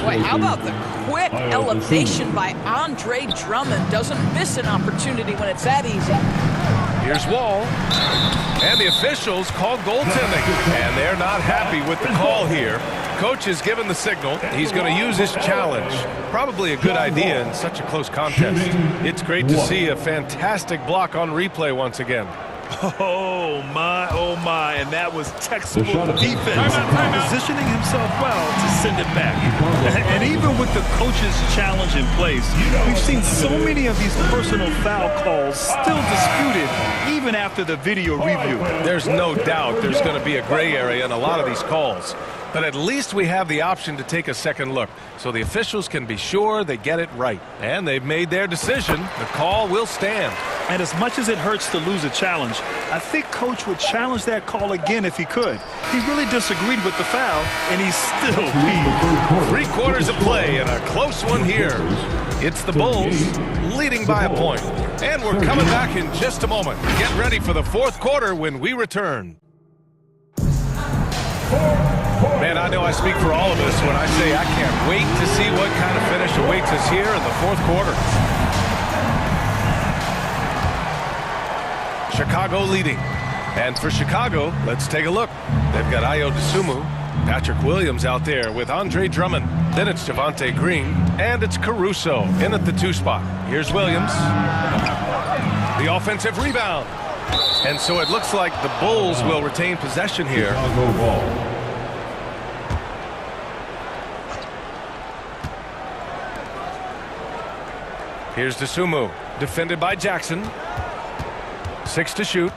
Boy, how about the quick elevation by Andre Drummond? Doesn't miss an opportunity when it's that easy. Here's Wall. And the officials called goaltending. And they're not happy with the call here. Coach has given the signal. He's going to use his challenge. Probably a good idea in such a close contest. It's great to see a fantastic block on replay once again. Oh my, and that was textbook defense. Positioning himself well to send it back. And even with the coach's challenge in place, we've seen so many of these personal foul calls still disputed even after the video review. There's no doubt there's going to be a gray area in a lot of these calls. But at least we have the option to take a second look, so the officials can be sure they get it right. And they've made their decision. The call will stand. And as much as it hurts to lose a challenge, I think Coach would challenge that call again if he could. He really disagreed with the foul, and he's still peeved. 3 quarters of play and a close one here. It's the Bulls leading by a point. And we're coming back in just a moment. Get ready for the 4th quarter when we return. Man, I know I speak for all of us when I say I can't wait to see what kind of finish awaits us here in the 4th quarter. Chicago leading. And for Chicago, let's take a look. They've got Ayo Dosunmu, Patrick Williams out there with Andre Drummond. Then it's Javonte Green, and it's Caruso in at the 2 spot. Here's Williams. The offensive rebound. And so it looks like the Bulls will retain possession here. Here's Dosunmu, defended by Jackson. 6 to shoot.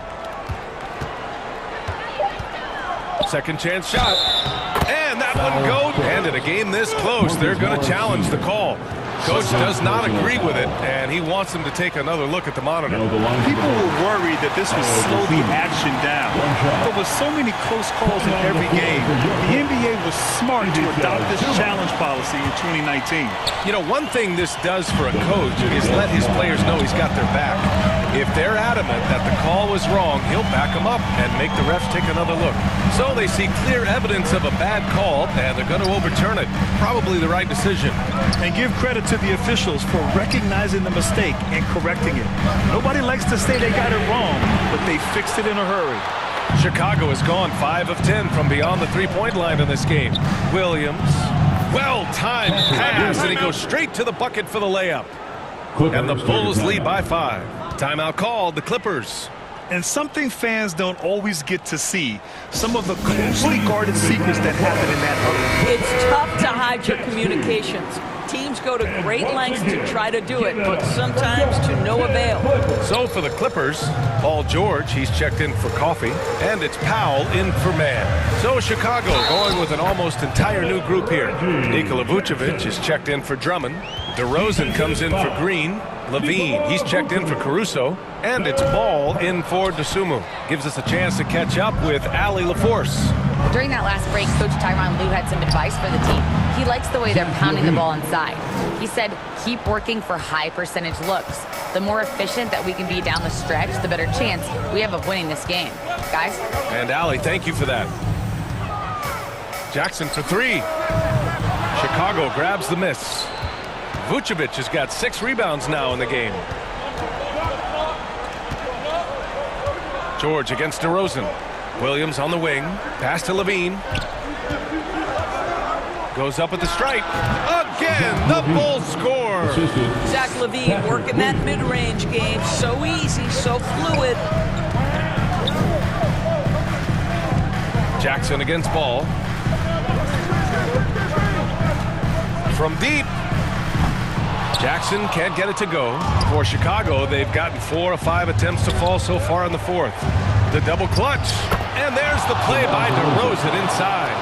Second chance shot. And that one goes. And in a game this close, they're going to challenge the call. Coach does not agree with it, and he wants them to take another look at the monitor. People were worried that this would slow the action down. But with so many close calls in every game, the NBA was smart to adopt this challenge policy in 2019. You know, one thing this does for a coach is let his players know he's got their back. If they're adamant that the call was wrong, he'll back them up and make the refs take another look. So they see clear evidence of a bad call, and they're going to overturn it. Probably the right decision. And give credit to the officials for recognizing the mistake and correcting it. Nobody likes to say they got it wrong, but they fixed it in a hurry. Chicago has gone 5 of 10 from beyond the 3-point line in this game. Williams, well-timed pass, and he goes straight to the bucket for the layup. And the Bulls lead by 5. Timeout called, the Clippers. And something fans don't always get to see, some of the closely guarded secrets that happen in that huddle. It's tough to hide your communications. Teams go to great lengths to try to do it, but sometimes to no avail. So for the Clippers, Paul George, he's checked in for coffee, and it's Powell in for man. So Chicago going with an almost entire new group here. Nikola Vucevic is checked in for Drummond. DeRozan comes in for Green. Levine, he's checked in for Caruso. And it's Ball in for Dosunmu. Gives us a chance to catch up with Allie LaForce. During that last break, Coach Tyronn Lue had some advice for the team. He likes the way they're pounding the ball inside. He said, keep working for high percentage looks. The more efficient that we can be down the stretch, the better chance we have of winning this game. Guys? And Allie, thank you for that. Jackson for 3. Chicago grabs the miss. Vucevic has got 6 rebounds now in the game. George against DeRozan. Williams on the wing. Pass to Levine. Goes up at the stripe. Again, the Bulls score. Zach LaVine working that mid-range game. So easy, so fluid. Jackson against Ball. From deep. Jackson can't get it to go. For Chicago, they've gotten 4 of 5 attempts to fall so far in the 4th. The double clutch. And there's the play by DeRozan inside.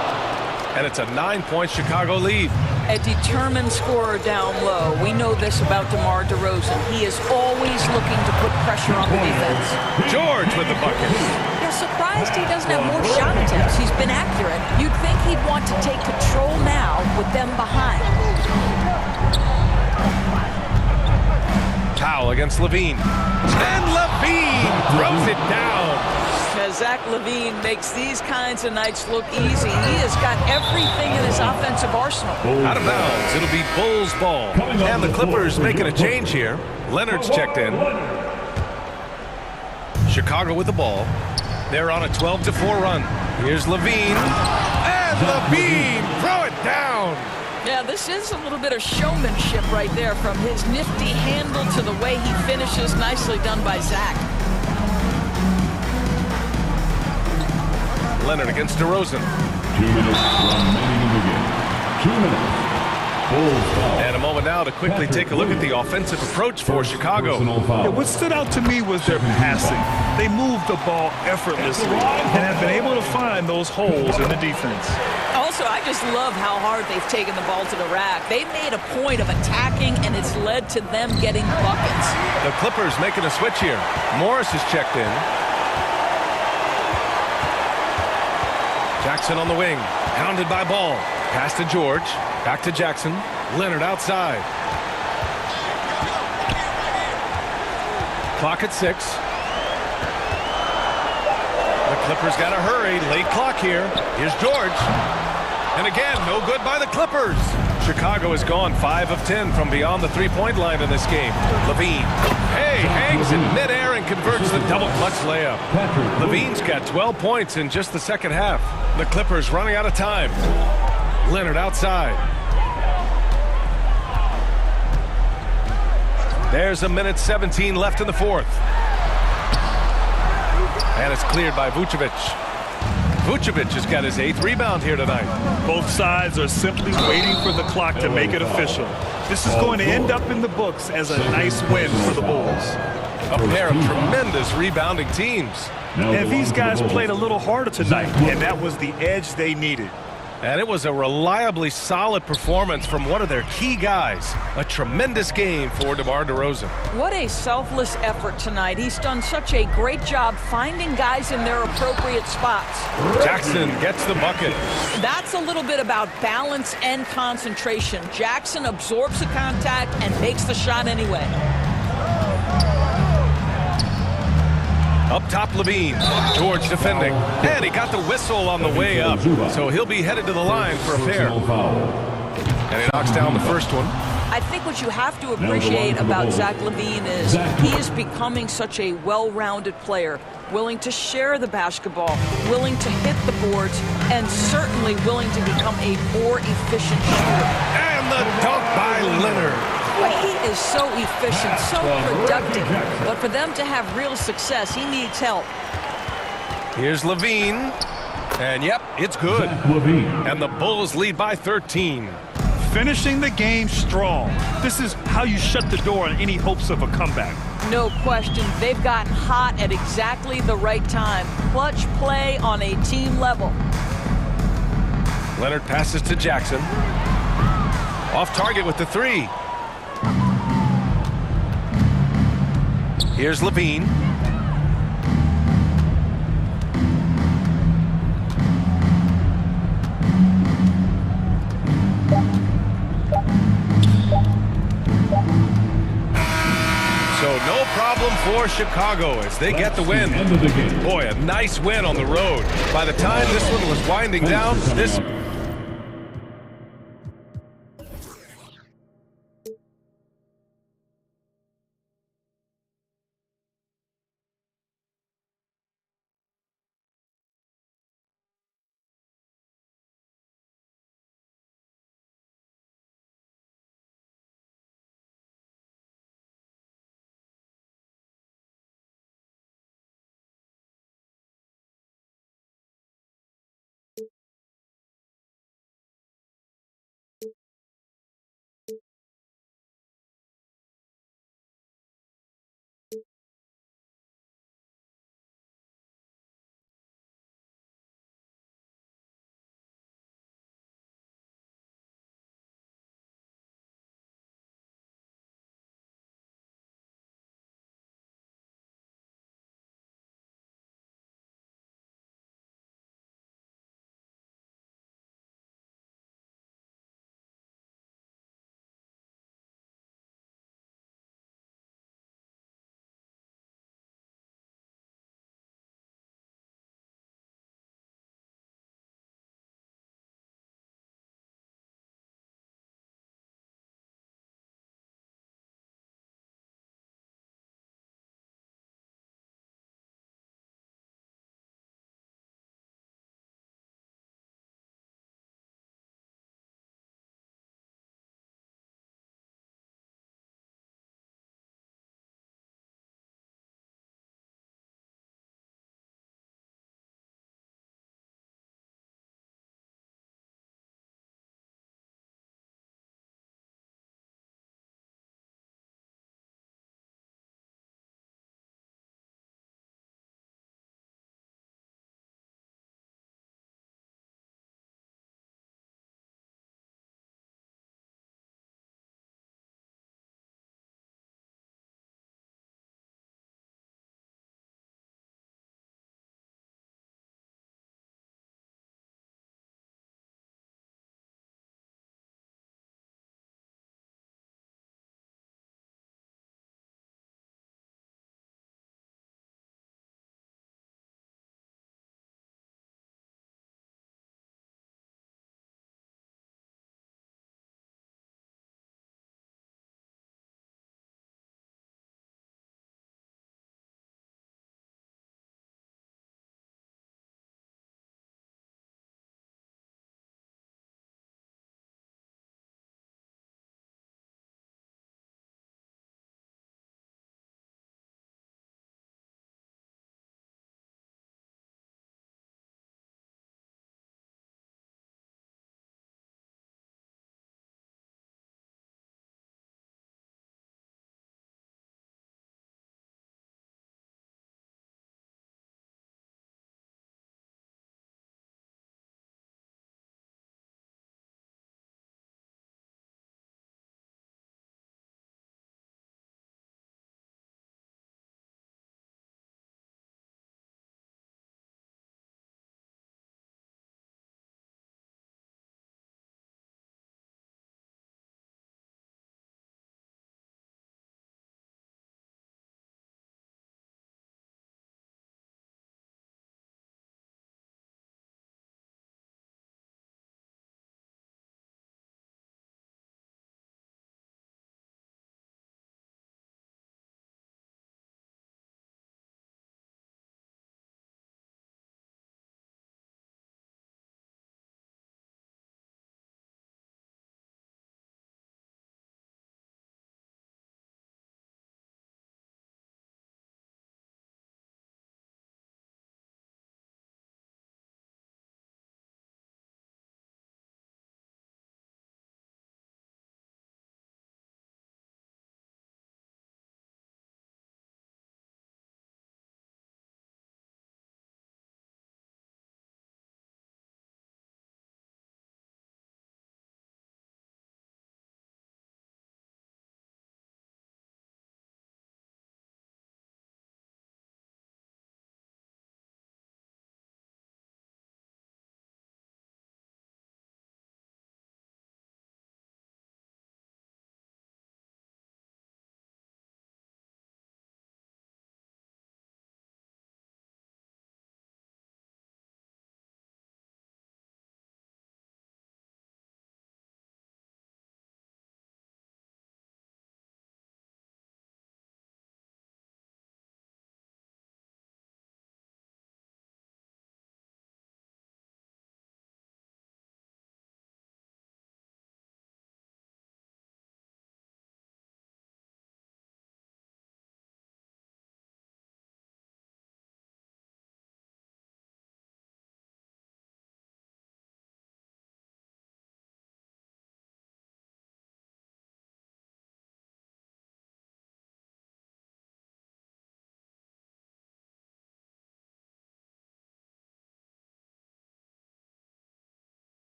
And it's a 9-point Chicago lead. A determined scorer down low. We know this about DeMar DeRozan. He is always looking to put pressure on the defense. George with the bucket. Yeah, surprised he doesn't have more shot attempts. He's been accurate. You'd think he'd want to take control now with them behind. Powell against Levine. And Levine throws it down. Zach LaVine makes these kinds of nights look easy. He has got everything in his offensive arsenal. Out of bounds. It'll be Bulls ball. And the Clippers making a change here. Leonard's checked in. Chicago with the ball. They're on a 12-4 run. Here's Levine. And Levine throw it down. Yeah, this is a little bit of showmanship right there, from his nifty handle to the way he finishes. Nicely done by Zach. Leonard against DeRozan. 2 minutes remaining in the game. 2 minutes. Bulls foul. And a moment now to quickly take a look at the offensive approach for Chicago. Yeah, what stood out to me was their passing. They move the ball effortlessly and have been able to find those holes in the defense. Also, I just love how hard they've taken the ball to the rack. They've made a point of attacking, and it's led to them getting buckets. The Clippers making a switch here. Morris is checked in. Jackson on the wing. Pounded by Ball. Pass to George. Back to Jackson. Leonard outside. Clock at 6. The Clippers got to hurry. Late clock here. Here's George. And again, no good by the Clippers. Chicago has gone 5 of 10 from beyond the three-point line in this game. Levine. Hey, hangs in midair and converts the double clutch layup. Levine's got 12 points in just the second half. The Clippers running out of time. Leonard outside. There's a minute 17 left in the fourth. And it's cleared by Vucevic. Vucevic has got his 8th rebound here tonight. Both sides are simply waiting for the clock to make it official. This is going to end up in the books as a nice win for the Bulls. A pair of tremendous rebounding teams. And these guys played a little harder tonight, and that was the edge they needed. And it was a reliably solid performance from one of their key guys. A tremendous game for DeMar DeRozan. What a selfless effort tonight. He's done such a great job finding guys in their appropriate spots. Jackson gets the bucket. That's a little bit about balance and concentration. Jackson absorbs the contact and makes the shot anyway. Up top, Levine. George defending. And he got the whistle on the way up. So he'll be headed to the line for a pair. And he knocks down the first one. I think what you have to appreciate about Zach LaVine is he is becoming such a well-rounded player, willing to share the basketball, willing to hit the boards, and certainly willing to become a more efficient shooter. And the dunk by Leonard. He is so efficient, so productive. But for them to have real success, he needs help. Here's Levine. And yep, it's good. And the Bulls lead by 13. Finishing the game strong. This is how you shut the door on any hopes of a comeback. No question. They've gotten hot at exactly the right time. Clutch play on a team level. Leonard passes to Jackson. Off target with the 3. Here's Levine. So no problem for Chicago as they get the win. Boy, a nice win on the road. By the time this one was winding down, this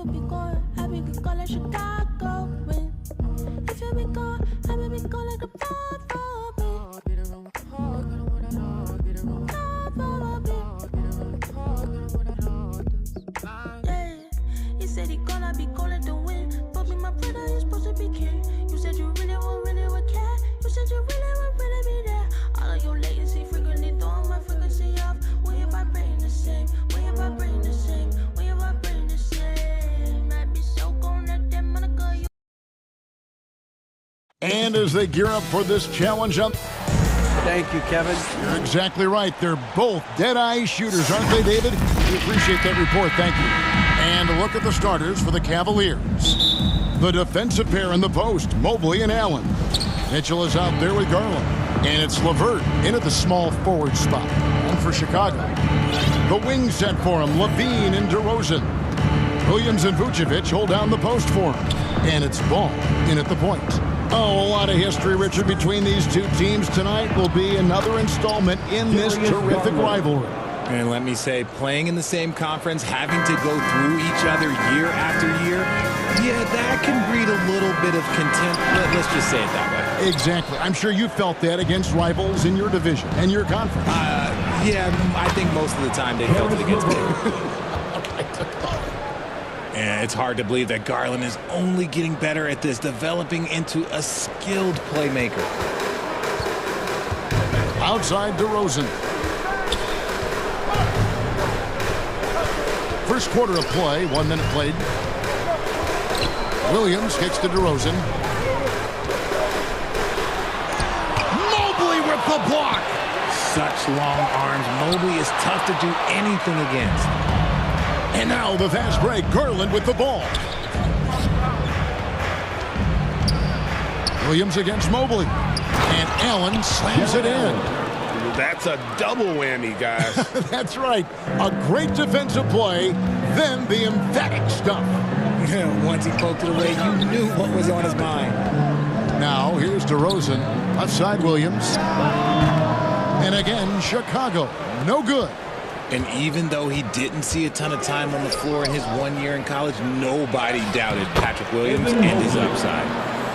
you be going, I be going like Chicago. If you be going, I be going like a Bravo. Get it wrong, yeah, he said he gonna be calling to win. But me, my brother, you supposed to be king. You said you really would care. You said you would really be there. All of your latency frequently throwing my frequency off. When you vibrating the same, when you vibrating the same, when you vibrating the same. Might be so gone that that Monica. And as they gear up for this challenge up. Thank you, Kevin. You're exactly right. They're both dead-eye shooters, aren't they, David? We appreciate that report. Thank you. And a look at the starters for the Cavaliers. The defensive pair in the post, Mobley and Allen. Mitchell is out there with Garland. And it's LeVert in at the small forward spot. And for Chicago, the wing set for him, Levine and DeRozan. Williams and Vucevic hold down the post for him. And it's Ball in at the point. Oh, a lot of history, Richard, between these two teams tonight will be another installment in this terrific rivalry. And let me say, playing in the same conference, having to go through each other year after year, yeah, that can breed a little bit of contempt. Let's just say it that way. Exactly. I'm sure you felt that against rivals in your division and your conference. Yeah, I think most of the time they felt it against me. And it's hard to believe that Garland is only getting better at this, developing into a skilled playmaker. Outside DeRozan. First quarter of play, 1 minute played. Williams kicks to DeRozan. Mobley with the block. Such long arms. Mobley is tough to do anything against. And now the fast break. Garland with the ball. Williams against Mobley. And Allen slams it in. That's a double whammy, guys. That's right. A great defensive play, then the emphatic stuff. Once he poked it away, you knew what was on his mind. Now, here's DeRozan. Left side, Williams. And again, Chicago. No good. And even though he didn't see a ton of time on the floor in his 1 year in college, nobody doubted Patrick Williams and his upside.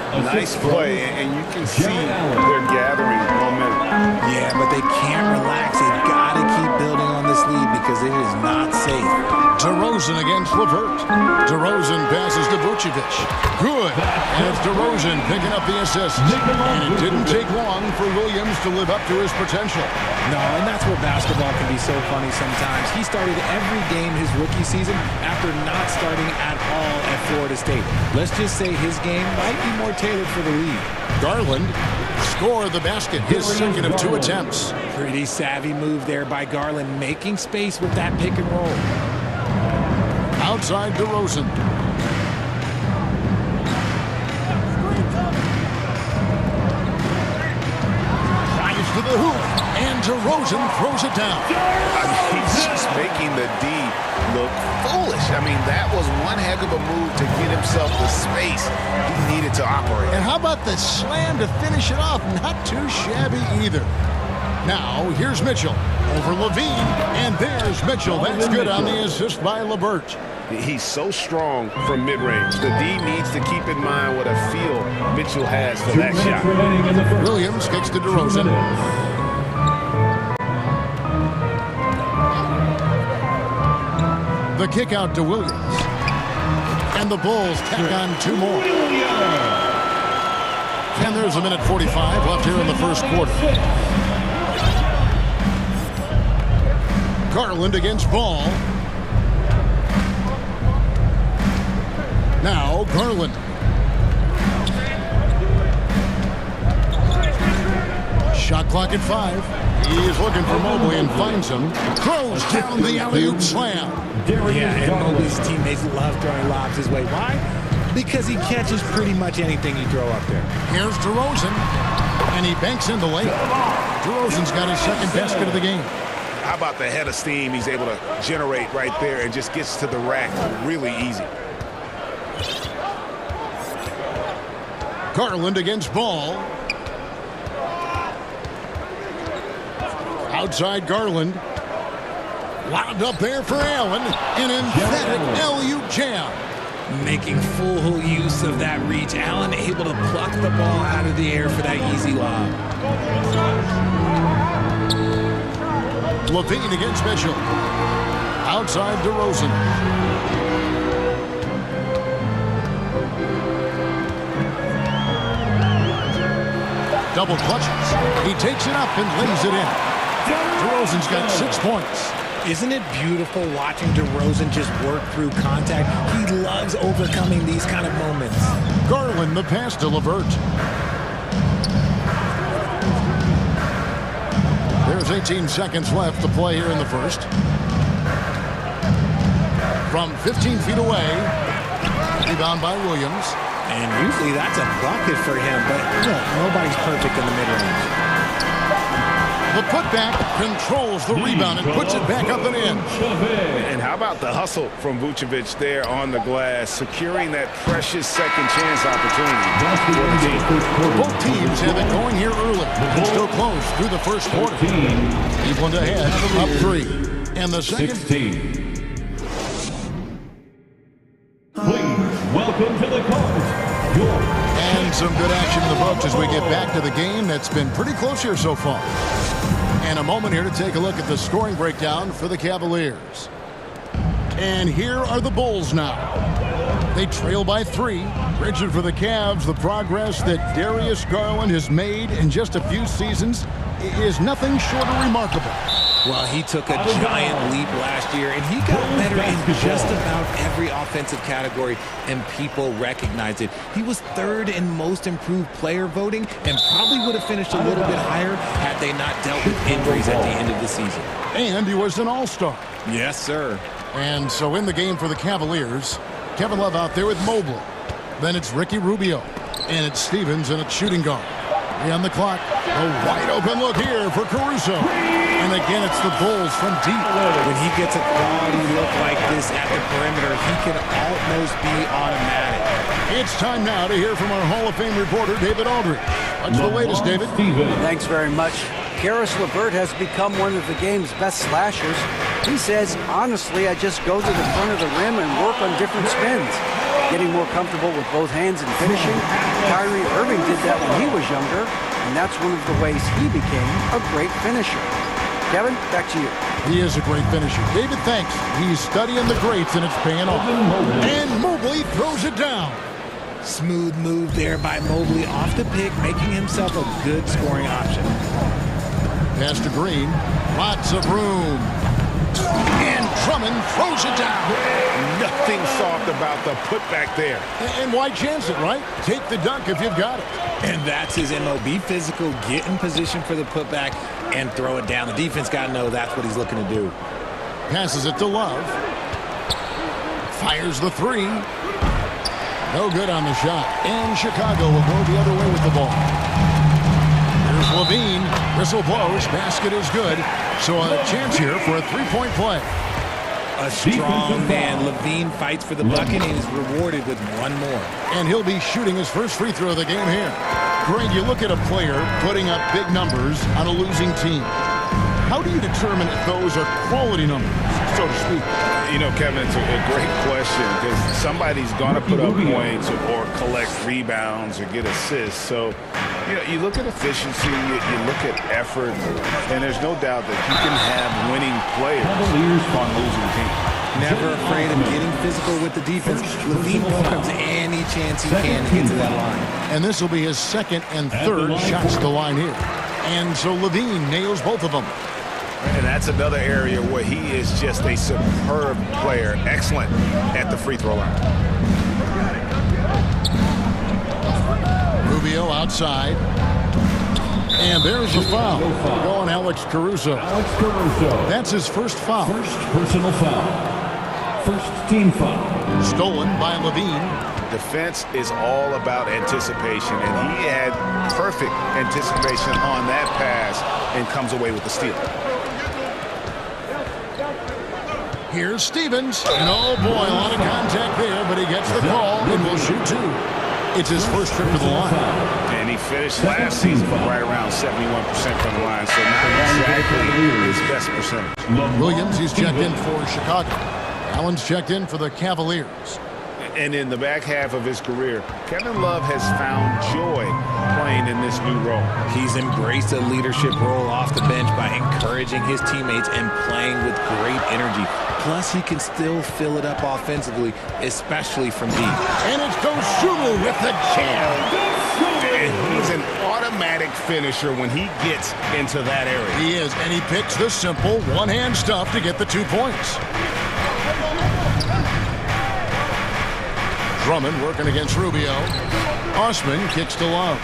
Nice play, and you can see they're gathering momentum. Yeah, but they can't relax. They've got to keep building on this lead because it is not safe. DeRozan against LeVert. DeRozan passes to Vucevic. Good. And it's DeRozan picking up the assist. And it didn't take long for Williams to live up to his potential. No, and that's where basketball can be so funny sometimes. He started every game his rookie season after not starting at all at Florida State. Let's just say his game might be more tailored for the league. Garland scored the basket, his second of 2 attempts. Pretty savvy move there by Garland, making space with that pick and roll. Outside DeRozan. Drives to the hoop, and DeRozan throws it down. He's just making the D look foolish. I mean, that was one heck of a move to get himself the space he needed to operate. And how about the slam to finish it off? Not too shabby either. Now, here's Mitchell over Levine, and there's Mitchell. That's good on the assist by LeVert. He's so strong from mid-range. The D needs to keep in mind what a feel Mitchell has for that shot. Williams kicks to DeRozan. The kick out to Williams. And the Bulls tack on 2 more. And there's a minute 45 left here in the first quarter. Garland against Ball. Now Garland. Shot clock at 5. He is looking for Mobley and finds him. Throws down the alley-oop slam. Yeah, and Mobley's teammates love throwing lobs his way. Why? Because he catches pretty much anything you throw up there. Here's DeRozan, and he banks in the lane. DeRozan's got his second basket of the game. How about the head of steam he's able to generate right there and just gets to the rack really easy. Garland against Ball. Outside Garland. Wound up there for Allen. An emphatic alley-oop jam. Making full use of that reach. Allen able to pluck the ball out of the air for that easy lob. Levine against Mitchell. Outside DeRozan. Double clutches. He takes it up and lays it in. DeRozan's got 6 points. Isn't it beautiful watching DeRozan just work through contact? He loves overcoming these kind of moments. Garland the pass to LeVert. There's 18 seconds left to play here in the first. From 15 feet away. Rebound by Williams. And usually that's a bucket for him, but look, nobody's perfect in the mid-range. The putback controls the rebound and puts it back up and in. And how about the hustle from Vucevic there on the glass, securing that precious second chance opportunity for the team. Both teams have it going here early and still close through the first quarter. Cleveland ahead, up 3. And the second. 16. Please welcome to the court. And some good action in the books as we get back to the game that's been pretty close here so far. And a moment here to take a look at the scoring breakdown for the Cavaliers. And here are the Bulls now. They trail by 3. Rigid for the Cavs, the progress that Darius Garland has made in just a few seasons is nothing short of remarkable. Well, he took a giant leap last year, and he got better in just about every offensive category, and people recognized it. He was 3rd in most improved player voting, and probably would have finished a little bit higher had they not dealt with injuries at the end of the season. And he was an all-star. Yes, sir. And so in the game for the Cavaliers, Kevin Love out there with Mobley. Then it's Ricky Rubio, and it's Stevens, and it's shooting guard. 3 on the clock. A wide open look here for Caruso. And again, it's the Bulls from deep. When he gets a quality look like this at the perimeter, he can almost be automatic. It's time now to hear from our Hall of Fame reporter, David Aldridge. What's the latest, David? Thanks very much. Karis LeVert has become one of the game's best slashers. He says, honestly, I just go to the front of the rim and work on different spins. Getting more comfortable with both hands and finishing. Kyrie Irving did that when he was younger, and that's one of the ways he became a great finisher. Kevin, back to you. He is a great finisher. David, thanks. He's studying the greats, and it's paying off. And Mobley throws it down. Smooth move there by Mobley off the pick, making himself a good scoring option. Pass to Green. Lots of room. And Drummond throws it down. Nothing soft about the putback there. And why chance it, right? Take the dunk if you've got it. And that's his MO. Be physical, get in position for the putback, and throw it down. The defense got to know that's what he's looking to do. Passes it to Love. Fires the 3. No good on the shot. And Chicago will go the other way with the ball. Here's Levine. Whistle blows. Basket is good. So a chance here for a 3-point play. A strong man. Levine fights for the bucket and is rewarded with one more. And he'll be shooting his first free throw of the game here. Greg, you look at a player putting up big numbers on a losing team. How do you determine if those are quality numbers, so to speak? You know, Kevin, it's a great question because somebody's going to put up points or collect rebounds or get assists. So, you know, you look at efficiency, you look at effort, and there's no doubt that you can have winning players on losing teams. Never afraid of getting physical with the defense. Levine welcomes any chance he can to get to that line. And this will be his second and third shots to the line here. And so Levine nails both of them. And that's another area where he is just a superb player. Excellent at the free throw line. Rubio outside. And there's the foul. Go on Alex Caruso. That's his first foul. First personal foul. First team foul. Stolen by Levine. Defense is all about anticipation, and he had perfect anticipation on that pass and comes away with the steal. Here's Stevens. And oh boy, a lot of contact there, but he gets the call and will shoot 2. It's his first trip to the line. And he finished last season right around 71% from the line, so not exactly his best percentage. Williams, he's checked in for Chicago. Allen's checked in for the Cavaliers. And in the back half of his career, Kevin Love has found joy playing in this new role. He's embraced a leadership role off the bench by encouraging his teammates and playing with great energy. Plus, he can still fill it up offensively, especially from deep. And it's Dosunmu with the jam. And he's an automatic finisher when he gets into that area. He is, and he picks the simple one-hand stuff to get the 2 points. Drummond working against Rubio. Osman kicks to Love.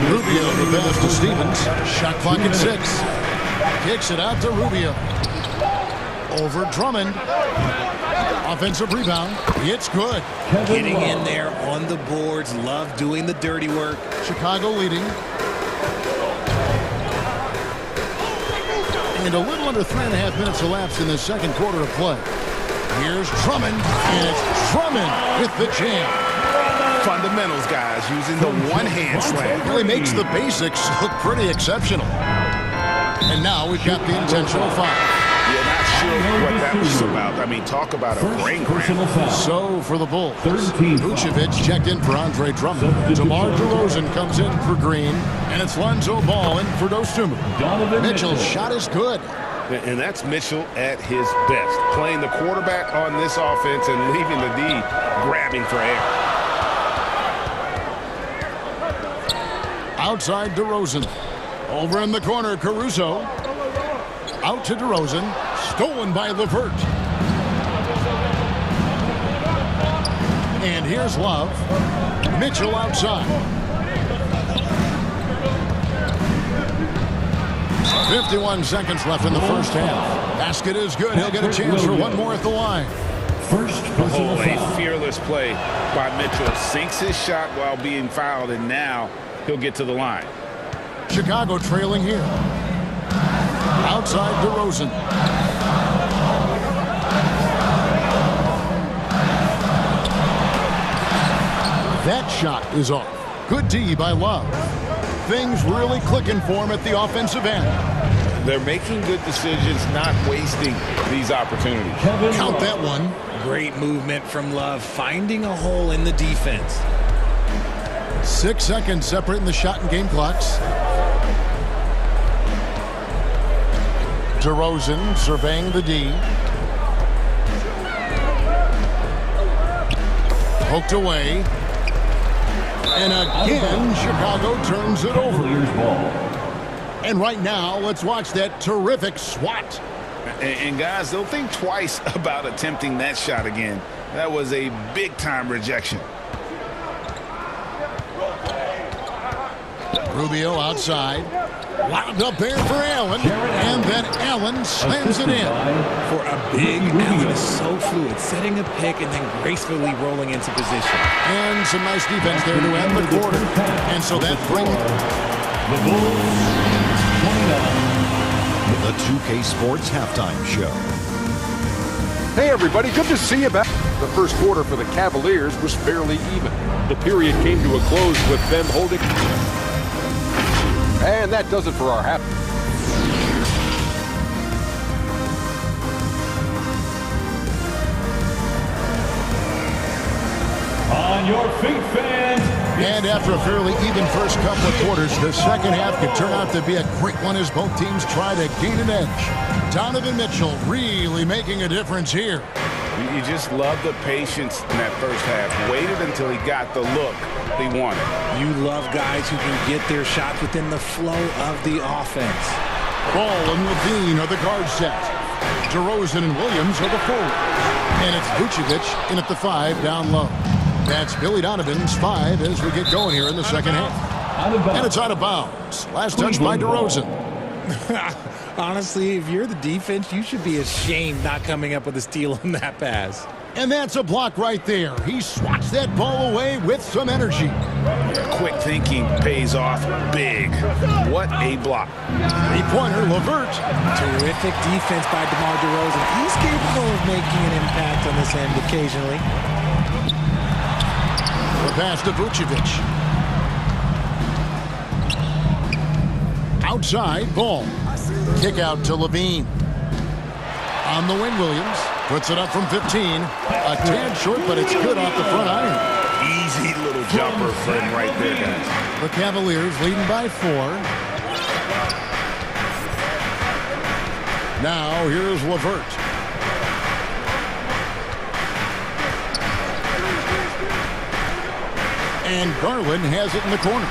Rubio the pass to Stevens. Shot clock at 6. Kicks it out to Rubio. Over Drummond. Offensive rebound. It's good. Getting in there on the boards. Love doing the dirty work. Chicago leading. And a little under 3.5 minutes elapsed in the second quarter of play. Here's Drummond, and it's Drummond with the jam. Fundamentals, guys, using the one-hand slam. Really makes the basics look pretty exceptional. And now we've got the intentional foul. Yeah, not sure what that was about. I mean, talk about a brain cramp. So for the Bulls, Vucevic checked in for Andre Drummond. DeMar DeRozan comes in for Green, and it's Lonzo Ball in for Dosunmu. Mitchell's shot is good. And that's Mitchell at his best, playing the quarterback on this offense and leaving the D grabbing for air. Outside DeRozan. Over in the corner, Caruso. Out to DeRozan. Stolen by LeVert. And here's Love. Mitchell outside. 51 seconds left in the first half. Basket is good. He'll get a chance for one more at the line. A fearless play by Mitchell. Sinks his shot while being fouled, and now he'll get to the line. Chicago trailing here. Outside DeRozan. That shot is off. Good D by Love. Things really clicking for him at the offensive end. They're making good decisions, not wasting these opportunities. Count that one. Great movement from Love, finding a hole in the defense. 6 seconds separating the shot and game clocks. DeRozan surveying the D. Poked away. And again, Chicago turns it over. And right now, let's watch that terrific swat. And guys, they'll think twice about attempting that shot again. That was a big-time rejection. Rubio outside. Wound up there for Allen. And then Allen slams it in. For a big, Allen is so fluid, setting a pick and then gracefully rolling into position. And some nice defense there to end the quarter. And so that brings the Bulls 29. The 2K Sports Halftime Show. Hey everybody, good to see you back. The first quarter for the Cavaliers was fairly even. The period came to a close with them holding. And that does it for our half. On your feet, fans. And after a fairly even first couple of quarters, the second half could turn out to be a great one as both teams try to gain an edge. Donovan Mitchell really making a difference here. You just love the patience in that first half. Waited until he got the look he wanted. You love guys who can get their shots within the flow of the offense. Ball and Levine are the guard set. DeRozan and Williams are the forward. And it's Vucevic in at the 5 down low. That's Billy Donovan's 5 as we get going here in the second half. And it's out of bounds. Last touch by DeRozan. Honestly, if you're the defense, you should be ashamed not coming up with a steal on that pass. And that's a block right there. He swats that ball away with some energy. Quick thinking pays off big. What a block. Three-pointer, LeVert. Terrific defense by DeMar DeRozan. He's capable of making an impact on this end occasionally. The pass to Vucevic. Outside, Ball. Kick out to Levine. On the wing, Williams puts it up from 15. A tad short, but it's good off the front iron. Easy little jumper for him right there, guys. The Cavaliers leading by 4. Now here's LeVert. And Garland has it in the corner.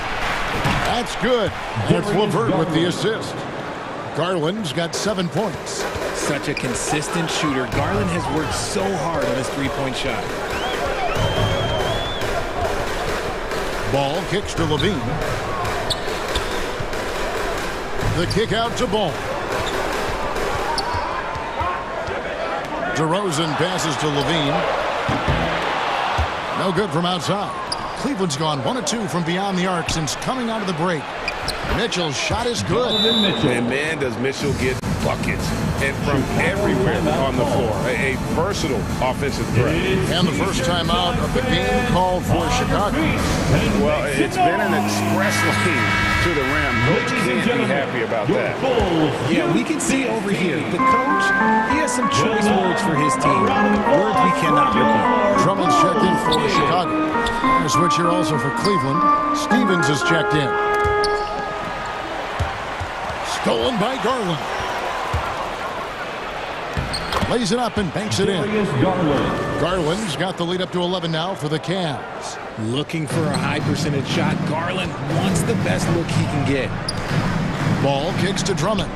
That's good. That's LeVert with the assist. Garland's got 7 points. Such a consistent shooter. Garland has worked so hard on his three-point shot. Ball kicks to Levine. The kick out to Ball. DeRozan passes to Levine. No good from outside. Cleveland's gone 1 of 2 from beyond the arc since coming out of the break. Mitchell's shot is good. And man, does Mitchell get buckets and from everywhere on the floor. A versatile offensive threat. And the first time out of the game called for Chicago. Well, it's been an express lane to the rim. Coach can't be happy about that. Yeah, we can see over here. The coach, he has some choice words for his team. Words we cannot repeat. Drummond's checked in for Chicago. A switch here also for Cleveland. Stevens is checked in. Stolen by Garland. Lays it up and banks it in. Garland's got the lead up to 11 now for the Cavs. Looking for a high percentage shot. Garland wants the best look he can get. Ball kicks to Drummond.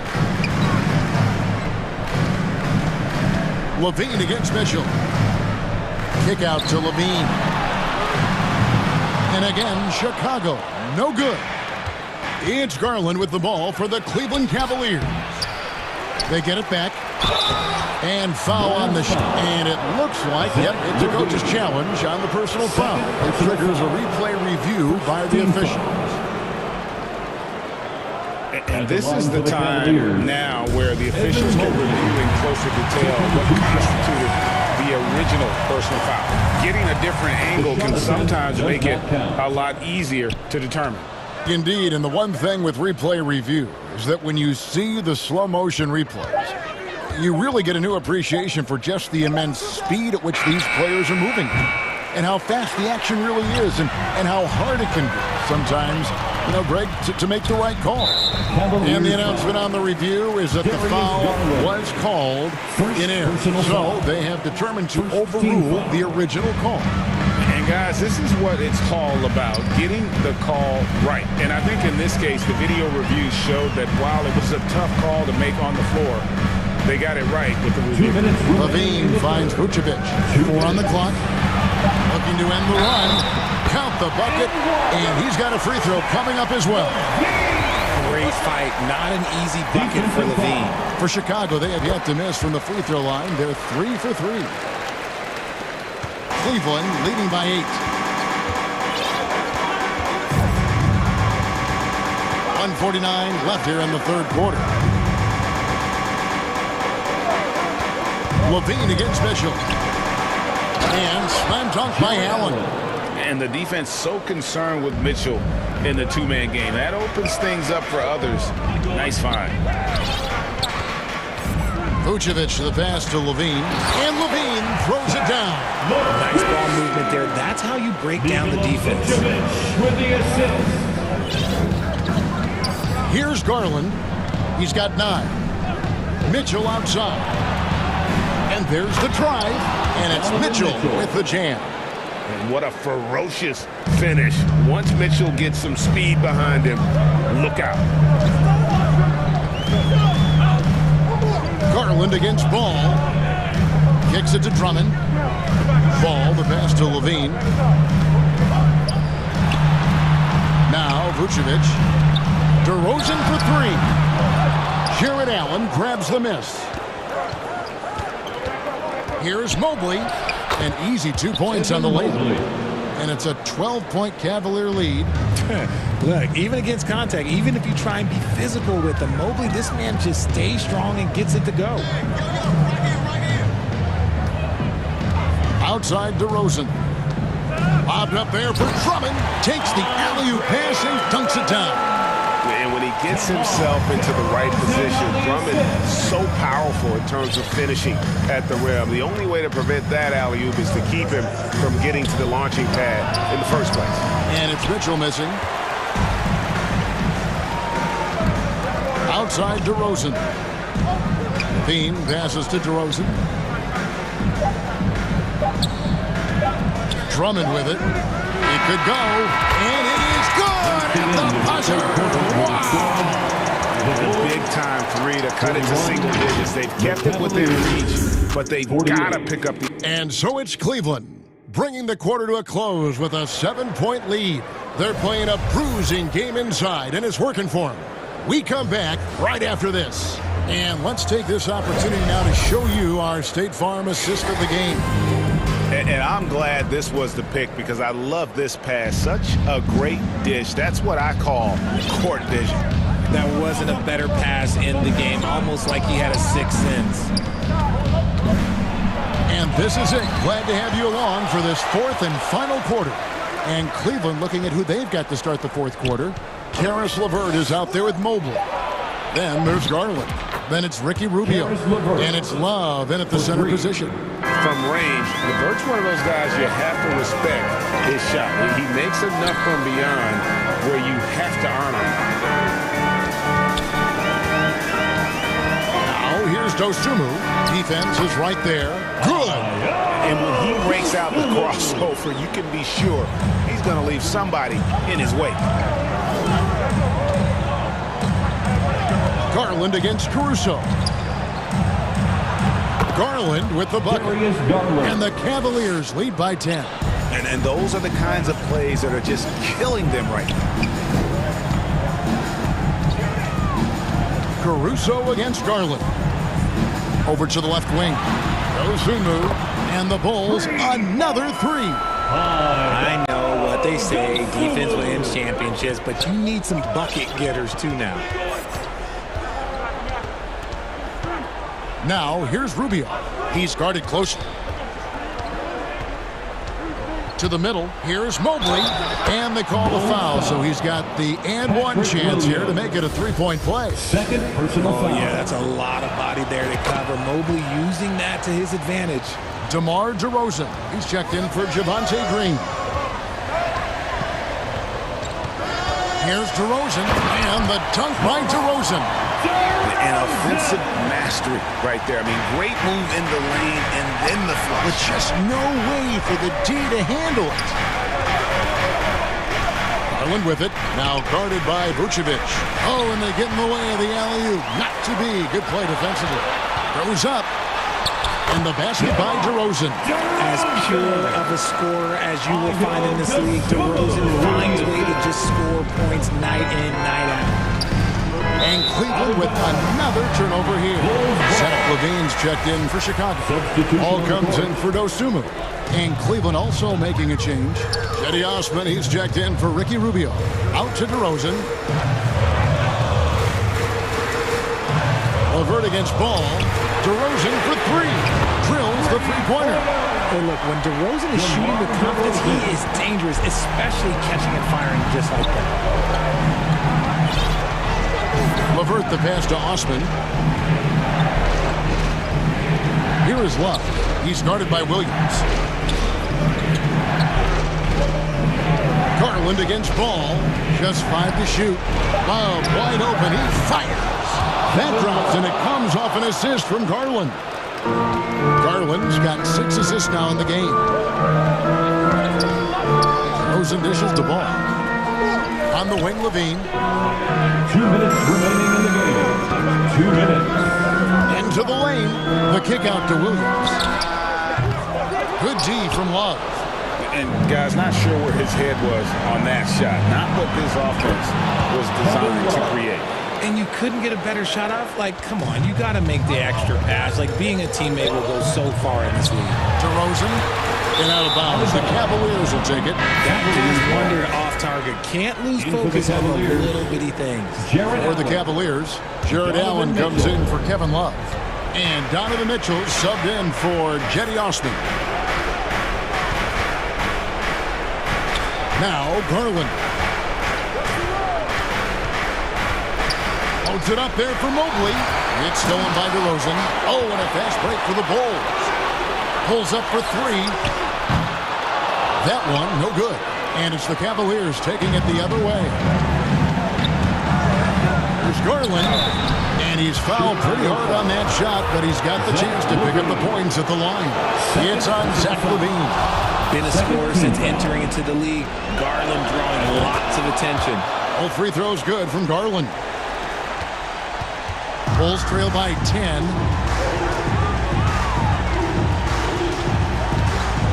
Levine against Mitchell. Kick out to Levine. And again, Chicago. No good. It's Garland with the ball for the Cleveland Cavaliers. They get it back. And foul on the shot. And it looks like, yep, it's a coach's challenge on the personal foul. It triggers a replay review by the officials. And this is the time now where the officials can review in closer detail what constituted the original personal foul. Getting a different angle can sometimes make it a lot easier to determine. Indeed, and the one thing with replay review is that when you see the slow motion replays, you really get a new appreciation for just the immense speed at which these players are moving and how fast the action really is and how hard it can be sometimes, you know, Greg, to make the right call. And the announcement on the review is that the foul was called in error. So they have determined to overrule the original call. And guys, this is what it's all about, getting the call right. And I think in this case, the video reviews showed that while it was a tough call to make on the floor, they got it right with the review. Levine finds Vucevic. 4 on the clock. Looking to end the run. Count the bucket. And he's got a free throw coming up as well. Great fight. Not an easy bucket for Levine. For Chicago, they have yet to miss from the free throw line. They're 3 for 3. Cleveland leading by 8. 1:49 left here in the third quarter. Levine against Mitchell. And slam dunk by Allen. And the defense so concerned with Mitchell in the two-man game. That opens things up for others. Nice find. Vucevic the pass to Levine. And Levine throws it down. Nice ball movement there. That's how you break down the defense. With the assist. Here's Garland. He's got 9. Mitchell outside. And there's the drive, and it's Mitchell with the jam. And what a ferocious finish. Once Mitchell gets some speed behind him, look out. Garland against Ball. Kicks it to Drummond. Ball, the pass to Levine. Now Vucevic. DeRozan for 3. Jared Allen grabs the miss. Here's Mobley. An easy 2 points on the layup. And it's a 12-point Cavalier lead. Look, even against contact, even if you try and be physical with him, Mobley, this man just stays strong and gets it to go. Outside DeRozan. Bobbed up there for Drummond. Takes the alley-oop pass and dunks it down. And when he gets himself into the right position. Drummond so powerful in terms of finishing at the rim. The only way to prevent that alley-oop is to keep him from getting to the launching pad in the first place. And it's Mitchell missing. Outside DeRozan. Bean passes to DeRozan. Drummond with it. It could go, and it is good at the buzzer. Wow. A big-time three to cut it to single digits. They've kept it within reach, but they've got to pick up the... And so it's Cleveland, bringing the quarter to a close with a 7-point lead. They're playing a bruising game inside, and it's working for them. We come back right after this. And let's take this opportunity now to show you our State Farm assist of the game. And I'm glad this was the pick because I love this pass. Such a great dish. That's what I call court vision. That wasn't a better pass in the game, almost like he had a sixth sense. And this is it. Glad to have you along for this fourth and final quarter. And Cleveland looking at who they've got to start the fourth quarter. Karis LeVert is out there with Mobley. Then there's Garland. Then it's Ricky Rubio. And it's Love in at the center position. From range, LeVert's one of those guys you have to respect his shot. He makes enough from beyond where you have to honor him. Now here's Dosumu. Defense is right there. Good. And when he rakes out the crossover, you can be sure he's going to leave somebody in his wake. Garland against Caruso. Garland with the bucket. And the Cavaliers lead by 10. And those are the kinds of plays that are just killing them right now. Caruso against Garland. Over to the left wing. Dosumu. And the Bulls, another three. I know what they say, defense wins championships, but you need some bucket getters too now. Now, here's Rubio. He's guarded closely. To the middle, here's Mobley. And they call the foul, so he's got the and one chance here to make it a three-point play. Second personal foul. Yeah, that's a lot of body there to cover. Mobley using that to his advantage. DeMar DeRozan. He's checked in for Javonte Green. Here's DeRozan. And the dunk by DeRozan. An offensive mastery right there. I mean, great move in the lane and then the flush. But just no way for the D to handle it. Garland with it. Now guarded by Vucevic. Oh, and they get in the way of the alley-oop. Not to be. Good play defensively. Goes up. And the basket by DeRozan. As pure of a scorer as you will find in this league, DeRozan finds a way to just score points night in, night out. And Cleveland with another turnover here. Zach LaVine's checked in for Chicago. All comes in for Dosumu. And Cleveland also making a change. Cedi Osman, he's checked in for Ricky Rubio. Out to DeRozan. LeVert against Ball. DeRozan for three. Drills the three-pointer. Hey, look, when DeRozan is shooting with confidence, he is dangerous, especially catching and firing just like that. LeVert the pass to Osman. Here is Love. He's guarded by Williams. Garland against Ball. Just 5 to shoot. Love wide open. He fires. That drops, and it comes off an assist from Garland. Garland's got 6 assists now in the game. Rosen dishes the ball. On the wing, Levine. 2 minutes remaining in the game. 2 minutes. Into the lane. The kick out to Williams. Good D from Love. And guys, not sure where his head was on that shot. Not what this offense was designed to create. And you couldn't get a better shot off? Like, come on, you got to make the extra pass. Like, being a teammate will go so far in this league. DeRozan, and out of bounds. The Cavaliers will take it. That is wonder off target. Can't lose focus on the little bitty things. For the Cavaliers, Jared Allen comes in for Kevin Love. And Donovan Mitchell subbed in for Cedi Osman. Now, Garland. Loads it up there for Mobley. It's stolen by DeRozan. Oh, and a fast break for the Bulls. Pulls up for three. That one, no good. And it's the Cavaliers taking it the other way. Here's Garland. And he's fouled pretty hard on that shot, but he's got the chance to pick up the points at the line. It's on Zach LaVine. Been a scorer since entering into the league. Garland drawing lots of attention. All free throws good from Garland. Bulls trail by 10.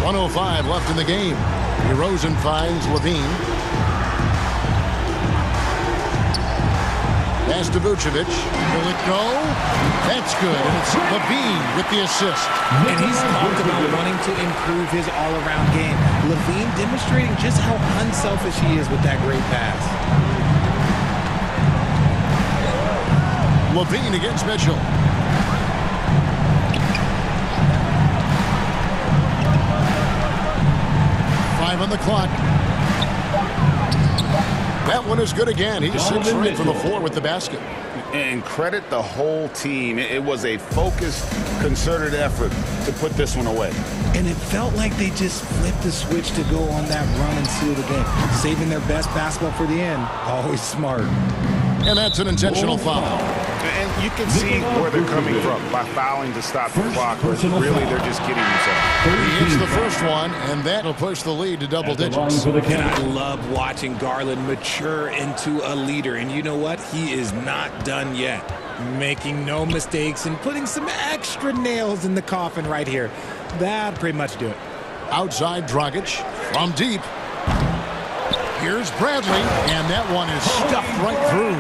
1:05 left in the game. DeRozan finds LaVine. Pass to Vucevic. Will it go? That's good. And it's LaVine with the assist. And he's talked about wanting to improve his all-around game. LaVine demonstrating just how unselfish he is with that great pass. LaVine against Mitchell. Five on the clock. That one is good again. He's 6 straight from the floor with the basket. And credit the whole team. It was a focused, concerted effort to put this one away. And it felt like they just flipped the switch to go on that run and seal the game. Saving their best basketball for the end. Always smart. And that's an intentional foul. And you can see where they're coming from by fouling to stop the clock, but really they're just kidding themselves. He hits the first one, and that'll push the lead to double digits. And I love watching Garland mature into a leader. And you know what? He is not done yet. Making no mistakes and putting some extra nails in the coffin right here. That'll pretty much do it. Outside Dragic from deep. Here's Bradley, and that one is stuffed right through.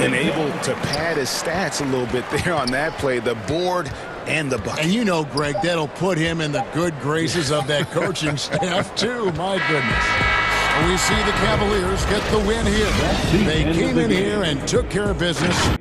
And able to pad his stats a little bit there on that play, the board and the bucket. And you know, Greg, that'll put him in the good graces of that coaching staff, too. My goodness. We see the Cavaliers get the win here. They came in here and took care of business.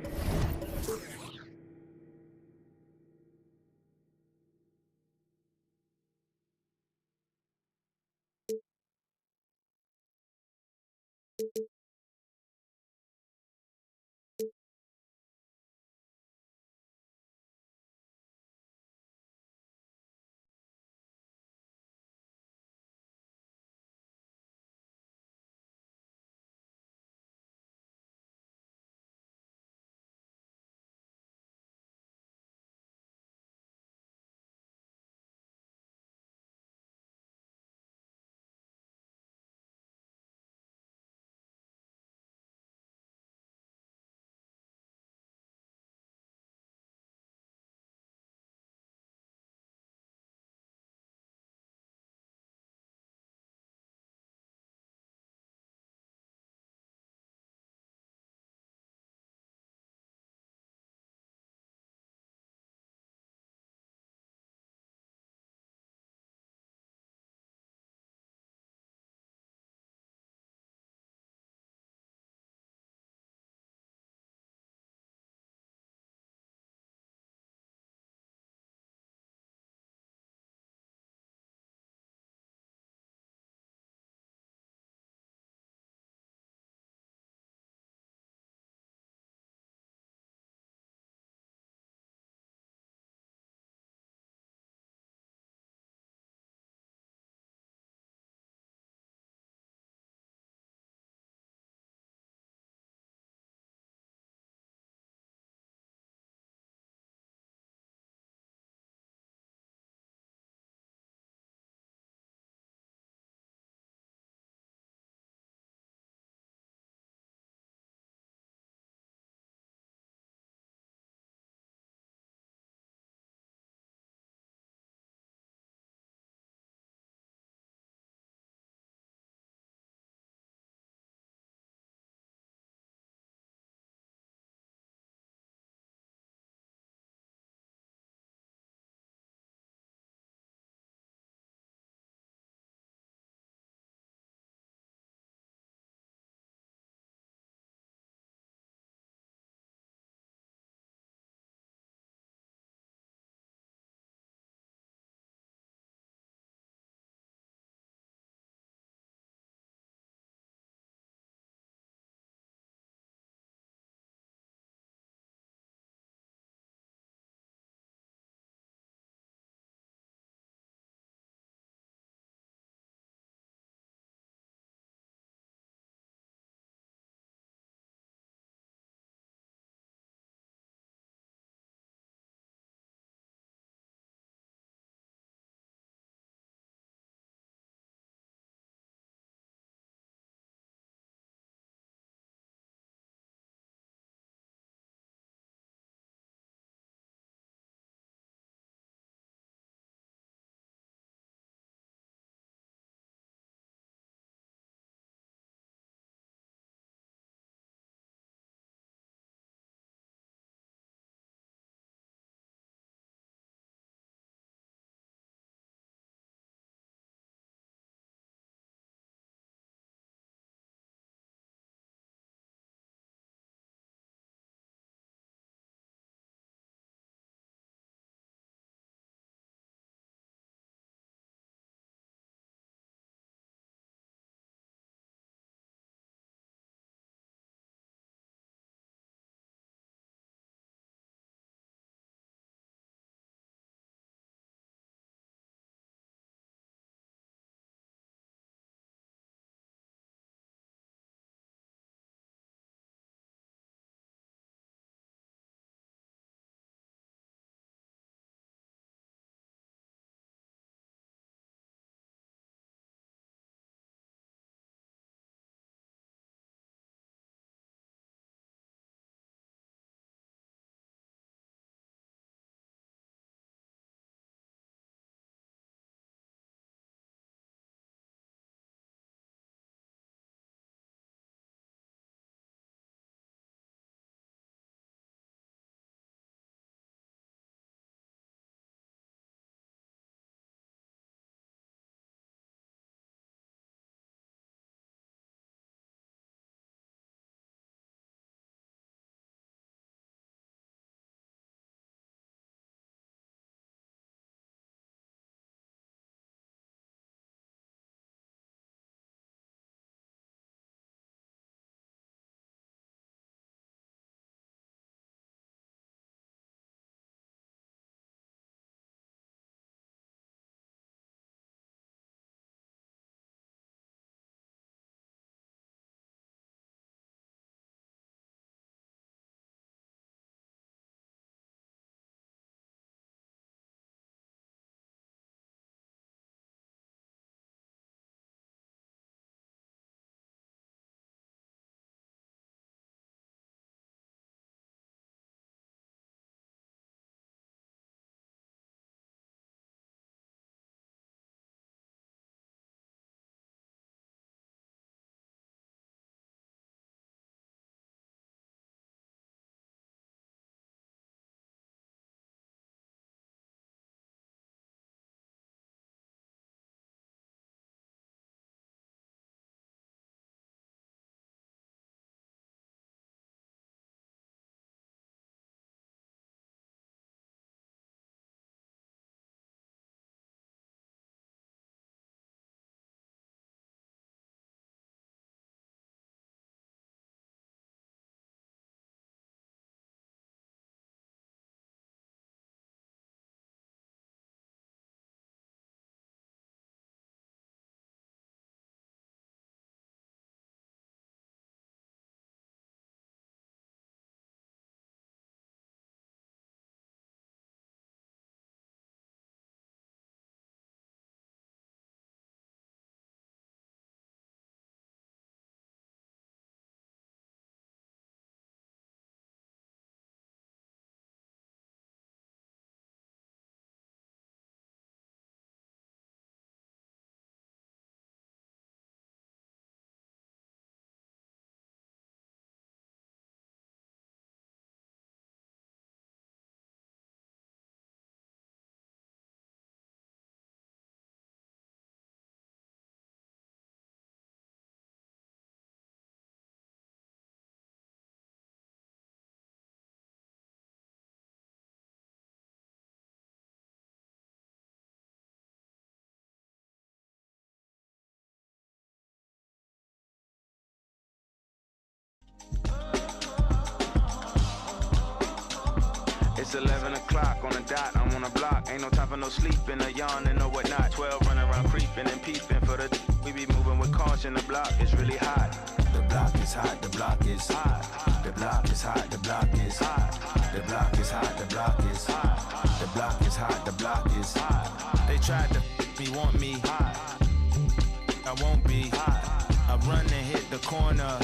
It's 11 o'clock on the dot, I'm on a block. Ain't no time for no sleeping, no yawning, no whatnot. 12 running around creeping and peeping for the we be moving with caution. The block is really hot. The block is hot, the block is hot. The block is hot, the block is hot. The block is hot, the block is hot. The block is hot, the block is hot. They tried to me, want me. I won't be. I run and hit the corner.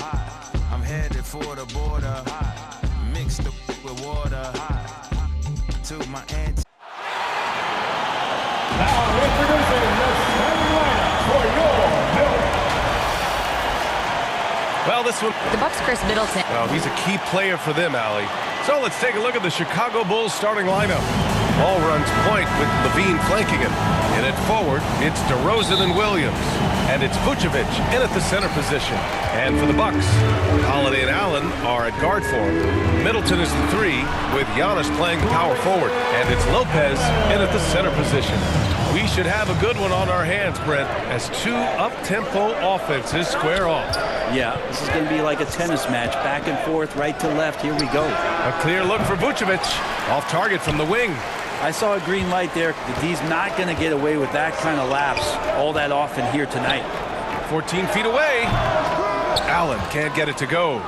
I'm headed for the border. Mix the with water. To my aunt. Now introducing the starting lineup for your Milk. Well, this one... The Bucks' Chris Middleton. Well, he's a key player for them, Allie. So let's take a look at the Chicago Bulls starting lineup. Ball runs point with Levine flanking him. In it forward, it's DeRozan and Williams. And it's Vucevic in at the center position. And for the Bucks, Holiday and Allen are at guard for him. Middleton is the 3, with Giannis playing the power forward. And it's Lopez in at the center position. We should have a good one on our hands, Brent, as two up-tempo offenses square off. Yeah, this is going to be like a tennis match, back and forth, right to left. Here we go. A clear look for Vucevic, off target from the wing. I saw a green light there. He's not going to get away with that kind of lapse all that often here tonight. 14 feet away. Allen can't get it to go.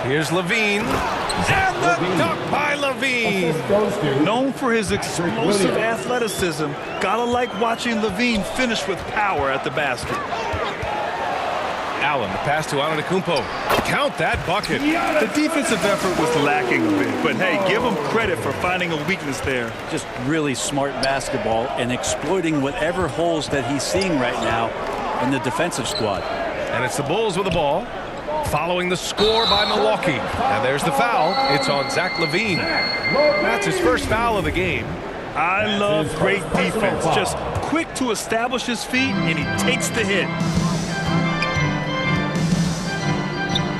Here's Levine. And the dunk by Levine. Known for his explosive athleticism, gotta like watching Levine finish with power at the basket. Allen, the pass to Antetokounmpo. Count that bucket. The defensive effort was lacking a bit, but hey, give him credit for finding a weakness there. Just really smart basketball and exploiting whatever holes that he's seeing right now in the defensive squad. And it's the Bulls with the ball, following the score by Milwaukee. And there's the foul. It's on Zach LaVine. That's his first foul of the game. I love great defense. Just quick to establish his feet, and he takes the hit.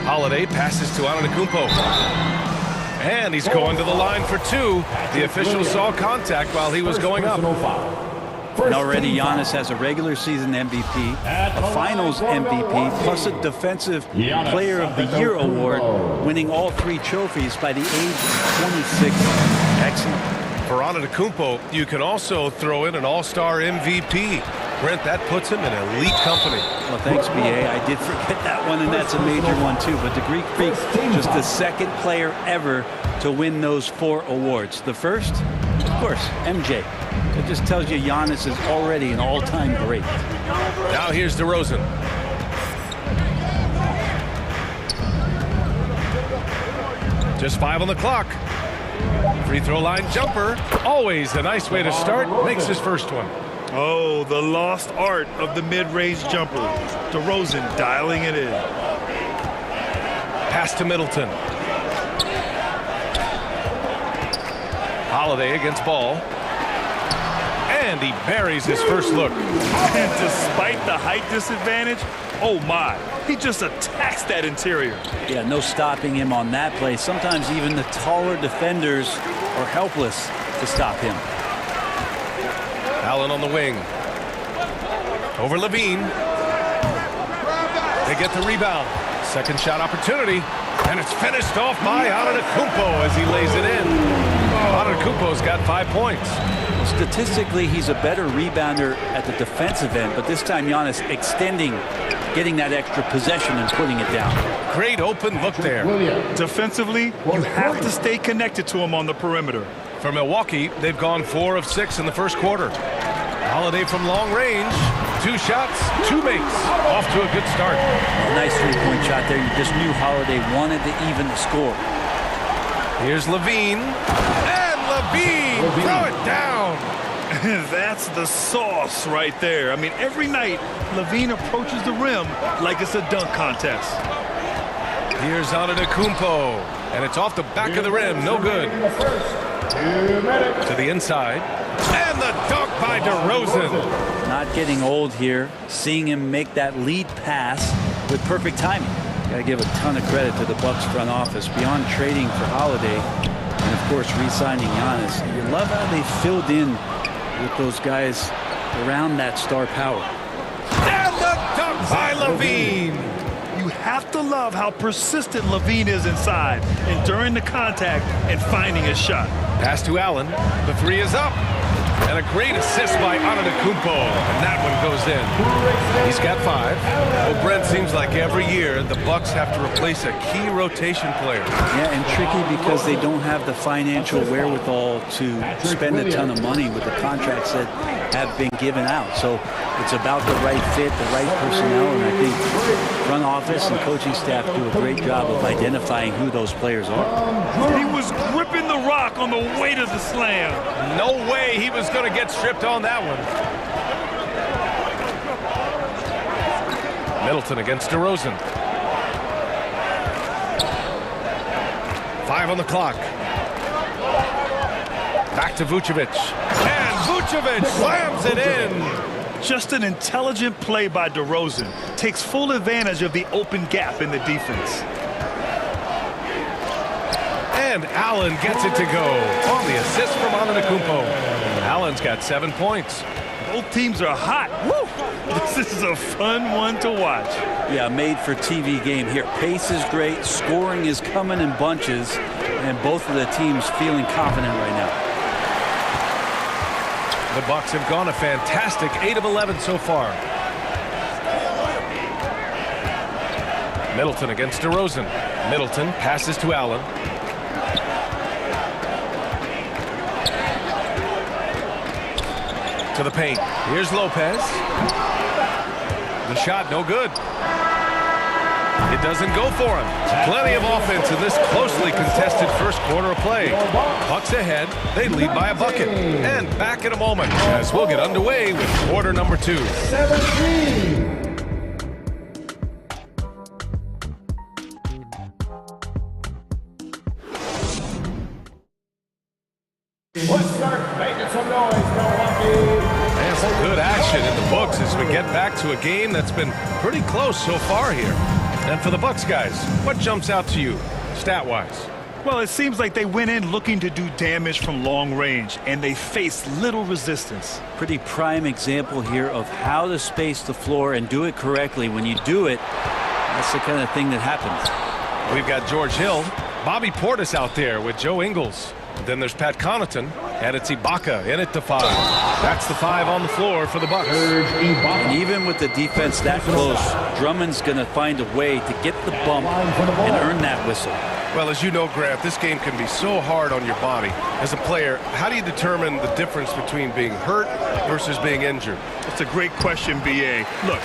Holiday passes to Antetokounmpo. And he's going to the line for 2. The official saw contact while he was going up. And already Giannis has a regular season MVP, a finals MVP, plus a defensive player of the year award, winning all 3 trophies by the age of 26. Excellent. For Antetokounmpo, you can also throw in an all-star MVP. Brent, that puts him in elite company. Well, thanks, B.A. I did forget that one, and that's a major one, too. But the Greek Freak, just the second player ever to win those 4 awards. The first, of course, MJ. It just tells you Giannis is already an all-time great. Now here's DeRozan. Just 5 on the clock. Free throw line jumper. Always a nice way to start. Makes his first one. Oh, the lost art of the mid-range jumper. DeRozan dialing it in. Pass to Middleton. Holiday against Ball. And he buries his first look. And despite the height disadvantage, oh my, he just attacks that interior. Yeah, no stopping him on that play. Sometimes even the taller defenders are helpless to stop him. Allen on the wing. Over Levine. They get the rebound. Second shot opportunity. And it's finished off by Antetokounmpo as he lays it in. Antetokounmpo's got 5 points. Statistically, he's a better rebounder at the defensive end, but this time Giannis extending, getting that extra possession and putting it down. Great open look there. Defensively, you have to stay connected to him on the perimeter. For Milwaukee, they've gone 4 of 6 in the first quarter. Holiday from long range. 2 shots, 2 makes. Off to a good start. A nice three-point shot there. You just knew Holiday wanted to even the score. Here's Levine. And Levine, throw it down. That's the sauce right there. I mean, every night, Levine approaches the rim like it's a dunk contest. Here's Antetokounmpo. And it's off the back of the rim. No good. To the inside. And the dunk by DeRozan. Not getting old here. Seeing him make that lead pass with perfect timing. Got to give a ton of credit to the Bucks front office. Beyond trading for Holiday and, of course, re-signing Giannis. You love how they filled in with those guys around that star power. And the dunk by Levine. You have to love how persistent Levine is inside, enduring the contact and finding his shot. Pass to Allen. The three is up. And a great assist by Antetokounmpo. And that one goes in. He's got 5. Well, Brent, seems like every year the Bucks have to replace a key rotation player. Yeah, and tricky because they don't have the financial wherewithal to spend a ton of money with the contracts that have been given out. So it's about the right fit, the right personnel, and I think front office and coaching staff do a great job of identifying who those players are. He was gripping the rock on the way to the slam. No way he was going to get stripped on that one. Middleton against DeRozan. 5 on the clock. Back to Vucevic. And Vucevic slams it in. Just an intelligent play by DeRozan. Takes full advantage of the open gap in the defense. And Allen gets it to go on the assist from Antetokounmpo. Allen's got 7 points. Both teams are hot. Woo! This is a fun one to watch. Yeah, made for TV game here. Pace is great. Scoring is coming in bunches. And both of the teams feeling confident right now. The Bucks have gone a fantastic 8 of 11 so far. Middleton against DeRozan. Middleton passes to Allen. To the paint. Here's Lopez. The shot no good. It doesn't go for him. Plenty of offense in this closely contested first quarter of play. Bucks ahead. They lead by a bucket. And back in a moment as we'll get underway with quarter number 2. 17. Let's start making some noise, Milwaukee. And some good action in the books as we get back to a game that's been pretty close so far here. And for the Bucks guys, what jumps out to you, stat-wise? Well, it seems like they went in looking to do damage from long range, and they faced little resistance. Pretty prime example here of how to space the floor and do it correctly. When you do it, that's the kind of thing that happens. We've got George Hill, Bobby Portis out there with Joe Ingles. Then there's Pat Connaughton, and it's Ibaka in at the 5. That's the 5 on the floor for the Bucks. And even with the defense that close, Drummond's going to find a way to get the bump and earn that whistle. Well, as you know, Grant, this game can be so hard on your body. As a player, how do you determine the difference between being hurt versus being injured? That's a great question, B.A. Look,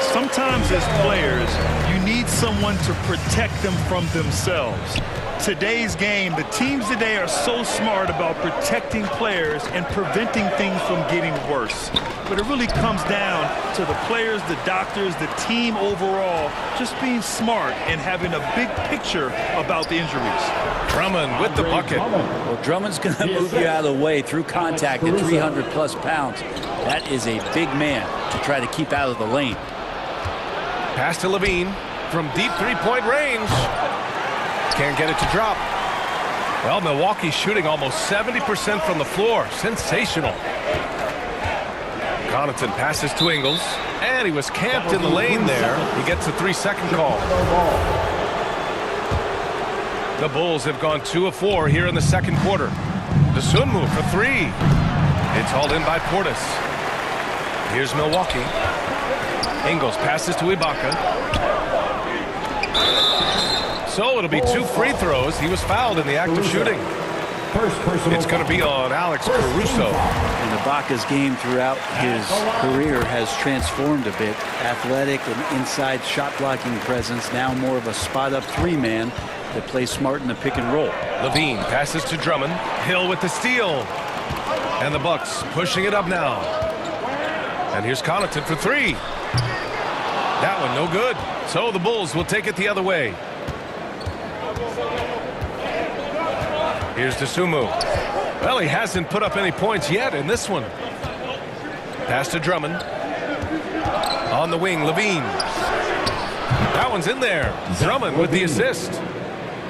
sometimes as players, you need someone to protect them from themselves. Today's game, the teams today are so smart about protecting players and preventing things from getting worse. But it really comes down to the players, the doctors, the team overall, just being smart and having a big picture about the injuries. Drummond with the bucket. Well, Drummond's going to move you out of the way through contact at 300-plus pounds. That is a big man to try to keep out of the lane. Pass to Levine from deep three-point range. Can't get it to drop. Well, Milwaukee's shooting almost 70% from the floor. Sensational. Connaughton passes to Ingles, and he was camped in the lane there. He gets a 3-second call. The Bulls have gone 2 of 4 here in the second quarter. Dosunmu for 3. It's hauled in by Portis. Here's Milwaukee. Ingles passes to Ibaka. So it'll be 2 free throws. He was fouled in the act of shooting. It's going to be on Alex Caruso. And Ibaka's game throughout his career has transformed a bit. Athletic and inside shot blocking presence. Now more of a spot up 3-man that plays smart in the pick and roll. Levine passes to Drummond. Hill with the steal. And the Bucks pushing it up now. And here's Connaughton for 3. That one no good. So the Bulls will take it the other way. Here's Dosunmu. Well, he hasn't put up any points yet in this one. Pass to Drummond. On the wing, Levine. That one's in there. Drummond with the assist.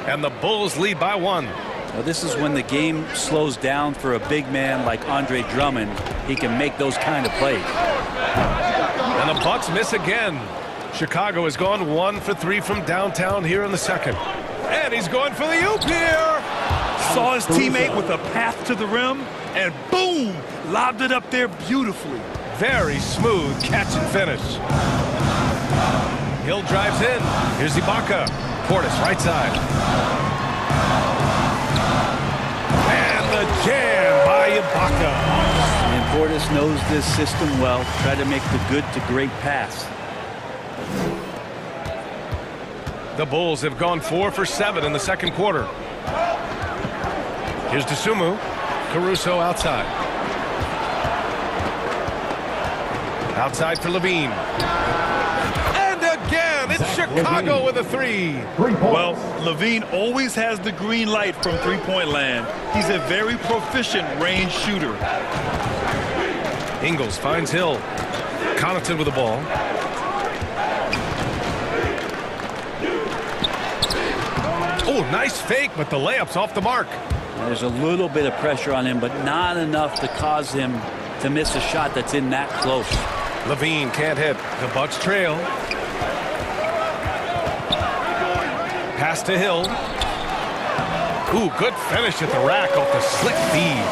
And the Bulls lead by 1. Well, this is when the game slows down for a big man like Andre Drummond. He can make those kind of plays. And the Bucks miss again. Chicago has gone 1 for 3 from downtown here in the second. And he's going for the oop here. Saw his teammate with a path to the rim, and boom, lobbed it up there beautifully. Very smooth catch and finish. Hill drives in. Here's Ibaka. Portis right side. And the jam by Ibaka. And Portis knows this system well. Try to make the good to great pass. The Bulls have gone 4 for 7 in the second quarter. Here's Dosunmu. Caruso outside. Outside for Levine. And again, it's Chicago with a 3. Well, Levine always has the green light from three-point land. He's a very proficient range shooter. Ingles finds Hill. Connaughton with the ball. Oh, nice fake, but the layup's off the mark. There's a little bit of pressure on him, but not enough to cause him to miss a shot that's in that close. Levine can't hit. The Bucks trail. Pass to Hill. Ooh, good finish at the rack off the slick feed.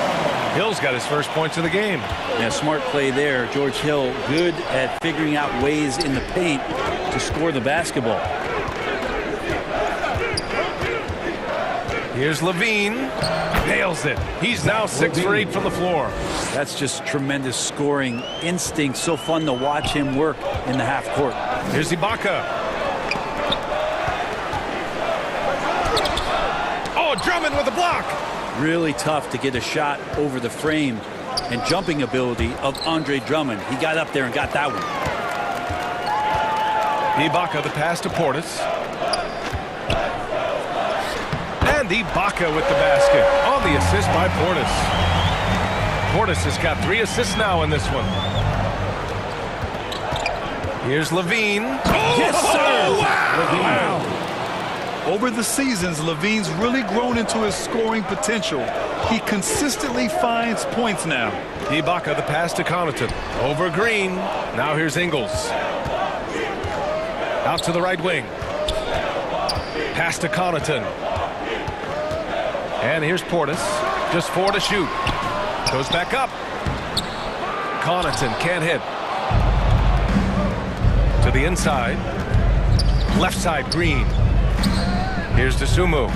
Hill's got his first points of the game. Yeah, smart play there. George Hill good at figuring out ways in the paint to score the basketball. Here's Levine. Nails it. He's now 6 for 8 from the floor. That's just tremendous scoring instinct. So fun to watch him work in the half court. Here's Ibaka. Oh, Drummond with the block. Really tough to get a shot over the frame and jumping ability of Andre Drummond. He got up there and got that one. Ibaka, the pass to Portis. And Ibaka with the basket on the assist by Portis. Portis has got 3 assists now in this one. Here's Levine. Oh, yes, sir! Wow! Over the seasons, Levine's really grown into his scoring potential. He consistently finds points now. Ibaka, the pass to Connaughton. Over Green. Now here's Ingles. Out to the right wing. Pass to Connaughton. And here's Portis. Just 4 to shoot. Goes back up. Connaughton can't hit. To the inside. Left side, Green. Here's Dosunmu.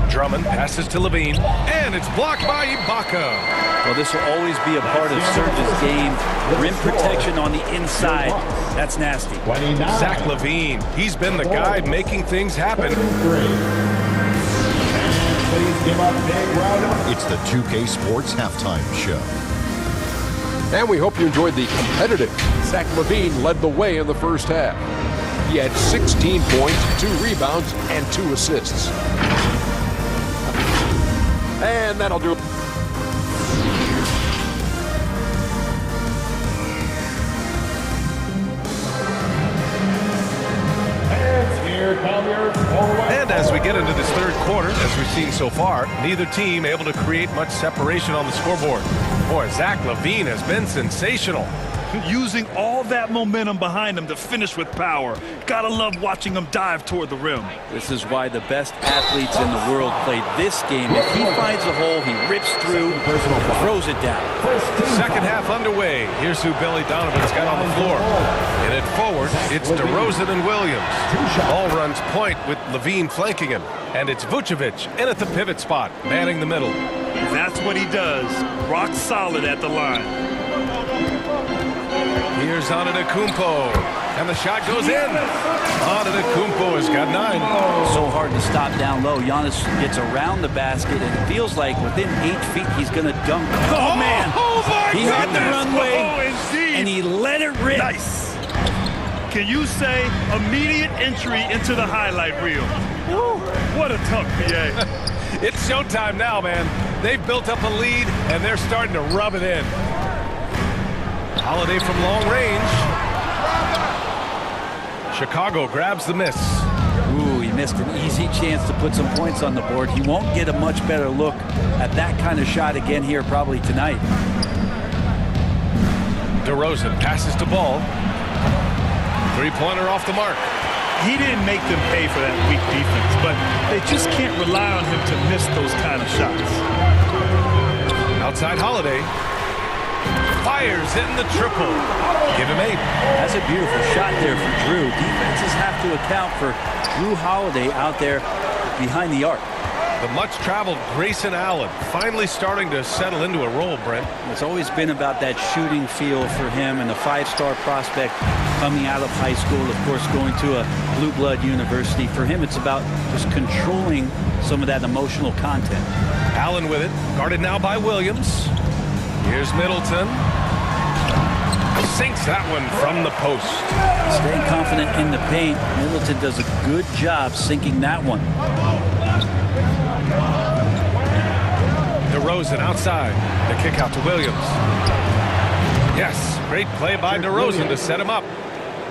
Drummond passes to Levine. And it's blocked by Ibaka. Well, this will always be a part of Serge's game. Rim protection on the inside. That's nasty. Zach LaVine. He's been the guy making things happen. It's the 2K Sports Halftime Show. And we hope you enjoyed the competitive. Zach LaVine led the way in the first half. He had 16 points, 2 rebounds, and 2 assists. And that'll do it. And as we get into this third quarter, as we've seen so far, neither team able to create much separation on the scoreboard. Boy, Zach LaVine has been sensational. Using all that momentum behind him to finish with power. Gotta love watching him dive toward the rim. This is why the best athletes in the world play this game. If he finds a hole, he rips through, throws it down. Second half underway. Here's who Billy Donovan's got on the floor. And at forward, it's DeRozan and Williams. Ball runs point with Levine flanking him. And it's Vucevic in at the pivot spot, manning the middle. That's what he does. Rock solid at the line. Here's Antetokounmpo, and the shot goes in. Antetokounmpo has got 9. So hard to stop down low. Giannis gets around the basket, and it feels like within 8 feet he's going to dunk. Oh, man! He had the runway, and he let it rip. Nice. Can you say immediate entry into the highlight reel? Woo, what a dunk, BA. It's showtime now, man. They've built up a lead, and they're starting to rub it in. Holiday from long range. Chicago grabs the miss. Ooh, he missed an easy chance to put some points on the board. He won't get a much better look at that kind of shot again here probably tonight. DeRozan passes to Ball. Three-pointer off the mark. He didn't make them pay for that weak defense, but they just can't rely on him to miss those kind of shots. Outside Holiday. Fires in the triple. Give him 8. That's a beautiful shot there for Drew. Defenses have to account for Drew Holiday out there behind the arc. The much-traveled Grayson Allen finally starting to settle into a role, Brent. It's always been about that shooting feel for him, and the 5-star prospect coming out of high school, of course, going to a blue blood university. For him, it's about just controlling some of that emotional content. Allen with it, guarded now by Williams. Here's Middleton. Sinks that one from the post. Staying confident in the paint. Middleton does a good job sinking that one. DeRozan outside. The kick out to Williams. Yes, great play by DeRozan to set him up.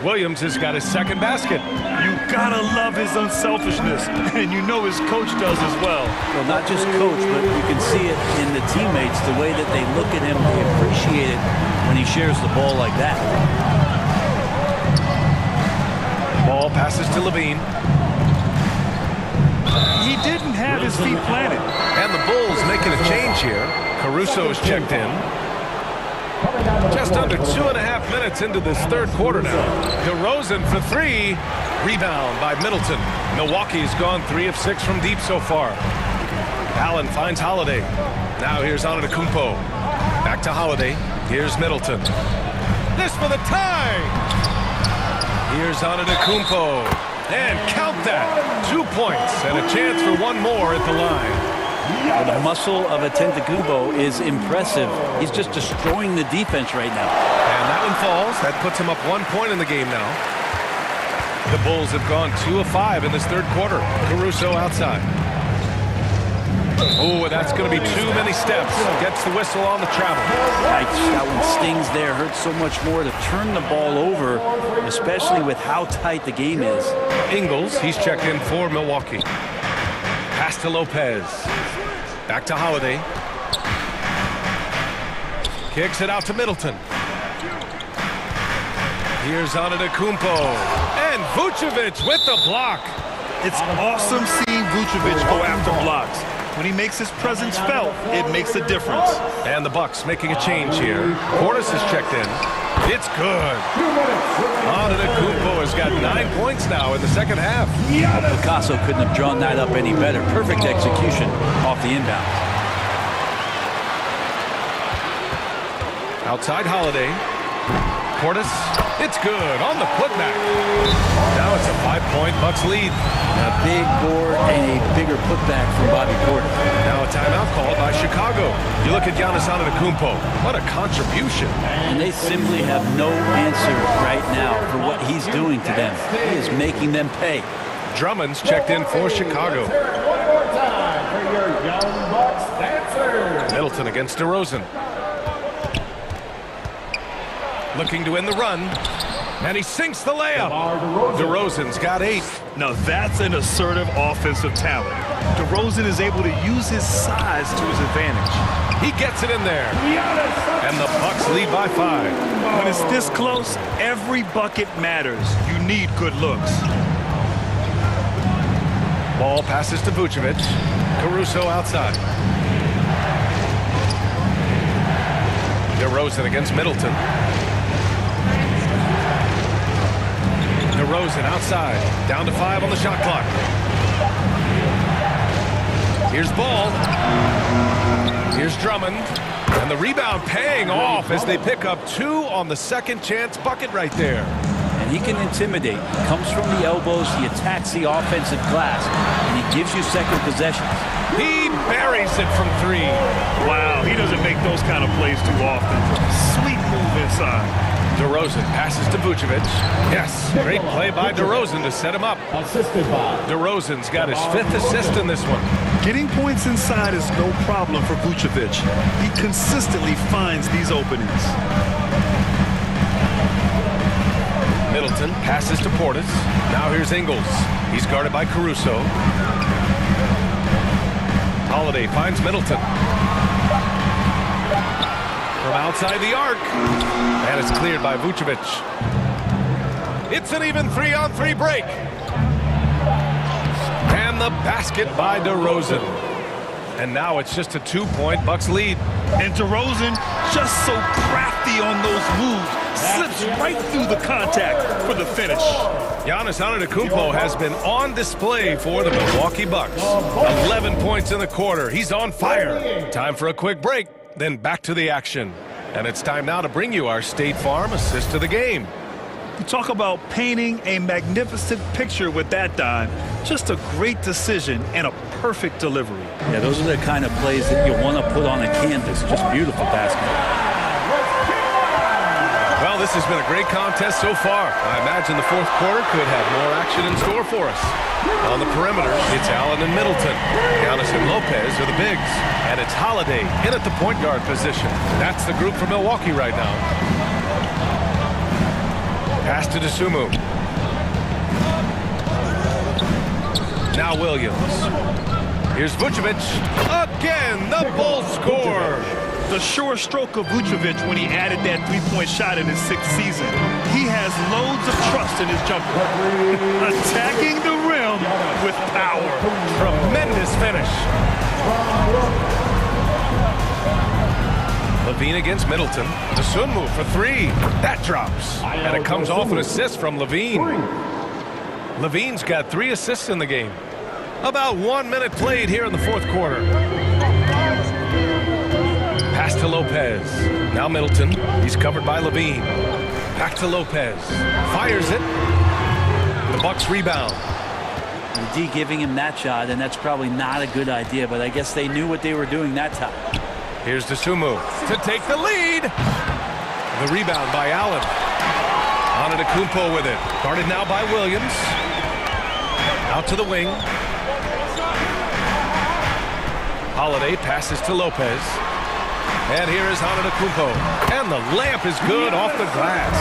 Williams has got his second basket. You gotta love his unselfishness, and you know his coach does as well. Well, not just coach, but you can see it in the teammates, the way that they look at him, they appreciate it when he shares the ball like that. Ball passes to Levine. He didn't have his feet planted. And the Bulls making a change here. Caruso's checked in. Just under 2.5 minutes into this third quarter now. DeRozan for 3. Rebound by Middleton. Milwaukee's gone 3 of 6 from deep so far. Allen finds Holiday. Now here's Antetokounmpo. Back to Holiday. Here's Middleton. This for the tie. Here's Antetokounmpo. And count that. 2 points and a chance for one more at the line. Well, the muscle of Antetokounmpo is impressive. He's just destroying the defense right now. And that one falls. That puts him up 1 point in the game now. The Bulls have gone 2 of 5 in this third quarter. Caruso outside. Oh, that's going to be too many steps. Gets the whistle on the travel. That one stings there. Hurts so much more to turn the ball over, especially with how tight the game is. Ingles, he's checked in for Milwaukee. Pass to Lopez. Back to Holiday. Kicks it out to Middleton. Here's Antetokounmpo. And Vucevic with the block. It's awesome seeing Vucevic go after blocks. When he makes his presence felt, it makes a difference. And the Bucks making a change here. Portis is checked in. It's good. Antetokounmpo has got 9 points now in the second half. Picasso couldn't have drawn that up any better. Perfect execution off the inbound. Outside Holiday. Portis, it's good on the putback. Now it's a 5-point Bucks lead. A big board and a bigger putback from Bobby Portis. Now a timeout called by Chicago. You look at Giannis Antetokounmpo. What a contribution. And they simply have no answer right now for what he's doing to them. He is making them pay. Drummond's checked in for Chicago. One more time for your young Bucks dancers. Middleton against DeRozan. Looking to win the run. And he sinks the layup. DeRozan's got 8. Now that's an assertive offensive talent. DeRozan is able to use his size to his advantage. He gets it in there. And the Bucks lead by 5. When it's this close, every bucket matters. You need good looks. Ball passes to Vucevic. Caruso outside. DeRozan against Middleton. DeRozan outside. Down to 5 on the shot clock. Here's Ball. Here's Drummond. And the rebound paying off as they pick up 2 on the second chance bucket right there. And he can intimidate. He comes from the elbows. He attacks the offensive glass. And he gives you second possessions. He buries it from 3. Wow, he doesn't make those kind of plays too often. Sweet move inside. DeRozan passes to Vucevic. Yes, great play by DeRozan to set him up. Assisted by. DeRozan's got his 5th assist in this one. Getting points inside is no problem for Vucevic. He consistently finds these openings. Middleton passes to Portis. Now here's Ingles. He's guarded by Caruso. Holiday finds Middleton. From outside the arc. And it's cleared by Vucevic. It's an even 3-on-3 break. And the basket by DeRozan. And now it's just a 2-point Bucks lead. And DeRozan just so crafty on those moves. Slips right through the contact for the finish. Giannis Antetokounmpo has been on display for the Milwaukee Bucks. 11 points in the quarter. He's on fire. Time for a quick break, then back to the action. And it's time now to bring you our State Farm assist of the game. You talk about painting a magnificent picture with that, Don. Just a great decision and a perfect delivery. Yeah, those are the kind of plays that you want to put on a canvas. Just beautiful basketball. Well, this has been a great contest so far. I imagine the fourth quarter could have more action in store for us. On the perimeter, it's Allen and Middleton. Giannis and Lopez are the bigs. And it's Holiday in at the point guard position. That's the group for Milwaukee right now. Pass to Dosunmu. Now Williams. Here's Vucevic. Again, the Bulls score. The sure stroke of Vucevic when he added that three-point shot in his 6th season. He has loads of trust in his jumper. Attacking the rim with power. Tremendous finish. Levine against Middleton. Dosunmu for 3. That drops. And it comes off an assist from Levine. Levine's got 3 assists in the game. About 1 minute played here in the fourth quarter. Pass to Lopez. Now Middleton. He's covered by Levine. Back to Lopez. Fires it. The Bucks rebound. The D giving him that shot, and that's probably not a good idea, but I guess they knew what they were doing that time. Here's Dosunmu to take the lead. The rebound by Allen. Antetokounmpo with it. Guarded now by Williams. Out to the wing. Holiday passes to Lopez. And here is Antetokounmpo. And the layup is good off the glass.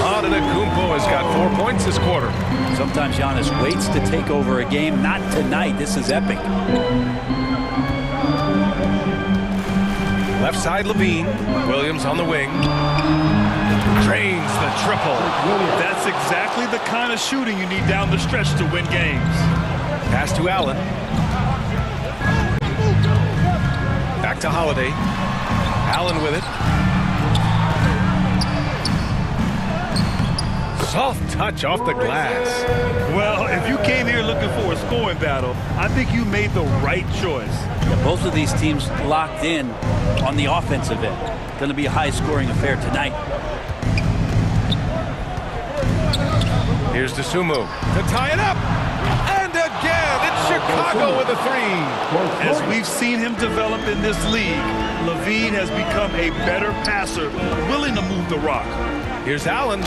Antetokounmpo has got 4 points this quarter. Sometimes Giannis waits to take over a game. Not tonight. This is epic. Left side Levine. Williams on the wing. Drains the triple. That's exactly the kind of shooting you need down the stretch to win games. Pass to Allen. Back to Holiday. Allen with it. Soft touch off the glass. Well, if you came here looking for a scoring battle, I think you made the right choice. Yeah, both of these teams locked in on the offensive end. Going to be a high-scoring affair tonight. Here's Dosunmu to tie it up. And again, it's Chicago with a 3. As we've seen him develop in this league, Levine has become a better passer, willing to move the rock. Here's Allen.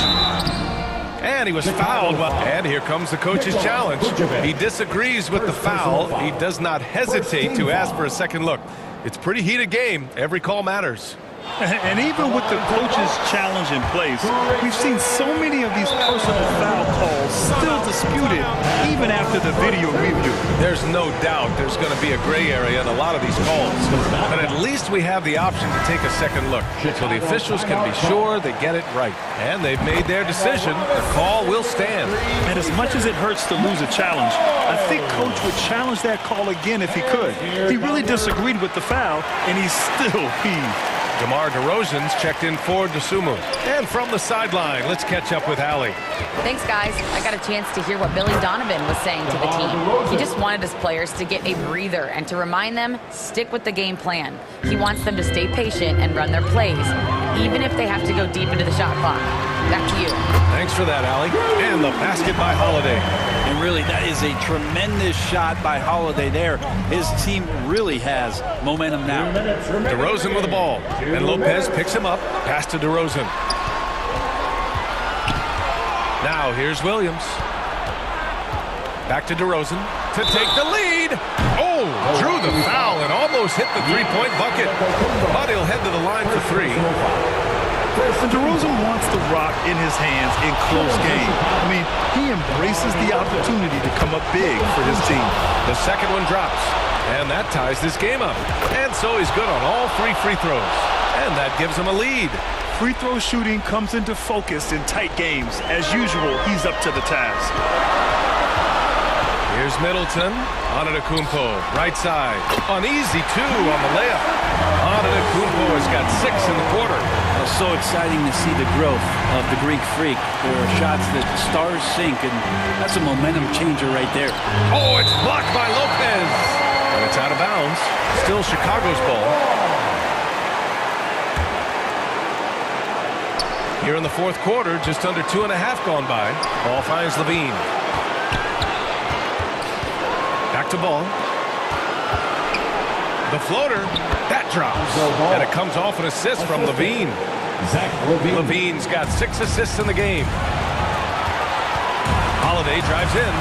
And he was fouled. And here comes the coach's challenge. He disagrees with the foul. He does not hesitate to ask for a second look. It's a pretty heated game. Every call matters. And even with the coach's challenge in place, we've seen so many of these personal foul calls still disputed even after the video review. There's no doubt there's going to be a gray area in a lot of these calls. But at least we have the option to take a second look. So the officials can be sure they get it right. And they've made their decision. The call will stand. And as much as it hurts to lose a challenge, I think Coach would challenge that call again if he could. He really disagreed with the foul, and he's still heaved. DeMar DeRozan's checked in for Dosunmu. And from the sideline, let's catch up with Allie. Thanks, guys. I got a chance to hear what Billy Donovan was saying to the team. He just wanted his players to get a breather and to remind them, stick with the game plan. He wants them to stay patient and run their plays, even if they have to go deep into the shot clock. Back to you. Thanks for that, Allie. And the basket by Holiday. And really, that is a tremendous shot by Holiday there. His team really has momentum now. DeRozan with the ball. And Lopez picks him up. Pass to DeRozan. Now here's Williams. Back to DeRozan to take the lead. Oh, drew the foul and almost hit the three-point bucket. But he'll head to the line for 3. And DeRozan wants the rock in his hands in close game. I mean, he embraces the opportunity to come up big for his team. The second one drops, and that ties this game up. And so he's good on all 3 free throws. And that gives him a lead. Free throw shooting comes into focus in tight games. As usual, he's up to the task. Here's Middleton. Antetokounmpo, right side. An easy two on the layup. Antetokounmpo has got 6 in the quarter. It's so exciting to see the growth of the Greek Freak. There are shots that stars sink, and that's a momentum changer right there. Oh, it's blocked by Lopez. And it's out of bounds. Still Chicago's ball. Here in the fourth quarter, just under 2.5 gone by. Ball finds Levine. Back to ball. The floater, that drops. And it comes off an assist from Levine. Levine's got 6 assists in the game. Holiday drives in.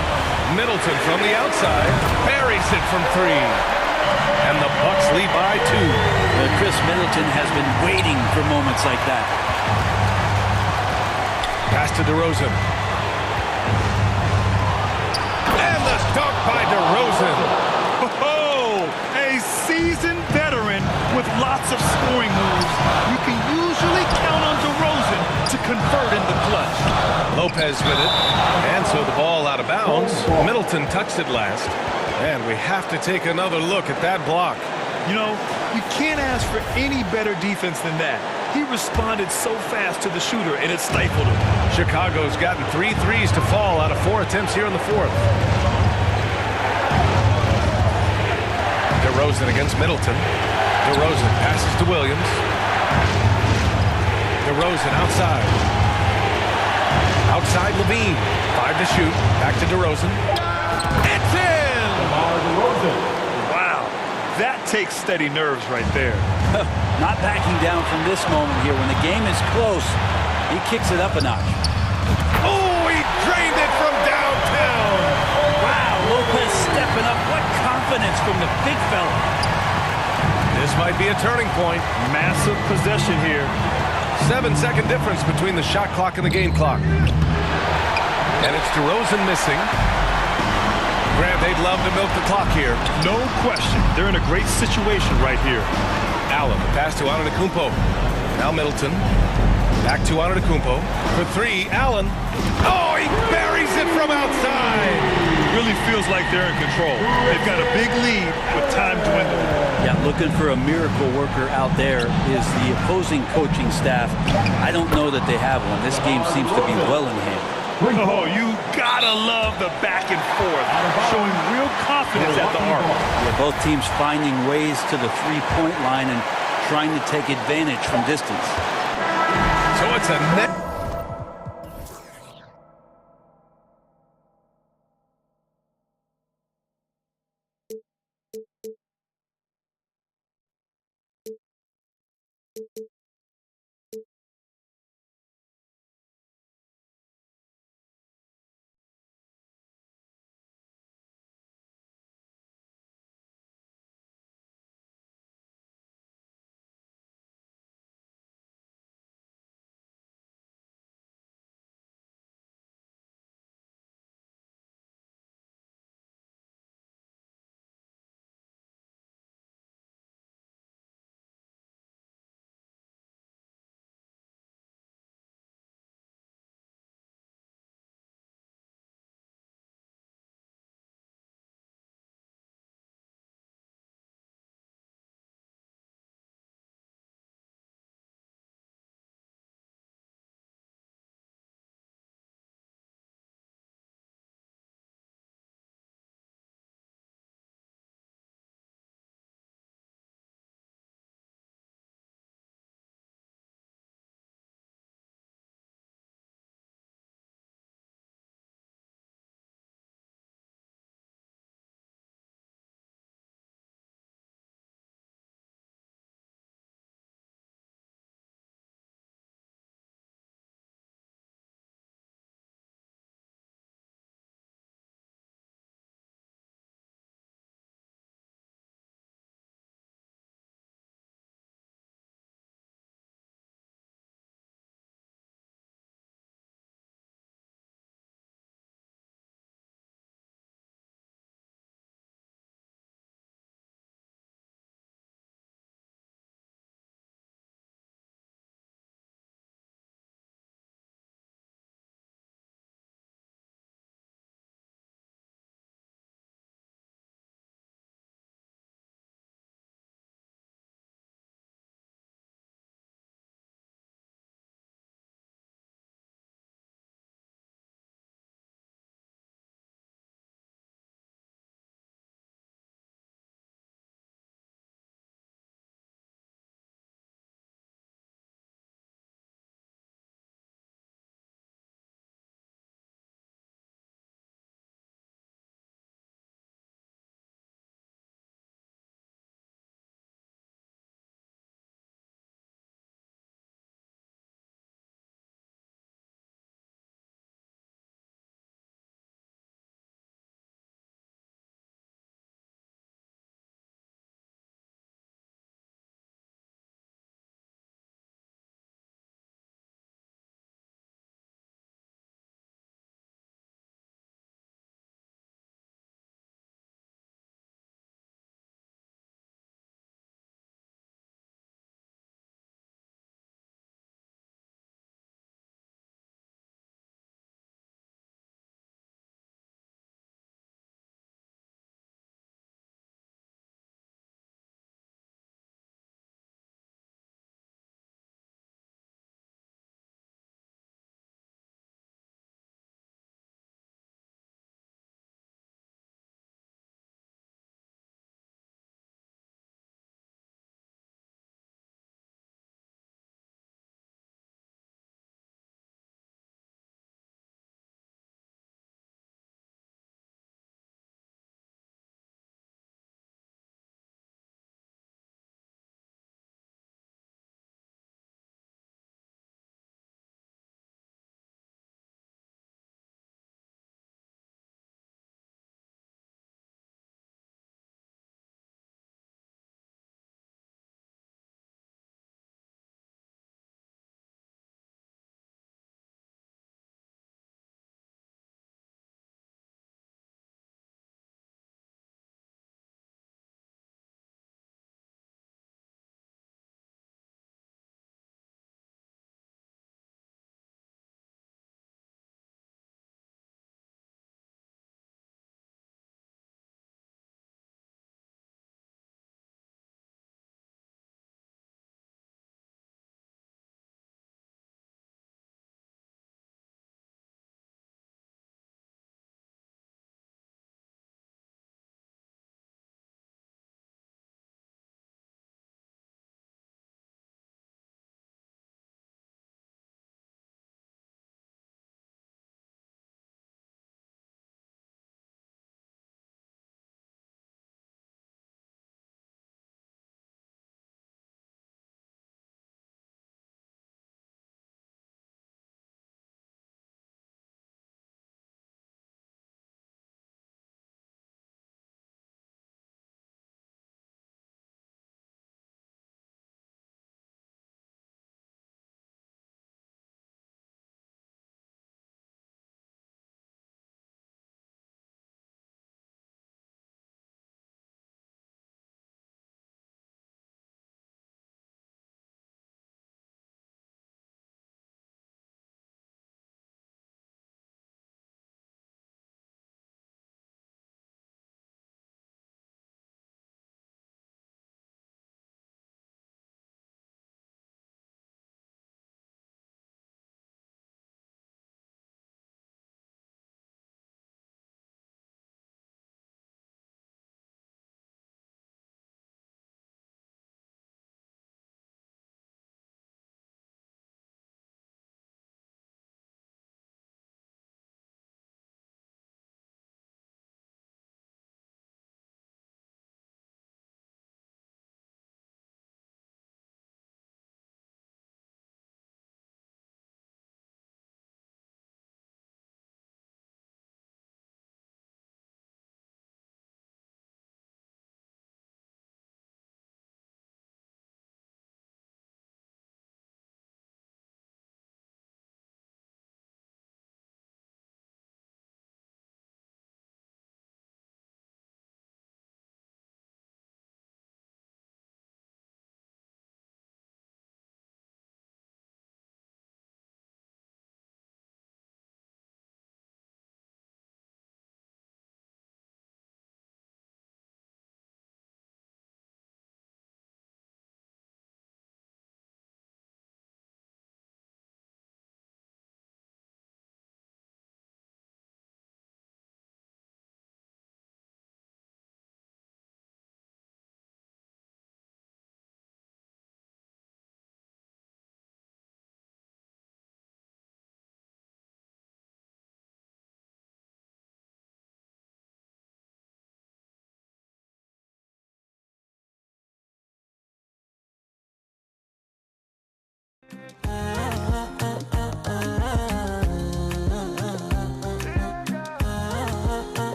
Middleton from the outside. Buries it from 3. And the Bucks lead by 2. Chris Middleton has been waiting for moments like that. Pass to DeRozan. And the dunk by DeRozan. Oh, a seasoned veteran with lots of scoring moves. You can usually count on DeRozan to convert in the clutch. Lopez with it. And so the ball out of bounds. Middleton touched it last. And we have to take another look at that block. You know, you can't ask for any better defense than that. He responded so fast to the shooter, and it stifled him. Chicago's gotten 3 threes to fall out of 4 attempts here in the fourth. DeRozan against Middleton. DeRozan passes to Williams. DeRozan outside. Outside Levine. 5 to shoot. Back to DeRozan. It's in! Wow, that takes steady nerves right there. Not backing down from this moment here. When the game is close, he kicks it up a notch. Oh, he drained it from downtown. Wow, Lopez stepping up. What confidence from the big fella. This might be a turning point. Massive possession here. 7-second difference between the shot clock and the game clock. And it's DeRozan missing. Grant, they'd love to milk the clock here. No question. They're in a great situation right here. Allen, the pass to Antetokounmpo. Now Middleton. Back to Antetokounmpo. For 3, Allen. Oh, he buries it from outside. Really feels like they're in control. They've got a big lead with time dwindling. Yeah, looking for a miracle worker out there is the opposing coaching staff. I don't know that they have one. This game seems to be well in hand. Oh, you gotta love the back and forth, showing real confidence at the arc. Yeah, both teams finding ways to the three-point line and trying to take advantage from distance. So it's a net.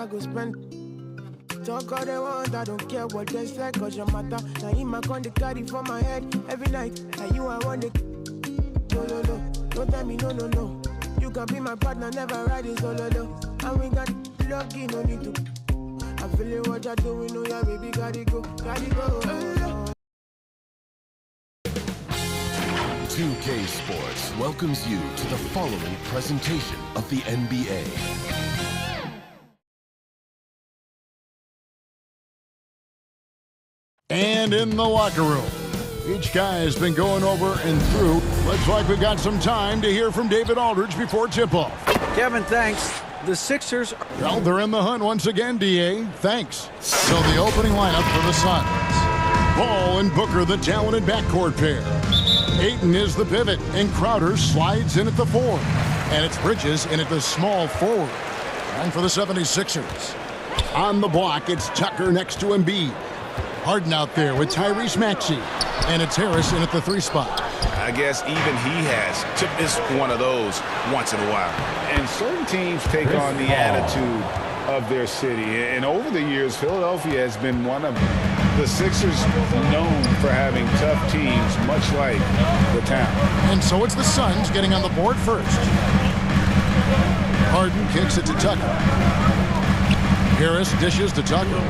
I go spend. Talk all they want, I don't care what they say, cause your matter. Now in my con, they carry for my head every night. And you, I want it. No, no, no. Don't tell me no, no, no. You can be my partner, never ride it solo, no. And we got lucky, no need to. I feel it, what you're doing, oh yeah, baby, gotta go, gotta go. 2K Sports welcomes you to the following presentation of the NBA. And in the locker room, each guy has been going over and through. Looks like we got some time to hear from David Aldridge before tip-off. Kevin, thanks. The Sixers... Well, they're in the hunt once again, D.A. Thanks. So the opening lineup for the Suns. Ball and Booker, the talented backcourt pair. Ayton is the pivot, and Crowder slides in at the 4. And it's Bridges in at the small forward. And for the 76ers. On the block, it's Tucker next to Embiid. Harden out there with Tyrese Maxey. And it's Harris in at the 3 spot. I guess even he has to miss one of those once in a while. And certain teams take on the attitude of their city. And over the years, Philadelphia has been one of the Sixers known for having tough teams, much like the town. And so it's the Suns getting on the board first. Harden kicks it to Tucker. Harris dishes to Tucker.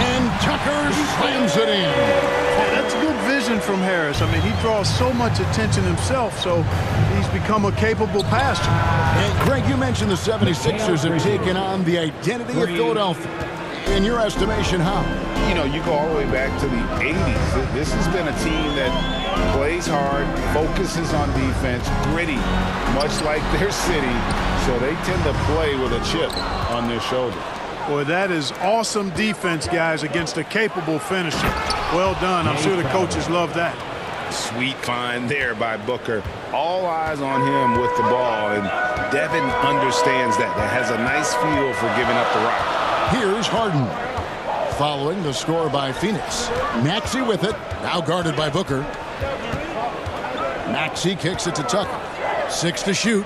And Tucker slams it in. Yeah, that's good vision from Harris. I mean, he draws so much attention himself, so he's become a capable passer. And Greg, you mentioned the 76ers have taken on the identity of Philadelphia. In your estimation, how? You know, you go all the way back to the 80s. This has been a team that plays hard, focuses on defense, gritty, much like their city, so they tend to play with a chip on their shoulder. Boy, that is awesome defense, guys, against a capable finisher. Well done. I'm sure the coaches love that. Sweet find there by Booker. All eyes on him with the ball, and Devin understands that. That has a nice feel for giving up the rock. Here's Harden. Following the score by Phoenix. Maxey with it. Now guarded by Booker. Maxey kicks it to Tucker. 6 to shoot.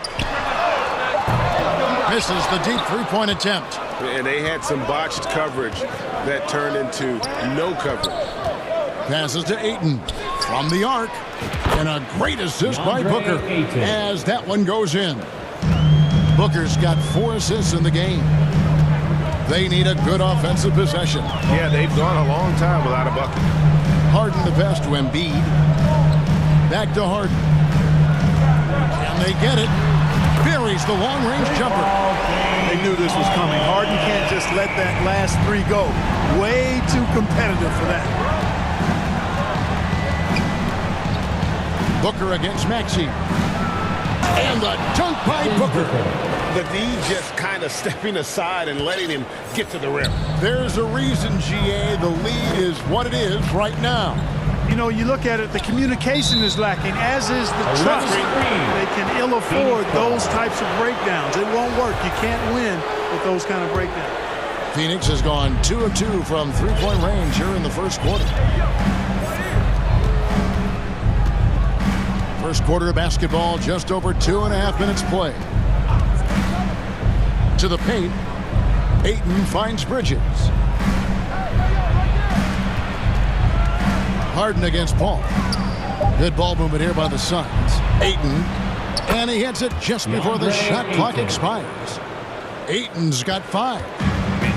Misses the deep three-point attempt. And they had some botched coverage that turned into no coverage. Passes to Ayton from the arc. And a great assist by Booker as that one goes in. Booker's got 4 assists in the game. They need a good offensive possession. Yeah, they've gone a long time without a bucket. Harden the pass to Embiid. Back to Harden. Can they get it? Buries the long-range jumper. They knew this was coming. Harden can't just let that last 3 go. Way too competitive for that. Booker against Maxey. And the dunk by Booker. The D just kind of stepping aside and letting him get to the rim. There's a reason, GA, the lead is what it is right now. You know, you look at it, the communication is lacking, as is the trust. They can ill afford those types of breakdowns. It won't work. You can't win with those kind of breakdowns. Phoenix has gone 2 of 2 from three-point range here in the first quarter. First quarter of basketball, just over 2.5 minutes play. To the paint, Ayton finds Bridges. Harden against Paul. Good ball movement here by the Suns. Ayton, and he hits it just before the shot clock expires. Ayton's got 5.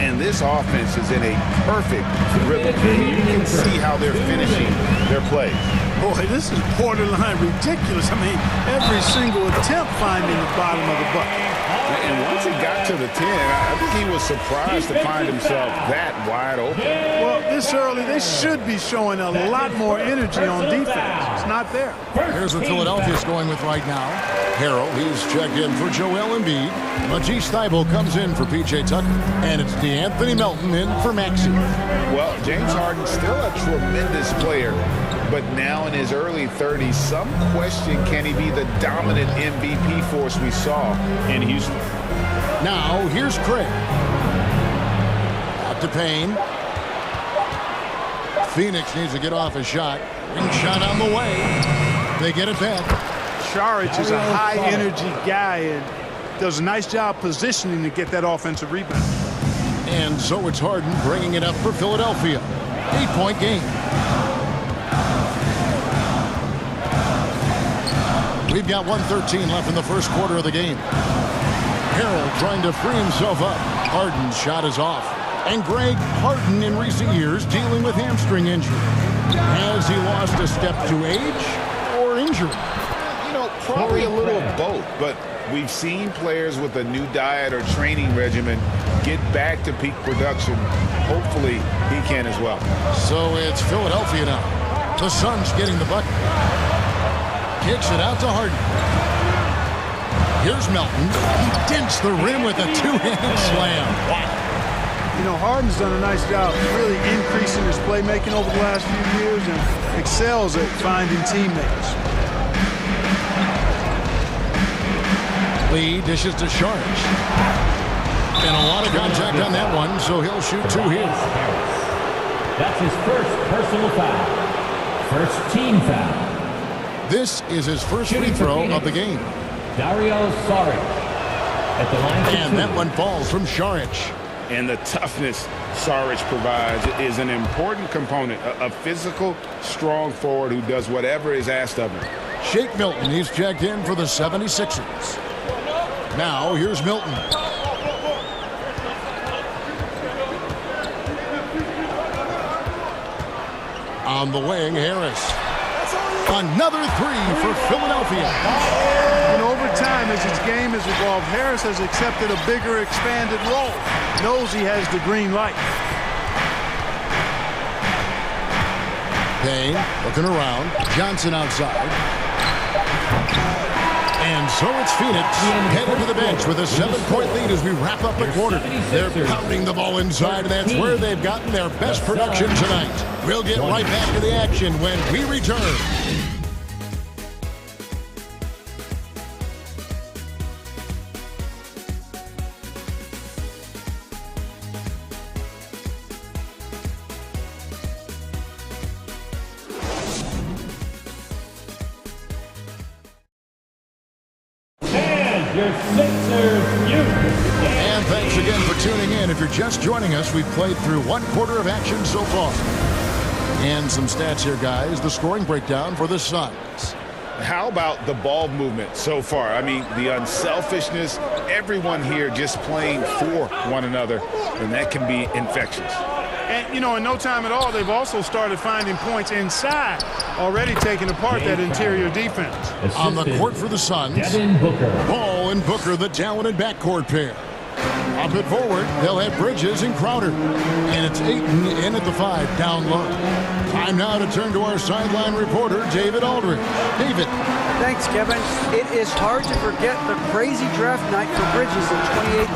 And this offense is in a perfect rhythm. You can see how they're finishing their plays. Boy, this is borderline ridiculous. I mean, every single attempt finding the bottom of the bucket. And once he got to the 10, I think he was surprised to find himself that wide open. Well, this early, they should be showing a lot more energy on defense. It's not there. Here's what Philadelphia's going with right now. Harrell, he's checked in for Joel Embiid. Matisse Thybulle comes in for P.J. Tucker. And it's DeAnthony Melton in for Maxey. Well, James Harden's still a tremendous player. But now in his early 30s, some question, can he be the dominant MVP force we saw in Houston? Now, here's Craig. Out to Payne. Phoenix needs to get off a shot. Ring shot on the way. They get it back. Saric is a high-energy guy, and does a nice job positioning to get that offensive rebound. And so it's Harden bringing it up for Philadelphia. 8-point game. We've got 1:13 left in the first quarter of the game. Harrell trying to free himself up. Harden's shot is off. And Greg, Harden in recent years dealing with hamstring injury. Has he lost a step to age or injury? You know, probably a little of both, but we've seen players with a new diet or training regimen get back to peak production. Hopefully, he can as well. So it's Philadelphia now. The Suns getting the bucket. Kicks it out to Harden. Here's Melton. He dents the rim with a two-hand slam. Wow. You know, Harden's done a nice job really increasing his playmaking over the last few years and excels at finding teammates. Lee dishes to Sharge. And a lot of contact on that one, so he'll shoot two here. That's his first personal foul. First team foul. This is his first free throw of the game. Dario Saric at the line. And that one falls from Saric. And the toughness Saric provides is an important component. A physical, strong forward who does whatever is asked of him. Shake Milton, he's checked in for the 76ers. Now, here's Milton. On the wing, Harris. Another three for Philadelphia. And over time, as his game has evolved, Harris has accepted a bigger, expanded role. Knows he has the green light. Payne looking around. Johnson outside. And so it's Phoenix headed to the bench with a 7-point lead as we wrap up the quarter. They're pounding the ball inside, and that's where they've gotten their best production tonight. We'll get right back to the action when we return. And thanks again for tuning in. If you're just joining us, we've played through one quarter of action so far. And some stats here, guys. The scoring breakdown for the Suns. How about the ball movement so far? I mean, the unselfishness, everyone here just playing for one another, and that can be infectious. And, you know, in no time at all, they've also started finding points inside, already taking apart that interior defense. On the court for the Suns, Ball and Booker, the talented backcourt pair. Up it forward, they'll have Bridges and Crowder. And it's Ayton in at the 5, down low. Time now to turn to our sideline reporter, David Aldridge. David. Thanks, Kevin. It is hard to forget the crazy draft night for Bridges in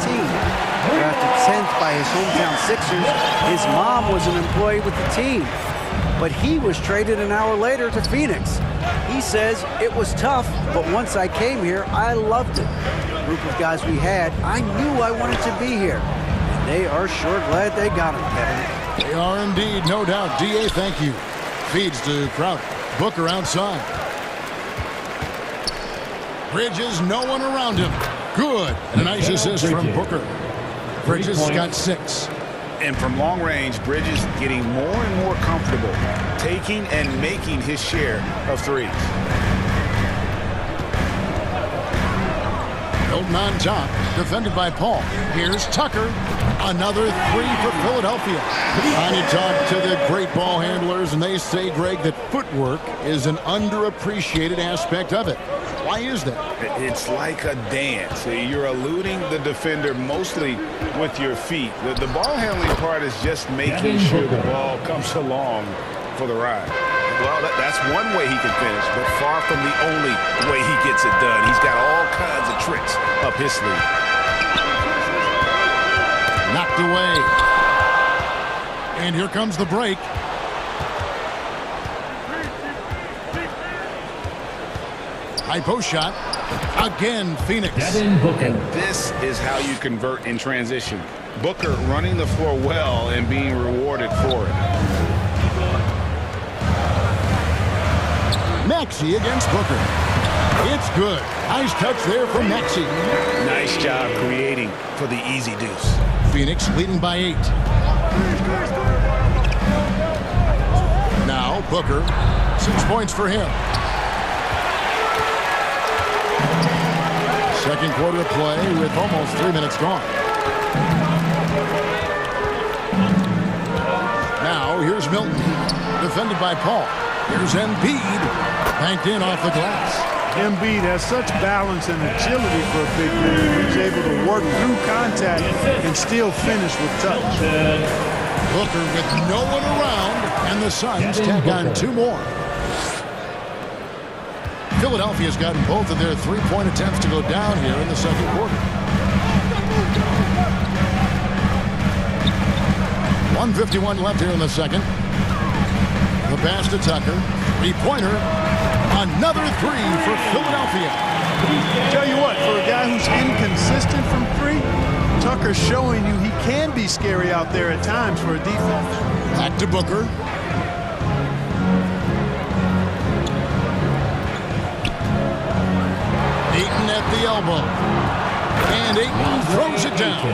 2018. Drafted 10th by his hometown Sixers, his mom was an employee with the team. But he was traded an hour later to Phoenix. He says, it was tough, but once I came here, I loved it. The group of guys we had, I knew I wanted to be here. And they are sure glad they got him, Kevin. They are indeed, no doubt. D.A., thank you. Feeds to Crowder. Booker outside. Bridges, no one around him. Good. A nice assist from Booker. Bridges got 6. And from long range, Bridges getting more and more comfortable taking and making his share of threes. Milton on top, defended by Paul. Here's Tucker. Another 3 for Philadelphia. And you talk to the great ball handlers, and they say, Greg, that footwork is an underappreciated aspect of it. Why is that? It's like a dance. You're eluding the defender mostly with your feet. The ball handling part is just making sure the ball comes along for the ride. Well, that's one way he can finish, but far from the only way he gets it done. He's got all kinds of tricks up his sleeve. Knocked away. And here comes the break. High post shot. Again, Phoenix. And this is how you convert in transition. Booker running the floor well and being rewarded for it. Maxey against Booker. It's good. Nice touch there from Maxey. Nice job creating for the easy deuce. Phoenix leading by 8. Now Booker. 6 points for him. Second quarter of play with almost 3 minutes gone. Now here's Milton. Defended by Paul. Here's Embiid. Banked in off the glass. Embiid has such balance and agility for a big man. He's able to work through contact and still finish with touch. Booker with no one around, and the Suns tack on 2 more. Philadelphia's gotten both of their 3-point attempts to go down here in the second quarter. 1:51 left here in the second. The pass to Tucker. 3-pointer. Another 3 for Philadelphia. Tell you what, for a guy who's inconsistent from 3, Tucker's showing you he can be scary out there at times for a defense. Back to Booker. Ayton at the elbow. And Ayton throws it down.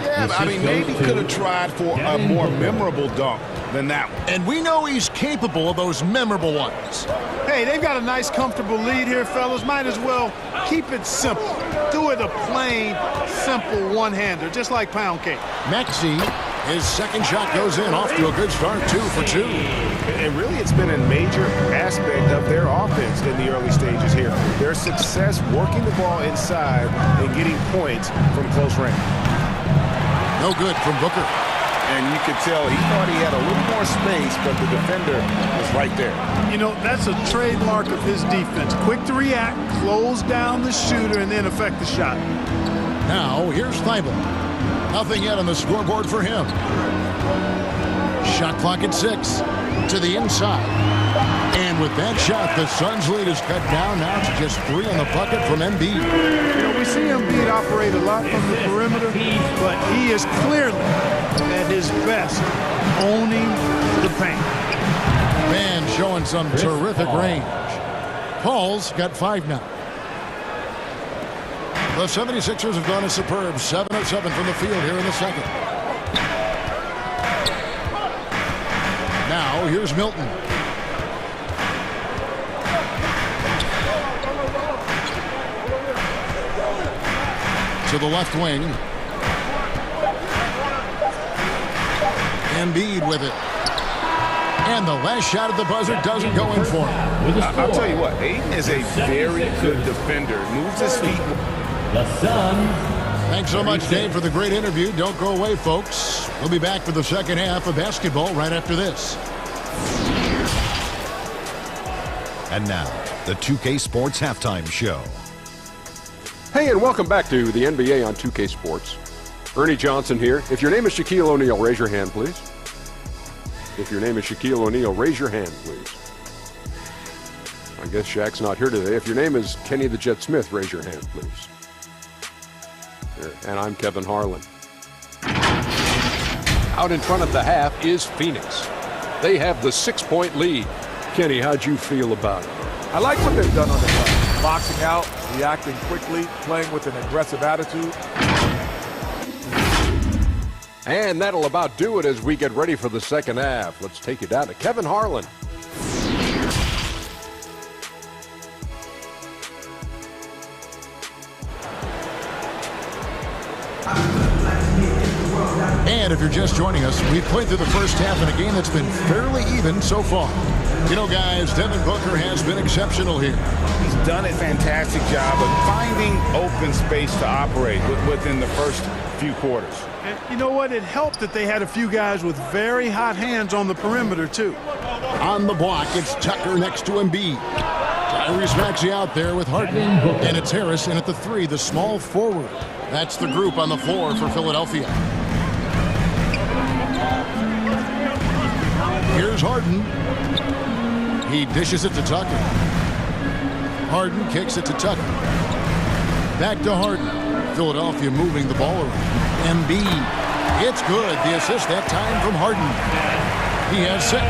Yeah, I mean, maybe could have tried for a more memorable dunk than that one. And we know he's capable of those memorable ones. Hey, they've got a nice, comfortable lead here, fellas. Might as well keep it simple. Do it a plain, simple one-hander, just like pound cake. Maxey, his second shot goes in, off to a good start, 2 for 2. And really, it's been a major aspect of their offense in the early stages here. Their success working the ball inside and getting points from close range. No good from Booker. And you could tell he thought he had a little more space, but the defender was right there. You know, that's a trademark of his defense. Quick to react, close down the shooter, and then affect the shot. Now, here's Thibault. Nothing yet on the scoreboard for him. Shot clock at 6. To the inside. And with that shot, the Suns' lead is cut down now to just 3 on the bucket from Embiid. You know, we see Embiid operate a lot from the perimeter, but he is clearly at his best owning the paint. Man showing some terrific range. Paul's got 5 now. The 76ers have gone a superb 7 of 7 from the field here in the second. Now here's Milton. To the left wing. Embiid with it. And the last shot at the buzzer doesn't go in for him. I'll tell you what, Ayton is a very good defender. Moves his feet. The Suns. Thanks so much, Dave, for the great interview. Don't go away, folks. We'll be back for the second half of basketball right after this. And now, the 2K Sports Halftime Show. Hey, and welcome back to the NBA on 2K Sports. Ernie Johnson here. If your name is Shaquille O'Neal, raise your hand, please. If your name is Shaquille O'Neal, raise your hand, please. I guess Shaq's not here today. If your name is Kenny the Jet Smith, raise your hand, please. There. And I'm Kevin Harlan. Out in front of the half is Phoenix. They have the 6-point lead. Kenny, how'd you feel about it? I like what they've done on the glass. Boxing out, reacting quickly, playing with an aggressive attitude. And that'll about do it as we get ready for the second half. Let's take you down to Kevin Harlan. And if you're just joining us, we've played through the first half in a game that's been fairly even so far. You know, guys, Devin Booker has been exceptional here. He's done a fantastic job of finding open space to operate within the first few quarters. And you know what? It helped that they had a few guys with very hot hands on the perimeter, too. On the block, it's Tucker next to Embiid. Tyrese Maxey out there with Harden. And it's Harris in at the 3, the small forward. That's the group on the floor for Philadelphia. Here's Harden. He dishes it to Tucker. Harden kicks it to Tucker. Back to Harden. Philadelphia moving the ball around. Embiid. It's good. The assist that time from Harden. He has 6.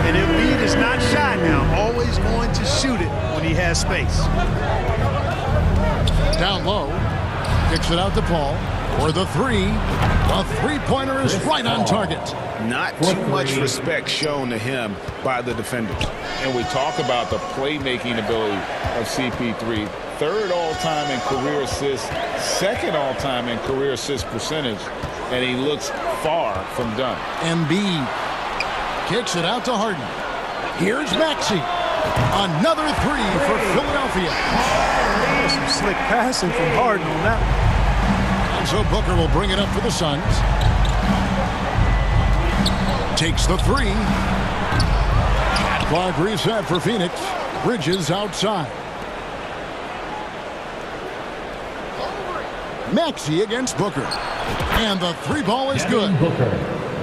And Embiid is not shy now. Always going to shoot it when he has space. Down low. Kicks it out to Paul. For the 3. A three-pointer is right on target. Not too much respect shown to him by the defenders. And we talk about the playmaking ability of CP3. 3rd all-time in career assists, 2nd all-time in career assist percentage, and he looks far from done. Embiid kicks it out to Harden. Here's Maxey. Another 3 for Philadelphia. Some slick passing from Harden on that one. And so Booker will bring it up for the Suns. Takes the 3. Clock reset for Phoenix. Bridges outside. Maxey against Booker. And the 3 ball is good.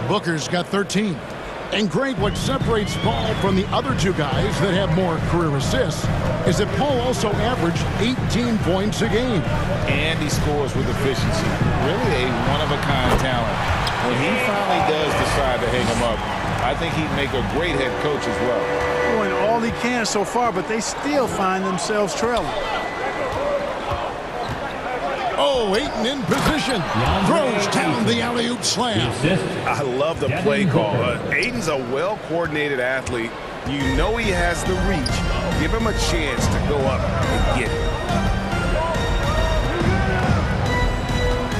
Booker's got 13. And Greg, what separates Paul from the other 2 guys that have more career assists is that Paul also averaged 18 points a game. And he scores with efficiency. Really a one-of-a-kind talent. When he finally does decide to hang him up, I think he'd make a great head coach as well. Doing all he can so far, but they still find themselves trailing. Oh, Ayton in position. Throws down the alley-oop slam. I love the play call. Ayton's a well-coordinated athlete. You know he has the reach. Give him a chance to go up and get it.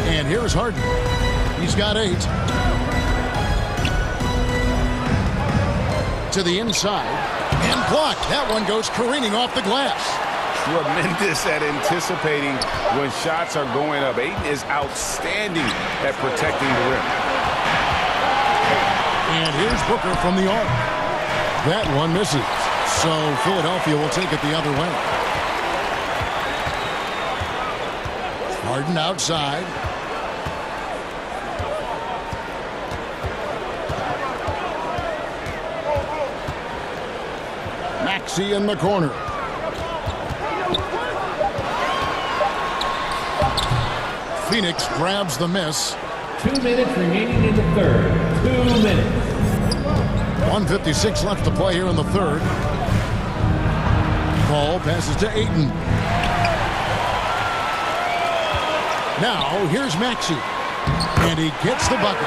And here's Harden. He's got 8. To the inside. And blocked. That one goes careening off the glass. Tremendous at anticipating when shots are going up. Ayton is outstanding at protecting the rim. And here's Booker from the arc. That one misses. So Philadelphia will take it the other way. Harden outside. Maxey in the corner. Phoenix grabs the miss. 2 minutes remaining in the 3rd. 2 minutes. 1:56 left to play here in the 3rd. Paul passes to Ayton. Now here's Maxey. And he gets the bucket.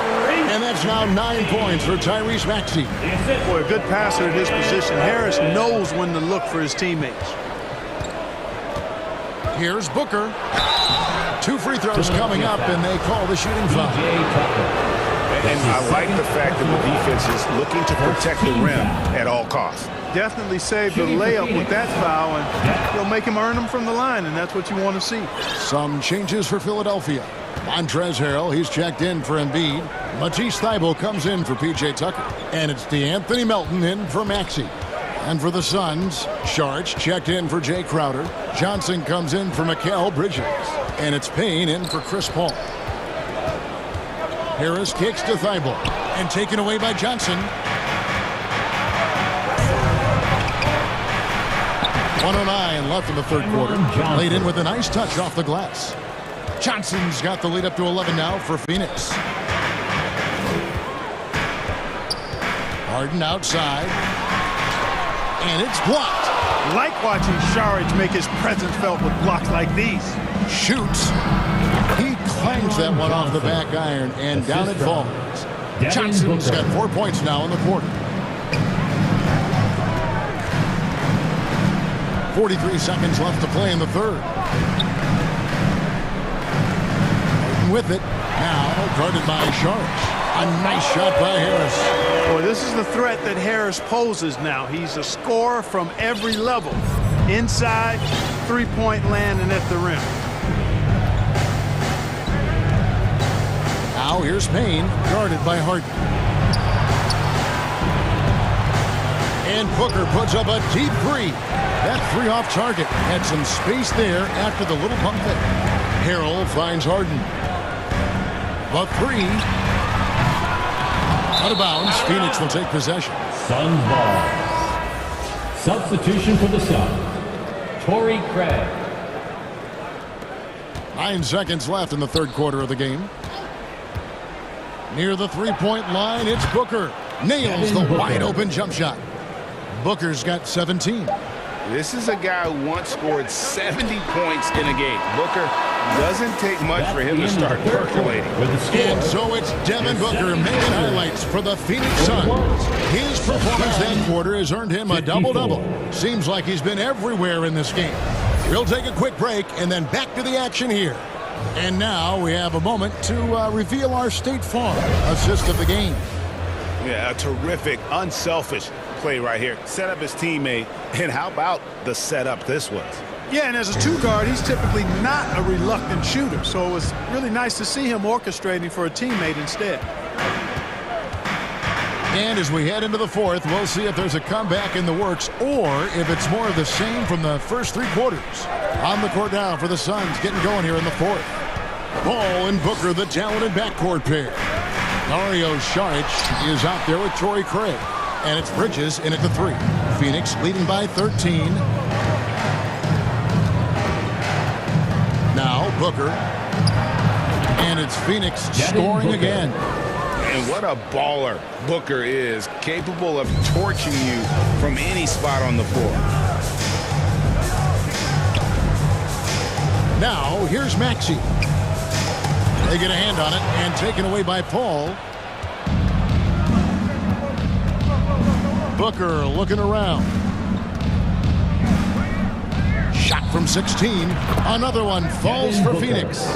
And that's now 9 points for Tyrese Maxey. Boy, a good passer in his position. Harris knows when to look for his teammates. Here's Booker. 2 free throws coming up, and they call the shooting foul. And I like the fact that the defense is looking to protect the rim at all costs. Definitely saved the layup with that foul, and he'll make him earn them from the line, and that's what you want to see. Some changes for Philadelphia. Montrezl Harrell, he's checked in for Embiid. Matisse Thybulle comes in for P.J. Tucker. And it's DeAnthony Melton in for Maxey. And for the Suns, Sharch checked in for Jay Crowder. Johnson comes in for Mikal Bridges. And it's Payne in for Chris Paul. Harris kicks to Thybulle. And taken away by Johnson. 1:09 left in the 3rd quarter. Laid in with a nice touch off the glass. Johnson's got the lead up to 11 now for Phoenix. Harden outside. And it's blocked. Like watching Saric make his presence felt with blocks like these. Shoots. He clangs that one off the back iron, and down it falls. Johnson's got 4 points now in the quarter. 43 seconds left to play in the 3rd. With it. Now guarded by Sharch. A nice shot by Harris. Boy, this is the threat that Harris poses now. He's a scorer from every level. Inside, three-point land, and at the rim. Now here's Payne, guarded by Harden. And Booker puts up a deep 3. That 3 off target. Had some space there after the little pump fake. Harrell finds Harden. The 3. Out of bounds. Phoenix will take possession. Suns ball. Substitution for the Suns. Torrey Craig. 9 seconds left in the 3rd quarter of the game. Near the 3-point line, it's Booker. nails the wide-open jump shot. Booker's got 17. This is a guy who once scored 70 points in a game. Booker doesn't take much for him to start percolating. And so it's Devin Booker making highlights for the Phoenix Suns. His performance that quarter has earned him a double-double. Seems like he's been everywhere in this game. We'll take a quick break and then back to the action here. And now we have a moment to reveal our State Farm assist of the game. Yeah, a terrific, unselfish play right here. Set up his teammate, and how about the setup this was? Yeah, and as a two guard, he's typically not a reluctant shooter, so it was really nice to see him orchestrating for a teammate instead. And as we head into the fourth, we'll see if there's a comeback in the works or if it's more of the same from the first three quarters. On the court now for the Suns, getting going here in the fourth. Ball and Booker, the talented backcourt pair. Dario Saric is out there with Torrey Craig. And it's Bridges in at the three. Phoenix leading by 13. Now Booker. And it's Phoenix scoring again. And what a baller Booker is. Capable of torching you from any spot on the floor. Now here's Maxey. They get a hand on it and taken away by Paul. Booker looking around. Shot from 16. Another one falls for Phoenix.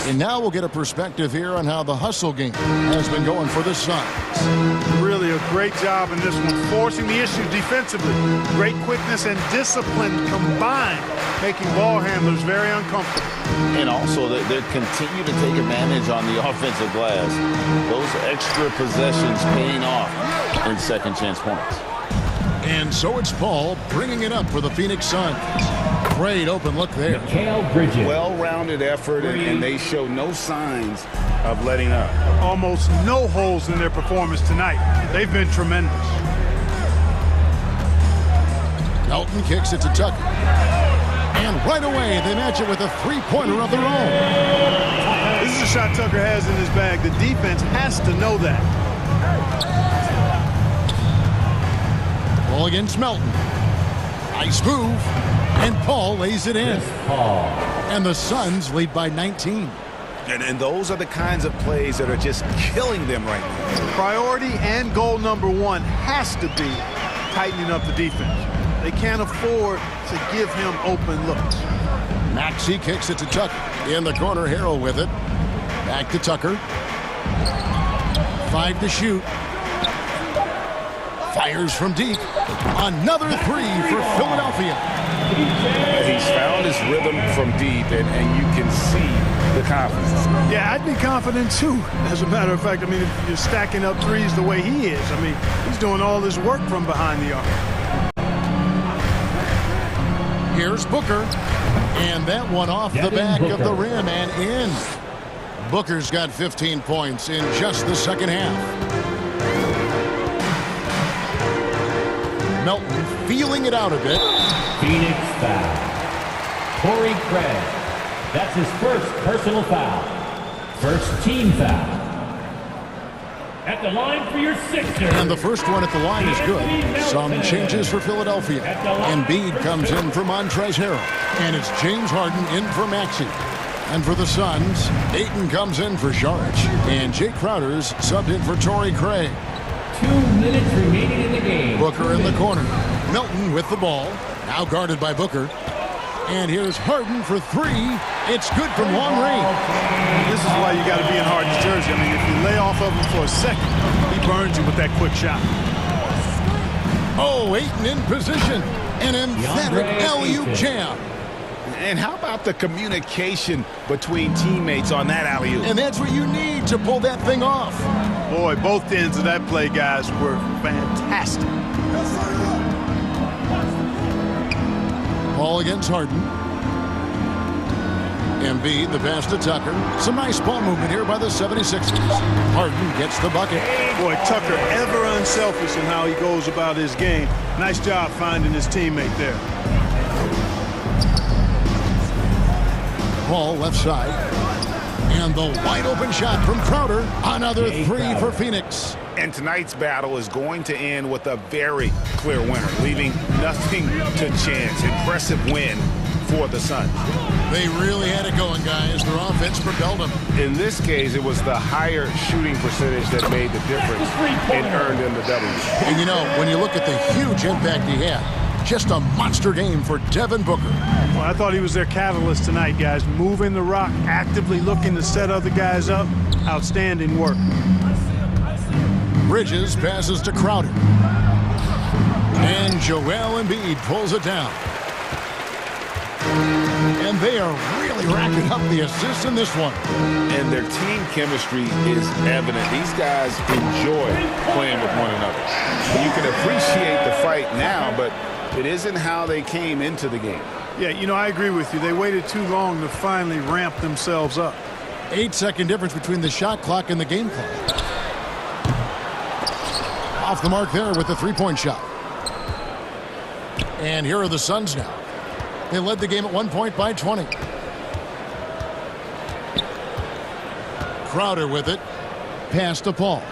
And now we'll get a perspective here on how the hustle game has been going for the Suns. Really a great job in this one, forcing the issue defensively. Great quickness and discipline combined, making ball handlers very uncomfortable. And also, they continue to take advantage on the offensive glass. Those extra possessions paying off in second chance points. And so it's Paul bringing it up for the Phoenix Suns. Great open look there. Well-rounded effort, and they show no signs of letting up. Almost no holes in their performance tonight. They've been tremendous. Melton kicks it to Tucker. And right away, they match it with a three-pointer of their own. This is a shot Tucker has in his bag. The defense has to know that. Ball against Melton. Nice move. And Paul lays it in. And the Suns lead by 19. And those are the kinds of plays that are just killing them right now. Priority and goal number one has to be tightening up the defense. They can't afford to give him open looks. Maxey kicks it to Tucker. In the corner, Harrell with it. Back to Tucker. 5 to shoot. Fires from deep. Another three for Philadelphia. He's found his rhythm from deep, and you can see the confidence. Yeah, I'd be confident too. As a matter of fact, I mean, if you're stacking up threes the way he is, I mean, he's doing all this work from behind the arc. Here's Booker. And that one off the back of the rim and in. Booker's got 15 points in just the second half. Melton feeling it out a bit. Phoenix foul. Torrey Craig. That's his first personal foul. First team foul. At the line for your Sixers. And the first one at the line is good. Some changes for Philadelphia. Embiid comes in for Montrezl Harrell. And it's James Harden in for Maxey. And for the Suns, Ayton comes in for Saric. And Jake Crowder's subbed in for Torrey Craig. 2 minutes remaining in the game. Booker in the corner. Melton with the ball. Now guarded by Booker. And here's Harden for three. It's good from long range. This is why you got to be in Harden's jersey. I mean, if you lay off of him for a second, he burns you with that quick shot. Oh, Ayton in position. An emphatic alley-oop jam. And how about the communication between teammates on that alley-oop? And that's what you need to pull that thing off. Boy, both ends of that play, guys, were fantastic. Ball against Harden. Embiid, the pass to Tucker. Some nice ball movement here by the 76ers. Harden gets the bucket. Boy, Tucker ever unselfish in how he goes about his game. Nice job finding his teammate there. Ball left side. And the wide open shot from Crowder. Another three for Phoenix. And tonight's battle is going to end with a very clear winner, leaving nothing to chance. Impressive win for the Suns. They really had it going, guys. Their offense propelled them. In this case, it was the higher shooting percentage that made the difference and earned them the W. And you know, when you look at the huge impact he had, just a monster game for Devin Booker. Well, I thought he was their catalyst tonight, guys. Moving the rock, actively looking to set other guys up. Outstanding work. Bridges passes to Crowder. And Joel Embiid pulls it down. And they are really racking up the assists in this one. And their team chemistry is evident. These guys enjoy playing with one another. You can appreciate the fight now, but it isn't how they came into the game. Yeah, you know, I agree with you. They waited too long to finally ramp themselves up. 8-second difference between the shot clock and the game clock. Off the mark there with the three-point shot. And here are the Suns now. They led the game at 1 point by 20. Crowder with it. Pass to Paul.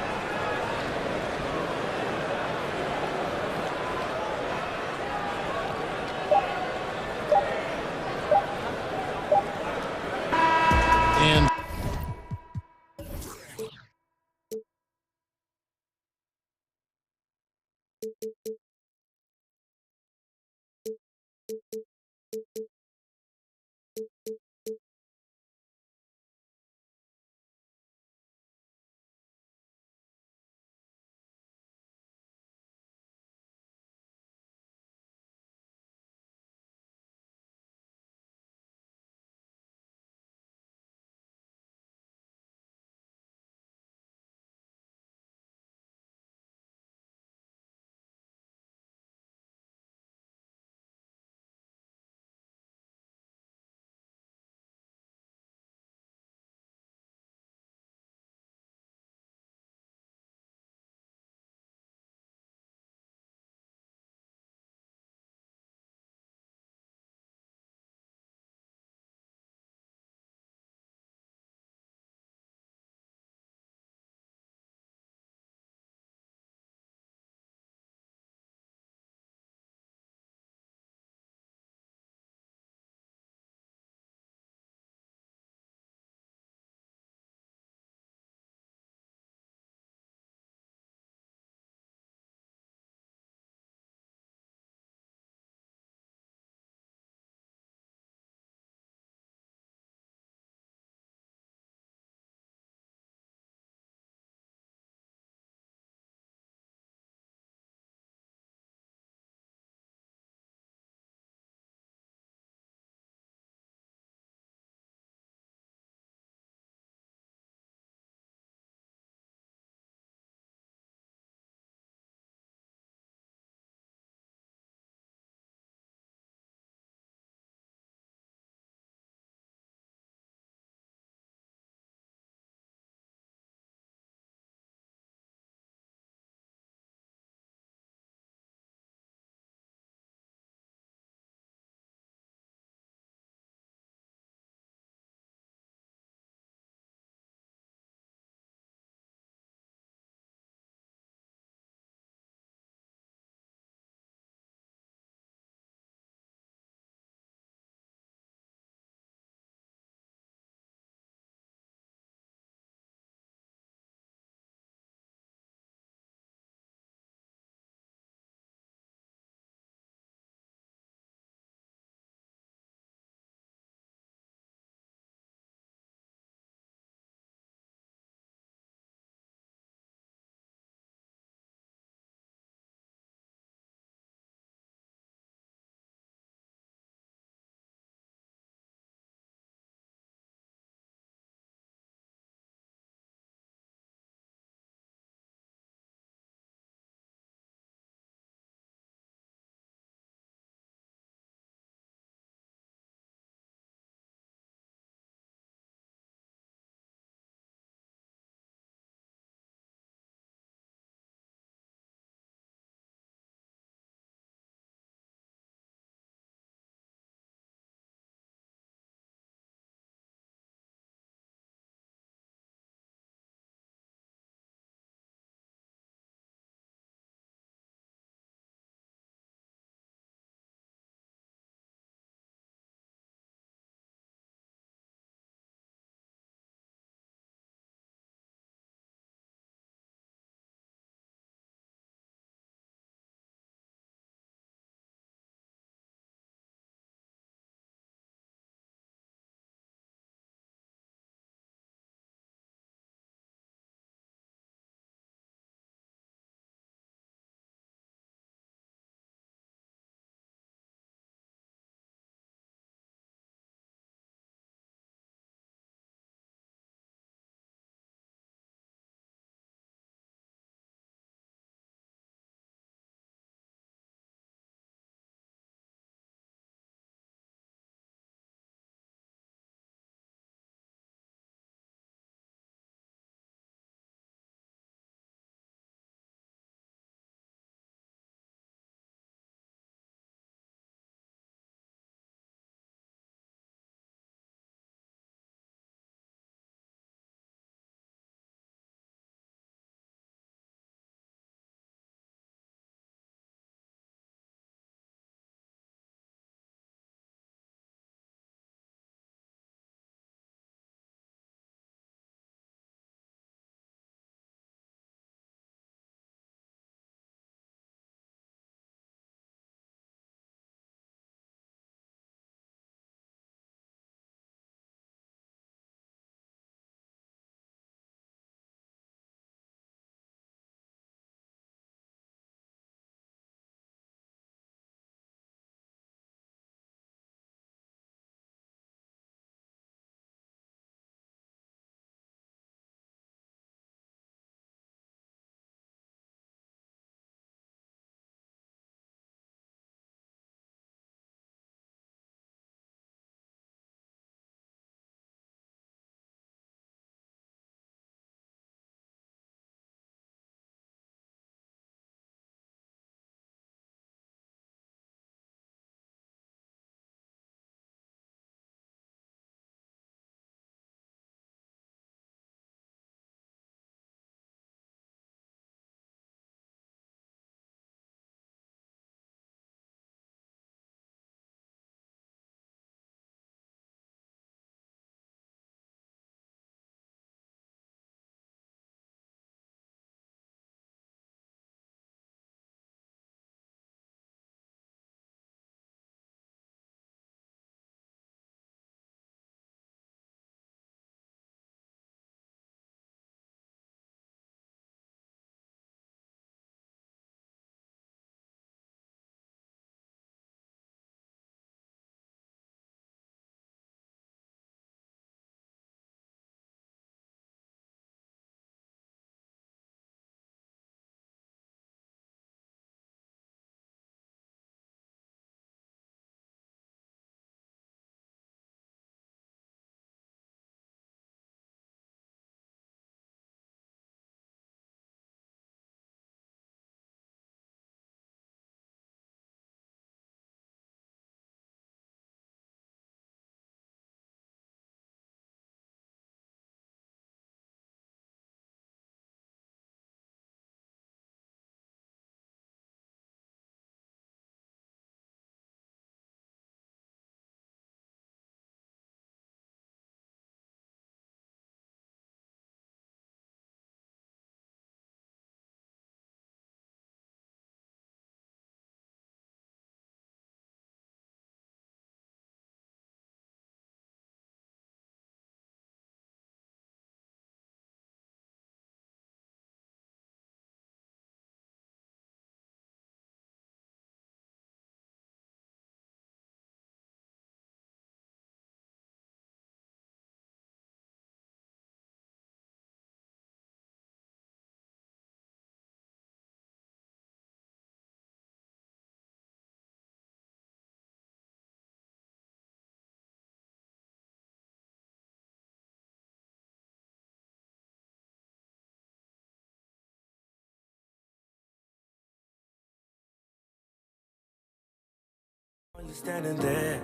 Standing there,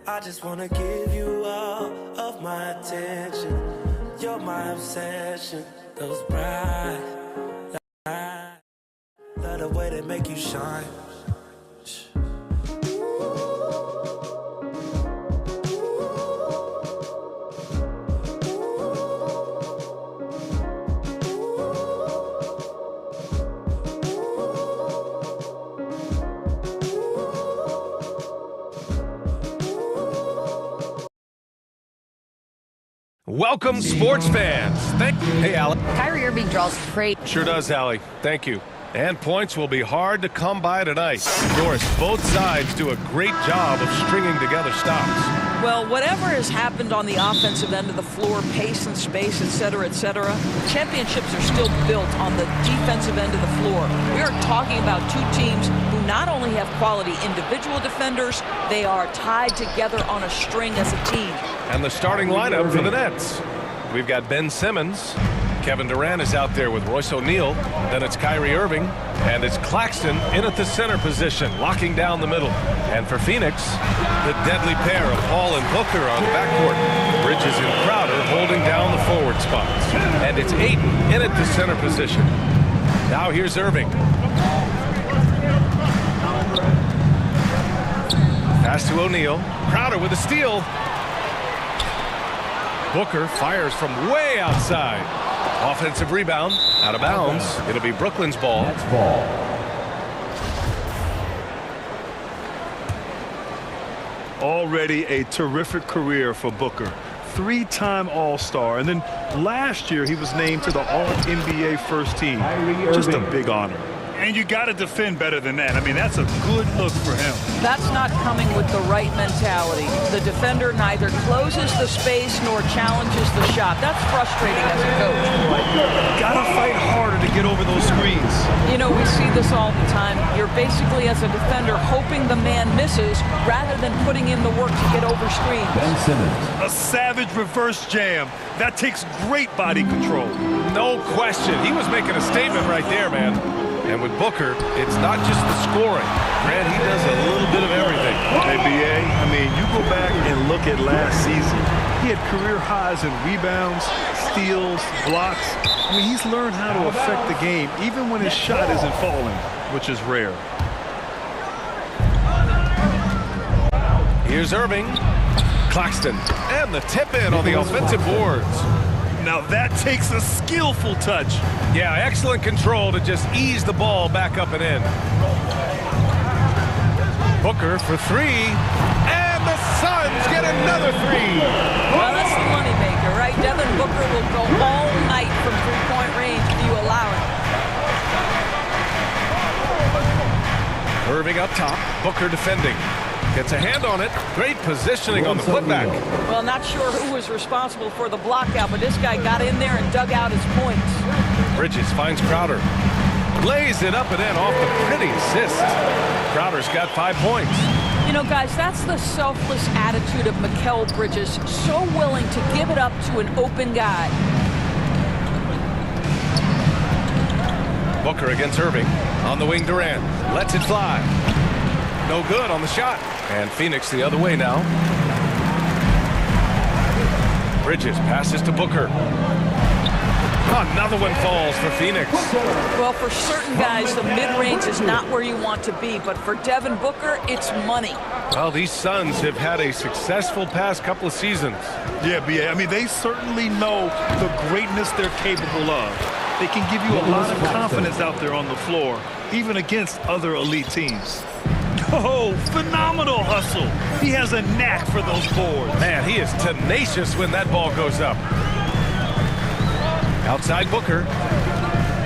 I just wanna give you all of my attention. You're my obsession. Those bright lights, love the way they make you shine. Welcome, sports fans. Hey, Allie. Kyrie Irving draws praise. Sure does, Allie. Thank you. And points will be hard to come by tonight. Of course, both sides do a great job of stringing together stops. Well, whatever has happened on the offensive end of the floor, pace and space, et cetera, championships are still built on the defensive end of the floor. We are talking about two teams who not only have quality individual defenders, they are tied together on a string as a team. And the starting lineup for the Nets. We've got Ben Simmons. Kevin Durant is out there with Royce O'Neal. Then it's Kyrie Irving. And it's Claxton in at the center position, locking down the middle. And for Phoenix, the deadly pair of Hall and Booker on the backcourt. Bridges and Crowder holding down the forward spots. And it's Ayton in at the center position. Now here's Irving. Pass to O'Neal. Crowder with a steal. Booker fires from way outside. Offensive rebound, out of bounds. It'll be Brooklyn's ball. That's ball. Already a terrific career for Booker. Three-time All-Star, and then last year he was named to the All-NBA first team. Just a big honor. And you got to defend better than that. I mean, that's a good look for him. That's not coming with the right mentality. The defender neither closes the space nor challenges the shot. That's frustrating as a coach. Got to fight harder to get over those screens. You know, we see this all the time. You're basically, as a defender, hoping the man misses rather than putting in the work to get over screens. Ben Simmons. A savage reverse jam. That takes great body control. No question. He was making a statement right there, man. And with Booker, it's not just the scoring. Grant, he does a little bit of everything. Hey, B.A., I mean, you go back and look at last season. He had career highs in rebounds, steals, blocks. I mean, he's learned how to affect the game, even when his shot isn't falling, which is rare. Here's Irving. Claxton. And the tip in on the offensive boards. Now that takes a skillful touch. Yeah, excellent control to just ease the ball back up and in. Booker for three. And the Suns get another three. Well, that's the moneymaker, right? Devin Booker will go all night from three-point range if you allow it. Irving up top. Booker defending. Gets a hand on it. Great positioning on the putback. Well, not sure who was responsible for the block out, but this guy got in there and dug out his points. Bridges finds Crowder. Lays it up and in off the pretty assist. Crowder's got 5 points. You know, guys, that's the selfless attitude of Mikal Bridges. So willing to give it up to an open guy. Booker against Irving. On the wing, Durant. Lets it fly. No good on the shot. And Phoenix the other way now. Bridges passes to Booker. Another one falls for Phoenix. Well, for certain guys, the mid-range is not where you want to be. But for Devin Booker, it's money. Well, these Suns have had a successful past couple of seasons. Yeah, B.A., I mean, they certainly know the greatness they're capable of. They can give you a lot of confidence out there on the floor, even against other elite teams. Oh, phenomenal hustle. He has a knack for those boards. Man, he is tenacious when that ball goes up. Outside Booker.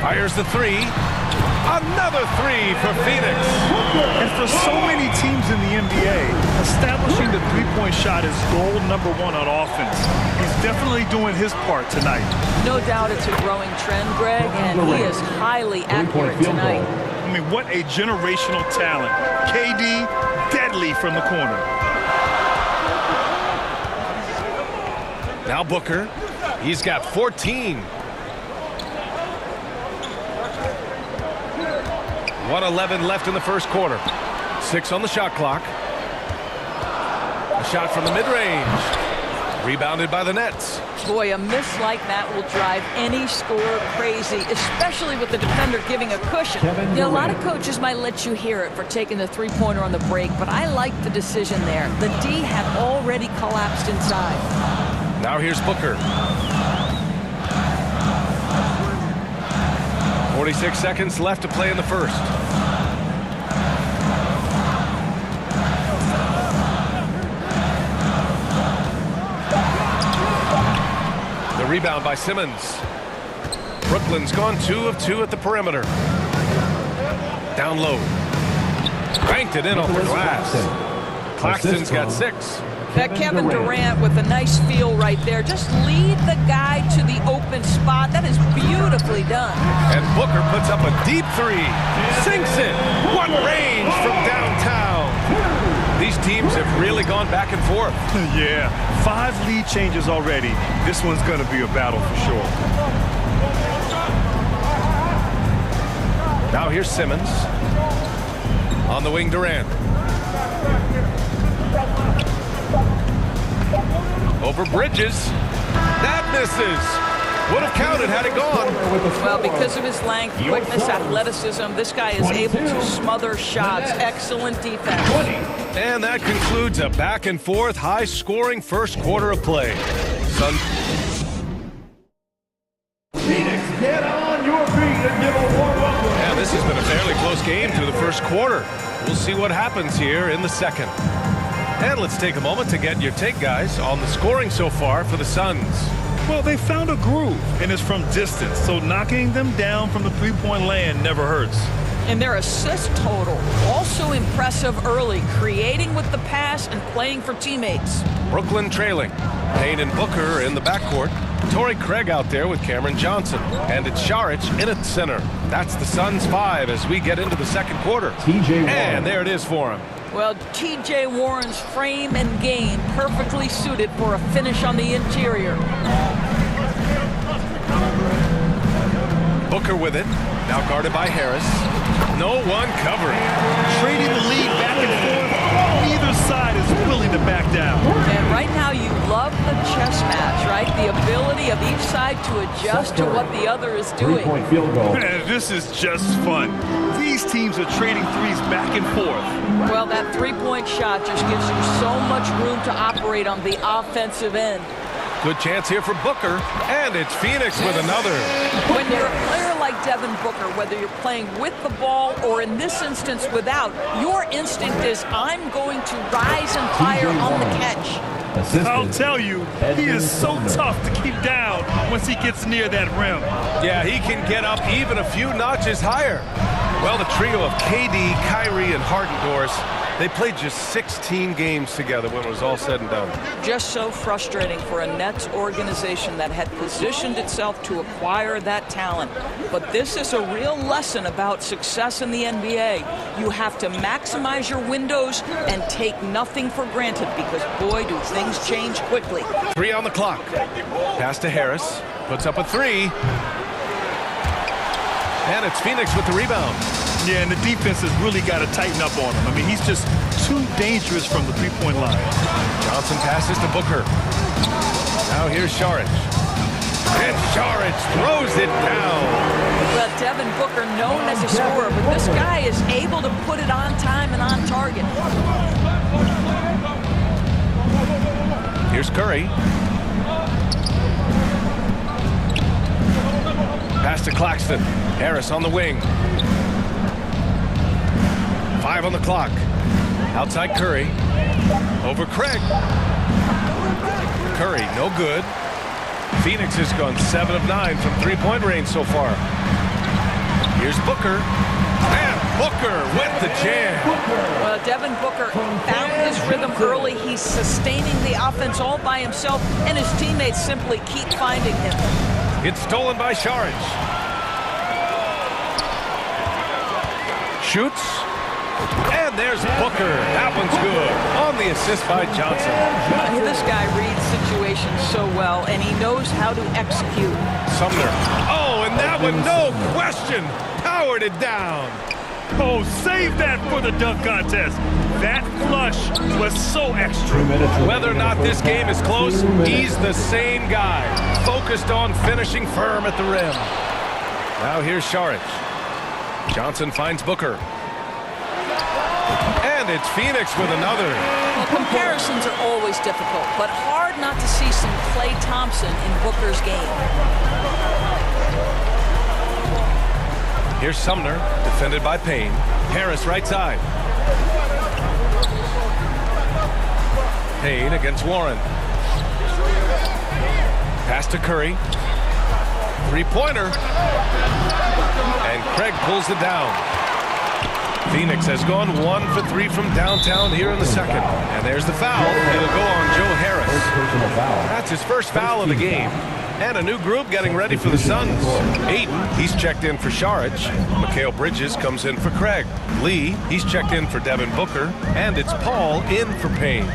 Fires the three. Another three for Phoenix. And for so many teams in the NBA, establishing the three-point shot is goal number one on offense. He's definitely doing his part tonight. No doubt it's a growing trend, Greg, and he is highly accurate tonight. I mean, what a generational talent. KD, deadly from the corner. Now Booker. He's got 14. 1:11 left in the first quarter. 6 on the shot clock. A shot from the mid-range. Rebounded by the Nets. Boy, a miss like that will drive any scorer crazy, especially with the defender giving a cushion. You know, a lot of coaches might let you hear it for taking the three-pointer on the break, but I like the decision there. The D had already collapsed inside. Now here's Booker. 46 seconds left to play in the first. The rebound by Simmons. Brooklyn's gone 2 of 2 at the perimeter. Down low. Banked it in off the glass. Claxton's got 6. That Kevin Durant with a nice feel right there. Just lead the guy to the open spot. That is beautifully done. And Booker puts up a deep 3. Sinks it. What range from downtown. These teams have really gone back and forth. Yeah, 5 lead changes already. This one's going to be a battle for sure. Now here's Simmons. On the wing, Durant. Over Bridges. That misses. Would have counted had it gone. Well, because of his length, quickness, athleticism, this guy is able to smother shots. Excellent defense. And that concludes a back-and-forth, high-scoring first quarter of play. Phoenix, get on your feet and give a warm welcome. Yeah, this has been a fairly close game through the first quarter. We'll see what happens here in the second. And let's take a moment to get your take, guys, on the scoring so far for the Suns. Well, they found a groove, and it's from distance, so knocking them down from the three-point land never hurts. And their assist total, also impressive early, creating with the pass and playing for teammates. Brooklyn trailing. Payne and Booker in the backcourt. Torrey Craig out there with Cameron Johnson. And it's Šarić in at center. That's the Suns 5 as we get into the second quarter. And there it is for him. Well, T.J. Warren's frame and game perfectly suited for a finish on the interior. Booker with it. Now guarded by Harris. No one covering. Trading the lead back and forth. Neither side is willing to back down. And right now you love the chess match, right? The ability of each side to adjust to what the other is doing. This is just fun. These teams are trading threes back and forth. Well, that three-point shot just gives you so much room to operate on the offensive end. Good chance here for Booker, and it's Phoenix with another. When you're a player like Devin Booker, whether you're playing with the ball or in this instance without, your instinct is I'm going to rise and fire on the catch. I'll tell you, he is so tough to keep down once he gets near that rim. Yeah, he can get up even a few notches higher. Well, the trio of KD, Kyrie, and Harden, Doris, they played just 16 games together when it was all said and done. Just so frustrating for a Nets organization that had positioned itself to acquire that talent. But this is a real lesson about success in the NBA. You have to maximize your windows and take nothing for granted because, boy, do things change quickly. 3 on the clock. Pass to Harris. Puts up a 3. And it's Phoenix with the rebound. Yeah, and the defense has really got to tighten up on him. I mean, he's just too dangerous from the three-point line. Johnson passes to Booker. Now here's Šarić. And Šarić throws it down. Well, Devin Booker known as a scorer, but this guy is able to put it on time and on target. Here's Curry. Pass to Claxton. Harris on the wing. 5 on the clock. Outside Curry. Over Craig. Curry, no good. Phoenix has gone 7 of 9 from three-point range so far. Here's Booker. And Booker with the jam. Well, Devin Booker found his rhythm early. He's sustaining the offense all by himself, and his teammates simply keep finding him. It's stolen by Šarić. Shoots. And there's Booker. That one's good. On the assist by Johnson. This guy reads situations so well, and he knows how to execute. Sumner. Oh, and that one, no question, powered it down. Oh, save that for the dunk contest. That flush was so extra. Whether or not this game is close, he's the same guy, focused on finishing firm at the rim. Now here's Šarić. Johnson finds Booker. And it's Phoenix with another. Well, comparisons are always difficult, but hard not to see some Klay Thompson in Booker's game. Here's Sumner, defended by Payne. Harris right side. Payne against Warren. Pass to Curry. Three-pointer. And Craig pulls it down. Phoenix has gone 1 for 3 from downtown here in the second. And there's the foul. It'll go on Joe Harris. That's his first foul of the game. And a new group getting ready for the Suns. Ayton, he's checked in for Šarić. Mikal Bridges comes in for Craig. Lee, he's checked in for Devin Booker. And it's Paul in for Payne.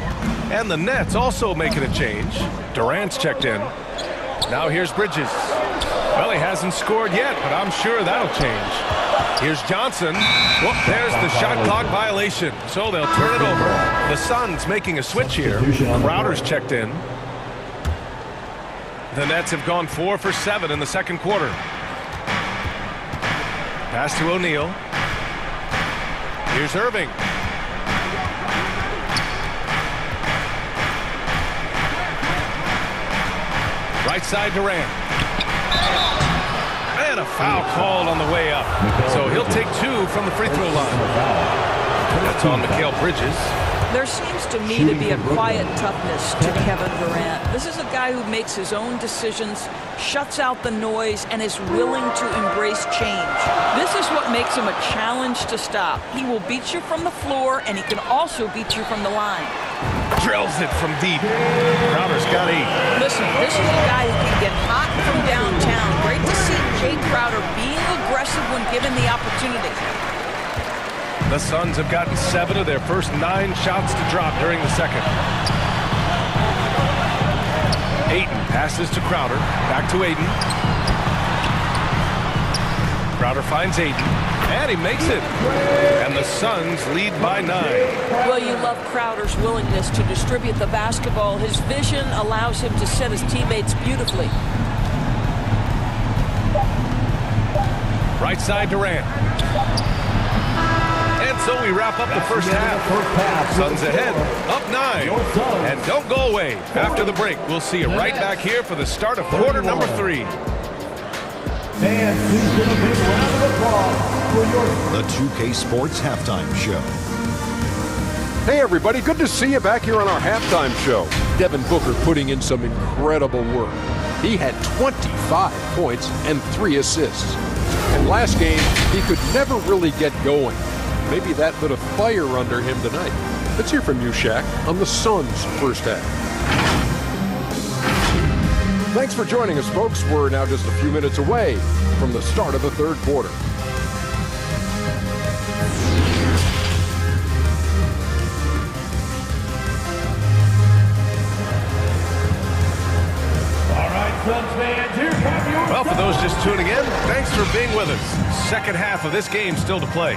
And the Nets also making a change. Durant's checked in. Now here's Bridges. Well, he hasn't scored yet, but I'm sure that'll change. Here's Johnson. Well, there's the shot clock violation. So they'll turn it over. The Suns making a switch here. Crowder's checked in. The Nets have gone 4 for 7 in the second quarter. Pass to O'Neal. Here's Irving. Right side Durant. And a foul called on the way up. So he'll take 2 from the free throw line. That's on Mikal Bridges. There seems to me to be a quiet toughness to Kevin Durant. This is a guy who makes his own decisions, shuts out the noise, and is willing to embrace change. This is what makes him a challenge to stop. He will beat you from the floor, and he can also beat you from the line. Drills it from deep. Crowder's got 8. Listen, this is a guy who can get hot from downtown. Great to see Jay Crowder being aggressive when given the opportunity. The Suns have gotten 7 of their first 9 shots to drop during the second. Ayton passes to Crowder. Back to Ayton. Crowder finds Ayton. And he makes it. And the Suns lead by 9. Well, you love Crowder's willingness to distribute the basketball. His vision allows him to set his teammates beautifully. Right side Durant. And so we wrap up the first half. Suns ahead, up 9. And don't go away. After the break, we'll see you right back here for the start of quarter number 3. And please give a big round of applause for the 2K Sports Halftime Show. Hey everybody, good to see you back here on our halftime show. Devin Booker putting in some incredible work. He had 25 points and 3 assists. And last game, he could never really get going. Maybe that lit a fire under him tonight. Let's hear from you, Shaq, on the Suns' first half. Thanks for joining us, folks. We're now just a few minutes away from the start of the third quarter. Well, for those just tuning in, thanks for being with us. Second half of this game still to play.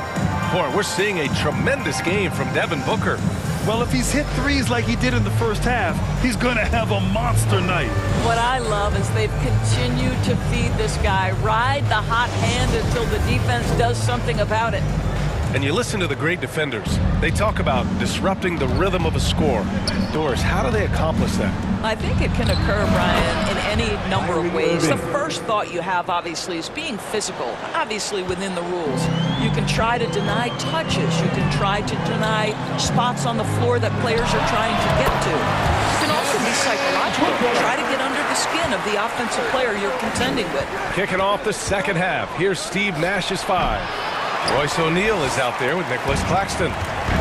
Boy, we're seeing a tremendous game from Devin Booker. Well, if he's hit threes like he did in the first half, he's going to have a monster night. What I love is they've continued to feed this guy, ride the hot hand until the defense does something about it. And you listen to the great defenders. They talk about disrupting the rhythm of a score. Doris, how do they accomplish that? I think it can occur, Brian, in any number of ways. The first thought you have, obviously, is being physical, obviously within the rules. You can try to deny touches. You can try to deny spots on the floor that players are trying to get to. You can also be psychological. Try to get under the skin of the offensive player you're contending with. Kicking off the second half. Here's Steve Nash's 5. Royce O'Neal is out there with Nicholas Claxton.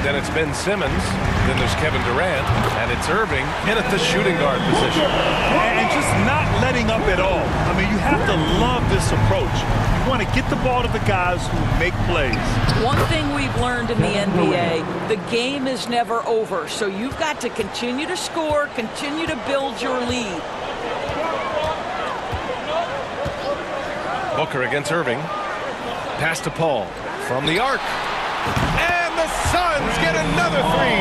Then it's Ben Simmons. Then there's Kevin Durant. And it's Irving in at the shooting guard position. And just not letting up at all. I mean, you have to love this approach. You want to get the ball to the guys who make plays. One thing we've learned in the NBA, the game is never over. So you've got to continue to score, continue to build your lead. Booker against Irving. Pass to Paul. from the arc. And the Suns get another three.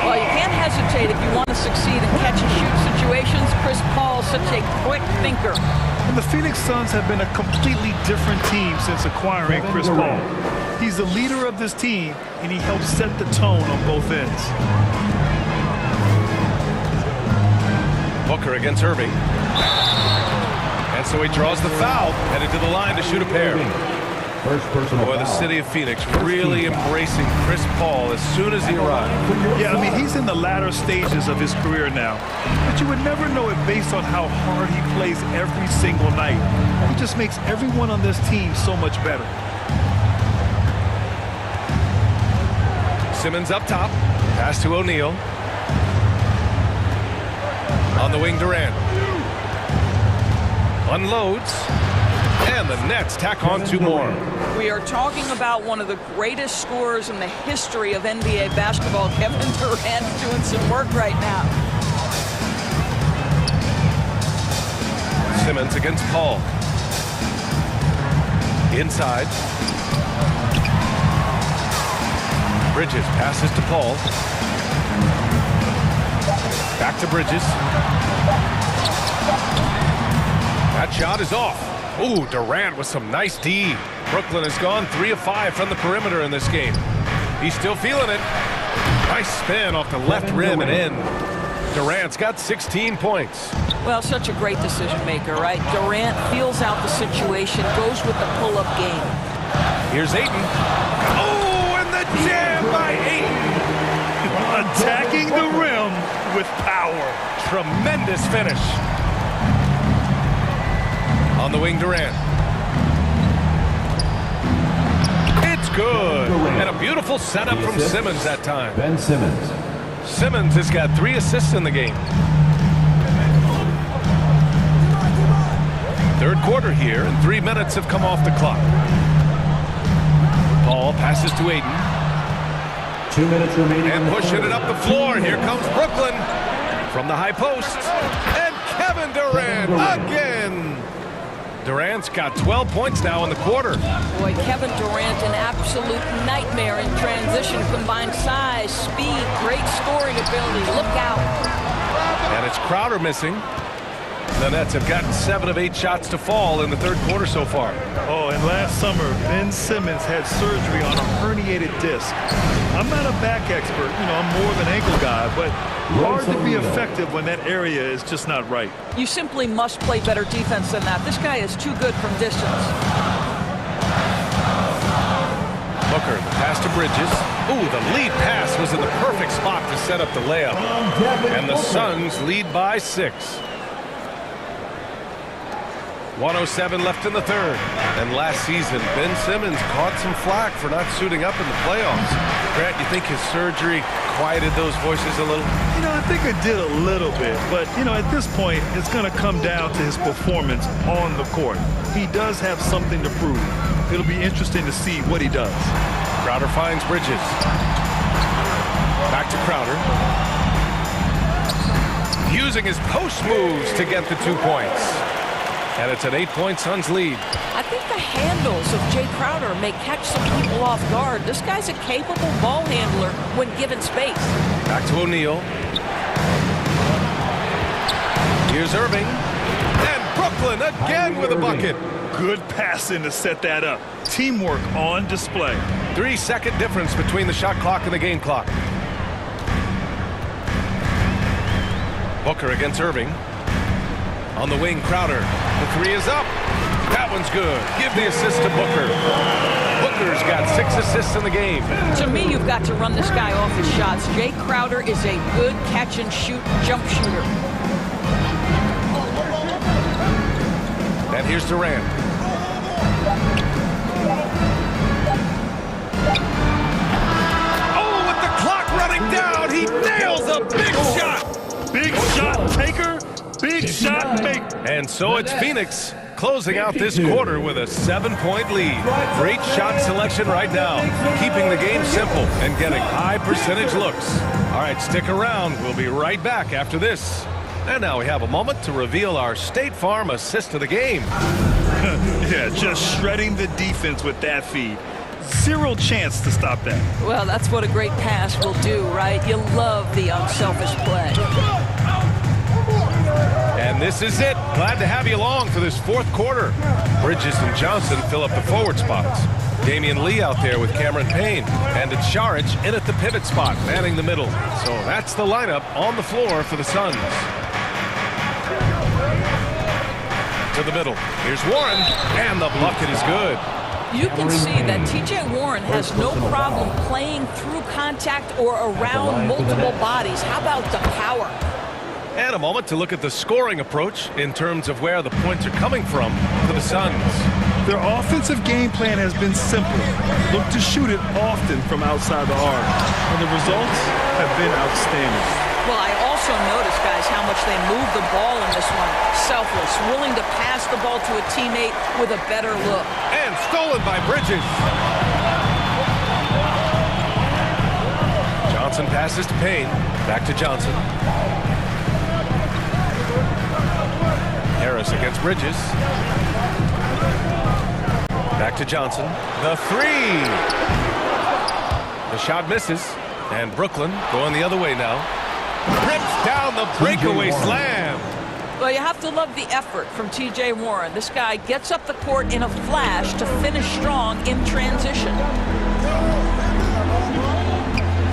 Well, you can't hesitate if you want to succeed in catch-and-shoot situations. Chris Paul, such a quick thinker. And the Phoenix Suns have been a completely different team since acquiring Chris Paul. He's the leader of this team, and he helps set the tone on both ends. Booker against Irving. And so he draws the foul, headed to the line to shoot a pair. First personal Boy, the city of Phoenix really embracing Chris Paul as soon as he arrived. Yeah, I mean, he's in the latter stages of his career now. But you would never know it based on how hard he plays every single night. He just makes everyone on this team so much better. Simmons up top. Pass to O'Neal. On the wing, Durant. Unloads. And the Nets tack on two more. We are talking about one of the greatest scorers in the history of NBA basketball. Kevin Durant doing some work right now. Simmons against Paul. Inside. Bridges passes to Paul. Back to Bridges. That shot is off. Ooh, Durant with some nice D. Brooklyn has gone 3 of 5 from the perimeter in this game. He's still feeling it. Nice spin off the left rim and in. Durant's got 16 points. Well, such a great decision maker, right? Durant feels out the situation, goes with the pull-up game. Here's Ayton. Oh, and the jam by Ayton. Attacking the rim with power. Tremendous finish. On the wing, Durant. It's good. And a beautiful setup from Simmons that time. Ben Simmons. Simmons has got 3 assists in the game. Third quarter here, and 3 minutes have come off the clock. Paul passes to Ayton. 2 minutes remaining. And pushing it up the floor. Here comes Brooklyn from the high post. And Kevin Durant again. Durant's got 12 points now in the quarter. Boy, Kevin Durant, an absolute nightmare in transition. Combined size, speed, great scoring ability. Look out. And it's Crowder missing. The Nets have gotten 7 of 8 shots to fall in the third quarter so far. Oh, and last summer, Ben Simmons had surgery on a herniated disc. I'm not a back expert. You know, I'm more of an ankle guy, but hard to be effective when that area is just not right. You simply must play better defense than that. This guy is too good from distance. Booker, the pass to Bridges. Ooh, the lead pass was in the perfect spot to set up the layup. And the Suns lead by 6. 1:07 left in the third. And last season, Ben Simmons caught some flack for not suiting up in the playoffs. Grant, you think his surgery quieted those voices a little? You know, I think it did a little bit. But, you know, at this point, it's going to come down to his performance on the court. He does have something to prove. It'll be interesting to see what he does. Crowder finds Bridges. Back to Crowder. Using his post moves to get the 2 points. And it's an 8-point Suns lead. I think the handles of Jay Crowder may catch some people off guard. This guy's a capable ball handler when given space. Back to O'Neal. Here's Irving. And Brooklyn again with a bucket. Good passing to set that up. Teamwork on display. 3-second difference between the shot clock and the game clock. Booker against Irving. On the wing, Crowder. The 3 is up. That one's good. Give the assist to Booker. Booker's got 6 assists in the game. To me, you've got to run this guy off his shots. Jay Crowder is a good catch-and-shoot jump shooter. And here's Durant. Oh, with the clock running down, he nails a big shot. Big shot taker. Big shot maker. And so it's Phoenix closing out this quarter with a 7-point lead. Great shot selection right now, keeping the game simple and getting high percentage looks. All right, stick around. We'll be right back after this. And now we have a moment to reveal our State Farm assist of the game. Yeah, just shredding the defense with that feed. Zero chance to stop that. Well, that's what a great pass will do, right? You love the unselfish play. And this is it. Glad to have you along for this fourth quarter. Bridges and Johnson fill up the forward spots. Damian Lee out there with Cameron Payne. And it's Saric in at the pivot spot, manning the middle. So that's the lineup on the floor for the Suns. To the middle. Here's Warren, and the bucket is good. You can see that T.J. Warren has no problem playing through contact or around multiple bodies. How about the power? And a moment to look at the scoring approach in terms of where the points are coming from for the Suns. Their offensive game plan has been simple. Look to shoot it often from outside the arc. And the results have been outstanding. Well, I also noticed, guys, how much they move the ball in this one. Selfless, willing to pass the ball to a teammate with a better look. And stolen by Bridges. Johnson passes to Payne. Back to Johnson. Harris against Bridges. Back to Johnson. The three. The shot misses. And Brooklyn going the other way now. Rips down the breakaway slam. Well, you have to love the effort from T.J. Warren. This guy gets up the court in a flash to finish strong in transition.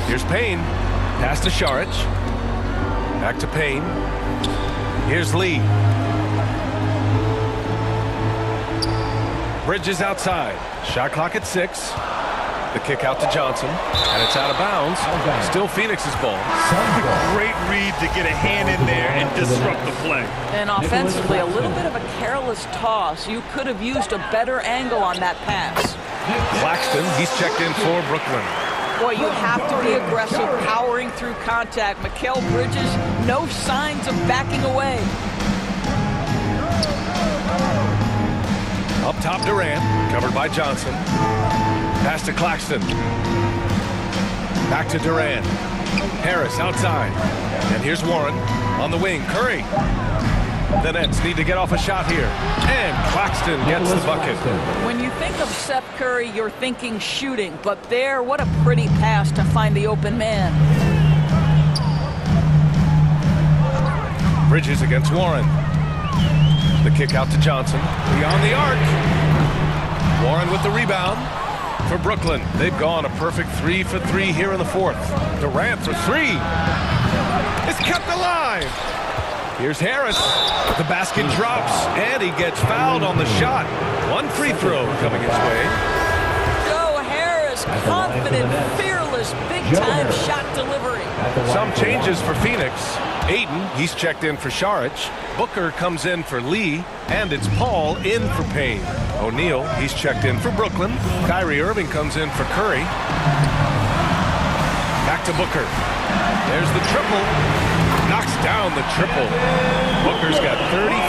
Here's Payne. Pass to Saric. Back to Payne. Here's Lee. Bridges outside. Shot clock at 6. The kick out to Johnson. And it's out of bounds. Still Phoenix's ball. Great read to get a hand in there and disrupt the play. And offensively, a little bit of a careless toss. You could have used a better angle on that pass. Claxton, he's checked in for Brooklyn. Boy, you have to be aggressive, powering through contact. Mikal Bridges, no signs of backing away. Up top, Durant, covered by Johnson. Pass to Claxton. Back to Durant. Harris outside. And here's Warren on the wing. Curry. The Nets need to get off a shot here. And Claxton gets the bucket. When you think of Seth Curry, you're thinking shooting. But there, what a pretty pass to find the open man. Bridges against Warren. The kick out to Johnson. Beyond the arc. Warren with the rebound for Brooklyn. They've gone a perfect 3 for 3 here in the fourth. Durant for 3. It's kept alive. Here's Harris. The basket drops, and he gets fouled on the shot. One free throw coming his way. Joe Harris, confident, fearless, big-time shot delivery. Some changes for Phoenix. Aiden, he's checked in for Saric. Booker comes in for Lee, and it's Paul in for Payne. O'Neal, he's checked in for Brooklyn. Kyrie Irving comes in for Curry. Back to Booker. There's the triple. Knocks down the triple. Booker's got 35.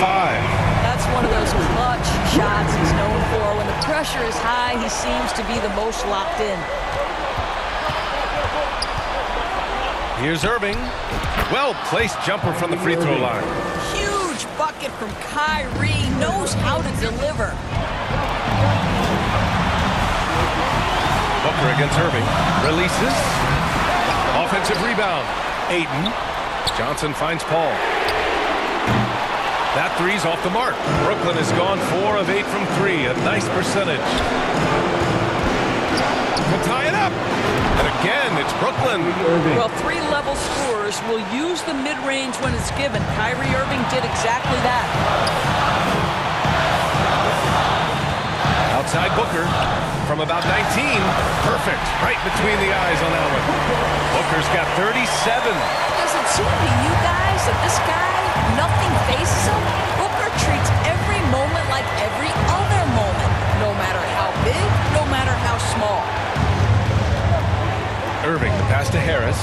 That's one of those clutch shots he's known for. When the pressure is high, he seems to be the most locked in. Here's Irving. Well-placed jumper from the free throw line. Huge bucket from Kyrie. Knows how to deliver. Booker against Irving. Releases. Offensive rebound. Aiden. Johnson finds Paul. That three's off the mark. Brooklyn has gone 4 of 8 from 3. A nice percentage. We'll tie it up. And again, it's Brooklyn. Well, 3-level scorers will use the mid-range when it's given. Kyrie Irving did exactly that. Outside Booker from about 19. Perfect. Right between the eyes on that one. Booker's got 37. Does it seem to you guys that this guy, nothing faces him? Booker treats every moment like every other moment. No matter how big, no matter how small. Irving, the pass to Harris.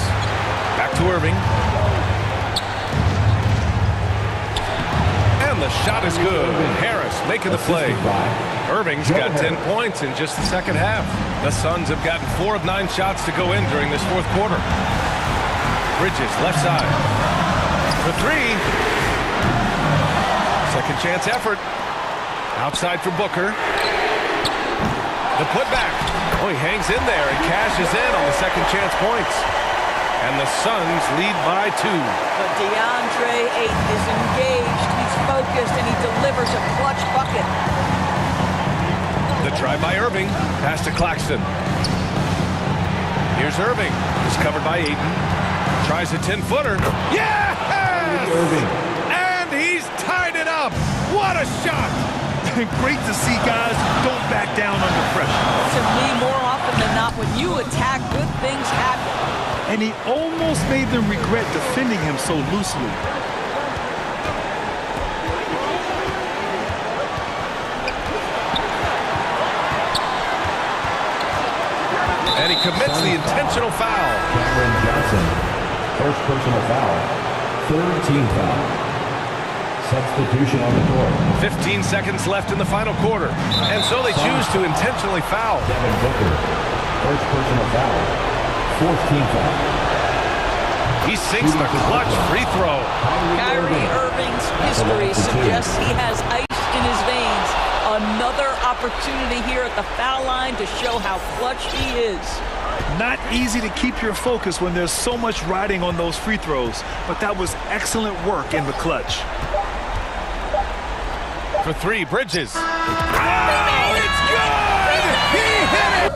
Back to Irving. And the shot is good. Harris making the play. Irving's got 10 points in just the second half. The Suns have gotten 4 of 9 shots to go in during this fourth quarter. Bridges, left side. For 3. Second chance effort. Outside for Booker. The putback. Oh, he hangs in there and cashes in on the second chance points. And the Suns lead by 2. But DeAndre Ayton is engaged, he's focused, and he delivers a clutch bucket. The try by Irving. Pass to Claxton. Here's Irving. It's covered by Ayton. Tries a 10-footer. Yes! Irving. And he's tied it up. What a shot! Great to see guys who don't back down under pressure. To me, more often than not, when you attack, good things happen. And he almost made them regret defending him so loosely. And he commits the intentional foul. Cameron Johnson, first personal foul, third team foul. Substitution on the court. 15 seconds left in the final quarter. And so they choose to intentionally foul. Devin Booker, first personal foul, fourth team foul. He sinks the clutch free throw. Kyrie Irving's history suggests he has ice in his veins. Another opportunity here at the foul line to show how clutch he is. Not easy to keep your focus when there's so much riding on those free throws, but that was excellent work in the clutch. For 3, Bridges. Oh, it's good! He hit it!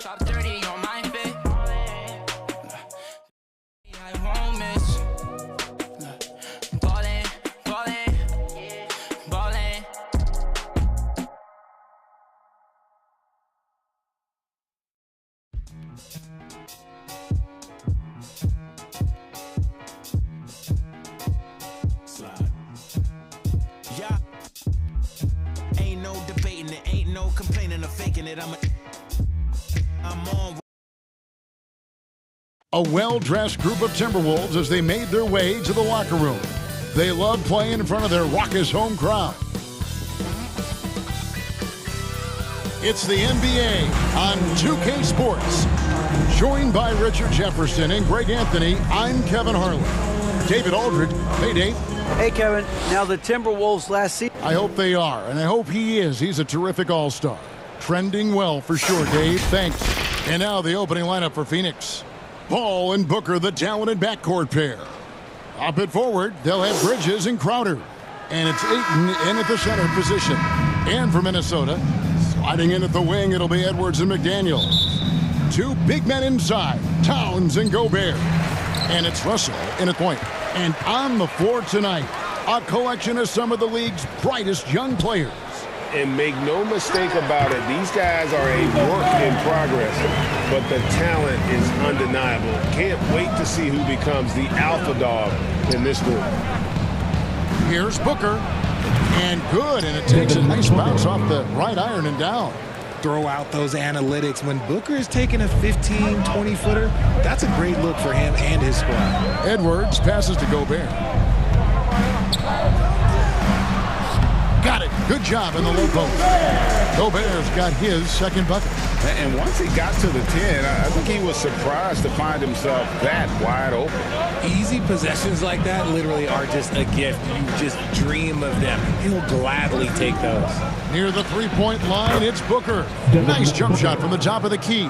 Top 30 on my fit. I won't miss. Ballin', ballin', ballin'. Slide. Yeah. Ain't no debating it, ain't no complaining or faking it. I'm on. A well-dressed group of Timberwolves as they made their way to the locker room. They love playing in front of their raucous home crowd. It's the NBA on 2K Sports. Joined by Richard Jefferson and Greg Anthony, I'm Kevin Harlan. David Aldridge. Hey, Dave. Hey, Kevin. Now, the Timberwolves last season. I hope they are, and I hope he is. He's a terrific all-star. Trending well for sure, Dave. Thanks. And now the opening lineup for Phoenix. Paul and Booker, the talented backcourt pair. Up at forward, they'll have Bridges and Crowder. And it's Ayton in at the center position. And for Minnesota, sliding in at the wing, it'll be Edwards and McDaniels. Two big men inside, Towns and Gobert. And it's Russell in at point. And on the floor tonight, a collection of some of the league's brightest young players. And make no mistake about it, these guys are a work in progress, but the talent is undeniable. Can't wait to see who becomes the alpha dog in this group. Here's Booker, and good, and it takes a nice bounce off the right iron and down. Throw out those analytics. When Booker is taking a 15, 20-footer, that's a great look for him and his squad. Edwards passes to Gobert. Got it. Good job in the low post. Gobert's got his second bucket. And once he got to the 10, I think he was surprised to find himself that wide open. Easy possessions like that literally are just a gift. You just dream of them. He'll gladly take those. Near the three-point line, it's Booker. Nice jump shot from the top of the key.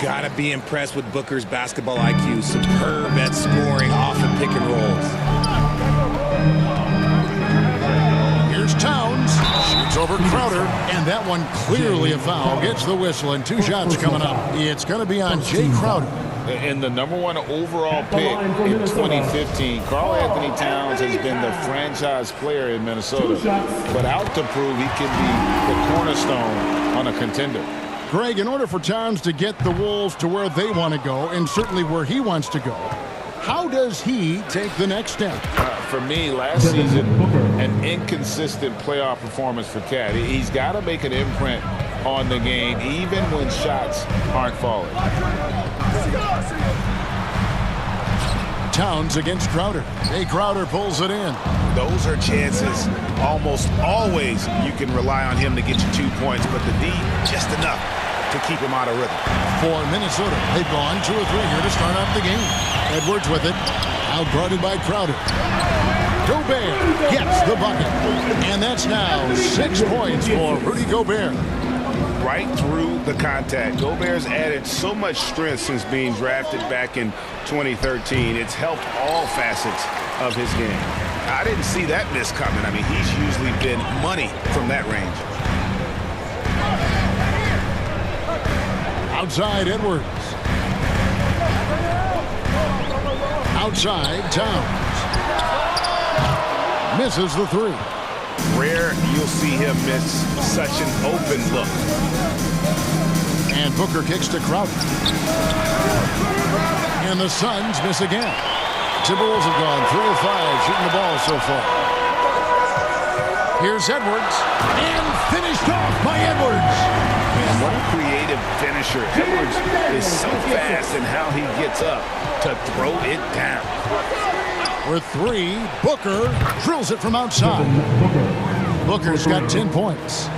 Gotta be impressed with Booker's basketball IQ. Superb at scoring off of pick and rolls. Here's Towns. Shoots over Crowder. And that one clearly a foul. Gets the whistle, and two shots coming up. It's going to be on Jay Crowder. And the #1 overall pick in 2015, Karl Anthony Towns has been the franchise player in Minnesota, but out to prove he can be the cornerstone on a contender. Greg, in order for Towns to get the Wolves to where they want to go, and certainly where he wants to go, how does he take the next step? For me, last season, an inconsistent playoff performance for Cat. He's got to make an imprint on the game, even when shots aren't falling. Towns against Crowder. Hey, Crowder pulls it in. Those are chances almost always you can rely on him to get you 2 points, but the D, just enough to keep him out of rhythm. For Minnesota, they've gone 2 or 3 here to start off the game. Edwards with it. Outguarded by Crowder. Gobert gets the bucket. And that's now 6 points for Rudy Gobert. Right through the contact. Gobert's added so much strength since being drafted back in 2013. It's helped all facets of his game. I didn't see that miss coming. I mean, he's usually been money from that range. Outside, Edwards. Outside, Towns. Misses the 3. Rare you'll see him miss such an open look. And Booker kicks to Crowder. And the Suns miss again. Timberwolves have gone 3 of 5 shooting the ball so far. Here's Edwards. And finished off by Edwards. Man, what a creative finisher. Edwards is so fast in how he gets up to throw it down. With 3, Booker drills it from outside. Booker's got 10 points.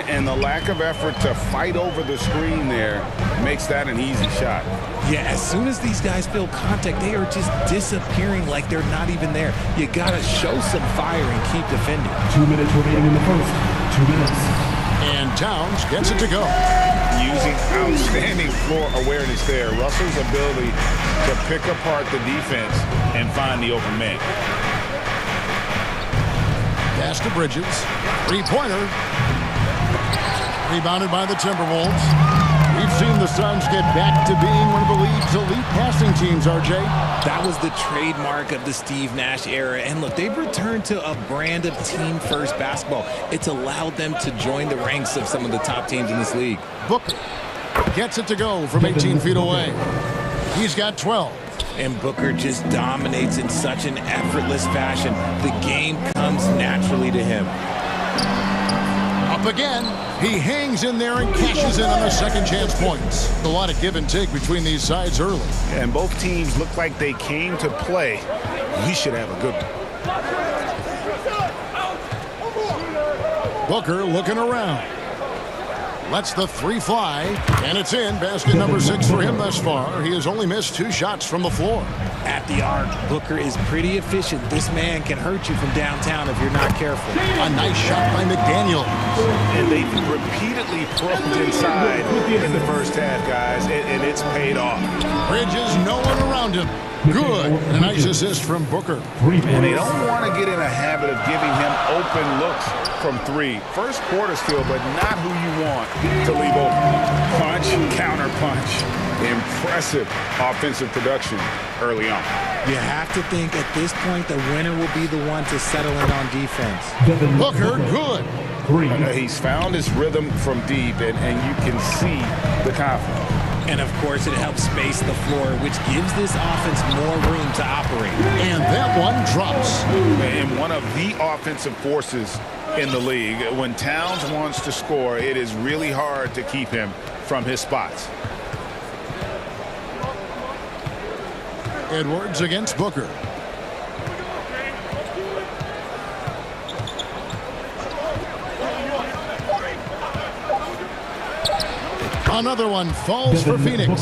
And the lack of effort to fight over the screen there makes that an easy shot. Yeah, as soon as these guys feel contact, they are just disappearing like they're not even there. You got to show some fire and keep defending. 2 minutes remaining in the first. 2 minutes. And Towns gets it to go. Using outstanding floor awareness there. Russell's ability to pick apart the defense and find the open man. Pass to Bridges. 3-pointer. Rebounded by the Timberwolves. seen the Suns get back to being one of the league's elite passing teams, RJ. That was the trademark of the Steve Nash era. And look, they've returned to a brand of team-first basketball. It's allowed them to join the ranks of some of the top teams in this league. Booker gets it to go from 18 feet away. He's got 12. And Booker just dominates in such an effortless fashion. The game comes naturally to him. Up again. He hangs in there and cashes in on the second chance points. A lot of give and take between these sides early. And both teams look like they came to play. We should have a good one. Booker looking around. Lets the three fly, and it's in. Basket number 6 for him thus far. He has only missed 2 shots from the floor. At the arc, Booker is pretty efficient. This man can hurt you from downtown if you're not careful. A nice shot by McDaniel. And they've repeatedly probed inside in the first half, guys, and it's paid off. Bridges, no one around him. Good. A nice assist from Booker. And they don't want to get in a habit of giving him open looks from 3. First quarter still, but not who you want to leave open. Punch, counter punch. Impressive offensive production early on. You have to think at this point the winner will be the one to settle in on defense. Booker, good. He's found his rhythm from deep, and you can see the confidence. And, of course, it helps space the floor, which gives this offense more room to operate. And that one drops. And one of the offensive forces in the league. When Towns wants to score, it is really hard to keep him from his spots. Edwards against Booker. Another one falls for Phoenix.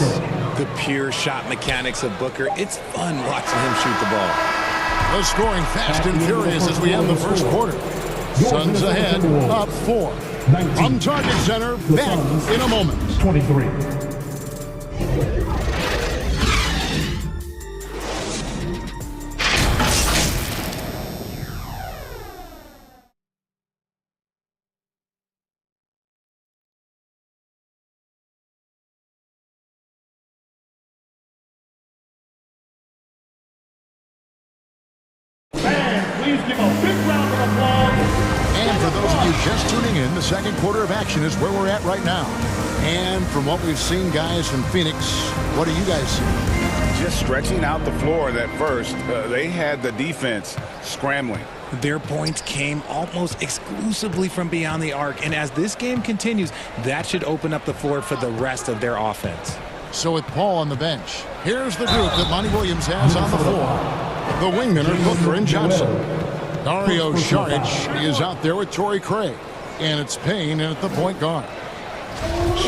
The pure shot mechanics of Booker. It's fun watching him shoot the ball. The scoring fast and furious as we end the first quarter. Suns ahead, up 4. From Target Center, back in a moment. 23. Please give a big round of applause. And for those of you just tuning in, the second quarter of action is where we're at right now. And from what we've seen, guys, from Phoenix, what do you guys see? Just stretching out the floor that first. They had the defense scrambling. Their points came almost exclusively from beyond the arc. And as this game continues, that should open up the floor for the rest of their offense. So with Paul on the bench, here's the group that Monty Williams has on the floor. The wingmen are Booker and Johnson. Dario Saric is out there with Torrey Craig. And it's Payne at the point guard.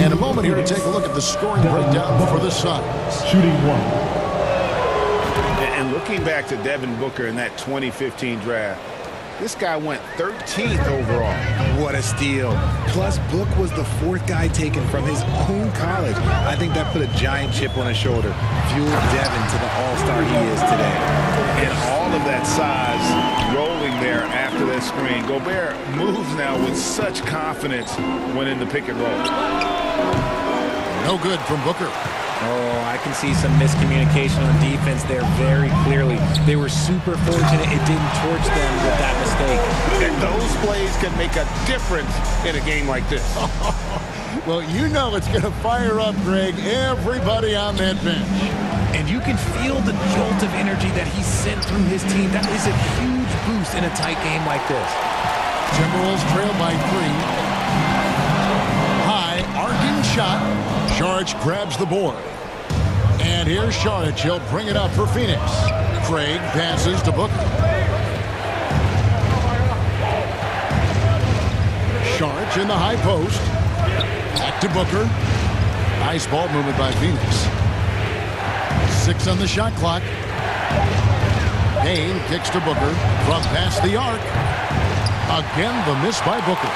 And a moment here to take a look at the scoring breakdown for the Suns. Shooting 1. And looking back to Devin Booker in that 2015 draft, this guy went 13th overall. What a steal. Plus, Book was the 4th guy taken from his own college. I think that put a giant chip on his shoulder. Fueled Devin to the all-star he is today. And all of that size rolling there after that screen. Gobert moves now with such confidence when in the pick and roll. No good from Booker. Oh, I can see some miscommunication on defense there very clearly. They were super fortunate it didn't torch them with that mistake. And those plays can make a difference in a game like this. Well, you know it's going to fire up, Greg, everybody on that bench. And you can feel the jolt of energy that he sent through his team. That is a huge boost in a tight game like this. Timberwolves trail by 3. High, arcing shot. Saric grabs the board. And here's Saric. He'll bring it up for Phoenix. Craig passes to Booker. Saric in the high post. Back to Booker. Nice ball movement by Phoenix. 6 on the shot clock. Payne kicks to Booker from past the arc. Again, the miss by Booker.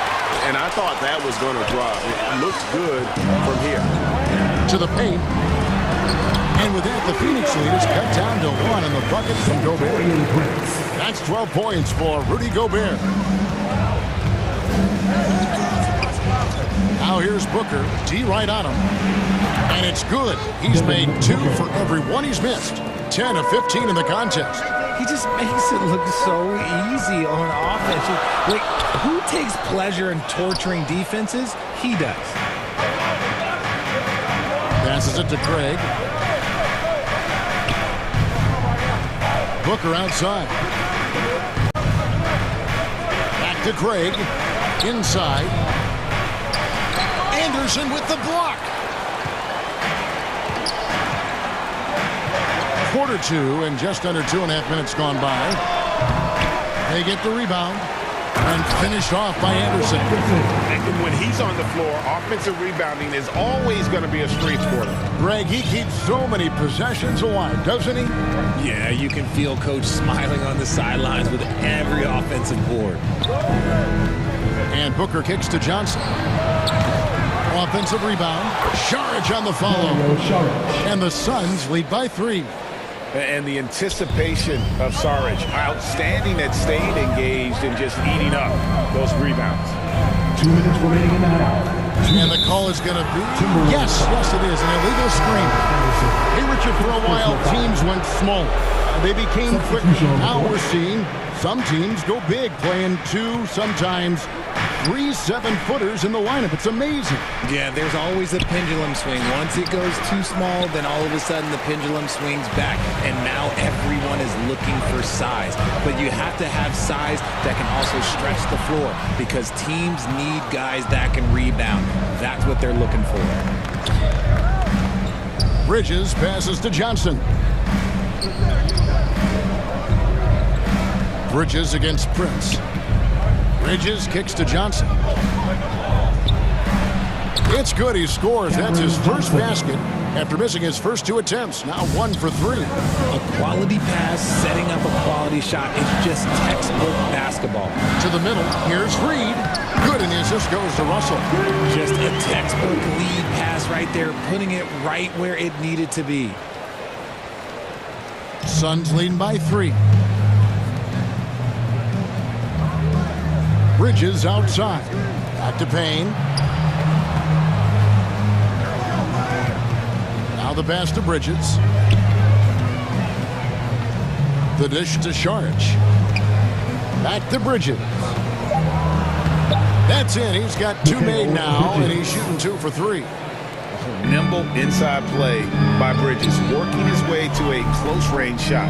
And I thought that was going to drop. It looks good from here. To the paint. And with that, the Phoenix lead is cut down to 1 in the bucket from Gobert. That's 12 points for Rudy Gobert. Now here's Booker. D right on him. And it's good. He's made 2 for every one he's missed. 10 of 15 in the contest. He just makes it look so easy on offense. Like, who takes pleasure in torturing defenses? He does. Passes it to Craig. Booker outside. Back to Craig. Inside. Anderson with the block. Quarter 2 and just under 2.5 minutes gone by. They get the rebound and finished off by Anderson. And when he's on the floor, offensive rebounding is always going to be a strength for them. Greg, he keeps so many possessions alive, doesn't he? Yeah, you can feel Coach smiling on the sidelines with every offensive board. And Booker kicks to Johnson. Offensive rebound. Saric on the follow. And the Suns lead by 3. And the anticipation of Saric, outstanding at staying engaged and just eating up those rebounds. 2 minutes remaining in the half. And the call is going to be, yes, it is, an illegal screen. Hey, Richard, for a while, teams went small. They became quick. Now we're seeing some teams go big, playing 2, sometimes 3 7-footers in the lineup. It's amazing. Yeah, there's always a pendulum swing. Once it goes too small, then all of a sudden the pendulum swings back, and now everyone is looking for size. But you have to have size that can also stretch the floor, because teams need guys that can rebound. That's what they're looking for. Bridges passes to Johnson. Bridges against Prince. Bridges kicks to Johnson. It's good. He scores. That's his first basket after missing his first 2 attempts. Now 1 for 3. A quality pass, setting up a quality shot. It's just textbook basketball. To the middle. Here's Reed. Good, and the assist goes to Russell. Just a textbook lead pass right there, putting it right where it needed to be. Suns leading by 3. Bridges outside. Back to Payne. Now the pass to Bridges. The dish to Saric. Back to Bridges. That's it. He's got 2 made now, and he's shooting 2 for 3. Nimble inside play by Bridges, working his way to a close-range shot.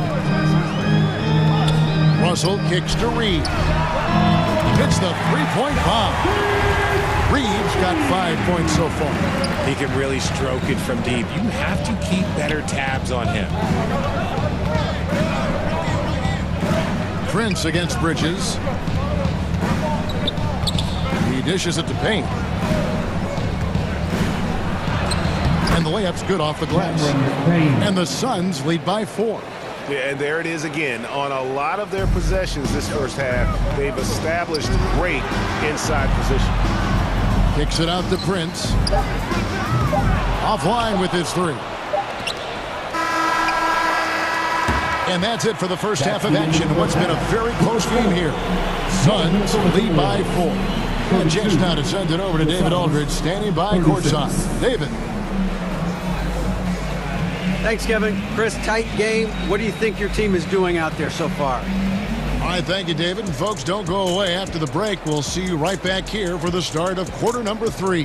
Russell kicks to Reed. Hits the 3-point bomb. Reed's got 5 points so far. He can really stroke it from deep. You have to keep better tabs on him. Prince against Bridges. He dishes it to Payne. And the layup's good off the glass. And the Suns lead by 4. Yeah, and there it is again. On a lot of their possessions this first half, they've established great inside position. Kicks it out to Prince. Offline with his 3. And that's it for the first half of action. What's been a very close game here. Suns lead by 4. And just now to send it over to David Aldridge, standing by courtside. David. Thanks, Kevin. Chris, tight game. What do you think your team is doing out there so far? All right, thank you, David. And folks, don't go away. After the break, we'll see you right back here for the start of quarter number 3.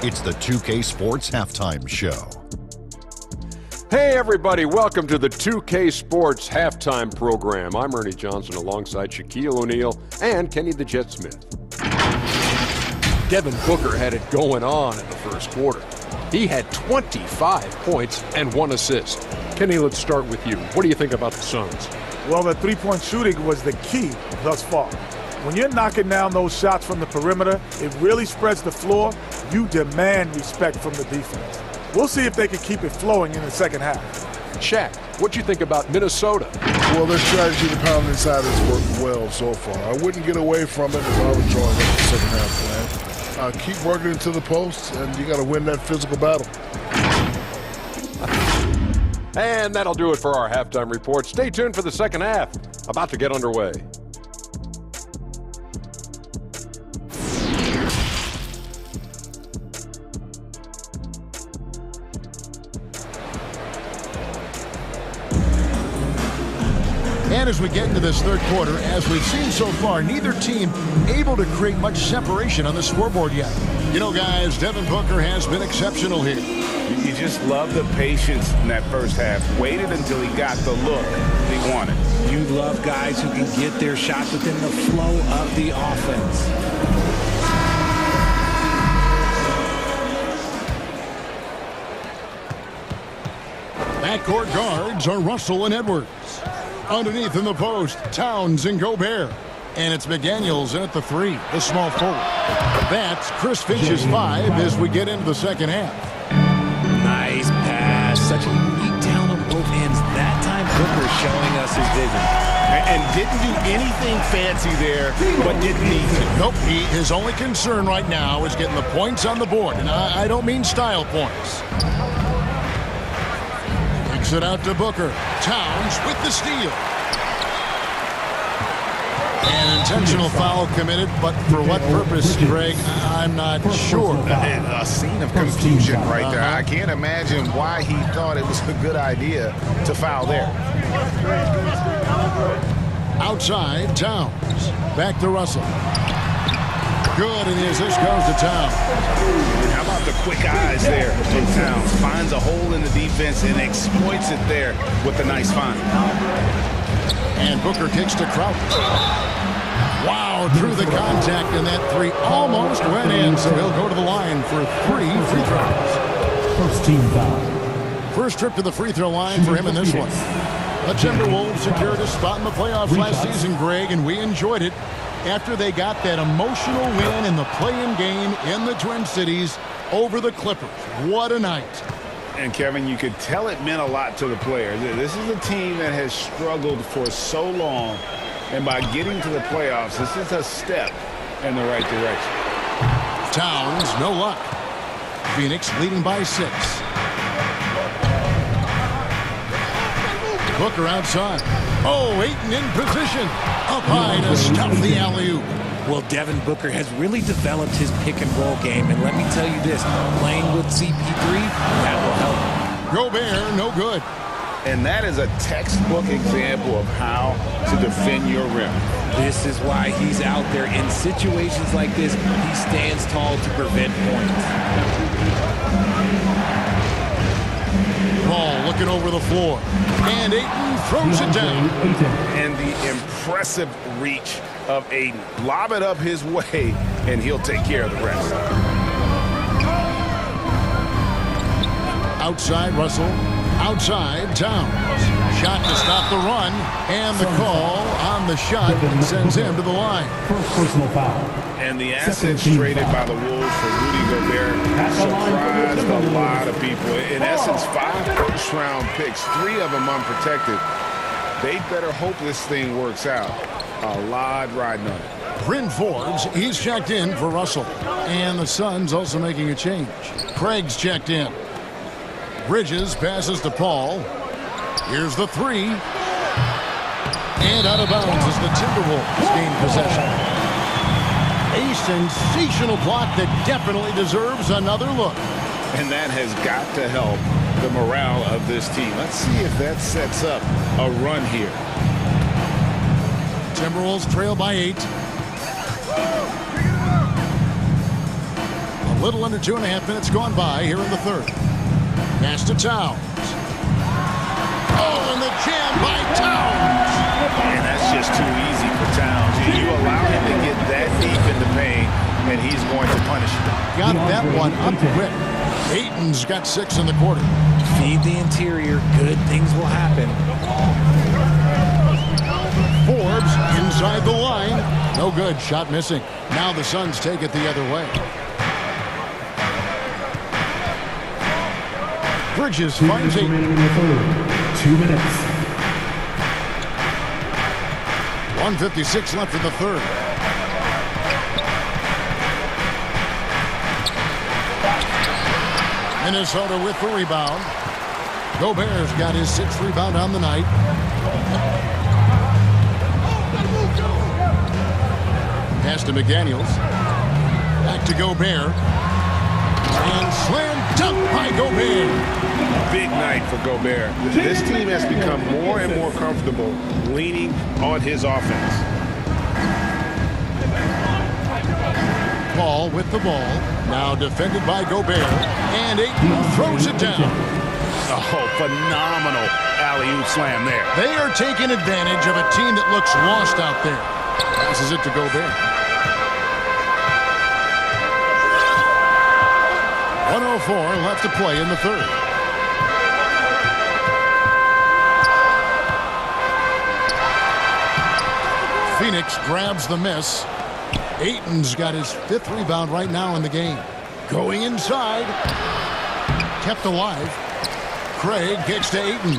It's the 2K Sports Halftime Show. Hey, everybody. Welcome to the 2K Sports Halftime Program. I'm Ernie Johnson alongside Shaquille O'Neal and Kenny the Jet Smith. Devin Booker had it going on in the first quarter. He had 25 points and 1 assist. Kenny, let's start with you. What do you think about the Suns? Well, the three-point shooting was the key thus far. When you're knocking down those shots from the perimeter, it really spreads the floor. You demand respect from the defense. We'll see if they can keep it flowing in the second half. Shaq, what do you think about Minnesota? Well, their strategy to pound inside has worked well so far. I wouldn't get away from it if I was drawing up the second half plan. Keep working into the post, and you got to win that physical battle. And that'll do it for our halftime report. Stay tuned for the second half, about to get underway. And as we get into this third quarter, as we've seen so far, neither team able to create much separation on the scoreboard yet. You know, guys, Devin Booker has been exceptional here. You just love the patience in that first half. Waited until he got the look he wanted. You love guys who can get their shots within the flow of the offense. Backcourt guards are Russell and Edwards. Underneath in the post, Towns and Gobert. And it's McDaniels in at the 3, the small forward. That's Chris Finch's 5 as we get into the second half. Nice pass. Such a unique talent on both ends. That time Booker showing us his vision. And didn't do anything fancy there, but didn't need to. Nope, his only concern right now is getting the points on the board. And I don't mean style points. Kicks it out to Booker. Towns with the steal. An intentional foul committed, but for what purpose, Greg, I'm not sure. A scene of confusion right there. I can't imagine why he thought it was a good idea to foul there. Outside, Towns. Back to Russell. Good, and the assist goes to Towns. How about the quick eyes there from Towns? Finds a hole in the defense and exploits it there with a nice find. And Booker kicks to Crouch. Wow, through the contact, and that 3 almost went in, so he'll go to the line for 3 free throws. First team foul. First trip to the free throw line for him in this one. The Timberwolves secured a spot in the playoffs last season, Greg, and we enjoyed it after they got that emotional win in the play-in game in the Twin Cities over the Clippers. What a night. And, Kevin, you could tell it meant a lot to the players. This is a team that has struggled for so long, and by getting to the playoffs, this is a step in the right direction. Towns, no luck. Phoenix leading by 6. Booker outside. Oh, Ayton in position. Up high to stop the alley-oop. Well, Devin Booker has really developed his pick-and-roll game, and let me tell you this, playing with CP3, that will help. Gobert, no good. And that is a textbook example of how to defend your rim. This is why he's out there in situations like this. He stands tall to prevent points. Ball looking over the floor. And Ayton throws it down. And the impressive reach of Ayton. Lob it up his way, and he'll take care of the rest. Outside, Russell. Outside, Towns. Shot to stop the run. And the call on the shot sends him to the line. First personal foul. And the assets traded by the Wolves for Rudy Gobert surprised a lot of people. In essence, 5 first-round picks, 3 of them unprotected. They better hope this thing works out. A lot riding on it. Bryn Forbes, he's checked in for Russell. And the Suns also making a change. Craig's checked in. Bridges passes to Paul. Here's the 3. And out of bounds as the Timberwolves gain possession. A sensational block that definitely deserves another look. And that has got to help the morale of this team. Let's see if that sets up a run here. Timberwolves trail by 8. A little under 2.5 minutes gone by here in the third. Pass to Towns. Oh, and the jam by Towns. And that's just too easy for Towns. You allow him to get that deep in the paint, and he's going to punish you. Got that one up quick. Ayton's got 6 in the quarter. Feed the interior. Good things will happen. Forbes inside the line. No good. Shot missing. Now the Suns take it the other way. Bridges finds Ayton. 2 minutes. 1:56 left in the third. Minnesota with the rebound. Gobert's got his 6th rebound on the night. Pass to McDaniels. Back to Gobert. And slam dunk by Gobert. Big night for Gobert. This team has become more and more comfortable leaning on his offense. Paul with the ball. Now defended by Gobert. And Ayton throws it down. Oh, phenomenal alley-oop slam there. They are taking advantage of a team that looks lost out there. Passes it to Gobert. 104 left to play in the third. Phoenix grabs the miss. Ayton's got his 5th rebound right now in the game. Going inside. Kept alive. Craig gets to Ayton.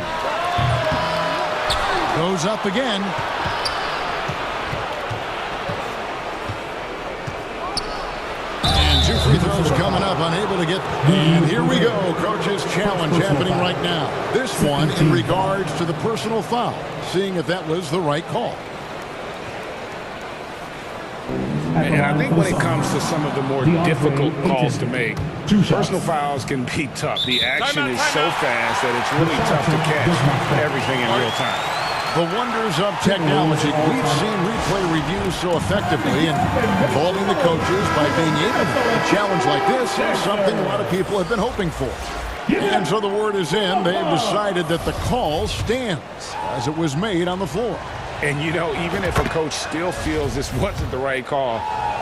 Goes up again. And 2 free throws coming up, unable to get. And here we go. Coach's challenge happening right now. This one in regards to the personal foul. Seeing if that was the right call. And I think when it comes to some of the more difficult calls to make, personal fouls can be tough. The action is so fast that it's really tough to catch everything in real time. The wonders of technology. We've seen replay reviews so effectively, and involving the coaches by being able to a challenge like this is something a lot of people have been hoping for. And so the word is in. They've decided that the call stands as it was made on the floor. And, you know, even if a coach still feels this wasn't the right call,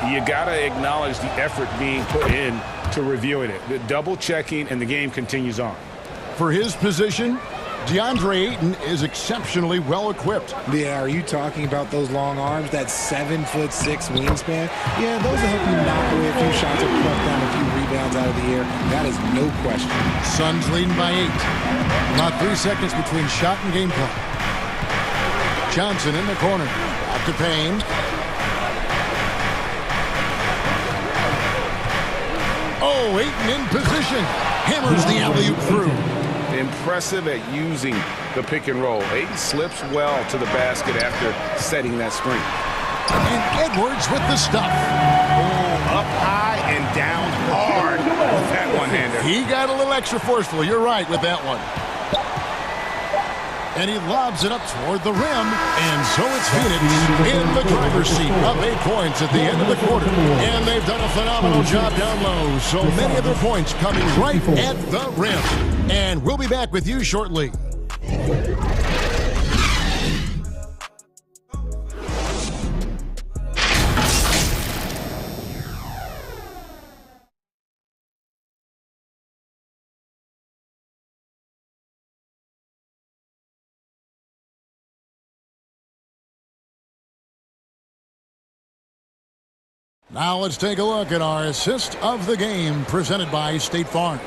you got to acknowledge the effort being put in to reviewing it. The double checking, and the game continues on. For his position, DeAndre Ayton is exceptionally well equipped. Yeah, are you talking about those long arms, that 7'6" wingspan? Yeah, those will help you knock away a few shots or pluck down a few rebounds out of the air. That is no question. Suns leading by 8. About 3 seconds between shot and game clock. Johnson in the corner. Back to Payne. Oh, Ayton in position. Hammers the alley-oop through. Impressive at using the pick and roll. Ayton slips well to the basket after setting that screen. And Edwards with the stuff. Oh, up high and down hard with that one-hander. He got a little extra forceful. You're right with that one. And he lobs it up toward the rim. And so it's Phoenix in the driver's seat, up 8 points at the end of the quarter. And they've done a phenomenal job down low. So many of their points coming right at the rim. And we'll be back with you shortly. Now let's take a look at our assist of the game presented by State Farm.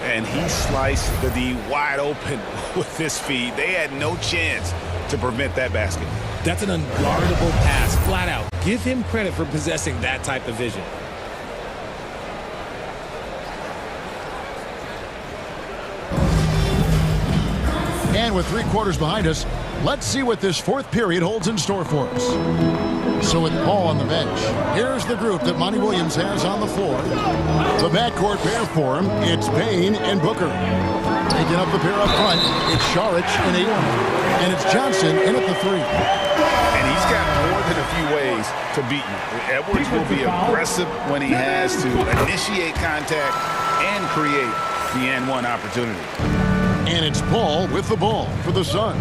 And he sliced the D wide open with this feed. They had no chance to prevent that basket. That's an unguardable pass, flat out. Give him credit for possessing that type of vision. And with 3 quarters behind us, let's see what this 4th period holds in store for us. So with Paul on the bench, here's the group that Monty Williams has on the floor. The backcourt pair for him, it's Payne and Booker. Taking up the pair up front, it's Saric and Ayton. And it's Johnson in at the 3. And he's got more than a few ways to beat you. Edwards will be aggressive when he has to initiate contact and create the N1 opportunity. And it's Paul with the ball for the Suns.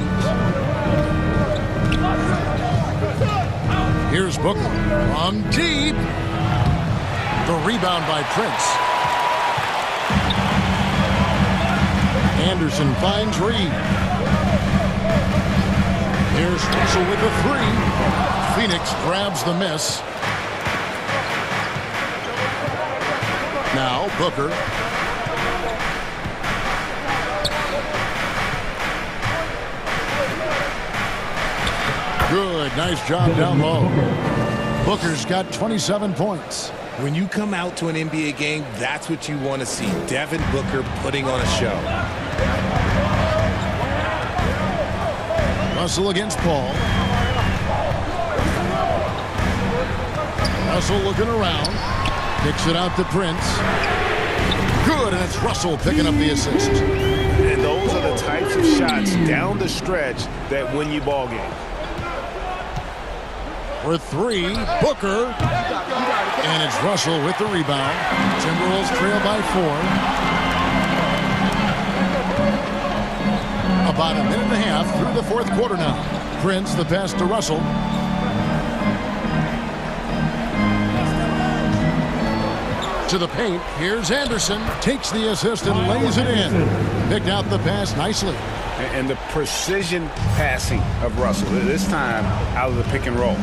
Here's Booker from deep. The rebound by Prince. Anderson finds Reed. Here's Russell with the 3. Phoenix grabs the miss. Now Booker. Good, nice job down low. Booker's got 27 points. When you come out to an NBA game, that's what you want to see. Devin Booker putting on a show. Russell against Paul. Russell looking around. Kicks it out to Prince. good, and it's Russell picking up the assist. And those are the types of shots down the stretch that win you ball games. For three, Booker. And it's Russell with the rebound. Timberwolves trail by 4. About a minute and a half through the fourth quarter now. Prince, the pass to Russell. To the paint. Here's Anderson. Takes the assist and lays it in. Picked out the pass nicely. And the precision passing of Russell. This time out of the pick and roll.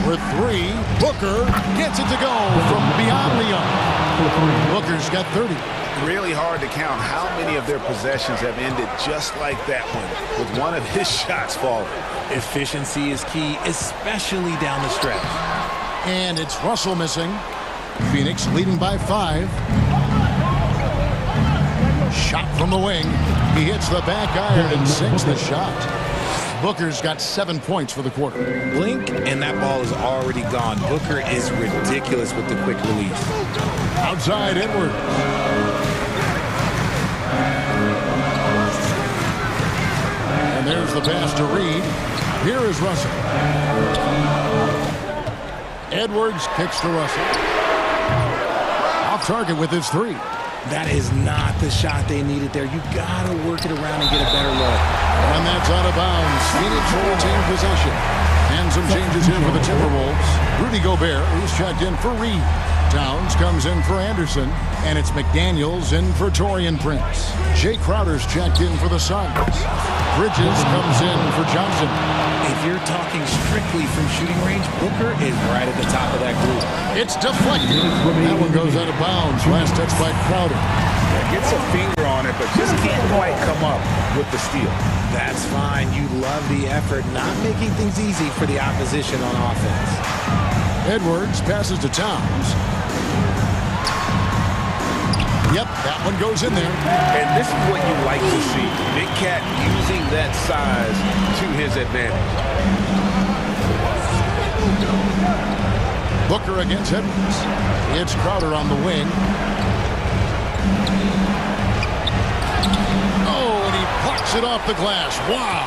For three, Booker gets it to go from beyond the arc. Booker's got 30. Really hard to count how many of their possessions have ended just like that one, with one of his shots falling. Efficiency is key, especially down the stretch. And it's Russell missing. Phoenix leading by 5. Shot from the wing. He hits the back iron and sinks the shot. Booker's got 7 points for the quarter. Blink, and that ball is already gone. Booker is ridiculous with the quick release. Outside Edwards. And there's the pass to Reed. Here is Russell. Edwards kicks to Russell. Off target with his 3. That is not the shot they needed there. You got to work it around and get a better look. And that's out of bounds. Phoenix will retain possession. And some changes here for the Timberwolves. Rudy Gobert is checked in for Reed. Towns comes in for Anderson. And it's McDaniels in for Taurean Prince. Jay Crowder's checked in for the Suns. Bridges comes in for Johnson. If you're talking strictly from shooting range, Booker is right at the top of that group. It's deflected. That one goes out of bounds. Last touch by Crowder. Gets a finger on it, but just can't quite come up with the steal. That's fine. You love the effort, not making things easy for the opposition on offense. Edwards passes to Towns. Yep, that one goes in there. And this is what you like to see. Big Cat using that size to his advantage. Booker against Edwards. It's Crowder on the wing. Oh, and he plucks it off the glass. Wow.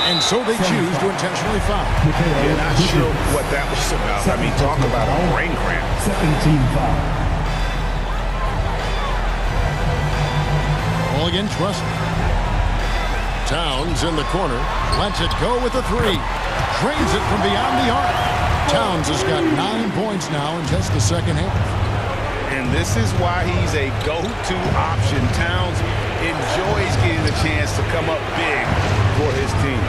And so they choose to intentionally foul. Yeah, not sure what that was about. I mean, talk about a brain cramp. 17 foul. All against Russell. Towns in the corner. Lets it go with a 3. Drains it from beyond the arc. Towns has got 9 points now in just the second half. And this is why he's a go-to option. Towns enjoys getting the chance to come up big for his team.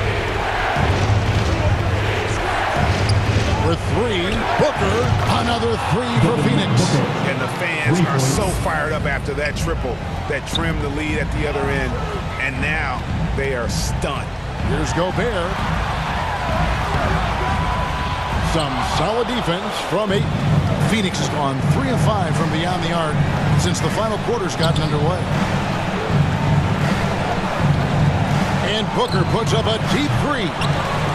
For 3, Booker. Another 3 for Phoenix. And the fans are so fired up after that triple that trimmed the lead at the other end. And now they are stunned. Here's Gobert. Some solid defense from 8. Phoenix has gone 3 of 5 from beyond the arc since the final quarter's gotten underway. And Booker puts up a deep 3.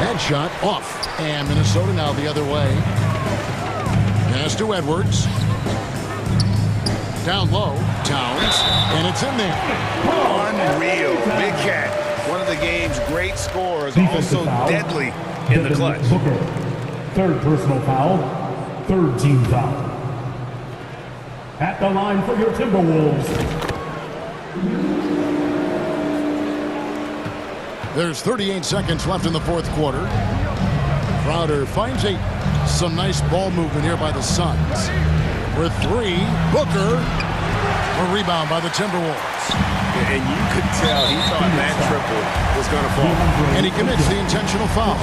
That shot off. And Minnesota now the other way. Pass to Edwards. Down low. Towns. And it's in there. Unreal. Big Cat. One of the game's great scorers. Also deadly in the clutch. Booker. 3rd personal foul. 3rd team foul. At the line for your Timberwolves. There's 38 seconds left in the fourth quarter. Crowder finds 8. Some nice ball movement here by the Suns. For 3, Booker. A rebound by the Timberwolves. And you could tell he thought that triple was going to fall. And he commits the intentional foul.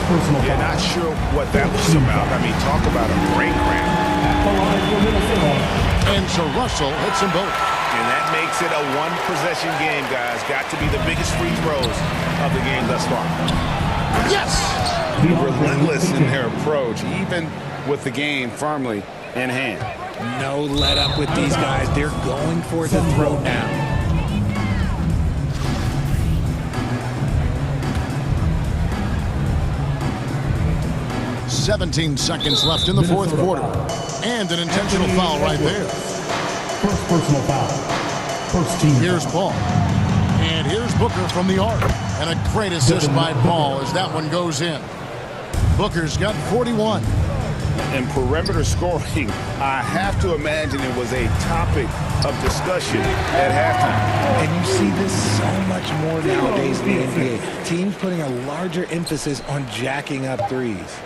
Yeah, not sure what that was about. I mean, talk about a brain cramp. And so Russell hits them both. And that makes it a one-possession game, guys. Got to be the biggest free throws of the game thus far. Yes! Relentless in their approach, even with the game firmly in hand. No let up with these guys. They're going for the throw down. 17 seconds left in the fourth quarter. And an intentional foul right there. First personal foul. First team. Here's Paul. And here's Booker from the arc. And a great assist by Paul as that one goes in. Booker's got 41. And perimeter scoring, I have to imagine it was a topic of discussion at halftime. And you see this so much more nowadays in the NBA. Teams putting a larger emphasis on jacking up threes.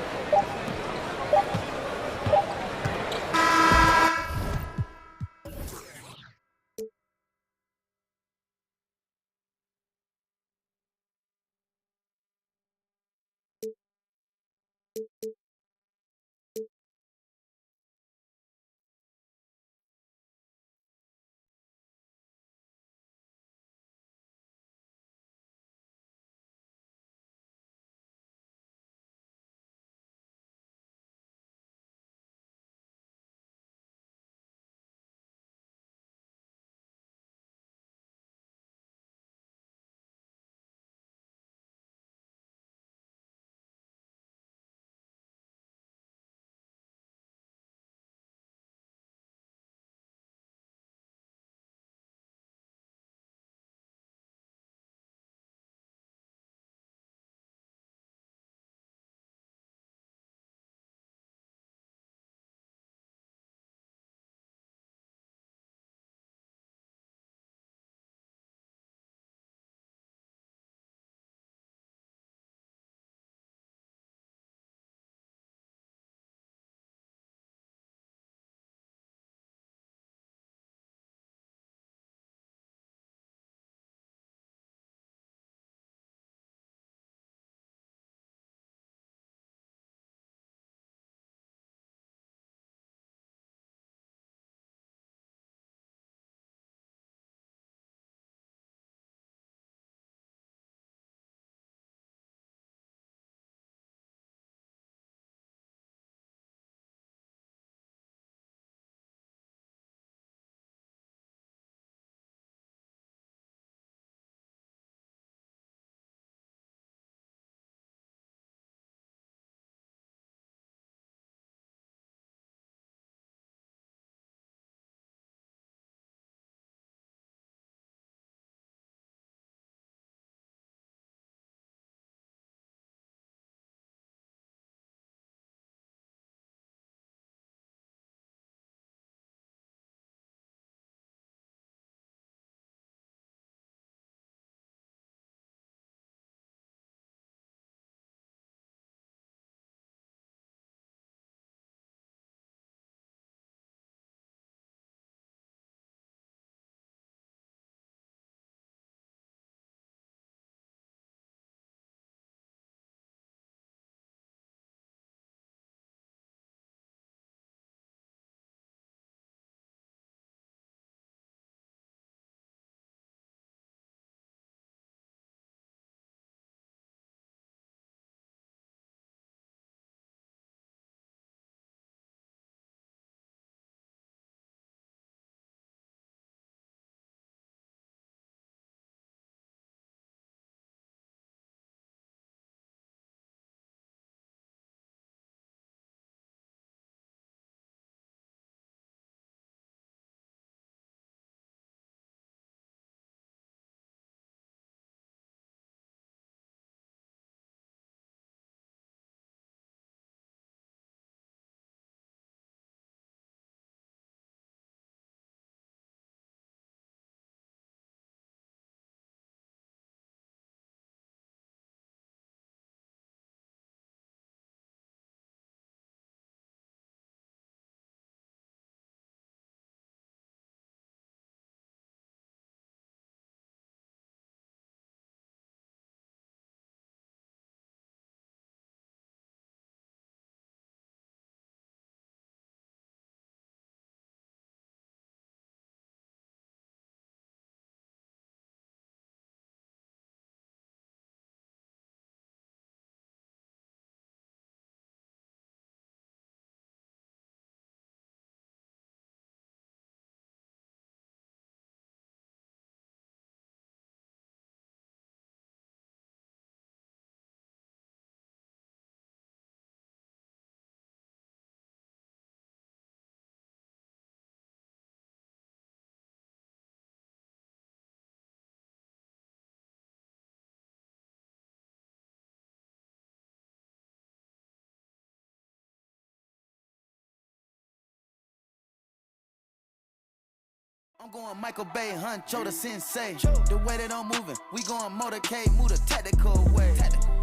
I'm going Michael Bay, Huncho the Sensei. The way that I'm moving, we going motorcade, move the tactical way.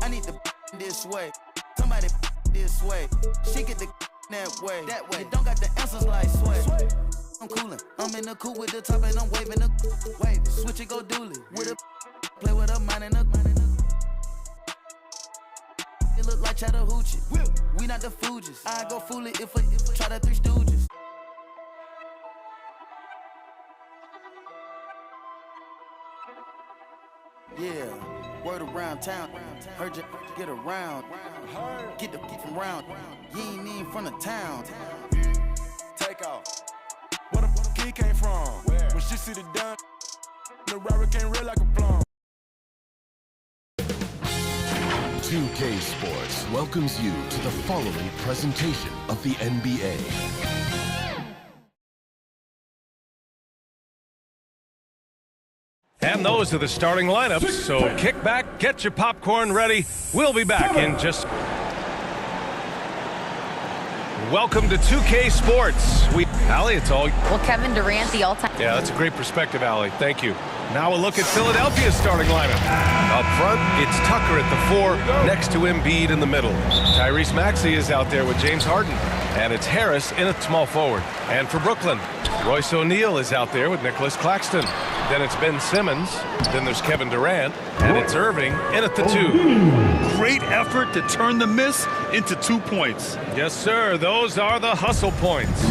I need the this way, somebody this way. She get the that way. You don't got the answers like sway. I'm coolin', I'm in the coupe with the top and I'm waving the wave. Switch it, go dually. With a play with a mind and a it look like Chattahoochee. We not the Fugees. I go fool it if I try the Three Stooges. Yeah, word around town. Heard you get around. Get the from round. You ain't even from the town. Take off. Where the fuck he came from? Where? When she see the done, the rapper came real like a plum. 2K Sports welcomes you to the following presentation of the NBA. And those are the starting lineups, so kick back, get your popcorn ready. We'll be back in just... Welcome to 2K Sports. Allie, it's all... Well, Kevin Durant, the all-time... Yeah, that's a great perspective, Allie. Thank you. Now a look at Philadelphia's starting lineup. Up front, it's Tucker at the 4, next to Embiid in the middle. Tyrese Maxey is out there with James Harden. And it's Harris in a small forward. And for Brooklyn, Royce O'Neal is out there with Nicholas Claxton. Then it's Ben Simmons. Then there's Kevin Durant. And it's Irving in at the 2. Great effort to turn the miss into 2 points. Yes, sir. Those are the hustle points.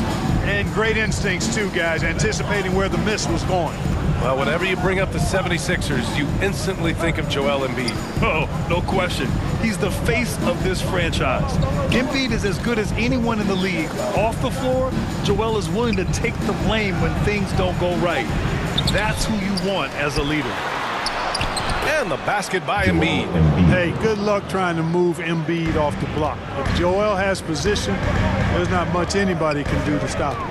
And great instincts, too, guys, anticipating where the miss was going. Well, whenever you bring up the 76ers, you instantly think of Joel Embiid. Oh, no question. He's the face of this franchise. Embiid is as good as anyone in the league. Off the floor, Joel is willing to take the blame when things don't go right. That's who you want as a leader. And the basket by Embiid. Hey, good luck trying to move Embiid off the block. If Joel has position, there's not much anybody can do to stop him.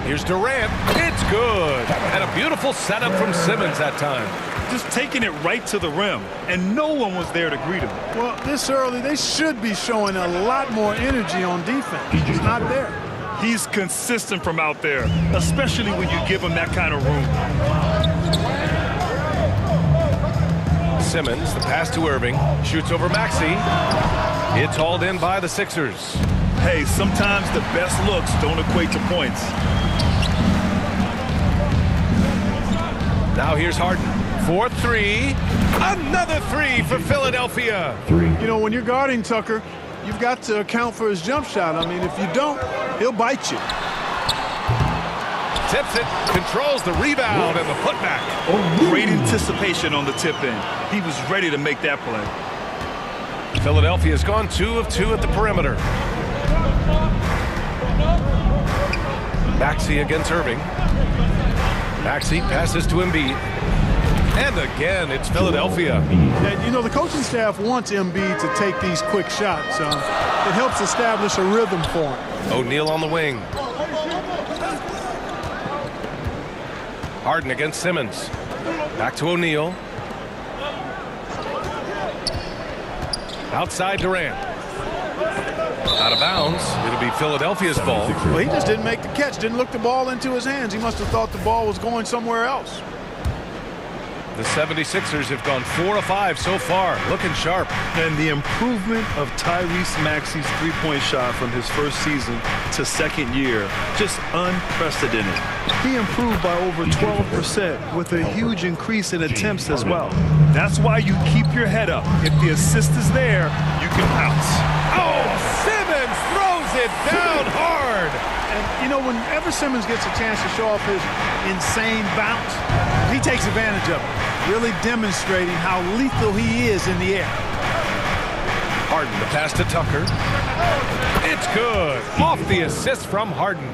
Here's Durant. It's good. And a beautiful setup from Simmons that time. Just taking it right to the rim, and no one was there to greet him. Well, this early, they should be showing a lot more energy on defense. He's not there. He's consistent from out there, especially when you give him that kind of room. Simmons, the pass to Irving, shoots over Maxey. It's hauled in by the Sixers. Hey, sometimes the best looks don't equate to points. Now here's Harden for 3. Another 3 for Philadelphia. You know, when you're guarding Tucker, you've got to account for his jump shot. I mean, if you don't, he'll bite you. Tips it, controls the rebound and the putback. Great anticipation on the tip in. He was ready to make that play. Philadelphia's gone 2 of 2 at the perimeter. Maxey against Irving. Maxey passes to Embiid. And again, it's Philadelphia. And, you know, the coaching staff wants Embiid to take these quick shots. It helps establish a rhythm for him. O'Neal on the wing. Harden against Simmons. Back to O'Neal. Outside Durant. Out of bounds. It'll be Philadelphia's ball. Well, he just didn't make the catch. Didn't look the ball into his hands. He must have thought the ball was going somewhere else. The 76ers have gone 4 of 5 so far, looking sharp. And the improvement of Tyrese Maxey's three-point shot from his first season to second year, just unprecedented. He improved by over 12% with a huge increase in attempts as well. That's why you keep your head up. If the assist is there, you can bounce. Oh, Simmons throws it down hard. And, you know, whenever Simmons gets a chance to show off his insane bounce, he takes advantage of it, really demonstrating how lethal he is in the air. Harden, the pass to Tucker. It's good. Off the assist from Harden.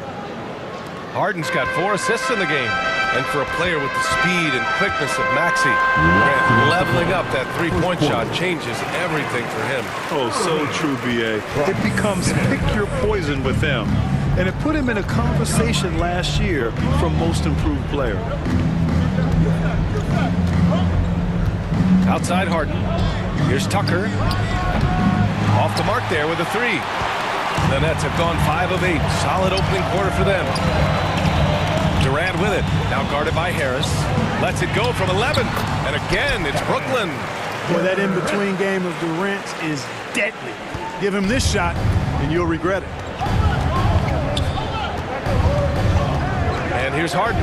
Harden's got 4 assists in the game. And for a player with the speed and quickness of Maxey, leveling up that three-point shot changes everything for him. Oh, so true, B.A. It becomes pick your poison with them. And it put him in a conversation last year for most improved player. Outside Harden. Here's Tucker. Off the mark there with a 3. The Nets have gone 5 of 8. Solid opening quarter for them. Durant with it. Now guarded by Harris. Lets it go from 11. And again, it's Brooklyn. Boy, that in-between game of Durant's is deadly. Give him this shot, and you'll regret it. And here's Harden.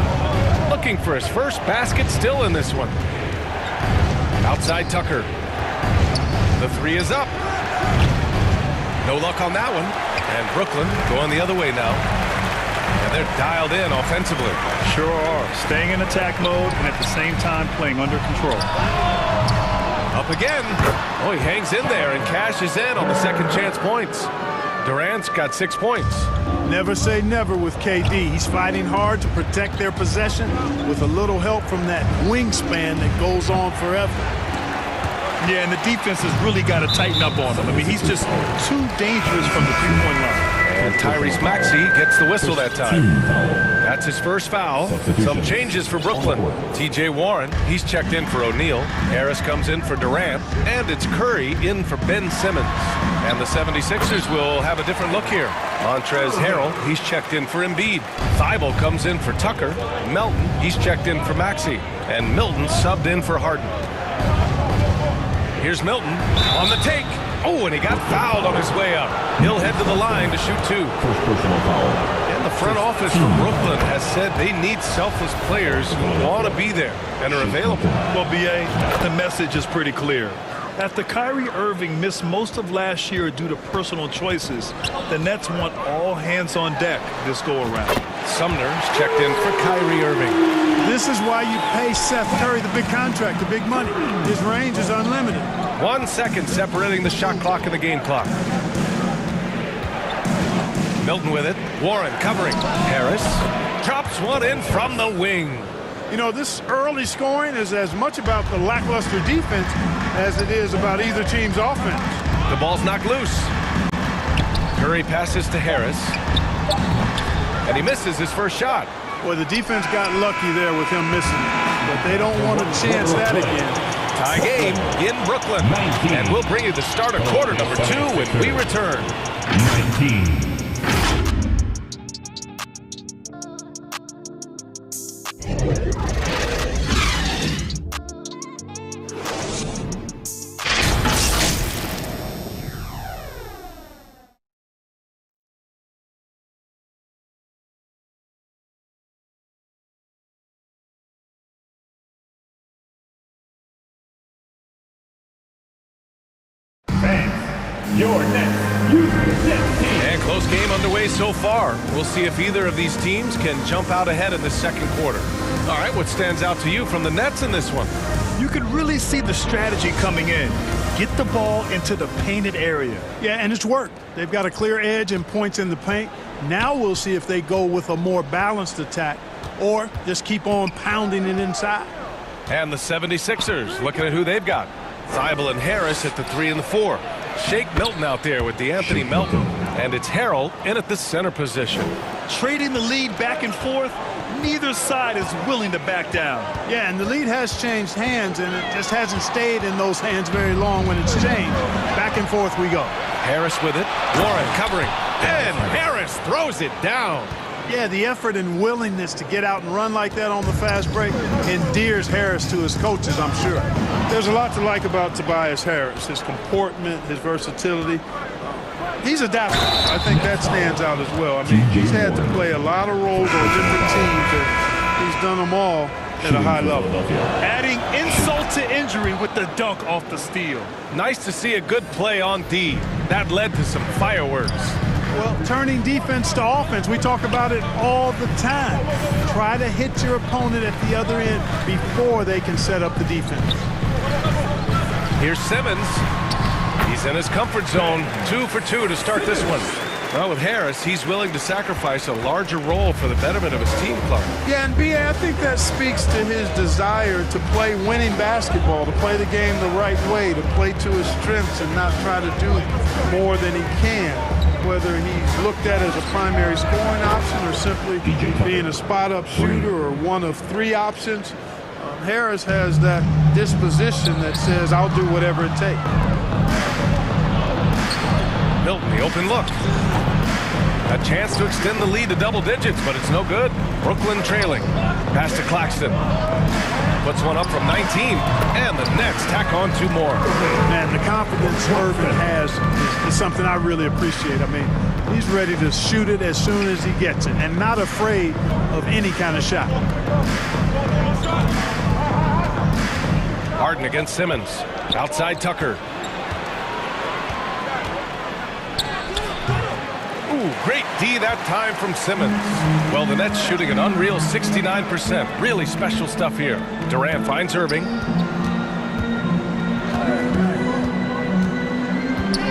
Looking for his first basket, still in this one. Outside Tucker. The three is up. No luck on that one. And Brooklyn going the other way now. And they're dialed in offensively. Sure are. Staying in attack mode and at the same time playing under control. Up again. Oh, he hangs in there and cashes in on the second chance points. Durant's got 6 points. Never say never with KD. He's fighting hard to protect their possession with a little help from that wingspan that goes on forever. Yeah, and the defense has really got to tighten up on him. I mean, he's just too dangerous from the three-point line. And Tyrese Maxey gets the whistle that time. That's his first foul. Some changes for Brooklyn. TJ Warren, he's checked in for O'Neal. Harris comes in for Durant. And it's Curry in for Ben Simmons. And the 76ers will have a different look here. Montrezl Harrell, he's checked in for Embiid. Thibault comes in for Tucker. Melton, he's checked in for Maxey. And Milton subbed in for Harden. Here's Milton on the take. Oh, and he got fouled on his way up. He'll head to the line to shoot 2. First personal foul. And the front office from Brooklyn has said they need selfless players who want to be there and are available. Well, B.A., the message is pretty clear. After Kyrie Irving missed most of last year due to personal choices, the Nets want all hands on deck this go-around. Sumner's checked in for Kyrie Irving. This is why you pay Seth Curry the big contract, the big money. His range is unlimited. 1 second separating the shot clock and the game clock. Milton with it. Warren covering. Harris drops one in from the wing. You know, this early scoring is as much about the lackluster defense as it is about either team's offense. The ball's knocked loose. Curry passes to Harris. And he misses his first shot. Well, the defense got lucky there with him missing it, but they don't want to chance that again. Tie game in Brooklyn. And we'll bring you the start of quarter number 2 when we return. 19. Your next U16 team. And close game underway so far. We'll see if either of these teams can jump out ahead in the second quarter. All right, what stands out to you from the Nets in this one? You can really see the strategy coming in. Get the ball into the painted area. Yeah, and it's worked. They've got a clear edge and points in the paint. Now we'll see if they go with a more balanced attack or just keep on pounding it inside. And the 76ers looking at who they've got. Thibault and Harris at the 3 and the 4. Shake Milton out there with DeAnthony Melton. And it's Harrell in at the center position. Trading the lead back and forth, neither side is willing to back down. Yeah, and the lead has changed hands, and it just hasn't stayed in those hands very long when it's changed. Back and forth we go. Harris with it. Warren covering. And Harris throws it down. Yeah, the effort and willingness to get out and run like that on the fast break endears Harris to his coaches, I'm sure. There's a lot to like about Tobias Harris, his comportment, his versatility. He's adaptable. I think that stands out as well. I mean, he's had to play a lot of roles on different teams, and he's done them all at a high level. Adding insult to injury with the dunk off the steal. Nice to see a good play on D. That led to some fireworks. Well, turning defense to offense, we talk about it all the time. Try to hit your opponent at the other end before they can set up the defense. Here's Simmons. He's in his comfort zone. 2 for 2 to start this one. Well, with Harris, he's willing to sacrifice a larger role for the betterment of his team club. Yeah, and B.A., I think that speaks to his desire to play winning basketball, to play the game the right way, to play to his strengths and not try to do more than he can. Whether he's looked at as a primary scoring option or simply being a spot-up shooter or one of 3 options, Harris has that disposition that says, I'll do whatever it takes. Milton, the open look. A chance to extend the lead to double digits, but it's no good. Brooklyn trailing. Pass to Claxton. Puts one up from 19, and the Nets tack on 2 more. Man, the confidence Irvin has is something I really appreciate. I mean, he's ready to shoot it as soon as he gets it and not afraid of any kind of shot. Harden against Simmons. Outside Tucker. Ooh, great D that time from Simmons. Well, the Nets shooting an unreal 69%. Really special stuff here. Durant finds Irving.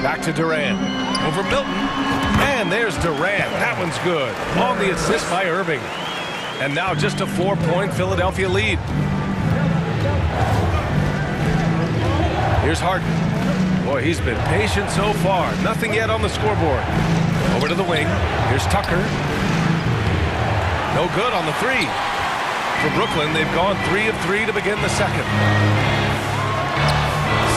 Back to Durant. Over Milton. And there's Durant. That one's good. On the assist by Irving. And now just a 4-point Philadelphia lead. Here's Harden. Boy, he's been patient so far. Nothing yet on the scoreboard. Over to the wing. Here's Tucker. No good on the 3. For Brooklyn, they've gone 3 of 3 to begin the second.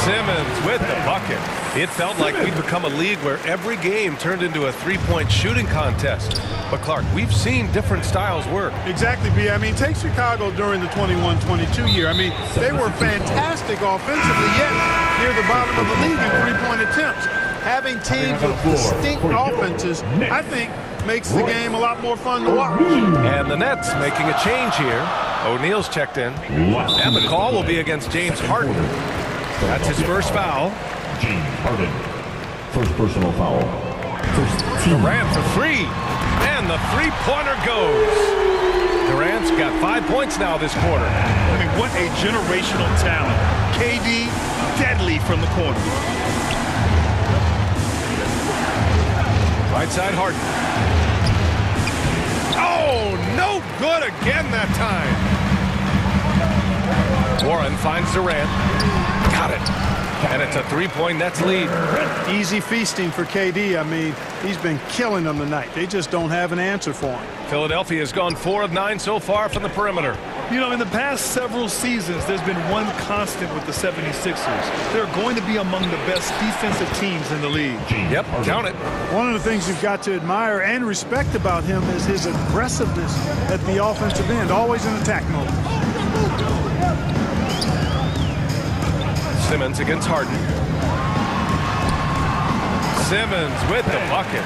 Simmons with the bucket. It felt like we'd become a league where every game turned into a 3-point shooting contest. But Clark, we've seen different styles work. Exactly, B. I mean, take Chicago during the 21-22 year. I mean, they were fantastic offensively, yet near the bottom of the league in 3-point attempts. Having teams with distinct offenses, I think, makes the game a lot more fun to watch. And the Nets making a change here. O'Neal's checked in. And the call will be against James Harden. That's his first foul. James Harden. First personal foul. Durant for 3. And the 3-pointer goes. Durant's got 5 points now this quarter. I mean, what a generational talent. KD, deadly from the corner. Right side Harden. Oh, no good again that time. Warren finds Durant. Got it. And it's a 3-point Nets lead. Easy feasting for KD. I mean, he's been killing them tonight. They just don't have an answer for him. Philadelphia has gone 4 of 9 so far from the perimeter. You know, in the past several seasons, there's been one constant with the 76ers. They're going to be among the best defensive teams in the league. Yep, count it. One of the things you've got to admire and respect about him is his aggressiveness at the offensive end, always in attack mode. Simmons against Harden. Simmons with the bucket.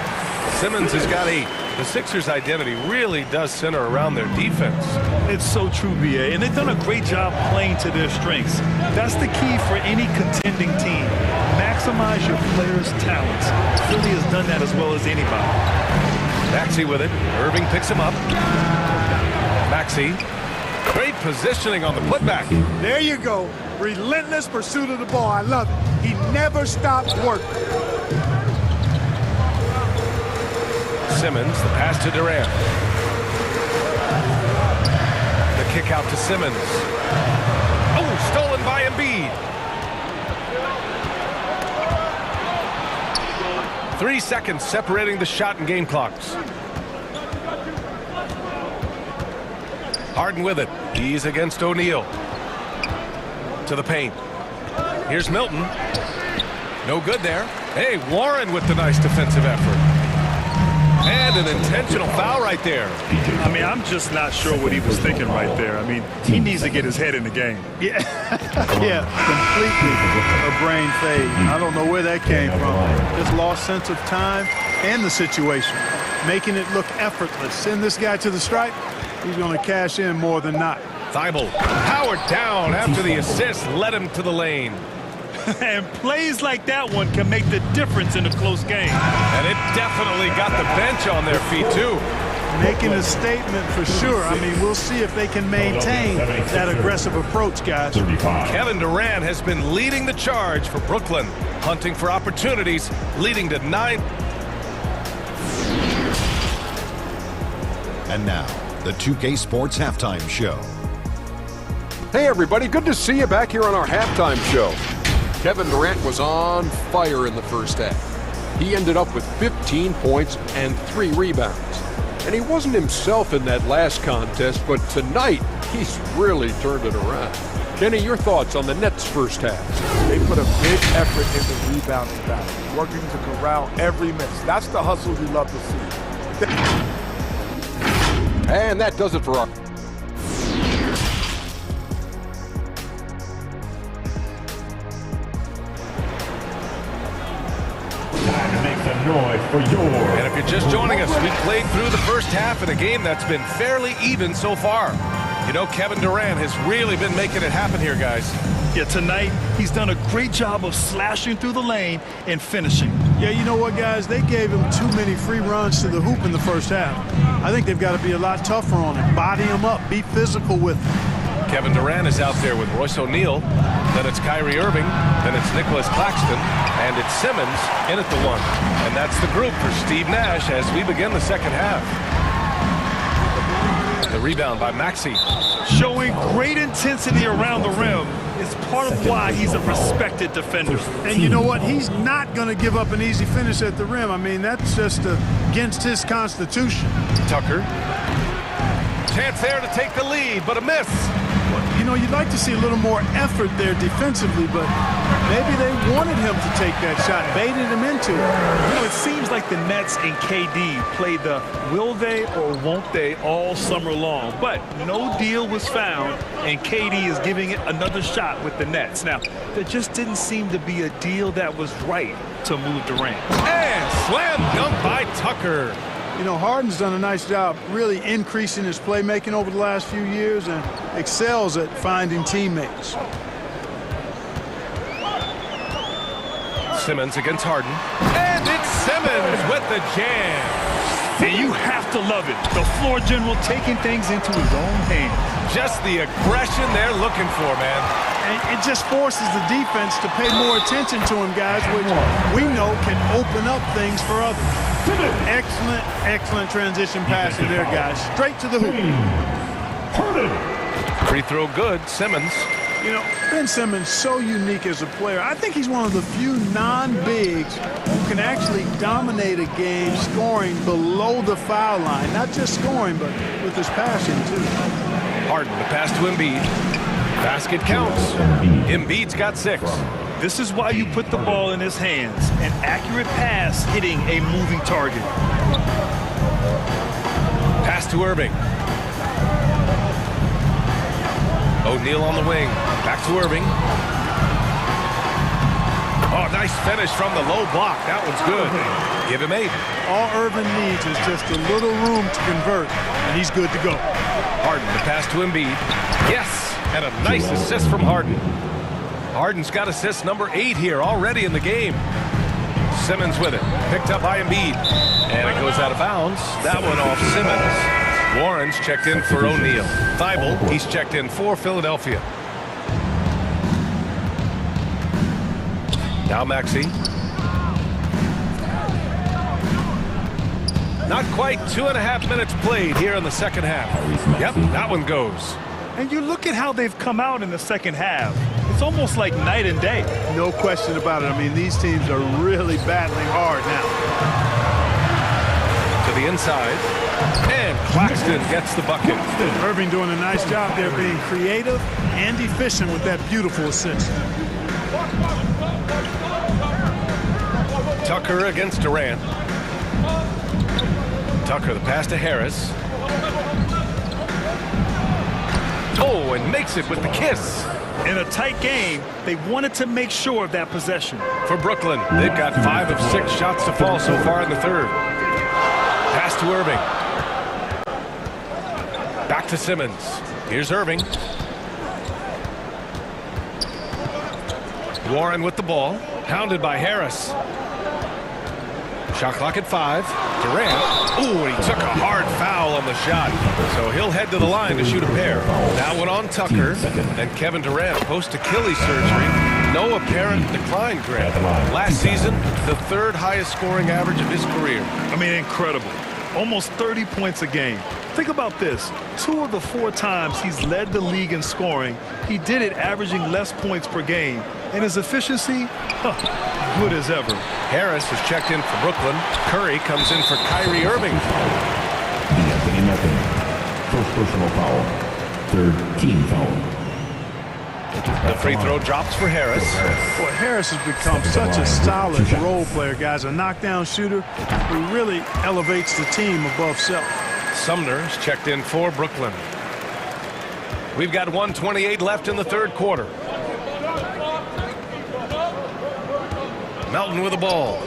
Simmons has got 8. The Sixers' identity really does center around their defense. It's so true, B.A., and they've done a great job playing to their strengths. That's the key for any contending team. Maximize your players' talents. Philly has done that as well as anybody. Maxey with it. Irving picks him up. Maxey. Great positioning on the putback. There you go. Relentless pursuit of the ball. I love it. He never stops working. Simmons, the pass to Durant. The kick out to Simmons. Oh, stolen by Embiid. 3 seconds separating the shot and game clocks. Harden with it. He's against O'Neal. To the paint. Here's Milton. No good there. Hey, Warren with the nice defensive effort. And an intentional foul right there. I mean, I'm just not sure what he was thinking right there. I mean, he needs to get his head in the game. Yeah, yeah, completely a brain fade. I don't know where that came from. Just lost sense of time and the situation, making it look effortless. Send this guy to the stripe. He's going to cash in more than not. Thibault powered down after the assist led him to the lane. And plays like that one can make the difference in a close game. And it definitely got the bench on their feet, too. Making a statement for sure. I mean, we'll see if they can maintain that aggressive approach, guys. Kevin Durant has been leading the charge for Brooklyn, hunting for opportunities, leading to 9. And now, the 2K Sports Halftime Show. Hey, everybody. Good to see you back here on our halftime show. Kevin Durant was on fire in the first half. He ended up with 15 points and 3 rebounds. And he wasn't himself in that last contest, but tonight, he's really turned it around. Kenny, your thoughts on the Nets' first half? They put a big effort into rebounding battle, working to corral every miss. That's the hustle you love to see. And that does it for our... Time to make some noise for your... And if you're just joining us, we played through the first half in a game that's been fairly even so far. You know, Kevin Durant has really been making it happen here, guys. Yeah, tonight, he's done a great job of slashing through the lane and finishing. Yeah, you know what, guys? They gave him too many free runs to the hoop in the first half. I think they've got to be a lot tougher on him. Body him up. Be physical with him. Kevin Durant is out there with Royce O'Neal. Then it's Kyrie Irving. Then it's Nicholas Claxton. And it's Simmons in at the one. And that's the group for Steve Nash as we begin the second half. The rebound by Maxey. Showing great intensity around the rim is part of why he's a respected defender. And you know what? He's not going to give up an easy finish at the rim. I mean, that's just against his constitution. Tucker. Chance there to take the lead, but a miss. You know, you'd like to see a little more effort there defensively, but maybe they wanted him to take that shot, baited him into it. You know, it seems like the Nets and KD played the will they or won't they all summer long, but no deal was found, and KD is giving it another shot with the Nets. Now, there just didn't seem to be a deal that was right to move Durant. And slam dunk by Tucker. You know, Harden's done a nice job really increasing his playmaking over the last few years and excels at finding teammates. Simmons against Harden. And it's Simmons with the jam. And you have to love it. The floor general taking things into his own hands. Just the aggression they're looking for, man. And it just forces the defense to pay more attention to him, guys, which we know can open up things for others. Excellent, excellent transition passing there, guys. Straight to the hoop. Free throw good, Simmons. You know, Ben Simmons, so unique as a player. I think he's one of the few non-bigs who can actually dominate a game scoring below the foul line. Not just scoring, but with his passing, too. Harden, the pass to Embiid. Basket counts. Embiid's got 6. This is why you put the ball in his hands. An accurate pass hitting a moving target. Pass to Irving. O'Neal on the wing. Back to Irving. Oh, nice finish from the low block. That one's good. Give him 8. All Irving needs is just a little room to convert, and he's good to go. Harden, the pass to Embiid. Yes, and a nice assist from Harden. Harden's got assist number 8 here already in the game. Simmons with it. Picked up by Embiid. And it goes out of bounds. That one off Simmons. Warren's checked in for O'Neal. Thibault, he's checked in for Philadelphia. Now Maxey. Not quite 2.5 minutes played here in the second half. Yep, that one goes. And you look at how they've come out in the second half. It's almost like night and day. No question about it. I mean, these teams are really battling hard now. To the inside. And Claxton gets the bucket. Irving doing a nice job there being creative and efficient with that beautiful assist. Tucker against Durant. Tucker, the pass to Harris. Oh, and makes it with the kiss. In a tight game, they wanted to make sure of that possession. For Brooklyn, they've got 5 of 6 shots to fall so far in the third. Pass to Irving. Back to Simmons. Here's Irving. Warren with the ball. Pounded by Harris. Shot clock at 5. Durant. Ooh, he took a hard foul on the shot. So he'll head to the line to shoot a pair. That one on Tucker. And Kevin Durant post-Achilles surgery. No apparent decline, Grant. Last season, the 3rd highest scoring average of his career. I mean, incredible. Almost 30 points a game. Think about this. 2 of the 4 times he's led the league in scoring, he did it averaging less points per game. And his efficiency, good as ever. Harris is checked in for Brooklyn. Curry comes in for Kyrie Irving. Nothing. First personal foul. 3rd team foul. The free throw drops for Harris. Boy, Harris has become such a solid role player, guys. A knockdown shooter who really elevates the team above self. Sumner's checked in for Brooklyn. We've got 1:28 left in the third quarter. Melton with the ball.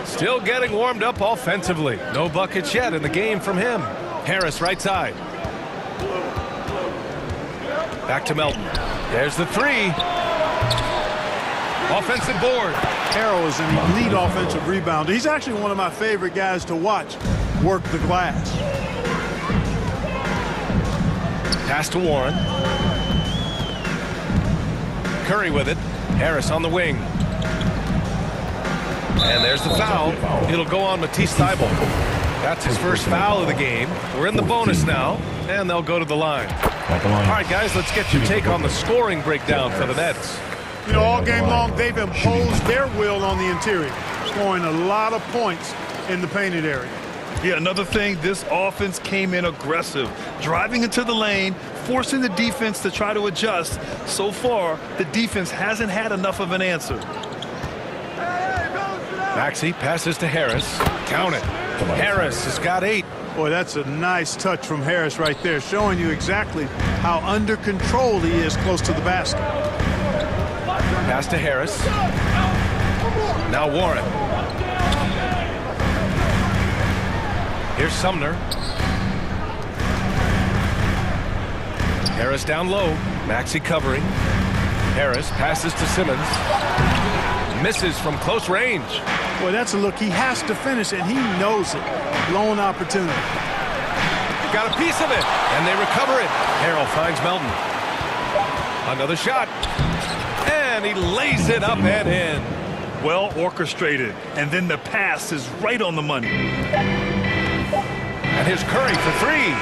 Still getting warmed up offensively. No buckets yet in the game from him. Harris right side. Back to Melton. There's the three. Offensive board. Harrell is an elite offensive rebounder. He's actually one of my favorite guys to watch work the glass. Pass to Warren. Curry with it. Harris on the wing. And there's the foul. It'll go on Matisse Thybulle. That's his first foul of the game. We're in the bonus now, and they'll go to the line. All right, guys, let's get your take on the scoring breakdown for the Nets. You know, all game long, they've imposed their will on the interior, scoring a lot of points in the painted area. Yeah, another thing, this offense came in aggressive, driving into the lane, forcing the defense to try to adjust. So far, the defense hasn't had enough of an answer. Maxey passes to Harris. Count it. Harris has got 8. Boy, that's a nice touch from Harris right there, showing you exactly how under control he is close to the basket. Pass to Harris. Now Warren. Here's Sumner. Harris down low. Maxey covering. Harris passes to Simmons. Misses from close range. Boy, that's a look he has to finish, and he knows it. Blown opportunity. Got a piece of it, and they recover it. Harrell finds Melton. Another shot. And he lays it up and in. Well orchestrated, and then the pass is right on the money. And here's Curry for 3.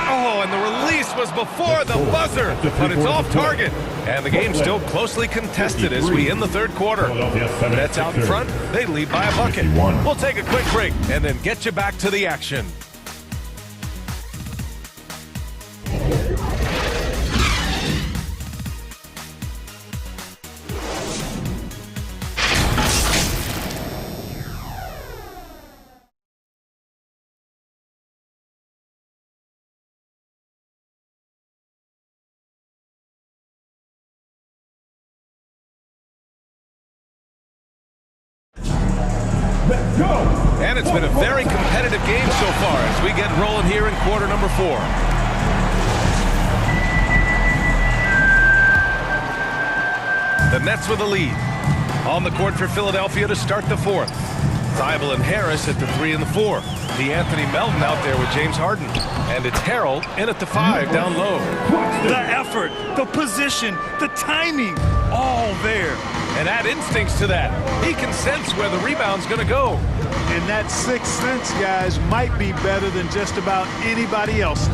Oh, and the release was before the buzzer, but it's off target. And the game's still closely contested as we end the third quarter. Nets out in front, they lead by a bucket. We'll take a quick break and then get you back to the action. And it's been a very competitive game so far as we get rolling here in quarter number 4. The Nets with the lead. On the court for Philadelphia to start the 4th. Thybulle and Harris at the 3 and the 4. D'Anthony Melton out there with James Harden. And it's Harrell in at the 5 down low. The effort, the position, the timing, all there. And add instincts to that. He can sense where the rebound's going to go. And that sixth sense, guys, might be better than just about anybody else's.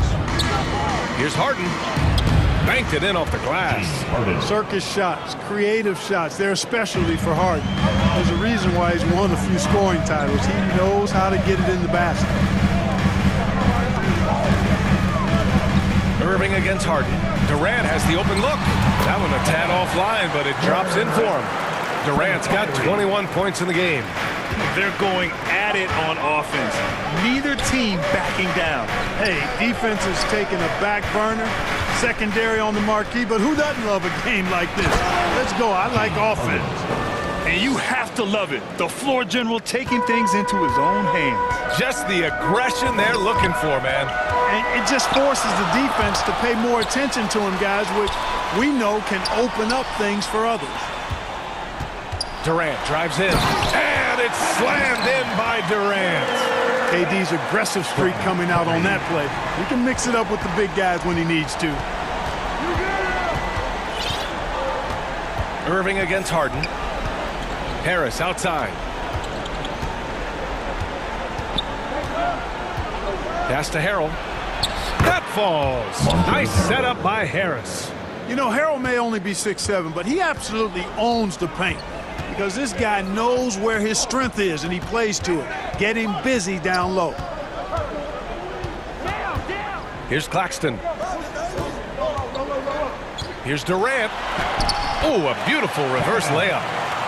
Here's Harden. Banked it in off the glass. Circus shots, creative shots, they're a specialty for Harden. There's a reason why he's won a few scoring titles. He knows how to get it in the basket. Irving against Harden. Durant has the open look. That one a tad offline, but it drops in for him. Durant's got 21 points in the game. They're going at it on offense. Neither team backing down. Hey, defense is taking a back burner, secondary on the marquee, but who doesn't love a game like this? Let's go. I like offense. And you have to love it. The floor general taking things into his own hands. Just the aggression they're looking for, man. And it just forces the defense to pay more attention to him, guys, which we know can open up things for others. Durant drives in, and it's slammed in by Durant. KD's aggressive streak coming out on that play. He can mix it up with the big guys when he needs to. Irving against Harden. Harris outside. Pass to Harrell. That falls. Nice setup by Harris. You know, Harrell may only be 6'7", but he absolutely owns the paint. Because this guy knows where his strength is, and he plays to it. Get him busy down low. Here's Claxton. Here's Durant. Oh, a beautiful reverse layup.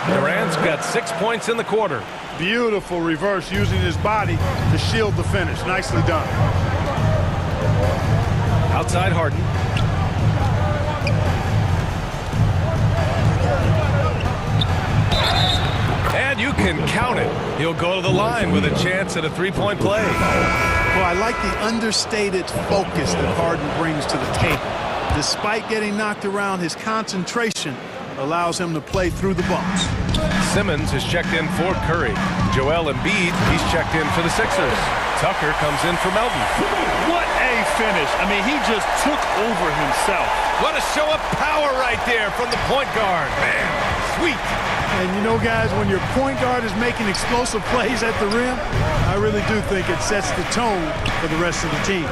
Durant's got 6 points in the quarter. Beautiful reverse using his body to shield the finish. Nicely done. Outside Harden. And you can count it. He'll go to the line with a chance at a three-point play. Well, I like the understated focus that Harden brings to the table. Despite getting knocked around, his concentration allows him to play through the bumps. Simmons has checked in for Curry. Joel Embiid, he's checked in for the Sixers. Tucker comes in for Melton. What a finish. I mean, he just took over himself. What a show of power right there from the point guard. Man, sweet. And you know, guys, when your point guard is making explosive plays at the rim, I really do think it sets the tone for the rest of the team.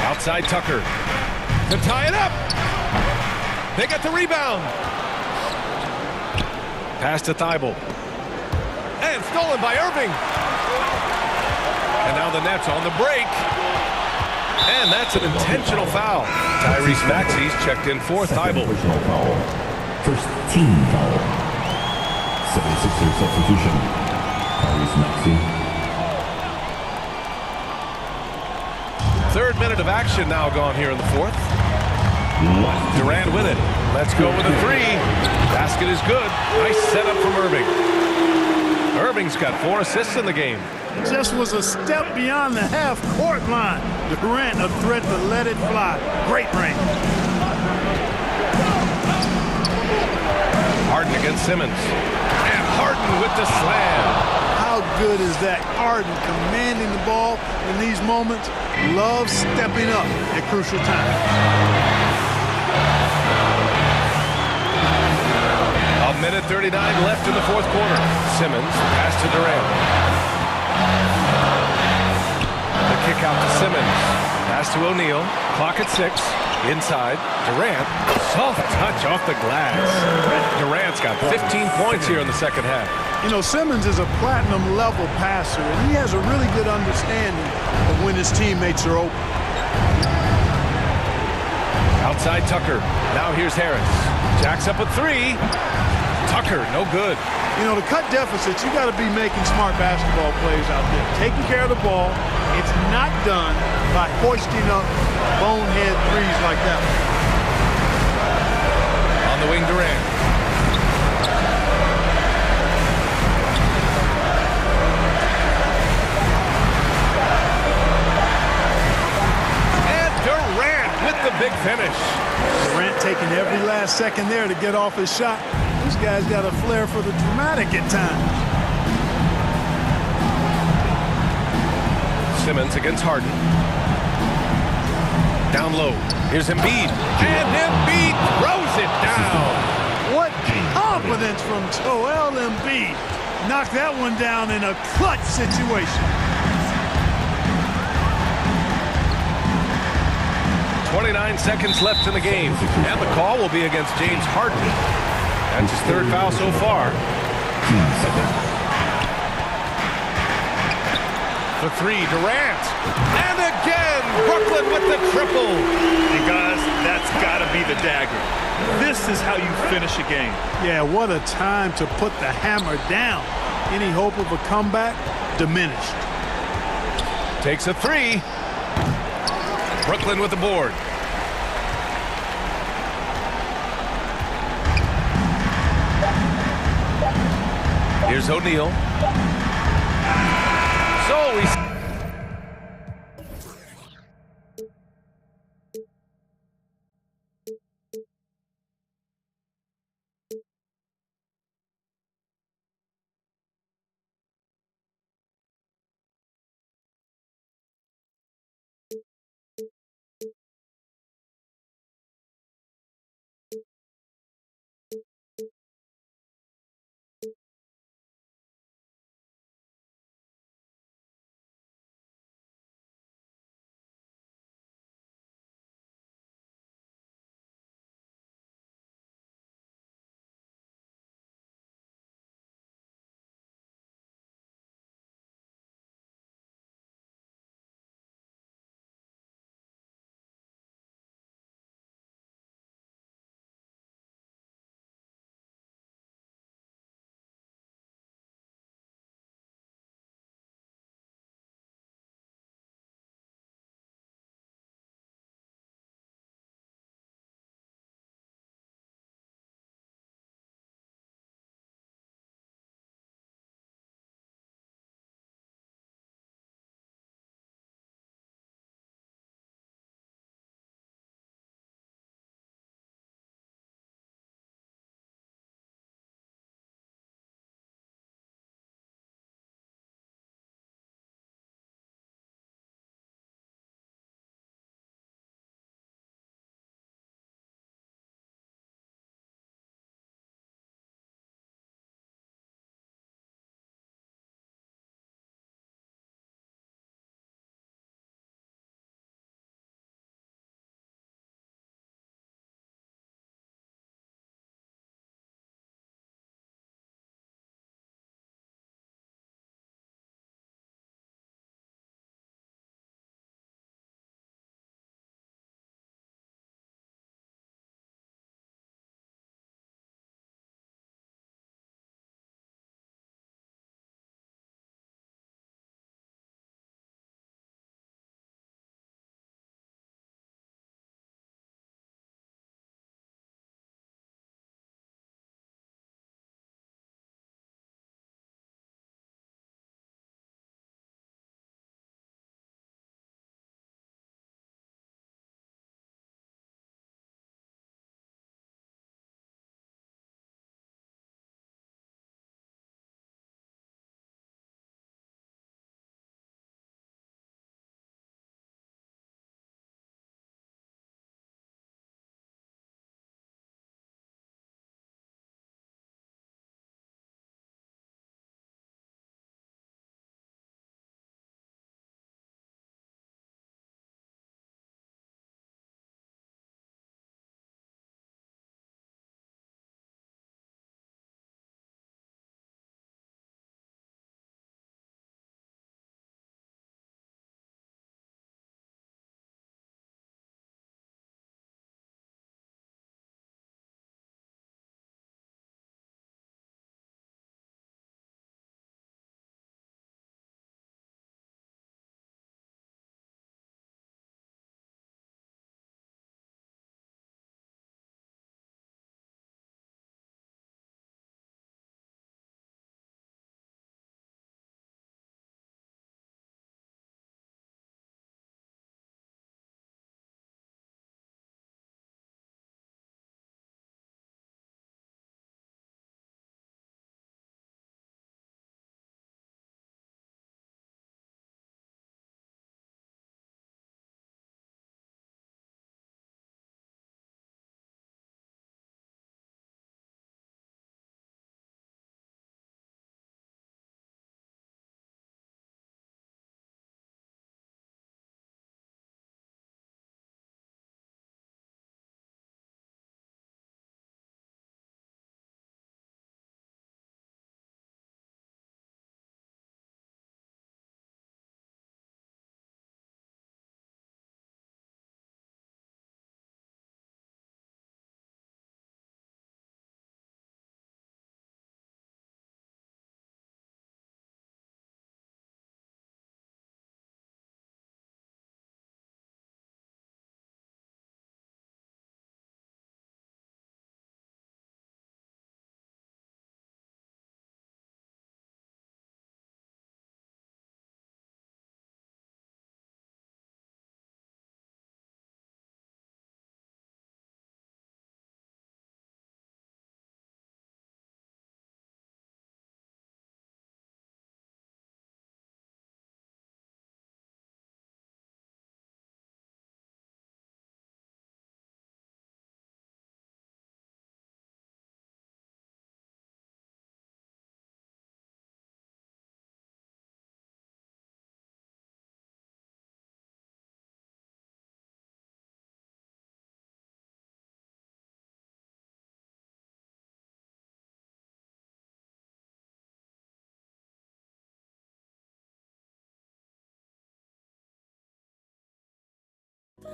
Outside Tucker to tie it up. They get the rebound. Pass to Thibault. And stolen by Irving. And now the Nets on the break. And that's an intentional foul. Tyrese Maxey's checked in for Thibault. First team foul. 76ers substitution. Tyrese Maxey. Third minute of action now gone here in the fourth. Durant with it. Let's go with a three. Basket is good. Nice setup from Irving. Irving's got 4 assists in the game. It just was a step beyond the half-court line. Durant a threat to let it fly. Great range. Harden against Simmons. And Harden with the slam. How good is that? Harden commanding the ball in these moments. Loves stepping up at crucial times. A minute 39 left in the fourth quarter. Simmons pass to Durant. The kick out to Simmons. Pass to O'Neal. Clock at 6. Inside. Durant. Soft touch off the glass. Durant's got 15 points here in the second half. You know, Simmons is a platinum-level passer, and he has a really good understanding of when his teammates are open. Outside Tucker. Now here's Harris. Jacks up a 3. Tucker, no good. You know, to cut deficits, you got to be making smart basketball plays out there. Taking care of the ball. It's not done by hoisting up bonehead threes like that. On the wing, Durant. And Durant with the big finish. Durant taking every last second there to get off his shot. This guy's got a flair for the dramatic at times. Simmons against Harden. Down low. Here's Embiid. And Embiid throws it down. What confidence from Joel Embiid. Knocked that one down in a clutch situation. 29 seconds left in the game. And the call will be against James Harden. That's his third foul so far. The 3, Durant. And again, Brooklyn with the triple. And guys, that's got to be the dagger. This is how you finish a game. Yeah, what a time to put the hammer down. Any hope of a comeback diminished. Takes a 3. Brooklyn with the board. Here's O'Neal. So he's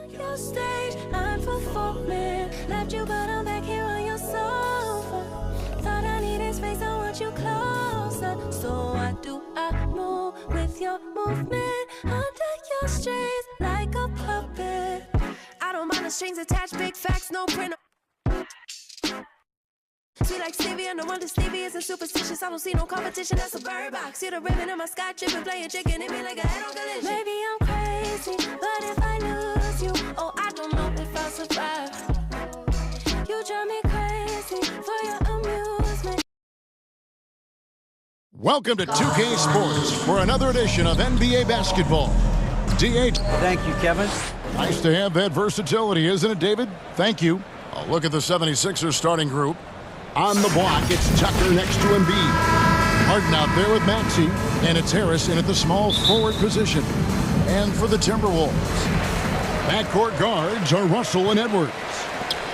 Your stage, I'm performing. Left you, but I'm back here on your sofa. Thought I needed space, I want you closer. So why do I move with your movement under your strings like a puppet? I don't mind the strings attached, big facts, no print. Sweet like Stevie, and the one to Stevie isn't superstitious. I don't see no competition, that's a bird box. See the ribbon in my sky tripping, playing chicken, hit me like a head on collision. Maybe I'm crazy, but if I lose you, oh, I don't know if I'll survive. You drive me crazy for your amusement. Welcome to 2K Sports for another edition of NBA basketball. D.A. Thank you, Kevin. Nice to have that versatility, isn't it, David? Thank you. A look at the 76ers starting group. On the block, it's Tucker next to Embiid. Harden out there with Maxey, and it's Harris in at the small forward position. And for the Timberwolves, backcourt guards are Russell and Edwards.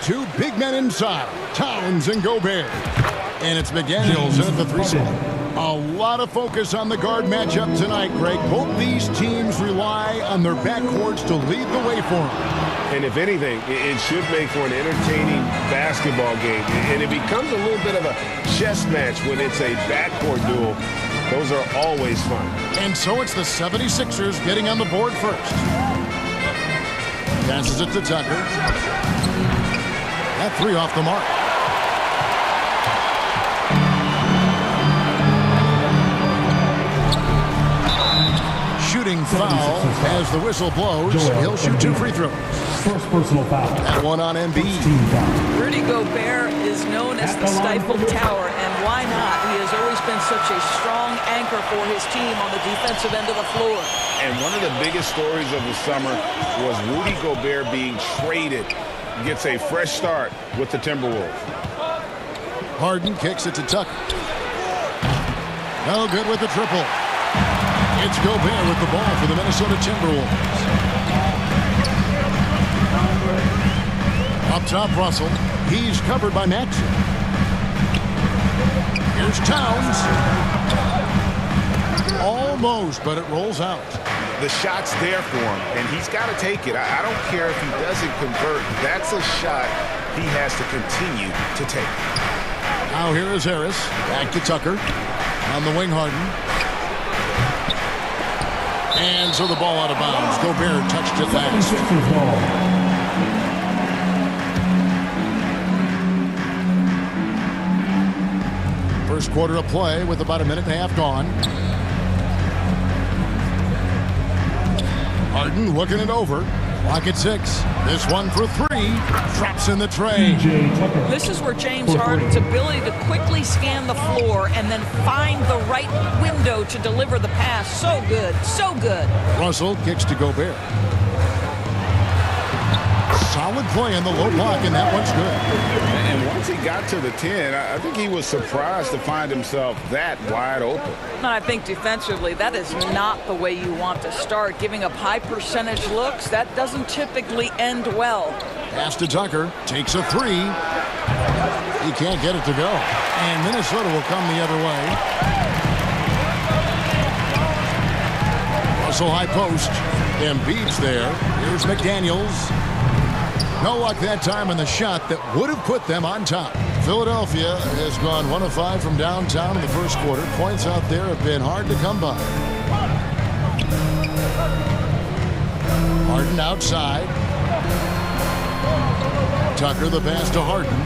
Two big men inside, Towns and Gobert. And it's McDaniels in at the 3 spot. A lot of focus on the guard matchup tonight, Greg. Both these teams rely on their backcourts to lead the way for them. And if anything, it should make for an entertaining basketball game. And it becomes a little bit of a chess match when it's a backcourt duel. Those are always fun. And so it's the 76ers getting on the board first. Passes it to Tucker. That 3 off the mark. Shooting foul as the whistle blows. He'll shoot 2 free throws. First personal foul. That one on Embiid. Rudy Gobert is known as the stifled tower, and why not? He has always been such a strong anchor for his team on the defensive end of the floor. And one of the biggest stories of the summer was Rudy Gobert being traded. Gets a fresh start with the Timberwolves. Harden kicks it to Tucker. No good with the triple. It's Gobert with the ball for the Minnesota Timberwolves. Up top, Russell. He's covered by Maxey. Here's Towns. Almost, but it rolls out. The shot's there for him, and he's got to take it. I don't care if he doesn't convert. That's a shot he has to continue to take. Now here is Harris. Back to Tucker. On the wing, Harden. And so the ball out of bounds. Gobert touched it last. First quarter of play with about a minute and a half gone. Harden looking it over. Clock at 6. This one for 3. Drops in the tray. This is where James Harden's ability to quickly scan the floor and then find the right window to deliver the pass. So good. So good. Russell kicks to Gobert. Solid play in the low block, and that one's good. And once he got to the 10, I think he was surprised to find himself that wide open. I think defensively, that is not the way you want to start. Giving up high percentage looks, that doesn't typically end well. Pass to Tucker. Takes a 3. He can't get it to go. And Minnesota will come the other way. Russell high post. Embiid's there. Here's McDaniels. No luck that time in the shot that would have put them on top. Philadelphia has gone 1 of 5 from downtown in the first quarter. Points out there have been hard to come by. Harden outside. Tucker the pass to Harden.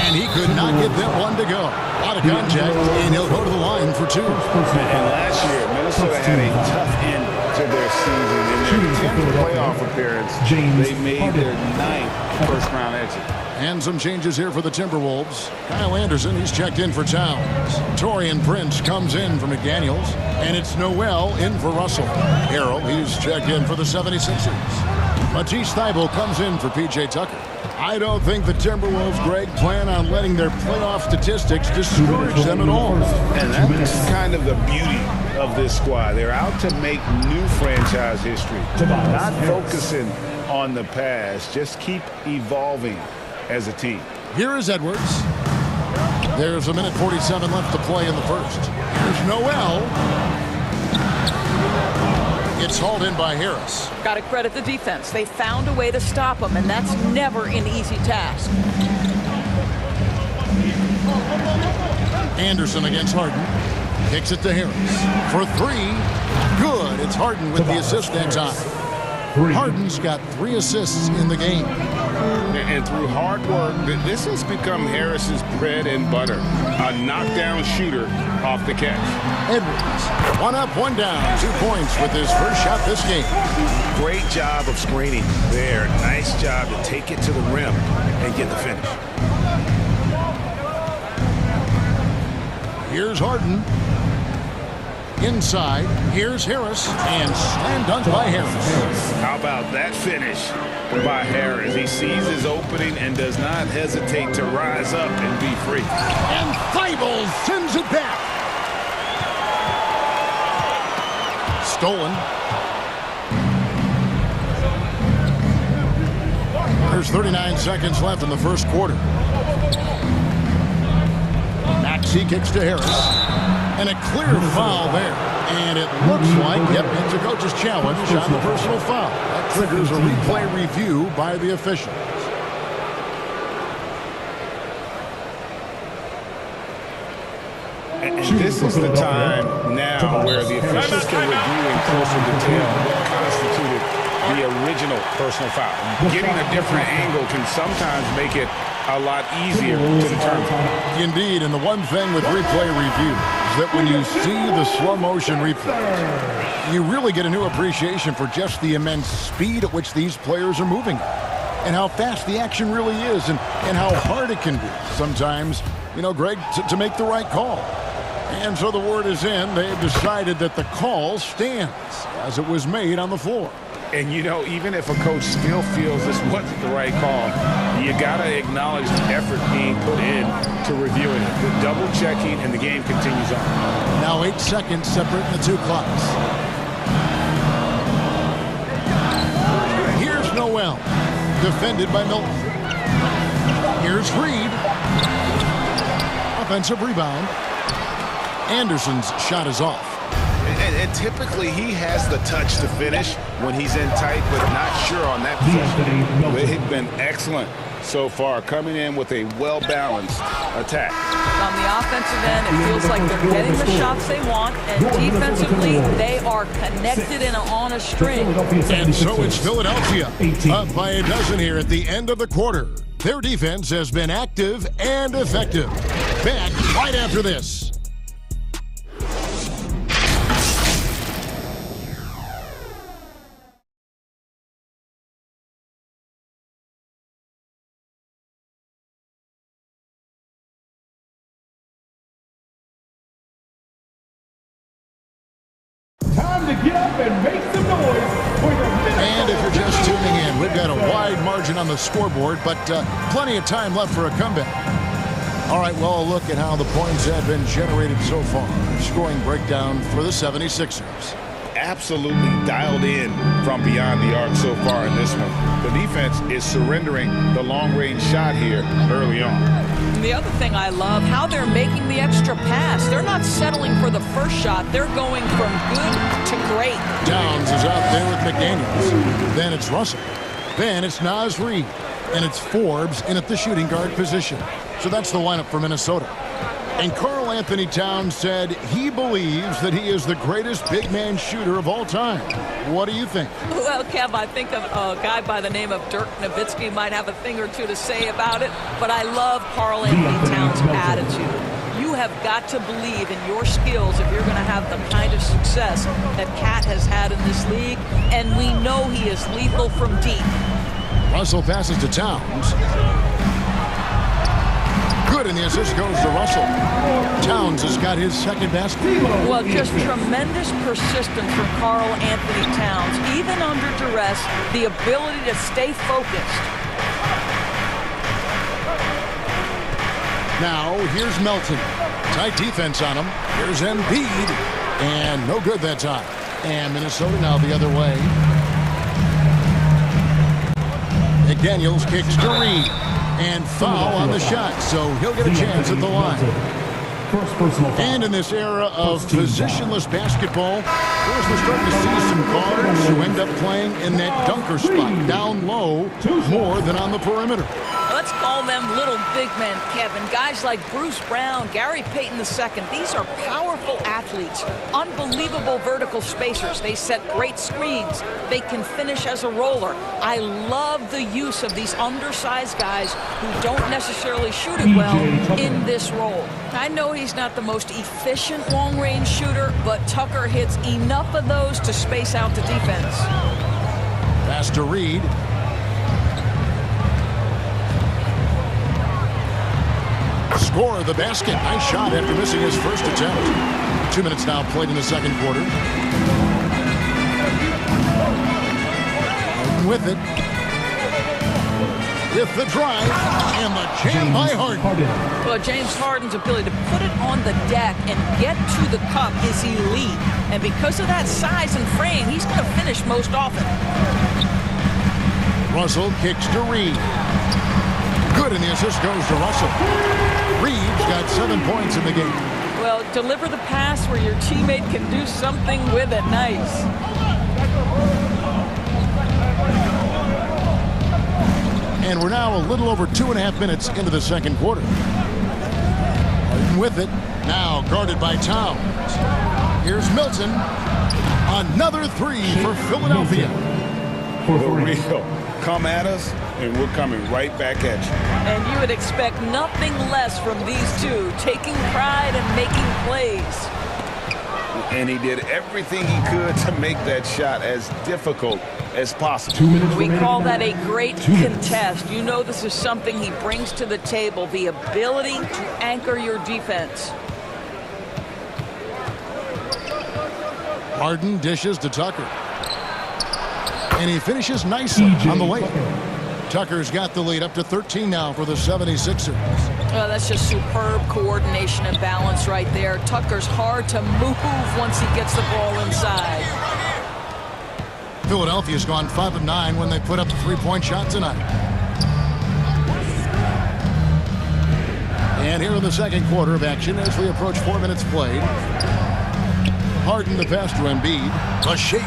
And he could not get that one to go. Out of contact, and he'll go to the line for 2. And last year, Minnesota had a tough end to their season. In their 10th playoff appearance, they made their 9th first-round exit. And some changes here for the Timberwolves. Kyle Anderson, he's checked in for Towns. Torian Prince comes in for McDaniels. And it's Noel in for Russell. Harrell, he's checked in for the 76ers. Matisse Thybulle comes in for P.J. Tucker. I don't think the Timberwolves, Greg, plan on letting their playoff statistics discourage them at all. And that's kind of the beauty of this squad. They're out to make new franchise history. Not focusing on the past. Just keep evolving as a team. Here is Edwards. There's a minute 47 left to play in the first. Here's Noel. It's hauled in by Harris. Got to credit the defense. They found a way to stop him, and that's never an easy task. Anderson against Harden. Kicks it to Harris. For three. Good. It's Harden with the assist that time. Harden's got 3 assists in the game. And through hard work, this has become Harris's bread and butter. A knockdown shooter off the catch. Edwards, 1 up, 1 down, 2 points with his first shot this game. Great job of screening there. Nice job to take it to the rim and get the finish. Here's Harden. Inside, here's Harris, and slam dunk by Harris. How about that finish by Harris? He sees his opening and does not hesitate to rise up and be free. And Thibault sends it back. Stolen. There's 39 seconds left in the first quarter. Maxey kicks to Harris. And a clear foul there. And it looks like, yep, it's a coach's challenge on the personal foul. That triggers a replay review by the officials. And this is the time now where the officials can review in closer detail what constituted the original personal foul. Getting a different angle can sometimes make it a lot easier to determine. Indeed, and the one thing with replay review is that when you see the slow motion replay, you really get a new appreciation for just the immense speed at which these players are moving and how fast the action really is and how hard it can be sometimes, you know, Greg, to make the right call. And so the word is in. They've decided that the call stands as it was made on the floor. And, you know, even if a coach still feels this wasn't the right call, you got to acknowledge the effort being put in to reviewing it. The double checking, and the game continues on. Now 8 seconds separating the 2 clocks. Here's Noel, defended by Milton. Here's Reed. Offensive rebound. Anderson's shot is off. And typically he has the touch to finish when he's in tight, but not sure on that possession. They've been excellent so far, coming in with a well-balanced attack. On the offensive end, it feels like they're getting the shots they want, and defensively, they are connected and on a string. And so it's Philadelphia, up by a dozen here at the end of the quarter. Their defense has been active and effective. Back right after this. Time to get up and make some noise for your Minnesota. And if you're just tuning in, we've got a wide margin on the scoreboard, but plenty of time left for a comeback. All right, well, a look at how the points have been generated so far. Scoring breakdown for the 76ers. Absolutely dialed in from beyond the arc so far in this one. The defense is surrendering the long-range shot here early on. The other thing I love, how they're making the extra pass. They're not settling for the first shot. They're going from good to great. Downs is out there with McDaniels. Then it's Russell. Then it's Naz Reid. And it's Forbes in at the shooting guard position. So that's the lineup for Minnesota. And Karl Anthony Towns said he believes that he is the greatest big man shooter of all time. What do you think? Well, Kev, I think a guy by the name of Dirk Nowitzki might have a thing or two to say about it, but I love Karl Anthony Towns' attitude. You have got to believe in your skills if you're going to have the kind of success that Cat has had in this league, and we know he is lethal from deep. Russell passes to Towns. Good, and the assist goes to Russell. Towns has got his second basket. Well, just tremendous persistence from Karl Anthony Towns. Even under duress, the ability to stay focused. Now, here's Melton. Tight defense on him. Here's Embiid. And no good that time. And Minnesota now the other way. McDaniels kicks to Reed. And foul on the shot, so he'll get a chance at the line. First personal foul. And in this era of positionless basketball, we're starting to see some guards who end up playing in that dunker spot, down low, more than on the perimeter. Let's call them little big men, Kevin. Guys like Bruce Brown, Gary Payton II. These are powerful athletes, unbelievable vertical spacers. They set great screens. They can finish as a roller. I love the use of these undersized guys who don't necessarily shoot it well in this role. I know he's not the most efficient long-range shooter, but Tucker hits enough of those to space out the defense. Pass to Reed. Score the basket. Nice shot after missing his first attempt. 2 minutes now played in the second quarter. With it. With the drive. And the jam by Harden. Well, James Harden's ability to put it on the deck and get to the cup is elite. And because of that size and frame, he's going to finish most often. Russell kicks to Reed. Good, and the assist goes to Russell. Reed's got 7 points in the game. Well, deliver the pass where your teammate can do something with it. Nice. And we're now a little over 2.5 minutes into the second quarter. Harden with it. Now guarded by Towns. Here's Milton. Another three for Philadelphia. For real. Come at us, and we're coming right back at you. And you would expect nothing less from these two, taking pride and making plays. And he did everything he could to make that shot as difficult as possible. We call that a great contest. You know this is something he brings to the table, the ability to anchor your defense. Harden dishes to Tucker. And he finishes nicely on the layup. Tucker's got the lead up to 13 now for the 76ers. Well, that's just superb coordination and balance right there. Tucker's hard to move once he gets the ball inside. Philadelphia's gone 5 of 9 when they put up a three-point shot tonight. And here in the second quarter of action as we approach 4 minutes played. Harden the pass to Embiid. The shake.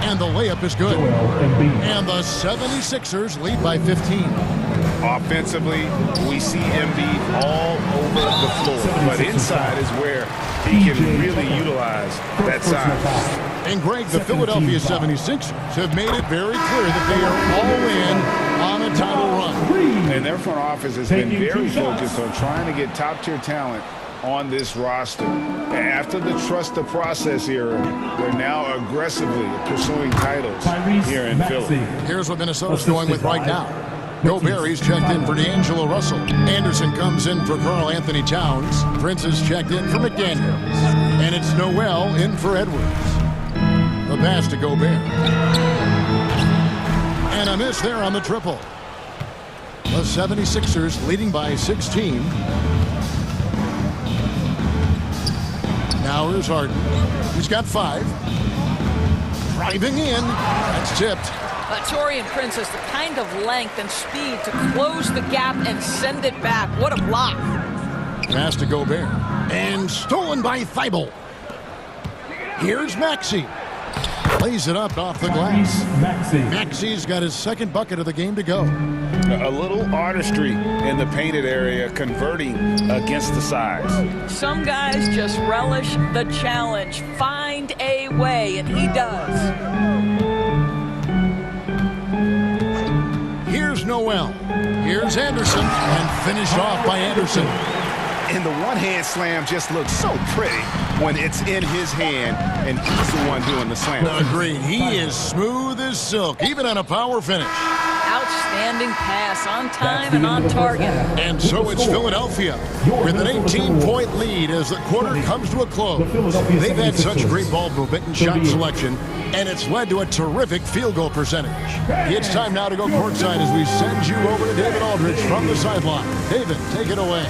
And the layup is good. And the 76ers lead by 15. Offensively, we see Embiid all over the floor. But inside is where he can really utilize that size. And Greg, the Philadelphia 76ers have made it very clear that they are all in on a title run. And their front office has been very focused on trying to get top-tier talent on this roster. After the trust the process era, they're now aggressively pursuing titles here in Philly. Here's what Minnesota's going with right now. Gobert checked in for D'Angelo Russell. Anderson comes in for Karl Anthony Towns. Prince is checked in for McDaniels. And it's Noel in for Edwards. The pass to Gobert. And a miss there on the triple. The 76ers leading by 16. Now here's Harden. He's got 5. Driving in. That's tipped. Taurean Prince has the kind of length and speed to close the gap and send it back. What a block. Pass to Gobert. And stolen by Thibault. Here's Maxey. Lays it up off the glass. Maxey's got his second bucket of the game to go. A little artistry in the painted area, converting against the size. Some guys just relish the challenge. Find a way, and he does. Here's Noel. Here's Anderson. And finished off by Anderson. And the one-hand slam just looks so pretty when it's in his hand and he's the one doing the slam. Agreed. He is smooth as silk, even on a power finish. Outstanding pass, on time and on target. And so it's Philadelphia with an 18-point lead as the quarter comes to a close. They've had such great ball movement and shot selection, and it's led to a terrific field goal percentage. It's time now to go courtside as we send you over to David Aldridge from the sideline. David, take it away.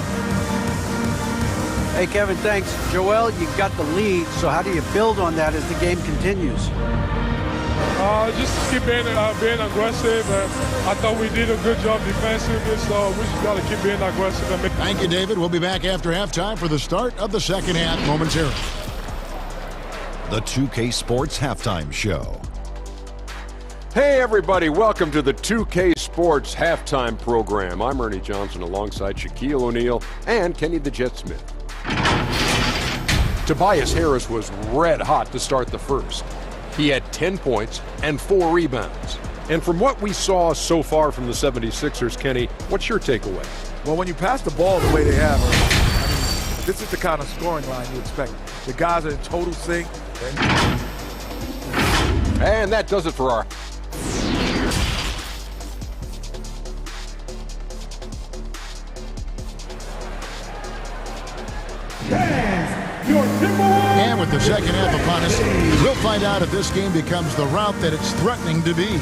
Hey, Kevin, thanks. Joel, you got the lead, so how do you build on that as the game continues? Just keep being aggressive. I thought we did a good job defensively, so we just got to keep being aggressive. And Thank you, David. We'll be back after halftime for the start of the second half momentarily. The 2K Sports Halftime Show. Hey, everybody. Welcome to the 2K Sports Halftime Program. I'm Ernie Johnson alongside Shaquille O'Neal and Kenny the Jet Smith. Tobias Harris was red hot to start the first. He had 10 points and 4 rebounds. And from what we saw so far from the 76ers, Kenny, what's your takeaway? Well, when you pass the ball the way they have, I mean, this is the kind of scoring line you expect. The guys are in total sync. And that does it for our... And with the second half upon us, we'll find out if this game becomes the route that it's threatening to be.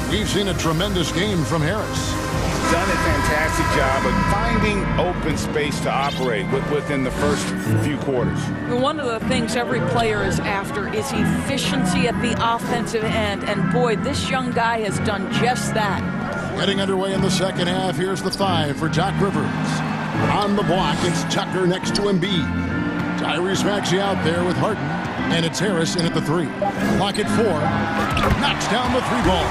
We've seen a tremendous game from Harris. He's done a fantastic job of finding open space to operate within the first few quarters. One of the things every player is after is efficiency at the offensive end. And boy, this young guy has done just that. Getting underway in the second half, here's the 5 for Doc Rivers. On the block, it's Tucker next to Embiid. Tyrese Maxey out there with Harden, and it's Harris in at the 3. Clock at 4. Knocks down the 3 ball.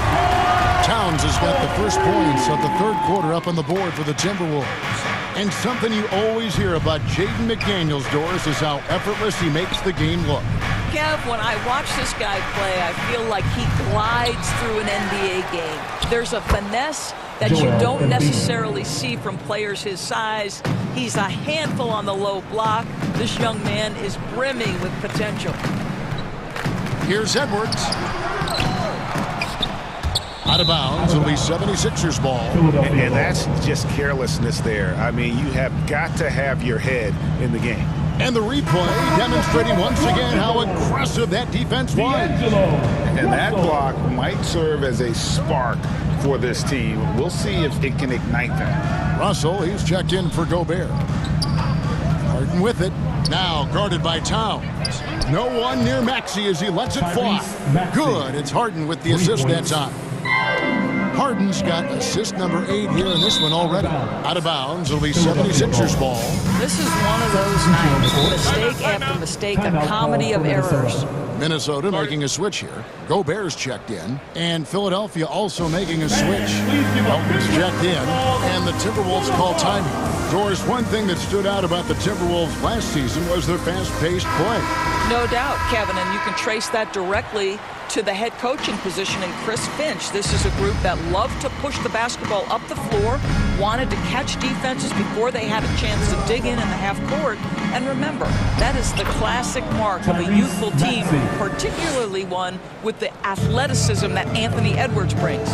Towns has got the first points of the third quarter up on the board for the Timberwolves. And something you always hear about Jaden McDaniels, Doris, is how effortless he makes the game look. Kev, when I watch this guy play, I feel like he glides through an NBA game. There's a finesse that you don't necessarily see from players his size. He's a handful on the low block. This young man is brimming with potential. Here's Edwards. Out of bounds, it'll be 76ers ball. And that's just carelessness there. I mean, you have got to have your head in the game. And the replay demonstrating once again how aggressive that defense was. And that block might serve as a spark for this team. We'll see if it can ignite that. Russell, he's checked in for Gobert. Harden with it. Now guarded by Towns. No one near Maxey as he lets it fly. Good. It's Harden with the assist that time. Harden's got assist number 8 here in this one already. Out of bounds, it'll be 76ers ball. This is one of those nights. Mistake after mistake, a comedy of errors. Minnesota making a switch here. Gobert's checked in. And Philadelphia also making a switch. Elton's checked in. And the Timberwolves call timing. Doris, one thing that stood out about the Timberwolves last season was their fast-paced play. No doubt, Kevin, and you can trace that directly to the head coaching position in Chris Finch. This is a group that loved to push the basketball up the floor, wanted to catch defenses before they had a chance to dig in the half court. And remember, that is the classic mark of a youthful team, particularly one with the athleticism that Anthony Edwards brings.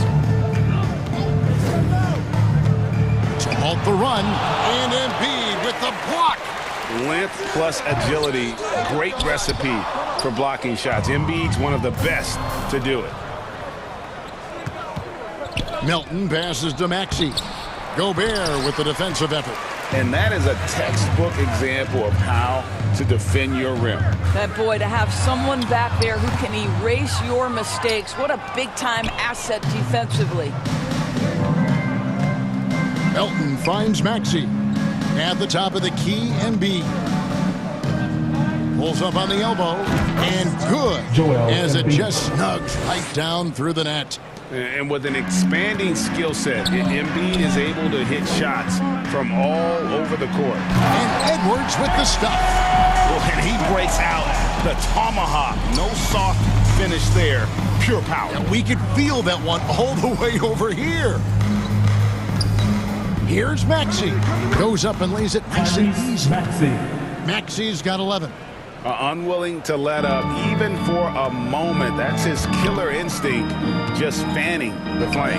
To halt the run, and Embiid with the block. Length plus agility, great recipe for blocking shots. Embiid's one of the best to do it. Milton passes to Maxey. Gobert with the defensive effort. And that is a textbook example of how to defend your rim. That boy, to have someone back there who can erase your mistakes, what a big-time asset defensively. Milton finds Maxey. At the top of the key, Embiid. Pulls up on the elbow, and good, as it just snugs right down through the net. And with an expanding skill set, Embiid is able to hit shots from all over the court. And Edwards with the stuff. Well, and he breaks out the tomahawk. No soft finish there, pure power. And we could feel that one all the way over here. Here's Maxey. Goes up and lays it nice and easy. Maxey's got 11. Unwilling to let up even for a moment. That's his killer instinct, just fanning the flame.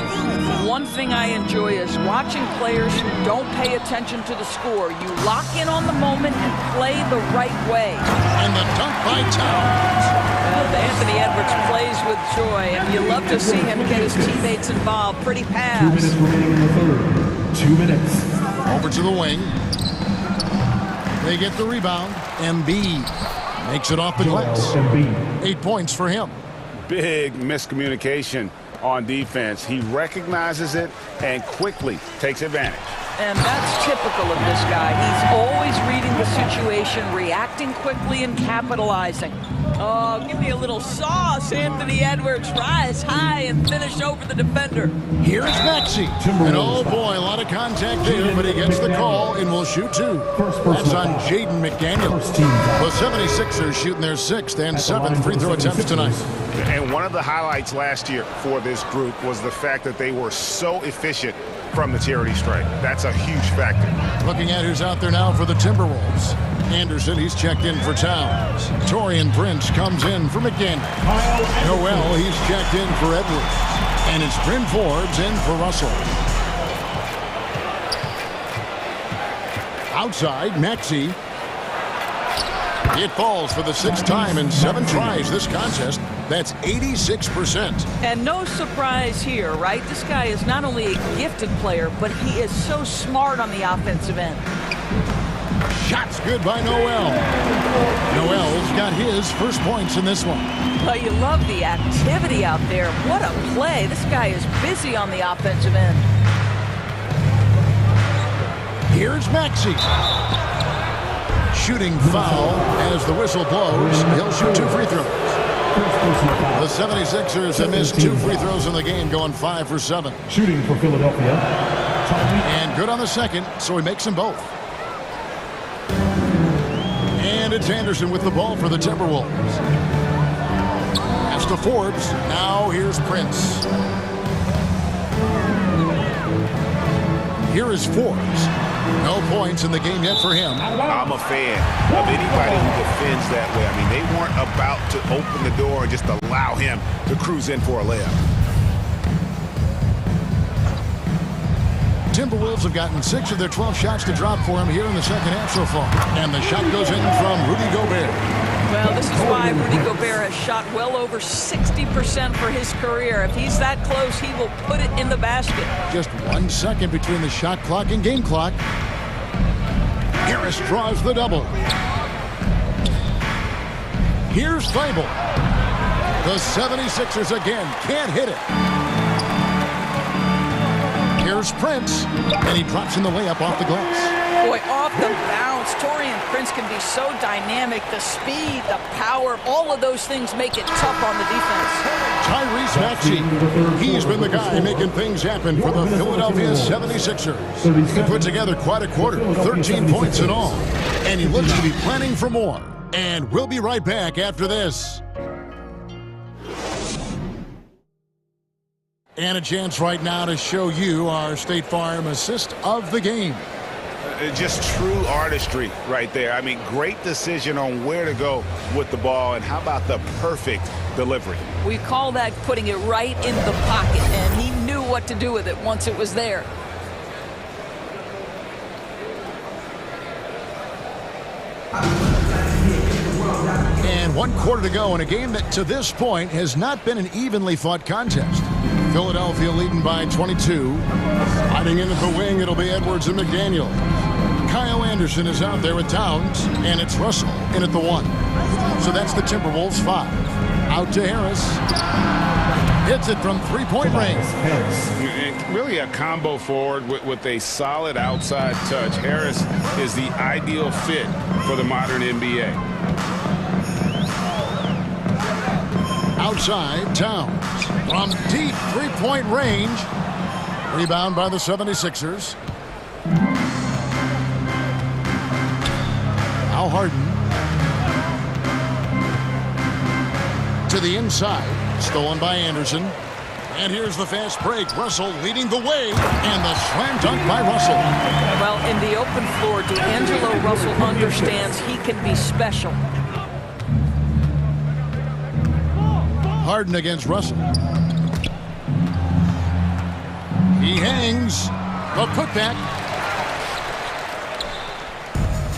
One thing I enjoy is watching players who don't pay attention to the score. You lock in on the moment and play the right way. And the dunk by Towns. Well, Anthony Edwards plays with joy, and you love to see him get his teammates involved. Pretty pass. 2 minutes remaining in the third. 2 minutes. Over to the wing. They get the rebound. Embiid makes it off the glass. 8 points for him. big miscommunication on defense. He recognizes it and quickly takes advantage. And that's typical of this guy. He's always reading the situation, reacting quickly, and capitalizing. Oh, give me a little sauce, Anthony Edwards. Rise high and finish over the defender. Here's Maxey. And oh boy, a lot of contact there, but he gets the call and will shoot two. That's on Jaden McDaniel. The 76ers shooting their 6th and 7th free throw attempts tonight. And one of the highlights last year for this group was the fact that they were so efficient from the charity stripe. That's a huge factor. Looking at who's out there now for the Timberwolves. Anderson, he's checked in for Towns. Torian Prince comes in for McDaniel. Noel, he's checked in for Edwards. And it's Bryn Forbes in for Russell. Outside, Maxey. It falls for the 6th time in 7 tries this contest. That's 86%. And no surprise here, right? This guy is not only a gifted player, but he is so smart on the offensive end. Shots good by Noel. Noel's got his first points in this one. Well, you love the activity out there. What a play. This guy is busy on the offensive end. Here's Maxey. Shooting foul as the whistle blows. He'll shoot 2 free throws. The 76ers have missed 2 free throws in the game, going 5 for 7. Shooting for Philadelphia. And good on the second, so he makes them both. And it's Anderson with the ball for the Timberwolves. That's to Forbes. Now here's Prince. Here is Forbes. No points in the game yet for him. I'm a fan of anybody who defends that way. I mean, they weren't about to open the door and just allow him to cruise in for a layup. Timberwolves have gotten 6 of their 12 shots to drop for him here in the second half so far. And the shot goes in from Rudy Gobert. Well, this is why Rudy Gobert has shot well over 60% for his career. If he's that close, he will put it in the basket. Just 1 second between the shot clock and game clock. Harris draws the double. Here's Fable. The 76ers again can't hit it. Here's Prince, and he drops in the layup off the glass. Boy, off the bounce, Torian Prince can be so dynamic. The speed, the power, all of those things make it tough on the defense. Tyrese Maxey, he's been the guy making things happen for the Philadelphia 76ers. He put together quite a quarter, 13 points in all. And he looks to be planning for more. And we'll be right back after this. And a chance right now to show you our State Farm assist of the game. Just true artistry right there. I mean, great decision on where to go with the ball, and how about the perfect delivery? We call that putting it right in the pocket, and he knew what to do with it once it was there. And 1 quarter to go in a game that to this point has not been an evenly fought contest. Philadelphia leading by 22. Hiding in at the wing, it'll be Edwards and McDaniel. Kyle Anderson is out there with Towns, and it's Russell in at the 1. So that's the Timberwolves 5. Out to Harris. Hits it from 3-point range. Really a combo forward with a solid outside touch. Harris is the ideal fit for the modern NBA. Outside, Towns. From deep 3-point range. Rebound by the 76ers. Now Harden. To the inside. Stolen by Anderson. And here's the fast break. Russell leading the way. And the slam dunk by Russell. Well, in the open floor, D'Angelo Russell understands he can be special. Harden against Russell. He hangs. The putback.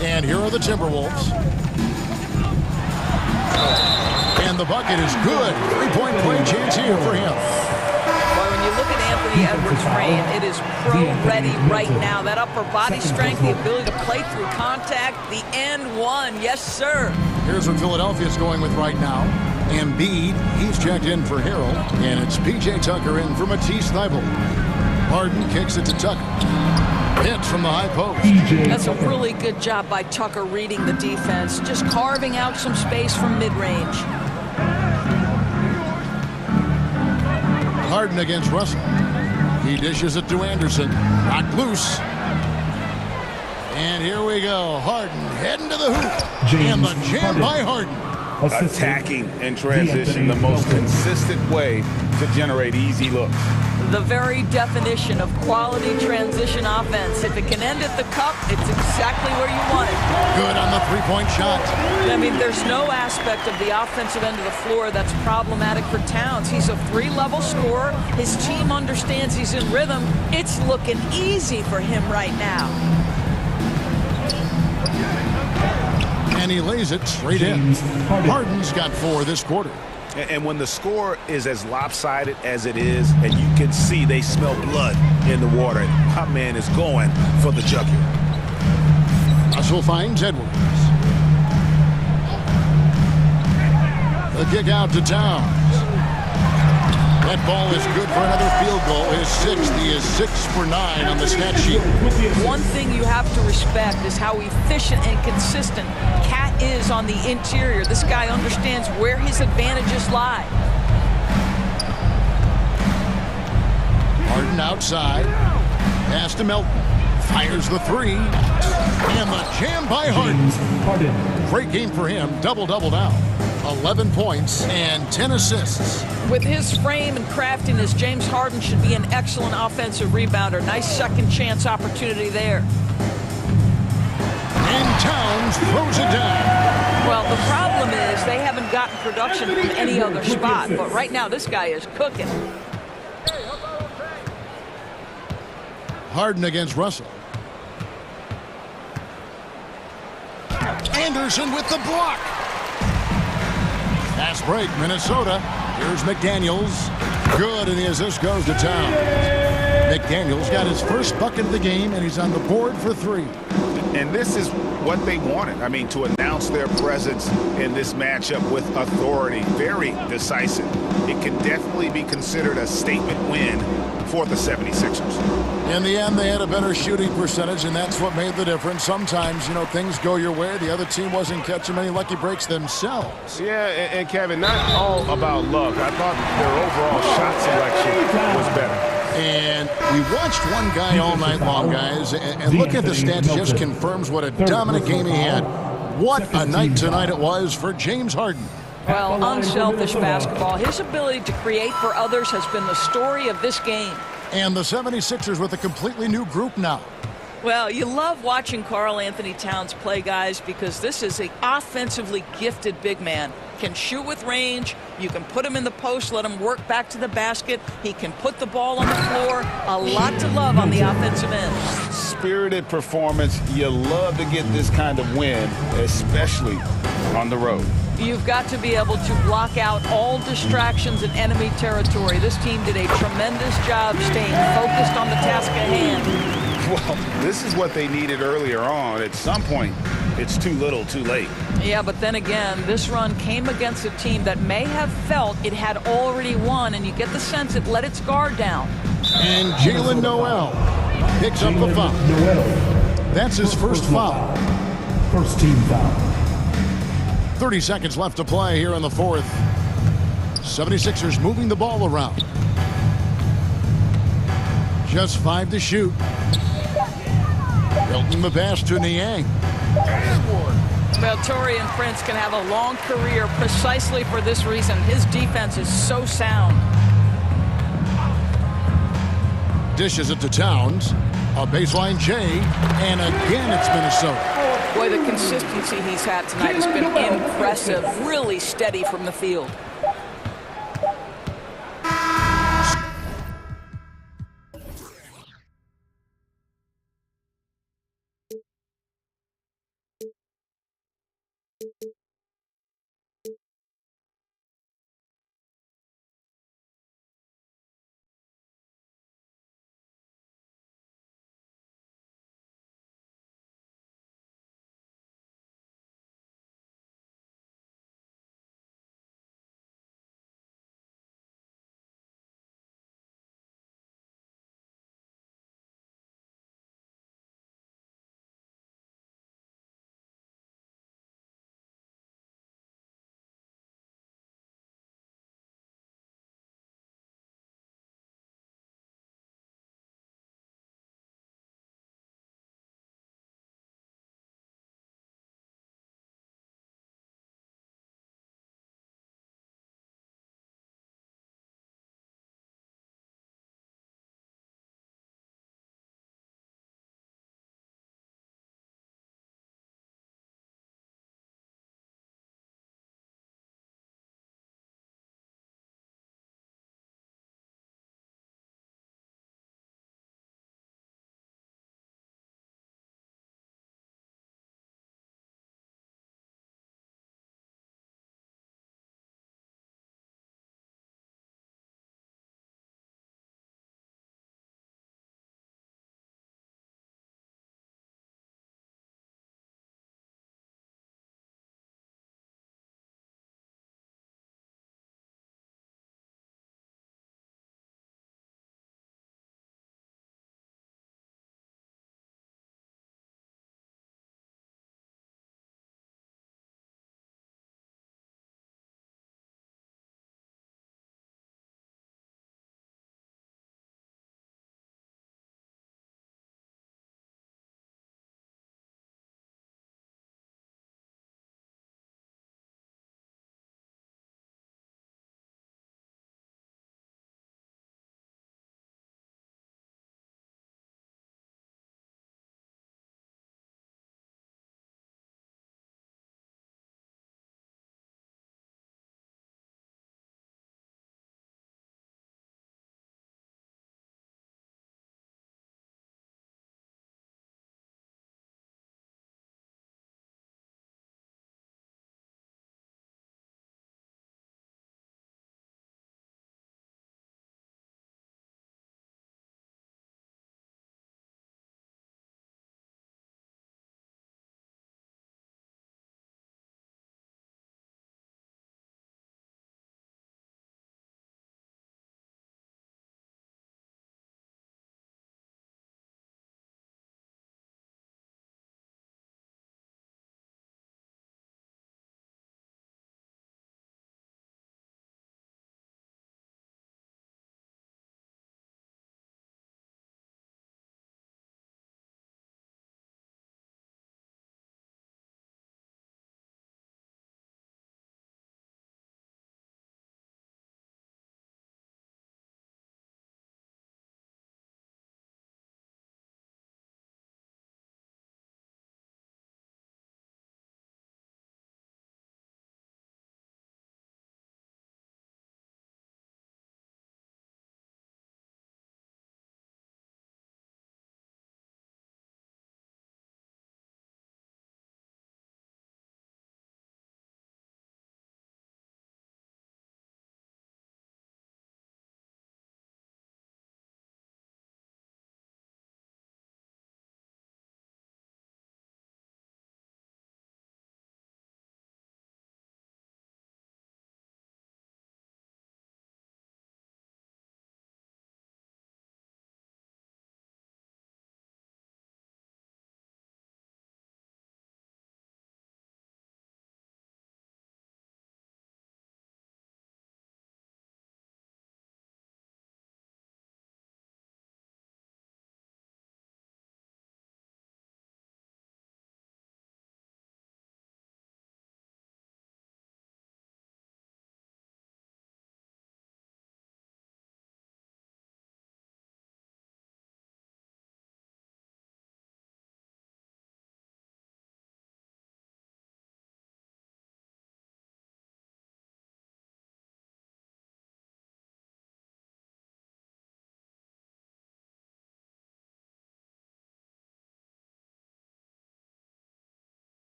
And here are the Timberwolves. And the bucket is good. 3-point play chance here for him. Well, when you look at Anthony Edwards' frame, it is pro-ready right now. That upper body strength, the ability to play through contact, the and one. Yes, sir. Here's what Philadelphia's going with right now. Embiid, he's checked in for Harrell, and it's P.J. Tucker in for Matisse Thybulle. Harden kicks it to Tucker. Hits from the high post. That's a really good job by Tucker reading the defense, just carving out some space from mid-range. Harden against Russell. He dishes it to Anderson. Knocked loose. And here we go. Harden heading to the hoop. And the jam by Harden. Attacking in transition, the most consistent way to generate easy looks. The very definition of quality transition offense. If it can end at the cup, it's exactly where you want it. Good on the three-point shot. I mean, there's no aspect of the offensive end of the floor that's problematic for Towns. He's a three-level scorer. His team understands he's in rhythm. It's looking easy for him right now. And he lays it straight in. Harden's got 4 this quarter. And when the score is as lopsided as it is, and you can see they smell blood in the water, my man is going for the jugular. Russell finds Edwards. The kick out to Towns. That ball is good for another field goal. His 6th. He is 6 for 9 on the stat sheet. One thing you have to respect is how efficient and consistent Cat is on the interior. This guy understands where his advantages lie. Harden outside. Pass to Melton. Fires the 3. And the jam by Harden. Great game for him. Double-double now. 11 points and 10 assists. With his frame and craftiness, James Harden should be an excellent offensive rebounder. Nice second chance opportunity there. And Towns throws it down. Well, the problem is they haven't gotten production from any other spot, but right now this guy is cooking. Harden against Russell. Anderson with the block. Fast break, Minnesota. Here's McDaniels. Good, and the assist goes to Towns. McDaniels got his first bucket of the game, and he's on the board for 3. And this is what they wanted. I mean, to announce their presence in this matchup with authority. Very decisive. It can definitely be considered a statement win for the 76ers. In the end, they had a better shooting percentage, and that's what made the difference. Sometimes, you know, things go your way. The other team wasn't catching many lucky breaks themselves. Yeah, and Kevin, not all about luck. I thought their overall shot selection was better. And we watched one guy all night long, guys, and look at the stats, just confirms what a dominant game he had. What a night tonight it was for James Harden. Well, unselfish basketball. His ability to create for others has been the story of this game. And the 76ers with a completely new group now. Well, you love watching Karl Anthony Towns play, guys, because this is an offensively gifted big man. Can shoot with range. You can put him in the post, let him work back to the basket. He can put the ball on the floor. A lot to love on the offensive end. Spirited performance. You love to get this kind of win, especially on the road. You've got to be able to block out all distractions in enemy territory. This team did a tremendous job staying focused on the task at hand. Well, this is what they needed earlier on. At some point, it's too little, too late. Yeah, but then again, this run came against a team that may have felt it had already won, and you get the sense it let its guard down. And Jalen Noel picks up the foul. That's his first foul. First team foul. 30 seconds left to play here in the 4th. 76ers moving the ball around. Just 5 to shoot. Milton the pass to Niang. Well, Taurean Prince can have a long career precisely for this reason. His defense is so sound. Dishes it to Towns. A baseline J. And again, it's Minnesota. Boy, the consistency he's had tonight has been impressive. Really steady from the field.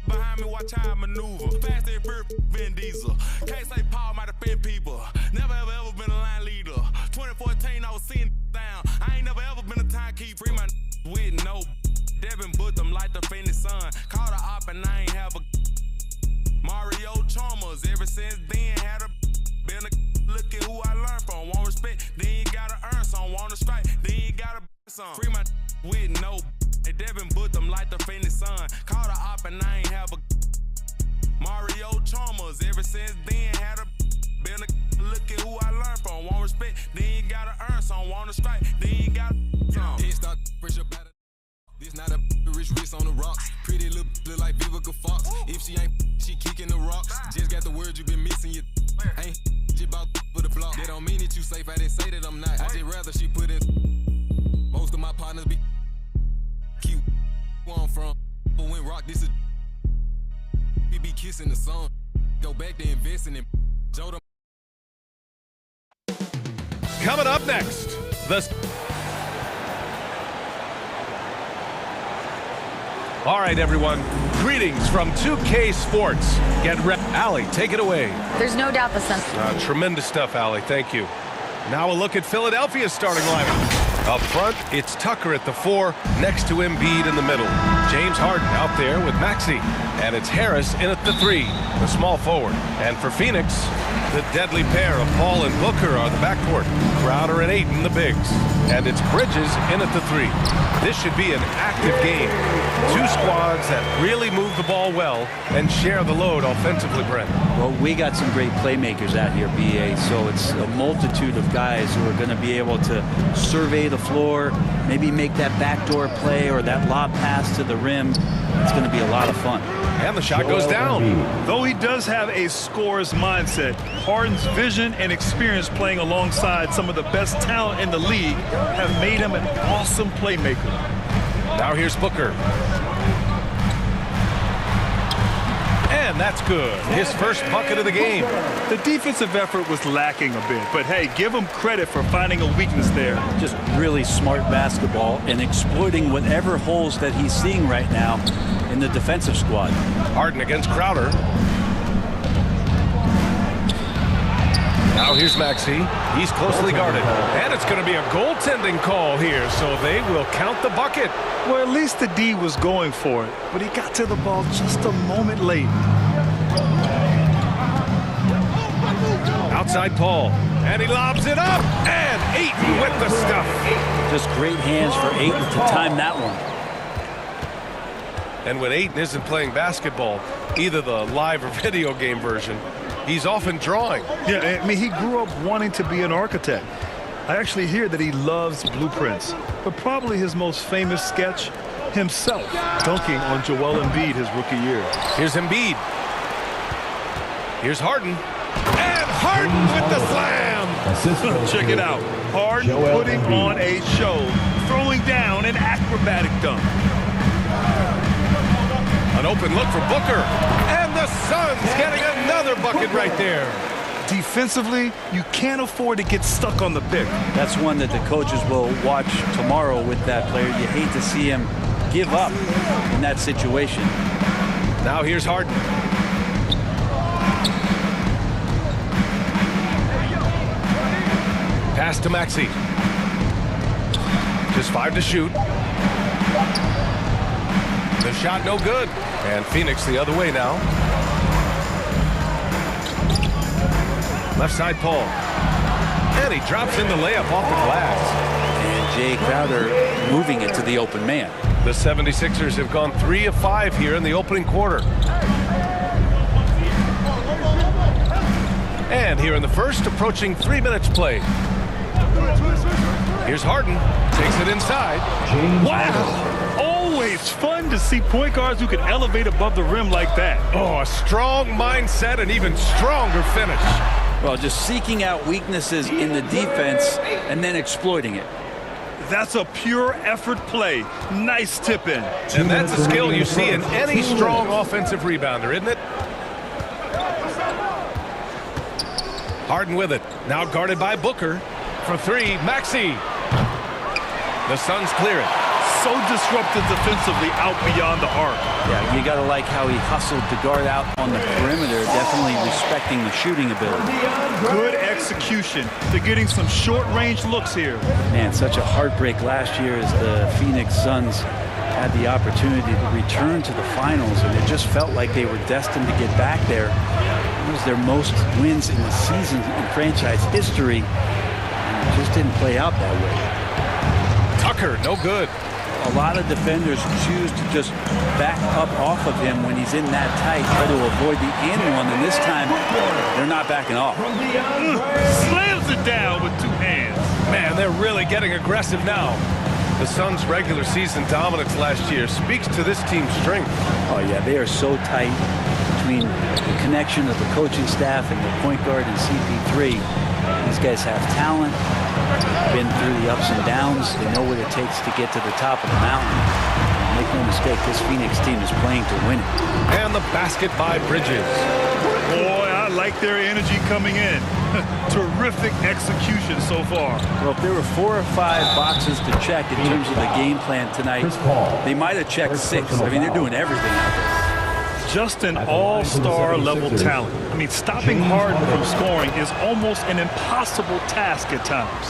Behind me, watch how I maneuver. Fast and furious, Vin Diesel. Can't say Paul might offend people. Never ever been a line leader. 2014, I was seeing down. I ain't never ever been a timekeeper. Free my with no Devin put them like the Phoenix Sun. Caught a op and I ain't have a Mario Chalmers. Ever since then, had a been a look at who I learned from. Want respect, then you gotta earn some. Want to strike, then you gotta some. Free my with no Devin put them like the Phoenix Sun. Caught a op and I ain't have a Mario Chalmers. Ever since then, had a been a look at who I learned from. Want respect, then you gotta earn some. Want to strike, then you gotta some. Head start fresh up out of this not a rich wrist on the rocks. Pretty look like Vivica Fox. If she ain't, she kicking the rocks. Just got the words you been missing. You ain't just about for the block. That don't mean that you safe. I didn't say that I'm not. I just rather she put in. Most of my partners be cute. Where I'm from, but when rock this is we be kissing the sun. Go back to investing in Joe. Coming up next, All right, everyone. Greetings from 2K Sports. Get ready. Allie, take it away. There's no doubt the Suns. Tremendous stuff, Allie. Thank you. Now a look at Philadelphia's starting lineup. Up front, it's Tucker at the 4, next to Embiid in the middle. James Harden out there with Maxey. And it's Harris in at the 3, the small forward. And for Phoenix, the deadly pair of Paul and Booker are the backcourt. Crowder and Ayton the bigs. And it's Bridges in at the 3. This should be an active game. Two squads that really move the ball well and share the load offensively, Brent. Well, we got some great playmakers out here, BA, so it's a multitude of guys who are going to be able to survey the floor, maybe make that backdoor play or that lob pass to the rim. It's going to be a lot of fun. And the shot goes down. Though he does have a scorer's mindset, Harden's vision and experience playing alongside some of the best talent in the league have made him an awesome playmaker. Now here's Booker. And that's good. His first bucket of the game. The defensive effort was lacking a bit, but hey, give him credit for finding a weakness there. Just really smart basketball and exploiting whatever holes that he's seeing right now in the defensive squad. Harden against Crowder. Now here's Maxey. He's closely guarded. And it's going to be a goaltending call here, so they will count the bucket. Well, at least the D was going for it, but he got to the ball just a moment late. Outside Paul. And he lobs it up. And Ayton with the stuff. Just great hands for Ayton to time that one. And when Ayton isn't playing basketball, either the live or video game version, he's often drawing. Yeah, I mean, he grew up wanting to be an architect. I actually hear that he loves blueprints, but probably his most famous sketch, himself dunking on Joel Embiid his rookie year. Here's Embiid. Here's Harden. And Harden with the slam. Check it out. Harden putting on a show, throwing down an acrobatic dunk. An open look for Booker. And the Suns getting another bucket right there. Defensively, you can't afford to get stuck on the pick. That's one that the coaches will watch tomorrow with that player. You hate to see him give up in that situation. Now here's Harden. Pass to Maxey. Just 5 to shoot. The shot no good. And Phoenix the other way now. Left side Paul. And he drops in the layup off the glass. And Jay Crowder moving it to the open man. The 76ers have gone 3 of 5 here in the opening quarter. And here in the first, approaching 3 minutes played. Here's Harden. Takes it inside. Wow! Always fun to see point guards who can elevate above the rim like that. Oh, a strong mindset and even stronger finish. Well, just seeking out weaknesses in the defense and then exploiting it. That's a pure effort play. Nice tip in. And that's a skill you see in any strong offensive rebounder, isn't it? Harden with it. Now guarded by Booker. For 3, Maxey. The Suns clear it. So disruptive defensively out beyond the arc. Yeah, you got to like how he hustled to guard out on the perimeter, definitely respecting the shooting ability. Good execution. They're getting some short-range looks here. Man, such a heartbreak last year as the Phoenix Suns had the opportunity to return to the finals, and it just felt like they were destined to get back there. It was their most wins in the season in franchise history, and it just didn't play out that way. Tucker, no good. A lot of defenders choose to just back up off of him when he's in that tight, try to avoid the and one, and this time they're not backing off. Slams it down with two hands. Man, they're really getting aggressive now. The Suns' regular season dominance last year speaks to this team's strength. Oh, yeah, they are so tight between the connection of the coaching staff and the point guard and CP3. These guys have talent, been through the ups and downs. They know what it takes to get to the top of the mountain. Make no mistake, this Phoenix team is playing to win it. And the basket by Bridges. Boy, I like their energy coming in. Terrific execution so far. Well, if there were 4 or 5 boxes to check in terms of the game plan tonight, they might have checked 6. I mean, they're doing everything out there. Just an all-star level talent. I mean, stopping Harden from scoring is almost an impossible task at times.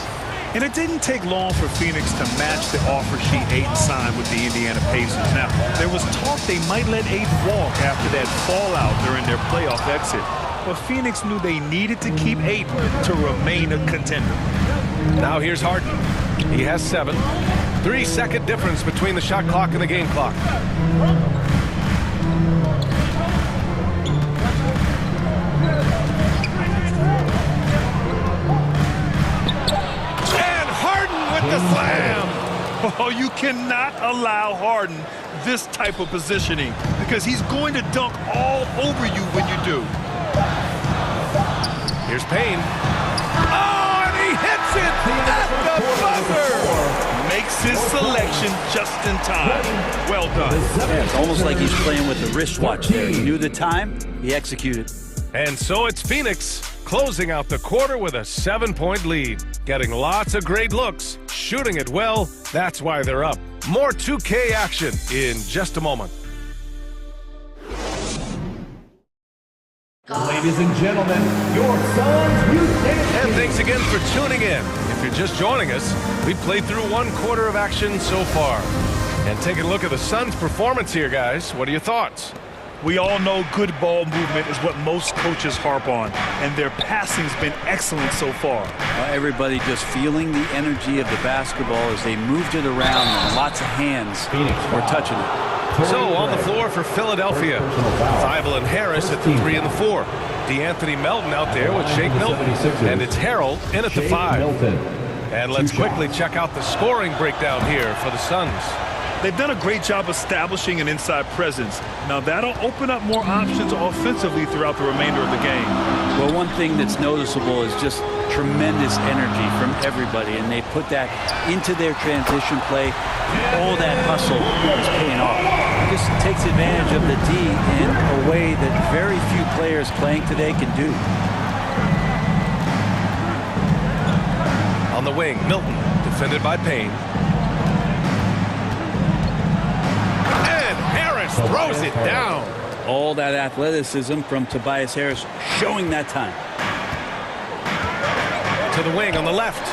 And it didn't take long for Phoenix to match the offer sheet Ayton signed with the Indiana Pacers. Now, there was talk they might let Ayton walk after that fallout during their playoff exit. But Phoenix knew they needed to keep Ayton to remain a contender. Now here's Harden. He has 7. 3-second difference between the shot clock and the game clock. And Harden with the slam. Oh, you cannot allow Harden this type of positioning because he's going to dunk all over you when you do. Here's Payne. Oh, and he hits it at the buzzer. Makes his selection just in time. Well done. Yeah, it's almost like he's playing with the wristwatch there. He knew the time, he executed. And so it's Phoenix closing out the quarter with a 7-point lead. Getting lots of great looks, shooting it well. That's why they're up. More 2K action in just a moment. Ladies and gentlemen, your Suns Youth Champions. And thanks again for tuning in. If you're just joining us, we've played through 1 quarter of action so far. And taking a look at the Suns' performance here, guys. What are your thoughts? We all know good ball movement is what most coaches harp on, and their passing's been excellent so far. Everybody just feeling the energy of the basketball as they moved it around, and lots of hands were touching it. So on the floor for Philadelphia, Thibault and Harris at the 3 and the 4. DeAnthony Melton out there with Shake Milton, and it's Harrell in at the 5. And let's quickly check out the scoring breakdown here for the Suns. They've done a great job establishing an inside presence. Now that'll open up more options offensively throughout the remainder of the game. Well, one thing that's noticeable is just tremendous energy from everybody, and they put that into their transition play. All that hustle is paying off. It just takes advantage of the D in a way that very few players playing today can do. On the wing, Milton, defended by Payne. And Harris throws it down. All that athleticism from Tobias Harris showing that time. To the wing on the left.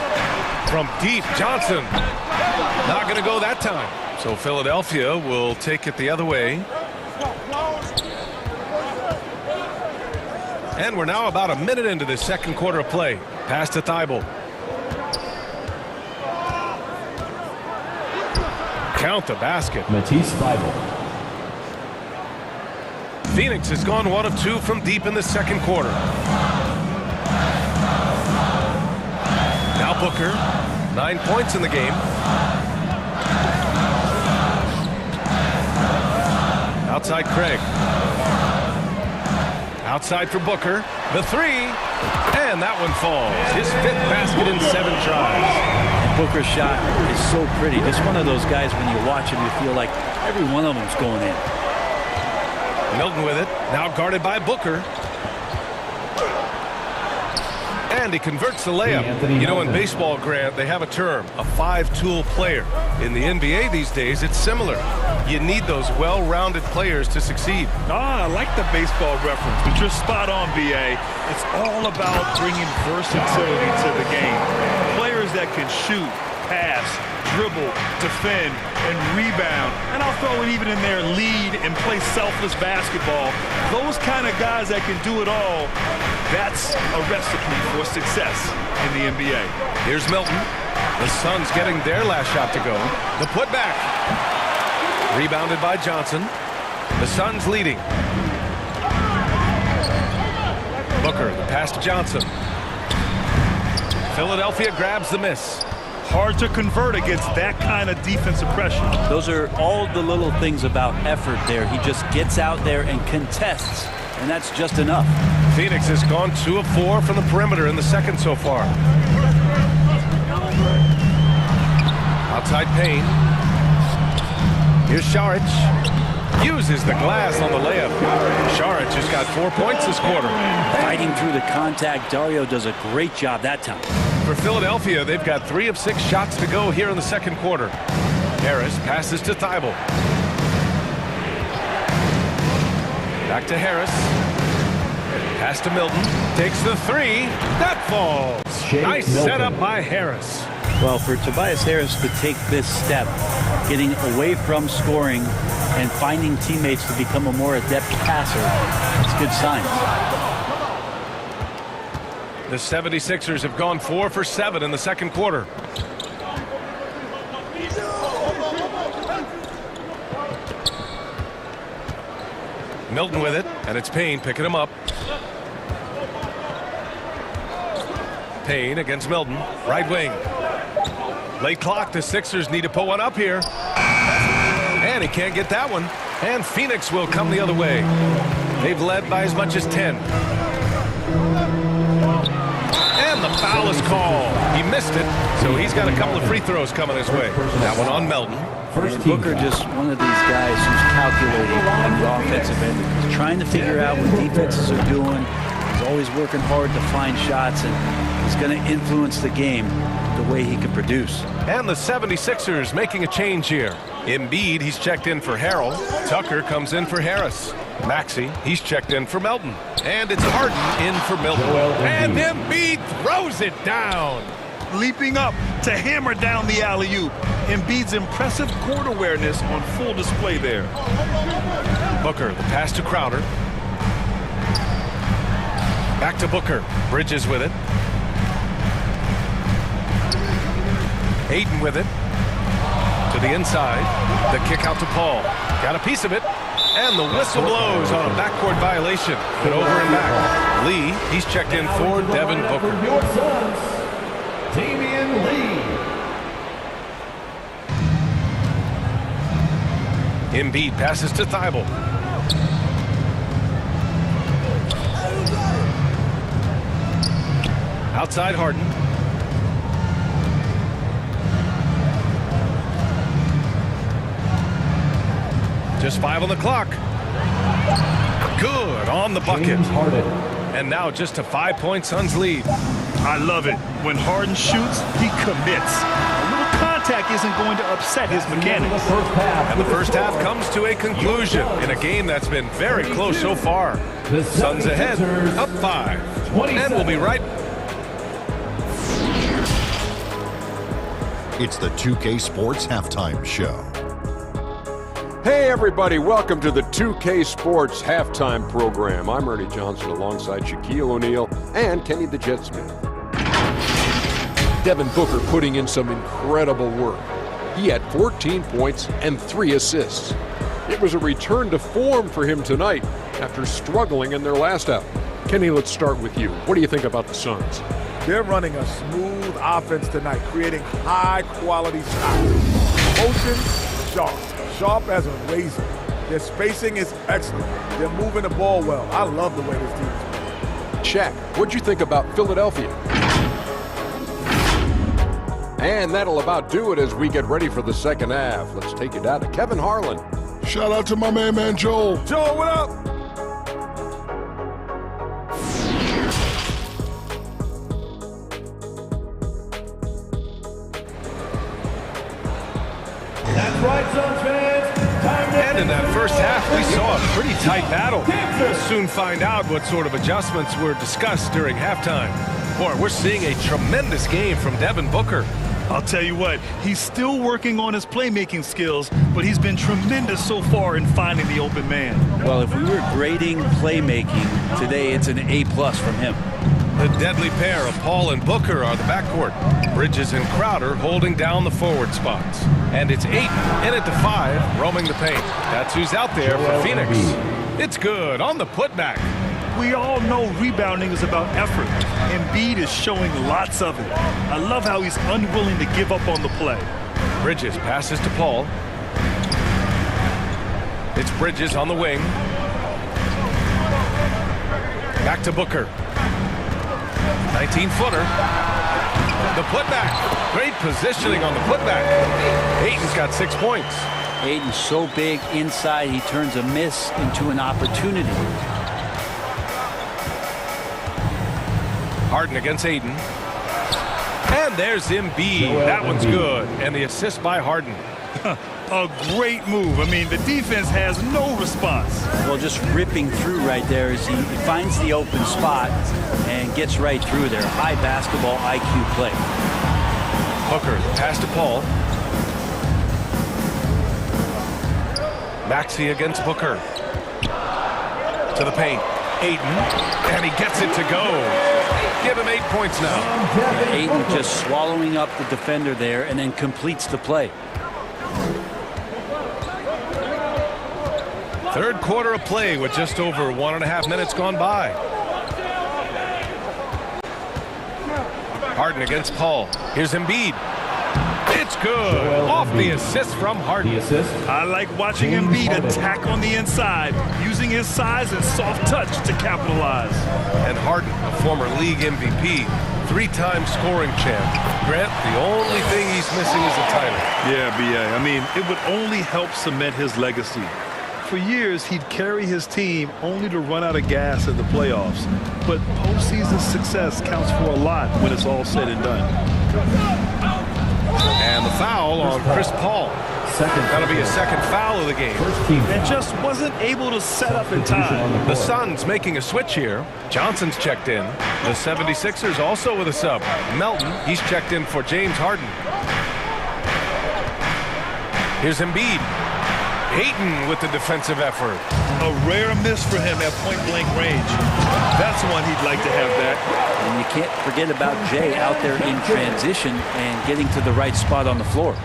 From deep, Johnson. Not going to go that time. So Philadelphia will take it the other way. And we're now about a minute into the second quarter of play. Pass to Thibault. Count the basket. Matisse Thibault. Phoenix has gone 1 of 2 from deep in the second quarter. Now Booker, 9 points in the game. Outside Craig. Outside for Booker. The 3. And that one falls. His 5th basket in 7 tries. Booker's shot is so pretty. Just one of those guys when you watch him, you feel like every one of them's going in. Milton with it. Now guarded by Booker. And he converts the layup. You know, in baseball, Grant, they have a term, a five-tool player. In the NBA these days, it's similar. You need those well-rounded players to succeed. I like the baseball reference, but you're spot on, B.A. It's all about bringing versatility to the game. Players that can shoot, pass, dribble, defend, and rebound. And I'll throw it even in there, lead and play selfless basketball. Those kind of guys that can do it all, that's a recipe for success in the NBA. Here's Milton. The Suns getting their last shot to go. The putback. Rebounded by Johnson. The Suns leading. Booker, the pass to Johnson. Philadelphia grabs the miss. Hard to convert against that kind of defensive pressure. Those are all the little things about effort there. He just gets out there and contests, and that's just enough. Phoenix has gone 2 of 4 from the perimeter in the second so far. Outside Payne. Here's Šarić. Uses the glass on the layup. Šarić has got 4 points this quarter. Fighting through the contact, Dario does a great job that time. For Philadelphia, they've got 3 of 6 shots to go here in the second quarter. Harris passes to Thibault. Back to Harris. Pass to Milton. Takes the 3. That falls. Nice setup by Harris. Well, for Tobias Harris to take this step, getting away from scoring and finding teammates to become a more adept passer, it's a good sign. The 76ers have gone 4 for 7 in the second quarter. Milton with it, and it's Payne picking him up. Payne against Milton, right wing. Late clock, the Sixers need to put one up here. And he can't get that one. And Phoenix will come the other way. They've led by as much as 10. And the foul is called. He missed it, so he's got a couple of free throws coming his way. That one on Melton. Booker just one of these guys who's calculating on the offensive end. He's trying to figure out what defenses are doing. He's always working hard to find shots, and he's going to influence the game the way he can produce. And the 76ers making a change here. Embiid, he's checked in for Harrell. Tucker comes in for Harris. Maxey, he's checked in for Melton. And it's Harden in for Milton. And Embiid throws it down. Leaping up to hammer down the alley-oop. Embiid's impressive court awareness on full display there. Booker, the pass to Crowder. Back to Booker. Bridges with it. Ayton with it. To the inside. The kick out to Paul. Got a piece of it. And the whistle blows on a backcourt violation. But over and back. Lee, he's checked in for Devin Booker. Your sons, Damian Lee. Embiid passes to Thibault. Outside Harden. Just 5 on the clock. Good on the bucket. And now just a 5-point Suns lead. I love it. When Harden shoots, he commits. A little contact isn't going to upset his mechanics. And the first half comes to a conclusion in a game that's been very close so far. Suns ahead, up 5. And we'll be right back. It's the 2K Sports Halftime Show. Hey everybody, welcome to the 2K Sports Halftime Program. I'm Ernie Johnson alongside Shaquille O'Neal and Kenny the Jet Smith. Devin Booker putting in some incredible work. He had 14 points and 3 assists. It was a return to form for him tonight after struggling in their last out. Kenny, let's start with you. What do you think about the Suns? They're running a smooth offense tonight, creating high-quality shots. Motion, sharp. Sharp as a razor. Their spacing is excellent. They're moving the ball well. I love the way this team is playing. Shaq, what'd you think about Philadelphia? And that'll about do it as we get ready for the second half. Let's take it down to Kevin Harlan. Shout out to my man Joel. Joel, what up? And in that first half, we saw a pretty tight battle. We'll soon find out what sort of adjustments were discussed during halftime. Boy, we're seeing a tremendous game from Devin Booker. I'll tell you what, he's still working on his playmaking skills, but he's been tremendous so far in finding the open man. Well, if we were grading playmaking today, it's an A+ from him. The deadly pair of Paul and Booker are the backcourt. Bridges and Crowder holding down the forward spots. And it's Ayton in it to 5, roaming the paint. That's who's out there for Phoenix. It's good on the putback. We all know rebounding is about effort. Embiid is showing lots of it. I love how he's unwilling to give up on the play. Bridges passes to Paul. It's Bridges on the wing. Back to Booker. 19-footer. The putback. Great positioning on the putback. Ayton's got 6 points. Ayton's so big inside, he turns a miss into an opportunity. Harden against Ayton. And there's Embiid. That one's good. And the assist by Harden. A great move. I mean, the defense has no response. Well, just ripping through right there as he finds the open spot and gets right through there. High basketball IQ play. Booker, pass to Paul. Maxey against Booker. To the paint. Ayton. And he gets it to go. Give him 8 points now. Yeah, Ayton just swallowing up the defender there and then completes the play. Third quarter of play with just over 1.5 minutes gone by. Harden against Paul. Here's Embiid. It's good. Off the assist from Harden. I like watching Embiid attack on the inside, using his size and soft touch to capitalize. And Harden, a former league MVP, 3-time scoring champ. Grant, the only thing he's missing is a title. Yeah, B.A. I mean, it would only help cement his legacy. For years, he'd carry his team only to run out of gas in the playoffs. But postseason success counts for a lot when it's all said and done. And the foul on Chris Paul. That'll be his second foul of the game. And just wasn't able to set up in time. The Suns making a switch here. Johnson's checked in. The 76ers also with a sub. Melton, he's checked in for James Harden. Here's Embiid. Ayton with the defensive effort. A rare miss for him at point-blank range. That's one he'd like to have back. And you can't forget about Jay out there in transition and getting to the right spot on the floor.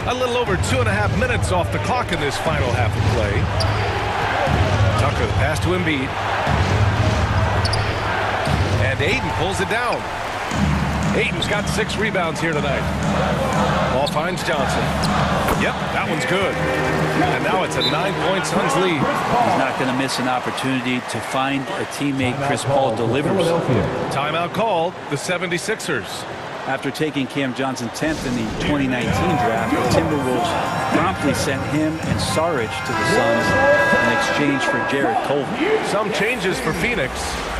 A little over 2.5 minutes off the clock in this final half of play. Tucker, the pass to Embiid. And Ayton pulls it down. Ayton's got 6 rebounds here tonight. Ball finds Johnson. Yep, that one's good. And now it's a 9-point Suns lead. He's not going to miss an opportunity to find a teammate Chris Paul delivers. Timeout called, the 76ers. After taking Cam Johnson 10th in the 2019 draft, the Timberwolves promptly sent him and Saric to the Suns in exchange for Jarrett Culver. Some changes for Phoenix.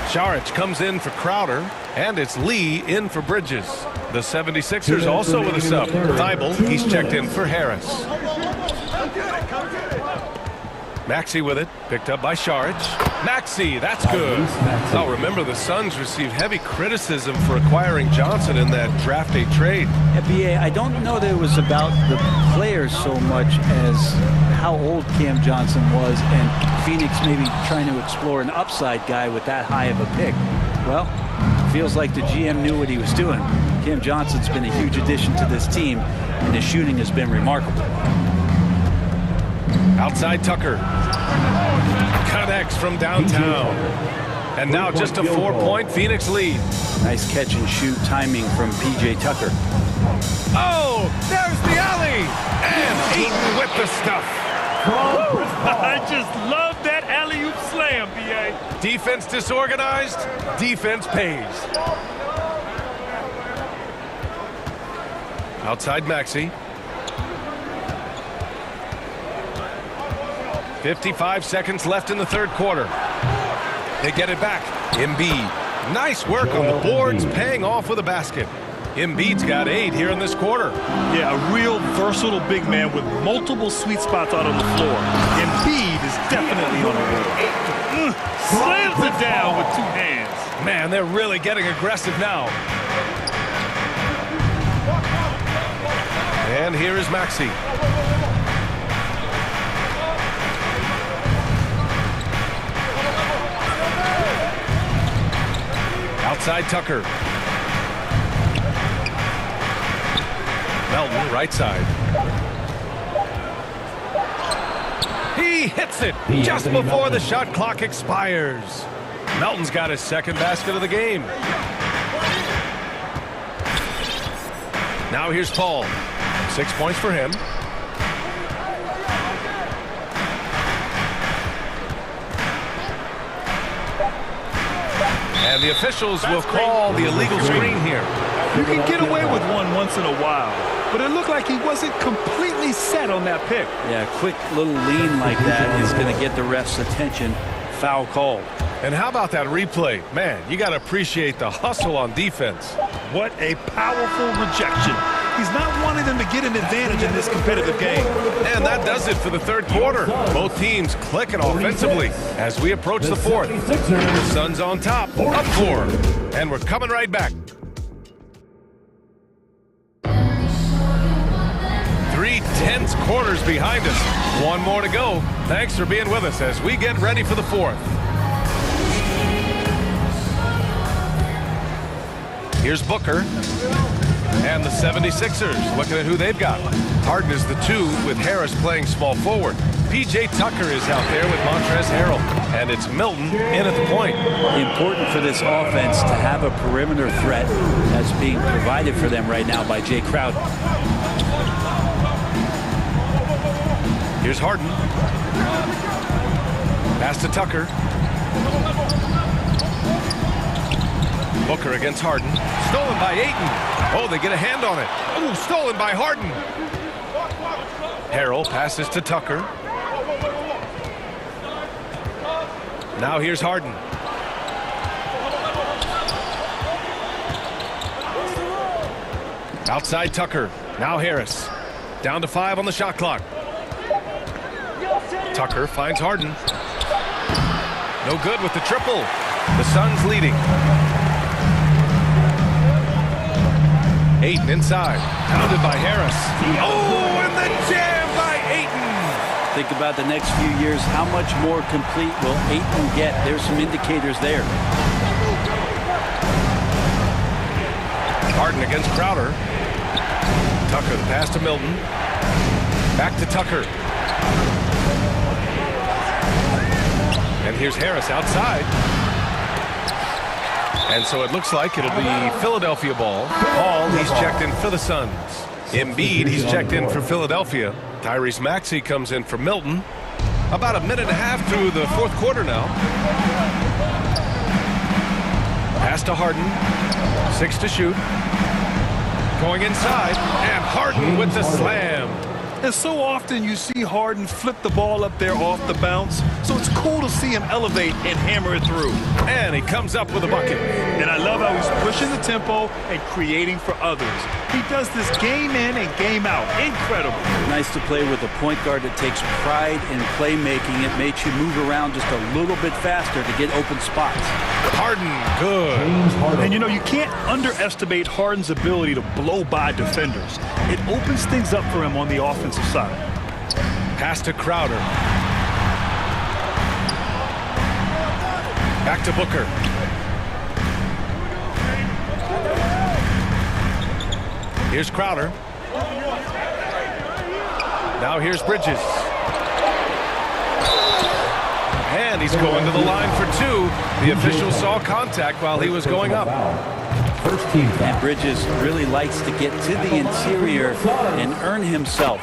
Saric comes in for Crowder, and it's Lee in for Bridges. The 76ers also with a sub. Thibault, he's checked in for Harris. Maxey with it, picked up by Saric. Maxey, that's good. Now remember, the Suns received heavy criticism for acquiring Johnson in that draft day trade. BA, I don't know that it was about the players so much as how old Cam Johnson was and Phoenix maybe trying to explore an upside guy with that high of a pick. Well, feels like the GM knew what he was doing. Cam Johnson's been a huge addition to this team, and his shooting has been remarkable. Outside Tucker. Connects from downtown. And now just a 4-point Phoenix lead. Nice catch and shoot timing from P.J. Tucker. Oh, there's the alley. And Ayton with the stuff. I just love that alley-oop slam, B.A. Defense disorganized, defense pays. Outside Maxey. 55 seconds left in the third quarter. They get it back. Embiid. Nice work on the boards, paying off with a basket. Embiid's got 8 here in this quarter. Yeah, a real versatile big man with multiple sweet spots out on the floor. Embiid is definitely on the board. Slams it down with 2 hands. Man, they're really getting aggressive now. And here is Maxey. Outside Tucker. Melton, right side. He hits it just before the shot clock expires. Melton's got his second basket of the game. Now here's Paul. 6 points for him. And the officials will call the illegal screen here. You can get away with one once in a while, but it looked like he wasn't completely set on that pick. Yeah, a quick little lean like that is going to get the ref's attention. Foul called. And how about that replay? Man, you got to appreciate the hustle on defense. What a powerful rejection. He's not wanting them to get an advantage in this competitive game. And that does it for the third quarter. Both teams clicking offensively as we approach the fourth. The Suns on top, up 4. And we're coming right back. 3 tense quarters behind us. 1 more to go. Thanks for being with us as we get ready for the fourth. Here's Booker. And the 76ers looking at who they've got. Harden is the 2 with Harris playing small forward. P.J. Tucker is out there with Montrezl Harrell. And it's Milton in at the point. Important for this offense to have a perimeter threat that's being provided for them right now by Jay Crowder. Here's Harden. Pass to Tucker. Booker against Harden. Stolen by Ayton. Oh, they get a hand on it. Oh, stolen by Harden. Harrell passes to Tucker. Now here's Harden. Outside Tucker. Now Harris. Down to 5 on the shot clock. Tucker finds Harden. No good with the triple. The Suns leading. Ayton inside. Pounded by Harris. Oh, and the jam by Ayton. Think about the next few years. How much more complete will Ayton get? There's some indicators there. Harden against Crowder. Tucker, the pass to Milton. Back to Tucker. And here's Harris outside. And so it looks like it'll be Philadelphia ball. Paul, he's checked in for the Suns. Embiid, he's checked in for Philadelphia. Tyrese Maxey comes in for Milton. About a minute and a half through the fourth quarter now. Pass to Harden. 6 to shoot. Going inside. And Harden with the slam. And so often you see Harden flip the ball up there off the bounce, so it's cool to see him elevate and hammer it through. And he comes up with a bucket. And I love how he's pushing the tempo and creating for others. He does this game in and game out. Incredible. Nice to play with a point guard that takes pride in playmaking. It makes you move around just a little bit faster to get open spots. Harden, good. And you know, you can't underestimate Harden's ability to blow by defenders. It opens things up for him on the offensive side. Pass to Crowder. Back to Booker. Here's Crowder. Now here's Bridges. And he's going to the line for 2. The official saw contact while he was going up. And Bridges really likes to get to the interior and earn himself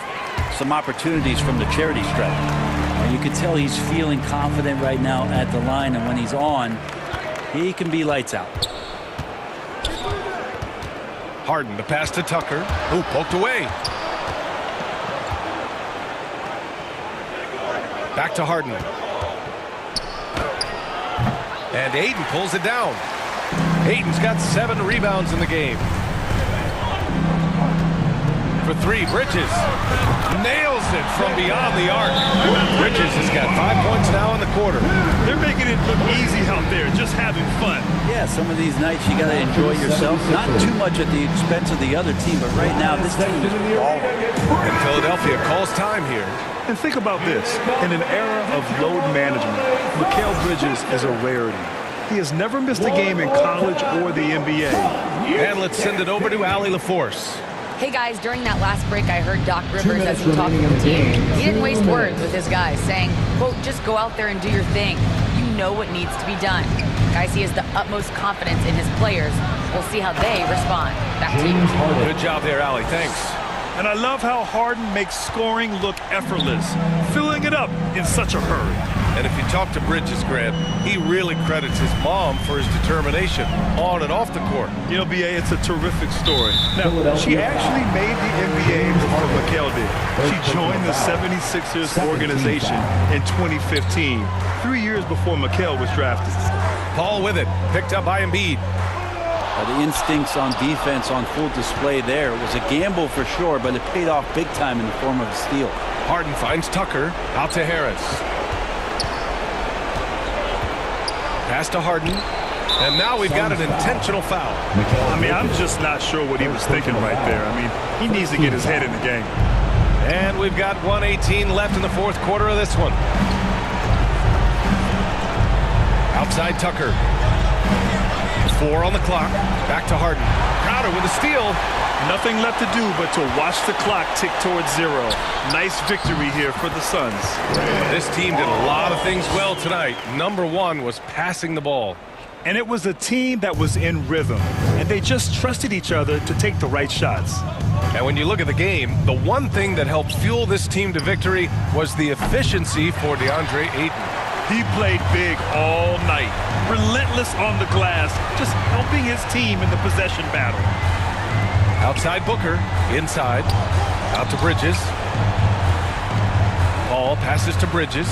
some opportunities from the charity stripe. And you can tell he's feeling confident right now at the line, and when he's on, he can be lights out. Harden, the pass to Tucker. Oh, poked away. Back to Harden. And Ayton pulls it down. Ayton's got 7 rebounds in the game. for three. Bridges nails it from beyond the arc. Bridges has got 5 points now in the quarter. They're making it look easy out there, just having fun. Yeah, some of these nights you got to enjoy yourself. Not too much at the expense of the other team, but right now this team is balling. And Philadelphia calls time here. And think about this. In an era of load management, Mikal Bridges is a rarity. He has never missed a game in college or the NBA. And let's send it over to Allie LaForce. Hey guys, during that last break, I heard Doc Rivers as he talked to the team. He didn't waste words with his guys, saying, quote, just go out there and do your thing. You know what needs to be done. Guys, he has the utmost confidence in his players. We'll see how they respond. Back to you. Good job there, Allie. Thanks. And I love how Harden makes scoring look effortless, filling it up in such a hurry. And if you talk to Bridges, Grant, he really credits his mom for his determination on and off the court. You know, BA, it's a terrific story. Now, she actually made the NBA before Mikal did. She joined the 76ers organization in 2015, 3 years before Mikal was drafted. Paul with it, picked up by Embiid. The instincts on defense on full display there. It was a gamble for sure, but it paid off big time in the form of a steal. Harden finds Tucker, out to Harris. Pass to Harden, and now we've got an intentional foul. I mean, I'm just not sure what he was thinking right there. I mean, he needs to get his head in the game. And we've got 1:18 left in the fourth quarter of this one. Outside Tucker. 4 on the clock. Back to Harden. Crowder with a steal. Nothing left to do but to watch the clock tick towards 0. Nice victory here for the Suns. This team did a lot of things well tonight. Number one was passing the ball. And it was a team that was in rhythm, and they just trusted each other to take the right shots. And when you look at the game, the one thing that helped fuel this team to victory was the efficiency for DeAndre Ayton. He played big all night, relentless on the glass, just helping his team in the possession battle. Outside Booker, inside, out to Bridges. Paul passes to Bridges.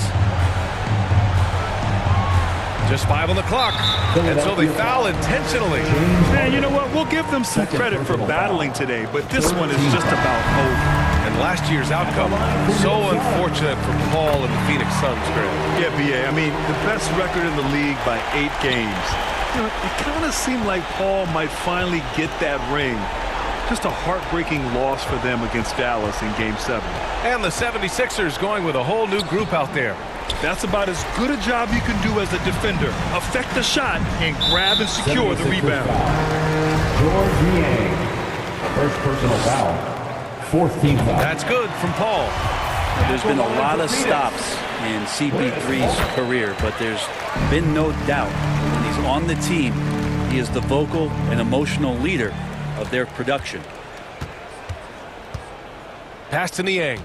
Just 5 on the clock, and so they foul intentionally. Man, you know what? We'll give them some credit for battling today, but this one is just about over. And last year's outcome, so unfortunate for Paul and the Phoenix Suns, Grant. Yeah, BA. I mean, the best record in the league by 8 games. You know, it kind of seemed like Paul might finally get that ring. Just a heartbreaking loss for them against Dallas in Game 7. And the 76ers going with a whole new group out there. That's about as good a job you can do as a defender. Affect the shot and grab and secure the rebound. George Niang, first personal foul. 4th team foul. That's good from Paul. There's been a lot of stops in CP3's career, but there's been no doubt when he's on the team, he is the vocal and emotional leader of their production. Pass to Niang.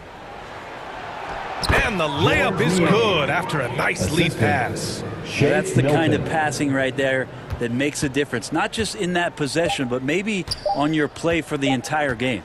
And the layup is good after a nice lead pass. That's the kind of passing right there that makes a difference, not just in that possession, but maybe on your play for the entire game.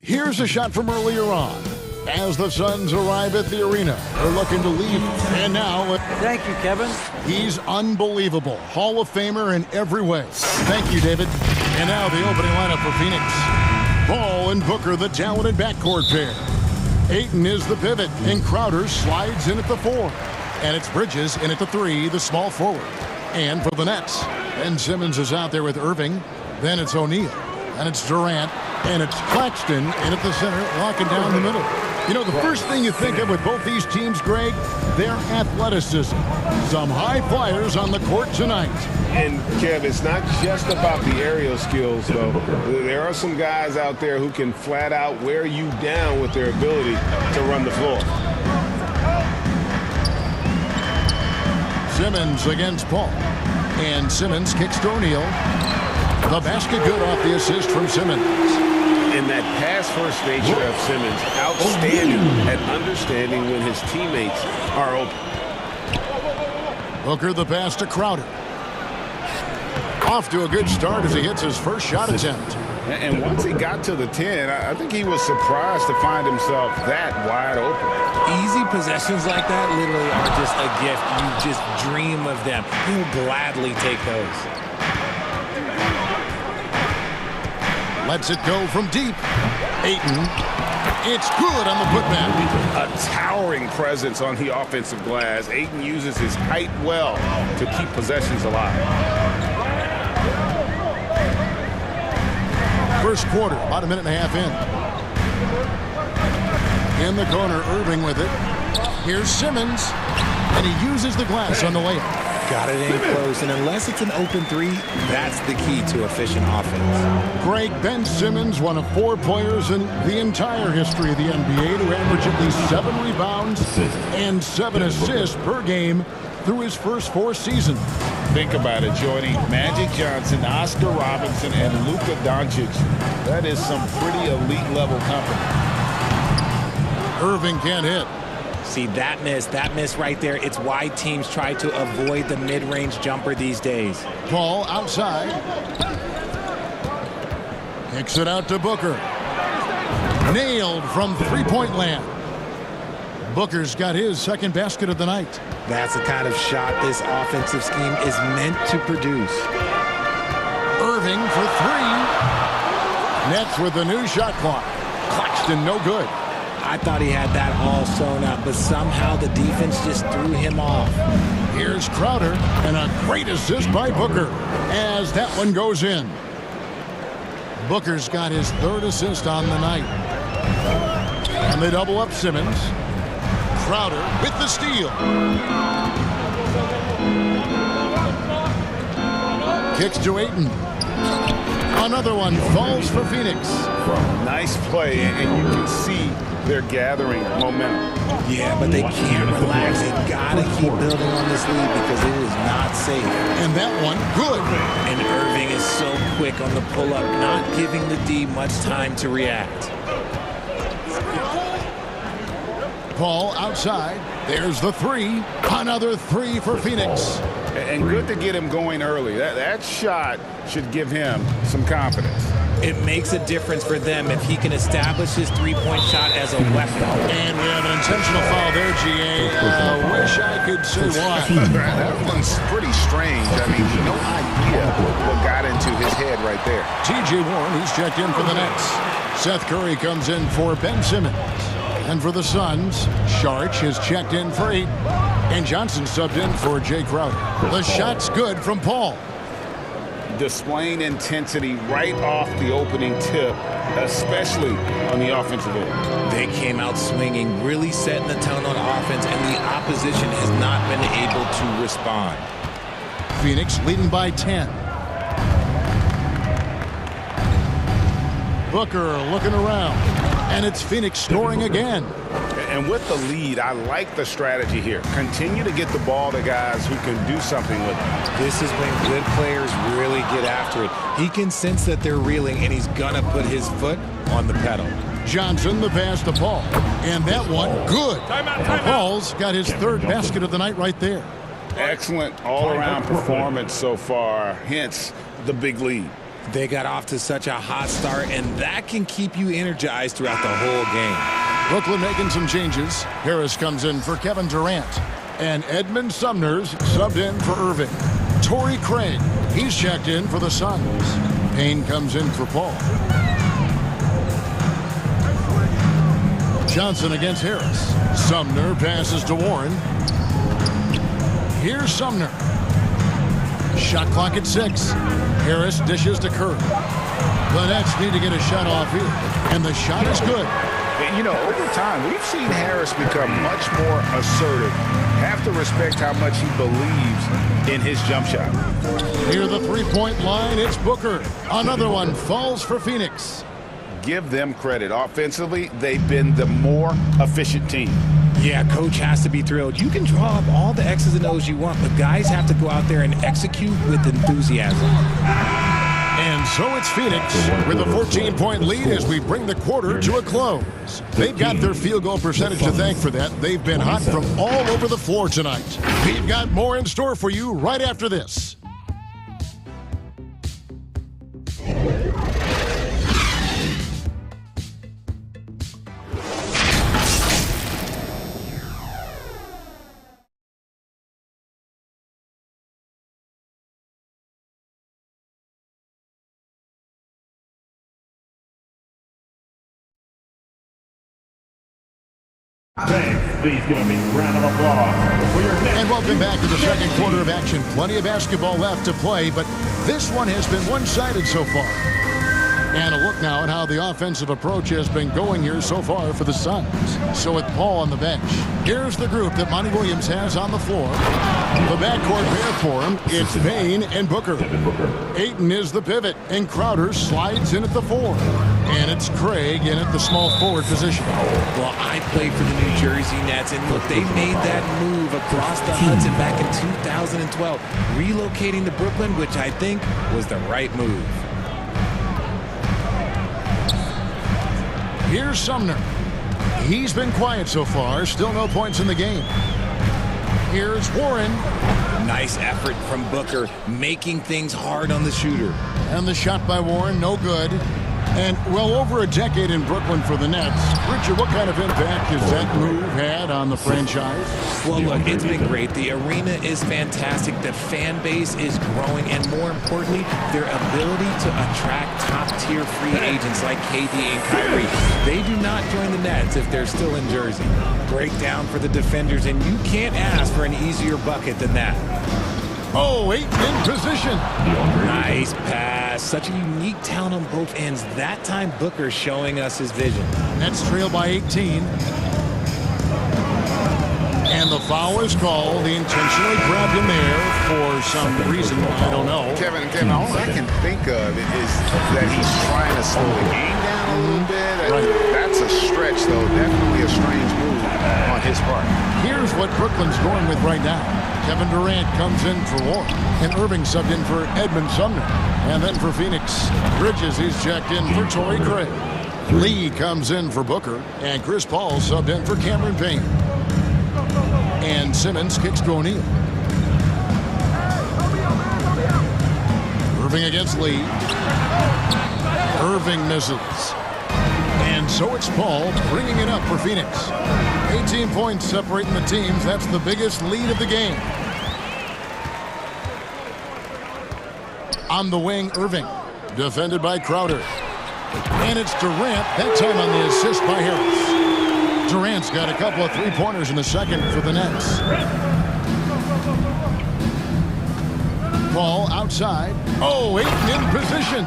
Here's a shot from earlier on. As the Suns arrive at the arena, they're looking to leave. And now... Thank you, Kevin. He's unbelievable. Hall of Famer in every way. Thank you, David. And now the opening lineup for Phoenix. Paul and Booker, the talented backcourt pair. Ayton is the pivot, and Crowder slides in at the 4. And it's Bridges in at the 3, the small forward. And for the Nets, Ben Simmons is out there with Irving. Then it's O'Neal. And it's Durant. And it's Claxton in at the center, locking down the middle. You know, the first thing you think of with both these teams, Greg, their athleticism. Some high flyers on the court tonight. And, Kev, it's not just about the aerial skills, though. There are some guys out there who can flat out wear you down with their ability to run the floor. Simmons against Paul. And Simmons kicks to O'Neal. The basket good off the assist from Simmons. And that pass-first nature of Simmons, outstanding at understanding when his teammates are open. Booker the pass to Crowder. Off to a good start as he hits his first shot attempt. And once he got to the 10, I think he was surprised to find himself that wide open. Easy possessions like that literally are just a gift. You just dream of them. He'll gladly take those. Lets it go from deep. Ayton. It's good on the putback. A towering presence on the offensive glass. Ayton uses his height well to keep possessions alive. First quarter, about a minute and a half in. In the corner, Irving with it. Here's Simmons. And he uses the glass on the layup. Got it in close, and unless it's an open 3, that's the key to efficient offense. Greg, Ben Simmons, one of 4 players in the entire history of the NBA to average at least 7 rebounds and 7 assists per game through his first 4 seasons. Think about it, joining Magic Johnson, Oscar Robertson, and Luka Doncic. That is some pretty elite level company. Irving can't hit. See, that miss right there, it's why teams try to avoid the mid-range jumper these days. Paul outside. Kicks it out to Booker. Nailed from three-point land. Booker's got his second basket of the night. That's the kind of shot this offensive scheme is meant to produce. Irving for 3. Nets with the new shot clock. Claxton no good. I thought he had that all sewn up, but somehow the defense just threw him off. Here's Crowder, and a great assist by Booker as that one goes in. Booker's got his 3rd assist on the night. And they double up Simmons. Crowder with the steal. Kicks to Ayton. Another one falls for Phoenix. Nice play, and you can see they're gathering momentum. Yeah, but they can't relax. They gotta keep building on this lead because it is not safe. And that one, good. And Irving is so quick on the pull-up, not giving the D much time to react. Paul outside. There's the 3. Another 3 for Phoenix. And good to get him going early. That shot should give him some confidence. It makes a difference for them if he can establish his three-point shot as a weapon. And we have an intentional foul there, GA. Wish I could say why. That one's pretty strange. I mean, no idea what got into his head right there. T.J. Warren, he's checked in for the Nets. Seth Curry comes in for Ben Simmons. And for the Suns, Sharch is checked in for 8. And Johnson subbed in for Jay Crowder. The shot's good from Paul. displaying intensity right off the opening tip, especially on the offensive end. They came out swinging, really setting the tone on offense, and the opposition has not been able to respond. Phoenix leading by 10. Booker looking around, and it's Phoenix scoring again. And with the lead, I like the strategy here. Continue to get the ball to guys who can do something with it. This is when good players really get after it. He can sense that they're reeling, and he's going to put his foot on the pedal. Johnson, the pass to Paul. And that one, good. Paul's got his third basket of the night right there. Excellent all-around performance so far, hence the big lead. They got off to such a hot start, and that can keep you energized throughout the whole game. Brooklyn making some changes. Harris comes in for Kevin Durant. And Edmund Sumner's subbed in for Irving. Torrey Craig, he's checked in for the Suns. Payne comes in for Paul. Johnson against Harris. Sumner passes to Warren. Here's Sumner. Shot clock at 6. Harris dishes to Kerr. The Nets need to get a shot off here. And the shot is good. And, you know, over time, we've seen Harris become much more assertive. Have to respect how much he believes in his jump shot. Near the three-point line, it's Booker. Another one falls for Phoenix. Give them credit. Offensively, they've been the more efficient team. Yeah, coach has to be thrilled. You can draw up all the X's and O's you want, but guys have to go out there and execute with enthusiasm. And so it's Phoenix with a 14-point lead as we bring the quarter to a close. They've got their field goal percentage to thank for that. They've been hot from all over the floor tonight. We've got more in store for you right after this. Please give a big round of applause for your next. And welcome back to the second quarter of action. Plenty of basketball left to play, but this one has been one-sided so far. And a look now at how the offensive approach has been going here so far for the Suns. So with Paul on the bench, here's the group that Monty Williams has on the floor. The backcourt pair for him, it's Payne and Booker. Ayton is the pivot, and Crowder slides in at the 4. And it's Craig in at the small forward position. Well, I played for the New Jersey Nets, and look, they made that move across the Hudson back in 2012, relocating to Brooklyn, which I think was the right move. Here's Sumner. He's been quiet so far. Still no points in the game. Here's Warren. Nice effort from Booker, making things hard on the shooter. And the shot by Warren, no good. And well over a decade in Brooklyn for the Nets. Richard, what kind of impact has that move had on the franchise? Well, look, it's been great. The arena is fantastic. The fan base is growing. And more importantly, their ability to attract top-tier free agents like KD and Kyrie. They do not join the Nets if they're still in Jersey. Breakdown for the defenders, and you can't ask for an easier bucket than that. Oh, Ayton in position. Nice pass. Such a unique talent on both ends. That time, Booker showing us his vision. Nets trail by 18. And the foul is called. He intentionally grabbed him there for some reason. I don't know. Kevin, all I can think of is that he's trying to slow the game down a little bit. Right. That's a stretch, though. Definitely a strange move on his part. Here's what Brooklyn's going with right now. Kevin Durant comes in for Warren, and Irving subbed in for Edmund Sumner. And then for Phoenix, Bridges, he's checked in for Torrey Craig. Lee comes in for Booker, and Chris Paul subbed in for Cameron Payne. And Simmons kicks to O'Neal. Irving against Lee. Irving misses. And so it's Paul bringing it up for Phoenix. 18 points separating the teams. That's the biggest lead of the game. On the wing, Irving. Defended by Crowder. And it's Durant, that time on the assist by Harris. Durant's got a couple of three-pointers in the second for the Nets. Ball outside. Oh, Ayton in position.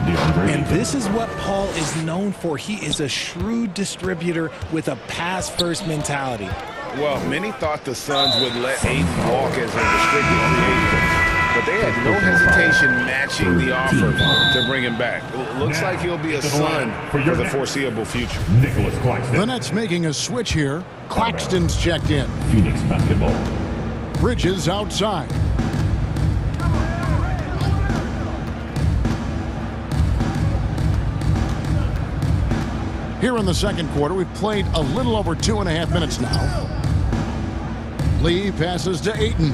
And this is what Paul is known for. He is a shrewd distributor with a pass-first mentality. Well, many thought the Suns would let Ayton walk as a restricted free agent, but they had no hesitation matching the offer to bring him back. It looks like he'll be a Sun for the foreseeable future. Nicholas Claxton. The Nets making a switch here. Claxton's checked in. Phoenix basketball. Bridges outside. Here in the second quarter, we've played a little over 2.5 minutes now. Lee passes to Ayton.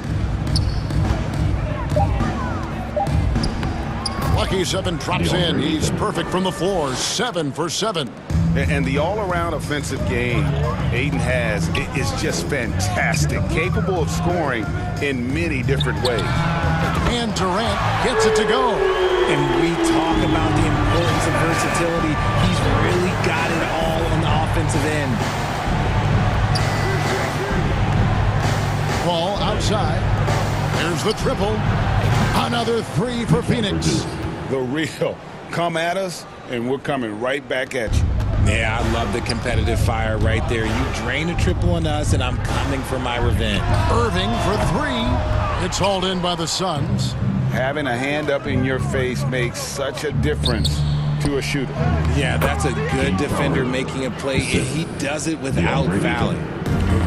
Lucky 7 drops in. He's perfect from the floor. 7 for 7. And the all-around offensive game Ayton has is just fantastic. Capable of scoring in many different ways. And Durant gets it to go. And we talk about the importance of versatility. He's really got it all on the offensive end. Ball outside. There's the triple. Another 3 for Phoenix. The real. Come at us, and we're coming right back at you. Yeah, I love the competitive fire right there. You drain a triple on us, and I'm coming for my revenge. Irving for 3. It's hauled in by the Suns. Having a hand up in your face makes such a difference to a shooter. Yeah, that's a good defender making a play, and he does it without fouling.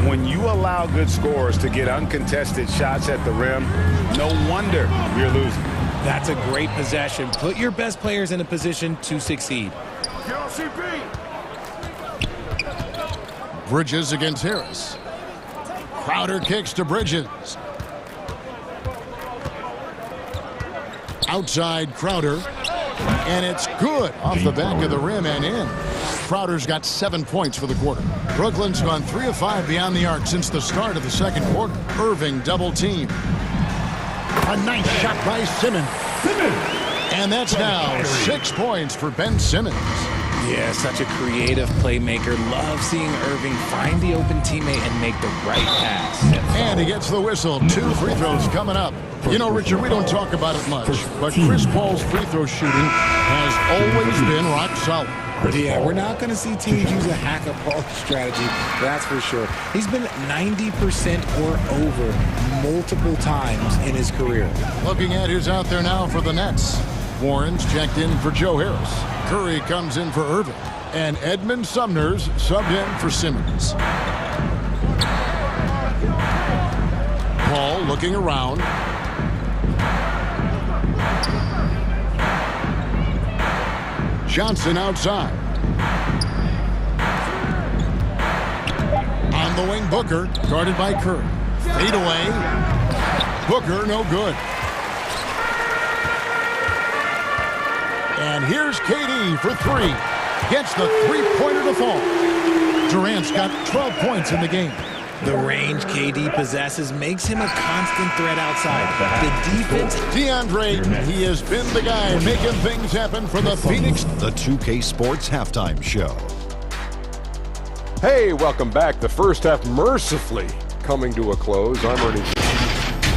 When you allow good scorers to get uncontested shots at the rim, no wonder you're losing. That's a great possession. Put your best players in a position to succeed. Bridges against Harris. Crowder kicks to Bridges. Outside Crowder. And it's good off the back of the rim and in. Crowder's got 7 points for the quarter. Brooklyn's gone 3 of 5 beyond the arc since the start of the second quarter. Irving double team. A nice shot by Simmons. And that's now 6 points for Ben Simmons. Yeah, such a creative playmaker. Love seeing Irving find the open teammate and make the right pass. And he gets the whistle. 2 free throws coming up. You know, Richard, we don't talk about it much, but Chris Paul's free throw shooting has always been rock solid. Yeah, we're not going to see teams use a hack-a-Paul strategy, that's for sure. He's been 90% or over multiple times in his career. Looking at who's out there now for the Nets. Warren's checked in for Joe Harris. Curry comes in for Irving. And Edmund Sumner's subbed in for Simmons. Paul looking around. Johnson outside. On the wing, Booker, guarded by Curry. Fade away. Booker, no good. And here's KD for 3. Gets the three-pointer to fall. Durant's got 12 points in the game. The range KD possesses makes him a constant threat outside. The defense. DeAndre, he has been the guy making things happen for the Phoenix. The 2K Sports Halftime Show. Hey, welcome back. The first half mercifully coming to a close. I'm Ernie.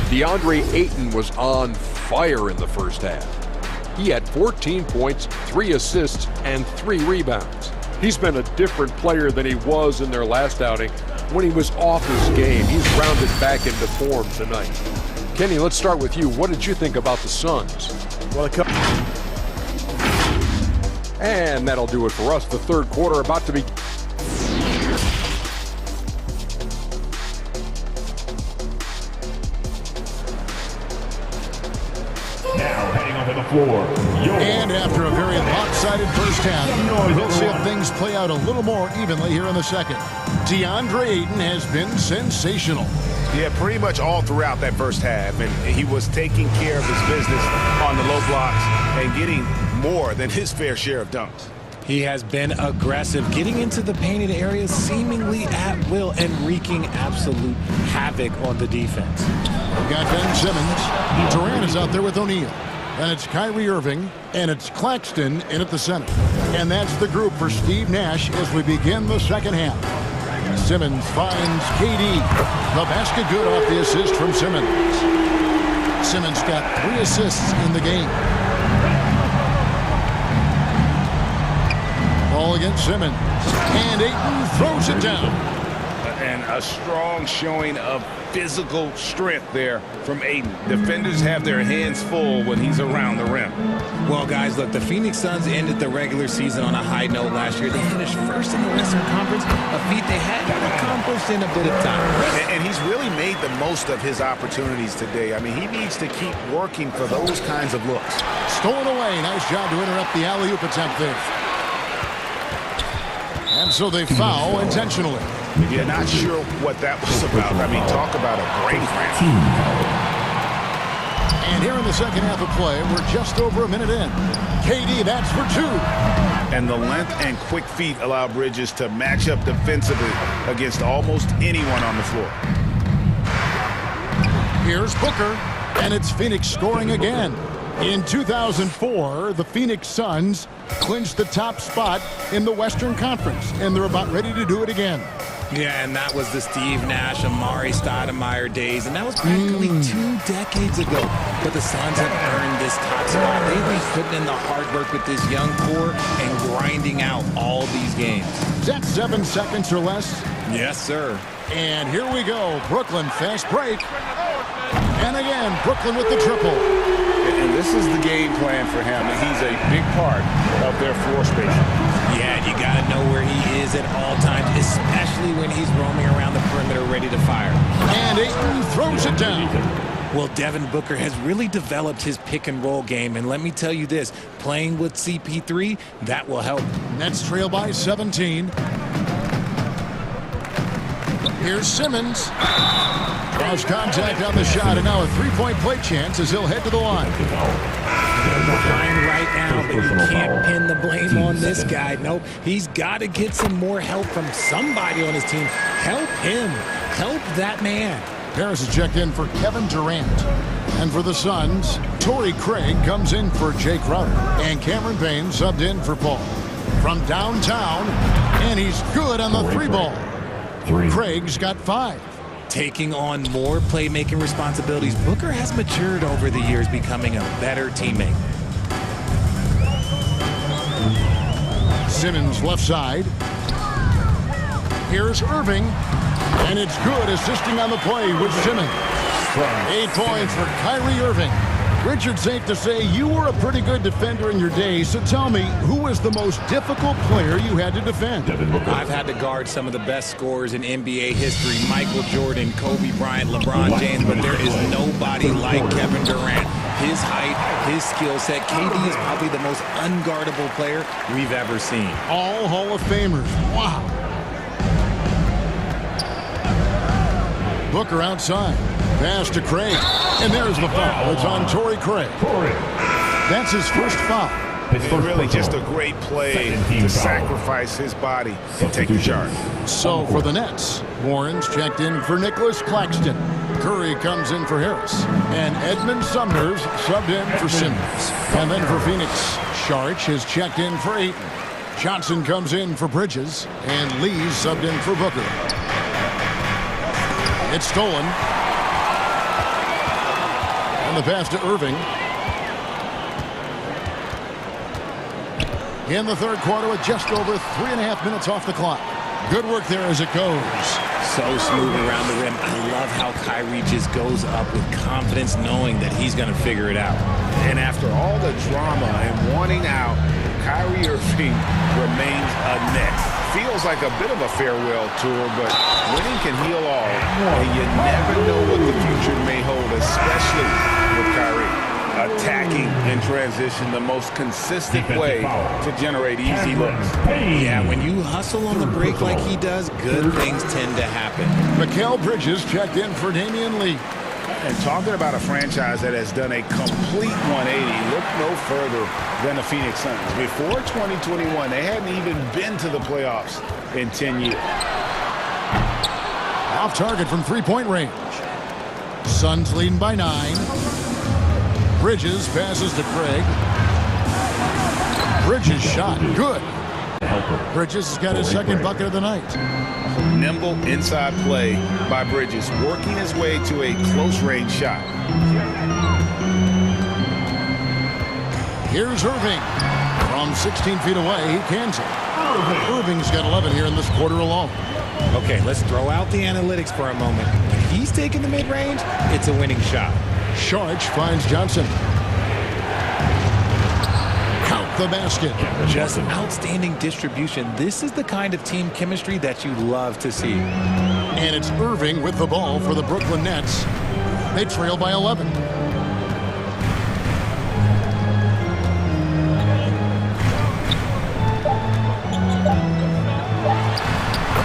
DeAndre Ayton was on fire in the first half. He had 14 points, 3 assists, and 3 rebounds. He's been a different player than he was in their last outing when he was off his game. He's rounded back into form tonight. Kenny, let's start with you. What did you think about the Suns? Well, and that'll do it for us. The third quarter about to be. Now heading onto the floor. And after a very lopsided first half, we'll see if things play out a little more evenly here in the second. DeAndre Ayton has been sensational. Yeah, pretty much all throughout that first half, and he was taking care of his business on the low blocks and getting more than his fair share of dunks. He has been aggressive, getting into the painted areas seemingly at will and wreaking absolute havoc on the defense. We've got Ben Simmons. Durant is out there with O'Neal. And it's Kyrie Irving, and it's Claxton in at the center. And that's the group for Steve Nash as we begin the second half. Simmons finds KD. The basket good off the assist from Simmons. Simmons got 3 assists in the game. Ball against Simmons. And Ayton throws it down. And a strong showing of physical strength there from Ayton. Defenders have their hands full when he's around the rim. Well, guys, look, the Phoenix Suns ended the regular season on a high note last year. They finished first in the Western Conference, a feat they hadn't accomplished in a bit of time. And he's really made the most of his opportunities today. I mean, he needs to keep working for those kinds of looks. Stolen away. Nice job to interrupt the alley-oop attempt there. And so they foul intentionally. You're not sure what that was about. I mean, talk about a brain cramp. And here in the second half of play, we're just over a minute in. KD, that's for 2. And the length and quick feet allow Bridges to match up defensively against almost anyone on the floor. Here's Booker, and it's Phoenix scoring again. In 2004, the Phoenix Suns clinched the top spot in the Western Conference, and they're about ready to do it again. Yeah, and that was the Steve Nash, Amari Stoudemire days, and that was practically 2 decades ago. But the Suns have earned this top spot. They've been putting in the hard work with this young core and grinding out all these games. Is that 7 seconds or less? Yes, sir. And here we go. Brooklyn, fast break. And again, Brooklyn with the triple. And this is the game plan for him. And he's a big part of their floor spacing. Yeah, you got to know where he is at all times, especially when he's roaming around the perimeter ready to fire. And Ayton throws it down. Well, Devin Booker has really developed his pick-and-roll game, and let me tell you this, playing with CP3, that will help. Nets trail by 17. Here's Simmons. Cross contact on the shot, and now a 3-point play chance as he'll head to the line. They're behind right now, but you can't pin the blame on this guy. Nope, he's got to get some more help from somebody on his team. Help him. Help that man. Harris is checked in for Kevin Durant. And for the Suns, Torrey Craig comes in for Jay Crowder. And Cameron Payne subbed in for Paul. From downtown, and he's good on the 3-ball. Craig's got 5. Taking on more playmaking responsibilities, Booker has matured over the years, becoming a better teammate. Simmons left side. Here's Irving. And it's good, assisting on the play with Simmons. 8 points for Kyrie Irving. Richard, safe to say you were a pretty good defender in your day, so tell me, who was the most difficult player you had to defend? I've had to guard some of the best scorers in NBA history, Michael Jordan, Kobe Bryant, LeBron James, but there is nobody like Kevin Durant. His height, his skill set, KD is probably the most unguardable player we've ever seen. All Hall of Famers. Wow. Booker outside. Pass to Craig. And there's the foul. It's on Torrey Craig. That's his first foul. It's really just a great play to sacrifice his body and take the charge. So for the Nets, Warren's checked in for Nicholas Claxton. Curry comes in for Harris. And Edmund Sumner's subbed in for Simmons. And then for Phoenix, Sharch has checked in for Ayton. Johnson comes in for Bridges. And Lee's subbed in for Booker. It's stolen. And the pass to Irving. In the third quarter with just over 3.5 minutes off the clock. Good work there as it goes. So smooth around the rim. I love how Kyrie just goes up with confidence, knowing that he's going to figure it out. And after all the drama and wanting out, Kyrie Irving remains a Net. Feels like a bit of a farewell tour, but winning can heal all. And you never know what the future may hold, especially with Kyrie. Attacking in transition, the most consistent way to generate easy looks. Yeah, when you hustle on the break like he does, good things tend to happen. Mikal Bridges checked in for Damian Lee. And talking about a franchise that has done a complete 180, look no further than the Phoenix Suns. Before 2021, they hadn't even been to the playoffs in 10 years. Off target from 3-point range. Suns leading by 9. Bridges passes to Craig. Bridges shot. Good. Bridges has got his second bucket of the night. Nimble inside play by Bridges, working his way to a close-range shot. Here's Irving. From 16 feet away, he cans it. Irving's got 11 here in this quarter alone. Okay, let's throw out the analytics for a moment. If he's taking the mid-range, it's a winning shot. Sharch finds Johnson. Count the basket. Just outstanding distribution. This is the kind of team chemistry that you love to see. And it's Irving with the ball for the Brooklyn Nets. They trail by 11.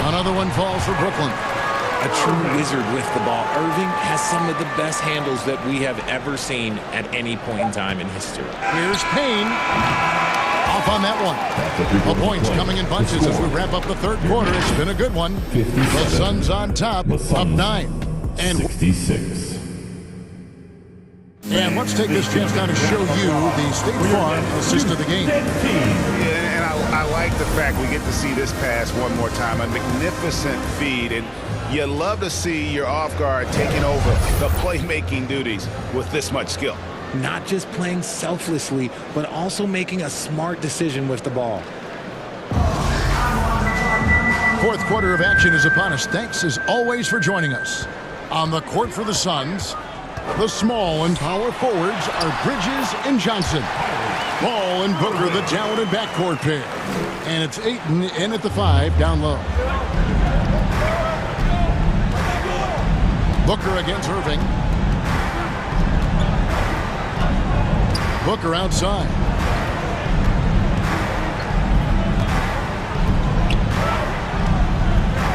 Another one falls for Brooklyn. A true wizard with the ball. Irving has some of the best handles that we have ever seen at any point in time in history. Here's Payne. Off on that one. The points coming in bunches as we wrap up the third quarter. It's been a good one. The Suns on top, up 9. And 66. And let's take this chance now to show you the State Farm assist of the game. Yeah, and I like the fact we get to see this pass one more time. A magnificent feed, and you love to see your off guard taking over the playmaking duties with this much skill. Not just playing selflessly, but also making a smart decision with the ball. Fourth quarter of action is upon us. Thanks as always for joining us. On the court for the Suns, the small and power forwards are Bridges and Johnson. Ball and Booker, the talented backcourt pair. And it's Ayton in at the 5, down low. Booker against Irving. Booker outside.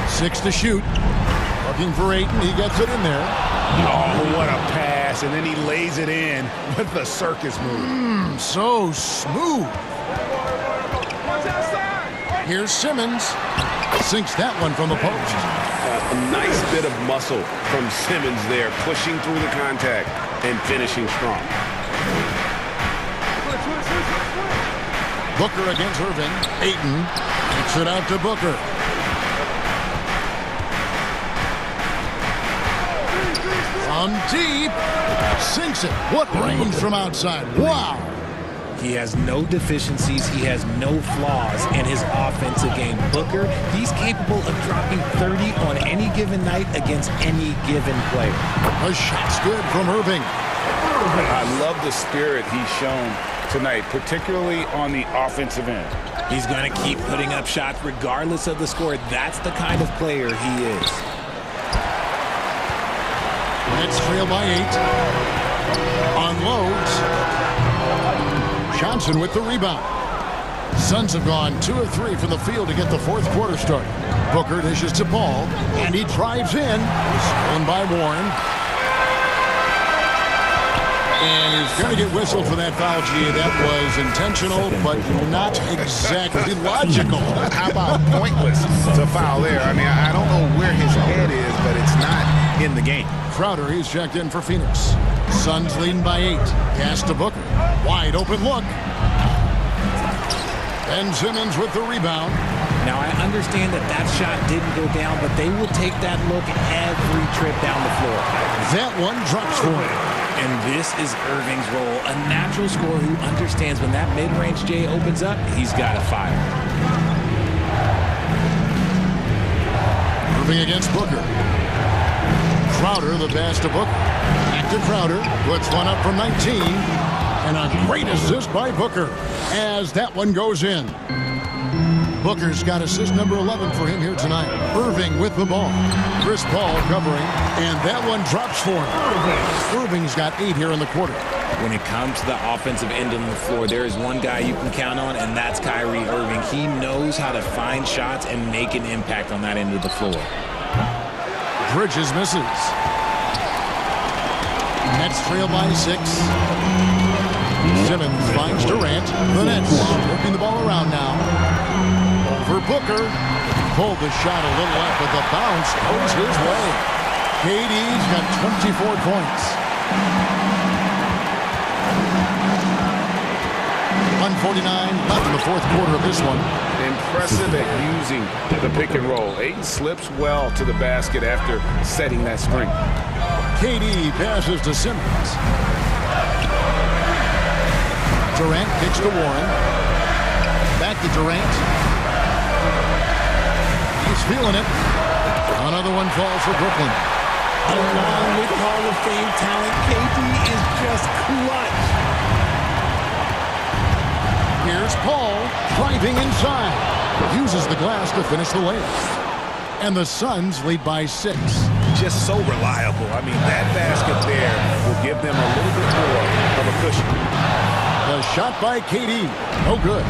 Six to shoot. Looking for Ayton. He gets it in there. Oh, what a pass. And then he lays it in with the circus move. So smooth. Here's Simmons. Sinks that one from the post. A nice bit of muscle from Simmons there, pushing through the contact and finishing strong. Booker against Irving. Ayton kicks it out to Booker. From deep. Sinks it. What range from outside. Wow. He has no deficiencies. He has no flaws in his offensive game. Booker, he's capable of dropping 30 on any given night against any given player. A shot's good from Irving. I love the spirit he's shown tonight, particularly on the offensive end. He's going to keep putting up shots regardless of the score. That's the kind of player he is. Nets trail by 8. Unloads. Johnson with the rebound. Suns have gone 2 of 3 from the field to get the fourth quarter started. Booker dishes to Paul, and he drives in. Stolen by Warren. And he's going to get whistled for that foul, G. That was intentional, but not exactly logical. How about pointless to foul there? I mean, I don't know where his head is, but it's not in the game. Crowder, he's checked in for Phoenix. Suns leading by 8. Pass to Booker. Wide open look. Ben Simmons with the rebound. Now, I understand that shot didn't go down, but they will take that look every trip down the floor. That one drops for him. And this is Irving's role, a natural scorer who understands when that mid-range J opens up, he's got to fire. Irving against Booker. Crowder, the pass to Booker. Back to Crowder, puts one up from 19. And a great assist by Booker as that one goes in. Booker's got assist number 11 for him here tonight. Irving with the ball. Chris Paul covering, and that one drops for him. Irving's got 8 here in the quarter. When it comes to the offensive end on the floor, there is one guy you can count on, and that's Kyrie Irving. He knows how to find shots and make an impact on that end of the floor. Bridges misses. Nets trail by 6. Simmons finds Durant. The Nets working the ball around now. Over Booker. Pulled the shot a little left, but the bounce goes his way. KD's got 24 points. 1:49 left in the fourth quarter of this one. Impressive at using the pick and roll. Ayton slips well to the basket after setting that screen. KD passes to Simmons. Durant kicks to Warren. Back to Durant. He's feeling it. Another one falls for Brooklyn. Along with Hall of Fame talent, KD is just clutch. Here's Paul driving inside. Uses the glass to finish the layup. And the Suns lead by 6. Just so reliable. I mean, that basket there will give them a little bit more of a cushion. The shot by KD. No good.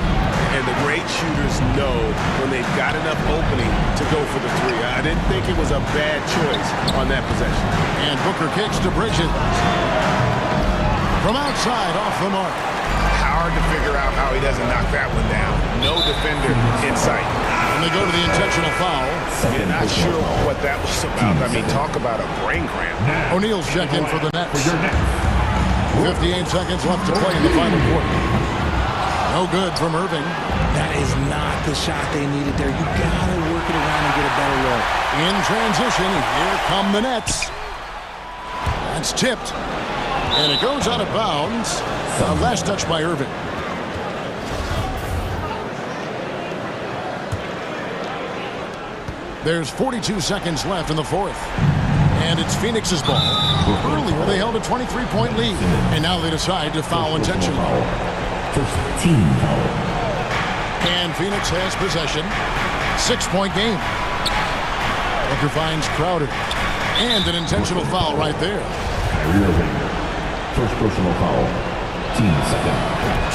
And the great shooters know when they've got enough opening to go for the three. I didn't think it was a bad choice on that possession. And Booker kicks to Bridges. From outside, off the mark. Hard to figure out how he doesn't knock that one down. No defender in sight. And they go to the intentional foul. You're not sure what that was about. I mean, talk about a brain cramp. O'Neal's check in for the Nets. 58 seconds left to play in the final quarter. No good from Irving. That is not the shot they needed there. You gotta work it around and get a better look. In transition, here come the Nets. That's tipped. And it goes out of bounds. Last touch by Irving. There's 42 seconds left in the fourth. And it's Phoenix's ball. Earlier, they held a 23-point lead. And now they decide to foul intentionally. First team foul. And Phoenix has possession. 6-point game. Booker finds Crowder. And an intentional foul right there. Kyrie Irving. First personal foul. Team second.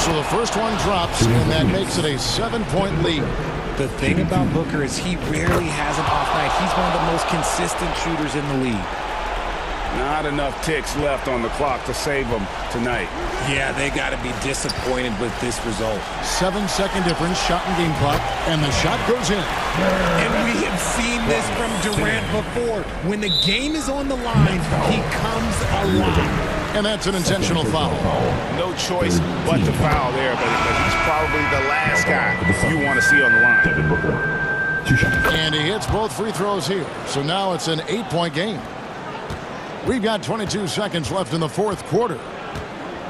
So the first one drops, and that makes it a 7-point lead. The thing about Booker is he rarely has an off night. He's one of the most consistent shooters in the league. Not enough ticks left on the clock to save them tonight. Yeah, they got to be disappointed with this result. 7-second difference, shot and game clock, and the shot goes in. And we have seen this from Durant before. When the game is on the line, he comes alive. And that's an intentional foul. No choice but to foul there, but he's probably the last guy you want to see on the line. And he hits both free throws here. So now it's an 8-point game. We've got 22 seconds left in the fourth quarter.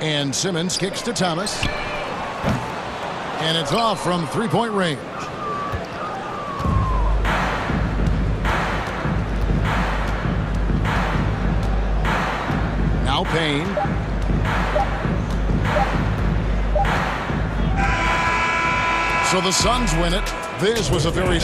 And Simmons kicks to Thomas. And it's off from 3-point range. Now Payne. So the Suns win it. This was a very...